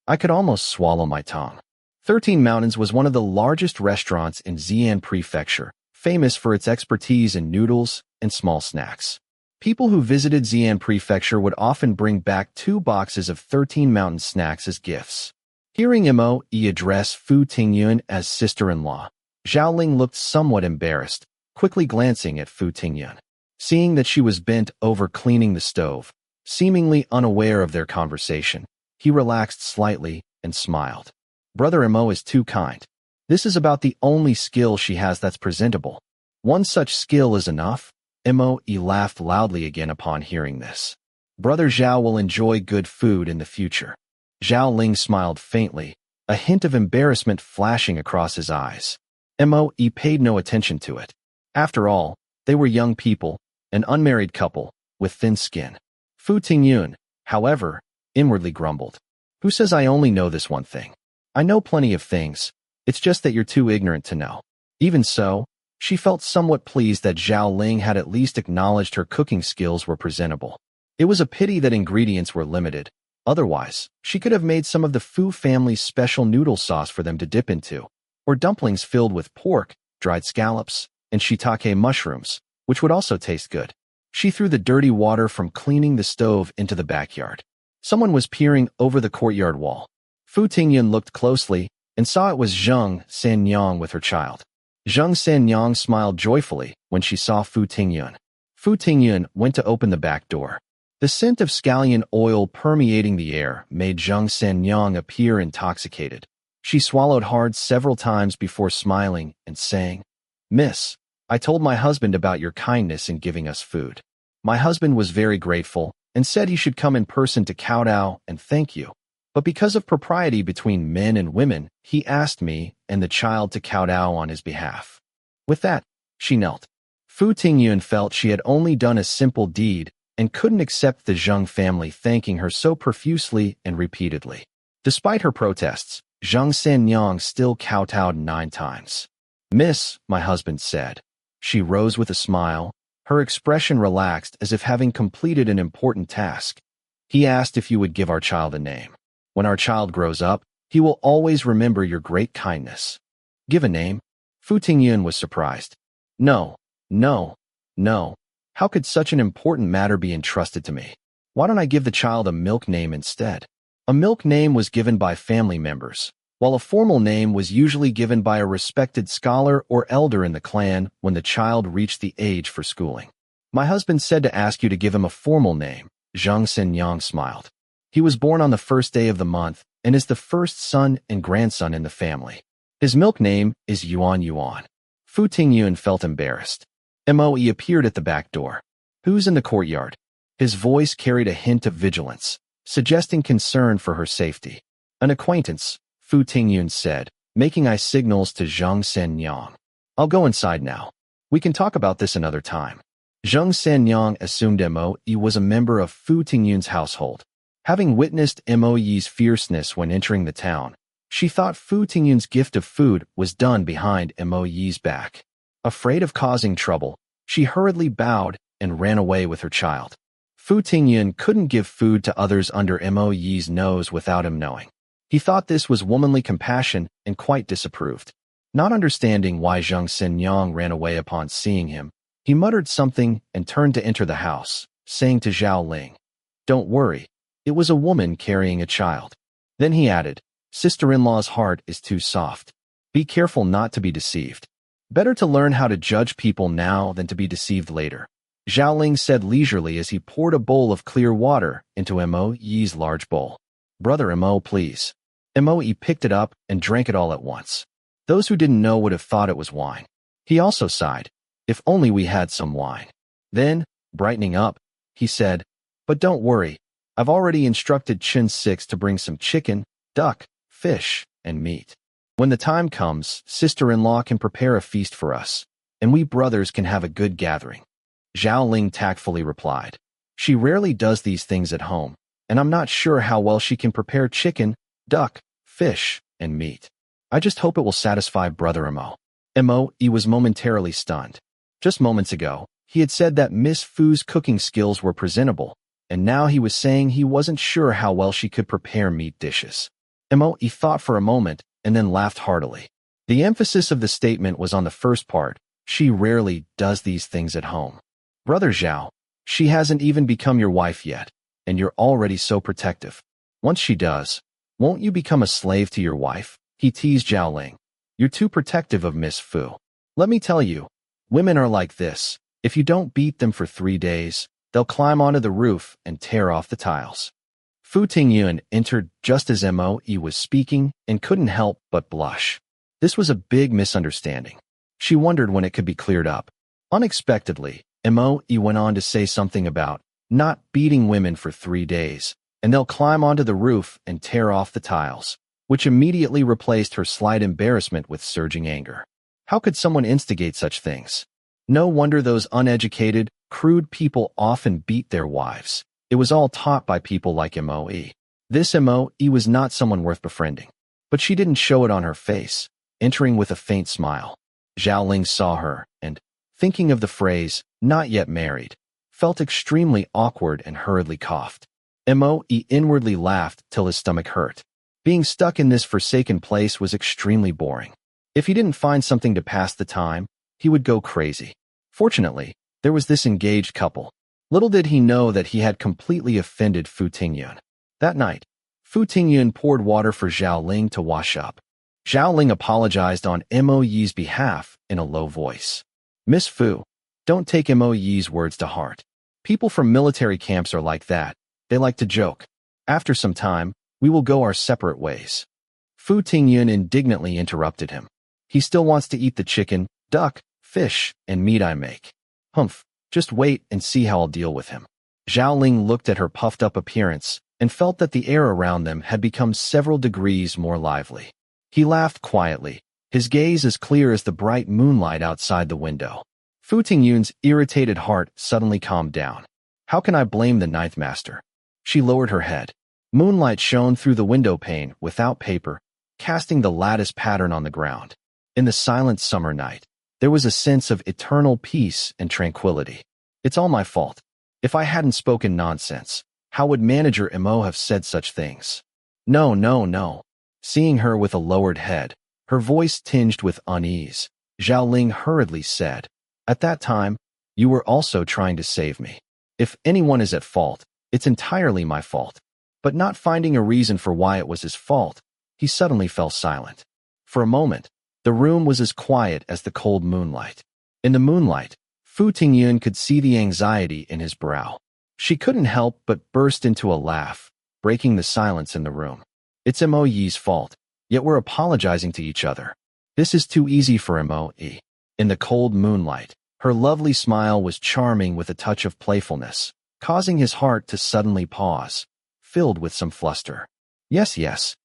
I could almost swallow my tongue. 13 Mountains was one of the largest restaurants in Xi'an Prefecture, famous for its expertise in noodles and small snacks. People who visited Xi'an Prefecture would often bring back 2 boxes of 13 Mountain snacks as gifts. Hearing Mo-e address Fu Tingyun as sister-in-law, Zhao Ling looked somewhat embarrassed, quickly glancing at Fu Tingyun. Seeing that she was bent over cleaning the stove, seemingly unaware of their conversation, he relaxed slightly and smiled. "Brother Mo is too kind. This is about the only skill she has that's presentable. One such skill is enough." Mo-e laughed loudly again upon hearing this. "Brother Zhao will enjoy good food in the future." Zhao Ling smiled faintly, a hint of embarrassment flashing across his eyes. Mo-e paid no attention to it. After all, they were young people, an unmarried couple, with thin skin. Fu Tingyun, however, inwardly grumbled. Who says I only know this one thing? I know plenty of things. It's just that you're too ignorant to know. Even so, she felt somewhat pleased that Zhao Ling had at least acknowledged her cooking skills were presentable. It was a pity that ingredients were limited. Otherwise, she could have made some of the Fu family's special noodle sauce for them to dip into, or dumplings filled with pork, dried scallops, and shiitake mushrooms, which would also taste good. She threw the dirty water from cleaning the stove into the backyard. Someone was peering over the courtyard wall. Fu Tingyun looked closely and saw it was Zhang Sanyang with her child. Zhang Sanyang smiled joyfully when she saw Fu Tingyun. Fu Tingyun went to open the back door. The scent of scallion oil permeating the air made Zhang Sanyang appear intoxicated. She swallowed hard several times before smiling and saying, "Miss, I told my husband about your kindness in giving us food. My husband was very grateful and said he should come in person to kowtow and thank you. But because of propriety between men and women, he asked me and the child to kowtow on his behalf." With that, she knelt. Fu Tingyun felt she had only done a simple deed and couldn't accept the Zhang family thanking her so profusely and repeatedly. Despite her protests, Zhang Sanyang still kowtowed 9 times. "Miss," my husband said. She rose with a smile, her expression relaxed as if having completed an important task. "He asked if you would give our child a name. When our child grows up, he will always remember your great kindness." "Give a name?" Fu Tingyun was surprised. No. How could such an important matter be entrusted to me? Why don't I give the child a milk name instead? A milk name was given by family members, while a formal name was usually given by a respected scholar or elder in the clan when the child reached the age for schooling. "My husband said to ask you to give him a formal name," Zhang Senyang smiled. "He was born on the first day of the month and is the first son and grandson in the family. His milk name is Yuan Yuan." Fu Tingyun felt embarrassed. Moe appeared at the back door. "Who's in the courtyard?" His voice carried a hint of vigilance, suggesting concern for her safety. "An acquaintance," Fu Tingyun said, making eye signals to Zhang Senyang. "I'll go inside now. We can talk about this another time." Zhang Senyang assumed Moe was a member of Fu Tingyun's household. Having witnessed Moe's fierceness when entering the town, she thought Fu Tingyun's gift of food was done behind Moe's back. Afraid of causing trouble, she hurriedly bowed and ran away with her child. Fu Tingyun couldn't give food to others under Moe's nose without him knowing. He thought this was womanly compassion and quite disapproved. Not understanding why Zhang Senyang ran away upon seeing him, he muttered something and turned to enter the house, saying to Zhao Ling, "Don't worry, it was a woman carrying a child." Then he added, "Sister-in-law's heart is too soft. Be careful not to be deceived. Better to learn how to judge people now than to be deceived later." Zhao Ling said leisurely as he poured a bowl of clear water into Moe's large bowl. "Brother Mo, please." Moe picked it up and drank it all at once. Those who didn't know would have thought it was wine. He also sighed, "If only we had some wine." Then, brightening up, he said, "But don't worry, I've already instructed Chin Six to bring some chicken, duck, fish, and meat. When the time comes, sister-in-law can prepare a feast for us, and we brothers can have a good gathering." Zhao Ling tactfully replied, "She rarely does these things at home, and I'm not sure how well she can prepare chicken, duck, fish, and meat. I just hope it will satisfy Brother Mo." Moe was momentarily stunned. Just moments ago, he had said that Miss Fu's cooking skills were presentable, and now he was saying he wasn't sure how well she could prepare meat dishes. Moe thought for a moment and then laughed heartily. The emphasis of the statement was on the first part, "She rarely does these things at home." "Brother Zhao, she hasn't even become your wife yet, and you're already so protective. Once she does, won't you become a slave to your wife?" he teased Zhao Ling. "You're too protective of Miss Fu. Let me tell you, women are like this. If you don't beat them for 3 days, they'll climb onto the roof and tear off the tiles." Fu Tingyun entered just as Moe was speaking and couldn't help but blush. This was a big misunderstanding. She wondered when it could be cleared up. Unexpectedly, Moe went on to say something about not beating women for 3 days, and they'll climb onto the roof and tear off the tiles, which immediately replaced her slight embarrassment with surging anger. How could someone instigate such things? No wonder those uneducated, crude people often beat their wives. It was all taught by people like Moe. This Moe was not someone worth befriending. But she didn't show it on her face, entering with a faint smile. Zhao Ling saw her, and, thinking of the phrase, not yet married, felt extremely awkward and hurriedly coughed. Moe inwardly laughed till his stomach hurt. Being stuck in this forsaken place was extremely boring. If he didn't find something to pass the time, he would go crazy. Fortunately, there was this engaged couple. Little did he know that he had completely offended Fu Tingyun. That night, Fu Tingyun poured water for Zhao Ling to wash up. Zhao Ling apologized on Moe's behalf in a low voice. Miss Fu, don't take Moe's words to heart. People from military camps are like that. They like to joke. After some time, we will go our separate ways. Fu Tingyun indignantly interrupted him. He still wants to eat the chicken, duck, fish, and meat I make. Humph, just wait and see how I'll deal with him. Zhao Ling looked at her puffed-up appearance and felt that the air around them had become several degrees more lively. He laughed quietly, his gaze as clear as the bright moonlight outside the window. Fu Tingyun's irritated heart suddenly calmed down. How can I blame the ninth master? She lowered her head. Moonlight shone through the window pane without paper, casting the lattice pattern on the ground. In the silent summer night, there was a sense of eternal peace and tranquility. It's all my fault. If I hadn't spoken nonsense, how would Manager Mo have said such things? No, no, no. Seeing her with a lowered head, her voice tinged with unease, Zhao Ling hurriedly said, At that time, you were also trying to save me. If anyone is at fault, it's entirely my fault. But not finding a reason for why it was his fault, he suddenly fell silent. For a moment, the room was as quiet as the cold moonlight. In the moonlight, Fu Tingyun could see the anxiety in his brow. She couldn't help but burst into a laugh, breaking the silence in the room. It's Moe's fault, yet we're apologizing to each other. This is too easy for Moe. In the cold moonlight, her lovely smile was charming with a touch of playfulness, causing his heart to suddenly pause, filled with some fluster. Yes, yes.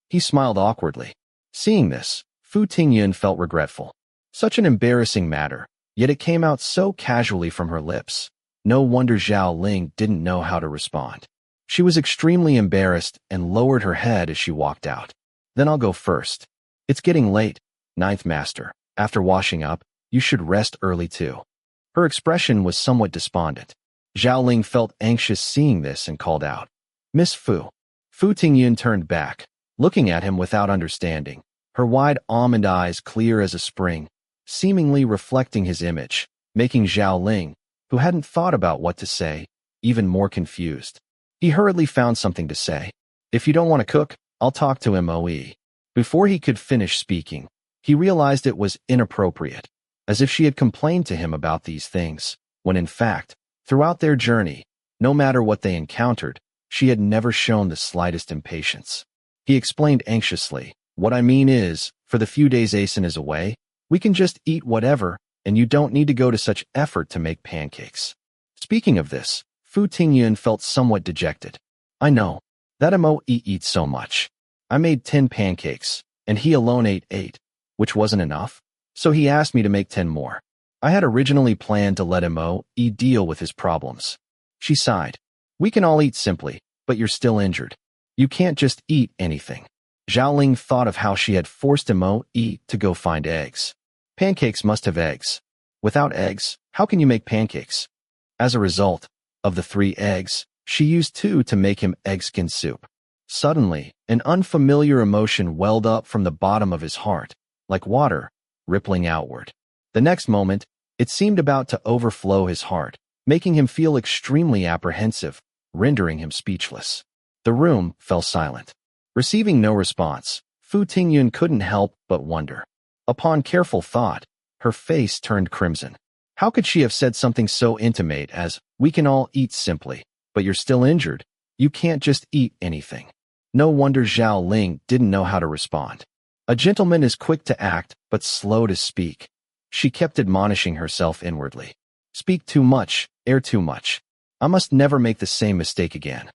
He smiled awkwardly. Seeing this, Fu Tingyun felt regretful. Such an embarrassing matter, yet it came out so casually from her lips. No wonder Zhao Ling didn't know how to respond. She was extremely embarrassed and lowered her head as she walked out. Then I'll go first. It's getting late, ninth master. After washing up, you should rest early too. Her expression was somewhat despondent. Zhao Ling felt anxious seeing this and called out, Miss Fu. Fu Tingyun turned back, looking at him without understanding, her wide almond eyes clear as a spring, seemingly reflecting his image, making Zhao Ling, who hadn't thought about what to say, even more confused. He hurriedly found something to say. If you don't want to cook, I'll talk to Moe. Before he could finish speaking, he realized it was inappropriate, as if she had complained to him about these things, when in fact, throughout their journey, no matter what they encountered, she had never shown the slightest impatience. He explained anxiously, What I mean is, for the few days Asen is away, we can just eat whatever, and you don't need to go to such effort to make pancakes. Speaking of this, Fu Tingyun felt somewhat dejected. I know. That Moe eats so much. I made 10 pancakes, and he alone ate 8, which wasn't enough, so he asked me to make 10 more. I had originally planned to let Moe deal with his problems. She sighed. We can all eat simply, but you're still injured. You can't just eat anything. Zhao Ling thought of how she had forced Moe to go find eggs. Pancakes must have eggs. Without eggs, how can you make pancakes? As a result, of the 3 eggs, she used 2 to make him egg skin soup. Suddenly, an unfamiliar emotion welled up from the bottom of his heart, like water, rippling outward. The next moment, it seemed about to overflow his heart, making him feel extremely apprehensive, rendering him speechless. The room fell silent. Receiving no response, Fu Tingyun couldn't help but wonder. Upon careful thought, her face turned crimson. How could she have said something so intimate as, we can all eat simply, but you're still injured? You can't just eat anything. No wonder Zhao Ling didn't know how to respond. A gentleman is quick to act, but slow to speak. She kept admonishing herself inwardly. Speak too much, err too much. I must never make the same mistake again.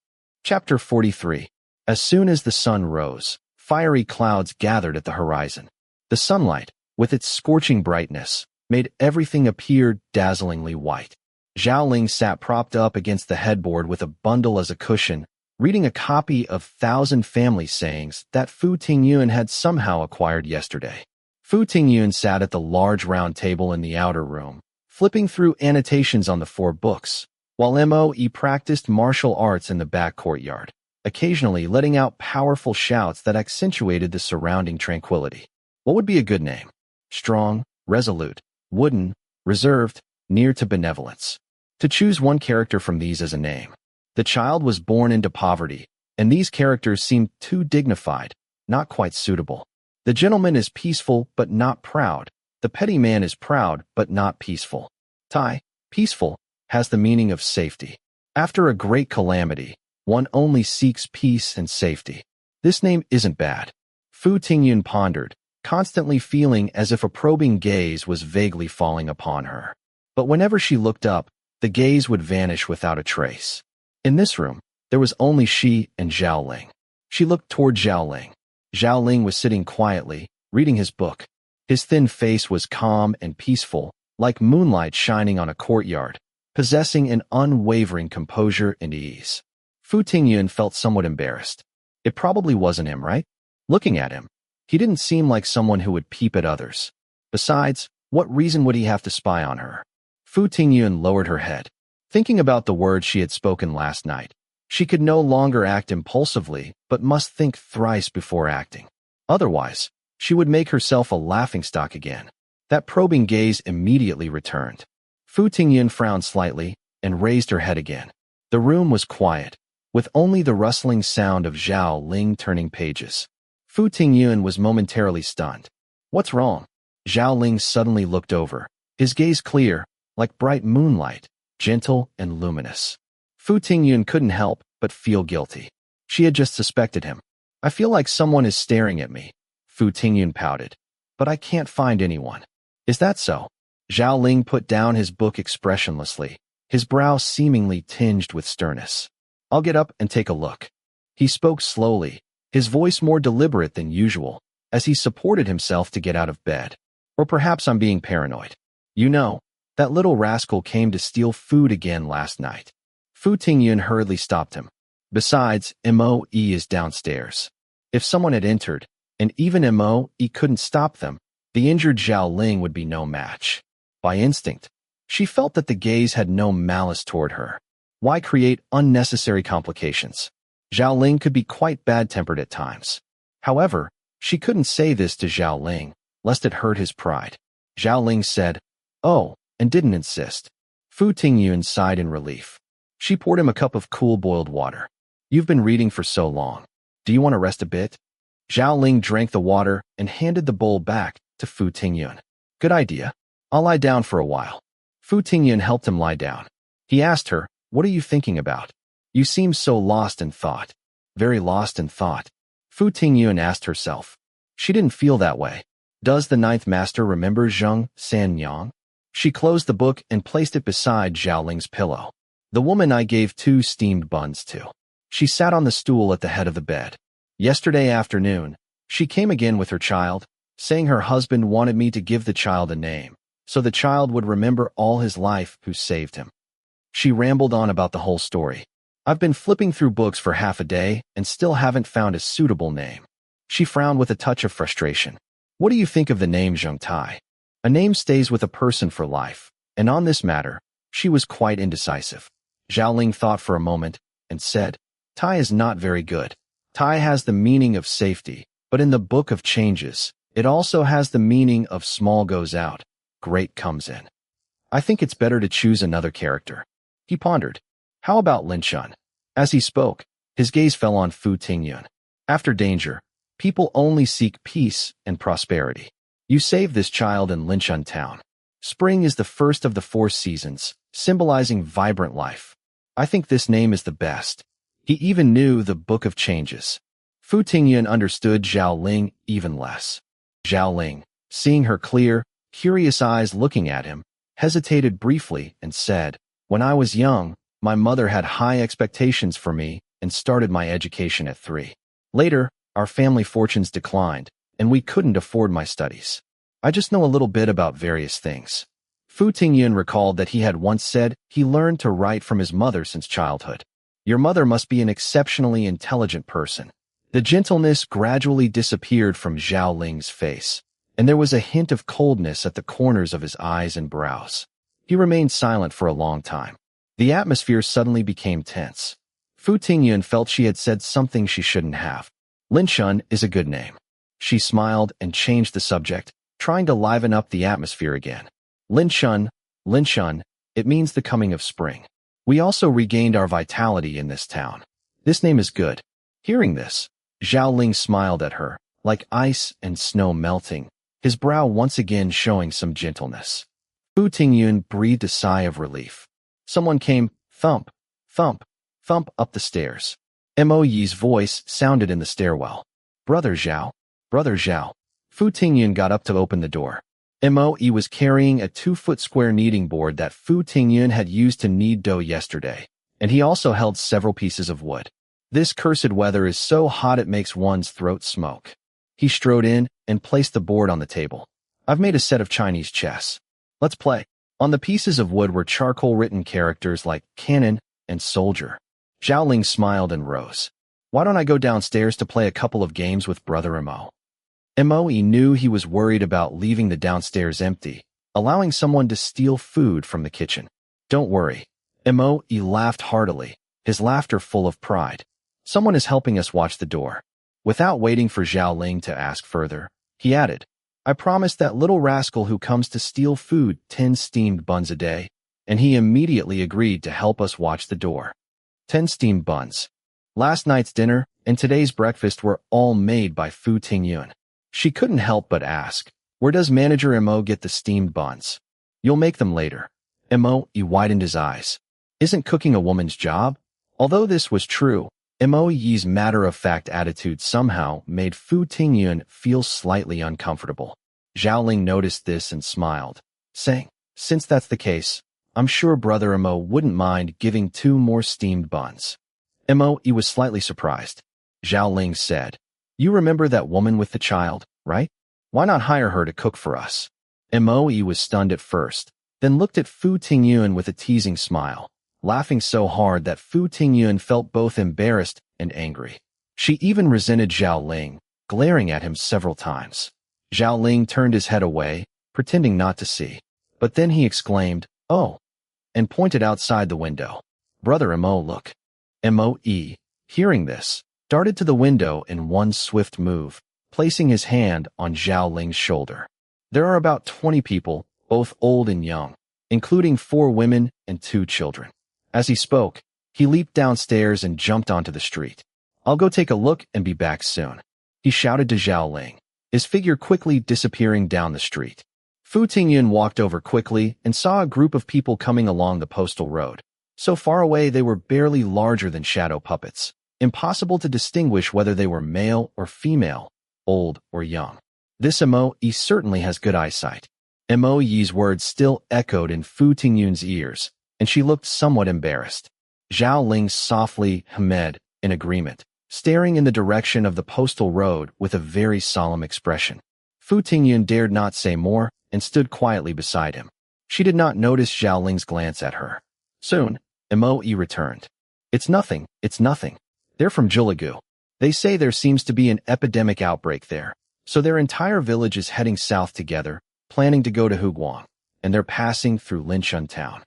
Chapter 43. As soon as the sun rose, fiery clouds gathered at the horizon. The sunlight, with its scorching brightness, made everything appear dazzlingly white. Zhao Ling sat propped up against the headboard with a bundle as a cushion, reading a copy of Thousand Family Sayings that Fu Tingyun had somehow acquired yesterday. Fu Tingyun sat at the large round table in the outer room, flipping through annotations on the 4 books, while Moe practiced martial arts in the back courtyard, occasionally letting out powerful shouts that accentuated the surrounding tranquility. What would be a good name? Strong, resolute, wooden, reserved, near to benevolence. To choose one character from these as a name. The child was born into poverty, and these characters seemed too dignified, not quite suitable. The gentleman is peaceful but not proud. The petty man is proud but not peaceful. Tai, peaceful, has the meaning of safety. After a great calamity, one only seeks peace and safety. This name isn't bad. Fu Tingyun pondered, constantly feeling as if a probing gaze was vaguely falling upon her. But whenever she looked up, the gaze would vanish without a trace. In this room, there was only she and Zhao Ling. She looked toward Zhao Ling. Zhao Ling was sitting quietly, reading his book. His thin face was calm and peaceful, like moonlight shining on a courtyard, possessing an unwavering composure and ease. Fu Tingyun felt somewhat embarrassed. It probably wasn't him, right? Looking at him, he didn't seem like someone who would peep at others. Besides, what reason would he have to spy on her? Fu Tingyun lowered her head. Thinking about the words she had spoken last night, she could no longer act impulsively, but must think thrice before acting. Otherwise, she would make herself a laughingstock again. That probing gaze immediately returned. Fu Tingyun frowned slightly and raised her head again. The room was quiet, with only the rustling sound of Zhao Ling turning pages. Fu Tingyun was momentarily stunned. What's wrong? Zhao Ling suddenly looked over, his gaze clear, like bright moonlight, gentle and luminous. Fu Tingyun couldn't help but feel guilty. She had just suspected him. I feel like someone is staring at me, Fu Tingyun pouted. But I can't find anyone. Is that so? Zhao Ling put down his book expressionlessly, his brow seemingly tinged with sternness. I'll get up and take a look. He spoke slowly, his voice more deliberate than usual, as he supported himself to get out of bed. Or perhaps I'm being paranoid. You know, that little rascal came to steal food again last night. Fu Tingyun hurriedly stopped him. Besides, Moe is downstairs. If someone had entered, and even Moe couldn't stop them, the injured Zhao Ling would be no match. By instinct, she felt that the gaze had no malice toward her. Why create unnecessary complications? Zhao Ling could be quite bad-tempered at times. However, she couldn't say this to Zhao Ling, lest it hurt his pride. Zhao Ling said, "Oh," and didn't insist. Fu Tingyun sighed in relief. She poured him a cup of cool boiled water. You've been reading for so long. Do you want to rest a bit? Zhao Ling drank the water and handed the bowl back to Fu Tingyun. Good idea. I'll lie down for a while. Fu Tingyun helped him lie down. He asked her, what are you thinking about? You seem so lost in thought. Very lost in thought. Fu Tingyun asked herself. She didn't feel that way. Does the ninth master remember Zheng Sanyang? She closed the book and placed it beside Zhao Ling's pillow. The woman I gave 2 steamed buns to. She sat on the stool at the head of the bed. Yesterday afternoon, she came again with her child, saying her husband wanted me to give the child a name, so the child would remember all his life who saved him. She rambled on about the whole story. I've been flipping through books for half a day and still haven't found a suitable name. She frowned with a touch of frustration. What do you think of the name Zheng Tai? A name stays with a person for life, and on this matter, she was quite indecisive. Zhao Ling thought for a moment and said, Tai is not very good. Tai has the meaning of safety, but in the Book of Changes, it also has the meaning of small goes out, great comes in. I think it's better to choose another character. He pondered. How about Lin Chun? As he spoke, his gaze fell on Fu Tingyun. After danger, people only seek peace and prosperity. You save this child in Linchun Town. Spring is the first of the 4 seasons, symbolizing vibrant life. I think this name is the best. He even knew the Book of Changes. Fu Tingyun understood Zhao Ling even less. Zhao Ling, seeing her clear, curious eyes looking at him, hesitated briefly and said, when I was young, my mother had high expectations for me and started my education at 3. Later, our family fortunes declined, and we couldn't afford my studies. I just know a little bit about various things. Fu Tingyun recalled that he had once said he learned to write from his mother since childhood. Your mother must be an exceptionally intelligent person. The gentleness gradually disappeared from Zhao Ling's face, and there was a hint of coldness at the corners of his eyes and brows. He remained silent for a long time. The atmosphere suddenly became tense. Fu Tingyun felt she had said something she shouldn't have. Linshun is a good name. She smiled and changed the subject, trying to liven up the atmosphere again. Linshun, it means the coming of spring. We also regained our vitality in this town. This name is good. Hearing this, Zhao Ling smiled at her, like ice and snow melting, his brow once again showing some gentleness. Fu Tingyun breathed a sigh of relief. Someone came, thump, thump, thump up the stairs. Mo Yi's voice sounded in the stairwell. Brother Zhao. Fu Tingyun got up to open the door. Mo Yi was carrying a 2-foot square kneading board that Fu Tingyun had used to knead dough yesterday, and he also held several pieces of wood. This cursed weather is so hot it makes one's throat smoke. He strode in and placed the board on the table. I've made a set of Chinese chess. Let's play. On the pieces of wood were charcoal-written characters like cannon and soldier. Zhao Ling smiled and rose. Why don't I go downstairs to play a couple of games with Brother Mo? Mo Yi knew he was worried about leaving the downstairs empty, allowing someone to steal food from the kitchen. Don't worry. Mo Yi laughed heartily, his laughter full of pride. Someone is helping us watch the door. Without waiting for Zhao Ling to ask further, he added, I promised that little rascal who comes to steal food 10 steamed buns a day, and he immediately agreed to help us watch the door. 10 steamed buns. Last night's dinner and today's breakfast were all made by Fu Tingyun. She couldn't help but ask, where does Manager Mo get the steamed buns? You'll make them later. Mo Yi widened his eyes. Isn't cooking a woman's job? Although this was true, Mo Yi's matter-of-fact attitude somehow made Fu Tingyun feel slightly uncomfortable. Zhao Ling noticed this and smiled, saying, since that's the case, I'm sure Brother Mo wouldn't mind giving 2 more steamed buns. Mo Yi was slightly surprised. Zhao Ling said, you remember that woman with the child, right? Why not hire her to cook for us? Mo Yi was stunned at first, then looked at Fu Tingyun with a teasing smile, laughing so hard that Fu Tingyun felt both embarrassed and angry. She even resented Zhao Ling, glaring at him several times. Zhao Ling turned his head away, pretending not to see. But then he exclaimed, oh, and pointed outside the window. Brother Mo, look. Mo Yi, hearing this, darted to the window in one swift move, placing his hand on Zhao Ling's shoulder. There are about 20 people, both old and young, including 4 women and 2 children. As he spoke, he leaped downstairs and jumped onto the street. I'll go take a look and be back soon, he shouted to Zhao Ling, his figure quickly disappearing down the street. Fu Tingyun walked over quickly and saw a group of people coming along the postal road. So far away they were barely larger than shadow puppets, impossible to distinguish whether they were male or female, old or young. This Mo Yi certainly has good eyesight. Mo Yi's words still echoed in Fu Tingyun's ears, and she looked somewhat embarrassed. Zhao Ling softly hummed in agreement, staring in the direction of the postal road with a very solemn expression. Fu Tingyun dared not say more and stood quietly beside him. She did not notice Zhao Ling's glance at her. Soon, Mo Yi returned. It's nothing. They're from Julagu. They say there seems to be an epidemic outbreak there, so their entire village is heading south together, planning to go to Huguang, and they're passing through Linshun town.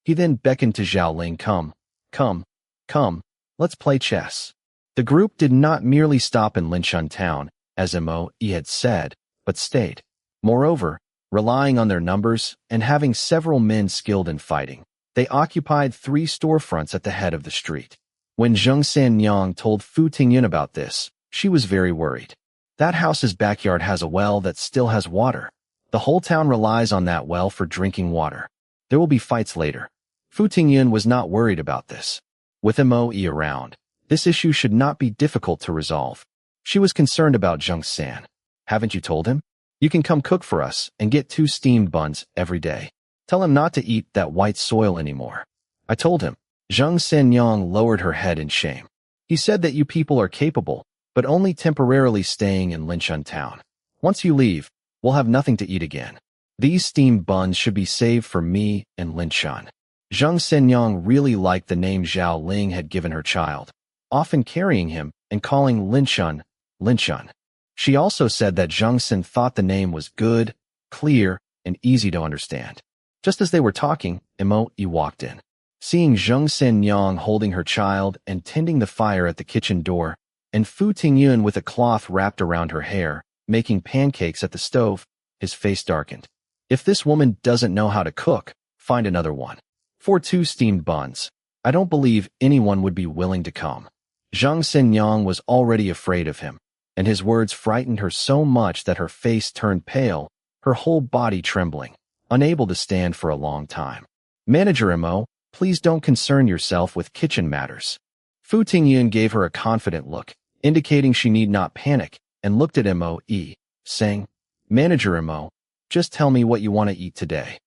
He then beckoned to Zhao Ling, come, let's play chess. The group did not merely stop in Linshun town, as Mo Yi had said, but stayed. Moreover, relying on their numbers and having several men skilled in fighting, they occupied 3 storefronts at the head of the street. When Zheng Sanyang told Fu Tingyun about this, she was very worried. That house's backyard has a well that still has water. The whole town relies on that well for drinking water. There will be fights later. Fu Tingyun was not worried about this. With Mo Yi around, this issue should not be difficult to resolve. She was concerned about Zheng San. Haven't you told him? You can come cook for us and get 2 steamed buns every day. Tell him not to eat that white soil anymore. I told him. Zheng Sanyang lowered her head in shame. He said that you people are capable, but only temporarily staying in Linshun town. Once you leave, we'll have nothing to eat again. These steamed buns should be saved for me and Linshan. Zhang Shenyang really liked the name Zhao Ling had given her child, often carrying him and calling Linshan, Linshan. She also said that Zhang Sen thought the name was good, clear, and easy to understand. Just as they were talking, Mo-yi walked in. Seeing Zhang Shenyang holding her child and tending the fire at the kitchen door, and Fu Tingyun with a cloth wrapped around her hair, making pancakes at the stove, his face darkened. If this woman doesn't know how to cook, find another one. For 2 steamed buns. I don't believe anyone would be willing to come. Zhang Shenyang was already afraid of him, and his words frightened her so much that her face turned pale, her whole body trembling, unable to stand for a long time. Manager Mo, please don't concern yourself with kitchen matters. Fu Tingyun gave her a confident look, indicating she need not panic, and looked at Mo-yi, saying, Manager Mo, just tell me what you want to eat today.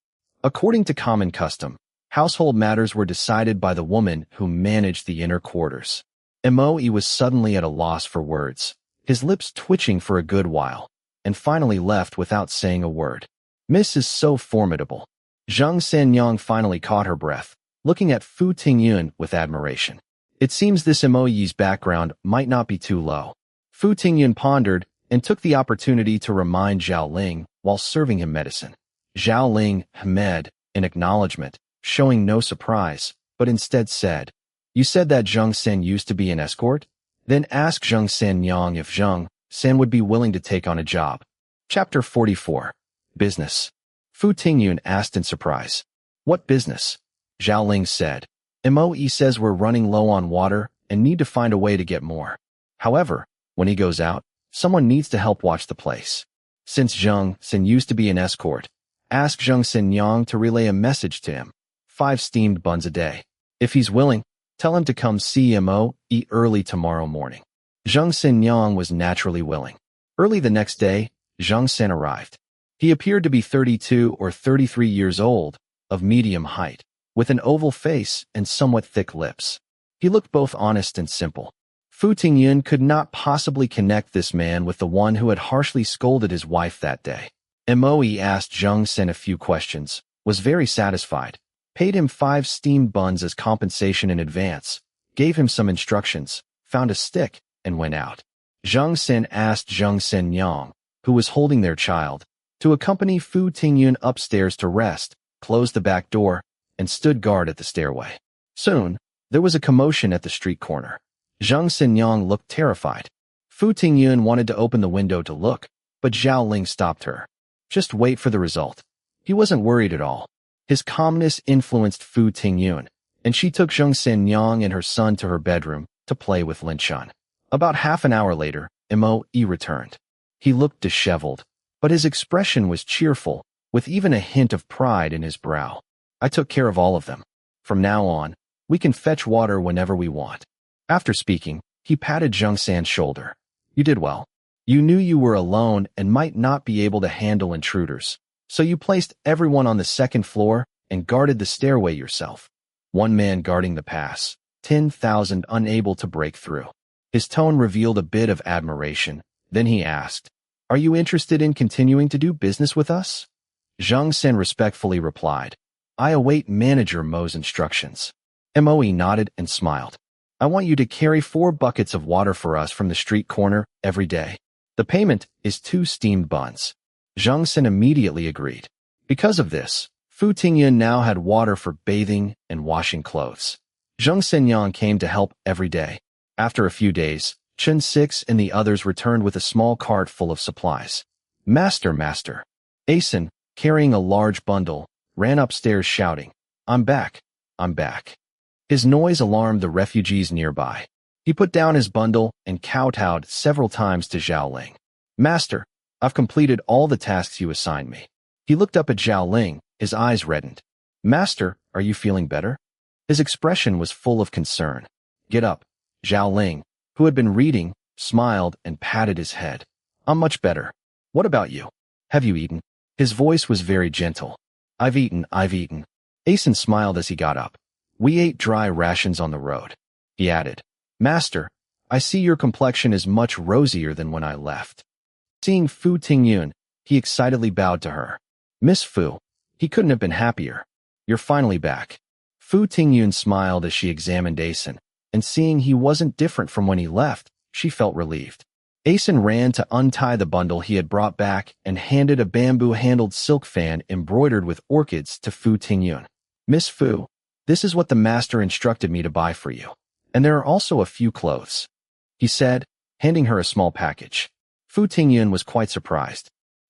According to common custom, household matters were decided by the woman who managed the inner quarters. Mo-yi was suddenly at a loss for words, his lips twitching for a good while, and finally left without saying a word. Miss is so formidable. Zhang Shenyang finally caught her breath, looking at Fu Tingyun with admiration. It seems this Mo-yi's background might not be too low. Fu Tingyun pondered and took the opportunity to remind Zhao Ling while serving him medicine. Zhao Ling hummed in acknowledgement, showing no surprise, but instead said, You said that Zhang Sen used to be an escort? Then ask Zhang Shenyang if Zhang Sen would be willing to take on a job. Chapter 44. Business. Fu Tingyun asked in surprise. What business? Zhao Ling said. Mo-yi says we're running low on water and need to find a way to get more. However, when he goes out, someone needs to help watch the place. Since Zhang Sen used to be an escort, ask Zhang Shenyang to relay a message to him. 5 steamed buns a day. If he's willing, tell him to come see Mo-yi early tomorrow morning. Zhang Shenyang was naturally willing. Early the next day, Zhang Sen arrived. He appeared to be 32 or 33 years old, of medium height, with an oval face and somewhat thick lips. He looked both honest and simple. Fu Tingyun could not possibly connect this man with the one who had harshly scolded his wife that day. Mo-yi asked Zhang Sen a few questions, was very satisfied, paid him 5 steamed buns as compensation in advance, gave him some instructions, found a stick, and went out. Zhang Sen asked Zhang Shenyang, who was holding their child, to accompany Fu Tingyun upstairs to rest, closed the back door, and stood guard at the stairway. Soon, there was a commotion at the street corner. Zhang Shenyang looked terrified. Fu Tingyun wanted to open the window to look, but Zhao Ling stopped her. Just wait for the result. He wasn't worried at all. His calmness influenced Fu Tingyun, and she took Zhang Shenyang and her son to her bedroom to play with Linshan. About half an hour later, Mo-yi returned. He looked disheveled, but his expression was cheerful, with even a hint of pride in his brow. I took care of all of them. From now on, we can fetch water whenever we want. After speaking, he patted Zhang San's shoulder. You did well. You knew you were alone and might not be able to handle intruders, so you placed everyone on the 2nd floor and guarded the stairway yourself. 1 man guarding the pass, 10,000 unable to break through. His tone revealed a bit of admiration. Then he asked, Are you interested in continuing to do business with us? Zhang Sen respectfully replied, I await Manager Mo's instructions. Mo-yi nodded and smiled. I want you to carry 4 buckets of water for us from the street corner every day. The payment is 2 steamed buns. Zhang Sen immediately agreed. Because of this, Fu Tingyun now had water for bathing and washing clothes. Zhang Shenyang came to help every day. After a few days, Chen Six and the others returned with a small cart full of supplies. Master, master. Asen, carrying a large bundle, ran upstairs shouting, I'm back, I'm back. His noise alarmed the refugees nearby. He put down his bundle and kowtowed several times to Zhao Ling. Master, I've completed all the tasks you assigned me. He looked up at Zhao Ling, his eyes reddened. Master, are you feeling better? His expression was full of concern. Get up. Zhao Ling, who had been reading, smiled and patted his head. I'm much better. What about you? Have you eaten? His voice was very gentle. I've eaten. Asen smiled as he got up. We ate dry rations on the road. He added, Master, I see your complexion is much rosier than when I left. Seeing Fu Tingyun, he excitedly bowed to her. Miss Fu. He couldn't have been happier. You're finally back. Fu Tingyun smiled as she examined Asen, and seeing he wasn't different from when he left, she felt relieved. Asen ran to untie the bundle he had brought back and handed a bamboo-handled silk fan embroidered with orchids to Fu Tingyun. Miss Fu, this is what the master instructed me to buy for you. And there are also a few clothes, he said, handing her a small package. Fu Tingyun was quite surprised.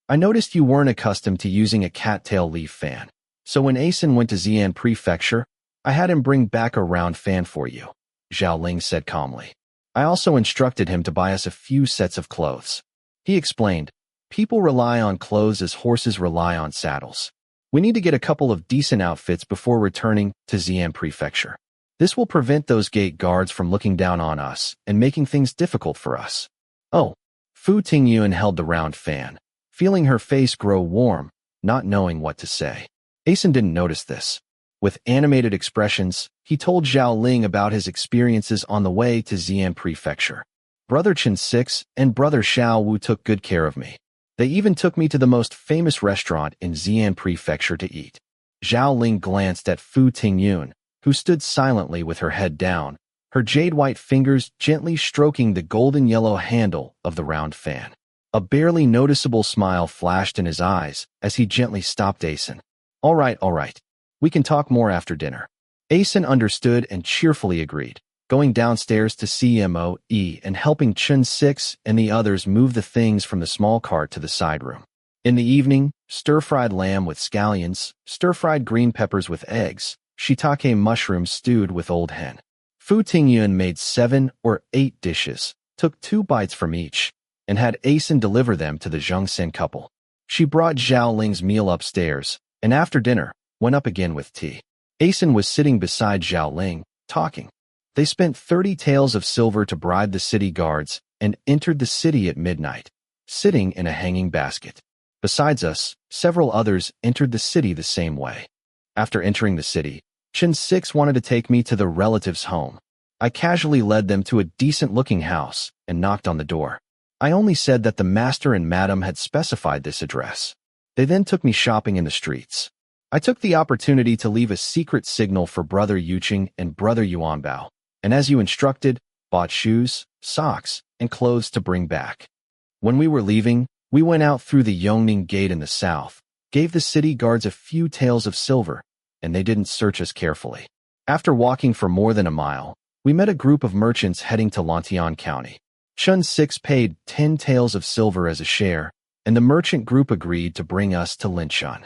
I noticed you weren't accustomed to using a cattail leaf fan. So when Asen went to Xi'an Prefecture, I had him bring back a round fan for you, Zhao Ling said calmly. I also instructed him to buy us a few sets of clothes. He explained, people rely on clothes as horses rely on saddles. We need to get a couple of decent outfits before returning to Xi'an Prefecture. This will prevent those gate guards from looking down on us and making things difficult for us. Oh, Fu Tingyun held the round fan, feeling her face grow warm, not knowing what to say. Asen didn't notice this. With animated expressions, he told Zhao Ling about his experiences on the way to Xi'an Prefecture. Brother Chen Six and Brother Xiao Wu took good care of me. They even took me to the most famous restaurant in Xi'an Prefecture to eat. Zhao Ling glanced at Fu Tingyun, who stood silently with her head down, her jade-white fingers gently stroking the golden-yellow handle of the round fan. A barely noticeable smile flashed in his eyes as he gently stopped Asen. All right. We can talk more after dinner. Asen understood and cheerfully agreed, going downstairs to CMOE and helping Chen Six and the others move the things from the small cart to the side room. In the evening, stir-fried lamb with scallions, stir-fried green peppers with eggs, shiitake mushrooms stewed with old hen. Fu Tingyun made 7 or 8 dishes, took 2 bites from each, and had Asen deliver them to the Zhongsen couple. She brought Zhao Ling's meal upstairs, and after dinner, went up again with tea. Asen was sitting beside Zhao Ling, talking. They spent 30 taels of silver to bribe the city guards and entered the city at midnight, sitting in a hanging basket. Besides us, several others entered the city the same way. After entering the city, Chen Six wanted to take me to the relative's home. I casually led them to a decent-looking house and knocked on the door. I only said that the master and madam had specified this address. They then took me shopping in the streets. I took the opportunity to leave a secret signal for Brother Yuqing and Brother Yuanbao, and as you instructed, bought shoes, socks, and clothes to bring back. When we were leaving, we went out through the Yongning Gate in the south, gave the city guards a few taels of silver, and they didn't search us carefully. After walking for more than a mile, we met a group of merchants heading to Lantian County. Chen Six paid 10 taels of silver as a share, and the merchant group agreed to bring us to Linshan.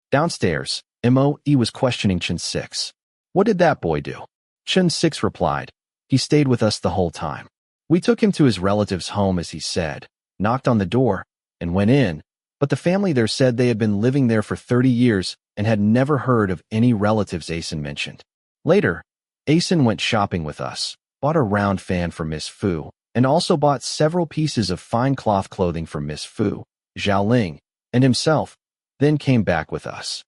Downstairs, Moe was questioning Chen Six. What did that boy do? Chen Six replied, he stayed with us the whole time. We took him to his relative's home as he said, knocked on the door, and went in, but the family there said they had been living there for 30 years and had never heard of any relatives Asen mentioned. Later, Asen went shopping with us, bought a round fan for Miss Fu, and also bought several pieces of fine cloth clothing for Miss Fu, Zhao Ling, and himself, then came back with us.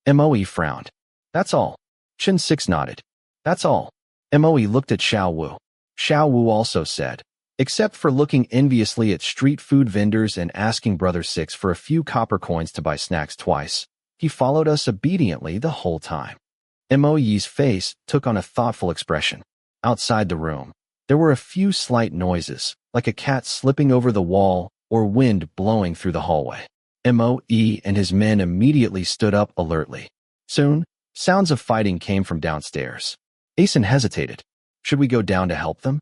Moe frowned. That's all. Chen Six nodded. That's all. Moe looked at Xiao Wu. Xiao Wu also said, except for looking enviously at street food vendors and asking Brother Six for a few copper coins to buy snacks twice, he followed us obediently the whole time. Moe's face took on a thoughtful expression. Outside the room, there were a few slight noises, like a cat slipping over the wall or wind blowing through the hallway. Moe and his men immediately stood up alertly. Soon, sounds of fighting came from downstairs. Asen hesitated. Should we go down to help them?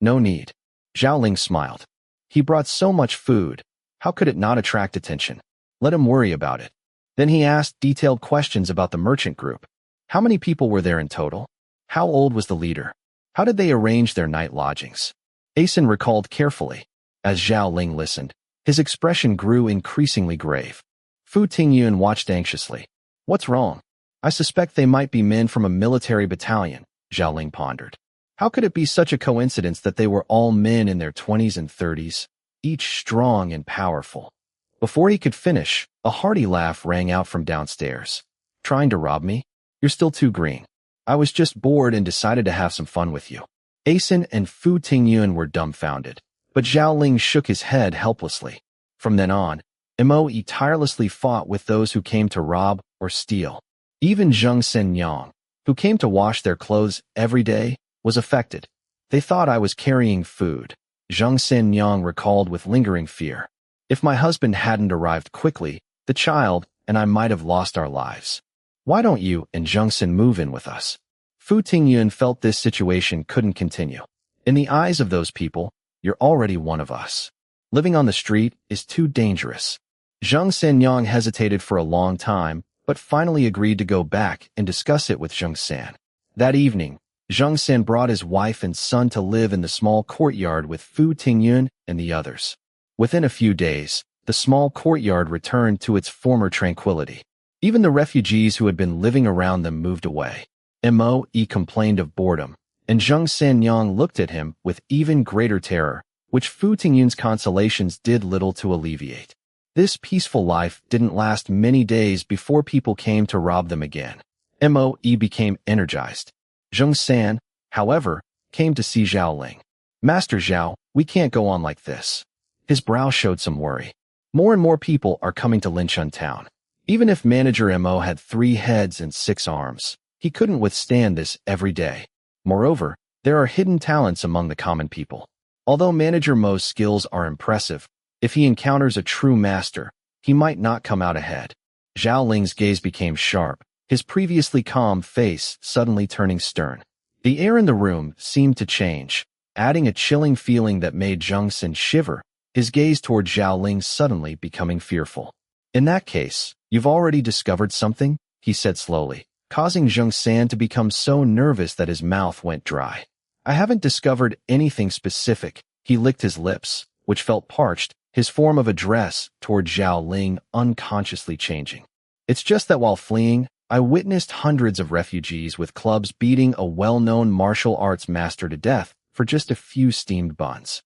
No need. Zhao Ling smiled. He brought so much food. How could it not attract attention? Let him worry about it. Then he asked detailed questions about the merchant group. How many people were there in total? How old was the leader? How did they arrange their night lodgings? Asen recalled carefully. As Zhao Ling listened, his expression grew increasingly grave. Fu Tingyun watched anxiously. What's wrong? I suspect they might be men from a military battalion, Zhao Ling pondered. How could it be such a coincidence that they were all men in their 20s and 30s, each strong and powerful? Before he could finish, a hearty laugh rang out from downstairs. Trying to rob me? You're still too green. I was just bored and decided to have some fun with you. Asen and Fu Tingyun were dumbfounded, but Zhao Ling shook his head helplessly. From then on, Mo tirelessly fought with those who came to rob or steal. Even Zheng Senyang, who came to wash their clothes every day, was affected. They thought I was carrying food. Zheng Senyang recalled with lingering fear. If my husband hadn't arrived quickly, the child and I might have lost our lives. Why don't you and Zhengsen move in with us? Fu Tingyun felt this situation couldn't continue. In the eyes of those people, you're already one of us. Living on the street is too dangerous. Zheng Senyang hesitated for a long time, but finally agreed to go back and discuss it with Zheng San. That evening, Zheng San brought his wife and son to live in the small courtyard with Fu Tingyun and the others. Within a few days, the small courtyard returned to its former tranquility. Even the refugees who had been living around them moved away. Mo complained of boredom, and Zheng Senyang looked at him with even greater terror, which Fu Tingyun's consolations did little to alleviate. This peaceful life didn't last many days before people came to rob them again. Mo became energized. Zheng San, however, came to see Zhao Ling. Master Zhao, we can't go on like this. His brow showed some worry. More and more people are coming to Linchun town. Even if manager Mo had 3 heads and 6 arms, he couldn't withstand this every day. Moreover, there are hidden talents among the common people. Although manager Mo's skills are impressive, if he encounters a true master, he might not come out ahead. Zhao Ling's gaze became sharp, his previously calm face suddenly turning stern. The air in the room seemed to change, adding a chilling feeling that made Zheng San shiver, his gaze toward Zhao Ling suddenly becoming fearful. In that case, you've already discovered something? He said slowly, causing Zheng San to become so nervous that his mouth went dry. I haven't discovered anything specific. He licked his lips, which felt parched, his form of address toward Zhao Ling unconsciously changing. It's just that while fleeing, I witnessed hundreds of refugees with clubs beating a well-known martial arts master to death for just a few steamed buns.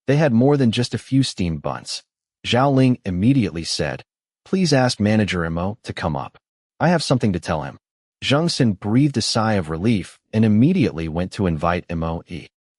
They had more than just a few steamed buns. Zhao Ling immediately said, "Please ask manager Mo to come up. I have something to tell him." Zheng San breathed a sigh of relief and immediately went to invite Mo.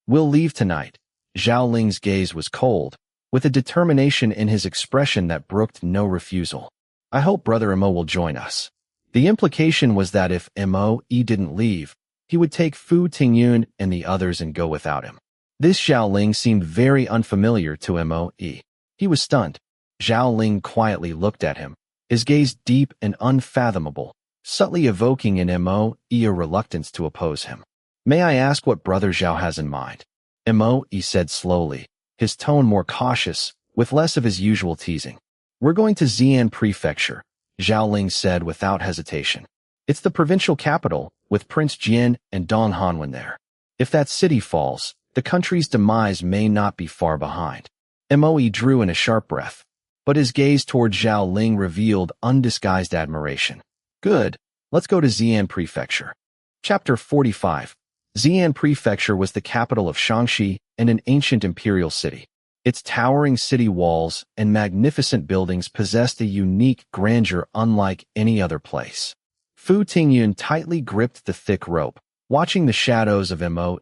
"We'll leave tonight." Zhao Ling's gaze was cold, with a determination in his expression that brooked no refusal. "I hope brother Mo will join us." The implication was that if Mo didn't leave, he would take Fu Tingyun and the others and go without him. This Zhao Ling seemed very unfamiliar to Mo. He was stunned. Zhao Ling quietly looked at him, his gaze deep and unfathomable, subtly evoking in Mo a reluctance to oppose him. "May I ask what brother Zhao has in mind?" Mo said slowly, his tone more cautious, with less of his usual teasing. "We're going to Xi'an Prefecture," Zhao Ling said without hesitation. "It's the provincial capital, with Prince Jian and Dong Hanwen there. If that city falls, the country's demise may not be far behind." Mo drew in a sharp breath, but his gaze toward Zhao Ling revealed undisguised admiration. "Good, let's go to Xi'an Prefecture." Chapter 45. Xi'an Prefecture was the capital of Shaanxi and an ancient imperial city. Its towering city walls and magnificent buildings possessed a unique grandeur unlike any other place. Fu Tingyun tightly gripped the thick rope, watching the shadows of Mo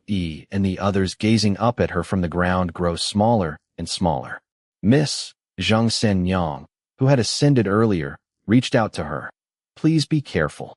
and the others gazing up at her from the ground grow smaller and smaller. Miss Zheng Senyang, who had ascended earlier, reached out to her. "Please be careful."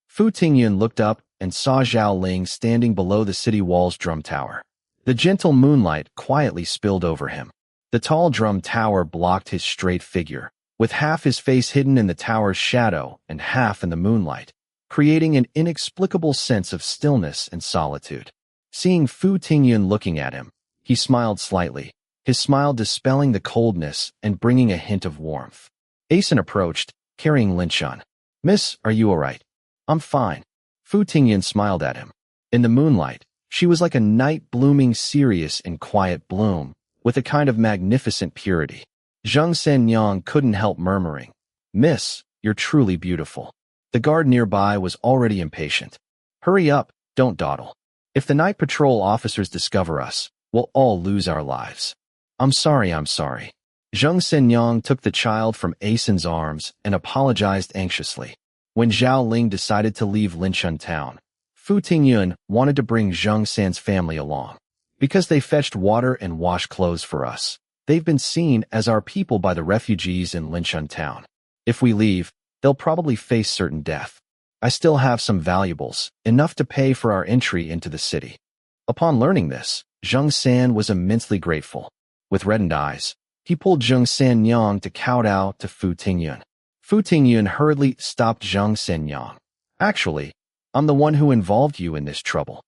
Fu Tingyun looked up and saw Zhao Ling standing below the city wall's drum tower. The gentle moonlight quietly spilled over him. The tall drum tower blocked his straight figure, with half his face hidden in the tower's shadow and half in the moonlight, creating an inexplicable sense of stillness and solitude. Seeing Fu Tingyun looking at him, he smiled slightly, his smile dispelling the coldness and bringing a hint of warmth. Asen approached, carrying Linchun. "Miss, are you all right?" "I'm fine." Fu Tingyun smiled at him. In the moonlight, she was like a night blooming serious and quiet bloom, with a kind of magnificent purity. Zheng Senyang couldn't help murmuring, "Miss, you're truly beautiful." The guard nearby was already impatient. "Hurry up, don't dawdle. If the night patrol officers discover us, we'll all lose our lives." I'm sorry. Zheng Senyang took the child from Asen's arms and apologized anxiously. When Zhao Ling decided to leave Linchun town, Fu Tingyun wanted to bring Zheng San's family along. "Because they fetched water and washed clothes for us, They've been seen as our people by the refugees in Linshun town. If we leave, they'll probably face certain death. I still have some valuables, enough to pay for our entry into the city." Upon learning this, Zheng San was immensely grateful. With reddened eyes, he pulled Zheng Sanyang to kowtow to Fu Tingyun. Fu Tingyun hurriedly stopped Zheng Sanyang. "Actually, I'm the one who involved you in this trouble.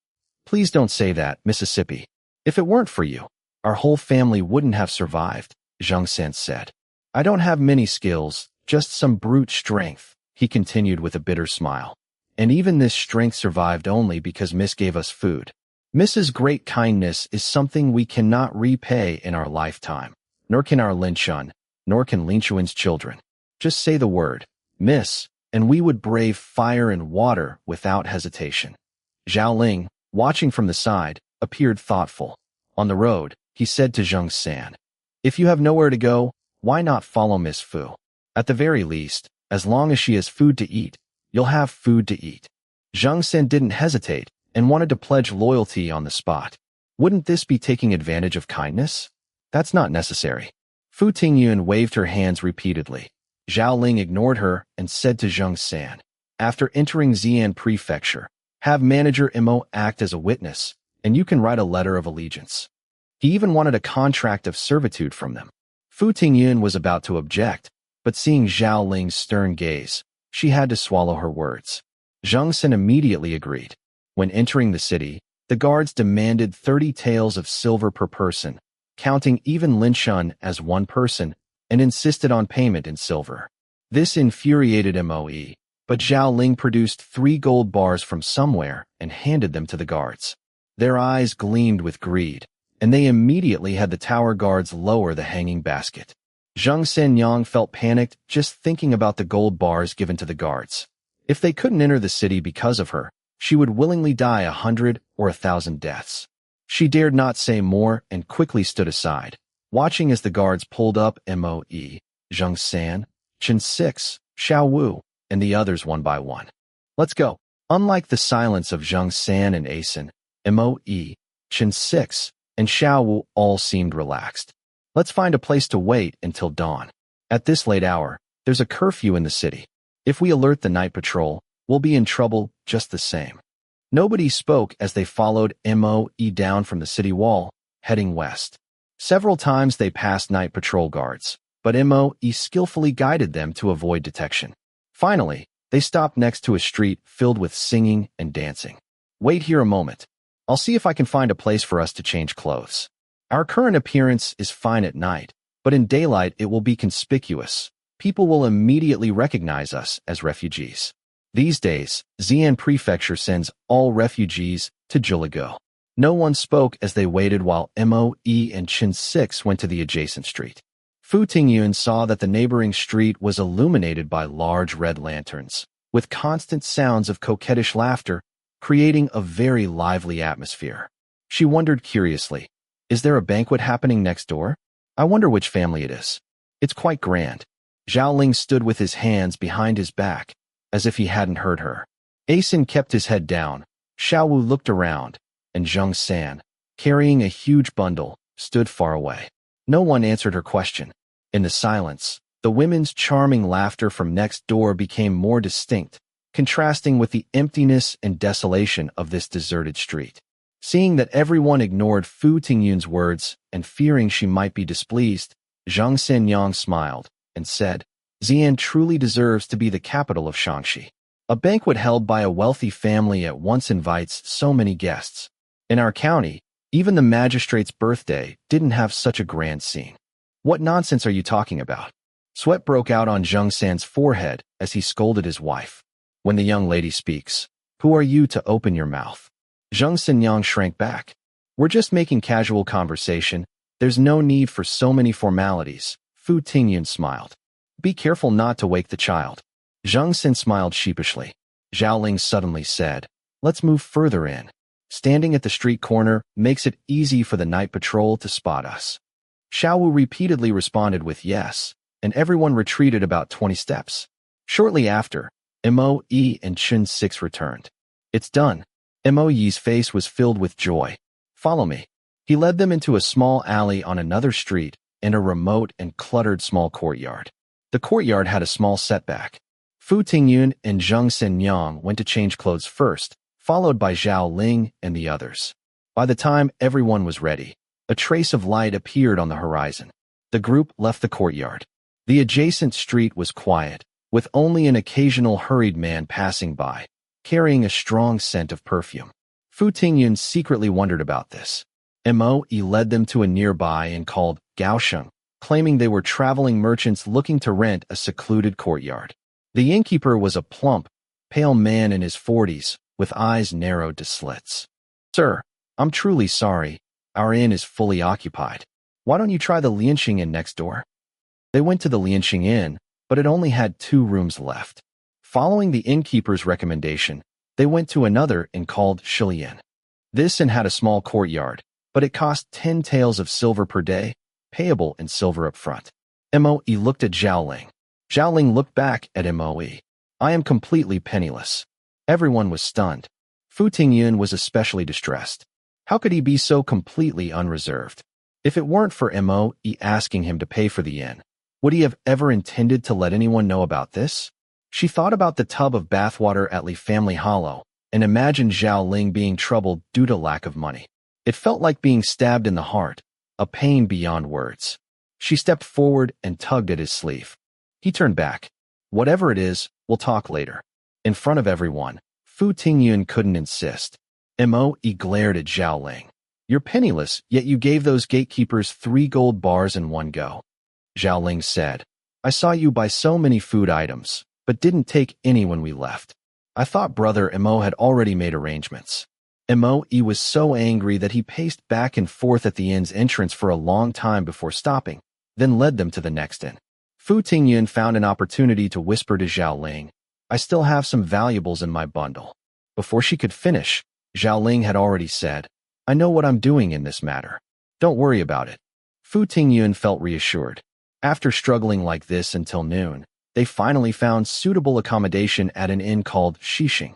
Please don't say that, Mississippi. If it weren't for you, our whole family wouldn't have survived," Zheng San said. "I don't have many skills, just some brute strength," he continued with a bitter smile. "And even this strength survived only because Miss gave us food. Miss's great kindness is something we cannot repay in our lifetime, nor can our Linshun, nor can Linchuan's children. Just say the word, Miss, and we would brave fire and water without hesitation." Zhao Ling, watching from the side, appeared thoughtful. On the road, he said to Zheng San, "If you have nowhere to go, why not follow Miss Fu? At the very least, as long as she has food to eat, you'll have food to eat." Zheng San didn't hesitate and wanted to pledge loyalty on the spot. Wouldn't this be taking advantage of kindness? That's not necessary. Fu Tingyun waved her hands repeatedly. Zhao Ling ignored her and said to Zheng San, "After entering Xi'an Prefecture, have Manager Mo act as a witness, and you can write a letter of allegiance." He even wanted a contract of servitude from them. Fu Tingyun was about to object, but seeing Zhao Ling's stern gaze, she had to swallow her words. Zheng San immediately agreed. When entering the city, the guards demanded 30 taels of silver per person, counting even Linshun as one person, and insisted on payment in silver. This infuriated Moe, but Zhao Ling produced 3 gold bars from somewhere and handed them to the guards. Their eyes gleamed with greed, and they immediately had the tower guards lower the hanging basket. Zheng Sanyang felt panicked just thinking about the gold bars given to the guards. If they couldn't enter the city because of her, she would willingly die 100 or 1,000 deaths. She dared not say more and quickly stood aside, watching as the guards pulled up Moe, Zheng San, Chen Six, Xiao Wu, and the others one by one. "Let's go." Unlike the silence of Zheng San and Asen, Moe, Chen Six, and Xiao Wu all seemed relaxed. "Let's find a place to wait until dawn. At this late hour, there's a curfew in the city. If we alert the night patrol, we'll be in trouble just the same." Nobody spoke as they followed Moe down from the city wall, heading west. Several times they passed night patrol guards, but Moe skillfully guided them to avoid detection. Finally, they stopped next to a street filled with singing and dancing. "Wait here a moment. I'll see if I can find a place for us to change clothes. Our current appearance is fine at night, but in daylight it will be conspicuous. People will immediately recognize us as refugees. These days, Xi'an Prefecture sends all refugees to Zhiligo." No one spoke as they waited while Moe and Chen Six went to the adjacent street. Fu Tingyun saw that the neighboring street was illuminated by large red lanterns, with constant sounds of coquettish laughter, creating a very lively atmosphere. She wondered curiously, "Is there a banquet happening next door? I wonder which family it is. It's quite grand." Zhao Ling stood with his hands behind his back, as if he hadn't heard her. Asen kept his head down, Xiao Wu looked around, and Zheng San, carrying a huge bundle, stood far away. No one answered her question. In the silence, the women's charming laughter from next door became more distinct, contrasting with the emptiness and desolation of this deserted street. Seeing that everyone ignored Fu Tingyun's words and fearing she might be displeased, Zheng Sanyang smiled and said, "Xi'an truly deserves to be the capital of Shaanxi. A banquet held by a wealthy family at once invites so many guests. In our county, even the magistrate's birthday didn't have such a grand scene." "What nonsense are you talking about?" Sweat broke out on Zheng San's forehead as he scolded his wife. "When the young lady speaks, who are you to open your mouth?" Zheng Sanyang shrank back. "We're just making casual conversation. There's no need for so many formalities," Fu Tingyun smiled. "Be careful not to wake the child." Zheng San smiled sheepishly. Zhao Ling suddenly said, "Let's move further in. Standing at the street corner makes it easy for the night patrol to spot us." Xiao Wu repeatedly responded with yes, and everyone retreated about 20 steps. Shortly after, Moe and Chen Six returned. "It's done." Moe's face was filled with joy. "Follow me." He led them into a small alley on another street, and a remote and cluttered small courtyard. The courtyard had a small setback. Fu Tingyun and Zheng Shenyang went to change clothes first, followed by Zhao Ling and the others. By the time everyone was ready, a trace of light appeared on the horizon. The group left the courtyard. The adjacent street was quiet, with only an occasional hurried man passing by, carrying a strong scent of perfume. Fu Tingyun secretly wondered about this. Mo led them to a nearby and called Gaosheng, claiming they were traveling merchants looking to rent a secluded courtyard. The innkeeper was a plump, pale man in his 40s, with eyes narrowed to slits. "Sir, I'm truly sorry. Our inn is fully occupied. Why don't you try the Lianxing Inn next door?" They went to the Lianxing Inn, but it only had 2 rooms left. Following the innkeeper's recommendation, they went to another inn called Shilian. This inn had a small courtyard, but it cost 10 taels of silver per day, payable in silver up front. Moe looked at Zhao Ling. Zhao Ling looked back at Moe. "I am completely penniless." Everyone was stunned. Fu Tingyun was especially distressed. How could he be so completely unreserved? If it weren't for Moe asking him to pay for the inn, would he have ever intended to let anyone know about this? She thought about the tub of bathwater at Li Family Hollow and imagined Zhao Ling being troubled due to lack of money. It felt like being stabbed in the heart, a pain beyond words. She stepped forward and tugged at his sleeve. He turned back. "Whatever it is, we'll talk later." In front of everyone, Fu Tingyun couldn't insist. Moe glared at Zhao Ling. "You're penniless, yet you gave those gatekeepers 3 gold bars in one go." Zhao Ling said, "I saw you buy so many food items, but didn't take any when we left. I thought brother Moe had already made arrangements." Moe was so angry that he paced back and forth at the inn's entrance for a long time before stopping, then led them to the next inn. Fu Tingyun found an opportunity to whisper to Zhao Ling, "I still have some valuables in my bundle." Before she could finish, Zhao Ling had already said, "I know what I'm doing in this matter. Don't worry about it." Fu Tingyun felt reassured. After struggling like this until noon, they finally found suitable accommodation at an inn called Shixing.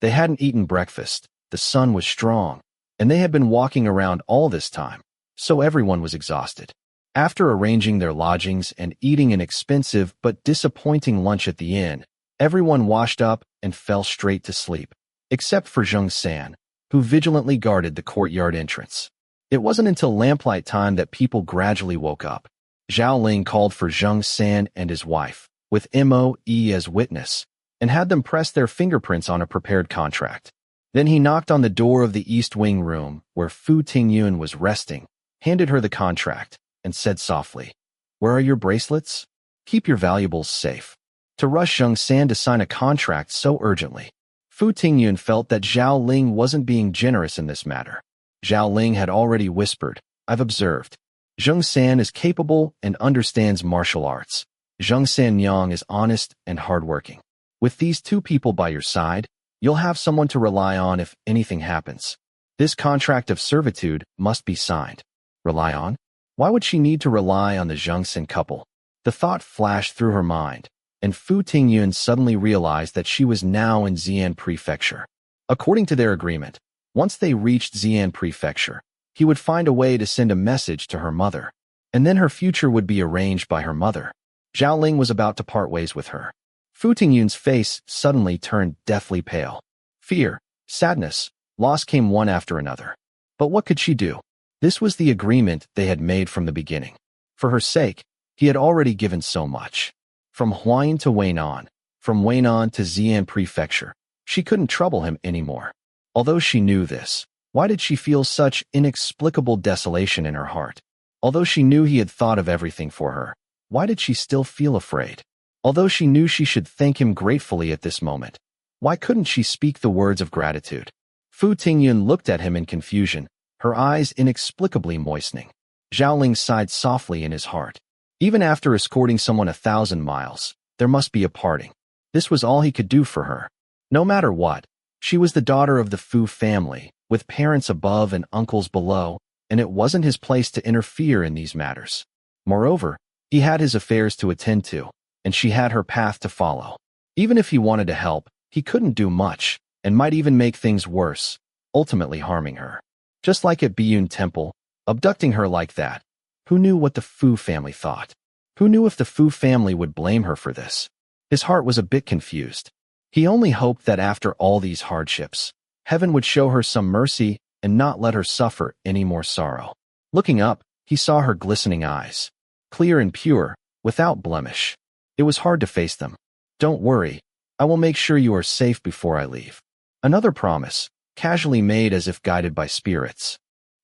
They hadn't eaten breakfast, the sun was strong, and they had been walking around all this time, so everyone was exhausted. After arranging their lodgings and eating an expensive but disappointing lunch at the inn, everyone washed up and fell straight to sleep, except for Zheng San, who vigilantly guarded the courtyard entrance. It wasn't until lamplight time that people gradually woke up. Zhao Ling called for Zheng San and his wife, with Moe as witness, and had them press their fingerprints on a prepared contract. Then he knocked on the door of the East Wing room, where Fu Tingyun was resting, handed her the contract, and said softly, "Where are your bracelets? Keep your valuables safe." To rush Zheng San to sign a contract so urgently, Fu Tingyun felt that Zhao Ling wasn't being generous in this matter. Zhao Ling had already whispered, "I've observed. Zheng San is capable and understands martial arts. Zheng Shenyang is honest and hardworking. With these 2 people by your side, you'll have someone to rely on if anything happens. This contract of servitude must be signed." Rely on? Why would she need to rely on the Zheng San couple? The thought flashed through her mind, and Fu Tingyun suddenly realized that she was now in Xi'an Prefecture. According to their agreement, once they reached Xi'an Prefecture, he would find a way to send a message to her mother, and then her future would be arranged by her mother. Zhao Ling was about to part ways with her. Fu Tingyun's face suddenly turned deathly pale. Fear, sadness, loss came one after another. But what could she do? This was the agreement they had made from the beginning. For her sake, he had already given so much. From Huayin to Weinan, from Weinan to Xi'an Prefecture, she couldn't trouble him anymore. Although she knew this, why did she feel such inexplicable desolation in her heart? Although she knew he had thought of everything for her, why did she still feel afraid? Although she knew she should thank him gratefully at this moment, why couldn't she speak the words of gratitude? Fu Tingyun looked at him in confusion, her eyes inexplicably moistening. Zhao Ling sighed softly in his heart. Even after escorting someone 1,000 miles, there must be a parting. This was all he could do for her. No matter what, she was the daughter of the Fu family, with parents above and uncles below, and it wasn't his place to interfere in these matters. Moreover, he had his affairs to attend to, and she had her path to follow. Even if he wanted to help, he couldn't do much, and might even make things worse, ultimately harming her. Just like at Biyun Temple, abducting her like that, Who knew what the Fu family thought? Who knew if the Fu family would blame her for this? His heart was a bit confused. He only hoped that after all these hardships, heaven would show her some mercy and not let her suffer any more sorrow. Looking up, he saw her glistening eyes, clear and pure, without blemish. It was hard to face them. Don't worry, I will make sure you are safe before I leave. Another promise, casually made as if guided by spirits.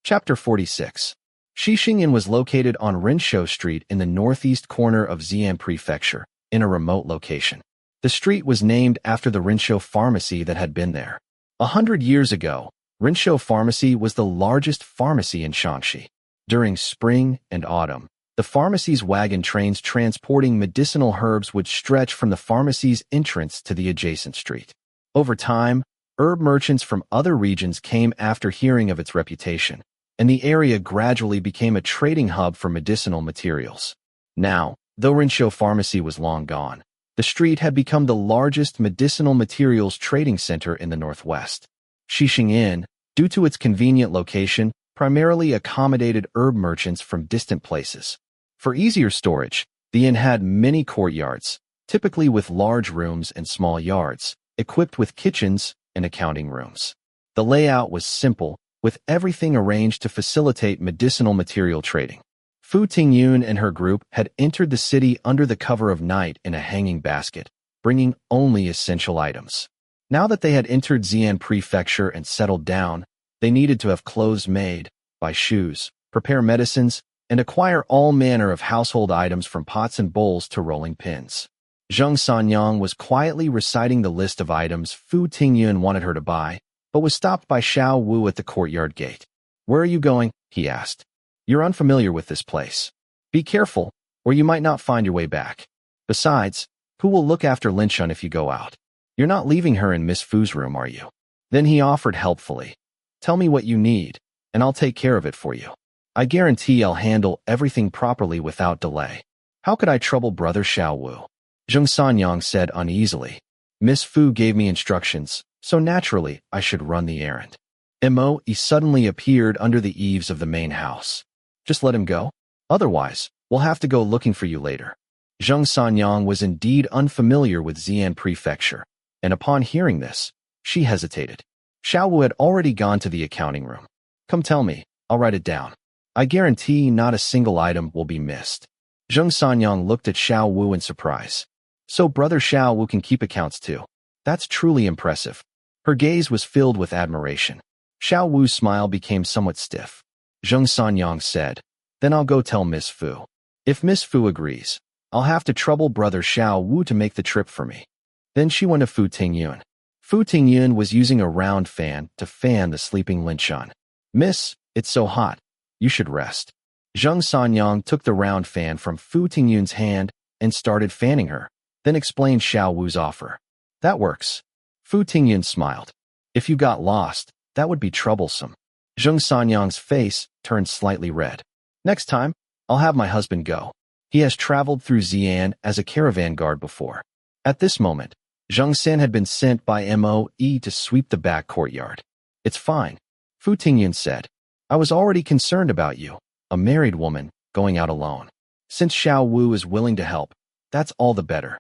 Chapter 46. Xixingyan was located on Rinshou Street in the northeast corner of Xi'an Prefecture, in a remote location. The street was named after the Rinshou pharmacy that had been there. 100 years ago, Rinshou Pharmacy was the largest pharmacy in Shanxi. During spring and autumn, the pharmacy's wagon trains transporting medicinal herbs would stretch from the pharmacy's entrance to the adjacent street. Over time, herb merchants from other regions came after hearing of its reputation, and the area gradually became a trading hub for medicinal materials. Now, though Rinshou Pharmacy was long gone, the street had become the largest medicinal materials trading center in the northwest. Xixingyan, due to its convenient location, primarily accommodated herb merchants from distant places. For easier storage, the inn had many courtyards, typically with large rooms and small yards, equipped with kitchens and accounting rooms. The layout was simple, with everything arranged to facilitate medicinal material trading. Fu Tingyun and her group had entered the city under the cover of night in a hanging basket, bringing only essential items. Now that they had entered Xi'an Prefecture and settled down, they needed to have clothes made, buy shoes, prepare medicines, and acquire all manner of household items from pots and bowls to rolling pins. Zheng Sanyang was quietly reciting the list of items Fu Tingyun wanted her to buy, but was stopped by Xiao Wu at the courtyard gate. "Where are you going?" he asked. "You're unfamiliar with this place. Be careful, or you might not find your way back. Besides, who will look after Linshun if you go out? You're not leaving her in Miss Fu's room, are you?" Then he offered helpfully. "Tell me what you need, and I'll take care of it for you. I guarantee I'll handle everything properly without delay." "How could I trouble Brother Xiao Wu?" Zheng Sanyang said uneasily. "Miss Fu gave me instructions, so naturally I should run the errand." Mo suddenly appeared under the eaves of the main house. "Just let him go? Otherwise, we'll have to go looking for you later." Zheng Sanyang was indeed unfamiliar with Xi'an Prefecture, and upon hearing this, she hesitated. Xiao Wu had already gone to the accounting room. "Come tell me, I'll write it down. I guarantee not a single item will be missed." Zheng Sanyang looked at Xiao Wu in surprise. "So Brother Xiao Wu can keep accounts too. That's truly impressive." Her gaze was filled with admiration. Xiao Wu's smile became somewhat stiff. Zheng Sanyang said, "Then I'll go tell Miss Fu. If Miss Fu agrees, I'll have to trouble Brother Xiao Wu to make the trip for me." Then she went to Fu Tingyun. Fu Tingyun was using a round fan to fan the sleeping Linshun. "Miss, it's so hot. You should rest." Zheng Sanyang took the round fan from Fu Tingyun's hand and started fanning her, then explained Xiao Wu's offer. "That works." Fu Tingyun smiled. "If you got lost, that would be troublesome." Zheng Sanyang's face turned slightly red. "Next time, I'll have my husband go. He has traveled through Xi'an as a caravan guard before." At this moment, Zheng San had been sent by Moe to sweep the back courtyard. "It's fine," Fu Tingyun said. "I was already concerned about you, a married woman, going out alone. Since Xiao Wu is willing to help, that's all the better."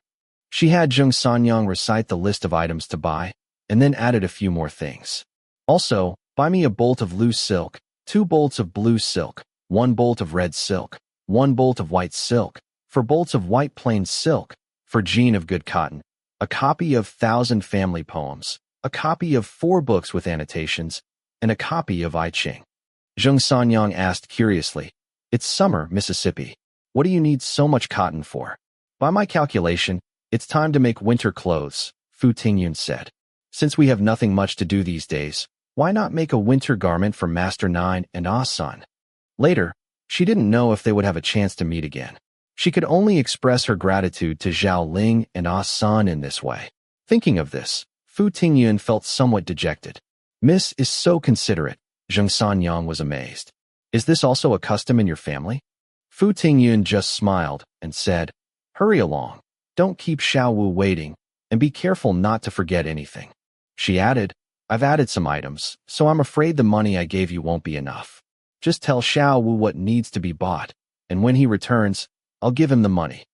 She had Zheng Sanyang recite the list of items to buy, and then added a few more things. "Also, buy me a bolt of loose silk, 2 bolts of blue silk, 1 bolt of red silk, 1 bolt of white silk, 4 bolts of white plain silk, for jean of good cotton, a copy of 1,000 family poems, a copy of 4 books with annotations, and a copy of I Ching." Zheng Sanyang asked curiously, "It's summer, Mississippi. What do you need so much cotton for?" "By my calculation, it's time to make winter clothes," Fu Tingyun said. "Since we have nothing much to do these days, why not make a winter garment for Master Nine and Ah Sun?" Later, she didn't know if they would have a chance to meet again. She could only express her gratitude to Zhao Ling and Ah Sun in this way. Thinking of this, Fu Tingyun felt somewhat dejected. "Miss is so considerate." Zheng Sanyang was amazed. "Is this also a custom in your family?" Fu Tingyun just smiled and said, "Hurry along. Don't keep Xiao Wu waiting, and be careful not to forget anything." She added, "I've added some items, so I'm afraid the money I gave you won't be enough. Just tell Xiao Wu what needs to be bought, and when he returns, I'll give him the money."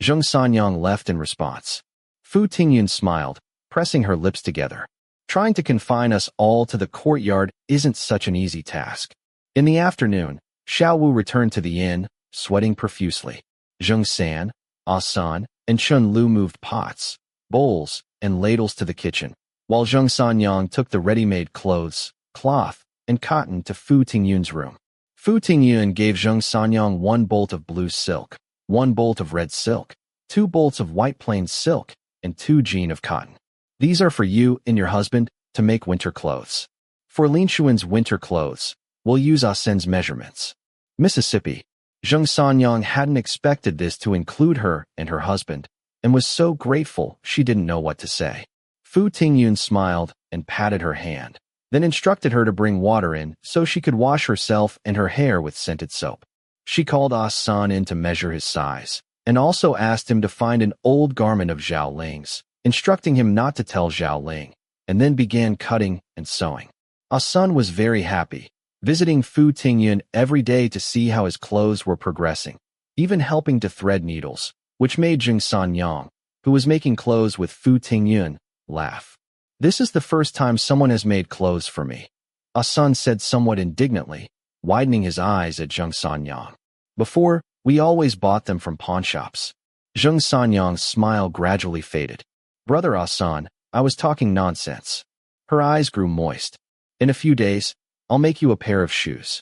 Zheng Sanyang left in response. Fu Tingyun smiled, pressing her lips together. Trying to confine us all to the courtyard isn't such an easy task. In the afternoon, Xiao Wu returned to the inn, sweating profusely. Zheng San, Ah San, and Chun Lu moved pots, bowls, and ladles to the kitchen, while Zheng Sanyang took the ready-made clothes, cloth, and cotton to Fu Tingyun's room. Fu Tingyun gave Zheng Sanyang 1 bolt of blue silk, 1 bolt of red silk, 2 bolts of white plain silk, and 2 jean of cotton. "These are for you and your husband to make winter clothes. For Lin Xuan's winter clothes, we'll use Ah Sen's measurements." Mississippi. Zheng Sanyang hadn't expected this to include her and her husband, and was so grateful she didn't know what to say. Fu Tingyun smiled and patted her hand, then instructed her to bring water in so she could wash herself and her hair with scented soap. She called Ah San in to measure his size, and also asked him to find an old garment of Zhao Ling's, instructing him not to tell Zhao Ling, and then began cutting and sewing. Ah San was very happy, visiting Fu Tingyun every day to see how his clothes were progressing, even helping to thread needles, which made Zheng Sanyang, who was making clothes with Fu Tingyun, laugh. "This is the first time someone has made clothes for me," Ah San said somewhat indignantly, widening his eyes at Zheng Sanyang. "Before, we always bought them from pawnshops." Zheng Sanyang's smile gradually faded. "Brother Ah San, I was talking nonsense." Her eyes grew moist. "In a few days, I'll make you a pair of shoes."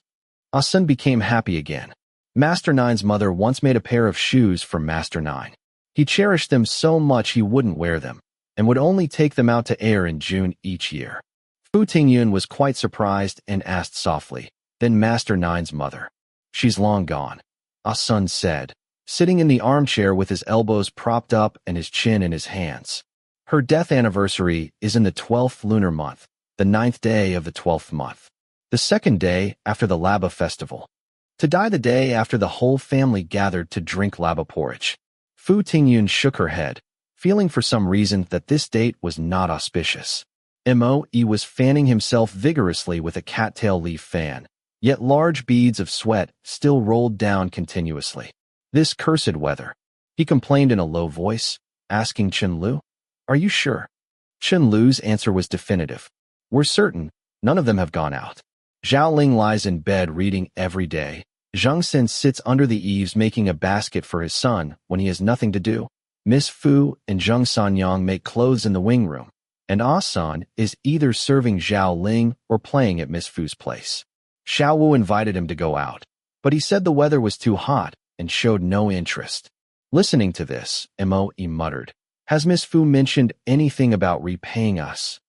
Ah San became happy again. Master Nine's mother once made a pair of shoes for Master Nine. He cherished them so much he wouldn't wear them, and would only take them out to air in June each year. Fu Tingyun was quite surprised and asked softly, "Then Master Nine's mother?" "She's long gone," Ah San said, sitting in the armchair with his elbows propped up and his chin in his hands. "Her death anniversary is in the 12th lunar month, the 9th day of the 12th month, the 2nd day after the Laba festival. To die the day after the whole family gathered to drink Laba porridge." Fu Tingyun shook her head, feeling for some reason that this date was not auspicious. Moe was fanning himself vigorously with a cattail leaf fan, yet large beads of sweat still rolled down continuously. "This cursed weather," he complained in a low voice, asking Chen Lu, "Are you sure?" Chen Lu's answer was definitive. "We're certain, none of them have gone out." Zhao Ling lies in bed reading every day. Zhang Sen sits under the eaves making a basket for his son when he has nothing to do. Miss Fu and Zheng Sanyang make clothes in the wing room, and Ah San is either serving Zhao Ling or playing at Miss Fu's place. Xiao Wu invited him to go out, but he said the weather was too hot and showed no interest. Listening to this, Moe muttered, "Has Miss Fu mentioned anything about repaying us?"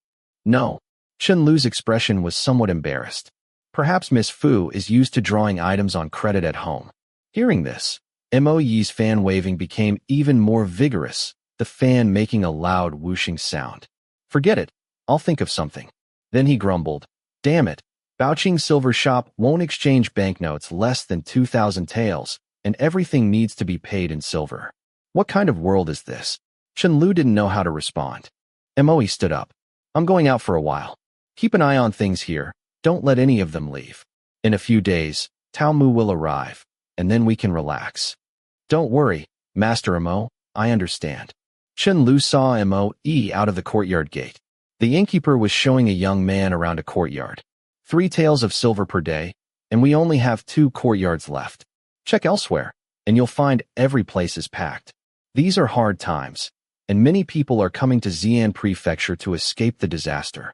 "No." Chen Lu's expression was somewhat embarrassed. Perhaps Miss Fu is used to drawing items on credit at home. Hearing this, Moe's fan waving became even more vigorous, the fan making a loud whooshing sound. "Forget it, I'll think of something." Then he grumbled, "Damn it, Baoqing Silver Shop won't exchange banknotes less than 2,000 taels, and everything needs to be paid in silver. What kind of world is this?" Chen Lu didn't know how to respond. Moe stood up. "I'm going out for a while. Keep an eye on things here. Don't let any of them leave. In a few days, Tao Mu will arrive, and then we can relax." "Don't worry, Master Moe, I understand." Chen Lu saw Moe out of the courtyard gate. The innkeeper was showing a young man around a courtyard. 3 taels of silver per day, and we only have 2 courtyards left. Check elsewhere, and you'll find every place is packed. These are hard times, and many people are coming to Xi'an Prefecture to escape the disaster.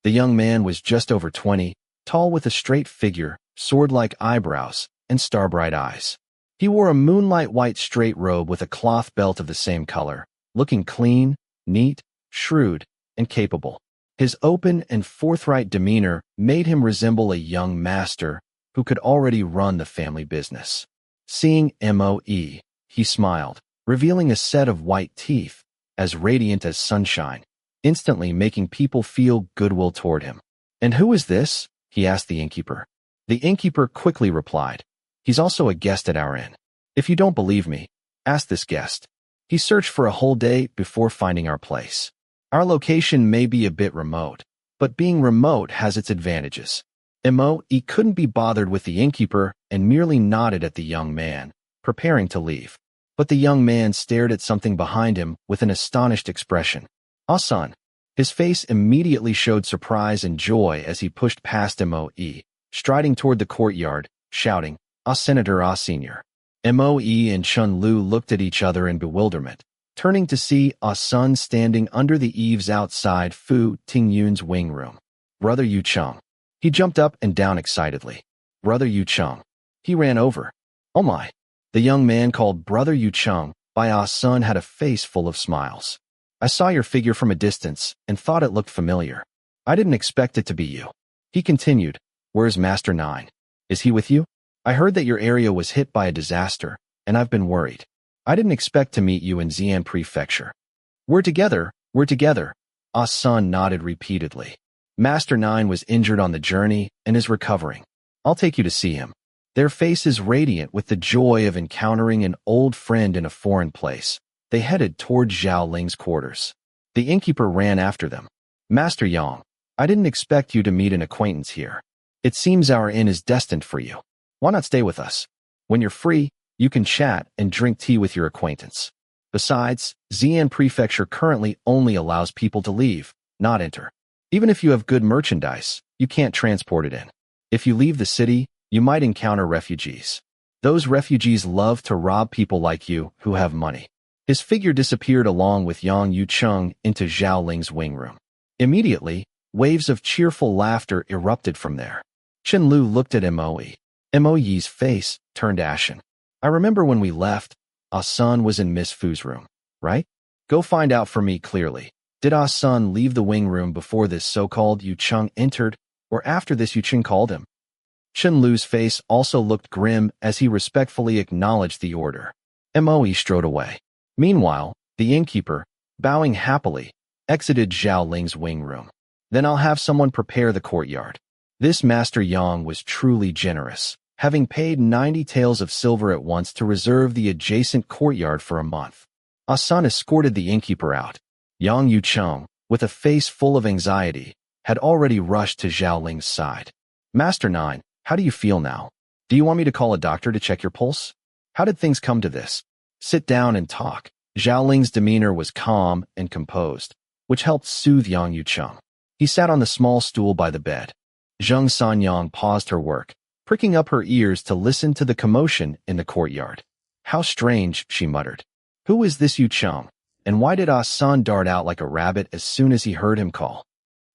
The young man was just over 20, tall with a straight figure, sword-like eyebrows, and star-bright eyes. He wore a moonlight white straight robe with a cloth belt of the same color, looking clean, neat, shrewd, and capable. His open and forthright demeanor made him resemble a young master who could already run the family business. Seeing Moe, he smiled, revealing a set of white teeth, as radiant as sunshine, instantly making people feel goodwill toward him. "And who is this?" he asked the innkeeper. The innkeeper quickly replied, "He's also a guest at our inn. If you don't believe me, ask this guest. He searched for a whole day before finding our place. Our location may be a bit remote, but being remote has its advantages. Mo couldn't be bothered with the innkeeper and merely nodded at the young man, preparing to leave. But the young man stared at something behind him with an astonished expression. "Ah, son." His face immediately showed surprise and joy as he pushed past Mo, striding toward the courtyard, shouting, "Ah, Senator, ah, Senior." Mo and Chun Lu looked at each other in bewilderment, turning to see Ah Sun standing under the eaves outside Fu Tingyun's wing room. "Brother Yu Cheng." He jumped up and down excitedly. "Brother Yu Cheng." He ran over. "Oh my." The young man called Brother Yu Cheng by Ah Sun had a face full of smiles. "I saw your figure from a distance and thought it looked familiar. I didn't expect it to be you." He continued, "Where's Master Nine? Is he with you? I heard that your area was hit by a disaster, and I've been worried. I didn't expect to meet you in Xi'an Prefecture." We're together. Ah Sun nodded repeatedly. "Master Nine was injured on the journey and is recovering. I'll take you to see him." Their faces radiant with the joy of encountering an old friend in a foreign place, they headed toward Zhao Ling's quarters. The innkeeper ran after them. "Master Yang, I didn't expect you to meet an acquaintance here. It seems our inn is destined for you. Why not stay with us? When you're free, you can chat and drink tea with your acquaintance. Besides, Xi'an Prefecture currently only allows people to leave, not enter. Even if you have good merchandise, you can't transport it in. If you leave the city, you might encounter refugees. Those refugees love to rob people like you who have money." His figure disappeared along with Yang Yucheng into Zhao Ling's wing room. Immediately, waves of cheerful laughter erupted from there. Chen Lu looked at Mo. Mo's face turned ashen. "I remember when we left, Ah Sun was in Miss Fu's room, right? Go find out for me clearly. Did Ah Sun leave the wing room before this so-called Yucheng entered, or after this Yucheng called him?" Chen Lu's face also looked grim as he respectfully acknowledged the order. Mo strode away. Meanwhile, the innkeeper, bowing happily, exited Zhao Ling's wing room. "Then I'll have someone prepare the courtyard." This Master Yang was truly generous, having paid 90 taels of silver at once to reserve the adjacent courtyard for a month. Ah Sun escorted the innkeeper out. Yang Yucheng, with a face full of anxiety, had already rushed to Zhao Ling's side. "Master Nine, how do you feel now? Do you want me to call a doctor to check your pulse? How did things come to this? Sit down and talk." Zhao Ling's demeanor was calm and composed, which helped soothe Yang Yucheng. He sat on the small stool by the bed. Zheng Sanyang paused her work, pricking up her ears to listen to the commotion in the courtyard. "How strange," she muttered. "Who is this Yucheng, and why did Ah Sun dart out like a rabbit as soon as he heard him call?"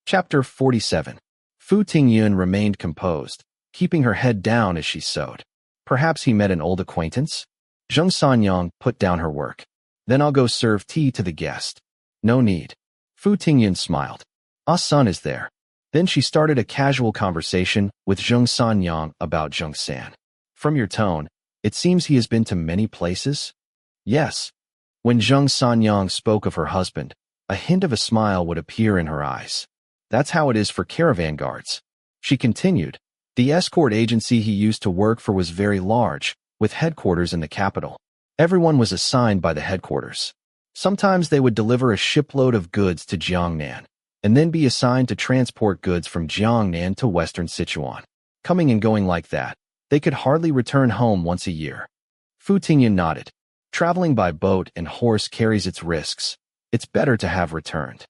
Chapter 47. Fu Tingyun remained composed, keeping her head down as she sewed. Perhaps he met an old acquaintance? Zheng Sanyang put down her work. "Then I'll go serve tea to the guest." "No need." Fu Tingyun smiled. "Ah Sun is there." Then she started a casual conversation with Zheng Sanyang about Zheng San. "From your tone, it seems he has been to many places?" "Yes." When Zheng Sanyang spoke of her husband, a hint of a smile would appear in her eyes. "That's how it is for caravan guards." She continued. "The escort agency he used to work for was very large, with headquarters in the capital. Everyone was assigned by the headquarters. Sometimes they would deliver a shipload of goods to Jiangnan, and then be assigned to transport goods from Jiangnan to western Sichuan. Coming and going like that, they could hardly return home once a year." Fu Tingyun nodded. "Traveling by boat and horse carries its risks. It's better to have returned."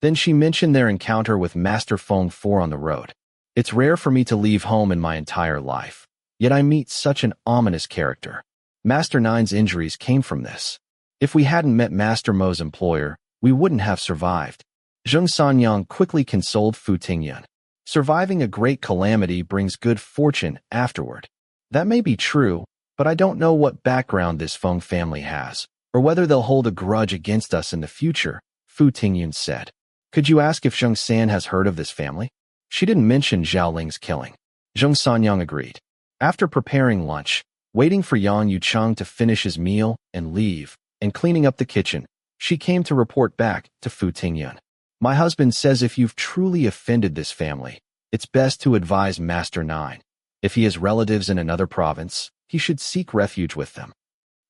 Then she mentioned their encounter with Master Feng Four on the road. "It's rare for me to leave home in my entire life, yet I meet such an ominous character. Master Nine's injuries came from this. If we hadn't met Master Mo's employer, we wouldn't have survived." Zheng Sanyang quickly consoled Fu Tingyun. "Surviving a great calamity brings good fortune afterward." "That may be true, but I don't know what background this Feng family has, or whether they'll hold a grudge against us in the future," Fu Tingyun said. "Could you ask if Zheng San has heard of this family?" She didn't mention Zhao Ling's killing. Zheng Sanyang agreed. After preparing lunch, waiting for Yang Yucheng to finish his meal and leave, and cleaning up the kitchen, she came to report back to Fu Tingyun. "My husband says if you've truly offended this family, it's best to advise Master Nine. If he has relatives in another province, he should seek refuge with them."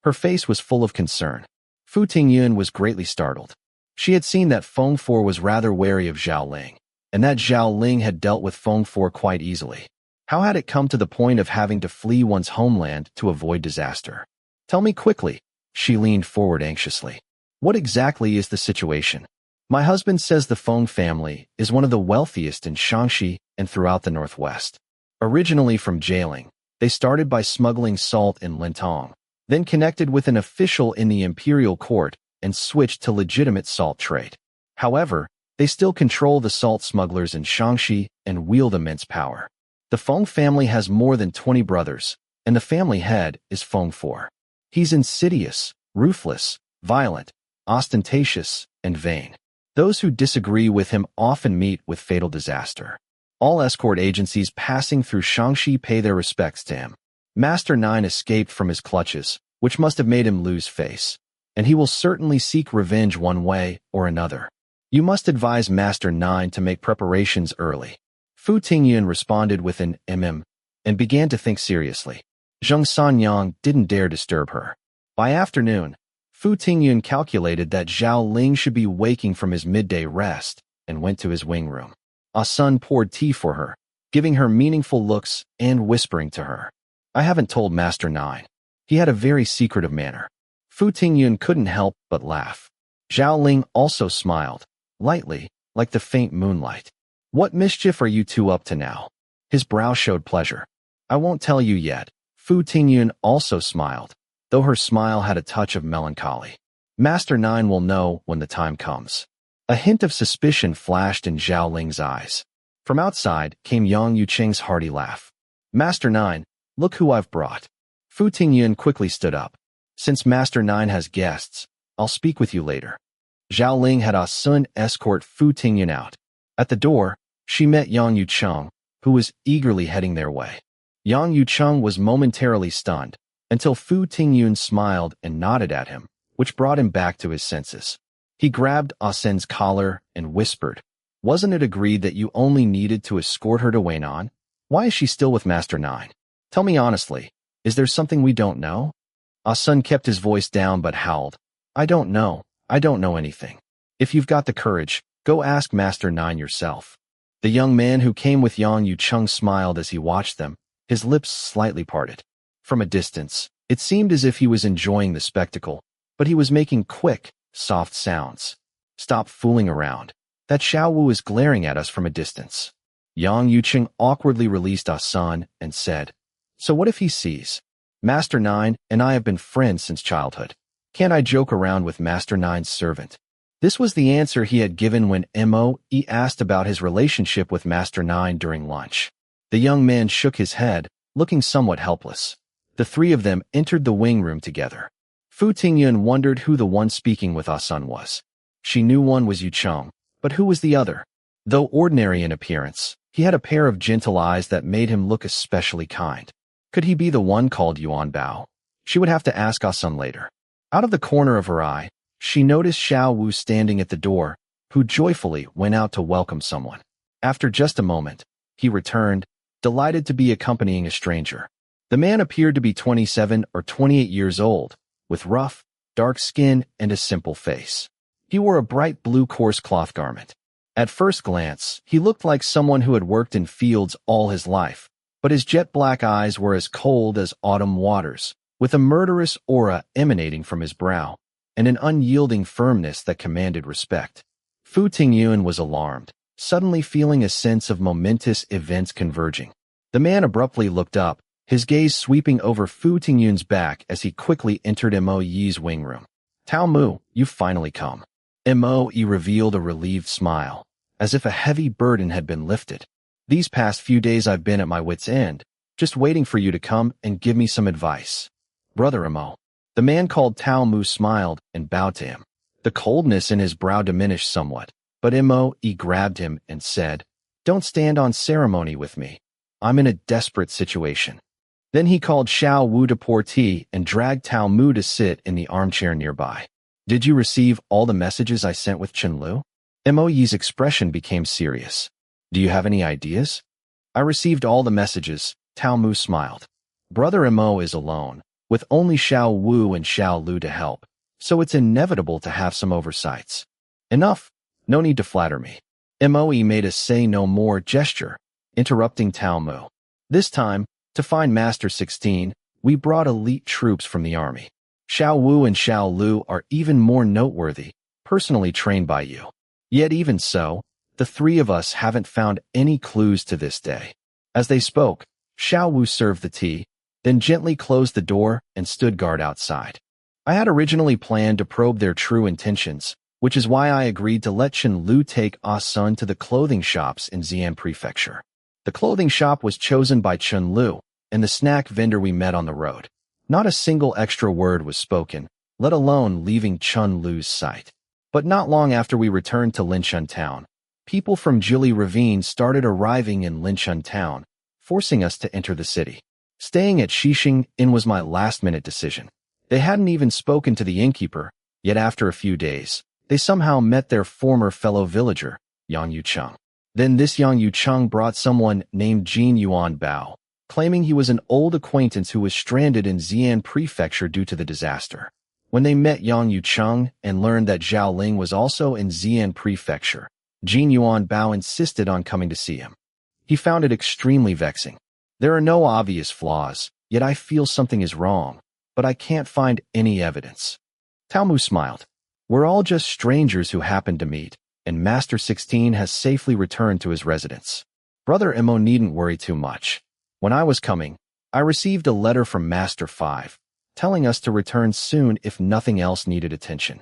Her face was full of concern. Fu Tingyun was greatly startled. She had seen that Feng Four was rather wary of Zhao Ling, and that Zhao Ling had dealt with Feng Fu quite easily. How had it come to the point of having to flee one's homeland to avoid disaster? Tell me quickly. She leaned forward anxiously. What exactly is the situation? My husband says the Feng family is one of the wealthiest in Shaanxi and throughout the Northwest. Originally from Jialing, they started by smuggling salt in Lintong, then connected with an official in the imperial court and switched to legitimate salt trade. However, they still control the salt smugglers in Shaanxi and wield immense power. The Feng family has more than 20 brothers, and the family head is Feng Fu. He's insidious, ruthless, violent, ostentatious, and vain. Those who disagree with him often meet with fatal disaster. All escort agencies passing through Shaanxi pay their respects to him. Master Nine escaped from his clutches, which must have made him lose face, and he will certainly seek revenge one way or another. You must advise Master Nine to make preparations early. Fu Tingyun responded with an and began to think seriously. Zheng Sanyang didn't dare disturb her. By afternoon, Fu Tingyun calculated that Zhao Ling should be waking from his midday rest and went to his wing room. Sun poured tea for her, giving her meaningful looks and whispering to her. I haven't told Master Nine. He had a very secretive manner. Fu Tingyun couldn't help but laugh. Zhao Ling also smiled, lightly, like the faint moonlight. What mischief are you two up to now? His brow showed pleasure. I won't tell you yet. Fu Tingyun also smiled, though her smile had a touch of melancholy. Master Nine will know when the time comes. A hint of suspicion flashed in Zhao Ling's eyes. From outside came Yang Yucheng's hearty laugh. Master Nine, look who I've brought. Fu Tingyun quickly stood up. Since Master Nine has guests, I'll speak with you later. Zhao Ling had Sun escort Fu Tingyun out. At the door, she met Yang Yucheng, who was eagerly heading their way. Yang Yucheng was momentarily stunned, until Fu Tingyun smiled and nodded at him, which brought him back to his senses. He grabbed Sun's collar and whispered, Wasn't it agreed that you only needed to escort her to Weinan? Why is she still with Master Nine? Tell me honestly, is there something we don't know? Sun kept his voice down but howled. I don't know anything. If you've got the courage, go ask Master Nine yourself. The young man who came with Yang Yucheng smiled as he watched them, his lips slightly parted. From a distance, it seemed as if he was enjoying the spectacle, but he was making quick, soft sounds. Stop fooling around. That Xiao Wu is glaring at us from a distance. Yang Yucheng awkwardly released Sun and said, So what if he sees? Master Nine and I have been friends since childhood. Can't I joke around with Master Nine's servant? This was the answer he had given when Moe asked about his relationship with Master Nine during lunch. The young man shook his head, looking somewhat helpless. The three of them entered the wing room together. Fu Tingyun wondered who the one speaking with Sun was. She knew one was Yucheng, but who was the other? Though ordinary in appearance, he had a pair of gentle eyes that made him look especially kind. Could he be the one called Yuan Bao? She would have to ask Sun later. Out of the corner of her eye, she noticed Xiao Wu standing at the door, who joyfully went out to welcome someone. After just a moment, he returned, delighted to be accompanying a stranger. The man appeared to be 27 or 28 years old, with rough, dark skin and a simple face. He wore a bright blue coarse cloth garment. At first glance, he looked like someone who had worked in fields all his life, but his jet black eyes were as cold as autumn waters, with a murderous aura emanating from his brow, and an unyielding firmness that commanded respect. Fu Tingyun was alarmed, suddenly feeling a sense of momentous events converging. The man abruptly looked up, his gaze sweeping over Fu Tingyun's back as he quickly entered Mo Yi's wing room. Tao Mu, you've finally come. Mo Yi revealed a relieved smile, as if a heavy burden had been lifted. These past few days I've been at my wit's end, just waiting for you to come and give me some advice. Brother Mo. The man called Tao Mu smiled and bowed to him. The coldness in his brow diminished somewhat, but Mo Yi grabbed him and said, Don't stand on ceremony with me. I'm in a desperate situation. Then he called Xiao Wu to pour tea and dragged Tao Mu to sit in the armchair nearby. Did you receive all the messages I sent with Chen Lu? Mo Yi's expression became serious. Do you have any ideas? I received all the messages, Tao Mu smiled. Brother Mo is alone, with only Xiao Wu and Xiao Lu to help, so it's inevitable to have some oversights. Enough. No need to flatter me. Moe made a say-no-more gesture, interrupting Tao Mu. This time, to find Master 16, we brought elite troops from the army. Xiao Wu and Xiao Lu are even more noteworthy, personally trained by you. Yet even so, the three of us haven't found any clues to this day. As they spoke, Xiao Wu served the tea, then gently closed the door and stood guard outside. I had originally planned to probe their true intentions, which is why I agreed to let Chen Lu take Ah Sun to the clothing shops in Xi'an Prefecture. The clothing shop was chosen by Chen Lu and the snack vendor we met on the road. Not a single extra word was spoken, let alone leaving Chen Lu's sight. But not long after we returned to Linchun Town, people from Jili Ravine started arriving in Linchun Town, forcing us to enter the city. Staying at Xixing Inn was my last-minute decision. They hadn't even spoken to the innkeeper, yet after a few days, they somehow met their former fellow villager, Yang Yucheng. Then this Yang Yucheng brought someone named Jin Yuan Bao, claiming he was an old acquaintance who was stranded in Xi'an Prefecture due to the disaster. When they met Yang Yucheng and learned that Zhao Ling was also in Xi'an Prefecture, Jin Yuan Bao insisted on coming to see him. He found it extremely vexing. There are no obvious flaws, yet I feel something is wrong, but I can't find any evidence. Tao Mu smiled. We're all just strangers who happened to meet, and Master 16 has safely returned to his residence. Brother Mo needn't worry too much. When I was coming, I received a letter from Master 5, telling us to return soon if nothing else needed attention.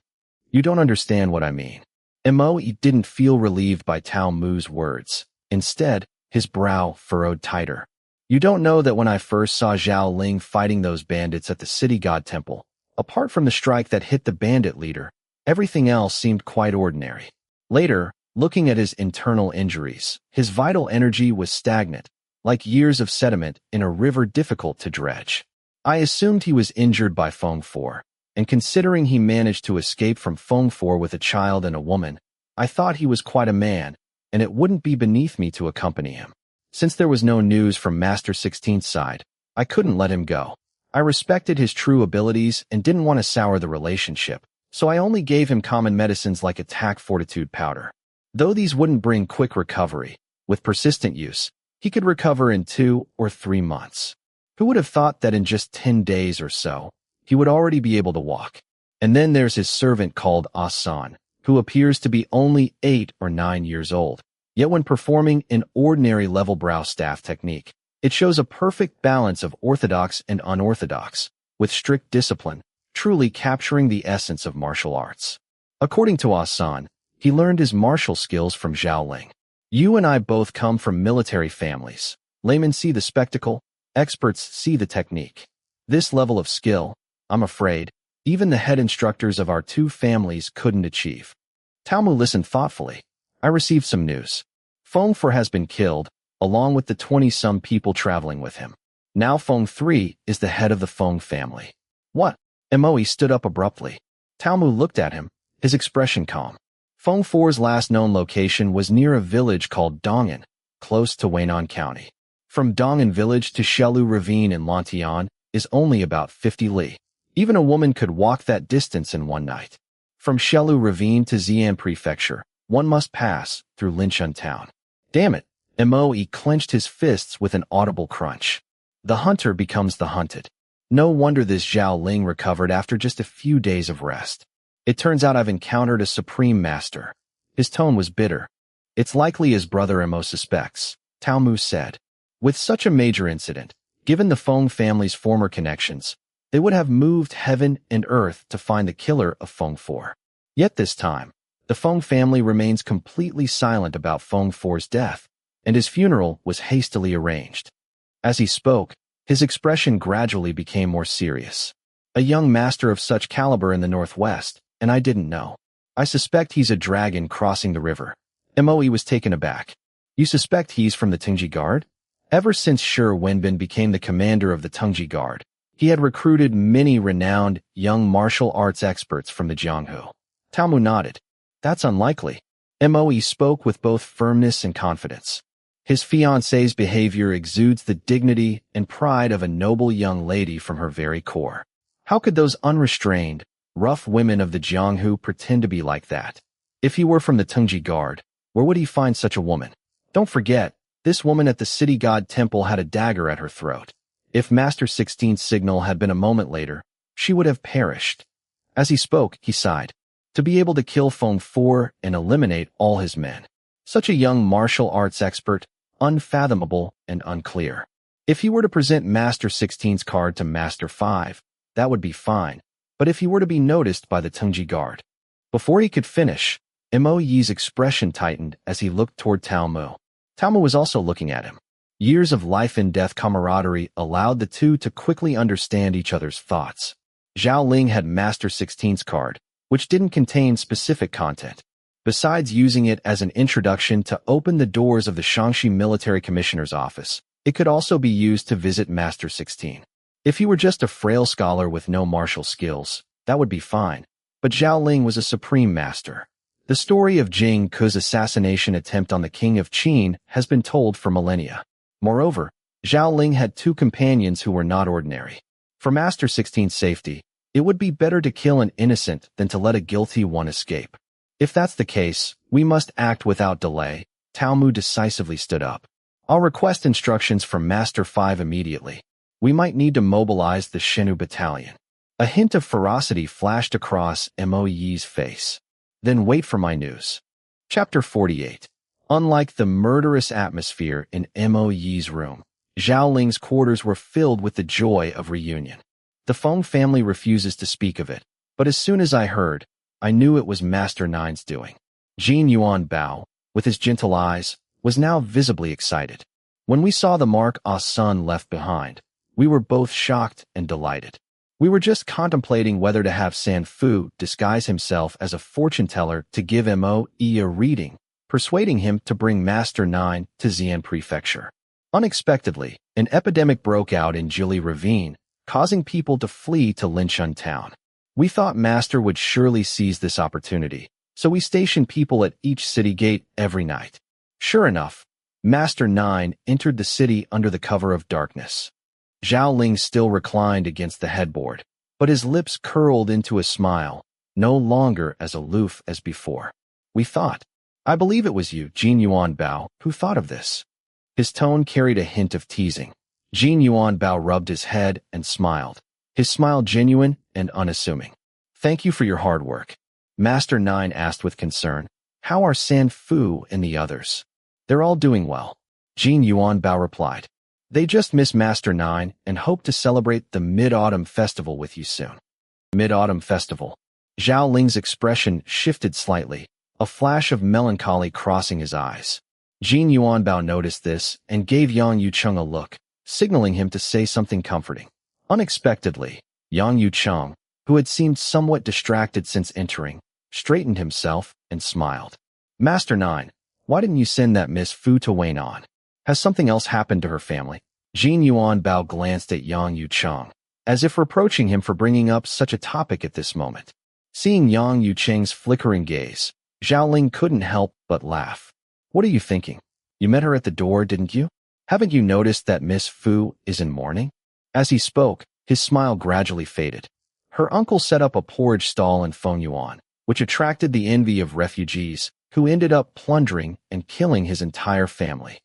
You don't understand what I mean. Mo didn't feel relieved by Tao Mu's words. Instead, his brow furrowed tighter. You don't know that when I first saw Zhao Ling fighting those bandits at the city god temple, apart from the strike that hit the bandit leader, everything else seemed quite ordinary. Later, looking at his internal injuries, his vital energy was stagnant, like years of sediment in a river difficult to dredge. I assumed he was injured by Feng Four, and considering he managed to escape from Feng Four with a child and a woman, I thought he was quite a man, and it wouldn't be beneath me to accompany him. Since there was no news from Master 16's side, I couldn't let him go. I respected his true abilities and didn't want to sour the relationship, so I only gave him common medicines like attack fortitude powder. Though these wouldn't bring quick recovery, with persistent use, he could recover in 2 or 3 months. Who would have thought that in just 10 days or so, he would already be able to walk? And then there's his servant called Ah Sun, who appears to be only 8 or 9 years old. Yet when performing an ordinary level brow staff technique, it shows a perfect balance of orthodox and unorthodox, with strict discipline, truly capturing the essence of martial arts. According to Ah Sun, he learned his martial skills from Zhao Ling. You and I both come from military families. Laymen see the spectacle, experts see the technique. This level of skill, I'm afraid, even the head instructors of our 2 families couldn't achieve. Tao Mu listened thoughtfully. I received some news. Feng Four has been killed, along with the 20-some people traveling with him. Now Feng 3 is the head of the Feng family. What? Moe stood up abruptly. Tao Mu looked at him, his expression calm. Feng Four's last known location was near a village called Dong'an, close to Weinan County. From Dong'an village to Shelu Ravine in Lantian is only about 50 li. Even a woman could walk that distance in one night. From Shelu Ravine to Xi'an Prefecture, one must pass through Linchun Town. Damn it! Moe clenched his fists with an audible crunch. The hunter becomes the hunted. No wonder this Zhao Ling recovered after just a few days of rest. It turns out I've encountered a supreme master. His tone was bitter. It's likely his brother Mo suspects, Tao Mu said. With such a major incident, given the Feng family's former connections, they would have moved heaven and earth to find the killer of Feng Four. Yet this time, the Feng family remains completely silent about Feng Four's death, and his funeral was hastily arranged. As he spoke, his expression gradually became more serious. A young master of such caliber in the northwest, and I didn't know. I suspect he's a dragon crossing the river. Moe was taken aback. You suspect he's from the Tengji Guard? Ever since Shi Wenbin became the commander of the Tengji Guard, he had recruited many renowned young martial arts experts from the Jianghu. Tao Mu nodded. That's unlikely. Moe spoke with both firmness and confidence. His fiancée's behavior exudes the dignity and pride of a noble young lady from her very core. How could those unrestrained, rough women of the Jianghu pretend to be like that? If he were from the Tengji Guard, Where would he find such a woman? Don't forget, this woman at the city god temple had a dagger at her throat. If Master 16's signal had been a moment later, she would have perished. As he spoke, he sighed. To be able to kill Feng Four and eliminate all his men. Such a young martial arts expert, unfathomable and unclear. If he were to present Master 16's card to Master 5, that would be fine, but if he were to be noticed by the Tungji guard. Before he could finish, Mo Yi's expression tightened as he looked toward Tao Mu. Tao Mu was also looking at him. Years of life-and-death camaraderie allowed the two to quickly understand each other's thoughts. Zhao Ling had Master 16's card, which didn't contain specific content. Besides using it as an introduction to open the doors of the Shaanxi Military Commissioner's office, it could also be used to visit Master 16. If he were just a frail scholar with no martial skills, that would be fine. But Zhao Ling was a supreme master. The story of Jing Ke's assassination attempt on the king of Qin has been told for millennia. Moreover, Zhao Ling had two companions who were not ordinary. For Master 16's safety, it would be better to kill an innocent than to let a guilty one escape. If that's the case, we must act without delay. Tao Mu decisively stood up. I'll request instructions from Master 5 immediately. We might need to mobilize the Shenu battalion. A hint of ferocity flashed across Mo Yi's face. Then wait for my news. Chapter 48. Unlike the murderous atmosphere in Mo Yi's room, Zhao Ling's quarters were filled with the joy of reunion. The Feng family refuses to speak of it, but as soon as I heard, I knew it was Master 9's doing. Jin Yuan Bao, with his gentle eyes, was now visibly excited. When we saw the mark Ah Sun left behind, we were both shocked and delighted. We were just contemplating whether to have San Fu disguise himself as a fortune-teller to give Mo Yi a reading, persuading him to bring Master 9 to Xian Prefecture. Unexpectedly, an epidemic broke out in Jili Ravine, causing people to flee to Linshun town. We thought Master would surely seize this opportunity, so we stationed people at each city gate every night. Sure enough, Master 9 entered the city under the cover of darkness. Zhao Ling still reclined against the headboard, but his lips curled into a smile, no longer as aloof as before. We thought. I believe it was you, Jin Yuan Bao, who thought of this. His tone carried a hint of teasing. Jin Yuan Bao rubbed his head and smiled, his smile genuine and unassuming. Thank you for your hard work. Master 9 asked with concern, how are San Fu and the others? They're all doing well. Jin Yuan Bao replied. They just miss Master 9 and hope to celebrate the Mid-Autumn Festival with you soon. Mid-Autumn Festival. Zhao Ling's expression shifted slightly, a flash of melancholy crossing his eyes. Jin Yuan Bao noticed this and gave Yang Yucheng a look, signaling him to say something comforting. Unexpectedly, Yang Yucheng, who had seemed somewhat distracted since entering, straightened himself and smiled. Master 9, why didn't you send that Miss Fu to Weinan? Has something else happened to her family? Jin Yuan Bao glanced at Yang Yucheng, as if reproaching him for bringing up such a topic at this moment. Seeing Yang Yucheng's flickering gaze, Zhao Ling couldn't help but laugh. What are you thinking? You met her at the door, didn't you? Haven't you noticed that Miss Fu is in mourning? As he spoke, his smile gradually faded. Her uncle set up a porridge stall in Fengyuan, which attracted the envy of refugees, who ended up plundering and killing his entire family.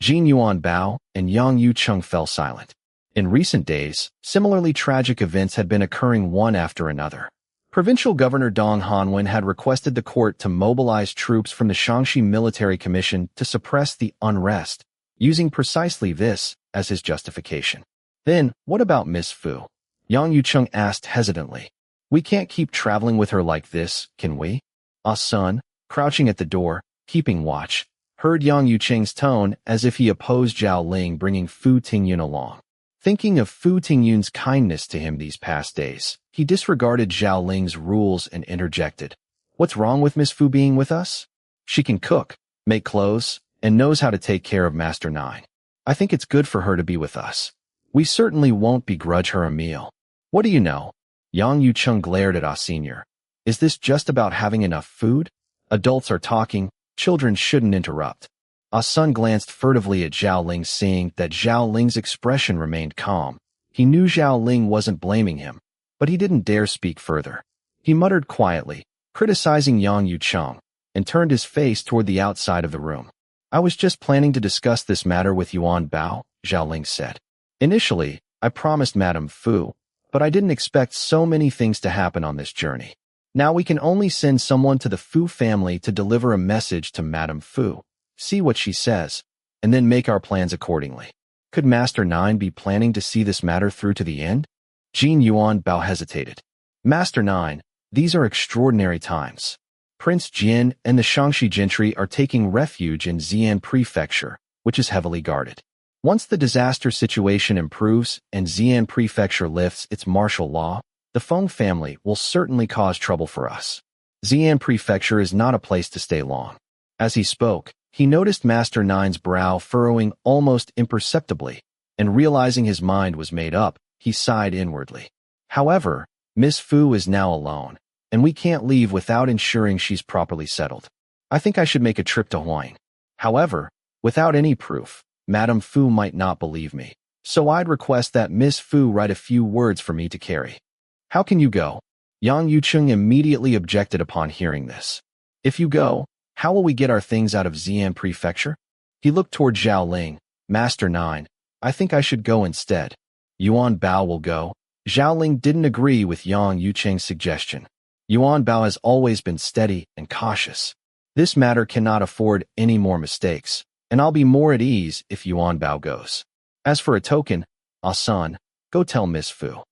Jin Yuan Bao and Yang Yucheng fell silent. In recent days, similarly tragic events had been occurring one after another. Provincial Governor Dong Hanwen had requested the court to mobilize troops from the Shaanxi Military Commission to suppress the unrest, using precisely this as his justification. Then, what about Miss Fu? Yang Yucheng asked hesitantly. We can't keep traveling with her like this, can we? Ah Sun, crouching at the door, keeping watch, heard Yang Yucheng's tone as if he opposed Zhao Ling bringing Fu Tingyun along. Thinking of Fu Tingyun's kindness to him these past days, he disregarded Zhao Ling's rules and interjected. What's wrong with Miss Fu being with us? She can cook, make clothes, and knows how to take care of Master 9. I think it's good for her to be with us. We certainly won't begrudge her a meal. What do you know? Yang Yucheng glared at Ah Senior. Is this just about having enough food? Adults are talking, children shouldn't interrupt. Ah Sun glanced furtively at Zhao Ling, seeing that Zhao Ling's expression remained calm. He knew Zhao Ling wasn't blaming him, but he didn't dare speak further. He muttered quietly, criticizing Yang Yucheng. and turned his face toward the outside of the room. I was just planning to discuss this matter with Yuan Bao, Zhao Ling said. Initially, I promised Madame Fu, but I didn't expect so many things to happen on this journey. Now we can only send someone to the Fu family to deliver a message to Madame Fu, see what she says, and then make our plans accordingly. Could Master Nine be planning to see this matter through to the end? Jin Yuan Bao hesitated. Master Nine, these are extraordinary times. Prince Jin and the Shangxi gentry are taking refuge in Xi'an Prefecture, which is heavily guarded. Once the disaster situation improves and Xi'an Prefecture lifts its martial law, the Feng family will certainly cause trouble for us. Xi'an Prefecture is not a place to stay long. As he spoke, he noticed Master Nine's brow furrowing almost imperceptibly, and realizing his mind was made up, he sighed inwardly. However, Miss Fu is now alone, and we can't leave without ensuring she's properly settled. I think I should make a trip to Huayin. However, without any proof, Madame Fu might not believe me, so I'd request that Miss Fu write a few words for me to carry. How can you go? Yang Yucheng immediately objected upon hearing this. If you go, how will we get our things out of Xi'an Prefecture? He looked toward Zhao Ling. Master Nine, I think I should go instead. Yuan Bao will go. Zhao Ling didn't agree with Yang Yucheng's suggestion. Yuan Bao has always been steady and cautious. This matter cannot afford any more mistakes, and I'll be more at ease if Yuan Bao goes. As for a token, Ah-sun, go tell Miss Fu.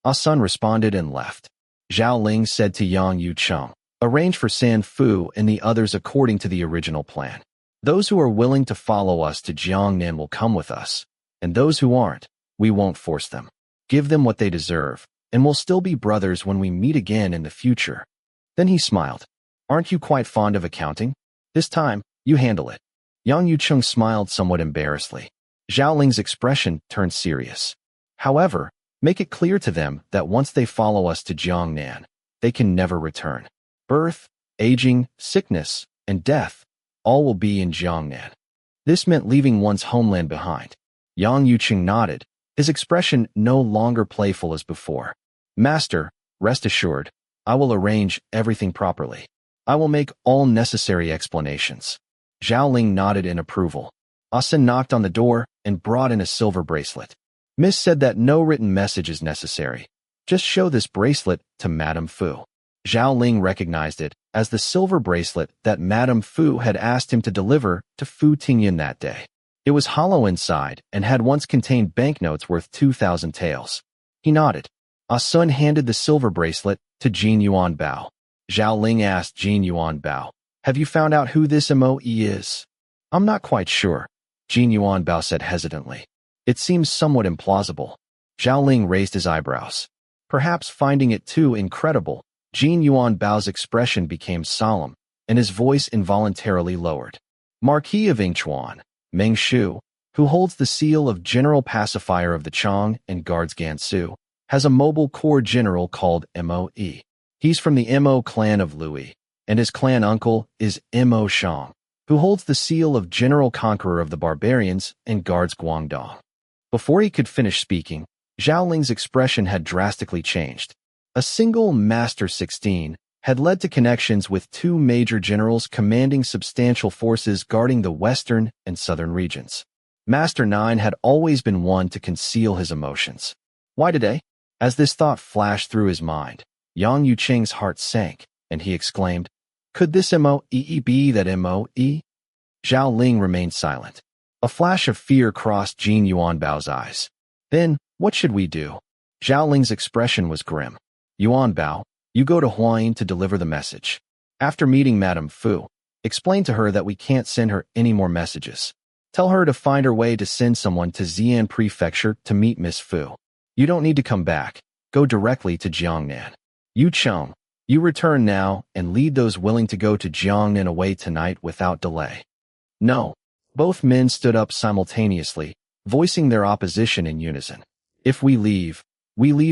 Ah-sun responded and left. Zhao Ling said to Yang Yucheng, arrange for San Fu and the others according to the original plan. Those who are willing to follow us to Jiangnan will come with us, and those who aren't, we won't force them. Give them what they deserve, and we'll still be brothers when we meet again in the future. Then he smiled. Aren't you quite fond of accounting? This time, you handle it. Yang Yucheng smiled somewhat embarrassedly. Zhao Ling's expression turned serious. However, make it clear to them that once they follow us to Jiangnan, they can never return. Birth, aging, sickness, and death, all will be in Jiangnan. This meant leaving one's homeland behind. Yang Yucheng nodded, his expression no longer playful as before. Master, rest assured, I will arrange everything properly. I will make all necessary explanations. Zhao Ling nodded in approval. Ah-sun knocked on the door and brought in a silver bracelet. Miss said that no written message is necessary. Just show this bracelet to Madame Fu. Zhao Ling recognized it as the silver bracelet that Madame Fu had asked him to deliver to Fu Tingyun that day. It was hollow inside and had once contained banknotes worth 2,000 taels. He nodded. Ah-sun handed the silver bracelet to Jin Yuan Bao. Zhao Ling asked Jin Yuan Bao, have you found out who this MOE is? I'm not quite sure, Jin Yuan Bao said hesitantly. It seems somewhat implausible. Zhao Ling raised his eyebrows. Perhaps finding it too incredible, Jin Yuan Bao's expression became solemn, and his voice involuntarily lowered. Marquis of Yingchuan, Meng Shu, who holds the seal of General Pacifier of the Chang and guards Gansu, has a mobile corps general called MOE. He's from the Mo clan of Louis, and his clan uncle is Mo Shang, who holds the seal of General Conqueror of the Barbarians and guards Guangdong. Before he could finish speaking, Zhao Ling's expression had drastically changed. A single Master 16 had led to connections with two major generals commanding substantial forces guarding the western and southern regions. Master 9 had always been one to conceal his emotions. Why today? As this thought flashed through his mind, Yang Yucheng's heart sank, and he exclaimed, could this MOE be that MOE? Zhao Ling remained silent. A flash of fear crossed Jin Yuan Bao's eyes. Then, what should we do? Zhao Ling's expression was grim. Yuan Bao, you go to Huayin to deliver the message. After meeting Madame Fu, explain to her that we can't send her any more messages. Tell her to find her way to send someone to Xi'an Prefecture to meet Miss Fu. You don't need to come back. Go directly to Jiangnan. Yucheng, you return now and lead those willing to go to Jiangnan away tonight without delay. No. Both men stood up simultaneously, voicing their opposition in unison. If we leave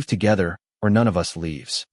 together, or none of us leaves.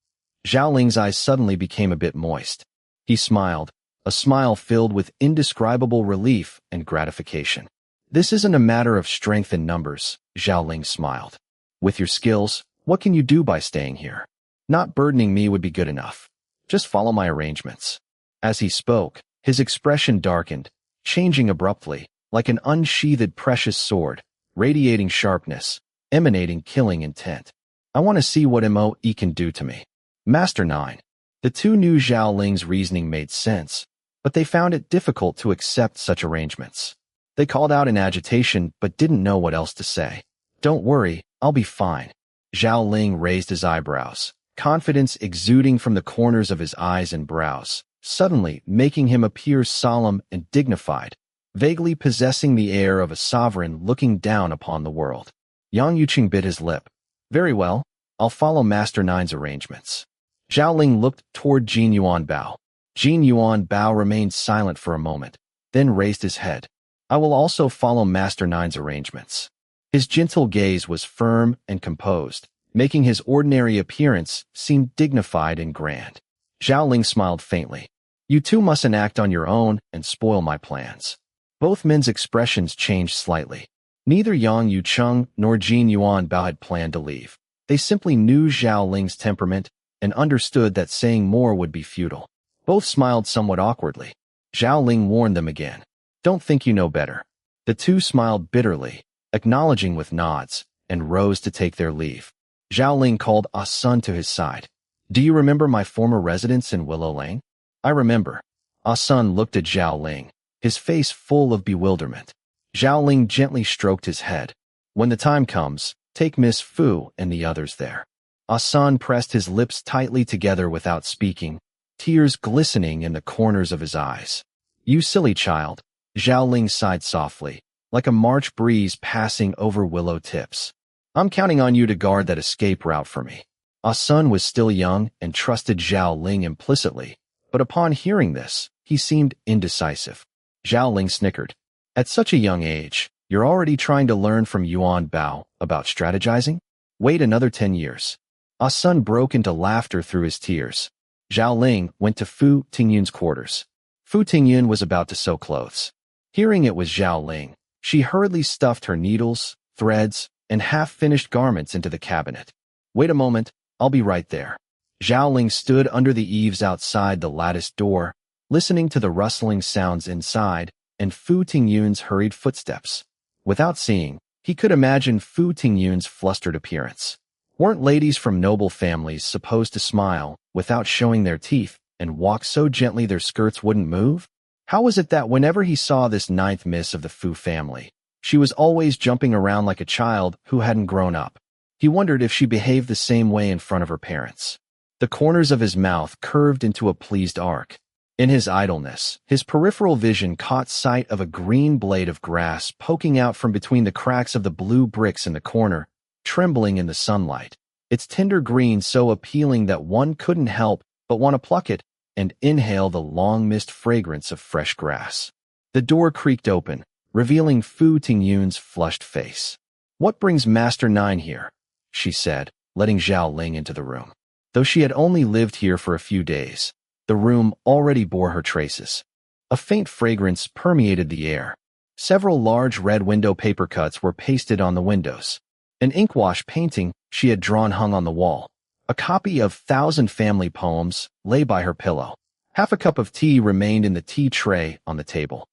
Zhao Ling's eyes suddenly became a bit moist. He smiled, a smile filled with indescribable relief and gratification. This isn't a matter of strength in numbers, Zhao Ling smiled. With your skills, what can you do by staying here? Not burdening me would be good enough. Just follow my arrangements. As he spoke, his expression darkened, changing abruptly, like an unsheathed precious sword, radiating sharpness, emanating killing intent. I want to see what Mo can do to me. Master 9. The two knew Zhao Ling's reasoning made sense, but they found it difficult to accept such arrangements. They called out in agitation but didn't know what else to say. Don't worry, I'll be fine. Zhao Ling raised his eyebrows, confidence exuding from the corners of his eyes and brows, suddenly making him appear solemn and dignified, vaguely possessing the air of a sovereign looking down upon the world. Yang Yuqing bit his lip. Very well, I'll follow Master 9's arrangements. Zhao Ling looked toward Jin Yuan Bao. Jin Yuan Bao remained silent for a moment, then raised his head. I will also follow Master 9's arrangements. His gentle gaze was firm and composed, making his ordinary appearance seem dignified and grand. Zhao Ling smiled faintly. You two mustn't act on your own and spoil my plans. Both men's expressions changed slightly. Neither Yang Yucheng nor Jin Yuan Bao had planned to leave. They simply knew Zhao Ling's temperament and understood that saying more would be futile. Both smiled somewhat awkwardly. Zhao Ling warned them again. Don't think you know better. The two smiled bitterly, acknowledging with nods, and rose to take their leave. Zhao Ling called Ah Sun to his side. Do you remember my former residence in Willow Lane? I remember. Ah Sun looked at Zhao Ling, his face full of bewilderment. Zhao Ling gently stroked his head. When the time comes, take Miss Fu and the others there. Ah Sun pressed his lips tightly together without speaking, tears glistening in the corners of his eyes. You silly child, Zhao Ling sighed softly, like a March breeze passing over willow tips. I'm counting on you to guard that escape route for me. Ah Sun was still young and trusted Zhao Ling implicitly, but upon hearing this, he seemed indecisive. Zhao Ling snickered. At such a young age, you're already trying to learn from Yuan Bao about strategizing? Wait another 10 years. Ah Sun broke into laughter through his tears. Zhao Ling went to Fu Tingyun's quarters. Fu Tingyun was about to sew clothes. Hearing it was Zhao Ling, she hurriedly stuffed her needles, threads, and half-finished garments into the cabinet. Wait a moment, I'll be right there. Zhao Ling stood under the eaves outside the latticed door, listening to the rustling sounds inside, and Fu Tingyun's hurried footsteps. Without seeing, he could imagine Fu Tingyun's flustered appearance. Weren't ladies from noble families supposed to smile without showing their teeth and walk so gently their skirts wouldn't move? How was it that whenever he saw this ninth miss of the Fu family, she was always jumping around like a child who hadn't grown up? He wondered if she behaved the same way in front of her parents. The corners of his mouth curved into a pleased arc. In his idleness, his peripheral vision caught sight of a green blade of grass poking out from between the cracks of the blue bricks in the corner, trembling in the sunlight, its tender green so appealing that one couldn't help but want to pluck it and inhale the long-missed fragrance of fresh grass. The door creaked open, revealing Fu Tingyun's flushed face. What brings Master 9 here? She said, letting Zhao Ling into the room. Though she had only lived here for a few days, the room already bore her traces. A faint fragrance permeated the air. Several large red window paper cuts were pasted on the windows. An inkwash painting she had drawn hung on the wall. A copy of 1,000 family poems lay by her pillow. Half a cup of tea remained in the tea tray on the table.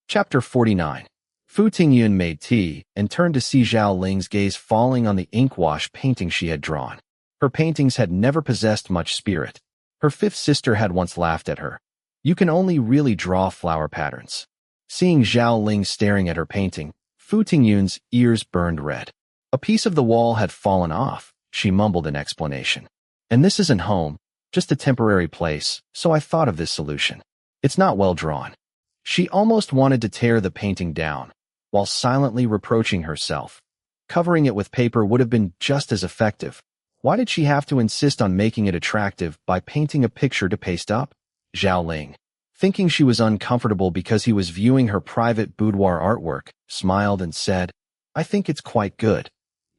Chapter 49. Fu Tingyun made tea and turned to see Zhao Ling's gaze falling on the inkwash painting she had drawn. Her paintings had never possessed much spirit. Her fifth sister had once laughed at her. You can only really draw flower patterns. Seeing Zhao Ling staring at her painting, Fu Tingyun's ears burned red. A piece of the wall had fallen off, she mumbled in explanation. And this isn't home, just a temporary place, so I thought of this solution. It's not well drawn. She almost wanted to tear the painting down, while silently reproaching herself. Covering it with paper would have been just as effective. Why did she have to insist on making it attractive by painting a picture to paste up? Zhao Ling, thinking she was uncomfortable because he was viewing her private boudoir artwork, smiled and said, I think it's quite good.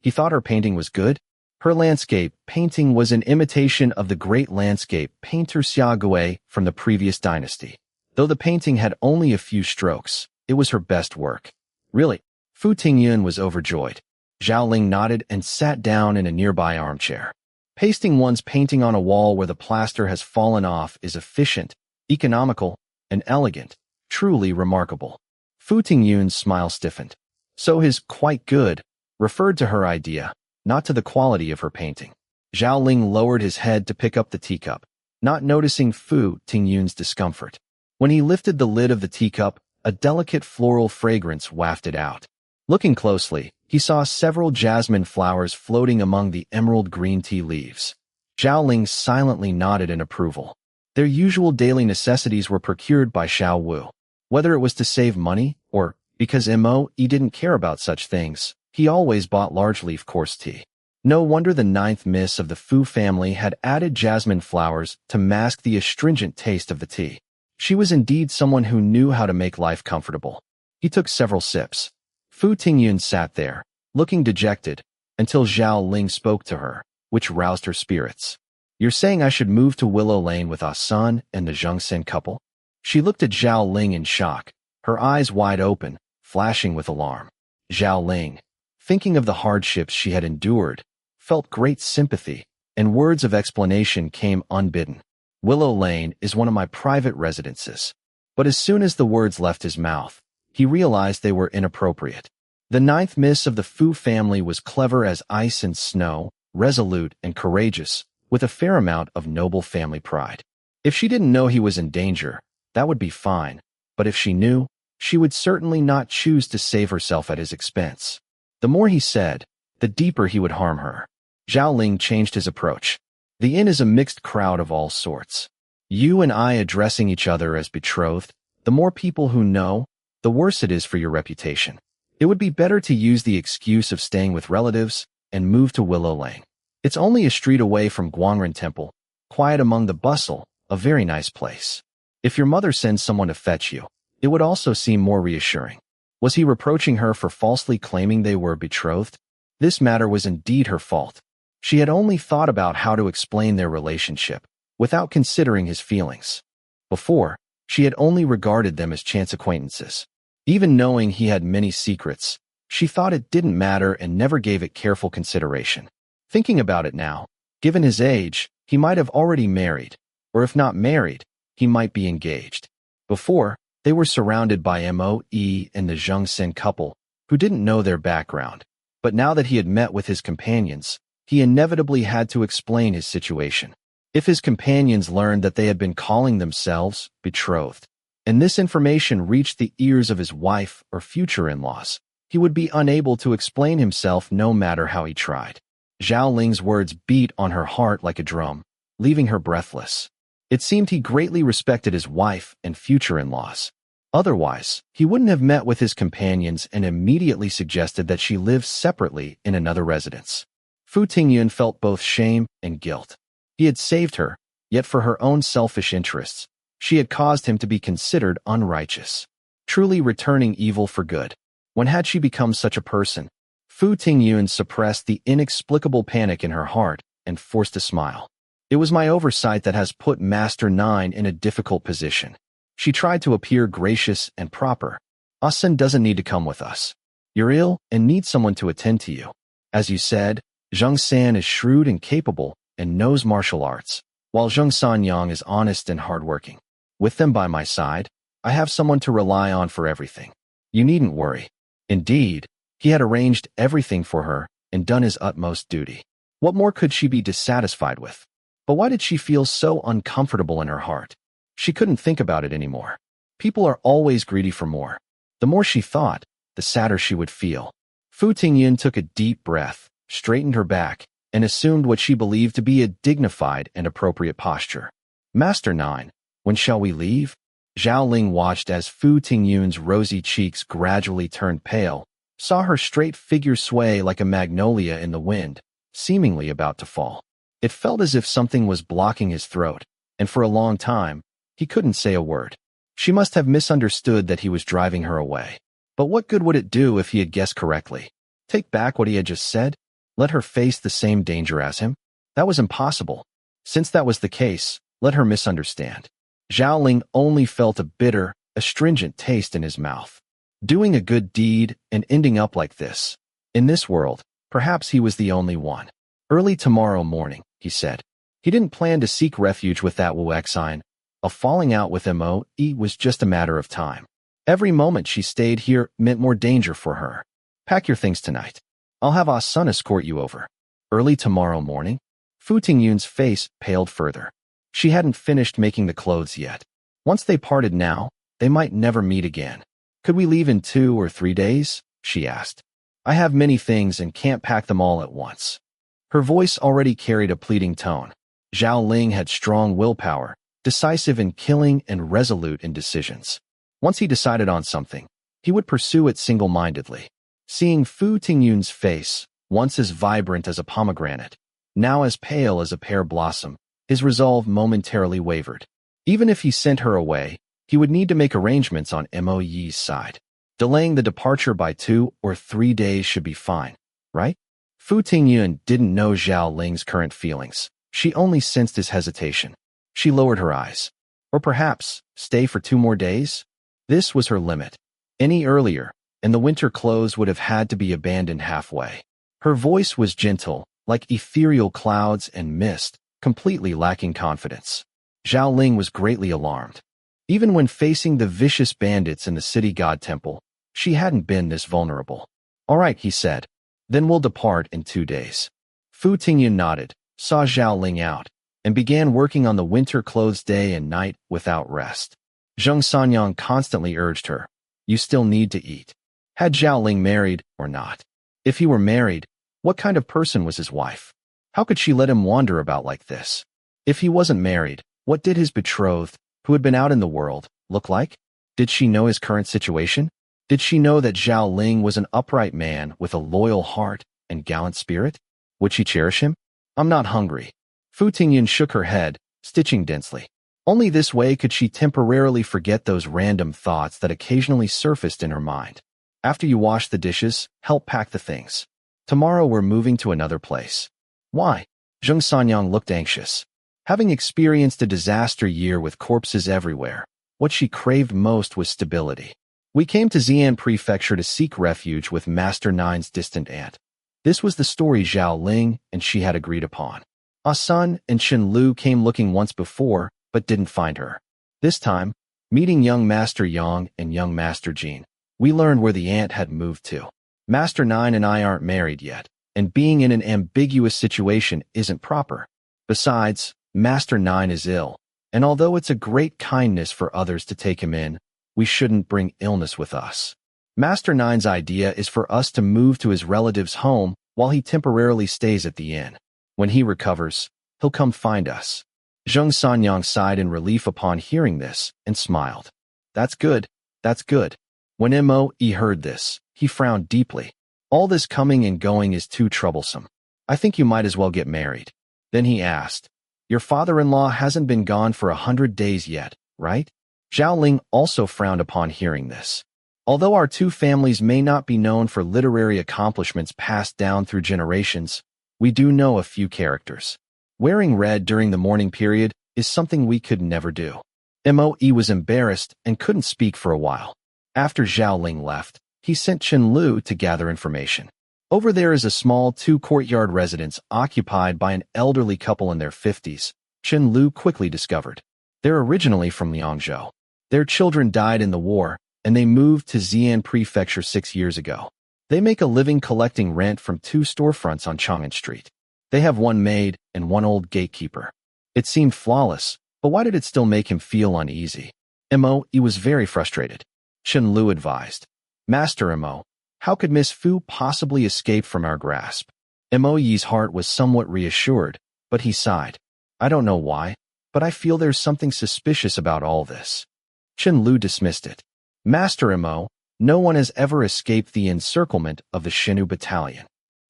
He thought her painting was good. Her landscape painting was an imitation of the great landscape painter Xia Gui from the previous dynasty. Though the painting had only a few strokes, it was her best work. Really? Fu Tingyun was overjoyed. Zhao Ling nodded and sat down in a nearby armchair. Pasting one's painting on a wall where the plaster has fallen off is efficient, economical, and elegant, truly remarkable. Fu Tingyun's smile stiffened. So his quite good referred to her idea, not to the quality of her painting. Zhao Ling lowered his head to pick up the teacup, not noticing Fu Tingyun's discomfort. When he lifted the lid of the teacup, a delicate floral fragrance wafted out. Looking closely, he saw several jasmine flowers floating among the emerald green tea leaves. Zhao Ling silently nodded in approval. Their usual daily necessities were procured by Xiao Wu. Whether it was to save money, or because Mo.E. didn't care about such things, he always bought large-leaf coarse tea. No wonder the ninth miss of the Fu family had added jasmine flowers to mask the astringent taste of the tea. She was indeed someone who knew how to make life comfortable. He took several sips. Fu Tingyun sat there, looking dejected, until Zhao Ling spoke to her, which roused her spirits. "You're saying I should move to Willow Lane with Ah Sun and the Zhongsen couple?" She looked at Zhao Ling in shock, her eyes wide open, flashing with alarm. Zhao Ling, thinking of the hardships she had endured, felt great sympathy, and words of explanation came unbidden. "Willow Lane is one of my private residences." But as soon as the words left his mouth, he realized they were inappropriate. The ninth miss of the Fu family was clever as ice and snow, resolute and courageous, with a fair amount of noble family pride. If she didn't know he was in danger, that would be fine, but if she knew, she would certainly not choose to save herself at his expense. The more he said, the deeper he would harm her. Zhao Ling changed his approach. "The inn is a mixed crowd of all sorts. You and I addressing each other as betrothed, the more people who know, the worse it is for your reputation. It would be better to use the excuse of staying with relatives and move to Willow Lane. It's only a street away from Guangren Temple, quiet among the bustle, a very nice place. If your mother sends someone to fetch you, it would also seem more reassuring." Was he reproaching her for falsely claiming they were betrothed? This matter was indeed her fault. She had only thought about how to explain their relationship, without considering his feelings. Before, she had only regarded them as chance acquaintances. Even knowing he had many secrets, she thought it didn't matter and never gave it careful consideration. Thinking about it now, given his age, he might have already married, or if not married, he might be engaged. Before, they were surrounded by Mo.E. and the Zhongsen couple, who didn't know their background. But now that he had met with his companions, he inevitably had to explain his situation. If his companions learned that they had been calling themselves betrothed, and this information reached the ears of his wife or future in-laws, he would be unable to explain himself no matter how he tried. Zhao Ling's words beat on her heart like a drum, leaving her breathless. It seemed he greatly respected his wife and future in-laws. Otherwise, he wouldn't have met with his companions and immediately suggested that she live separately in another residence. Fu Tingyun felt both shame and guilt. He had saved her, yet for her own selfish interests, she had caused him to be considered unrighteous, truly returning evil for good. When had she become such a person? Fu Tingyun suppressed the inexplicable panic in her heart and forced a smile. "It was my oversight that has put Master Nine in a difficult position." She tried to appear gracious and proper. "Ah Sun doesn't need to come with us. You're ill and need someone to attend to you. As you said, Zheng San is shrewd and capable and knows martial arts, while Zheng Sanyang is honest and hardworking. With them by my side, I have someone to rely on for everything. You needn't worry." Indeed, he had arranged everything for her and done his utmost duty. What more could she be dissatisfied with? But why did she feel so uncomfortable in her heart? She couldn't think about it anymore. People are always greedy for more. The more she thought, the sadder she would feel. Fu Tingyun took a deep breath, straightened her back, and assumed what she believed to be a dignified and appropriate posture. "Master Nine, when shall we leave?" Zhao Ling watched as Fu Tingyun's rosy cheeks gradually turned pale, saw her straight figure sway like a magnolia in the wind, seemingly about to fall. It felt as if something was blocking his throat, and for a long time, he couldn't say a word. She must have misunderstood that he was driving her away. But what good would it do if he had guessed correctly? Take back what he had just said? Let her face the same danger as him? That was impossible. Since that was the case, let her misunderstand. Zhao Ling only felt a bitter, astringent taste in his mouth. Doing a good deed and ending up like this. In this world, perhaps he was the only one. Early tomorrow morning, he said. He didn't plan to seek refuge with that Wu Exine. A falling out with Mo was just a matter of time. Every moment she stayed here meant more danger for her. Pack your things tonight. I'll have Ah Sun escort you over. Early tomorrow morning? Fu Tingyun's face paled further. She hadn't finished making the clothes yet. Once they parted now, they might never meet again. Could we leave in 2 or 3 days? She asked. I have many things and can't pack them all at once. Her voice already carried a pleading tone. Zhao Ling had strong willpower, decisive in killing and resolute in decisions. Once he decided on something, he would pursue it single-mindedly. Seeing Fu Tingyun's face, once as vibrant as a pomegranate, now as pale as a pear blossom, his resolve momentarily wavered. Even if he sent her away, he would need to make arrangements on Mo Yi's side. Delaying the departure by 2 or 3 days should be fine, right? Fu Tingyun didn't know Zhao Ling's current feelings. She only sensed his hesitation. She lowered her eyes. Or perhaps, stay for 2 more days? This was her limit. Any earlier, and the winter clothes would have had to be abandoned halfway. Her voice was gentle, like ethereal clouds and mist, completely lacking confidence. Zhao Ling was greatly alarmed. Even when facing the vicious bandits in the city god temple, she hadn't been this vulnerable. All right, he said. Then we'll depart in 2 days. Fu Tingyun nodded, saw Zhao Ling out, and began working on the winter clothes day and night without rest. Zheng Sanyang constantly urged her, you still need to eat. Had Zhao Ling married or not? If he were married, what kind of person was his wife? How could she let him wander about like this? If he wasn't married, what did his betrothed, who had been out in the world, look like? Did she know his current situation? Did she know that Zhao Ling was an upright man with a loyal heart and gallant spirit? Would she cherish him? I'm not hungry. Fu Tingyun shook her head, stitching densely. Only this way could she temporarily forget those random thoughts that occasionally surfaced in her mind. After you wash the dishes, help pack the things. Tomorrow we're moving to another place. Why? Zheng Sanyang looked anxious. Having experienced a disaster year with corpses everywhere, what she craved most was stability. We came to Xi'an Prefecture to seek refuge with Master Nine's distant aunt. This was the story Zhao Ling and she had agreed upon. Ah Sun and Chen Lu came looking once before, but didn't find her. This time, meeting young Master Yang and young Master Jin, we learned where the aunt had moved to. Master Nine and I aren't married yet, and being in an ambiguous situation isn't proper. Besides, Master Nine is ill, and although it's a great kindness for others to take him in, we shouldn't bring illness with us. Master Nine's idea is for us to move to his relative's home while he temporarily stays at the inn. When he recovers, he'll come find us. Zheng Sanyang sighed in relief upon hearing this and smiled. That's good, that's good. When Mo heard this, he frowned deeply. All this coming and going is too troublesome. I think you might as well get married. Then he asked, your father-in-law hasn't been gone for 100 days yet, right? Zhao Ling also frowned upon hearing this. Although our two families may not be known for literary accomplishments passed down through generations, we do know a few characters. Wearing red during the mourning period is something we could never do. Mo was embarrassed and couldn't speak for a while. After Zhao Ling left, he sent Chen Lu to gather information. Over there is a small 2-courtyard residence occupied by an elderly couple in their 50s, Chen Lu quickly discovered. They're originally from Liangzhou. Their children died in the war, and they moved to Xi'an Prefecture 6 years ago. They make a living collecting rent from 2 storefronts on Chang'an Street. They have 1 maid and 1 old gatekeeper. It seemed flawless, but why did it still make him feel uneasy? Mo was very frustrated. Chen Lu advised, Master Mo, how could Miss Fu possibly escape from our grasp? Mo's heart was somewhat reassured, but he sighed. I don't know why, but I feel there's something suspicious about all this. Chen Lu dismissed it. Master Mo, no one has ever escaped the encirclement of the Xinyu battalion.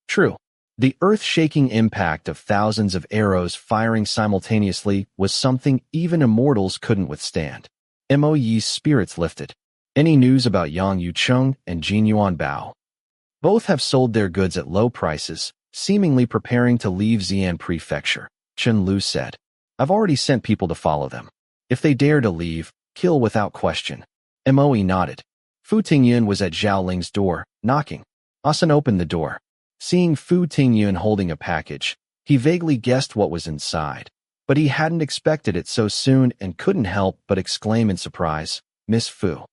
True. The earth-shaking impact of thousands of arrows firing simultaneously was something even immortals couldn't withstand. Mo's spirits lifted. Any news about Yang Yucheng and Jin Yuan Bao? Both have sold their goods at low prices, seemingly preparing to leave Xi'an Prefecture, Chen Lu said. I've already sent people to follow them. If they dare to leave, kill without question. Mo nodded. Fu Tingyun was at Zhao Ling's door, knocking. Ah Sun opened the door. Seeing Fu Tingyun holding a package, He vaguely guessed what was inside, but he hadn't expected it so soon and couldn't help but exclaim in surprise, "Miss Fu."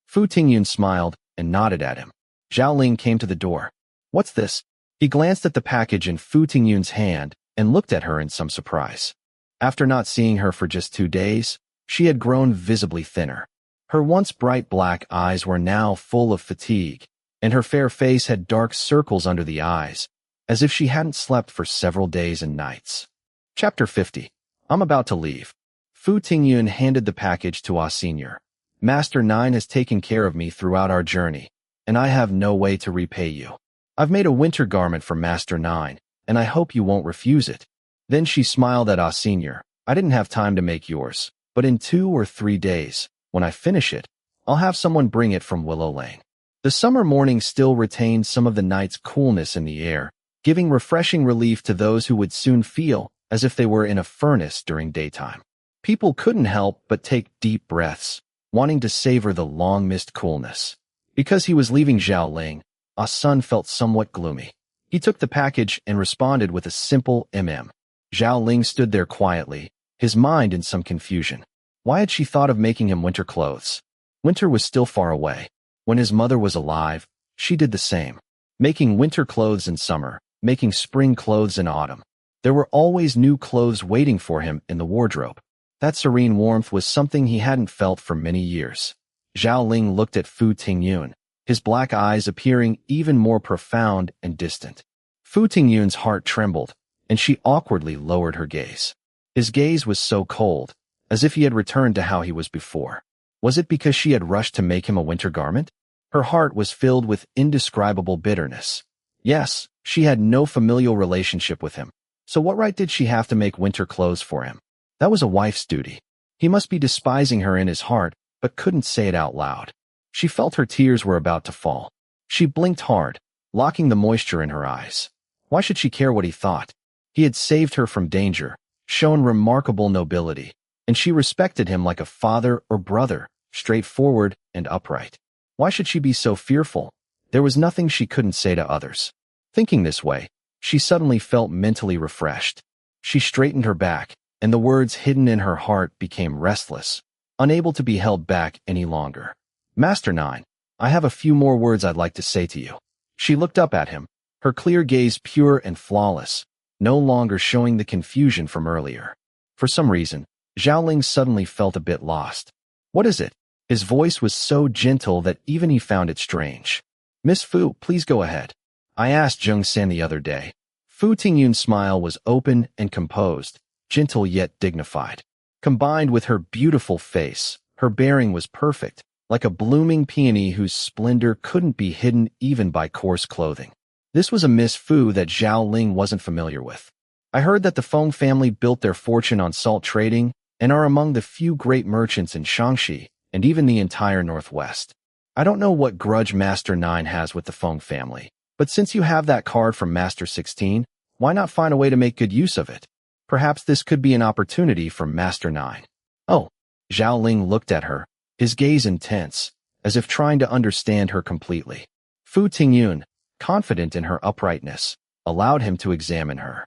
Fu Tingyun smiled and nodded at him. Zhao Ling came to the door. "What's this?" He glanced at the package in Fu Tingyun's hand and looked at her in some surprise. After not seeing her for just 2 days, she had grown visibly thinner. Her once bright black eyes were now full of fatigue, and her fair face had dark circles under the eyes, as if she hadn't slept for several days and nights. Chapter 50. I'm about to leave. Fu Tingyun handed the package to Senior. Master 9 has taken care of me throughout our journey, and I have no way to repay you. I've made a winter garment for Master 9, and I hope you won't refuse it. Then she smiled at Senior. I didn't have time to make yours, but in 2 or 3 days, when I finish it, I'll have someone bring it from Willow Lane. The summer morning still retained some of the night's coolness in the air, giving refreshing relief to those who would soon feel as if they were in a furnace during daytime. People couldn't help but take deep breaths, wanting to savor the long-missed coolness. Because he was leaving Zhao Ling, Sun felt somewhat gloomy. He took the package and responded with a simple Zhao Ling stood there quietly, his mind in some confusion. Why had she thought of making him winter clothes? Winter was still far away. When his mother was alive, she did the same. Making winter clothes in summer, making spring clothes in autumn. There were always new clothes waiting for him in the wardrobe. That serene warmth was something he hadn't felt for many years. Zhao Ling looked at Fu Tingyun, his black eyes appearing even more profound and distant. Fu Tingyun's heart trembled, and she awkwardly lowered her gaze. His gaze was so cold, as if he had returned to how he was before. Was it because she had rushed to make him a winter garment? Her heart was filled with indescribable bitterness. Yes, she had no familial relationship with him, so what right did she have to make winter clothes for him? That was a wife's duty. He must be despising her in his heart, but couldn't say it out loud. She felt her tears were about to fall. She blinked hard, locking the moisture in her eyes. Why should she care what he thought? He had saved her from danger, shown remarkable nobility, and she respected him like a father or brother, straightforward and upright. Why should she be so fearful? There was nothing she couldn't say to others. Thinking this way, she suddenly felt mentally refreshed. She straightened her back, and the words hidden in her heart became restless, unable to be held back any longer. Master 9, I have a few more words I'd like to say to you. She looked up at him, her clear gaze pure and flawless, no longer showing the confusion from earlier. For some reason, Zhao Ling suddenly felt a bit lost. What is it? His voice was so gentle that even he found it strange. Miss Fu, please go ahead. I asked Jung San the other day. Fu Tingyun's smile was open and composed, gentle yet dignified. Combined with her beautiful face, her bearing was perfect, like a blooming peony whose splendor couldn't be hidden even by coarse clothing. This was a Miss Fu that Zhao Ling wasn't familiar with. I heard that the Feng family built their fortune on salt trading and are among the few great merchants in Shaanxi and even the entire Northwest. I don't know what grudge Master 9 has with the Feng family, but since you have that card from Master 16, why not find a way to make good use of it? Perhaps this could be an opportunity for Master 9. Oh, Zhao Ling looked at her, his gaze intense, as if trying to understand her completely. Fu Tingyun, confident in her uprightness, allowed him to examine her.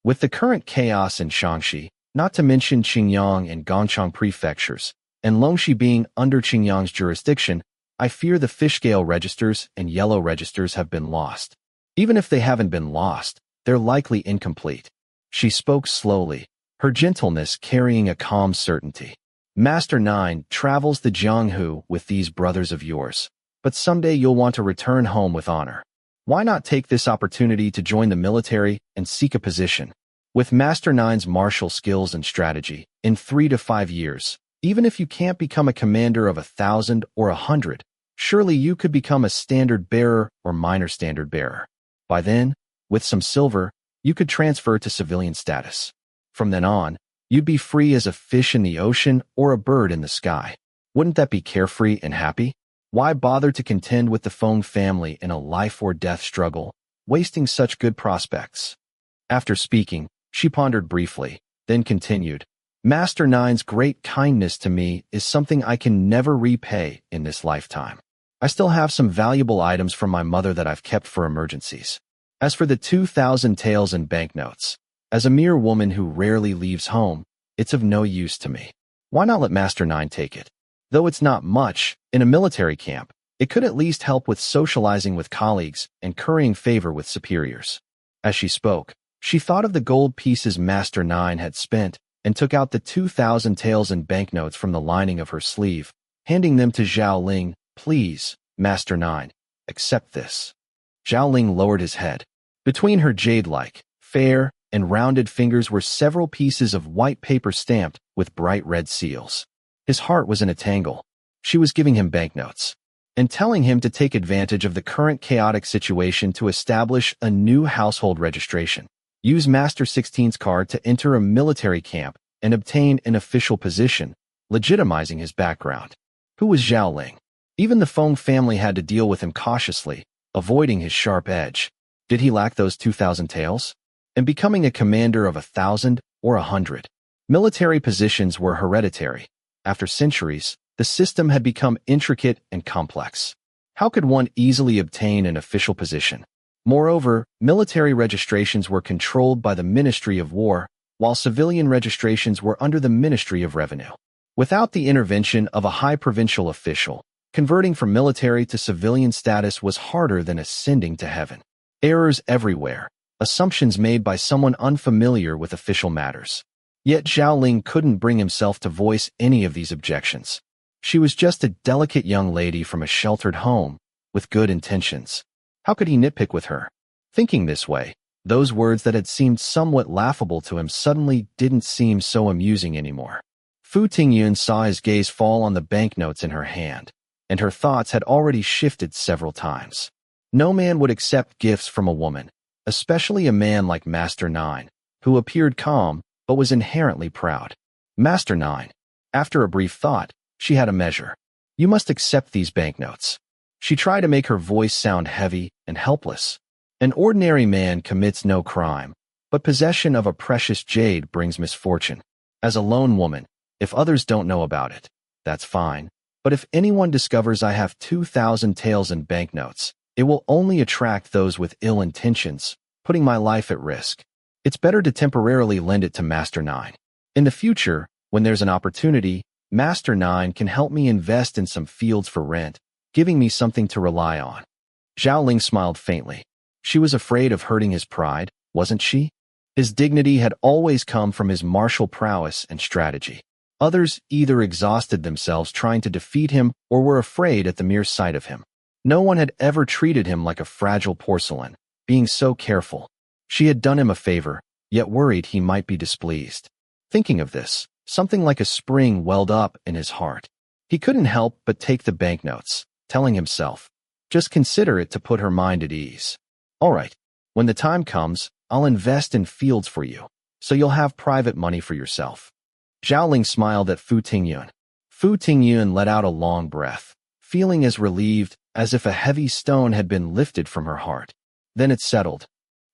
With the current chaos in Shaanxi, not to mention Qingyang and Gongchang prefectures, and Longxi being under Qingyang's jurisdiction, I fear the fish-scale registers and yellow registers have been lost. Even if they haven't been lost, they're likely incomplete. She spoke slowly, her gentleness carrying a calm certainty. Master 9 travels the Jianghu with these brothers of yours, but someday you'll want to return home with honor. Why not take this opportunity to join the military and seek a position? With Master 9's martial skills and strategy, in 3 to 5 years, even if you can't become a commander of 1,000 or 100, surely you could become a standard bearer or minor standard bearer. By then, with some silver, you could transfer to civilian status. From then on, you'd be free as a fish in the ocean or a bird in the sky. Wouldn't that be carefree and happy? Why bother to contend with the Feng family in a life-or-death struggle, wasting such good prospects? After speaking, she pondered briefly, then continued, Master 9's great kindness to me is something I can never repay in this lifetime. I still have some valuable items from my mother that I've kept for emergencies. As for the 2,000 taels in banknotes, As a mere woman who rarely leaves home, it's of no use to me. Why not let Master Nine take it? Though it's not much, in a military camp, it could at least help with socializing with colleagues and currying favor with superiors. As she spoke, she thought of the gold pieces Master Nine had spent and took out the 2,000 taels in banknotes from the lining of her sleeve, handing them to Zhao Ling. Please, Master Nine, accept this. Zhao Ling lowered his head. Between her jade-like, fair, and rounded fingers were several pieces of white paper stamped with bright red seals. His heart was in a tangle. She was giving him banknotes and telling him to take advantage of the current chaotic situation to establish a new household registration, use Master 16's card to enter a military camp, and obtain an official position, legitimizing his background. Who was Zhao Ling? Even the Feng family had to deal with him cautiously, avoiding his sharp edge. Did he lack those 2,000 taels? And becoming a commander of 1,000 or 100? Military positions were hereditary. After centuries, the system had become intricate and complex. How could one easily obtain an official position? Moreover, military registrations were controlled by the Ministry of War, while civilian registrations were under the Ministry of Revenue. Without the intervention of a high provincial official, converting from military to civilian status was harder than ascending to heaven. Errors everywhere, assumptions made by someone unfamiliar with official matters. Yet Zhao Ling couldn't bring himself to voice any of these objections. She was just a delicate young lady from a sheltered home, with good intentions. How could he nitpick with her? Thinking this way, those words that had seemed somewhat laughable to him suddenly didn't seem so amusing anymore. Fu Tingyun saw his gaze fall on the banknotes in her hand, and her thoughts had already shifted several times. No man would accept gifts from a woman, especially a man like Master Nine, who appeared calm but was inherently proud. Master Nine. After a brief thought, she had a measure. You must accept these banknotes. She tried to make her voice sound heavy and helpless. An ordinary man commits no crime, but possession of a precious jade brings misfortune. As a lone woman, if others don't know about it, that's fine. But if anyone discovers I have 2,000 taels in banknotes, it will only attract those with ill intentions, putting my life at risk. It's better to temporarily lend it to Master Nine. In the future, when there's an opportunity, Master Nine can help me invest in some fields for rent, giving me something to rely on. Zhao Ling smiled faintly. She was afraid of hurting his pride, wasn't she? His dignity had always come from his martial prowess and strategy. Others either exhausted themselves trying to defeat him or were afraid at the mere sight of him. No one had ever treated him like a fragile porcelain, being so careful. She had done him a favor, yet worried he might be displeased. Thinking of this, something like a spring welled up in his heart. He couldn't help but take the banknotes, telling himself, just consider it to put her mind at ease. All right, when the time comes, I'll invest in fields for you, so you'll have private money for yourself. Zhao Ling smiled at Fu Tingyun. Fu Tingyun let out a long breath, feeling as relieved as if a heavy stone had been lifted from her heart. Then it settled.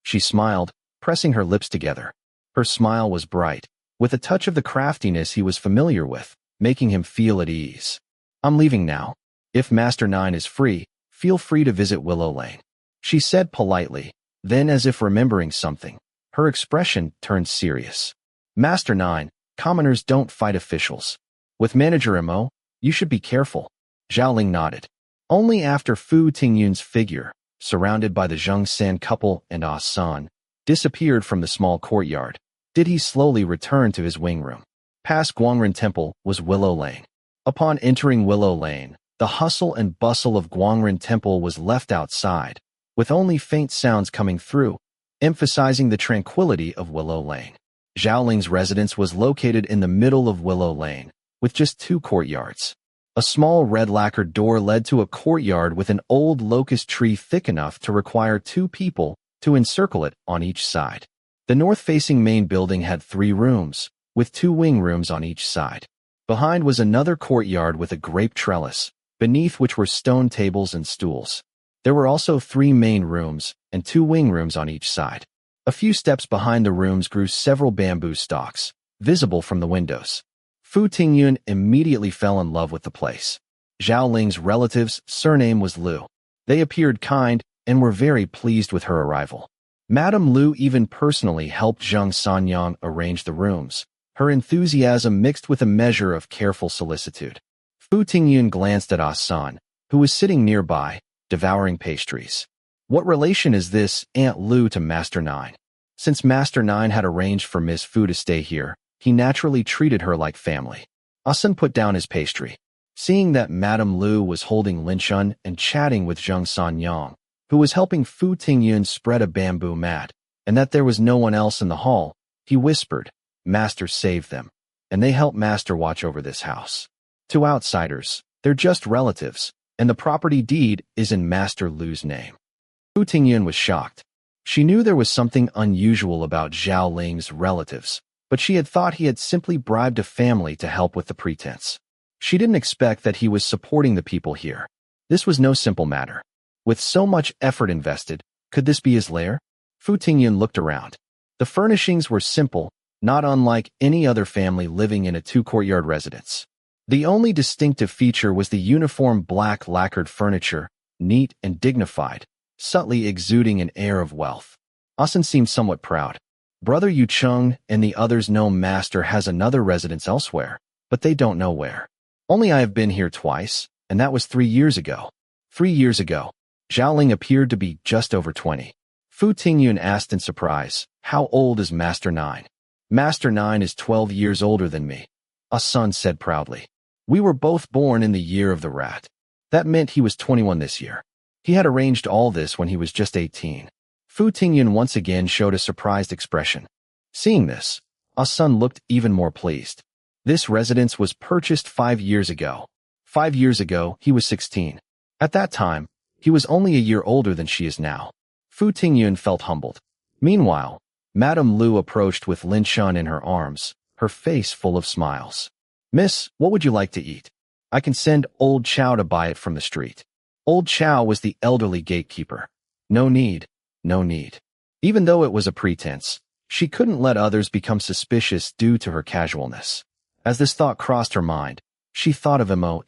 She smiled, pressing her lips together. Her smile was bright, with a touch of the craftiness he was familiar with, making him feel at ease. I'm leaving now. If Master Nine is free, feel free to visit Willow Lane, she said politely. Then, as if remembering something, her expression turned serious. Master Nine, commoners don't fight officials. With Manager Mo, you should be careful. Zhao Ling nodded. Only after Fu Tingyun's figure, surrounded by the Zheng San couple and Ah San, disappeared from the small courtyard, did he slowly return to his wing room. Past Guangren Temple was Willow Lane. Upon entering Willow Lane, the hustle and bustle of Guangren Temple was left outside, with only faint sounds coming through, emphasizing the tranquility of Willow Lane. Zhao Ling's residence was located in the middle of Willow Lane, with just 2 courtyards. A small red lacquered door led to a courtyard with an old locust tree thick enough to require 2 people to encircle it on each side. The north-facing main building had 3 rooms, with 2 wing rooms on each side. Behind was another courtyard with a grape trellis, beneath which were stone tables and stools. There were also 3 main rooms and 2 wing rooms on each side. A few steps behind the rooms grew several bamboo stalks, visible from the windows. Fu Tingyun immediately fell in love with the place. Zhao Ling's relative's surname was Liu. They appeared kind and were very pleased with her arrival. Madame Lu even personally helped Zhang Sanyang arrange the rooms, her enthusiasm mixed with a measure of careful solicitude. Fu Tingyun glanced at San, who was sitting nearby, devouring pastries. What relation is this Aunt Lu to Master Nine? Since Master Nine had arranged for Miss Fu to stay here, he naturally treated her like family. San put down his pastry. Seeing that Madame Lu was holding Linshun and chatting with Zhang Sanyang, who was helping Fu Tingyun spread a bamboo mat, and that there was no one else in the hall, he whispered, "Master saved them, and they help Master watch over this house. To outsiders, they're just relatives, and the property deed is in Master Lu's name." Fu Tingyun was shocked. She knew there was something unusual about Zhao Ling's relatives, but she had thought he had simply bribed a family to help with the pretense. She didn't expect that he was supporting the people here. This was no simple matter. With so much effort invested, could this be his lair? Fu Tingyun looked around. The furnishings were simple, not unlike any other family living in a two-courtyard residence. The only distinctive feature was the uniform black lacquered furniture, neat and dignified, subtly exuding an air of wealth. San seemed somewhat proud. Brother Yu Chung and the others know Master has another residence elsewhere, but they don't know where. Only I have been here twice, and that was 3 years ago. 3 years ago. Zhao Ling appeared to be just over 20. Fu Tingyun asked in surprise, "How old is Master Nine?" "Master Nine is 12 years older than me," San said proudly. "We were both born in the year of the rat. That meant he was 21 this year. He had arranged all this when he was just 18. Fu Tingyun once again showed a surprised expression. Seeing this, San looked even more pleased. This residence was purchased 5 years ago. 5 years ago, he was 16. At that time, he was only a year older than she is now. Fu Tingyun felt humbled. Meanwhile, Madame Lu approached with Linshun in her arms, her face full of smiles. "Miss, what would you like to eat? I can send Old Chow to buy it from the street." Old Chow was the elderly gatekeeper. No need, no need. Even though it was a pretense, she couldn't let others become suspicious due to her casualness. As this thought crossed her mind, she thought of Moe.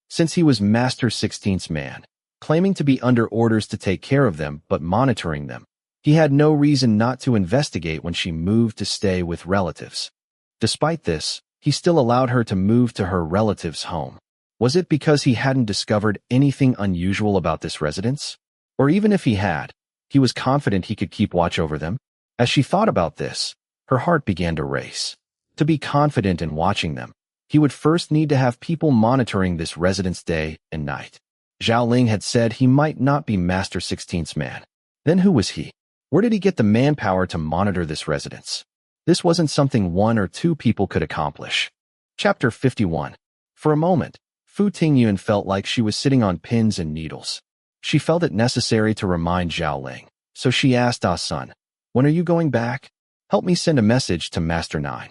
Since he was Master 16's man, claiming to be under orders to take care of them but monitoring them, he had no reason not to investigate when she moved to stay with relatives. Despite this, he still allowed her to move to her relative's home. Was it because he hadn't discovered anything unusual about this residence? Or even if he had, he was confident he could keep watch over them? As she thought about this, her heart began to race. To be confident in watching them, he would first need to have people monitoring this residence day and night. Zhao Ling had said he might not be Master 16's man. Then who was he? Where did he get the manpower to monitor this residence? This wasn't something 1 or 2 people could accomplish. Chapter 51. For a moment, Fu Tingyun felt like she was sitting on pins and needles. She felt it necessary to remind Zhao Ling, so she asked San, "When are you going back? Help me send a message to Master Nine."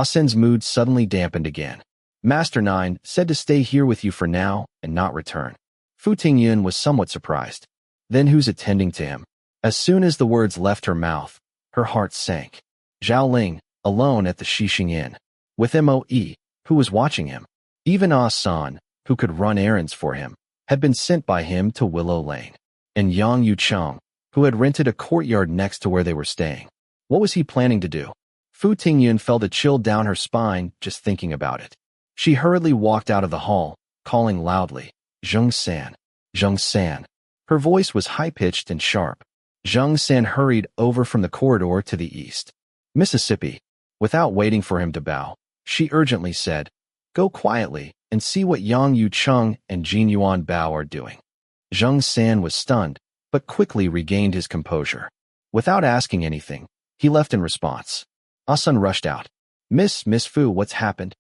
San's mood suddenly dampened again. "Master Nine said to stay here with you for now and not return." Fu Tingyun was somewhat surprised. Then who's attending to him? As soon as the words left her mouth, her heart sank. Zhao Ling, alone at the Xixing Inn, with Moe, who was watching him. Even San, who could run errands for him, had been sent by him to Willow Lane. And Yang Yucheng, who had rented a courtyard next to where they were staying. What was he planning to do? Fu Tingyun felt a chill down her spine just thinking about it. She hurriedly walked out of the hall, calling loudly, "Zheng San, Zheng San." Her voice was high-pitched and sharp. Zheng San hurried over from the corridor to the east. "Mississippi." Without waiting for him to bow, she urgently said, "Go quietly and see what Yang Yucheng and Jin Yuan Bao are doing." Zheng San was stunned, but quickly regained his composure. Without asking anything, he left in response. San rushed out. Miss Fu, what's happened?"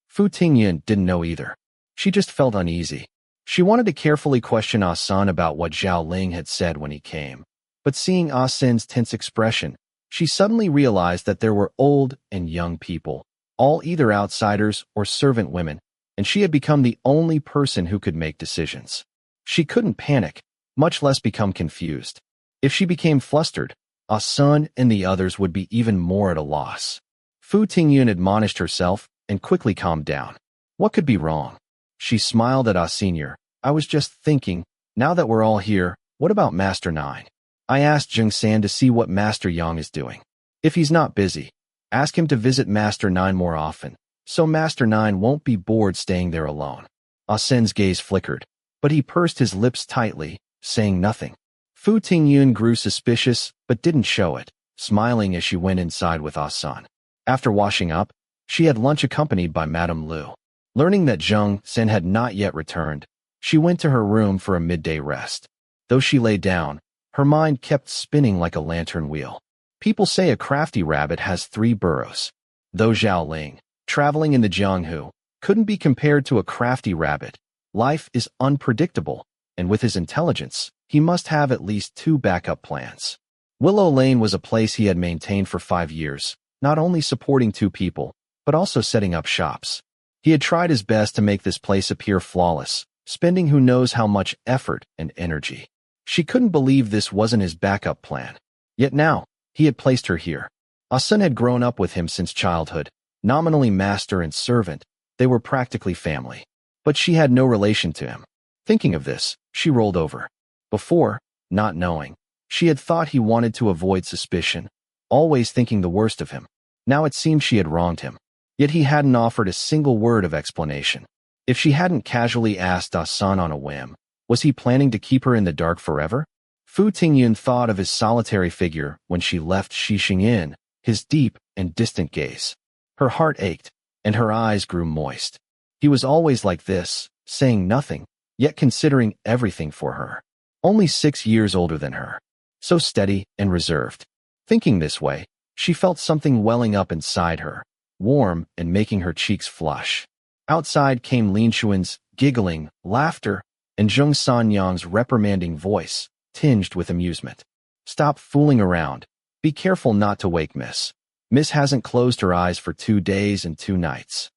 Fu Tingyun didn't know either. She just felt uneasy. She wanted to carefully question San about what Zhao Ling had said when he came. But seeing San's tense expression, she suddenly realized that there were old and young people, all either outsiders or servant women, and she had become the only person who could make decisions. She couldn't panic, much less become confused. If she became flustered, San and the others would be even more at a loss. Fu Tingyun admonished herself and quickly calmed down. What could be wrong? She smiled at Senior. "I was just thinking, now that we're all here, what about Master Nine?" I asked Jung San to see what Master Yang is doing. If he's not busy, ask him to visit Master Nine more often, so Master Nine won't be bored staying there alone. Ah Sen's gaze flickered, but he pursed his lips tightly, saying nothing. Fu Tingyun grew suspicious, but didn't show it, smiling as she went inside with Ah Sen. After washing up, she had lunch accompanied by Madame Lu. Learning that Jung Sen had not yet returned, she went to her room for a midday rest. Though she lay down, her mind kept spinning like a lantern wheel. People say a crafty rabbit has 3 burrows. Though Zhao Ling, traveling in the Jianghu, couldn't be compared to a crafty rabbit. Life is unpredictable, and with his intelligence, he must have at least 2 backup plans. Willow Lane was a place he had maintained for 5 years, not only supporting 2 people, but also setting up shops. He had tried his best to make this place appear flawless, spending who knows how much effort and energy. She couldn't believe this wasn't his backup plan. Yet now, he had placed her here. Ah Sen had grown up with him since childhood, nominally master and servant. They were practically family. But she had no relation to him. Thinking of this, she rolled over. Before, not knowing, she had thought he wanted to avoid suspicion, always thinking the worst of him. Now it seemed she had wronged him. Yet he hadn't offered a single word of explanation. If she hadn't casually asked Ah Sen on a whim, was he planning to keep her in the dark forever? Fu Tingyun thought of his solitary figure when she left Xixing Inn, his deep and distant gaze. Her heart ached, and her eyes grew moist. He was always like this, saying nothing, yet considering everything for her. Only 6 years older than her. So steady and reserved. Thinking this way, she felt something welling up inside her, warm and making her cheeks flush. Outside came Lin Xuan's giggling, laughter, and Zhong Sanyang's reprimanding voice, tinged with amusement. Stop fooling around. Be careful not to wake Miss. Miss hasn't closed her eyes for 2 days and 2 nights.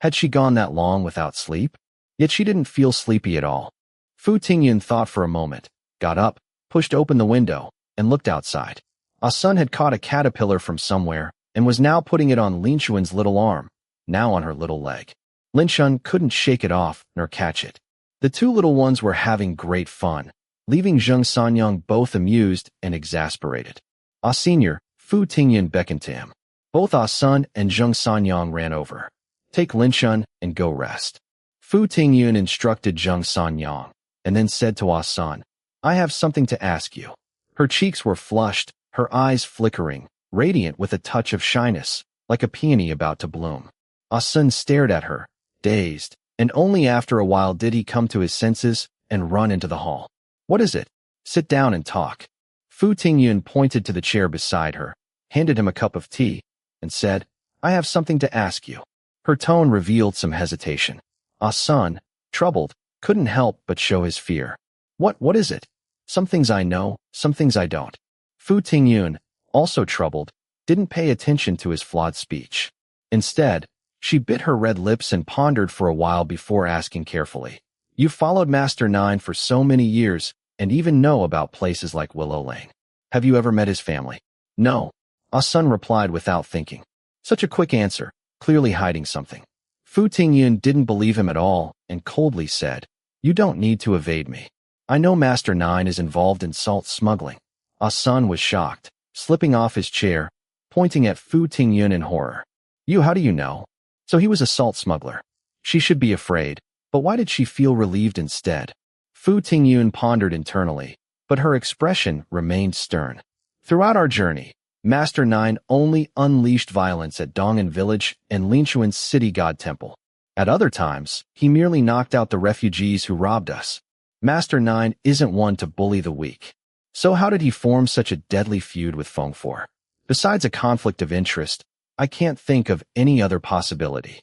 Had she gone that long without sleep? Yet she didn't feel sleepy at all. Fu Tingyun thought for a moment, got up, pushed open the window, and looked outside. Ah Sen had caught a caterpillar from somewhere and was now putting it on Lin Xuan's little arm, now on her little leg. Lin Xuan couldn't shake it off nor catch it. The 2 little ones were having great fun, leaving Zhong Sanyang both amused and exasperated. Ah Senior, Fu Tingyun beckoned to him. Both Ah Sen and Zhong Sanyang ran over. Take Lin Xuan and go rest. Fu Tingyun instructed Zhong Sanyang, and then said to Ah Sen, I have something to ask you. Her cheeks were flushed, her eyes flickering, radiant with a touch of shyness, like a peony about to bloom. Ah Sen stared at her, dazed, and only after a while did he come to his senses and run into the hall. What is it? Sit down and talk. Fu Tingyun pointed to the chair beside her, handed him a cup of tea, and said, I have something to ask you. Her tone revealed some hesitation. Ah Sen, troubled, couldn't help but show his fear. What is it? Some things I know, some things I don't. Fu Tingyun, also troubled, didn't pay attention to his flawed speech. Instead, she bit her red lips and pondered for a while before asking carefully. You followed Master Nine for so many years and even know about places like Willow Lane. Have you ever met his family? No. Ah Sen replied without thinking. Such a quick answer, clearly hiding something. Fu Tingyun didn't believe him at all and coldly said, You don't need to evade me. I know Master Nine is involved in salt smuggling. Ah Sen was shocked, slipping off his chair, pointing at Fu Tingyun in horror. How do you know? So he was a salt smuggler. She should be afraid, but why did she feel relieved instead? Fu Tingyun pondered internally, but her expression remained stern. Throughout our journey, Master Nine only unleashed violence at Dong'an Village and Linchuan's city god temple. At other times, he merely knocked out the refugees who robbed us. Master Nine isn't one to bully the weak. So how did he form such a deadly feud with Feng For? Besides a conflict of interest, I can't think of any other possibility.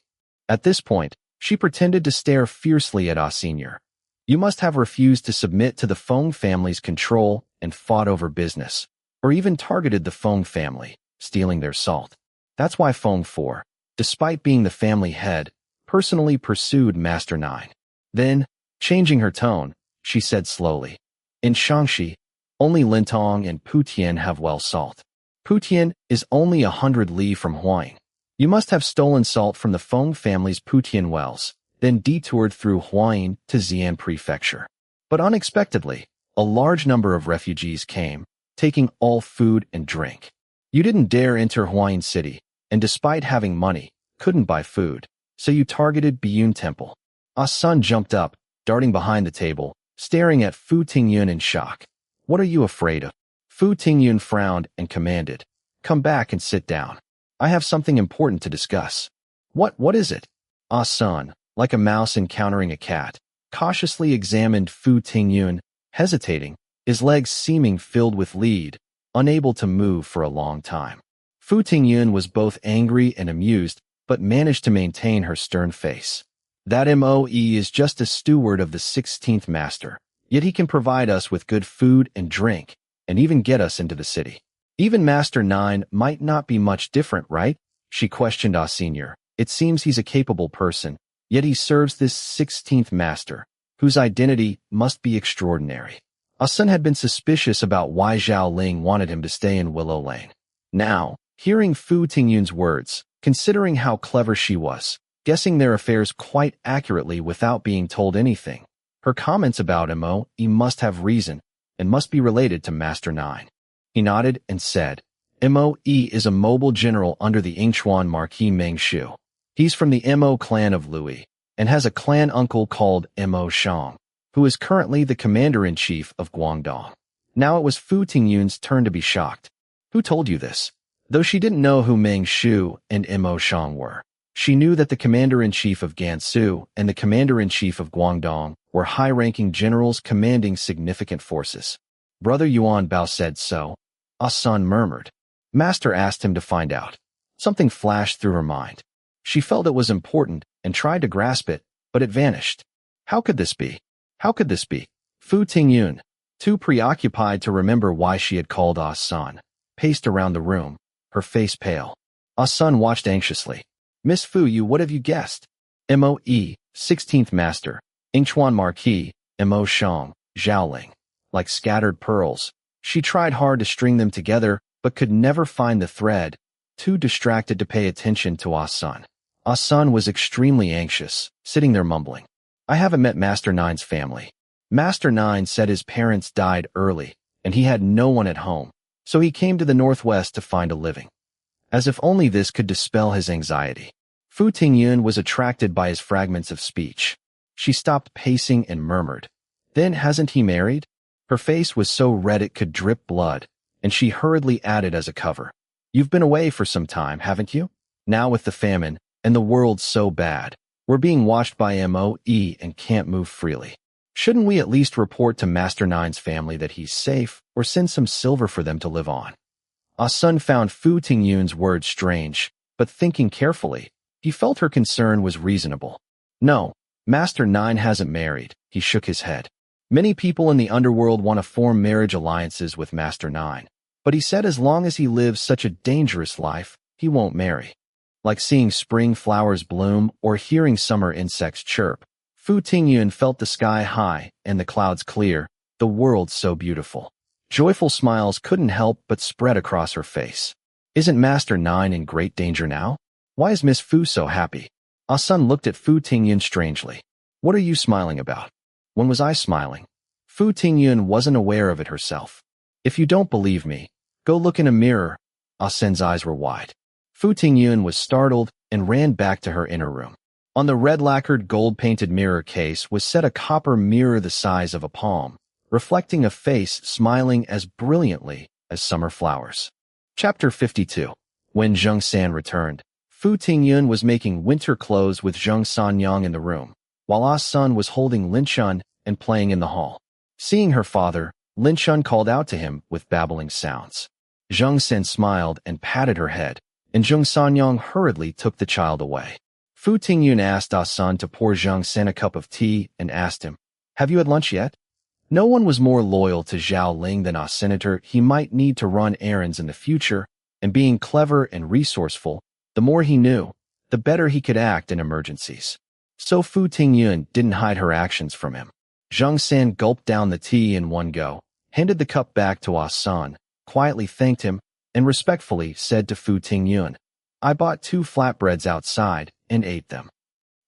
At this point, she pretended to stare fiercely at Ah Senior. You must have refused to submit to the Feng family's control and fought over business, or even targeted the Feng family, stealing their salt. That's why Feng For, despite being the family head, personally pursued Master Nine. Then, changing her tone, she said slowly, In Shangxi, only Lintong and Putian have well salt. Putian is only 100 li from Huaying. You must have stolen salt from the Feng family's Putian wells, then detoured through Huaying to Xi'an Prefecture. But unexpectedly, a large number of refugees came, taking all food and drink. You didn't dare enter Huayin City, and despite having money, couldn't buy food, so you targeted Biyun Temple. Ah Sun jumped up, darting behind the table, staring at Fu Tingyun in shock. What are you afraid of? Fu Tingyun frowned and commanded, come back and sit down. I have something important to discuss. What is it? Ah Sun, like a mouse encountering a cat, cautiously examined Fu Tingyun, hesitating, his legs seeming filled with lead, unable to move for a long time. Fu Tingyun was both angry and amused, but managed to maintain her stern face. That Moe is just a steward of the 16th master, yet he can provide us with good food and drink, and even get us into the city. Even Master 9 might not be much different, right? She questioned Ah Senior. It seems he's a capable person, yet he serves this 16th master, whose identity must be extraordinary. Ah Sun had been suspicious about why Zhao Ling wanted him to stay in Willow Lane. Now, hearing Fu Tingyun's words, considering how clever she was, guessing their affairs quite accurately without being told anything, her comments about Moe must have reason and must be related to Master 9. He nodded and said, Moe is a mobile general under the Yingchuan Marquis Meng Shu. He's from the Mo clan of Louis, and has a clan uncle called Mo Shang, who is currently the commander-in-chief of Guangdong. Now it was Fu Tingyun's turn to be shocked. Who told you this? Though she didn't know who Meng Shu and Mo Shang were, she knew that the commander-in-chief of Gansu and the commander-in-chief of Guangdong were high-ranking generals commanding significant forces. Brother Yuan Bao said so. Ah Sun murmured. Master asked him to find out. Something flashed through her mind. She felt it was important and tried to grasp it, but it vanished. How could this be? How could this be? Fu Tingyun, too preoccupied to remember why she had called Ah Sun, paced around the room, her face pale. Ah Sun watched anxiously. Miss Fu, what have you guessed? Moe, 16th Master, Yingchuan Marquis, Mo Shang, Zhao Ling. Like scattered pearls, she tried hard to string them together, but could never find the thread, too distracted to pay attention to Ah Sun. Ah Sun was extremely anxious, sitting there mumbling. I haven't met Master 9's family. Master 9 said his parents died early, and he had no one at home, so he came to the northwest to find a living. As if only this could dispel his anxiety. Fu Tingyun was attracted by his fragments of speech. She stopped pacing and murmured, Then hasn't he married? Her face was so red it could drip blood, and she hurriedly added as a cover, You've been away for some time, haven't you? Now with the famine, and the world so bad, we're being watched by Moe and can't move freely. Shouldn't we at least report to Master 9's family that he's safe, or send some silver for them to live on? Ah Sun found Fu Tingyun's words strange, but thinking carefully, he felt her concern was reasonable. No, Master 9 hasn't married, he shook his head. Many people in the underworld want to form marriage alliances with Master 9, but he said as long as he lives such a dangerous life, he won't marry. Like seeing spring flowers bloom or hearing summer insects chirp, Fu Tingyun felt the sky high and the clouds clear, the world so beautiful. Joyful smiles couldn't help but spread across her face. Isn't Master 9 in great danger now? Why is Miss Fu so happy? Ah Sun looked at Fu Tingyun strangely. What are you smiling about? When was I smiling? Fu Tingyun wasn't aware of it herself. If you don't believe me, go look in a mirror. Ah Sun's eyes were wide. Fu Tingyun was startled and ran back to her inner room. On the red-lacquered gold-painted mirror case was set a copper mirror the size of a palm, reflecting a face smiling as brilliantly as summer flowers. Chapter 52. When Zheng San returned, Fu Tingyun was making winter clothes with Zheng Sanyang in the room, while Ah Sun was holding Lin Shun and playing in the hall. Seeing her father, Lin Shun called out to him with babbling sounds. Zheng San smiled and patted her head, and Zheng Sanyang hurriedly took the child away. Fu Tingyun asked Ah Sun to pour Zheng San a cup of tea and asked him, Have you had lunch yet? No one was more loyal to Zhao Ling than Ah Senator. He might need to run errands in the future, and being clever and resourceful, the more he knew, the better he could act in emergencies. So Fu Tingyun didn't hide her actions from him. Zheng San gulped down the tea in one go, handed the cup back to Ah Sun, quietly thanked him, and respectfully said to Fu Tingyun, I bought 2 flatbreads outside and ate them.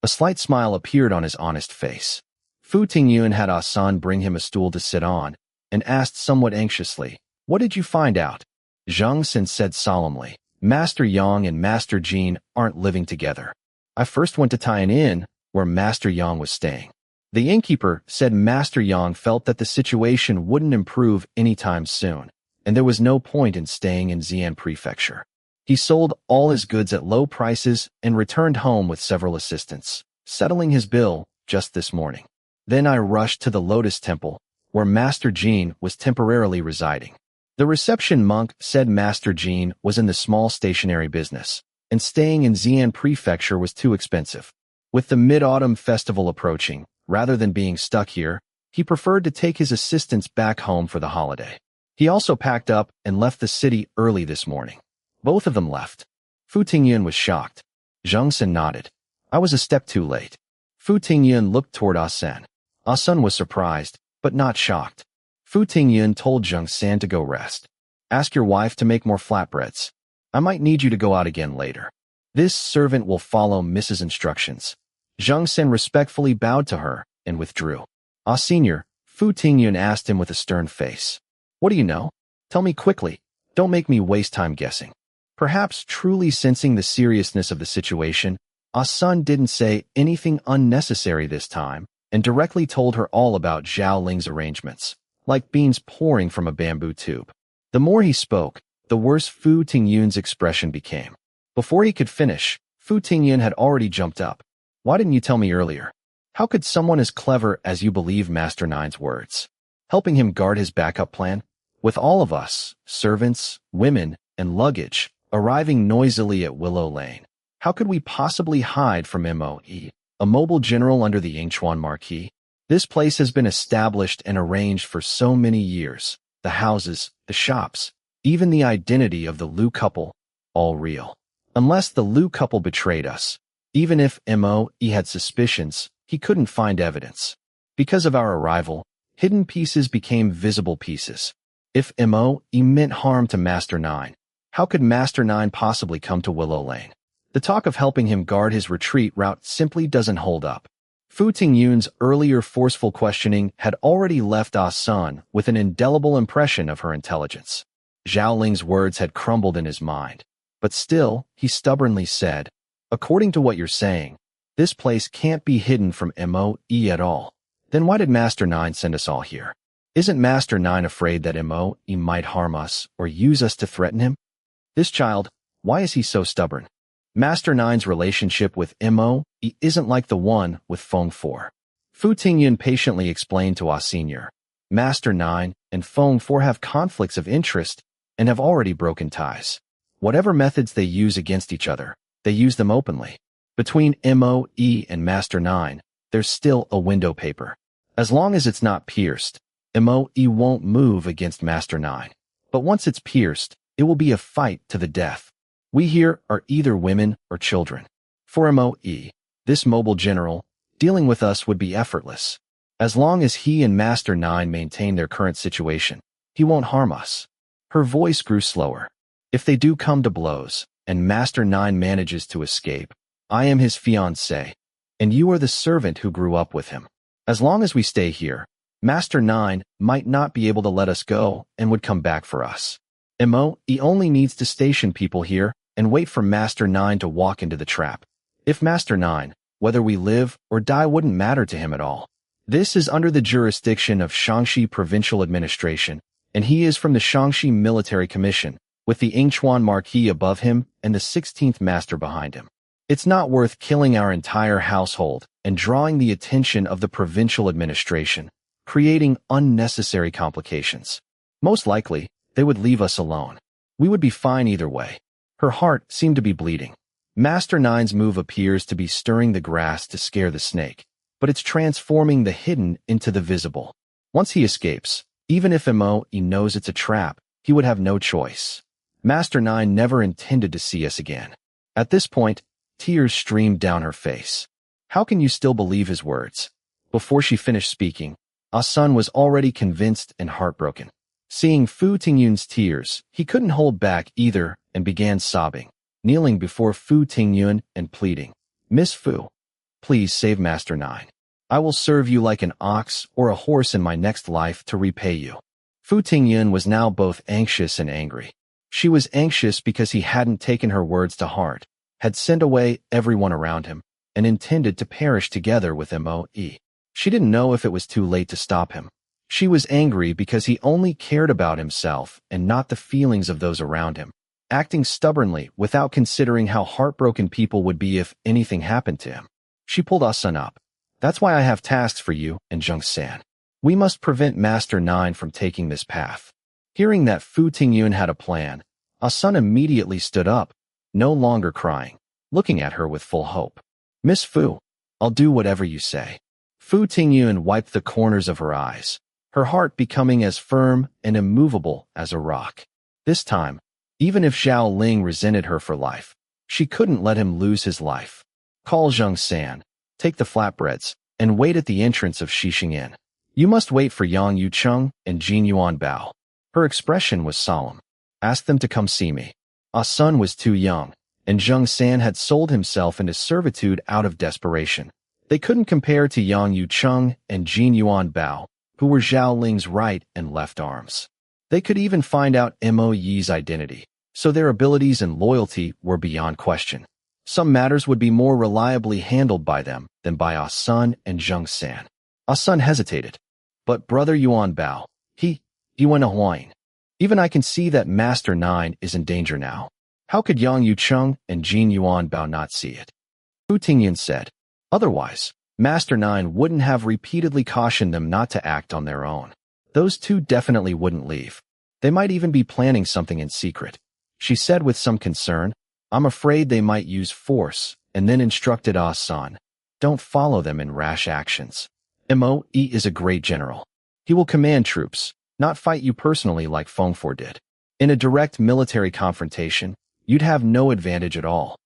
A slight smile appeared on his honest face. Fu Tingyun had Ah Sun bring him a stool to sit on, and asked somewhat anxiously, What did you find out? Zhang Xin said solemnly. Master Yang and Master Jin aren't living together. I first went to Tian Inn, where Master Yang was staying. The innkeeper said Master Yang felt that the situation wouldn't improve anytime soon, and there was no point in staying in Xi'an Prefecture. He sold all his goods at low prices and returned home with several assistants, settling his bill just this morning. Then I rushed to the Lotus Temple, where Master Jin was temporarily residing. The reception monk said Master Jin was in the small stationery business, and staying in Xi'an Prefecture was too expensive. With the Mid-Autumn Festival approaching, rather than being stuck here, he preferred to take his assistants back home for the holiday. He also packed up and left the city early this morning. Both of them left. Fu Tingyun was shocked. Zhang Xin nodded. I was a step too late. Fu Tingyun looked toward Ah Sen. Ah Sen was surprised, but not shocked. Fu Tingyun told Zhang San to go rest. Ask your wife to make more flatbreads. I might need you to go out again later. This servant will follow Mrs. Instructions. Zhang San respectfully bowed to her and withdrew. Ah, Senior, Fu Tingyun asked him with a stern face. What do you know? Tell me quickly. Don't make me waste time guessing. Perhaps truly sensing the seriousness of the situation, Ah Sun didn't say anything unnecessary this time and directly told her all about Zhao Ling's arrangements, like beans pouring from a bamboo tube. The more he spoke, the worse Fu Tingyun's expression became. Before he could finish, Fu Tingyun had already jumped up. Why didn't you tell me earlier? How could someone as clever as you believe Master Nine's words? Helping him guard his backup plan? With all of us, servants, women, and luggage, arriving noisily at Willow Lane, how could we possibly hide from Moe, a mobile general under the Yingchuan Marquis? This place has been established and arranged for so many years. The houses, the shops, even the identity of the Liu couple, all real. Unless the Liu couple betrayed us. Even if Moe had suspicions, he couldn't find evidence. Because of our arrival, hidden pieces became visible pieces. If Moe meant harm to Master Nine, how could Master Nine possibly come to Willow Lane? The talk of helping him guard his retreat route simply doesn't hold up. Fu Tingyun's earlier forceful questioning had already left Ah Sun with an indelible impression of her intelligence. Zhao Ling's words had crumbled in his mind. But still, he stubbornly said, according to what you're saying, this place can't be hidden from Moe at all. Then why did Master Nine send us all here? Isn't Master Nine afraid that Moe might harm us or use us to threaten him? This child, why is he so stubborn? Master Nine's relationship with Moe isn't like the one with Feng Four. Fu Tingyun patiently explained to Ah Senior. Master Nine and Feng Four have conflicts of interest and have already broken ties. Whatever methods they use against each other, they use them openly. Between Moe and Master Nine, there's still a window paper. As long as it's not pierced, Moe won't move against Master Nine. But once it's pierced, it will be a fight to the death. We here are either women or children. For Moe, this mobile general, dealing with us would be effortless. As long as he and Master Nine maintain their current situation, he won't harm us. Her voice grew slower. If they do come to blows, and Master Nine manages to escape, I am his fiancée, and you are the servant who grew up with him. As long as we stay here, Master Nine might not be able to let us go and would come back for us. Moe only needs to station people here and wait for Master Nine to walk into the trap. If Master Nine, whether we live or die wouldn't matter to him at all. This is under the jurisdiction of Shaanxi Provincial Administration, and he is from the Shaanxi Military Commission, with the Yingchuan Marquis above him and the 16th Master behind him. It's not worth killing our entire household and drawing the attention of the provincial administration, creating unnecessary complications. Most likely, they would leave us alone. We would be fine either way. Her heart seemed to be bleeding. Master Nine's move appears to be stirring the grass to scare the snake, but it's transforming the hidden into the visible. Once he escapes, even if Moe knows it's a trap, he would have no choice. Master Nine never intended to see us again. At this point, tears streamed down her face. How can you still believe his words? Before she finished speaking, Ah Sun was already convinced and heartbroken. Seeing Fu Tingyun's tears, he couldn't hold back either and began sobbing, kneeling before Fu Tingyun and pleading, Miss Fu, please save Master Nine. I will serve you like an ox or a horse in my next life to repay you. Fu Tingyun was now both anxious and angry. She was anxious because he hadn't taken her words to heart, had sent away everyone around him, and intended to perish together with Moe. She didn't know if it was too late to stop him. She was angry because he only cared about himself and not the feelings of those around him, acting stubbornly without considering how heartbroken people would be if anything happened to him. She pulled Ah-sun up. That's why I have tasks for you and Jung-san. We must prevent Master 9 from taking this path. Hearing that Fu Tingyun had a plan, Ah-sun immediately stood up, no longer crying, looking at her with full hope. Miss Fu, I'll do whatever you say. Fu Tingyun wiped the corners of her eyes, her heart becoming as firm and immovable as a rock. This time, even if Zhao Ling resented her for life, she couldn't let him lose his life. Call Jung-san, take the flatbreads, and wait at the entrance of Xixing Inn. You must wait for Yang Yucheng and Jin Yuan Bao. Her expression was solemn. Ask them to come see me. Ah-sun was too young, and Jung-san had sold himself into servitude out of desperation. They couldn't compare to Yang Yucheng and Jin Yuan Bao, who were Zhao Ling's right and left arms. They could even find out Mo Yi's identity, so their abilities and loyalty were beyond question. Some matters would be more reliably handled by them than by Ah-sun and Jung-san. Ah-sun hesitated. But Brother Yuan Bao, he went a whine. Even I can see that Master 9 is in danger now. How could Yang Yucheng and Jin Yuan Bao not see it? Fu Tingyun said. Otherwise, Master 9 wouldn't have repeatedly cautioned them not to act on their own. Those two definitely wouldn't leave. They might even be planning something in secret. She said with some concern, I'm afraid they might use force, and then instructed Ah-sun. Don't follow them in rash actions. Moe is a great general. He will command troops, not fight you personally like Fengfor did. In a direct military confrontation, you'd have no advantage at all.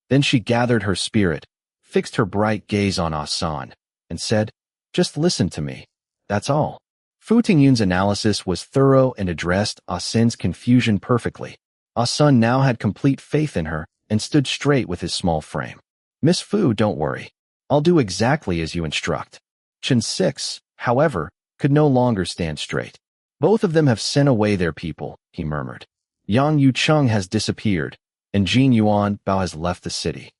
Then she gathered her spirit, fixed her bright gaze on Ah-sun, and said, just listen to me. That's all. Fu Tingyun's analysis was thorough and addressed Ah-sun's confusion perfectly. Ah-sun now had complete faith in her and stood straight with his small frame. Miss Fu, don't worry. I'll do exactly as you instruct. Chen 6, however, could no longer stand straight. Both of them have sent away their people, he murmured. Yang Yucheng has disappeared, and Jin Yuan Bao has left the city.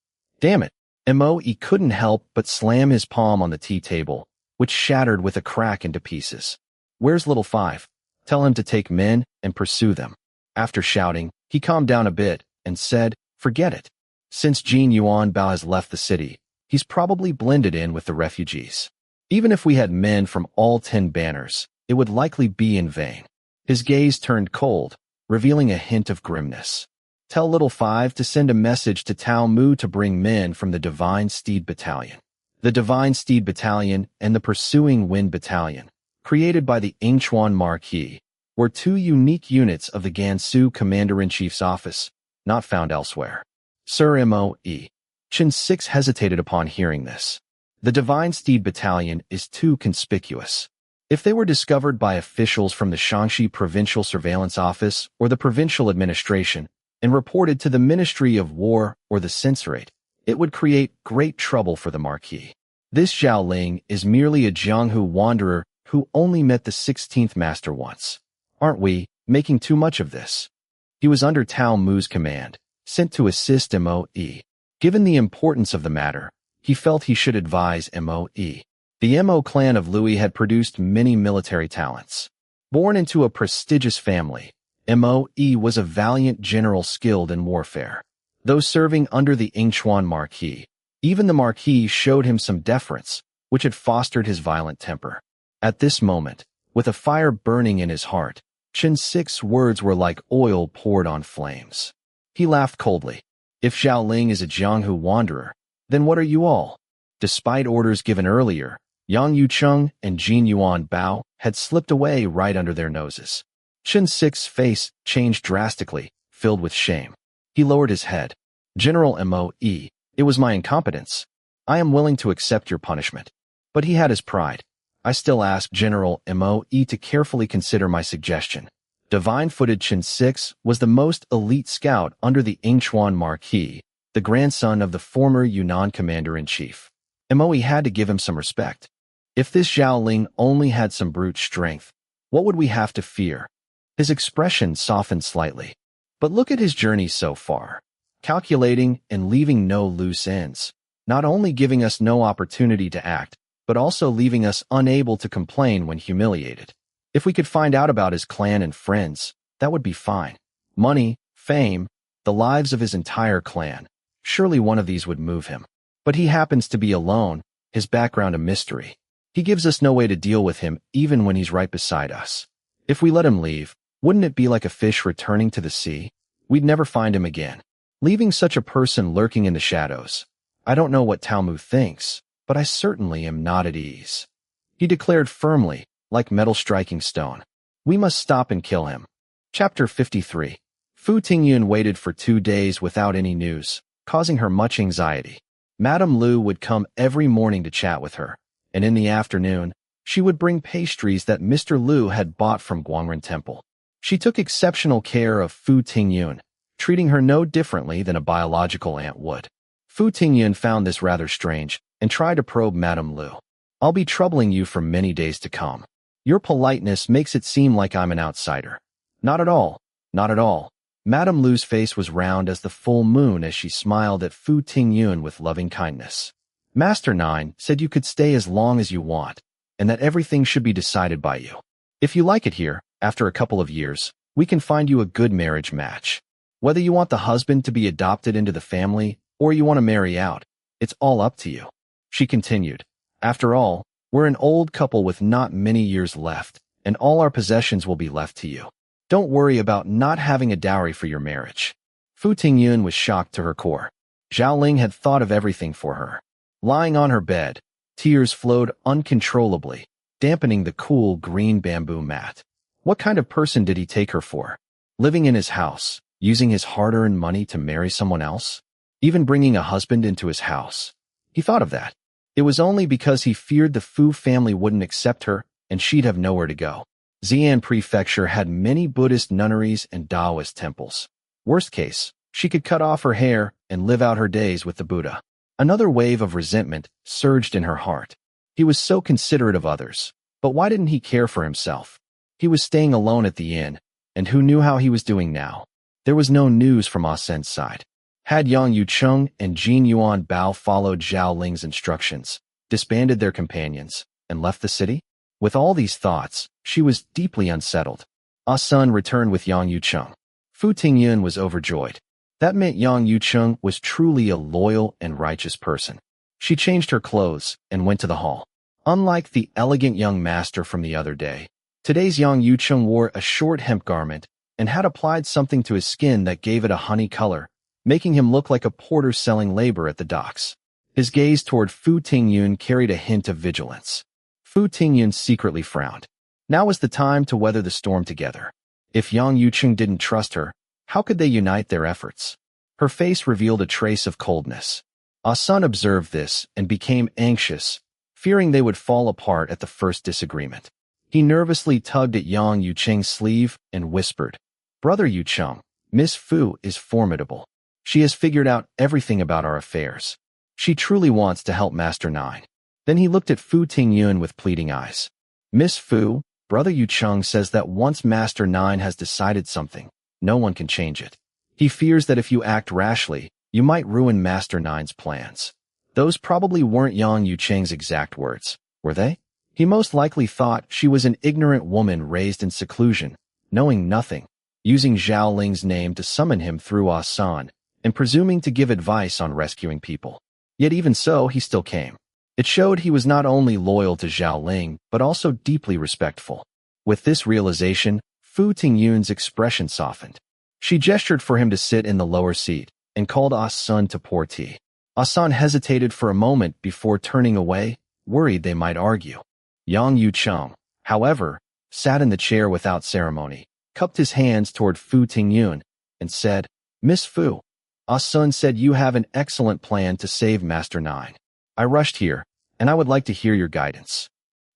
Damn it. Moe couldn't help but slam his palm on the tea table, which shattered with a crack into pieces. Where's little 5? Tell him to take men and pursue them. After shouting, he calmed down a bit and said, forget it. Since Jin Yuan Bao has left the city, he's probably blended in with the refugees. Even if we had men from all 10 banners, it would likely be in vain. His gaze turned cold, revealing a hint of grimness. Tell little 5 to send a message to Tao Mu to bring men from the Divine Steed Battalion. The Divine Steed Battalion and the Pursuing Wind Battalion, created by the Yingchuan Marquis, were two unique units of the Gansu Commander-in-Chief's office, not found elsewhere. Sir Moe. Chen 6 hesitated upon hearing this. The Divine Steed Battalion is too conspicuous. If they were discovered by officials from the Shaanxi Provincial Surveillance Office or the Provincial Administration and reported to the Ministry of War or the Censorate, it would create great trouble for the Marquis. This Zhao Ling is merely a Jianghu wanderer who only met the 16th Master once. Aren't we making too much of this? He was under Tao Mu's command, sent to assist Moe. Given the importance of the matter, he felt he should advise Moe. The Mo clan of Louis had produced many military talents. Born into a prestigious family, Moe was a valiant general skilled in warfare. Though serving under the Yingchuan Marquis, even the Marquis showed him some deference, which had fostered his violent temper. At this moment, with a fire burning in his heart, Chen 6's words were like oil poured on flames. He laughed coldly. If Zhao Ling is a Jianghu wanderer, then what are you all? Despite orders given earlier, Yang Yucheng and Jin Yuan Bao had slipped away right under their noses. Chen 6's face changed drastically, filled with shame. He lowered his head. General Moe, it was my incompetence. I am willing to accept your punishment. But he had his pride. I still ask General Moe to carefully consider my suggestion. Divine-footed Chen 6 was the most elite scout under the Yingchuan Marquis, the grandson of the former Yunnan Commander-in-Chief. Moe had to give him some respect. If this Zhao Ling only had some brute strength, What would we have to fear? His expression softened slightly. But look at his journey so far. Calculating and leaving no loose ends. Not only giving us no opportunity to act, but also leaving us unable to complain when humiliated. If we could find out about his clan and friends, that would be fine. Money, fame, the lives of his entire clan. Surely one of these would move him. But he happens to be alone, his background a mystery. He gives us no way to deal with him even when he's right beside us. If we let him leave, wouldn't it be like a fish returning to the sea? We'd never find him again. Leaving such a person lurking in the shadows. I don't know what Tao Mu thinks, but I certainly am not at ease. He declared firmly, like metal striking stone. We must stop and kill him. Chapter 53. Fu Tingyun waited for 2 days without any news, causing her much anxiety. Madame Lu would come every morning to chat with her, and in the afternoon, she would bring pastries that Mr. Lu had bought from Guangren Temple. She took exceptional care of Fu Tingyun, treating her no differently than a biological aunt would. Fu Tingyun found this rather strange and tried to probe Madame Lu. I'll be troubling you for many days to come. Your politeness makes it seem like I'm an outsider. Not at all, not at all. Madame Lu's face was round as the full moon as she smiled at Fu Tingyun with loving kindness. Master Nine said you could stay as long as you want, and that everything should be decided by you. If you like it here, after a couple of years, we can find you a good marriage match. Whether you want the husband to be adopted into the family or you want to marry out, it's all up to you. She continued. After all, we're an old couple with not many years left, and all our possessions will be left to you. Don't worry about not having a dowry for your marriage. Fu Tingyun was shocked to her core. Zhao Ling had thought of everything for her. Lying on her bed, tears flowed uncontrollably, dampening the cool green bamboo mat. What kind of person did he take her for? Living in his house, using his hard-earned money to marry someone else? Even bringing a husband into his house? He thought of that. It was only because he feared the Fu family wouldn't accept her and she'd have nowhere to go. Xi'an Prefecture had many Buddhist nunneries and Taoist temples. Worst case, she could cut off her hair and live out her days with the Buddha. Another wave of resentment surged in her heart. He was so considerate of others, but why didn't he care for himself? He was staying alone at the inn, and who knew how he was doing now? There was no news from Ah Sen's side. Had Yang Yucheng and Jin Yuan Bao followed Zhao Ling's instructions, disbanded their companions, and left the city? With all these thoughts, she was deeply unsettled. Ah Sen returned with Yang Yucheng. Fu Tingyun was overjoyed. That meant Yang Yucheng was truly a loyal and righteous person. She changed her clothes and went to the hall. Unlike the elegant young master from the other day, today's Yang Yucheng wore a short hemp garment and had applied something to his skin that gave it a honey color, making him look like a porter selling labor at the docks. His gaze toward Fu Tingyun carried a hint of vigilance. Fu Tingyun secretly frowned. Now was the time to weather the storm together. If Yang Yucheng didn't trust her, how could they unite their efforts? Her face revealed a trace of coldness. Ah Sen observed this and became anxious, fearing they would fall apart at the first disagreement. He nervously tugged at Yang Yucheng's sleeve and whispered, "Brother Yucheng, Miss Fu is formidable. She has figured out everything about our affairs. She truly wants to help Master Nine." Then he looked at Fu Tingyun with pleading eyes. "Miss Fu, Brother Yucheng says that once Master Nine has decided something, no one can change it. He fears that if you act rashly, you might ruin Master Nine's plans." Those probably weren't Yang Yucheng's exact words, were they? He most likely thought she was an ignorant woman raised in seclusion, knowing nothing, using Zhao Ling's name to summon him through Ah Sen, and presuming to give advice on rescuing people. Yet even so, he still came. It showed he was not only loyal to Zhao Ling, but also deeply respectful. With this realization, Fu Tingyun's expression softened. She gestured for him to sit in the lower seat, and called Ah Sen to pour tea. Ah Sen hesitated for a moment before turning away, worried they might argue. Yang Yucheng, however, sat in the chair without ceremony, cupped his hands toward Fu Tingyun, and said, "Miss Fu, Ah Sen said you have an excellent plan to save Master Nine. I rushed here, and I would like to hear your guidance."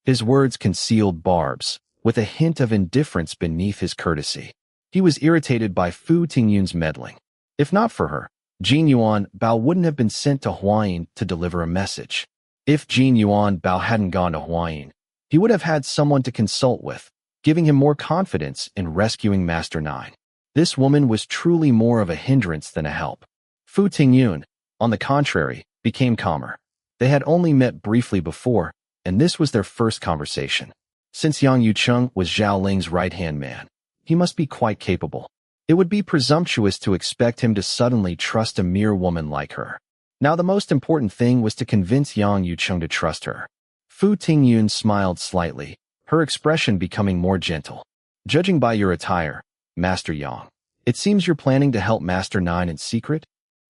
His words concealed barbs, with a hint of indifference beneath his courtesy. He was irritated by Fu Tingyun's meddling. If not for her, Jin Yuan Bao wouldn't have been sent to Huayin to deliver a message. If Jin Yuan Bao hadn't gone to Huayin, he would have had someone to consult with. giving him more confidence in rescuing Master Nine. This woman was truly more of a hindrance than a help. Fu Tingyun, on the contrary, became calmer. They had only met briefly before, and this was their first conversation. Since Yang Yucheng was Zhao Ling's right-hand man, he must be quite capable. It would be presumptuous to expect him to suddenly trust a mere woman like her. Now the most important thing was to convince Yang Yucheng to trust her. Fu Tingyun smiled slightly, her expression becoming more gentle. Judging by your attire, Master Yang, it seems you're planning to help Master Nine in secret?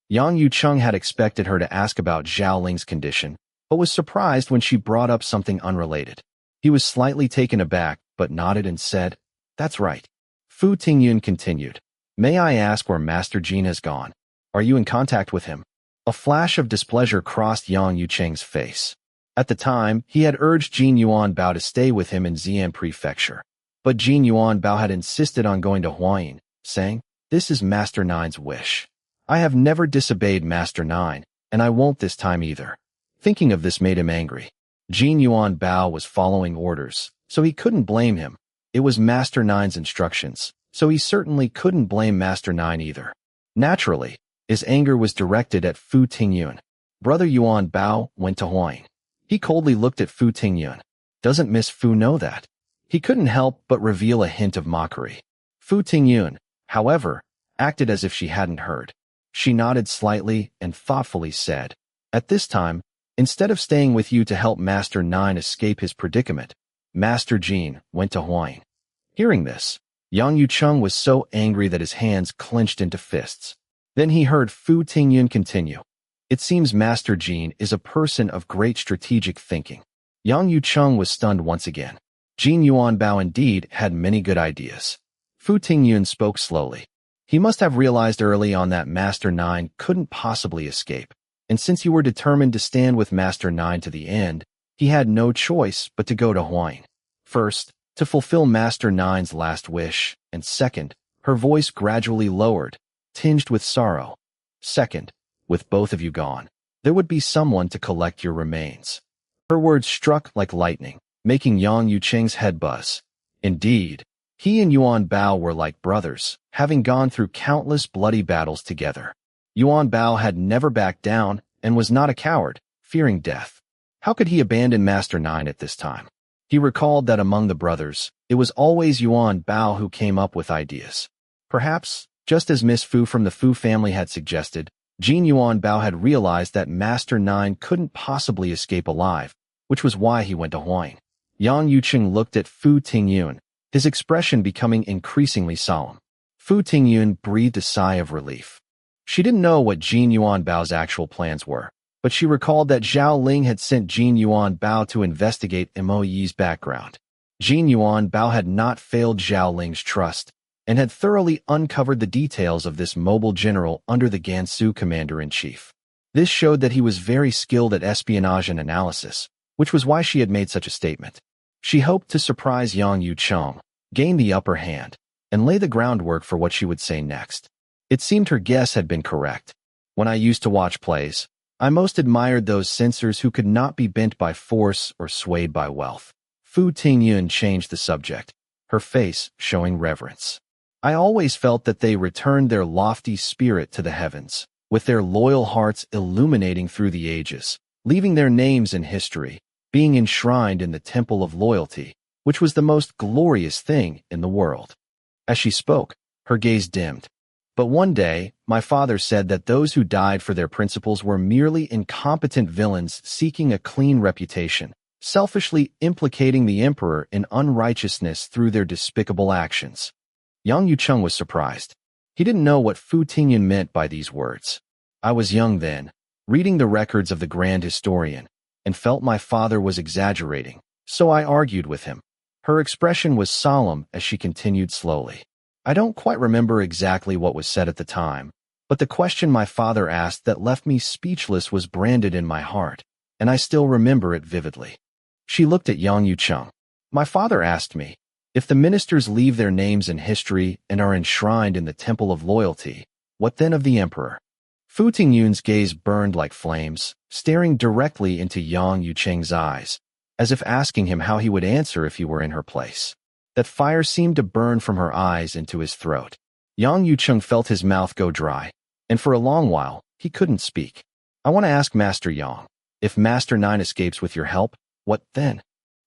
Yang Yucheng had expected her to ask about Zhao Ling's condition, but was surprised when she brought up something unrelated. He was slightly taken aback, but nodded and said, "That's right." Fu Tingyun continued, "May I ask where Master Jin has gone? Are you in contact with him?" A flash of displeasure crossed Yang Yucheng's face. At the time, he had urged Jin Yuanbao to stay with him in Xi'an Prefecture. But Jin Yuanbao had insisted on going to Huayin, saying, "This is Master Nine's wish. I have never disobeyed Master Nine, and I won't this time either." Thinking of this made him angry. Jin Yuanbao was following orders, so he couldn't blame him. It was Master Nine's instructions, so he certainly couldn't blame Master Nine either. Naturally, his anger was directed at Fu Tingyun. Brother Yuanbao went to Huayin. He coldly looked at Fu Tingyun. Doesn't Miss Fu know that? He couldn't help but reveal a hint of mockery. Fu Tingyun, however, acted as if she hadn't heard. She nodded slightly and thoughtfully said, "At this time, instead of staying with you to help Master Nine escape his predicament, Master Jin went to Huayin." Hearing this, Yang Yucheng was so angry that his hands clenched into fists. Then he heard Fu Tingyun continue, "It seems Master Jin is a person of great strategic thinking." Yang Yucheng was stunned once again. Jin Yuanbao indeed had many good ideas. Fu Tingyun spoke slowly. He must have realized early on that Master Nine couldn't possibly escape, and since you were determined to stand with Master Nine to the end, he had no choice but to go to Huayin. First, to fulfill Master Nine's last wish, and second, her voice gradually lowered, tinged with sorrow. Second, with both of you gone, there would be someone to collect your remains. Her words struck like lightning, making Yang Yucheng's head buzz. Indeed, he and Yuanbao were like brothers, having gone through countless bloody battles together. Yuanbao had never backed down and was not a coward, fearing death. How could he abandon Master Nine at this time? He recalled that among the brothers, it was always Yuanbao who came up with ideas. Perhaps, just as Miss Fu from the Fu family had suggested, Jin Yuanbao had realized that Master Nine couldn't possibly escape alive, which was why he went to Huayin. Yang Yucheng looked at Fu Tingyun, his expression becoming increasingly solemn. Fu Tingyun breathed a sigh of relief. She didn't know what Jin Yuanbao's actual plans were, but she recalled that Zhao Ling had sent Jin Yuanbao to investigate Mo Yi's background. Jin Yuanbao had not failed Zhao Ling's trust, and had thoroughly uncovered the details of this mobile general under the Gansu commander-in-chief. This showed that he was very skilled at espionage and analysis, which was why she had made such a statement. She hoped to surprise Yang Yucheng, gain the upper hand, and lay the groundwork for what she would say next. It seemed her guess had been correct. When I used to watch plays, I most admired those censors who could not be bent by force or swayed by wealth. Fu Tingyun changed the subject, her face showing reverence. I always felt that they returned their lofty spirit to the heavens, with their loyal hearts illuminating through the ages, leaving their names in history, being enshrined in the temple of loyalty, which was the most glorious thing in the world. As she spoke, her gaze dimmed. But one day, my father said that those who died for their principles were merely incompetent villains seeking a clean reputation, selfishly implicating the emperor in unrighteousness through their despicable actions. Yang Yucheng was surprised. He didn't know what Fu Tingyun meant by these words. I was young then, reading the records of the grand historian, and felt my father was exaggerating, so I argued with him. Her expression was solemn as she continued slowly. I don't quite remember exactly what was said at the time, but the question my father asked that left me speechless was branded in my heart, and I still remember it vividly. She looked at Yang Yucheng. My father asked me, if the ministers leave their names in history and are enshrined in the temple of loyalty, what then of the emperor? Fu Tingyun's gaze burned like flames, staring directly into Yang Yucheng's eyes, as if asking him how he would answer if he were in her place. That fire seemed to burn from her eyes into his throat. Yang Yucheng felt his mouth go dry, and for a long while, he couldn't speak. I want to ask Master Yang, if Master Nine escapes with your help, what then?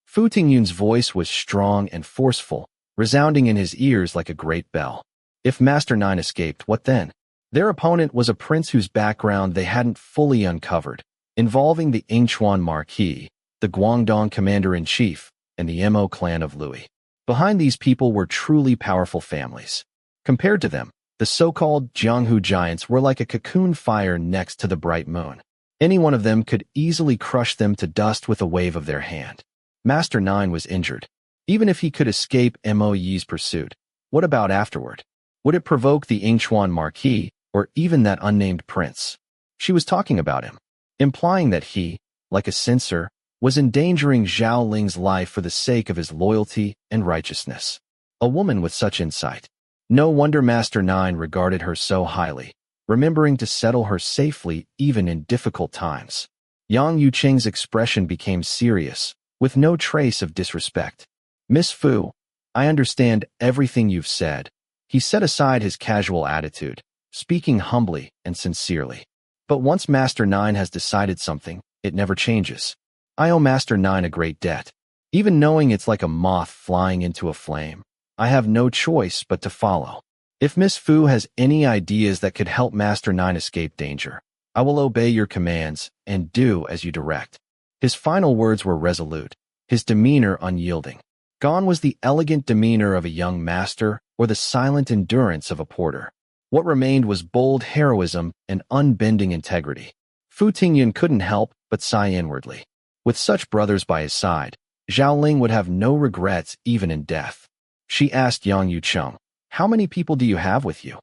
Fu Tingyun's voice was strong and forceful, resounding in his ears like a great bell. If Master Nine escaped, what then? Their opponent was a prince whose background they hadn't fully uncovered, involving the Yingchuan Marquis, the Guangdong Commander-in-Chief, and the Mo clan of Louis. Behind these people were truly powerful families. Compared to them, the so-called Jianghu giants were like a cocoon fire next to the bright moon. Any one of them could easily crush them to dust with a wave of their hand. Master Nine was injured. Even if he could escape Mo Yi's pursuit, what about afterward? Would it provoke the Yingchuan Marquis, or even that unnamed prince? She was talking about him, implying that he, like a censor, was endangering Zhao Ling's life for the sake of his loyalty and righteousness. A woman with such insight. No wonder Master Nine regarded her so highly, remembering to settle her safely even in difficult times. Yang Yucheng's expression became serious, with no trace of disrespect. Miss Fu, I understand everything you've said. He set aside his casual attitude, speaking humbly and sincerely. But once Master Nine has decided something, it never changes. I owe Master Nine a great debt. Even knowing it's like a moth flying into a flame, I have no choice but to follow. If Miss Fu has any ideas that could help Master Nine escape danger, I will obey your commands and do as you direct. His final words were resolute, his demeanor unyielding. Gone was the elegant demeanor of a young master or the silent endurance of a porter. What remained was bold heroism and unbending integrity. Fu Tingyun couldn't help but sigh inwardly. With such brothers by his side, Zhao Ling would have no regrets even in death. She asked Yang Yucheng, how many people do you have with you?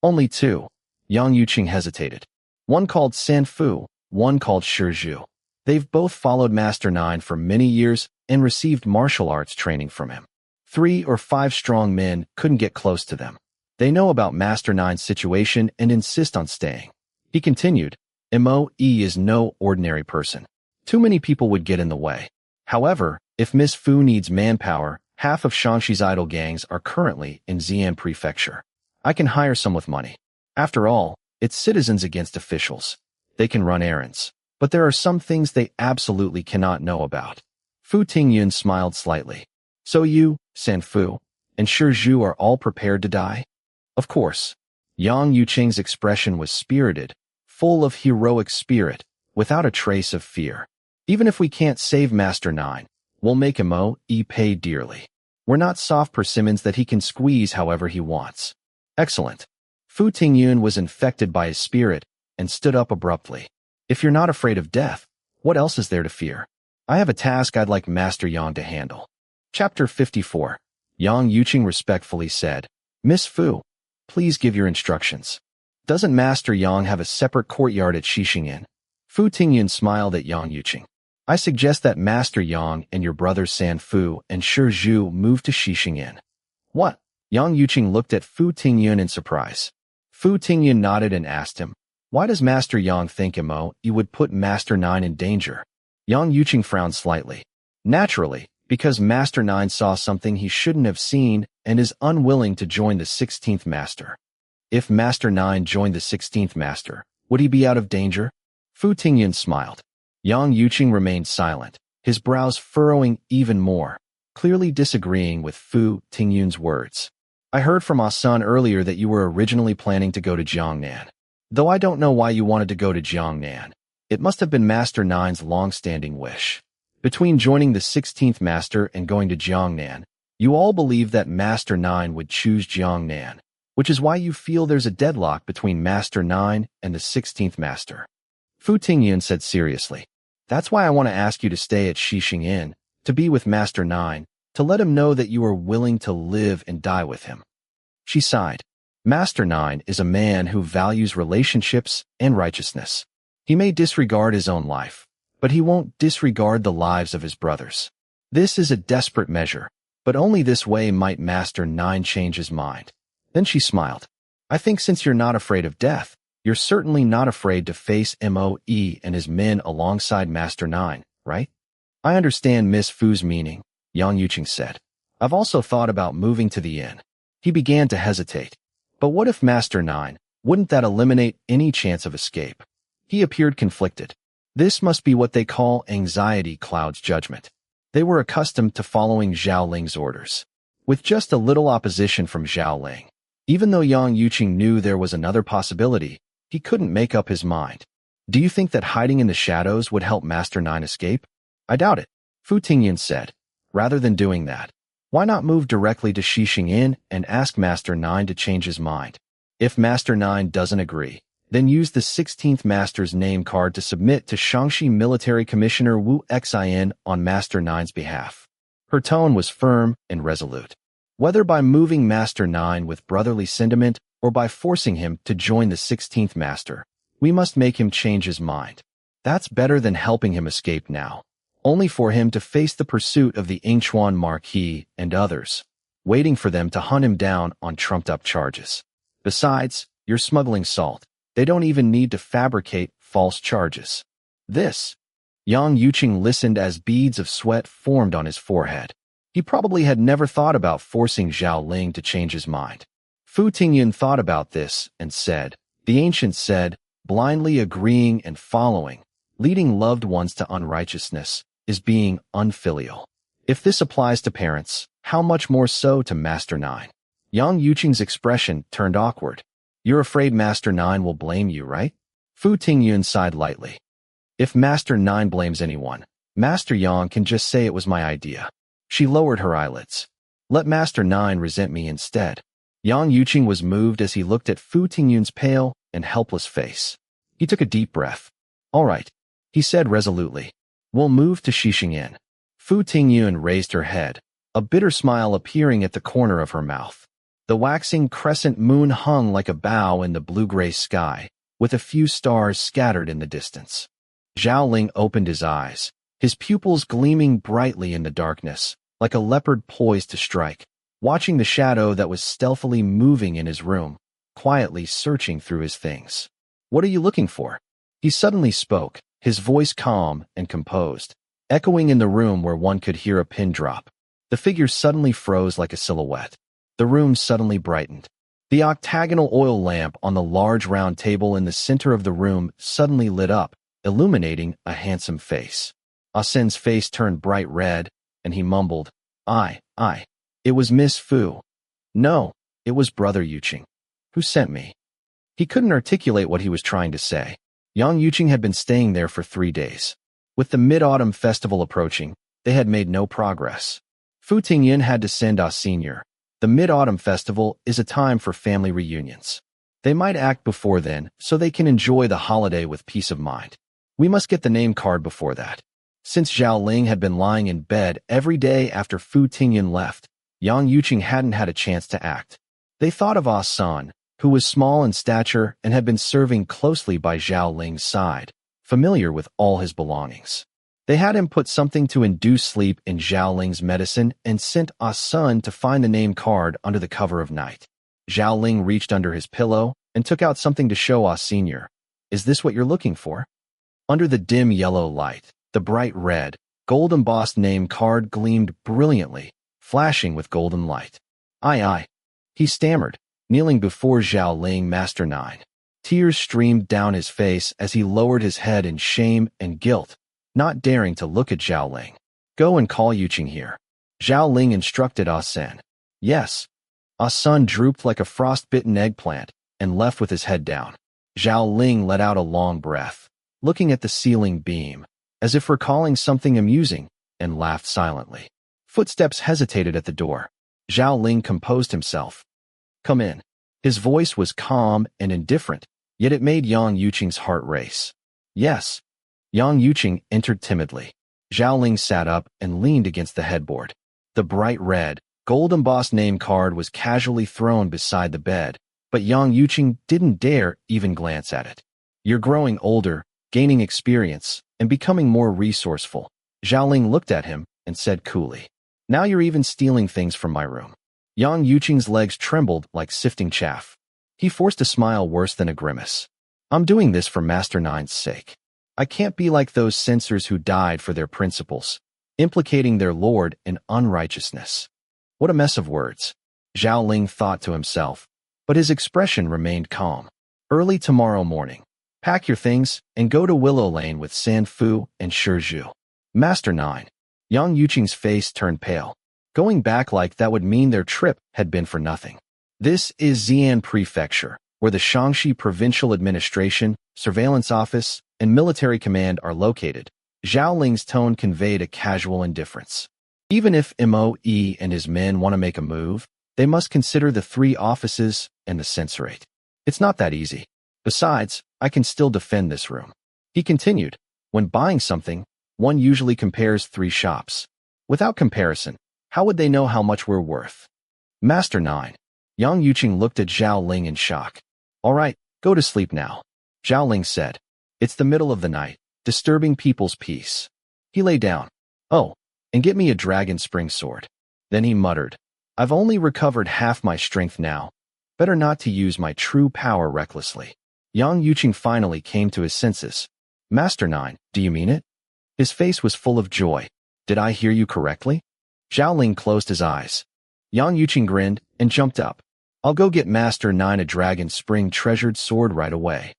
Only two. Yang Yucheng hesitated. One called San Fu, one called Zhi Zhi. They've both followed Master Nine for many years and received martial arts training from him. 3 or 5 strong men couldn't get close to them. They know about Master Nine's situation and insist on staying. He continued, Mo Yi is no ordinary person. Too many people would get in the way. However, if Miss Fu needs manpower, half of Shaanxi's idol gangs are currently in Xi'an Prefecture. I can hire some with money. After all, it's citizens against officials. They can run errands. But there are some things they absolutely cannot know about. Fu Tingyun smiled slightly. So you, San Fu, and Zhi Zhi are all prepared to die? Of course. Yang Yucheng's expression was spirited, full of heroic spirit, without a trace of fear. Even if we can't save Master Nine, we'll make Mo Yi pay dearly. We're not soft persimmons that he can squeeze however he wants. Excellent. Fu Tingyun was infected by his spirit and stood up abruptly. If you're not afraid of death, what else is there to fear? I have a task I'd like Master Yang to handle. Chapter 54. Yang Yucheng respectfully said, Miss Fu, please give your instructions. Doesn't Master Yang have a separate courtyard at Xixing? Fu Tingyun smiled at Yang Yucheng. I suggest that Master Yang and your brothers San Fu and Zhi Zhi move to Xixing. What? Yang Yucheng looked at Fu Tingyun in surprise. Fu Tingyun nodded and asked him, why does Master Yang think Mo Yi would put Master Nine in danger? Yang Yucheng frowned slightly. Naturally, because Master Nine saw something he shouldn't have seen and is unwilling to join the 16th Master. If Master Nine joined the 16th Master, would he be out of danger? Fu Tingyun smiled. Yang Yucheng remained silent, his brows furrowing even more, clearly disagreeing with Fu Tingyun's words. I heard from Ah-san earlier that you were originally planning to go to Jiangnan. Though I don't know why you wanted to go to Jiangnan. It must have been Master Nine's long-standing wish. Between joining the 16th Master and going to Jiangnan, you all believe that Master Nine would choose Jiangnan, which is why you feel there's a deadlock between Master Nine and the 16th Master. Fu Tingyun said seriously, that's why I want to ask you to stay at Xixing Inn, to be with Master Nine, to let him know that you are willing to live and die with him. She sighed. Master Nine is a man who values relationships and righteousness. He may disregard his own life, but he won't disregard the lives of his brothers. This is a desperate measure, but only this way might Master Nine change his mind. Then she smiled. I think since you're not afraid of death, you're certainly not afraid to face Mo Yi and his men alongside Master Nine, right? I understand Miss Fu's meaning, Yang Yucheng said. I've also thought about moving to the inn. He began to hesitate. But what if Master 9? Wouldn't that eliminate any chance of escape? He appeared conflicted. This must be what they call anxiety clouds judgment. They were accustomed to following Zhao Ling's orders. With just a little opposition from Zhao Ling, even though Yang Yuqing knew there was another possibility, he couldn't make up his mind. Do you think that hiding in the shadows would help Master 9 escape? I doubt it, Fu Tingyun said. Rather than doing that, why not move directly to Xixing Inn and ask Master 9 to change his mind? If Master 9 doesn't agree, then use the 16th Master's name card to submit to Shangxi Military Commissioner Wu Xin on Master 9's behalf. Her tone was firm and resolute. Whether by moving Master 9 with brotherly sentiment or by forcing him to join the 16th Master, we must make him change his mind. That's better than helping him escape now, only for him to face the pursuit of the Yingchuan Marquis and others, waiting for them to hunt him down on trumped-up charges. Besides, you're smuggling salt. They don't even need to fabricate false charges. This. Yang Yuqing listened as beads of sweat formed on his forehead. He probably had never thought about forcing Zhao Ling to change his mind. Fu Tingyun thought about this and said, the ancient said, blindly agreeing and following, leading loved ones to unrighteousness, is being unfilial. If this applies to parents, how much more so to Master 9? Yang Yuqing's expression turned awkward. You're afraid Master 9 will blame you, right? Fu Tingyun sighed lightly. If Master 9 blames anyone, Master Yang can just say it was my idea. She lowered her eyelids. Let Master 9 resent me instead. Yang Yuqing was moved as he looked at Fu Tingyun's pale and helpless face. He took a deep breath. All right, he said resolutely. We'll move to Xixing Inn. Fu Tingyun raised her head, a bitter smile appearing at the corner of her mouth. The waxing crescent moon hung like a bow in the blue-gray sky, with a few stars scattered in the distance. Zhao Ling opened his eyes, his pupils gleaming brightly in the darkness, like a leopard poised to strike, watching the shadow that was stealthily moving in his room, quietly searching through his things. What are you looking for? He suddenly spoke, his voice calm and composed, echoing in the room where one could hear a pin drop. The figure suddenly froze like a silhouette. The room suddenly brightened. The octagonal oil lamp on the large round table in the center of the room suddenly lit up, illuminating a handsome face. Asen's face turned bright red, and he mumbled, I. It was Miss Fu. No, it was Brother Yuqing. Who sent me? He couldn't articulate what he was trying to say. Yang Yuqing had been staying there for 3 days. With the Mid-Autumn Festival approaching, they had made no progress. Fu Tingyun had to send Senior. The Mid-Autumn Festival is a time for family reunions. They might act before then, so they can enjoy the holiday with peace of mind. We must get the name card before that. Since Zhao Ling had been lying in bed every day after Fu Tingyun left, Yang Yuqing hadn't had a chance to act. They thought of Ah San, who was small in stature and had been serving closely by Zhao Ling's side, familiar with all his belongings. They had him put something to induce sleep in Zhao Ling's medicine and sent Ah San to find the name card under the cover of night. Zhao Ling reached under his pillow and took out something to show Ah Senior. Is this what you're looking for? Under the dim yellow light, the bright red, gold-embossed name card gleamed brilliantly, flashing with golden light. Aye. He stammered, kneeling before Zhao Ling Master 9. Tears streamed down his face as he lowered his head in shame and guilt, not daring to look at Zhao Ling. Go and call Yuqing here. Zhao Ling instructed Ah San. Yes. Ah San drooped like a frost-bitten eggplant and left with his head down. Zhao Ling let out a long breath, looking at the ceiling beam, as if recalling something amusing, and laughed silently. Footsteps hesitated at the door. Zhao Ling composed himself. Come in. His voice was calm and indifferent, yet it made Yang Yuqing's heart race. Yes. Yang Yuqing entered timidly. Zhao Ling sat up and leaned against the headboard. The bright red, gold-embossed name card was casually thrown beside the bed, but Yang Yuqing didn't dare even glance at it. You're growing older, gaining experience, and becoming more resourceful. Zhao Ling looked at him and said coolly. Now you're even stealing things from my room. Yang Yuqing's legs trembled like sifting chaff. He forced a smile worse than a grimace. I'm doing this for Master 9's sake. I can't be like those censors who died for their principles, implicating their lord in unrighteousness. What a mess of words. Zhao Ling thought to himself, but his expression remained calm. Early tomorrow morning. Pack your things and go to Willow Lane with San Fu and Zhi Zhi. Master 9. Yang Yuqing's face turned pale. Going back like that would mean their trip had been for nothing. This is Xi'an Prefecture, where the Shaanxi Provincial Administration, Surveillance Office, and Military Command are located. Zhao Ling's tone conveyed a casual indifference. Even if Moe and his men want to make a move, they must consider the 3 offices and the censorate. It's not that easy. Besides, I can still defend this room. He continued, when buying something, one usually compares 3 shops. Without comparison, how would they know how much we're worth? Master 9. Yang Yuqing looked at Zhao Ling in shock. All right, go to sleep now. Zhao Ling said. It's the middle of the night, disturbing people's peace. He lay down. Oh, and get me a dragon spring sword. Then he muttered, I've only recovered half my strength now. Better not to use my true power recklessly. Yang Yuqing finally came to his senses. Master 9, do you mean it? His face was full of joy. Did I hear you correctly? Zhao Ling closed his eyes. Yang Yuqing grinned and jumped up. I'll go get Master 9 a dragon spring treasured sword right away.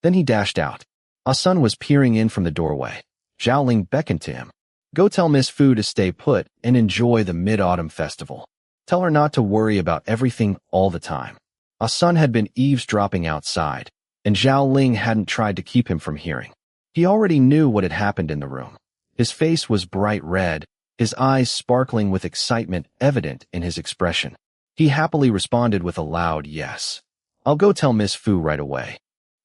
Then he dashed out. Ah Sun was peering in from the doorway. Zhao Ling beckoned to him. Go tell Miss Fu to stay put and enjoy the Mid-Autumn Festival. Tell her not to worry about everything all the time. Ah Sun had been eavesdropping outside, and Zhao Ling hadn't tried to keep him from hearing. He already knew what had happened in the room. His face was bright red, his eyes sparkling with excitement evident in his expression. He happily responded with a loud yes. I'll go tell Miss Fu right away.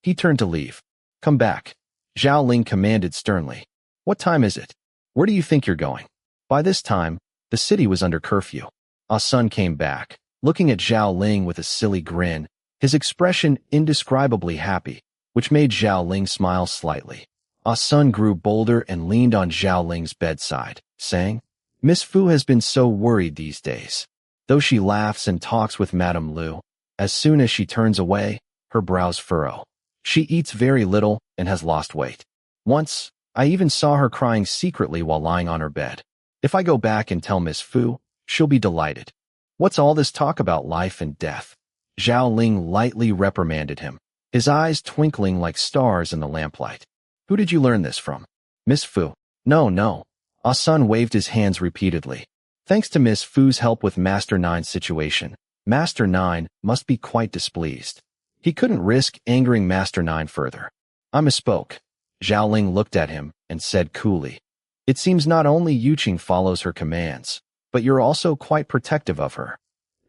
He turned to leave. Come back. Zhao Ling commanded sternly. What time is it? Where do you think you're going? By this time, the city was under curfew. Ah Sun came back, looking at Zhao Ling with a silly grin, his expression indescribably happy, which made Zhao Ling smile slightly. Ah Sun grew bolder and leaned on Zhao Ling's bedside, saying, Miss Fu has been so worried these days. Though she laughs and talks with Madame Lu, as soon as she turns away, her brows furrow. She eats very little and has lost weight. Once, I even saw her crying secretly while lying on her bed. If I go back and tell Miss Fu, she'll be delighted. What's all this talk about life and death? Zhao Ling lightly reprimanded him, his eyes twinkling like stars in the lamplight. Who did you learn this from? Miss Fu. No. Ah Sun waved his hands repeatedly. Thanks to Miss Fu's help with Master 9's situation, Master 9 must be quite displeased. He couldn't risk angering Master 9 further. I misspoke. Zhao Ling looked at him and said coolly, It seems not only Yuqing follows her commands, but you're also quite protective of her.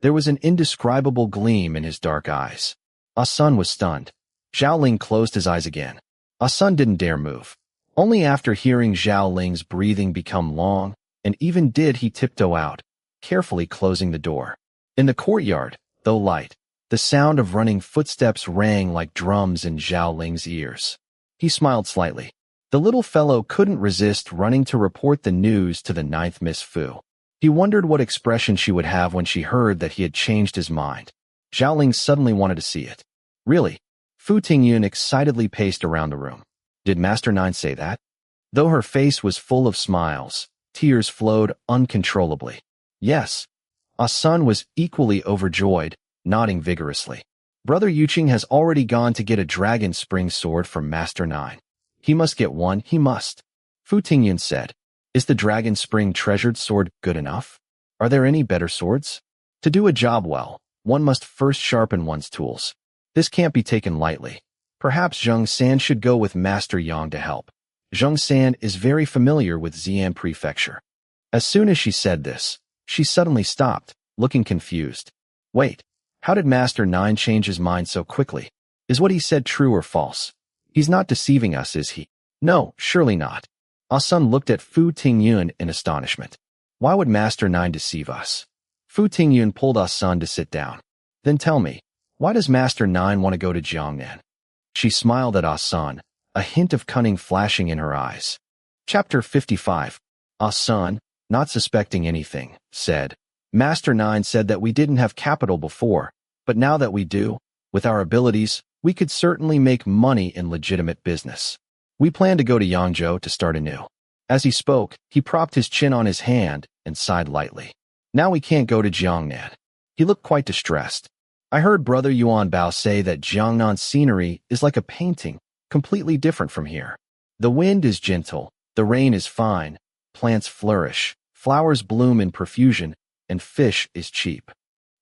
There was an indescribable gleam in his dark eyes. Ah Sun was stunned. Zhao Ling closed his eyes again. Ah Sun didn't dare move. Only after hearing Zhao Ling's breathing become long, and even did he tiptoe out, carefully closing the door. In the courtyard, though light, the sound of running footsteps rang like drums in Zhao Ling's ears. He smiled slightly. The little fellow couldn't resist running to report the news to the 9th Miss Fu. He wondered what expression she would have when she heard that he had changed his mind. Zhao Ling suddenly wanted to see it. Really? Fu Tingyun excitedly paced around the room. Did Master 9 say that? Though her face was full of smiles, tears flowed uncontrollably. Yes. Ah Sun was equally overjoyed, nodding vigorously. Brother Yuqing has already gone to get a dragon spring sword from Master 9. He must get one, he must. Fu Tingyun said, Is the dragon spring treasured sword good enough? Are there any better swords? To do a job well, one must first sharpen one's tools. This can't be taken lightly. Perhaps Zheng San should go with Master Yang to help. Zheng San is very familiar with Xi'an Prefecture. As soon as she said this, she suddenly stopped, looking confused. Wait, how did Master 9 change his mind so quickly? Is what he said true or false? He's not deceiving us, is he? No, surely not. Ah Sun looked at Fu Tingyun in astonishment. Why would Master 9 deceive us? Fu Tingyun pulled Ah Sun to sit down. Then tell me, why does Master 9 want to go to Jiangnan? She smiled at Ah Sun, a hint of cunning flashing in her eyes. Chapter 55. Ah Sun, not suspecting anything, said, Master 9 said that we didn't have capital before, but now that we do, with our abilities, we could certainly make money in legitimate business. We plan to go to Yangzhou to start anew. As he spoke, he propped his chin on his hand and sighed lightly. Now we can't go to Jiangnan. He looked quite distressed. I heard Brother Yuan Bao say that Jiangnan's scenery is like a painting, completely different from here. The wind is gentle, the rain is fine, plants flourish, flowers bloom in profusion, and fish is cheap.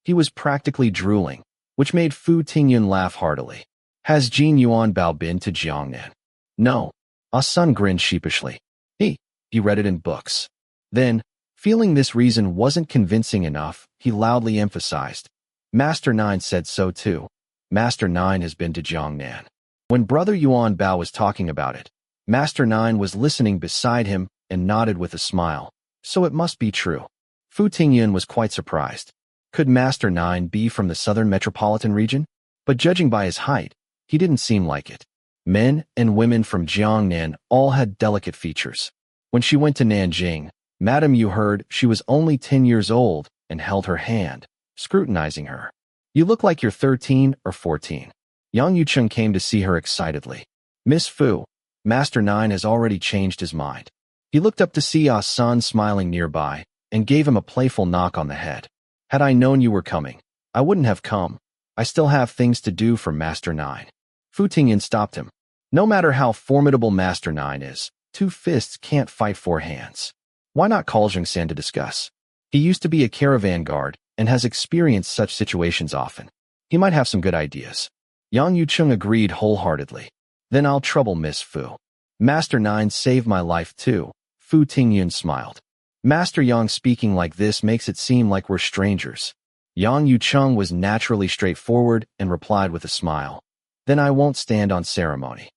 He was practically drooling, which made Fu Tingyun laugh heartily. Has Jin Yuan Bao been to Jiangnan? No. Ah Sun grinned sheepishly. He read it in books. Then, feeling this reason wasn't convincing enough, he loudly emphasized. Master Nine said so too. Master Nine has been to Jiangnan. When Brother Yuan Bao was talking about it, Master Nine was listening beside him and nodded with a smile. So it must be true. Fu Tingyun was quite surprised. Could Master Nine be from the southern metropolitan region? But judging by his height, he didn't seem like it. Men and women from Jiangnan all had delicate features. When she went to Nanjing, Madame Yu heard she was only 10 years old and held her hand, scrutinizing her. You look like you're 13 or 14. Yang Yucheng came to see her excitedly. Miss Fu, Master Nine has already changed his mind. He looked up to see Ah Sun smiling nearby and gave him a playful knock on the head. Had I known you were coming, I wouldn't have come. I still have things to do for Master Nine. Fu Tingyun stopped him. No matter how formidable Master Nine is, 2 fists can't fight 4 hands. Why not call Zhengsan to discuss? He used to be a caravan guard and has experienced such situations often. He might have some good ideas. Yang Yucheng agreed wholeheartedly. Then I'll trouble Miss Fu. Master Nine saved my life too. Fu Tingyun smiled. Master Yang speaking like this makes it seem like we're strangers. Yang Yucheng was naturally straightforward and replied with a smile. Then I won't stand on ceremony.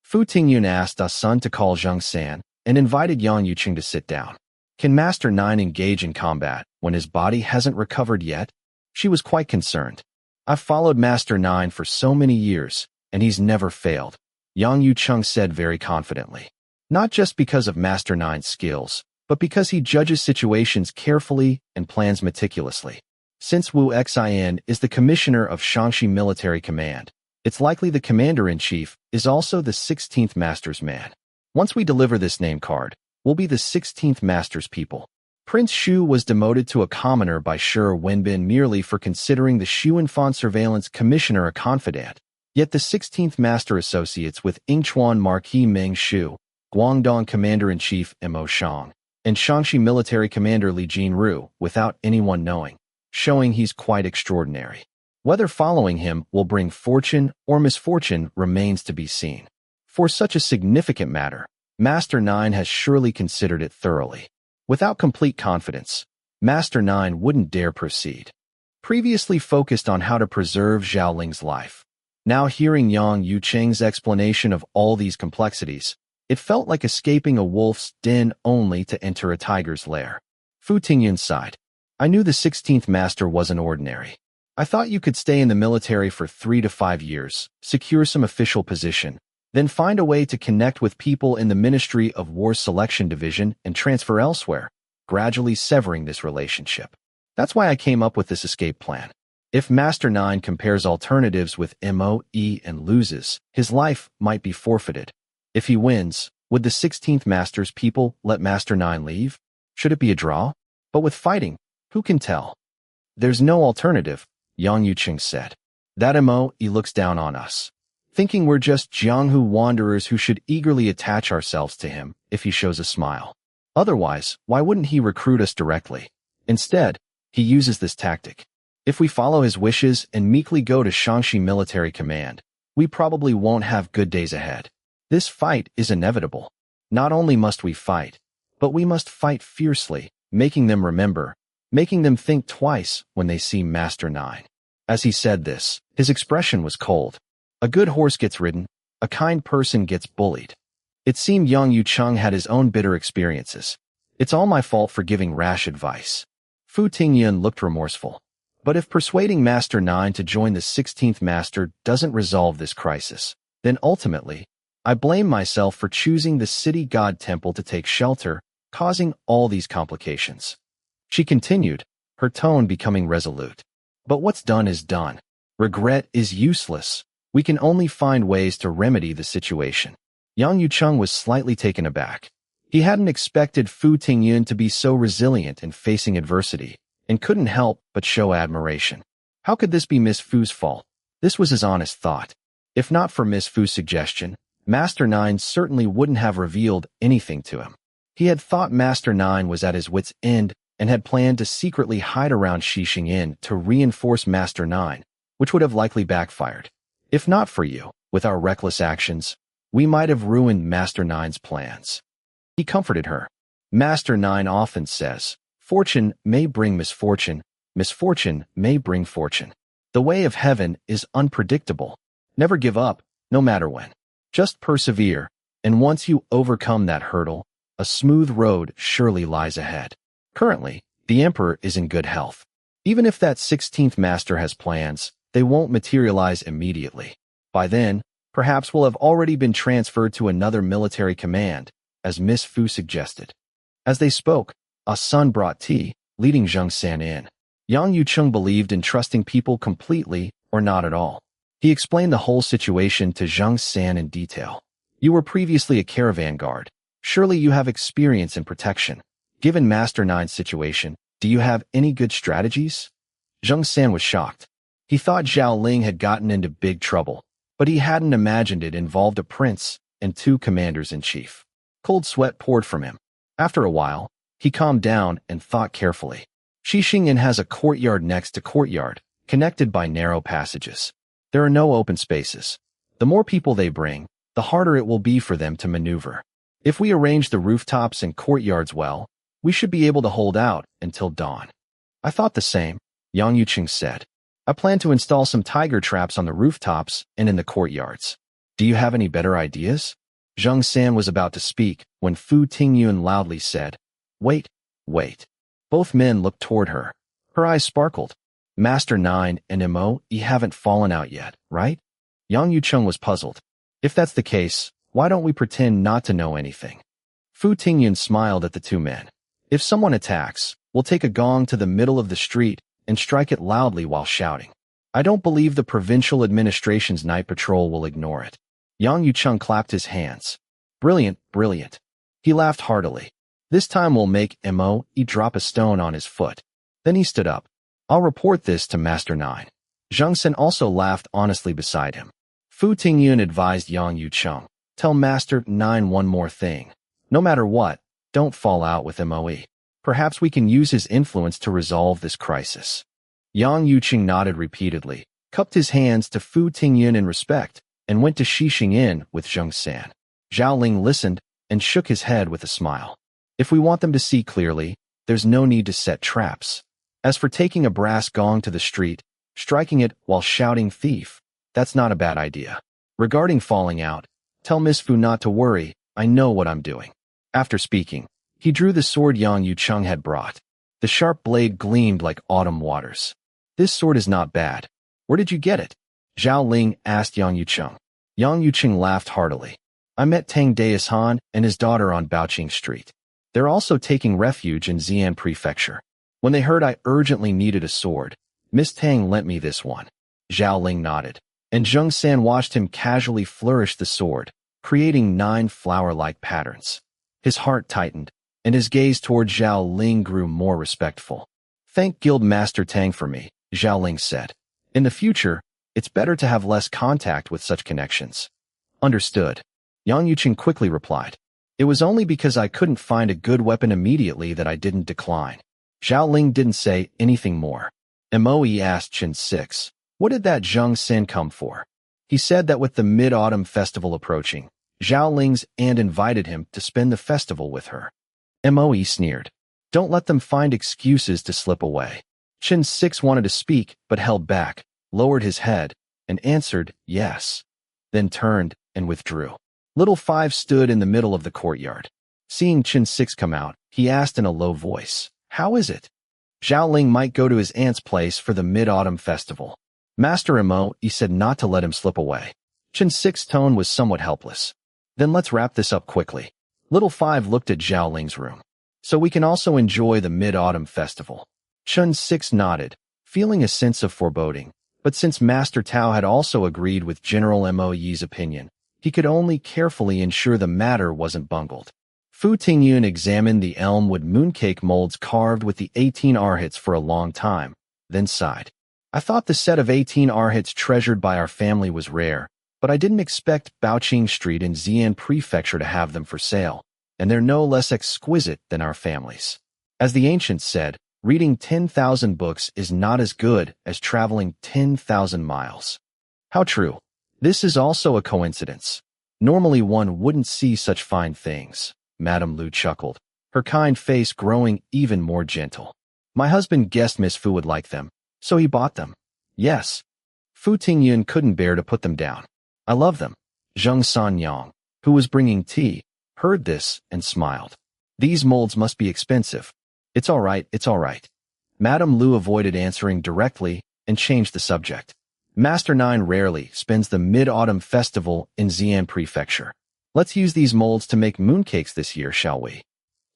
Fu Tingyun asked Ah Sun to call Zhengsan and invited Yang Yucheng to sit down. Can Master Nine engage in combat when his body hasn't recovered yet? She was quite concerned. I've followed Master Nine for so many years, and he's never failed, Yang Yucheng said very confidently. Not just because of Master Nine's skills, but because he judges situations carefully and plans meticulously. Since Wu Xin is the commissioner of Shaanxi Military Command, it's likely the commander-in-chief is also the 16th Master's man. Once we deliver this name card, we'll be the 16th Master's people. Prince Shu was demoted to a commoner by Shi Wenbin merely for considering the Xuanfan surveillance commissioner a confidant. Yet the 16th Master associates with Yingchuan Marquis Meng Shu, Guangdong Commander-in-Chief Mo Shang, and Shaanxi Military Commander Li Jinru without anyone knowing, showing he's quite extraordinary. Whether following him will bring fortune or misfortune remains to be seen. For such a significant matter, Master Nine has surely considered it thoroughly. Without complete confidence, Master Nine wouldn't dare proceed. Previously focused on how to preserve Zhao Ling's life, now hearing Yang Yucheng's explanation of all these complexities, it felt like escaping a wolf's den only to enter a tiger's lair. Fu Tingyun sighed. I knew the 16th Master wasn't ordinary. I thought you could stay in the military for 3 to 5 years, secure some official position, then find a way to connect with people in the Ministry of War Selection Division and transfer elsewhere, gradually severing this relationship. That's why I came up with this escape plan. If Master Nine compares alternatives with MOE and loses, his life might be forfeited. If he wins, would the 16th Master's people let Master Nine leave? Should it be a draw? But with fighting, who can tell? There's no alternative, Yang Yucheng said. That MOE looks down on us, thinking we're just Jianghu wanderers who should eagerly attach ourselves to him if he shows a smile. Otherwise, why wouldn't he recruit us directly? Instead, he uses this tactic. If we follow his wishes and meekly go to Shaanxi Military Command, we probably won't have good days ahead. This fight is inevitable. Not only must we fight, but we must fight fiercely, making them remember, making them think twice when they see Master Nine. As he said this, his expression was cold. A good horse gets ridden, a kind person gets bullied. It seemed Yang Yucheng had his own bitter experiences. It's all my fault for giving rash advice. Fu Tingyun looked remorseful. But if persuading Master Nine to join the 16th Master doesn't resolve this crisis, then ultimately, I blame myself for choosing the city god temple to take shelter, causing all these complications. She continued, her tone becoming resolute. But what's done is done. Regret is useless. We can only find ways to remedy the situation. Yang Yucheng was slightly taken aback. He hadn't expected Fu Tingyun to be so resilient in facing adversity, and couldn't help but show admiration. How could this be Miss Fu's fault? This was his honest thought. If not for Miss Fu's suggestion, Master Nine certainly wouldn't have revealed anything to him. He had thought Master Nine was at his wit's end and had planned to secretly hide around Xixing Inn to reinforce Master Nine, which would have likely backfired. If not for you, with our reckless actions, we might have ruined Master Nine's plans. He comforted her. Master Nine often says, fortune may bring misfortune, misfortune may bring fortune. The way of heaven is unpredictable. Never give up, no matter when. Just persevere, and once you overcome that hurdle, a smooth road surely lies ahead. Currently, the Emperor is in good health. Even if that 16th Master has plans, they won't materialize immediately. By then, perhaps we'll have already been transferred to another military command, as Miss Fu suggested. As they spoke, a son brought tea, leading Zhang San in. Yang Yucheng believed in trusting people completely or not at all. He explained the whole situation to Zhang San in detail. You were previously a caravan guard. Surely you have experience in protection. Given Master Nine's situation, do you have any good strategies? Zhang San was shocked. He thought Zhao Ling had gotten into big trouble, but he hadn't imagined it involved a prince and two commanders-in-chief. Cold sweat poured from him. After a while, he calmed down and thought carefully. Xixing Inn has a courtyard next to courtyard, connected by narrow passages. There are no open spaces. The more people they bring, the harder it will be for them to maneuver. If we arrange the rooftops and courtyards well, we should be able to hold out until dawn. I thought the same, Yang Yucheng said. I plan to install some tiger traps on the rooftops and in the courtyards. Do you have any better ideas? Zhang San was about to speak when Fu Tingyun loudly said, Wait, wait. Both men looked toward her. Her eyes sparkled. Master Nine and Mo haven't fallen out yet, right? Yang Yucheng was puzzled. If that's the case, why don't we pretend not to know anything? Fu Tingyun smiled at the two men. If someone attacks, we'll take a gong to the middle of the street and strike it loudly while shouting. I don't believe the provincial administration's night patrol will ignore it. Yang Yucheng clapped his hands. Brilliant, brilliant. He laughed heartily. This time we'll make Mo drop a stone on his foot. Then he stood up. I'll report this to Master Nine. Zhang San also laughed honestly beside him. Fu Tingyun advised Yang Yucheng. Tell Master Nine one more thing. No matter what, don't fall out with Mo. Perhaps we can use his influence to resolve this crisis. Yang Yucheng nodded repeatedly, cupped his hands to Fu Tingyun in respect, and went to Xixing Inn with Zhang San. Zhao Ling listened and shook his head with a smile. If we want them to see clearly, there's no need to set traps. As for taking a brass gong to the street, striking it while shouting thief, that's not a bad idea. Regarding falling out, tell Miss Fu not to worry, I know what I'm doing. After speaking, he drew the sword Yang Yucheng had brought. The sharp blade gleamed like autumn waters. This sword is not bad. Where did you get it? Zhao Ling asked Yang Yucheng. Yang Yucheng laughed heartily. I met Tang Daishan and his daughter on Baoqing Street. They're also taking refuge in Xi'an Prefecture. When they heard I urgently needed a sword, Miss Tang lent me this one. Zhao Ling nodded, and Zhang San watched him casually flourish the sword, creating 9 flower-like patterns. His heart tightened, and his gaze toward Zhao Ling grew more respectful. Thank Guild Master Tang for me, Zhao Ling said. In the future, it's better to have less contact with such connections. Understood. Yang Yucheng quickly replied. It was only because I couldn't find a good weapon immediately that I didn't decline. Zhao Ling didn't say anything more. Moe asked Chen 6, what did that Zhang San come for? He said that with the Mid-Autumn Festival approaching, Zhao Ling's aunt invited him to spend the festival with her. Moe sneered. Don't let them find excuses to slip away. Chen 6 wanted to speak but held back, lowered his head, and answered yes. Then turned and withdrew. Little 5 stood in the middle of the courtyard. Seeing Chen 6 come out, he asked in a low voice, how is it? Zhao Ling might go to his aunt's place for the Mid-Autumn Festival. Master Mo said not to let him slip away. Chen 6's tone was somewhat helpless. Then let's wrap this up quickly. Little 5 looked at Zhao Ling's room. So we can also enjoy the Mid-Autumn Festival. Chen 6 nodded, feeling a sense of foreboding. But since Master Tao had also agreed with General Mo's opinion, he could only carefully ensure the matter wasn't bungled. Fu Tingyun examined the elmwood mooncake molds carved with the 18 arhats for a long time, then sighed. I thought the set of 18 arhats treasured by our family was rare, but I didn't expect Baoqing Street in Xi'an Prefecture to have them for sale, and they're no less exquisite than our family's. As the ancients said, reading 10,000 books is not as good as traveling 10,000 miles. How true. This is also a coincidence. Normally one wouldn't see such fine things. Madame Lu chuckled, her kind face growing even more gentle. My husband guessed Miss Fu would like them, so he bought them. Yes. Fu Tingyun couldn't bear to put them down. I love them. Zheng Sanyang, who was bringing tea, heard this and smiled. These molds must be expensive. It's all right, it's all right. Madame Lu avoided answering directly and changed the subject. Master Nine rarely spends the Mid-Autumn Festival in Xi'an Prefecture. Let's use these molds to make mooncakes this year, shall we?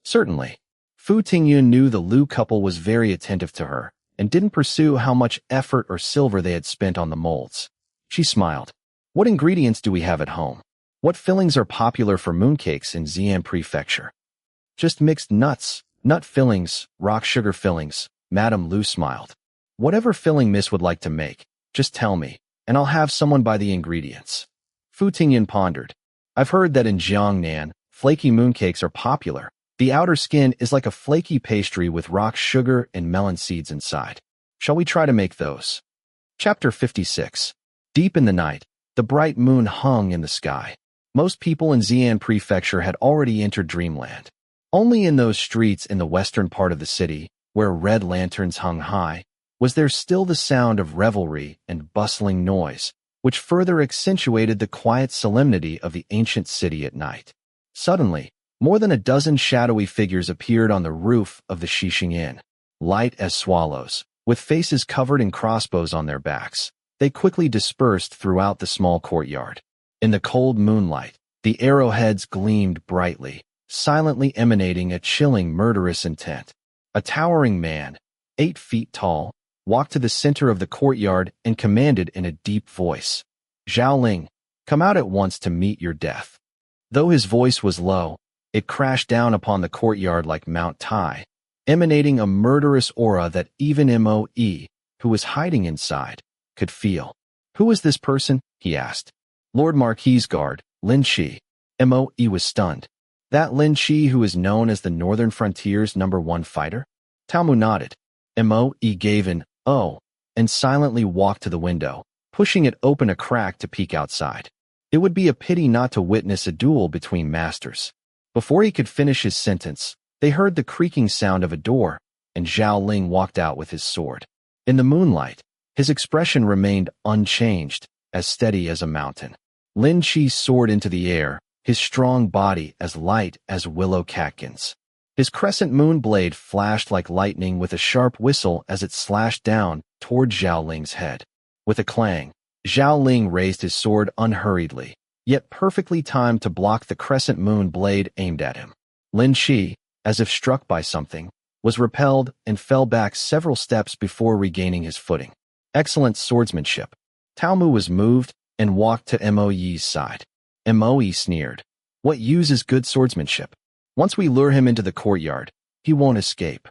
Certainly. Fu Tingyun knew the Lu couple was very attentive to her and didn't pursue how much effort or silver they had spent on the molds. She smiled. What ingredients do we have at home? What fillings are popular for mooncakes in Xi'an Prefecture? Just mixed nuts, nut fillings, rock sugar fillings. Madame Lu smiled. Whatever filling Miss would like to make, just tell me, and I'll have someone buy the ingredients. Fu Tingyun pondered. I've heard that in Jiangnan, flaky mooncakes are popular. The outer skin is like a flaky pastry with rock sugar and melon seeds inside. Shall we try to make those? Chapter 56. Deep in the night, the bright moon hung in the sky. Most people in Xi'an Prefecture had already entered dreamland. Only in those streets in the western part of the city, where red lanterns hung high, was there still the sound of revelry and bustling noise, which further accentuated the quiet solemnity of the ancient city at night. Suddenly, more than a dozen shadowy figures appeared on the roof of the Xixing Inn. Light as swallows, with faces covered in crossbows on their backs, they quickly dispersed throughout the small courtyard. In the cold moonlight, the arrowheads gleamed brightly, silently emanating a chilling murderous intent. A towering man, 8 feet tall, walked to the center of the courtyard and commanded in a deep voice, Zhao Ling, come out at once to meet your death. Though his voice was low, it crashed down upon the courtyard like Mount Tai, emanating a murderous aura that even Moe, who was hiding inside, could feel. Who was this person? He asked. Lord Marquis' guard, Lin Chi. Moe was stunned. That Lin Chi who is known as the Northern Frontier's #1 fighter? Talmu nodded. Moe gave an "oh" and silently walked to the window, pushing it open a crack to peek outside. It would be a pity not to witness a duel between masters. Before he could finish his sentence, they heard the creaking sound of a door, and Zhao Ling walked out with his sword. In the moonlight, his expression remained unchanged, as steady as a mountain. Lin Chi soared into the air, his strong body as light as willow catkins. His crescent moon blade flashed like lightning with a sharp whistle as it slashed down toward Zhao Ling's head. With a clang, Zhao Ling raised his sword unhurriedly, yet perfectly timed to block the crescent moon blade aimed at him. Lin Chi, as if struck by something, was repelled and fell back several steps before regaining his footing. Excellent swordsmanship. Talmu was moved and walked to Moe's side. Moe sneered. What use is good swordsmanship? Once we lure him into the courtyard, he won't escape.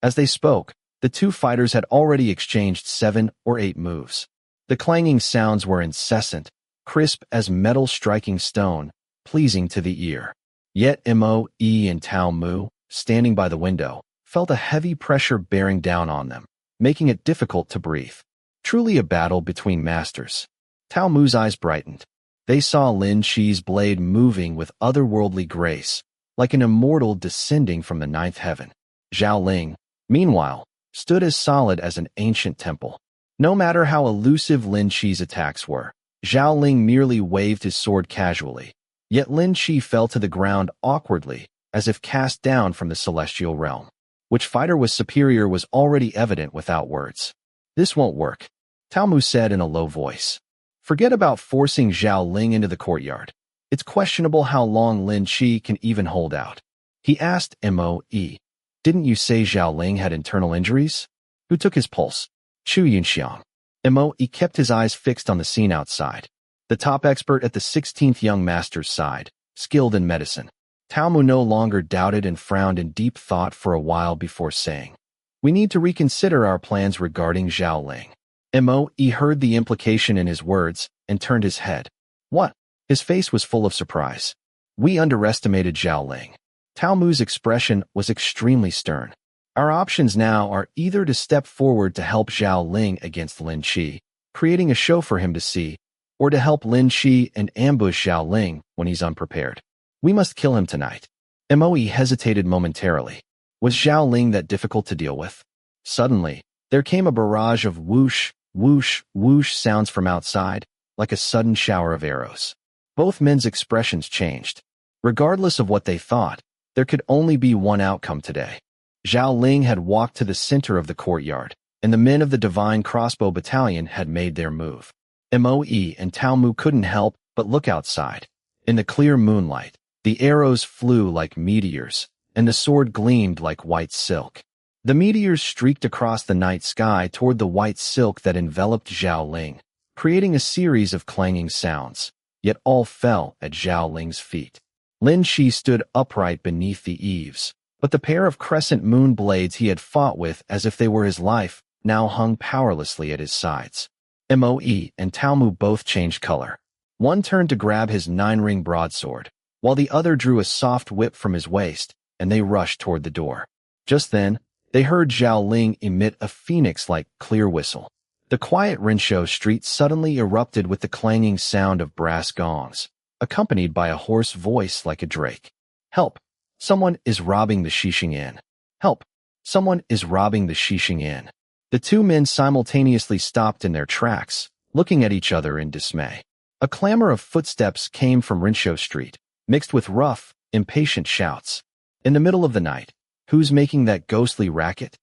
As they spoke, the two fighters had already exchanged 7 or 8 moves. The clanging sounds were incessant, crisp as metal striking stone, pleasing to the ear. Yet Moe and Talmu, standing by the window, felt a heavy pressure bearing down on them, making it difficult to breathe. Truly a battle between masters. Talmu's eyes brightened. They saw Lin Chi's blade moving with otherworldly grace, like an immortal descending from the 9th heaven. Zhao Ling, meanwhile, stood as solid as an ancient temple. No matter how elusive Lin Chi's attacks were, Zhao Ling merely waved his sword casually. Yet Lin Chi fell to the ground awkwardly, as if cast down from the celestial realm. Which fighter was superior was already evident without words. This won't work, Talmu said in a low voice. Forget about forcing Zhao Ling into the courtyard. It's questionable how long Lin Chi can even hold out. He asked Moe, didn't you say Zhao Ling had internal injuries? Who took his pulse? Chu Yunxiang. Moe kept his eyes fixed on the scene outside. The top expert at the 16th young master's side, skilled in medicine. Tao Mu no longer doubted and frowned in deep thought for a while before saying, "We need to reconsider our plans regarding Zhao Ling." Mo heard the implication in his words and turned his head. "What?" His face was full of surprise. "We underestimated Zhao Ling." Tao Mu's expression was extremely stern. "Our options now are either to step forward to help Zhao Ling against Lin Qi, creating a show for him to see, or to help Lin Qi and ambush Zhao Ling when he's unprepared. We must kill him tonight." Moe hesitated momentarily. Was Zhao Ling that difficult to deal with? Suddenly, there came a barrage of whoosh, whoosh, whoosh sounds from outside, like a sudden shower of arrows. Both men's expressions changed. Regardless of what they thought, there could only be one outcome today. Zhao Ling had walked to the center of the courtyard, and the men of the Divine Crossbow Battalion had made their move. Moe and Tao Mu couldn't help but look outside. In the clear moonlight, the arrows flew like meteors, and the sword gleamed like white silk. The meteors streaked across the night sky toward the white silk that enveloped Zhao Ling, creating a series of clanging sounds, yet all fell at Zhao Ling's feet. Lin Qi stood upright beneath the eaves, but the pair of crescent moon blades he had fought with as if they were his life now hung powerlessly at his sides. Moe and Tao Mu both changed color. One turned to grab his 9-ring broadsword, while the other drew a soft whip from his waist, and they rushed toward the door. Just then, they heard Zhao Ling emit a phoenix-like clear whistle. The quiet Rinshou street suddenly erupted with the clanging sound of brass gongs, accompanied by a hoarse voice like a drake. "Help! Someone is robbing the Xixing Inn. Help! Someone is robbing the Xixing Inn." The two men simultaneously stopped in their tracks, looking at each other in dismay. A clamor of footsteps came from Rinshou Street, mixed with rough, impatient shouts. In the middle of the night, who's making that ghostly racket?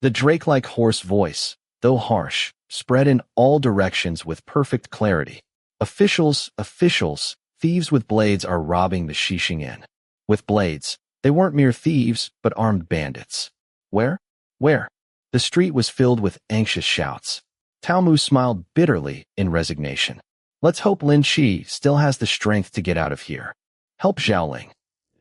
The drake-like hoarse voice, though harsh, spread in all directions with perfect clarity. "Officials, officials, thieves with blades are robbing the Xixing Inn." With blades, they weren't mere thieves, but armed bandits. Where? Where? The street was filled with anxious shouts. Tao Mu smiled bitterly in resignation. "Let's hope Lin Qi still has the strength to get out of here. Help Zhao Ling."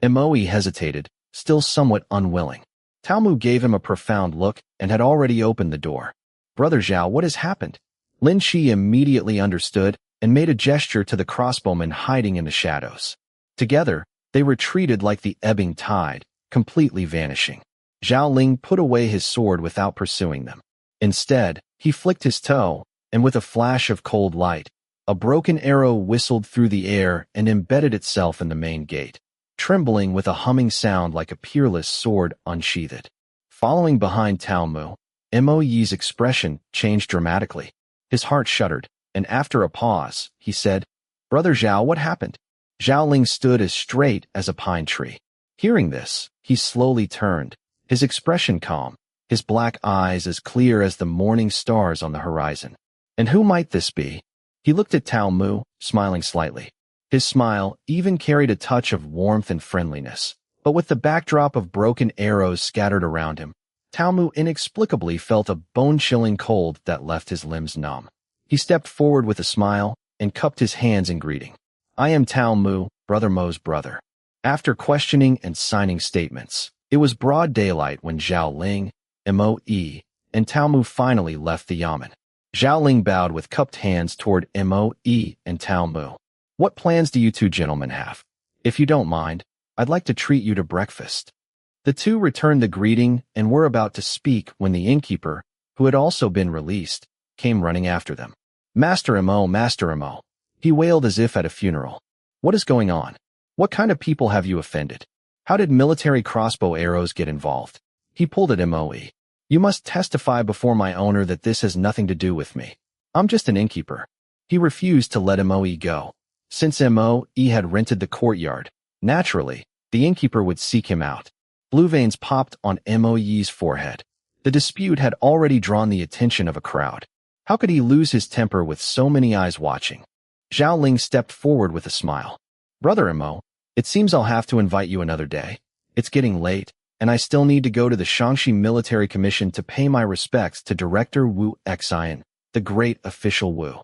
Moe hesitated, still somewhat unwilling. Tao Mu gave him a profound look and had already opened the door. "Brother Zhao, what has happened?" Lin Qi immediately understood and made a gesture to the crossbowmen hiding in the shadows. Together, they retreated like the ebbing tide, completely vanishing. Zhao Ling put away his sword without pursuing them. Instead, he flicked his toe, and with a flash of cold light, a broken arrow whistled through the air and embedded itself in the main gate, trembling with a humming sound like a peerless sword unsheathed. Following behind Tao Mu, Moe's expression changed dramatically. His heart shuddered, and after a pause, he said, "Brother Zhao, what happened?" Zhao Ling stood as straight as a pine tree. Hearing this, he slowly turned, his expression calm, his black eyes as clear as the morning stars on the horizon. "And who might this be?" He looked at Tao Mu, smiling slightly. His smile even carried a touch of warmth and friendliness, but with the backdrop of broken arrows scattered around him, Tao Mu inexplicably felt a bone-chilling cold that left his limbs numb. He stepped forward with a smile and cupped his hands in greeting. "I am Tao Mu, Brother Mo's brother." After questioning and signing statements, it was broad daylight when Zhao Ling, Moe, and Tao Mu finally left the yamen. Zhao Ling bowed with cupped hands toward Moe and Tao Mu. "What plans do you two gentlemen have? If you don't mind, I'd like to treat you to breakfast." The two returned the greeting and were about to speak when the innkeeper, who had also been released, came running after them. Master Mo," he wailed as if at a funeral. "What is going on? What kind of people have you offended? How did military crossbow arrows get involved?" He pulled at Moe. "You must testify before my owner that this has nothing to do with me. I'm just an innkeeper." He refused to let Moe go. Since Moe had rented the courtyard, naturally, the innkeeper would seek him out. Blue veins popped on Moe's forehead. The dispute had already drawn the attention of a crowd. How could he lose his temper with so many eyes watching? Zhao Ling stepped forward with a smile. "Brother Mo, it seems I'll have to invite you another day. It's getting late, and I still need to go to the Shaanxi Military Commission to pay my respects to Director Wu Xian, the great official Wu."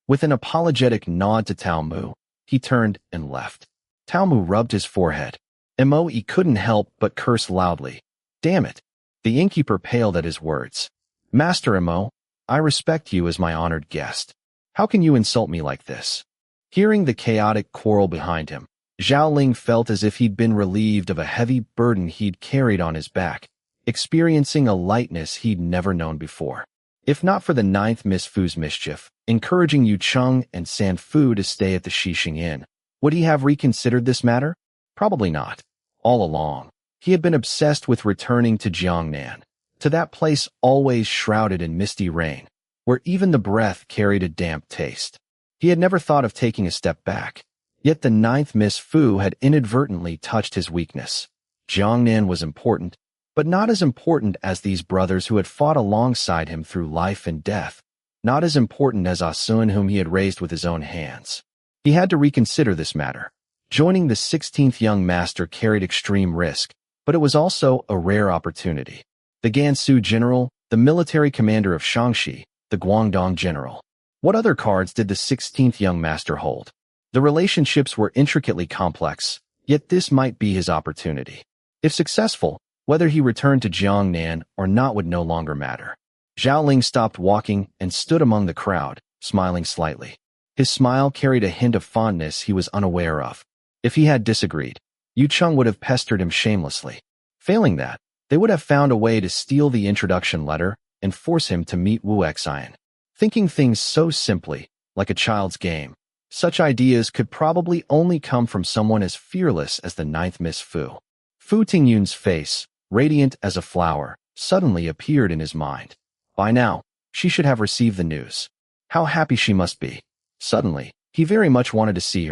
With an apologetic nod to Tao Mu, he turned and left. Tao Mu rubbed his forehead. Mo couldn't help but curse loudly. Damn it. The innkeeper paled at his words. Master Mo, I respect you as my honored guest. How can you insult me like this? Hearing the chaotic quarrel behind him, Zhao Ling felt as if he'd been relieved of a heavy burden he'd carried on his back, experiencing a lightness he'd never known before. If not for the ninth Miss Fu's mischief, encouraging Yu Cheng and San Fu to stay at the Xixing Inn, would he have reconsidered this matter? Probably not. All along, he had been obsessed with returning to Jiangnan, to that place always shrouded in misty rain, where even the breath carried a damp taste. He had never thought of taking a step back, yet the ninth Miss Fu had inadvertently touched his weakness. Jiangnan was important, but not as important as these brothers who had fought alongside him through life and death, not as important as Ah Sun whom he had raised with his own hands. He had to reconsider this matter. Joining the 16th young master carried extreme risk, but it was also a rare opportunity. The Gansu general, the military commander of Shaanxi, the Guangdong general. What other cards did the 16th young master hold? The relationships were intricately complex, yet this might be his opportunity. If successful, whether he returned to Jiangnan or not would no longer matter. Zhao Ling stopped walking and stood among the crowd, smiling slightly. His smile carried a hint of fondness he was unaware of. If he had disagreed, Yu Cheng would have pestered him shamelessly. Failing that, they would have found a way to steal the introduction letter and force him to meet Wu Xian. Thinking things so simply, like a child's game, such ideas could probably only come from someone as fearless as the ninth Miss Fu. Fu Tingyun's face, radiant as a flower, suddenly appeared in his mind. By now, she should have received the news. How happy she must be. Suddenly, he very much wanted to see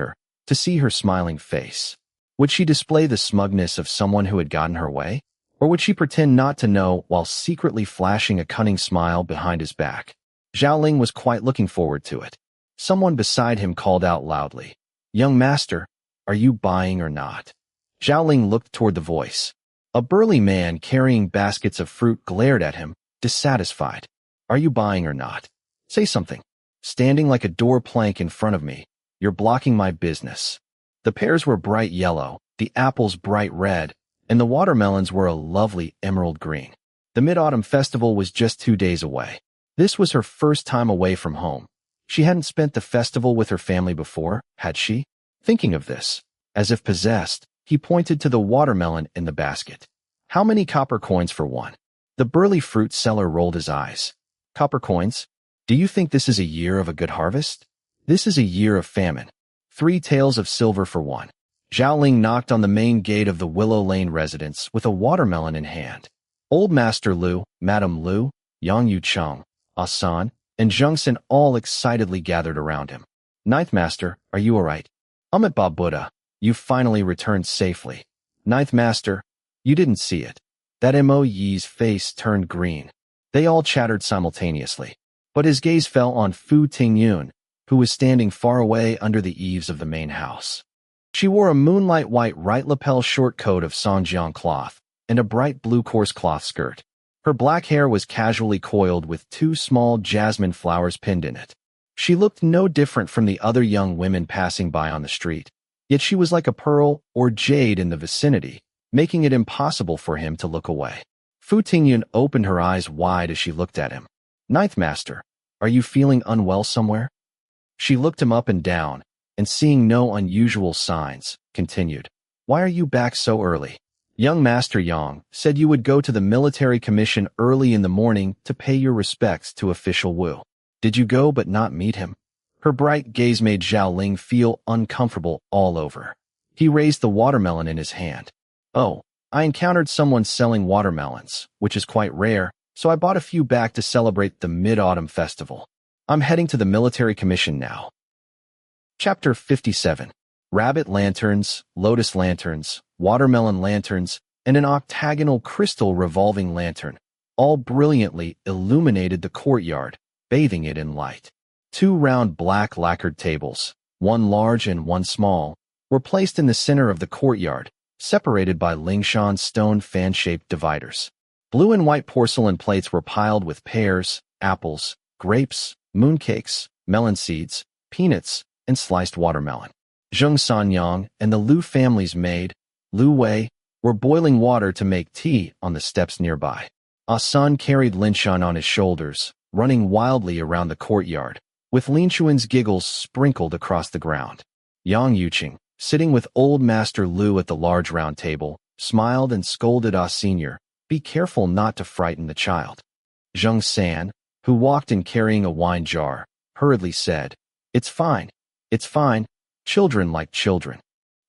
her smiling face. Would she display the smugness of someone who had gotten her way? Or would she pretend not to know while secretly flashing a cunning smile behind his back? Zhao Ling was quite looking forward to it. Someone beside him called out loudly, "Young master, are you buying or not?" Zhao Ling looked toward the voice. A burly man carrying baskets of fruit glared at him, dissatisfied. "Are you buying or not? Say something. Standing like a door plank in front of me, you're blocking my business." The pears were bright yellow, the apples bright red, and the watermelons were a lovely emerald green. The Mid-Autumn Festival was just 2 days away. This was her first time away from home. She hadn't spent the festival with her family before, had she? Thinking of this, as if possessed, he pointed to the watermelon in the basket. "How many copper coins for one?" The burly fruit seller rolled his eyes. "Copper coins? Do you think this is a year of a good harvest? This is a year of famine. 3 taels of silver for one." Zhao Ling knocked on the main gate of the Willow Lane residence with a watermelon in hand. Old Master Lu, Madame Lu, Yang Yu Cheng, Asan, and Zhengsen all excitedly gathered around him. "Ninth Master, are you all right?" "Ba Buddha, you finally returned safely." "Ninth Master, you didn't see it." That Mo Yi's face turned green. They all chattered simultaneously, but his gaze fell on Fu Tingyun, who was standing far away under the eaves of the main house. She wore a moonlight white right lapel short coat of Songjiang cloth and a bright blue coarse cloth skirt. Her black hair was casually coiled with 2 small jasmine flowers pinned in it. She looked no different from the other young women passing by on the street, yet she was like a pearl or jade in the vicinity, making it impossible for him to look away. Fu Tingyun opened her eyes wide as she looked at him. "Ninth Master, are you feeling unwell somewhere?" She looked him up and down, and seeing no unusual signs, continued, "Why are you back so early? Young Master Yang said you would go to the military commission early in the morning to pay your respects to official Wu. Did you go but not meet him?" Her bright gaze made Zhao Ling feel uncomfortable all over. He raised the watermelon in his hand. "Oh, I encountered someone selling watermelons, which is quite rare, so I bought a few back to celebrate the Mid-Autumn Festival. I'm heading to the military commission now." Chapter 57. Rabbit lanterns, lotus lanterns, watermelon lanterns, and an octagonal crystal revolving lantern, all brilliantly illuminated the courtyard, bathing it in light. 2 round black lacquered tables, one large and one small, were placed in the center of the courtyard, separated by Lingshan stone fan-shaped dividers. Blue and white porcelain plates were piled with pears, apples, grapes, mooncakes, melon seeds, peanuts, and sliced watermelon. Zheng Sanyang and the Lu family's maid, Lu Wei, were boiling water to make tea on the steps nearby. Ah Sun carried Linshun on his shoulders, running wildly around the courtyard, with Linchuan's giggles sprinkled across the ground. Yang Yuqing, sitting with old Master Lu at the large round table, smiled and scolded Ah Senior, "Be careful not to frighten the child." Zheng San, who walked in carrying a wine jar, hurriedly said, it's fine, children like children."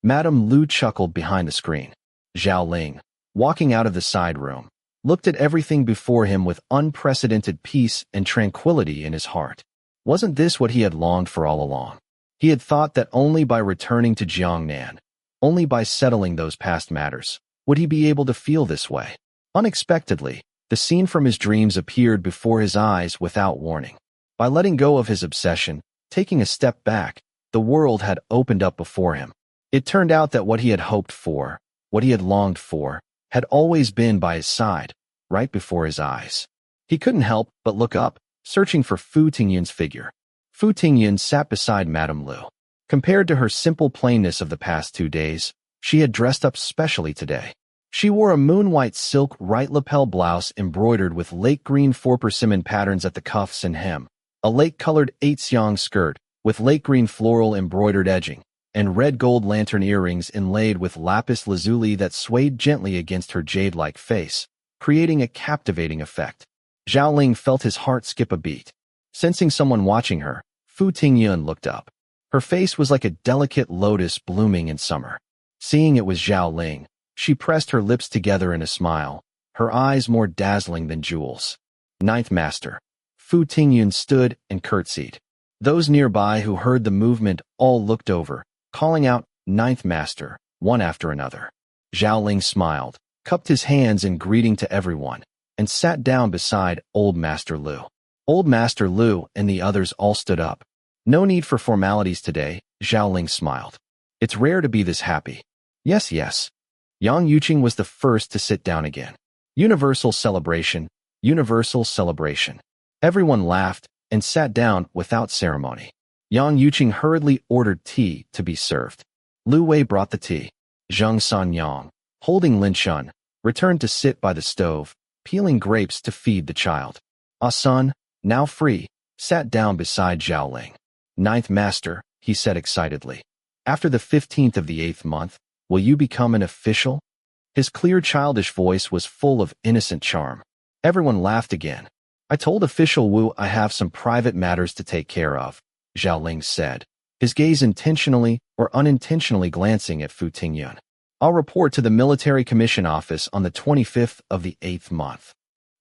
Madame Lu chuckled behind the screen. Zhao Ling, walking out of the side room, looked at everything before him with unprecedented peace and tranquility in his heart. Wasn't this what he had longed for all along? He had thought that only by returning to Jiangnan, only by settling those past matters, would he be able to feel this way. Unexpectedly, the scene from his dreams appeared before his eyes without warning. By letting go of his obsession, taking a step back, the world had opened up before him. It turned out that what he had hoped for, what he had longed for, had always been by his side, right before his eyes. He couldn't help but look up, searching for Fu Tingyun's figure. Fu Tingyun sat beside Madame Lu. Compared to her simple plainness of the past 2 days, she had dressed up specially today. She wore a moon-white silk right lapel blouse embroidered with lake green 4 persimmon patterns at the cuffs and hem, a lake-colored 8-xiang skirt with lake green floral embroidered edging, and red gold lantern earrings inlaid with lapis lazuli that swayed gently against her jade-like face, creating a captivating effect. Zhao Ling felt his heart skip a beat. Sensing someone watching her, Fu Tingyun looked up. Her face was like a delicate lotus blooming in summer. Seeing it was Zhao Ling, she pressed her lips together in a smile, her eyes more dazzling than jewels. Ninth Master. Fu Tingyun stood and curtsied. Those nearby who heard the movement all looked over, calling out, "Ninth Master," one after another. Zhao Ling smiled, cupped his hands in greeting to everyone, and sat down beside Old Master Lu. Old Master Lu and the others all stood up. "No need for formalities today," Zhao Ling smiled. "It's rare to be this happy." "Yes, yes." Yang Yuqing was the first to sit down again. Universal celebration, universal celebration. Everyone laughed and sat down without ceremony. Yang Yuqing hurriedly ordered tea to be served. Lu Wei brought the tea. Zheng Sanyang, holding Linshun, returned to sit by the stove, peeling grapes to feed the child. Ah Sun, now free, sat down beside Zhao Ling. "Ninth Master," he said excitedly, "after the 15th of the 8th month, will you become an official?" His clear childish voice was full of innocent charm. Everyone laughed again. "I told Official Wu I have some private matters to take care of," Zhao Ling said, his gaze intentionally or unintentionally glancing at Fu Tingyun. "I'll report to the Military Commission office on the 25th of the 8th month."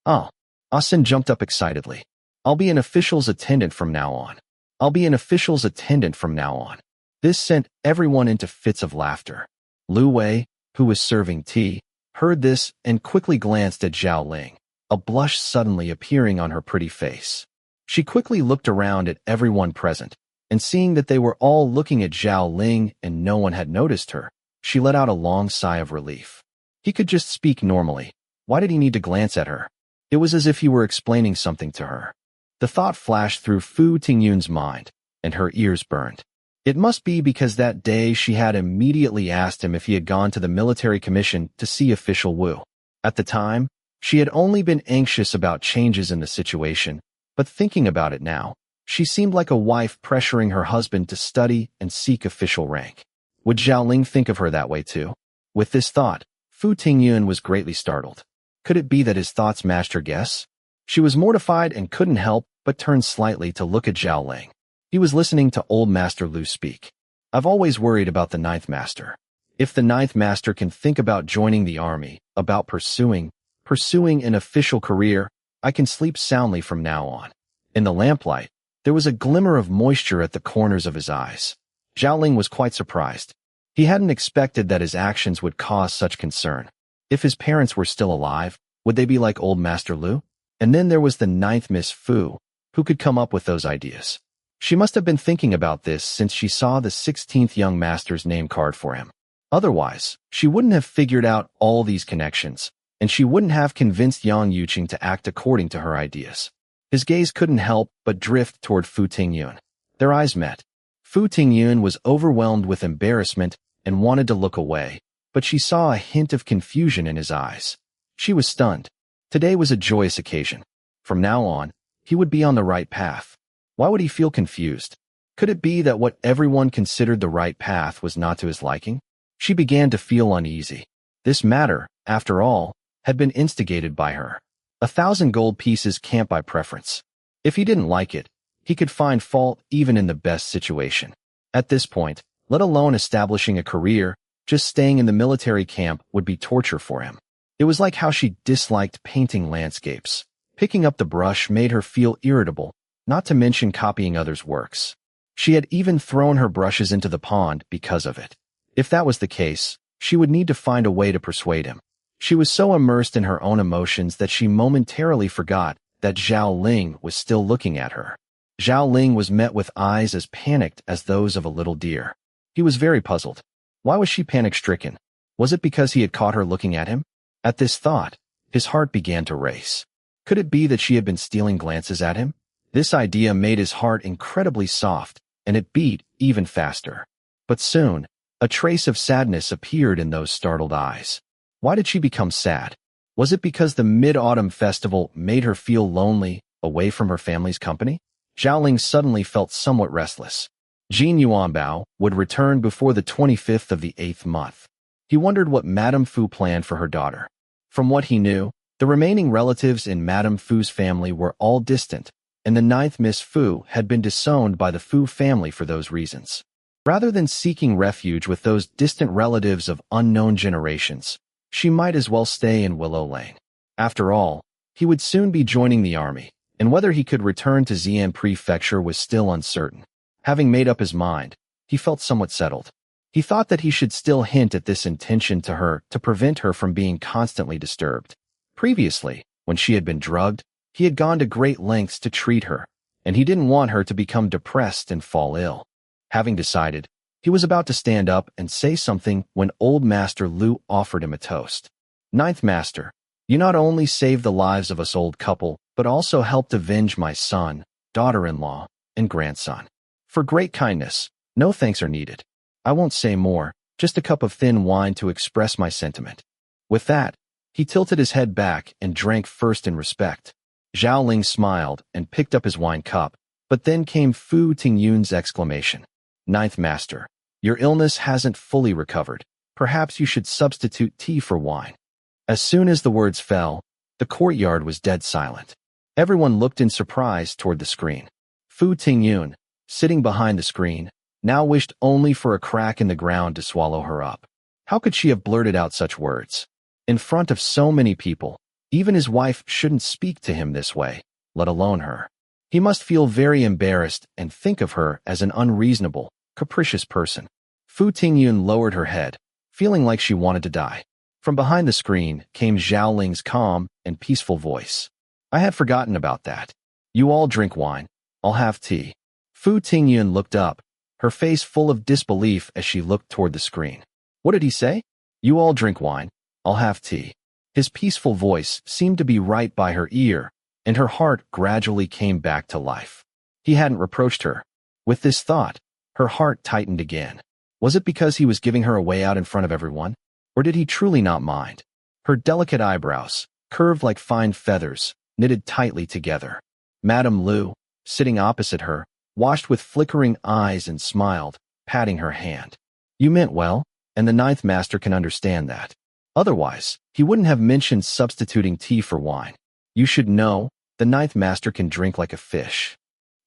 "Oh." Ah Sin jumped up excitedly. "I'll be an official's attendant from now on. I'll be an official's attendant from now on." This sent everyone into fits of laughter. Lu Wei, who was serving tea, heard this and quickly glanced at Zhao Ling, a blush suddenly appearing on her pretty face. She quickly looked around at everyone present, and seeing that they were all looking at Zhao Ling and no one had noticed her, she let out a long sigh of relief. He could just speak normally. Why did he need to glance at her? It was as if he were explaining something to her. The thought flashed through Fu Tingyun's mind, and her ears burned. It must be because that day she had immediately asked him if he had gone to the military commission to see Official Wu. At the time, she had only been anxious about changes in the situation, but thinking about it now, she seemed like a wife pressuring her husband to study and seek official rank. Would Zhao Ling think of her that way too? With this thought, Fu Tingyun was greatly startled. Could it be that his thoughts matched her guess? She was mortified and couldn't help but turn slightly to look at Zhao Ling. He was listening to Old Master Lu speak. "I've always worried about the Ninth Master. If the Ninth Master can think about joining the army, about pursuing an official career, I can sleep soundly from now on." In the lamplight, there was a glimmer of moisture at the corners of his eyes. Zhao Ling was quite surprised. He hadn't expected that his actions would cause such concern. If his parents were still alive, would they be like Old Master Lu? And then there was the ninth Miss Fu, who could come up with those ideas. She must have been thinking about this since she saw the 16th young master's name card for him. Otherwise, she wouldn't have figured out all these connections, and she wouldn't have convinced Yang Yuqing to act according to her ideas. His gaze couldn't help but drift toward Fu Tingyun. Their eyes met. Fu Tingyun was overwhelmed with embarrassment and wanted to look away, but she saw a hint of confusion in his eyes. She was stunned. Today was a joyous occasion. From now on, he would be on the right path. Why would he feel confused? Could it be that what everyone considered the right path was not to his liking? She began to feel uneasy. This matter, after all, had been instigated by her. 1,000 gold pieces can't buy preference. If he didn't like it, he could find fault even in the best situation. At this point, let alone establishing a career, just staying in the military camp would be torture for him. It was like how she disliked painting landscapes. Picking up the brush made her feel irritable, not to mention copying others' works. She had even thrown her brushes into the pond because of it. If that was the case, she would need to find a way to persuade him. She was so immersed in her own emotions that she momentarily forgot that Zhao Ling was still looking at her. Zhao Ling was met with eyes as panicked as those of a little deer. He was very puzzled. Why was she panic-stricken? Was it because he had caught her looking at him? At this thought, his heart began to race. Could it be that she had been stealing glances at him? This idea made his heart incredibly soft, and it beat even faster. But soon, a trace of sadness appeared in those startled eyes. Why did she become sad? Was it because the Mid-Autumn Festival made her feel lonely, away from her family's company? Zhao Ling suddenly felt somewhat restless. Jin Yuanbao would return before the 25th of the 8th month. He wondered what Madame Fu planned for her daughter. From what he knew, the remaining relatives in Madame Fu's family were all distant, and the 9th Miss Fu had been disowned by the Fu family for those reasons. Rather than seeking refuge with those distant relatives of unknown generations, she might as well stay in Willow Lane. After all, he would soon be joining the army, and whether he could return to Xi'an Prefecture was still uncertain. Having made up his mind, he felt somewhat settled. He thought that he should still hint at this intention to her to prevent her from being constantly disturbed. Previously, when she had been drugged, he had gone to great lengths to treat her, and he didn't want her to become depressed and fall ill. Having decided, he was about to stand up and say something when Old Master Lu offered him a toast. 9th Master, you not only saved the lives of us old couple, but also helped avenge my son, daughter-in-law, and grandson. For great kindness, no thanks are needed. I won't say more, just a cup of thin wine to express my sentiment. With that, he tilted his head back and drank first in respect. Zhao Ling smiled and picked up his wine cup, but then came Fu Tingyun's exclamation. 9th Master, your illness hasn't fully recovered. Perhaps you should substitute tea for wine. As soon as the words fell, the courtyard was dead silent. Everyone looked in surprise toward the screen. Fu Tingyun, sitting behind the screen, now wished only for a crack in the ground to swallow her up. How could she have blurted out such words? In front of so many people, even his wife shouldn't speak to him this way, let alone her. He must feel very embarrassed and think of her as an unreasonable, capricious person. Fu Tingyun lowered her head, feeling like she wanted to die. From behind the screen came Zhao Ling's calm and peaceful voice. I had forgotten about that. You all drink wine. I'll have tea. Fu Tingyun looked up, her face full of disbelief as she looked toward the screen. What did he say? You all drink wine. I'll have tea. His peaceful voice seemed to be right by her ear, and her heart gradually came back to life. He hadn't reproached her. With this thought, her heart tightened again. Was it because he was giving her a way out in front of everyone? Or did he truly not mind? Her delicate eyebrows, curved like fine feathers, knitted tightly together. Madame Lu, sitting opposite her, watched with flickering eyes and smiled, patting her hand. You meant well, and the 9th Master can understand that. Otherwise, he wouldn't have mentioned substituting tea for wine. You should know, the 9th Master can drink like a fish.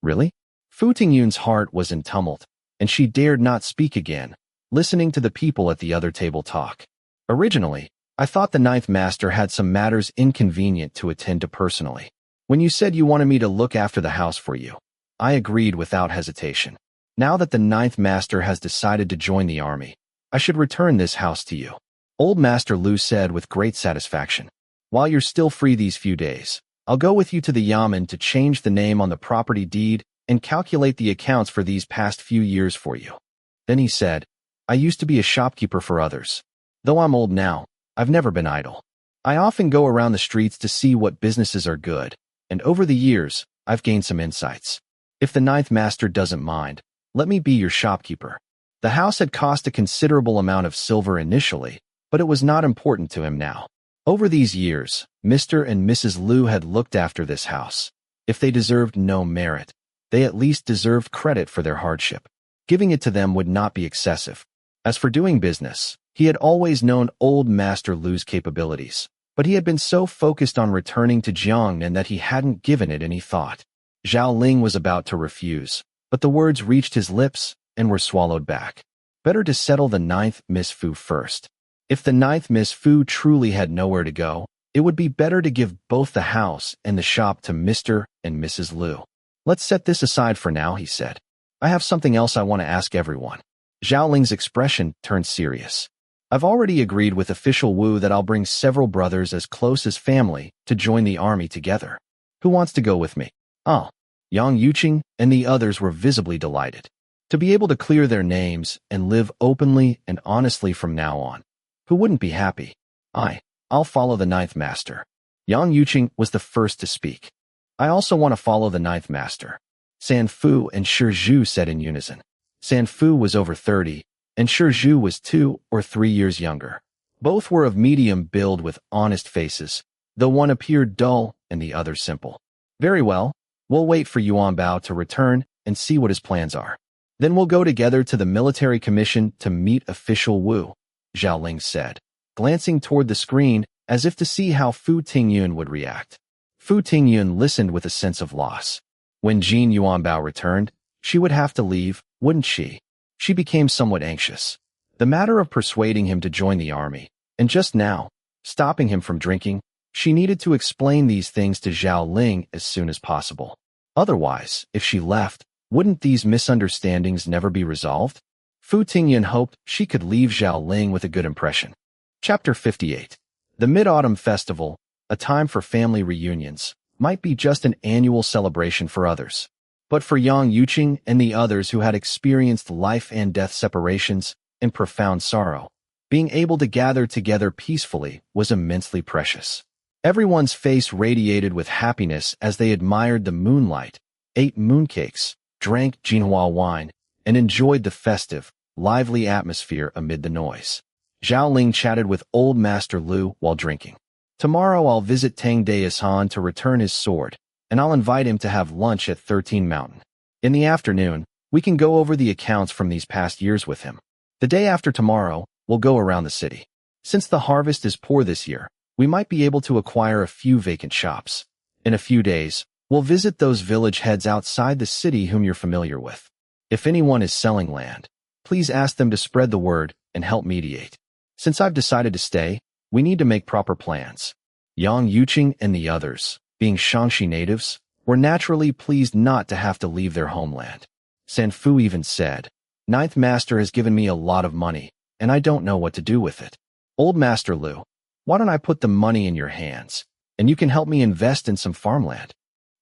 Really? Fu Tingyun's heart was in tumult, and she dared not speak again, listening to the people at the other table talk. Originally, I thought the 9th Master had some matters inconvenient to attend to personally. When you said you wanted me to look after the house for you, I agreed without hesitation. Now that the 9th Master has decided to join the army, I should return this house to you. Old Master Lu said with great satisfaction. While you're still free these few days, I'll go with you to the Yamen to change the name on the property deed and calculate the accounts for these past few years for you. Then he said, I used to be a shopkeeper for others. Though I'm old now, I've never been idle. I often go around the streets to see what businesses are good, and over the years, I've gained some insights. If the 9th Master doesn't mind, let me be your shopkeeper. The house had cost a considerable amount of silver initially, but it was not important to him now. Over these years, Mr. and Mrs. Liu had looked after this house. If they deserved no merit, they at least deserved credit for their hardship. Giving it to them would not be excessive. As for doing business, he had always known old Master Liu's capabilities, but he had been so focused on returning to Jiangnan that he hadn't given it any thought. Zhao Ling was about to refuse, but the words reached his lips and were swallowed back. Better to settle the 9th Miss Fu first. If the 9th Miss Fu truly had nowhere to go, it would be better to give both the house and the shop to Mr. and Mrs. Liu. Let's set this aside for now, he said. I have something else I want to ask everyone. Zhao Ling's expression turned serious. I've already agreed with official Wu that I'll bring several brothers as close as family to join the army together. Who wants to go with me? Oh. Yang Yuqing and the others were visibly delighted. To be able to clear their names and live openly and honestly from now on. Who wouldn't be happy? I'll follow the 9th Master. Yang Yuqing was the first to speak. I also want to follow the 9th Master. San Fu and Zhi Zhi said in unison. San Fu was over 30, and Zhi Zhi was 2 or 3 years younger. Both were of medium build with honest faces, though one appeared dull and the other simple. Very well, we'll wait for Yuan Bao to return and see what his plans are. Then we'll go together to the military commission to meet official Wu, Zhao Ling said, glancing toward the screen as if to see how Fu Tingyun would react. Fu Tingyun listened with a sense of loss. When Jin Yuanbao returned, she would have to leave, wouldn't she? She became somewhat anxious. The matter of persuading him to join the army, and just now, stopping him from drinking, she needed to explain these things to Zhao Ling as soon as possible. Otherwise, if she left, wouldn't these misunderstandings never be resolved? Fu Tingyun hoped she could leave Zhao Ling with a good impression. Chapter 58. The Mid-Autumn Festival, a time for family reunions, might be just an annual celebration for others. But for Yang Yuqing and the others who had experienced life and death separations and profound sorrow, being able to gather together peacefully was immensely precious. Everyone's face radiated with happiness as they admired the moonlight, ate mooncakes, drank Jinhua wine, and enjoyed the festive, lively atmosphere amid the noise. Zhao Ling chatted with old Master Liu while drinking. Tomorrow I'll visit Tang Daishan to return his sword, and I'll invite him to have lunch at 13 Mountain. In the afternoon, we can go over the accounts from these past years with him. The day after tomorrow, we'll go around the city. Since the harvest is poor this year, we might be able to acquire a few vacant shops. In a few days, we'll visit those village heads outside the city whom you're familiar with. If anyone is selling land, please ask them to spread the word and help mediate. Since I've decided to stay, we need to make proper plans. Yang Yuqing and the others, being Shangxi natives, were naturally pleased not to have to leave their homeland. San Fu even said, 9th Master has given me a lot of money, and I don't know what to do with it. Old Master Liu, why don't I put the money in your hands, and you can help me invest in some farmland?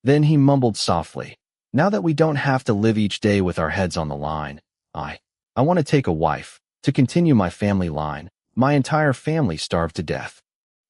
Then he mumbled softly, now that we don't have to live each day with our heads on the line, I want to take a wife, to continue my family line. My entire family starved to death.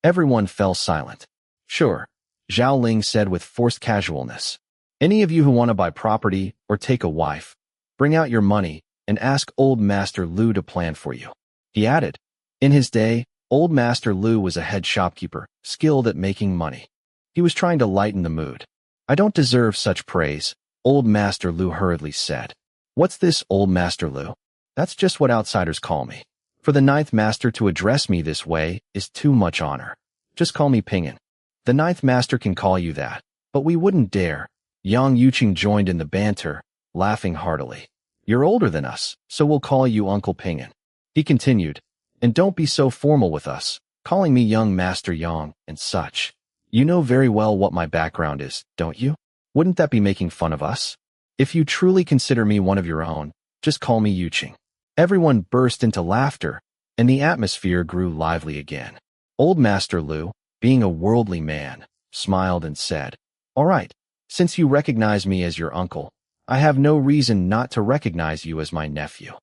Everyone fell silent. Sure, Zhao Ling said with forced casualness. Any of you who want to buy property or take a wife, bring out your money and ask old Master Liu to plan for you. He added, in his day, old Master Liu was a head shopkeeper, skilled at making money. He was trying to lighten the mood. I don't deserve such praise, old Master Liu hurriedly said. What's this, old Master Liu? That's just what outsiders call me. For the 9th Master to address me this way is too much honor. Just call me Pingyun. The 9th Master can call you that, but we wouldn't dare. Yang Yuqing joined in the banter, laughing heartily. You're older than us, so we'll call you Uncle Pingyun. He continued, and don't be so formal with us, calling me young Master Yang and such. You know very well what my background is, don't you? Wouldn't that be making fun of us? If you truly consider me one of your own, just call me Yuqing. Everyone burst into laughter, and the atmosphere grew lively again. Old Master Liu, being a worldly man, smiled and said, all right, since you recognize me as your uncle, I have no reason not to recognize you as my nephew.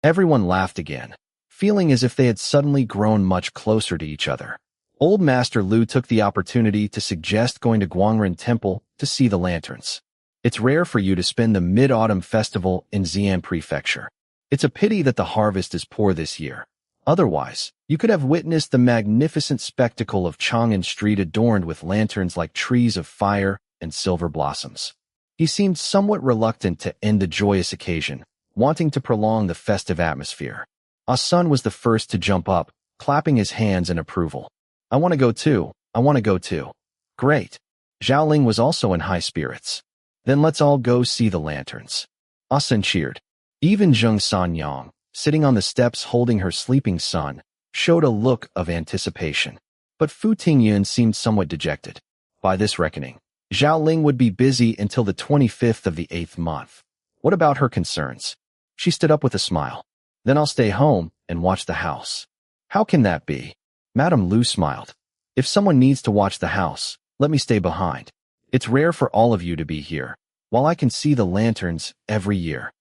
Everyone laughed again, feeling as if they had suddenly grown much closer to each other. Old Master Liu took the opportunity to suggest going to Guangren Temple to see the lanterns. It's rare for you to spend the Mid-Autumn Festival in Xi'an Prefecture. It's a pity that the harvest is poor this year. Otherwise, you could have witnessed the magnificent spectacle of Chang'an Street adorned with lanterns like trees of fire and silver blossoms. He seemed somewhat reluctant to end the joyous occasion, wanting to prolong the festive atmosphere. Ah Sun was the first to jump up, clapping his hands in approval. I want to go too. I want to go too. Great. Zhao Ling was also in high spirits. Then let's all go see the lanterns. Ah Sun cheered. Even Zheng Sanyang, sitting on the steps holding her sleeping son, showed a look of anticipation. But Fu Tingyun seemed somewhat dejected. By this reckoning, Zhao Ling would be busy until the 25th of the 8th month. What about her concerns? She stood up with a smile. Then I'll stay home and watch the house. How can that be? Madame Lu smiled. If someone needs to watch the house, let me stay behind. It's rare for all of you to be here, while I can see the lanterns every year.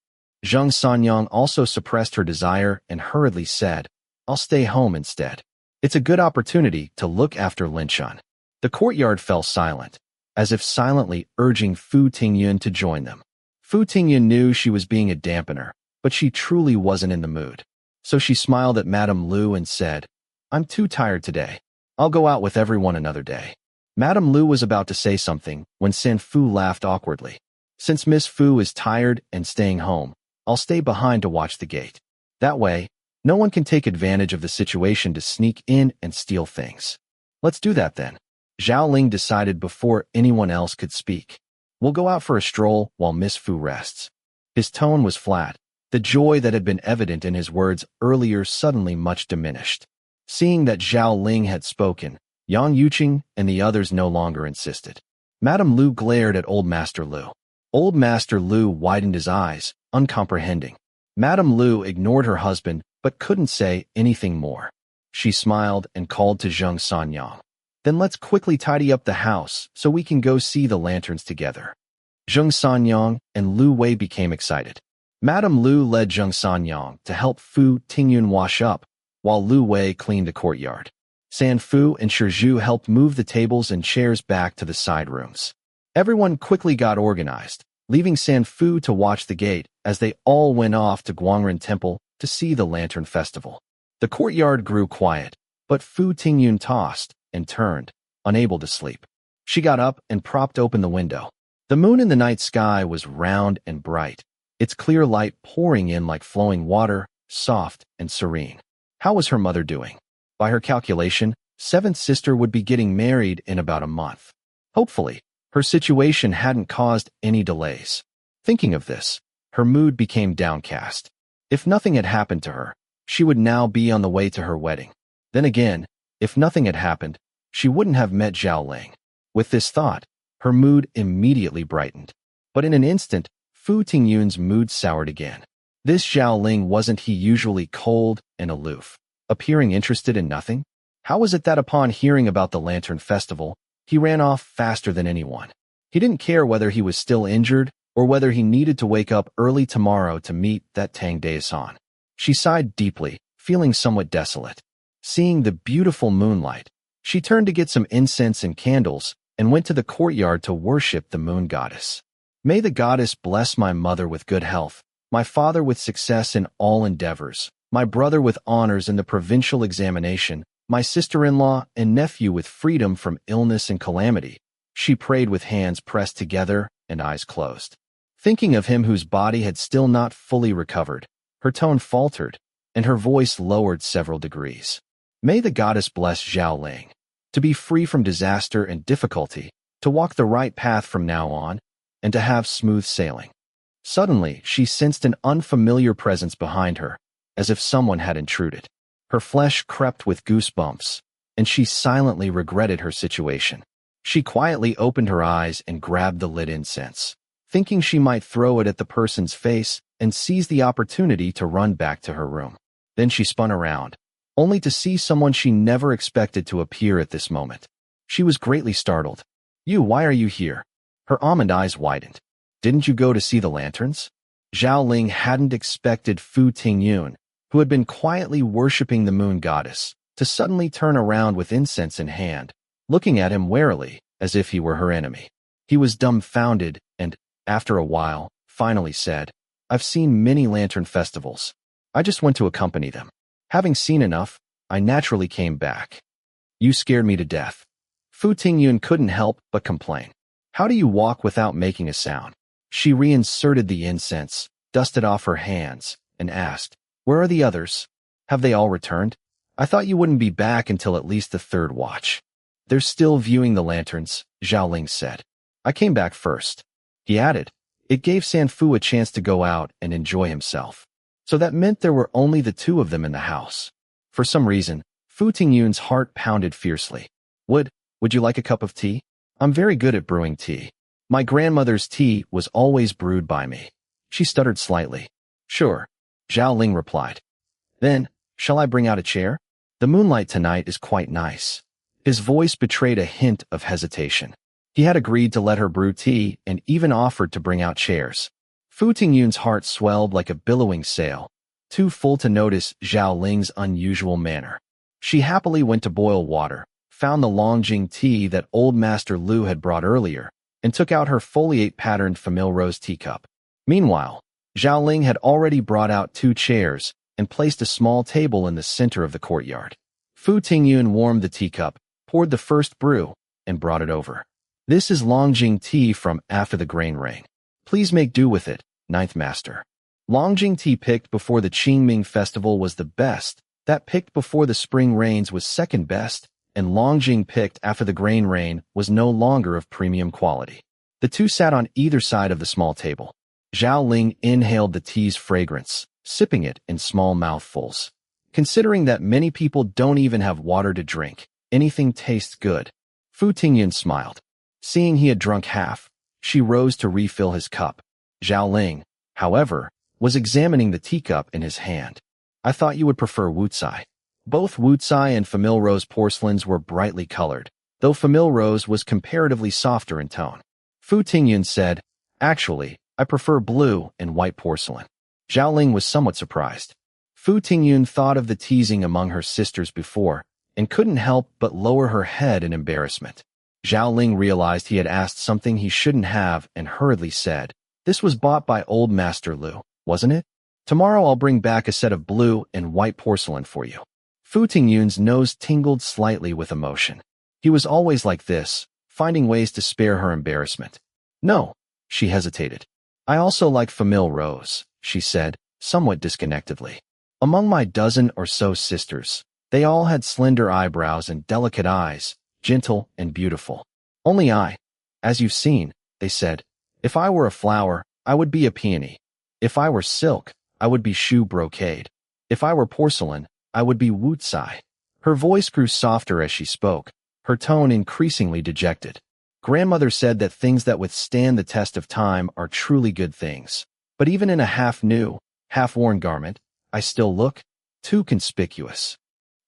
Zheng Sanyang also suppressed her desire and hurriedly said, I'll stay home instead. It's a good opportunity to look after Linshan. The courtyard fell silent, as if silently urging Fu Tingyun to join them. Fu Tingyun knew she was being a dampener, but she truly wasn't in the mood. So she smiled at Madame Lu and said, I'm too tired today. I'll go out with everyone another day. Madame Lu was about to say something when San Fu laughed awkwardly. Since Miss Fu is tired and staying home, I'll stay behind to watch the gate. That way, no one can take advantage of the situation to sneak in and steal things. Let's do that then. Zhao Ling decided before anyone else could speak. We'll go out for a stroll while Miss Fu rests. His tone was flat. The joy that had been evident in his words earlier suddenly much diminished. Seeing that Zhao Ling had spoken, Yang Yuqing and the others no longer insisted. Madame Lu glared at Old Master Lu. Old Master Lu widened his eyes, uncomprehending. Madame Lu ignored her husband but couldn't say anything more. She smiled and called to Zheng Sanyang. Then let's quickly tidy up the house so we can go see the lanterns together. Zheng Sanyang and Lu Wei became excited. Madame Lu led Zheng Sanyang to help Fu Tingyun wash up, while Lu Wei cleaned the courtyard. San Fu and Shi Zhu helped move the tables and chairs back to the side rooms. Everyone quickly got organized, leaving San Fu to watch the gate as they all went off to Guangren Temple to see the Lantern Festival. The courtyard grew quiet, but Fu Tingyun tossed and turned, unable to sleep. She got up and propped open the window. The moon in the night sky was round and bright, its clear light pouring in like flowing water, soft and serene. How was her mother doing? By her calculation, seventh sister would be getting married in about a month. Hopefully, her situation hadn't caused any delays. Thinking of this, her mood became downcast. If nothing had happened to her, she would now be on the way to her wedding. Then again, if nothing had happened, she wouldn't have met Zhao Ling. With this thought, her mood immediately brightened. But in an instant, Fu Tingyun's mood soured again. This Zhao Ling wasn't he usually cold and aloof, appearing interested in nothing? How was it that upon hearing about the Lantern Festival, he ran off faster than anyone? He didn't care whether he was still injured or whether he needed to wake up early tomorrow to meet that Tang Daesan. She sighed deeply, feeling somewhat desolate. Seeing the beautiful moonlight, she turned to get some incense and candles and went to the courtyard to worship the moon goddess. May the goddess bless my mother with good health, my father with success in all endeavors, my brother with honors in the provincial examination, my sister-in-law and nephew with freedom from illness and calamity. She prayed with hands pressed together and eyes closed. Thinking of him whose body had still not fully recovered, her tone faltered, and her voice lowered several degrees. May the goddess bless Zhao Ling, to be free from disaster and difficulty, to walk the right path from now on, and to have smooth sailing. Suddenly, she sensed an unfamiliar presence behind her, as if someone had intruded. Her flesh crept with goosebumps, and she silently regretted her situation. She quietly opened her eyes and grabbed the lit incense, thinking she might throw it at the person's face and seize the opportunity to run back to her room. Then she spun around, only to see someone she never expected to appear at this moment. She was greatly startled. Why are you here? Her almond eyes widened. Didn't you go to see the lanterns? Zhao Ling hadn't expected Fu Tingyun, who had been quietly worshipping the moon goddess, to suddenly turn around with incense in hand, looking at him warily, as if he were her enemy. He was dumbfounded and, after a while, finally said, I've seen many lantern festivals. I just went to accompany them. Having seen enough, I naturally came back. You scared me to death. Fu Tingyun couldn't help but complain. How do you walk without making a sound? She reinserted the incense, dusted off her hands, and asked, Where are the others? Have they all returned? I thought you wouldn't be back until at least the third watch. They're still viewing the lanterns, Zhao Ling said. I came back first. He added, It gave Sanfu a chance to go out and enjoy himself. So that meant there were only the two of them in the house. For some reason, Fu Tingyun's heart pounded fiercely. Would you like a cup of tea? I'm very good at brewing tea. My grandmother's tea was always brewed by me. She stuttered slightly. Sure, Zhao Ling replied. Then, shall I bring out a chair? The moonlight tonight is quite nice. His voice betrayed a hint of hesitation. He had agreed to let her brew tea and even offered to bring out chairs. Fu Tingyun's heart swelled like a billowing sail, too full to notice Zhao Ling's unusual manner. She happily went to boil water, found the Longjing tea that old Master Lu had brought earlier, and took out her foliate-patterned famille rose teacup. Meanwhile, Zhao Ling had already brought out 2 chairs and placed a small table in the center of the courtyard. Fu Tingyun warmed the teacup, poured the first brew, and brought it over. This is Longjing tea from after the grain rain. Please make do with it, Ninth Master. Longjing tea picked before the Qingming festival was the best, that picked before the spring rains was second best, and Longjing picked after the grain rain was no longer of premium quality. The two sat on either side of the small table. Zhao Ling inhaled the tea's fragrance, sipping it in small mouthfuls. Considering that many people don't even have water to drink, anything tastes good. Fu Tingyun smiled. Seeing he had drunk half, she rose to refill his cup. Zhao Ling, however, was examining the teacup in his hand. I thought you would prefer wucai. Both wucai and famille rose porcelains were brightly colored, though famille rose was comparatively softer in tone. Fu Tingyun said, Actually, I prefer blue and white porcelain. Zhao Ling was somewhat surprised. Fu Tingyun thought of the teasing among her sisters before, and couldn't help but lower her head in embarrassment. Zhao Ling realized he had asked something he shouldn't have and hurriedly said, This was bought by old Master Lu, wasn't it? Tomorrow I'll bring back a set of blue and white porcelain for you. Fu Tingyun's nose tingled slightly with emotion. He was always like this, finding ways to spare her embarrassment. No, she hesitated. I also like famille rose, she said, somewhat disconnectedly. Among my dozen or so sisters, they all had slender eyebrows and delicate eyes, gentle and beautiful. Only I, as you've seen, they said, if I were a flower, I would be a peony. If I were silk, I would be shoe brocade. If I were porcelain, I would be wucai. Her voice grew softer as she spoke, her tone increasingly dejected. Grandmother said that things that withstand the test of time are truly good things. But even in a half-new, half-worn garment, I still look too conspicuous.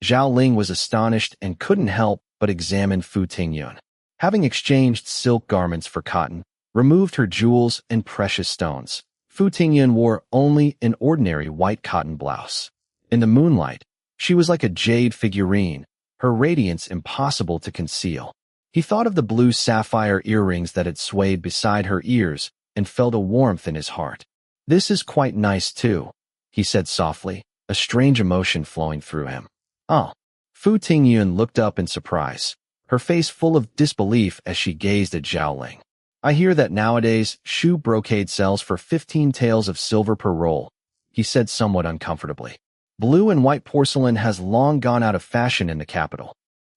Zhao Ling was astonished and couldn't help but examine Fu Tingyun. Having exchanged silk garments for cotton, removed her jewels and precious stones, Fu Tingyun wore only an ordinary white cotton blouse. In the moonlight, she was like a jade figurine, her radiance impossible to conceal. He thought of the blue sapphire earrings that had swayed beside her ears and felt a warmth in his heart. This is quite nice too, he said softly, a strange emotion flowing through him. Oh. Fu Tingyun looked up in surprise, her face full of disbelief as she gazed at Zhao Ling. I hear that nowadays shoe brocade sells for 15 taels of silver per roll, he said somewhat uncomfortably. Blue and white porcelain has long gone out of fashion in the capital.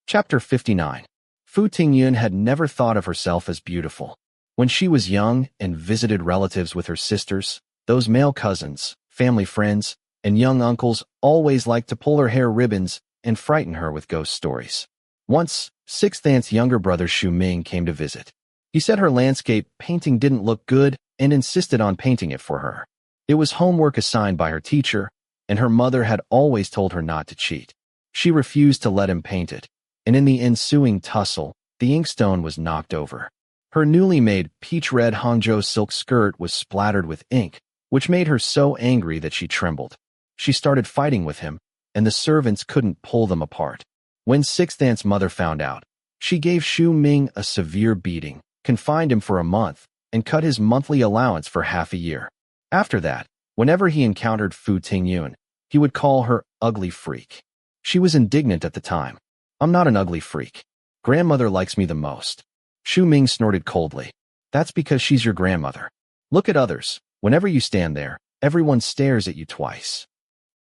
Chapter 59. Fu Tingyun had never thought of herself as beautiful. When she was young and visited relatives with her sisters, those male cousins, family friends, and young uncles always liked to pull her hair ribbons and frighten her with ghost stories. Once, Sixth Aunt's younger brother Xu Ming came to visit. He said her landscape painting didn't look good and insisted on painting it for her. It was homework assigned by her teacher, and her mother had always told her not to cheat. She refused to let him paint it, and in the ensuing tussle, the inkstone was knocked over. Her newly made peach-red Hangzhou silk skirt was splattered with ink, which made her so angry that she trembled. She started fighting with him, and the servants couldn't pull them apart. When Sixth Aunt's mother found out, she gave Xu Ming a severe beating, confined him for a month, and cut his monthly allowance for half a year. After that, whenever he encountered Fu Tingyun, he would call her ugly freak. She was indignant at the time. I'm not an ugly freak. Grandmother likes me the most. Xu Ming snorted coldly. That's because she's your grandmother. Look at others. Whenever you stand there, everyone stares at you twice.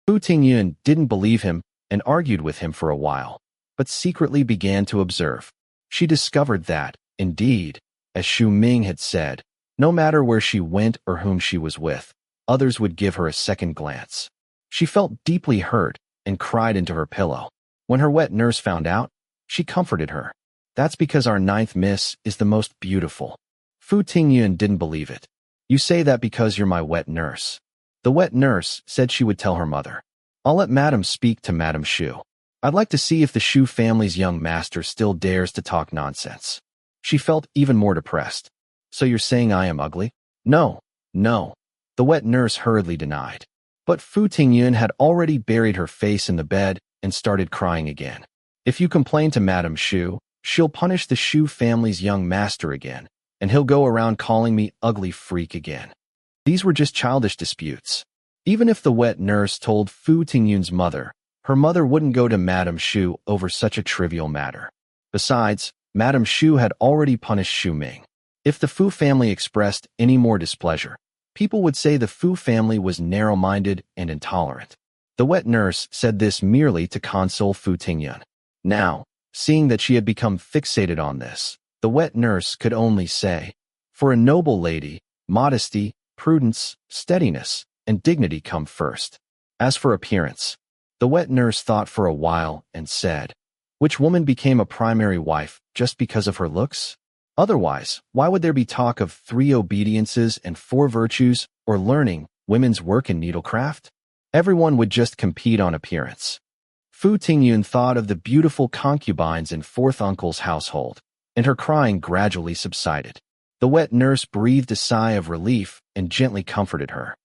Fu Tingyun didn't believe him and argued with him for a while, but secretly began to observe. She discovered that, indeed, as Xu Ming had said, no matter where she went or whom she was with, others would give her a second glance. She felt deeply hurt and cried into her pillow. When her wet nurse found out, she comforted her. That's because our ninth miss is the most beautiful. Fu Tingyun didn't believe it. You say that because you're my wet nurse. The wet nurse said she would tell her mother. I'll let Madam speak to Madam Xu. I'd like to see if the Xu family's young master still dares to talk nonsense. She felt even more depressed. So you're saying I am ugly? No, no. The wet nurse hurriedly denied. But Fu Tingyun had already buried her face in the bed and started crying again. If you complain to Madam Xu, she'll punish the Xu family's young master again, and he'll go around calling me ugly freak again. These were just childish disputes. Even if the wet nurse told Fu Tingyun's mother, her mother wouldn't go to Madam Xu over such a trivial matter. Besides, Madam Xu had already punished Xu Ming. If the Fu family expressed any more displeasure, people would say the Fu family was narrow-minded and intolerant. The wet nurse said this merely to console Fu Tingyun. Now, seeing that she had become fixated on this, the wet nurse could only say, for a noble lady, modesty, prudence, steadiness, and dignity come first. As for appearance, the wet nurse thought for a while and said, which woman became a primary wife just because of her looks? Otherwise, why would there be talk of 3 obediences and 4 virtues, or learning, women's work and needlecraft? Everyone would just compete on appearance. Fu Tingyun thought of the beautiful concubines in fourth uncle's household, and her crying gradually subsided. The wet nurse breathed a sigh of relief and gently comforted her.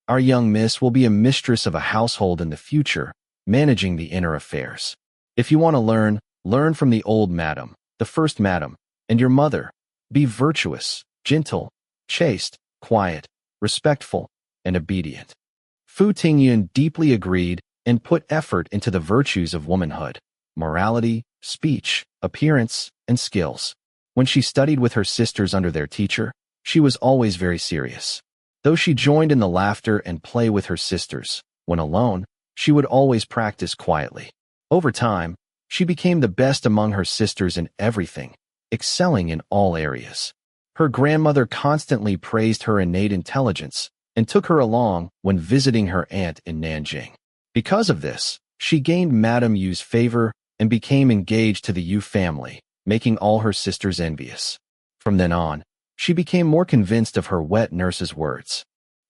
Our young miss will be a mistress of a household in the future, managing the inner affairs. If you want to learn from the old madam, the first madam, and your mother. Be virtuous, gentle, chaste, quiet, respectful, and obedient. Fu Tingyun deeply agreed and put effort into the virtues of womanhood, morality, speech, appearance, and skills. When she studied with her sisters under their teacher, she was always very serious. Though she joined in the laughter and play with her sisters, when alone, she would always practice quietly. Over time, she became the best among her sisters in everything, excelling in all areas. Her grandmother constantly praised her innate intelligence and took her along when visiting her aunt in Nanjing. Because of this, she gained Madame Yu's favor and became engaged to the Yu family, making all her sisters envious. From then on, she became more convinced of her wet nurse's words.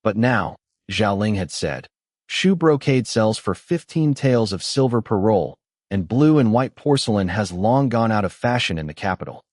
But now, Zhao Ling had said, Shu brocade sells for 15 taels of silver per roll, and blue and white porcelain has long gone out of fashion in the capital.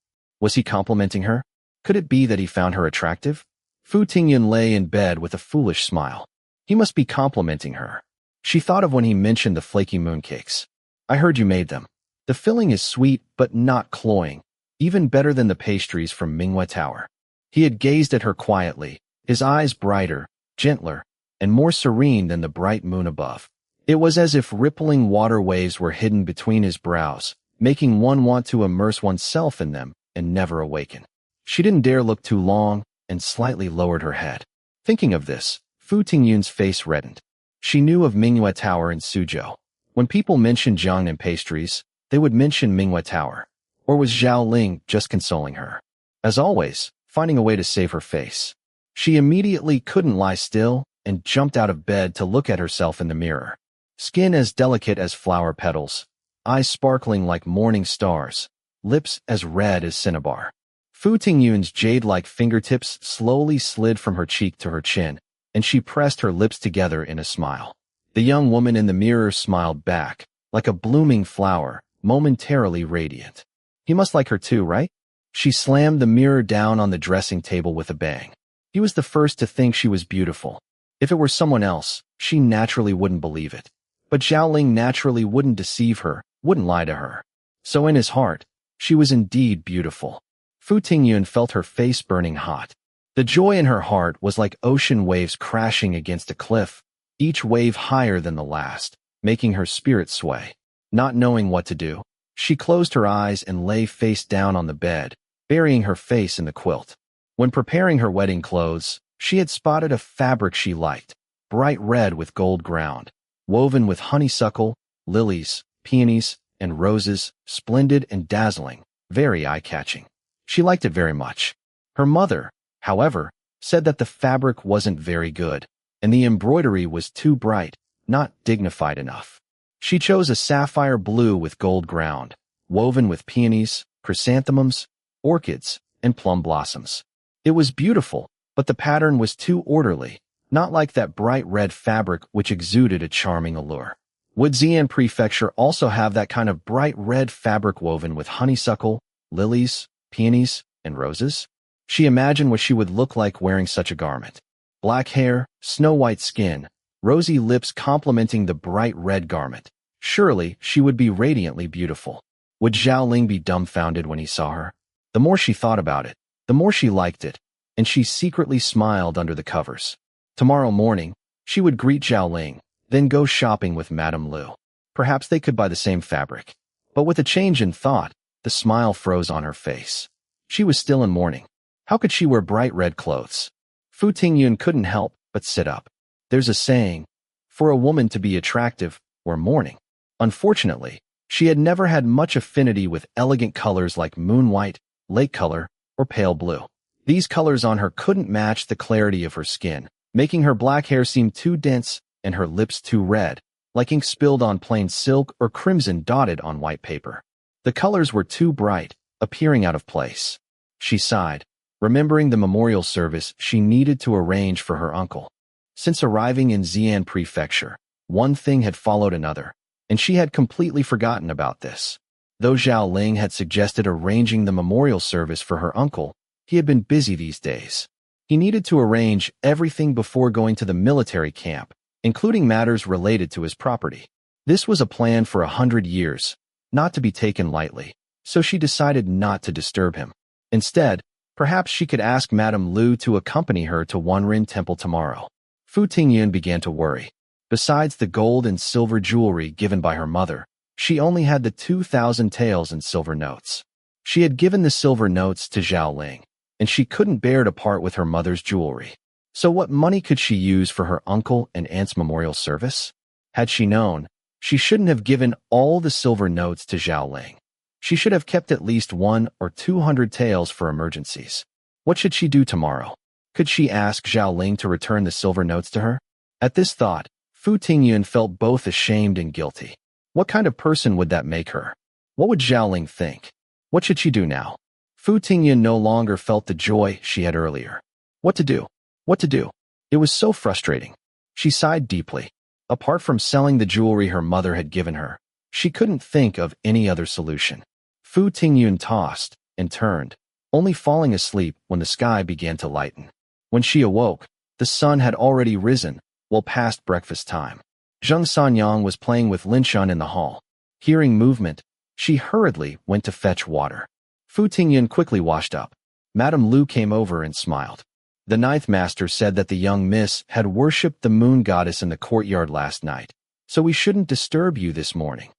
Was he complimenting her? Could it be that he found her attractive? Fu Tingyun lay in bed with a foolish smile. He must be complimenting her. She thought of when he mentioned the flaky mooncakes. I heard you made them. The filling is sweet but not cloying, even better than the pastries from Minghua Tower. He had gazed at her quietly, his eyes brighter, gentler, and more serene than the bright moon above. It was as if rippling water waves were hidden between his brows, making one want to immerse oneself in them and never awaken. She didn't dare look too long and slightly lowered her head. Thinking of this, Fu Tingyun's face reddened. She knew of Minghua Tower in Suzhou. When people mentioned Jiangnan pastries, they would mention Minghua Tower. Or was Zhao Ling just consoling her? As always, finding a way to save her face. She immediately couldn't lie still and jumped out of bed to look at herself in the mirror. Skin as delicate as flower petals, eyes sparkling like morning stars, lips as red as cinnabar. Fu Tingyun's jade-like fingertips slowly slid from her cheek to her chin, and she pressed her lips together in a smile. The young woman in the mirror smiled back, like a blooming flower, momentarily radiant. He must like her too, right? She slammed the mirror down on the dressing table with a bang. He was the first to think she was beautiful. If it were someone else, she naturally wouldn't believe it. But Zhao Ling naturally wouldn't deceive her, wouldn't lie to her. So in his heart, she was indeed beautiful. Fu Tingyun felt her face burning hot. The joy in her heart was like ocean waves crashing against a cliff, each wave higher than the last, making her spirit sway. Not knowing what to do, she closed her eyes and lay face down on the bed, burying her face in the quilt. When preparing her wedding clothes, she had spotted a fabric she liked, bright red with gold ground, woven with honeysuckle, lilies, peonies, and roses, splendid and dazzling, very eye-catching. She liked it very much. Her mother, however, said that the fabric wasn't very good, and the embroidery was too bright, not dignified enough. She chose a sapphire blue with gold ground, woven with peonies, chrysanthemums, orchids, and plum blossoms. It was beautiful, but the pattern was too orderly, not like that bright red fabric which exuded a charming allure. Would Xi'an Prefecture also have that kind of bright red fabric woven with honeysuckle, lilies, peonies, and roses? She imagined what she would look like wearing such a garment. Black hair, snow-white skin, rosy lips complementing the bright red garment. Surely she would be radiantly beautiful. Would Zhao Ling be dumbfounded when he saw her? The more she thought about it, the more she liked it, and she secretly smiled under the covers. Tomorrow morning, she would greet Zhao Ling, then go shopping with Madame Lu. Perhaps they could buy the same fabric. But with a change in thought, the smile froze on her face. She was still in mourning. How could she wear bright red clothes? Fu Tingyun couldn't help but sit up. There's a saying, for a woman to be attractive, wear mourning. Unfortunately, she had never had much affinity with elegant colors like moon white, lake color, or pale blue. These colors on her couldn't match the clarity of her skin, making her black hair seem too dense and her lips too red, like ink spilled on plain silk or crimson dotted on white paper. The colors were too bright, appearing out of place. She sighed, remembering the memorial service she needed to arrange for her uncle. Since arriving in Xi'an Prefecture, one thing had followed another, and she had completely forgotten about this. Though Zhao Ling had suggested arranging the memorial service for her uncle, he had been busy these days. He needed to arrange everything before going to the military camp, including matters related to his property. This was a plan for 100 years, not to be taken lightly, so she decided not to disturb him. Instead, perhaps she could ask Madame Lu to accompany her to Wanren Temple tomorrow. Fu Tingyun began to worry. Besides the gold and silver jewelry given by her mother, she only had the 2,000 taels in silver notes. She had given the silver notes to Zhao Ling, and she couldn't bear to part with her mother's jewelry. So what money could she use for her uncle and aunt's memorial service? Had she known, she shouldn't have given all the silver notes to Zhao Ling. She should have kept at least 100 or 200 taels for emergencies. What should she do tomorrow? Could she ask Zhao Ling to return the silver notes to her? At this thought, Fu Tingyun felt both ashamed and guilty. What kind of person would that make her? What would Zhao Ling think? What should she do now? Fu Tingyun no longer felt the joy she had earlier. What to do? What to do? It was so frustrating. She sighed deeply. Apart from selling the jewelry her mother had given her, she couldn't think of any other solution. Fu Tingyun tossed and turned, only falling asleep when the sky began to lighten. When she awoke, the sun had already risen, well past breakfast time. Zheng Sanyang was playing with Linshun in the hall. Hearing movement, she hurriedly went to fetch water. Fu Tingyun quickly washed up. Madame Lu came over and smiled. The ninth master said that the young miss had worshipped the moon goddess in the courtyard last night, so we shouldn't disturb you this morning.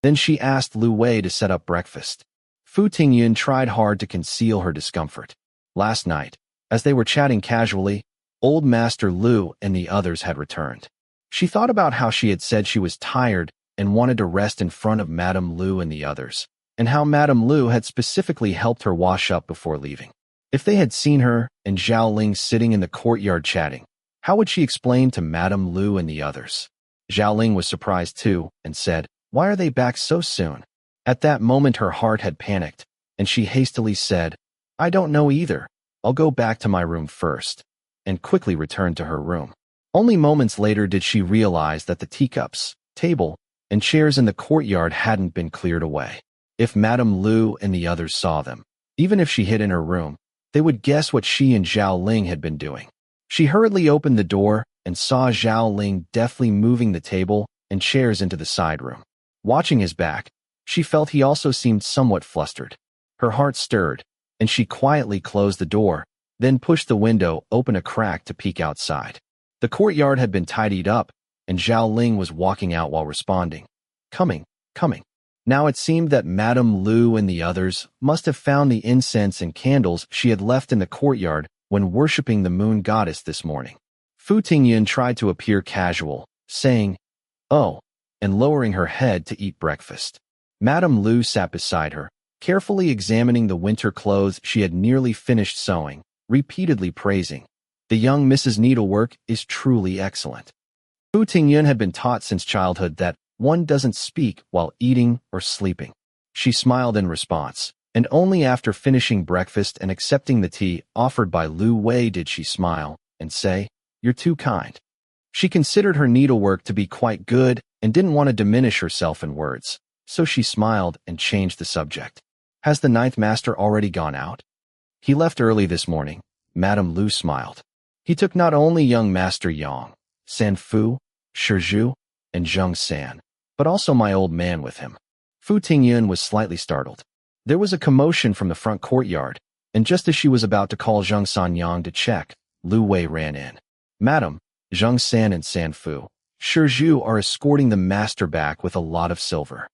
Then she asked Lu Wei to set up breakfast. Fu Tingyun tried hard to conceal her discomfort. Last night, as they were chatting casually, old Master Lu and the others had returned. She thought about how she had said she was tired and wanted to rest in front of Madame Lu and the others, and how Madame Lu had specifically helped her wash up before leaving. If they had seen her and Zhao Ling sitting in the courtyard chatting, how would she explain to Madame Lu and the others? Zhao Ling was surprised too and said, "Why are they back so soon?" At that moment her heart had panicked, and she hastily said, "I don't know either. I'll go back to my room first," and quickly returned to her room. Only moments later did she realize that the teacups, table, and chairs in the courtyard hadn't been cleared away. If Madame Lu and the others saw them, even if she hid in her room, they would guess what she and Zhao Ling had been doing. She hurriedly opened the door and saw Zhao Ling deftly moving the table and chairs into the side room. Watching his back, she felt he also seemed somewhat flustered. Her heart stirred, and she quietly closed the door, then pushed the window open a crack to peek outside. The courtyard had been tidied up, and Zhao Ling was walking out while responding, "Coming, coming." Now it seemed that Madame Lu and the others must have found the incense and candles she had left in the courtyard when worshipping the moon goddess this morning. Fu Tingyun tried to appear casual, saying, "Oh," and lowering her head to eat breakfast. Madame Lu sat beside her, carefully examining the winter clothes she had nearly finished sewing, repeatedly praising, "The young Mrs. Needlework is truly excellent." Fu Tingyun had been taught since childhood that one doesn't speak while eating or sleeping. She smiled in response, and only after finishing breakfast and accepting the tea offered by Lu Wei did she smile and say, "You're too kind." She considered her needlework to be quite good and didn't want to diminish herself in words, so she smiled and changed the subject. "Has the ninth master already gone out?" "He left early this morning," Madame Lu smiled. "He took not only young Master Yang, San Fu, Shizhu, and Zheng San, but also my old man with him." Fu Tingyun was slightly startled. There was a commotion from the front courtyard, and just as she was about to call Zheng Sanyang to check, Lu Wei ran in. "Madam, Zheng San and San Fu, Shizhu are escorting the master back with a lot of silver."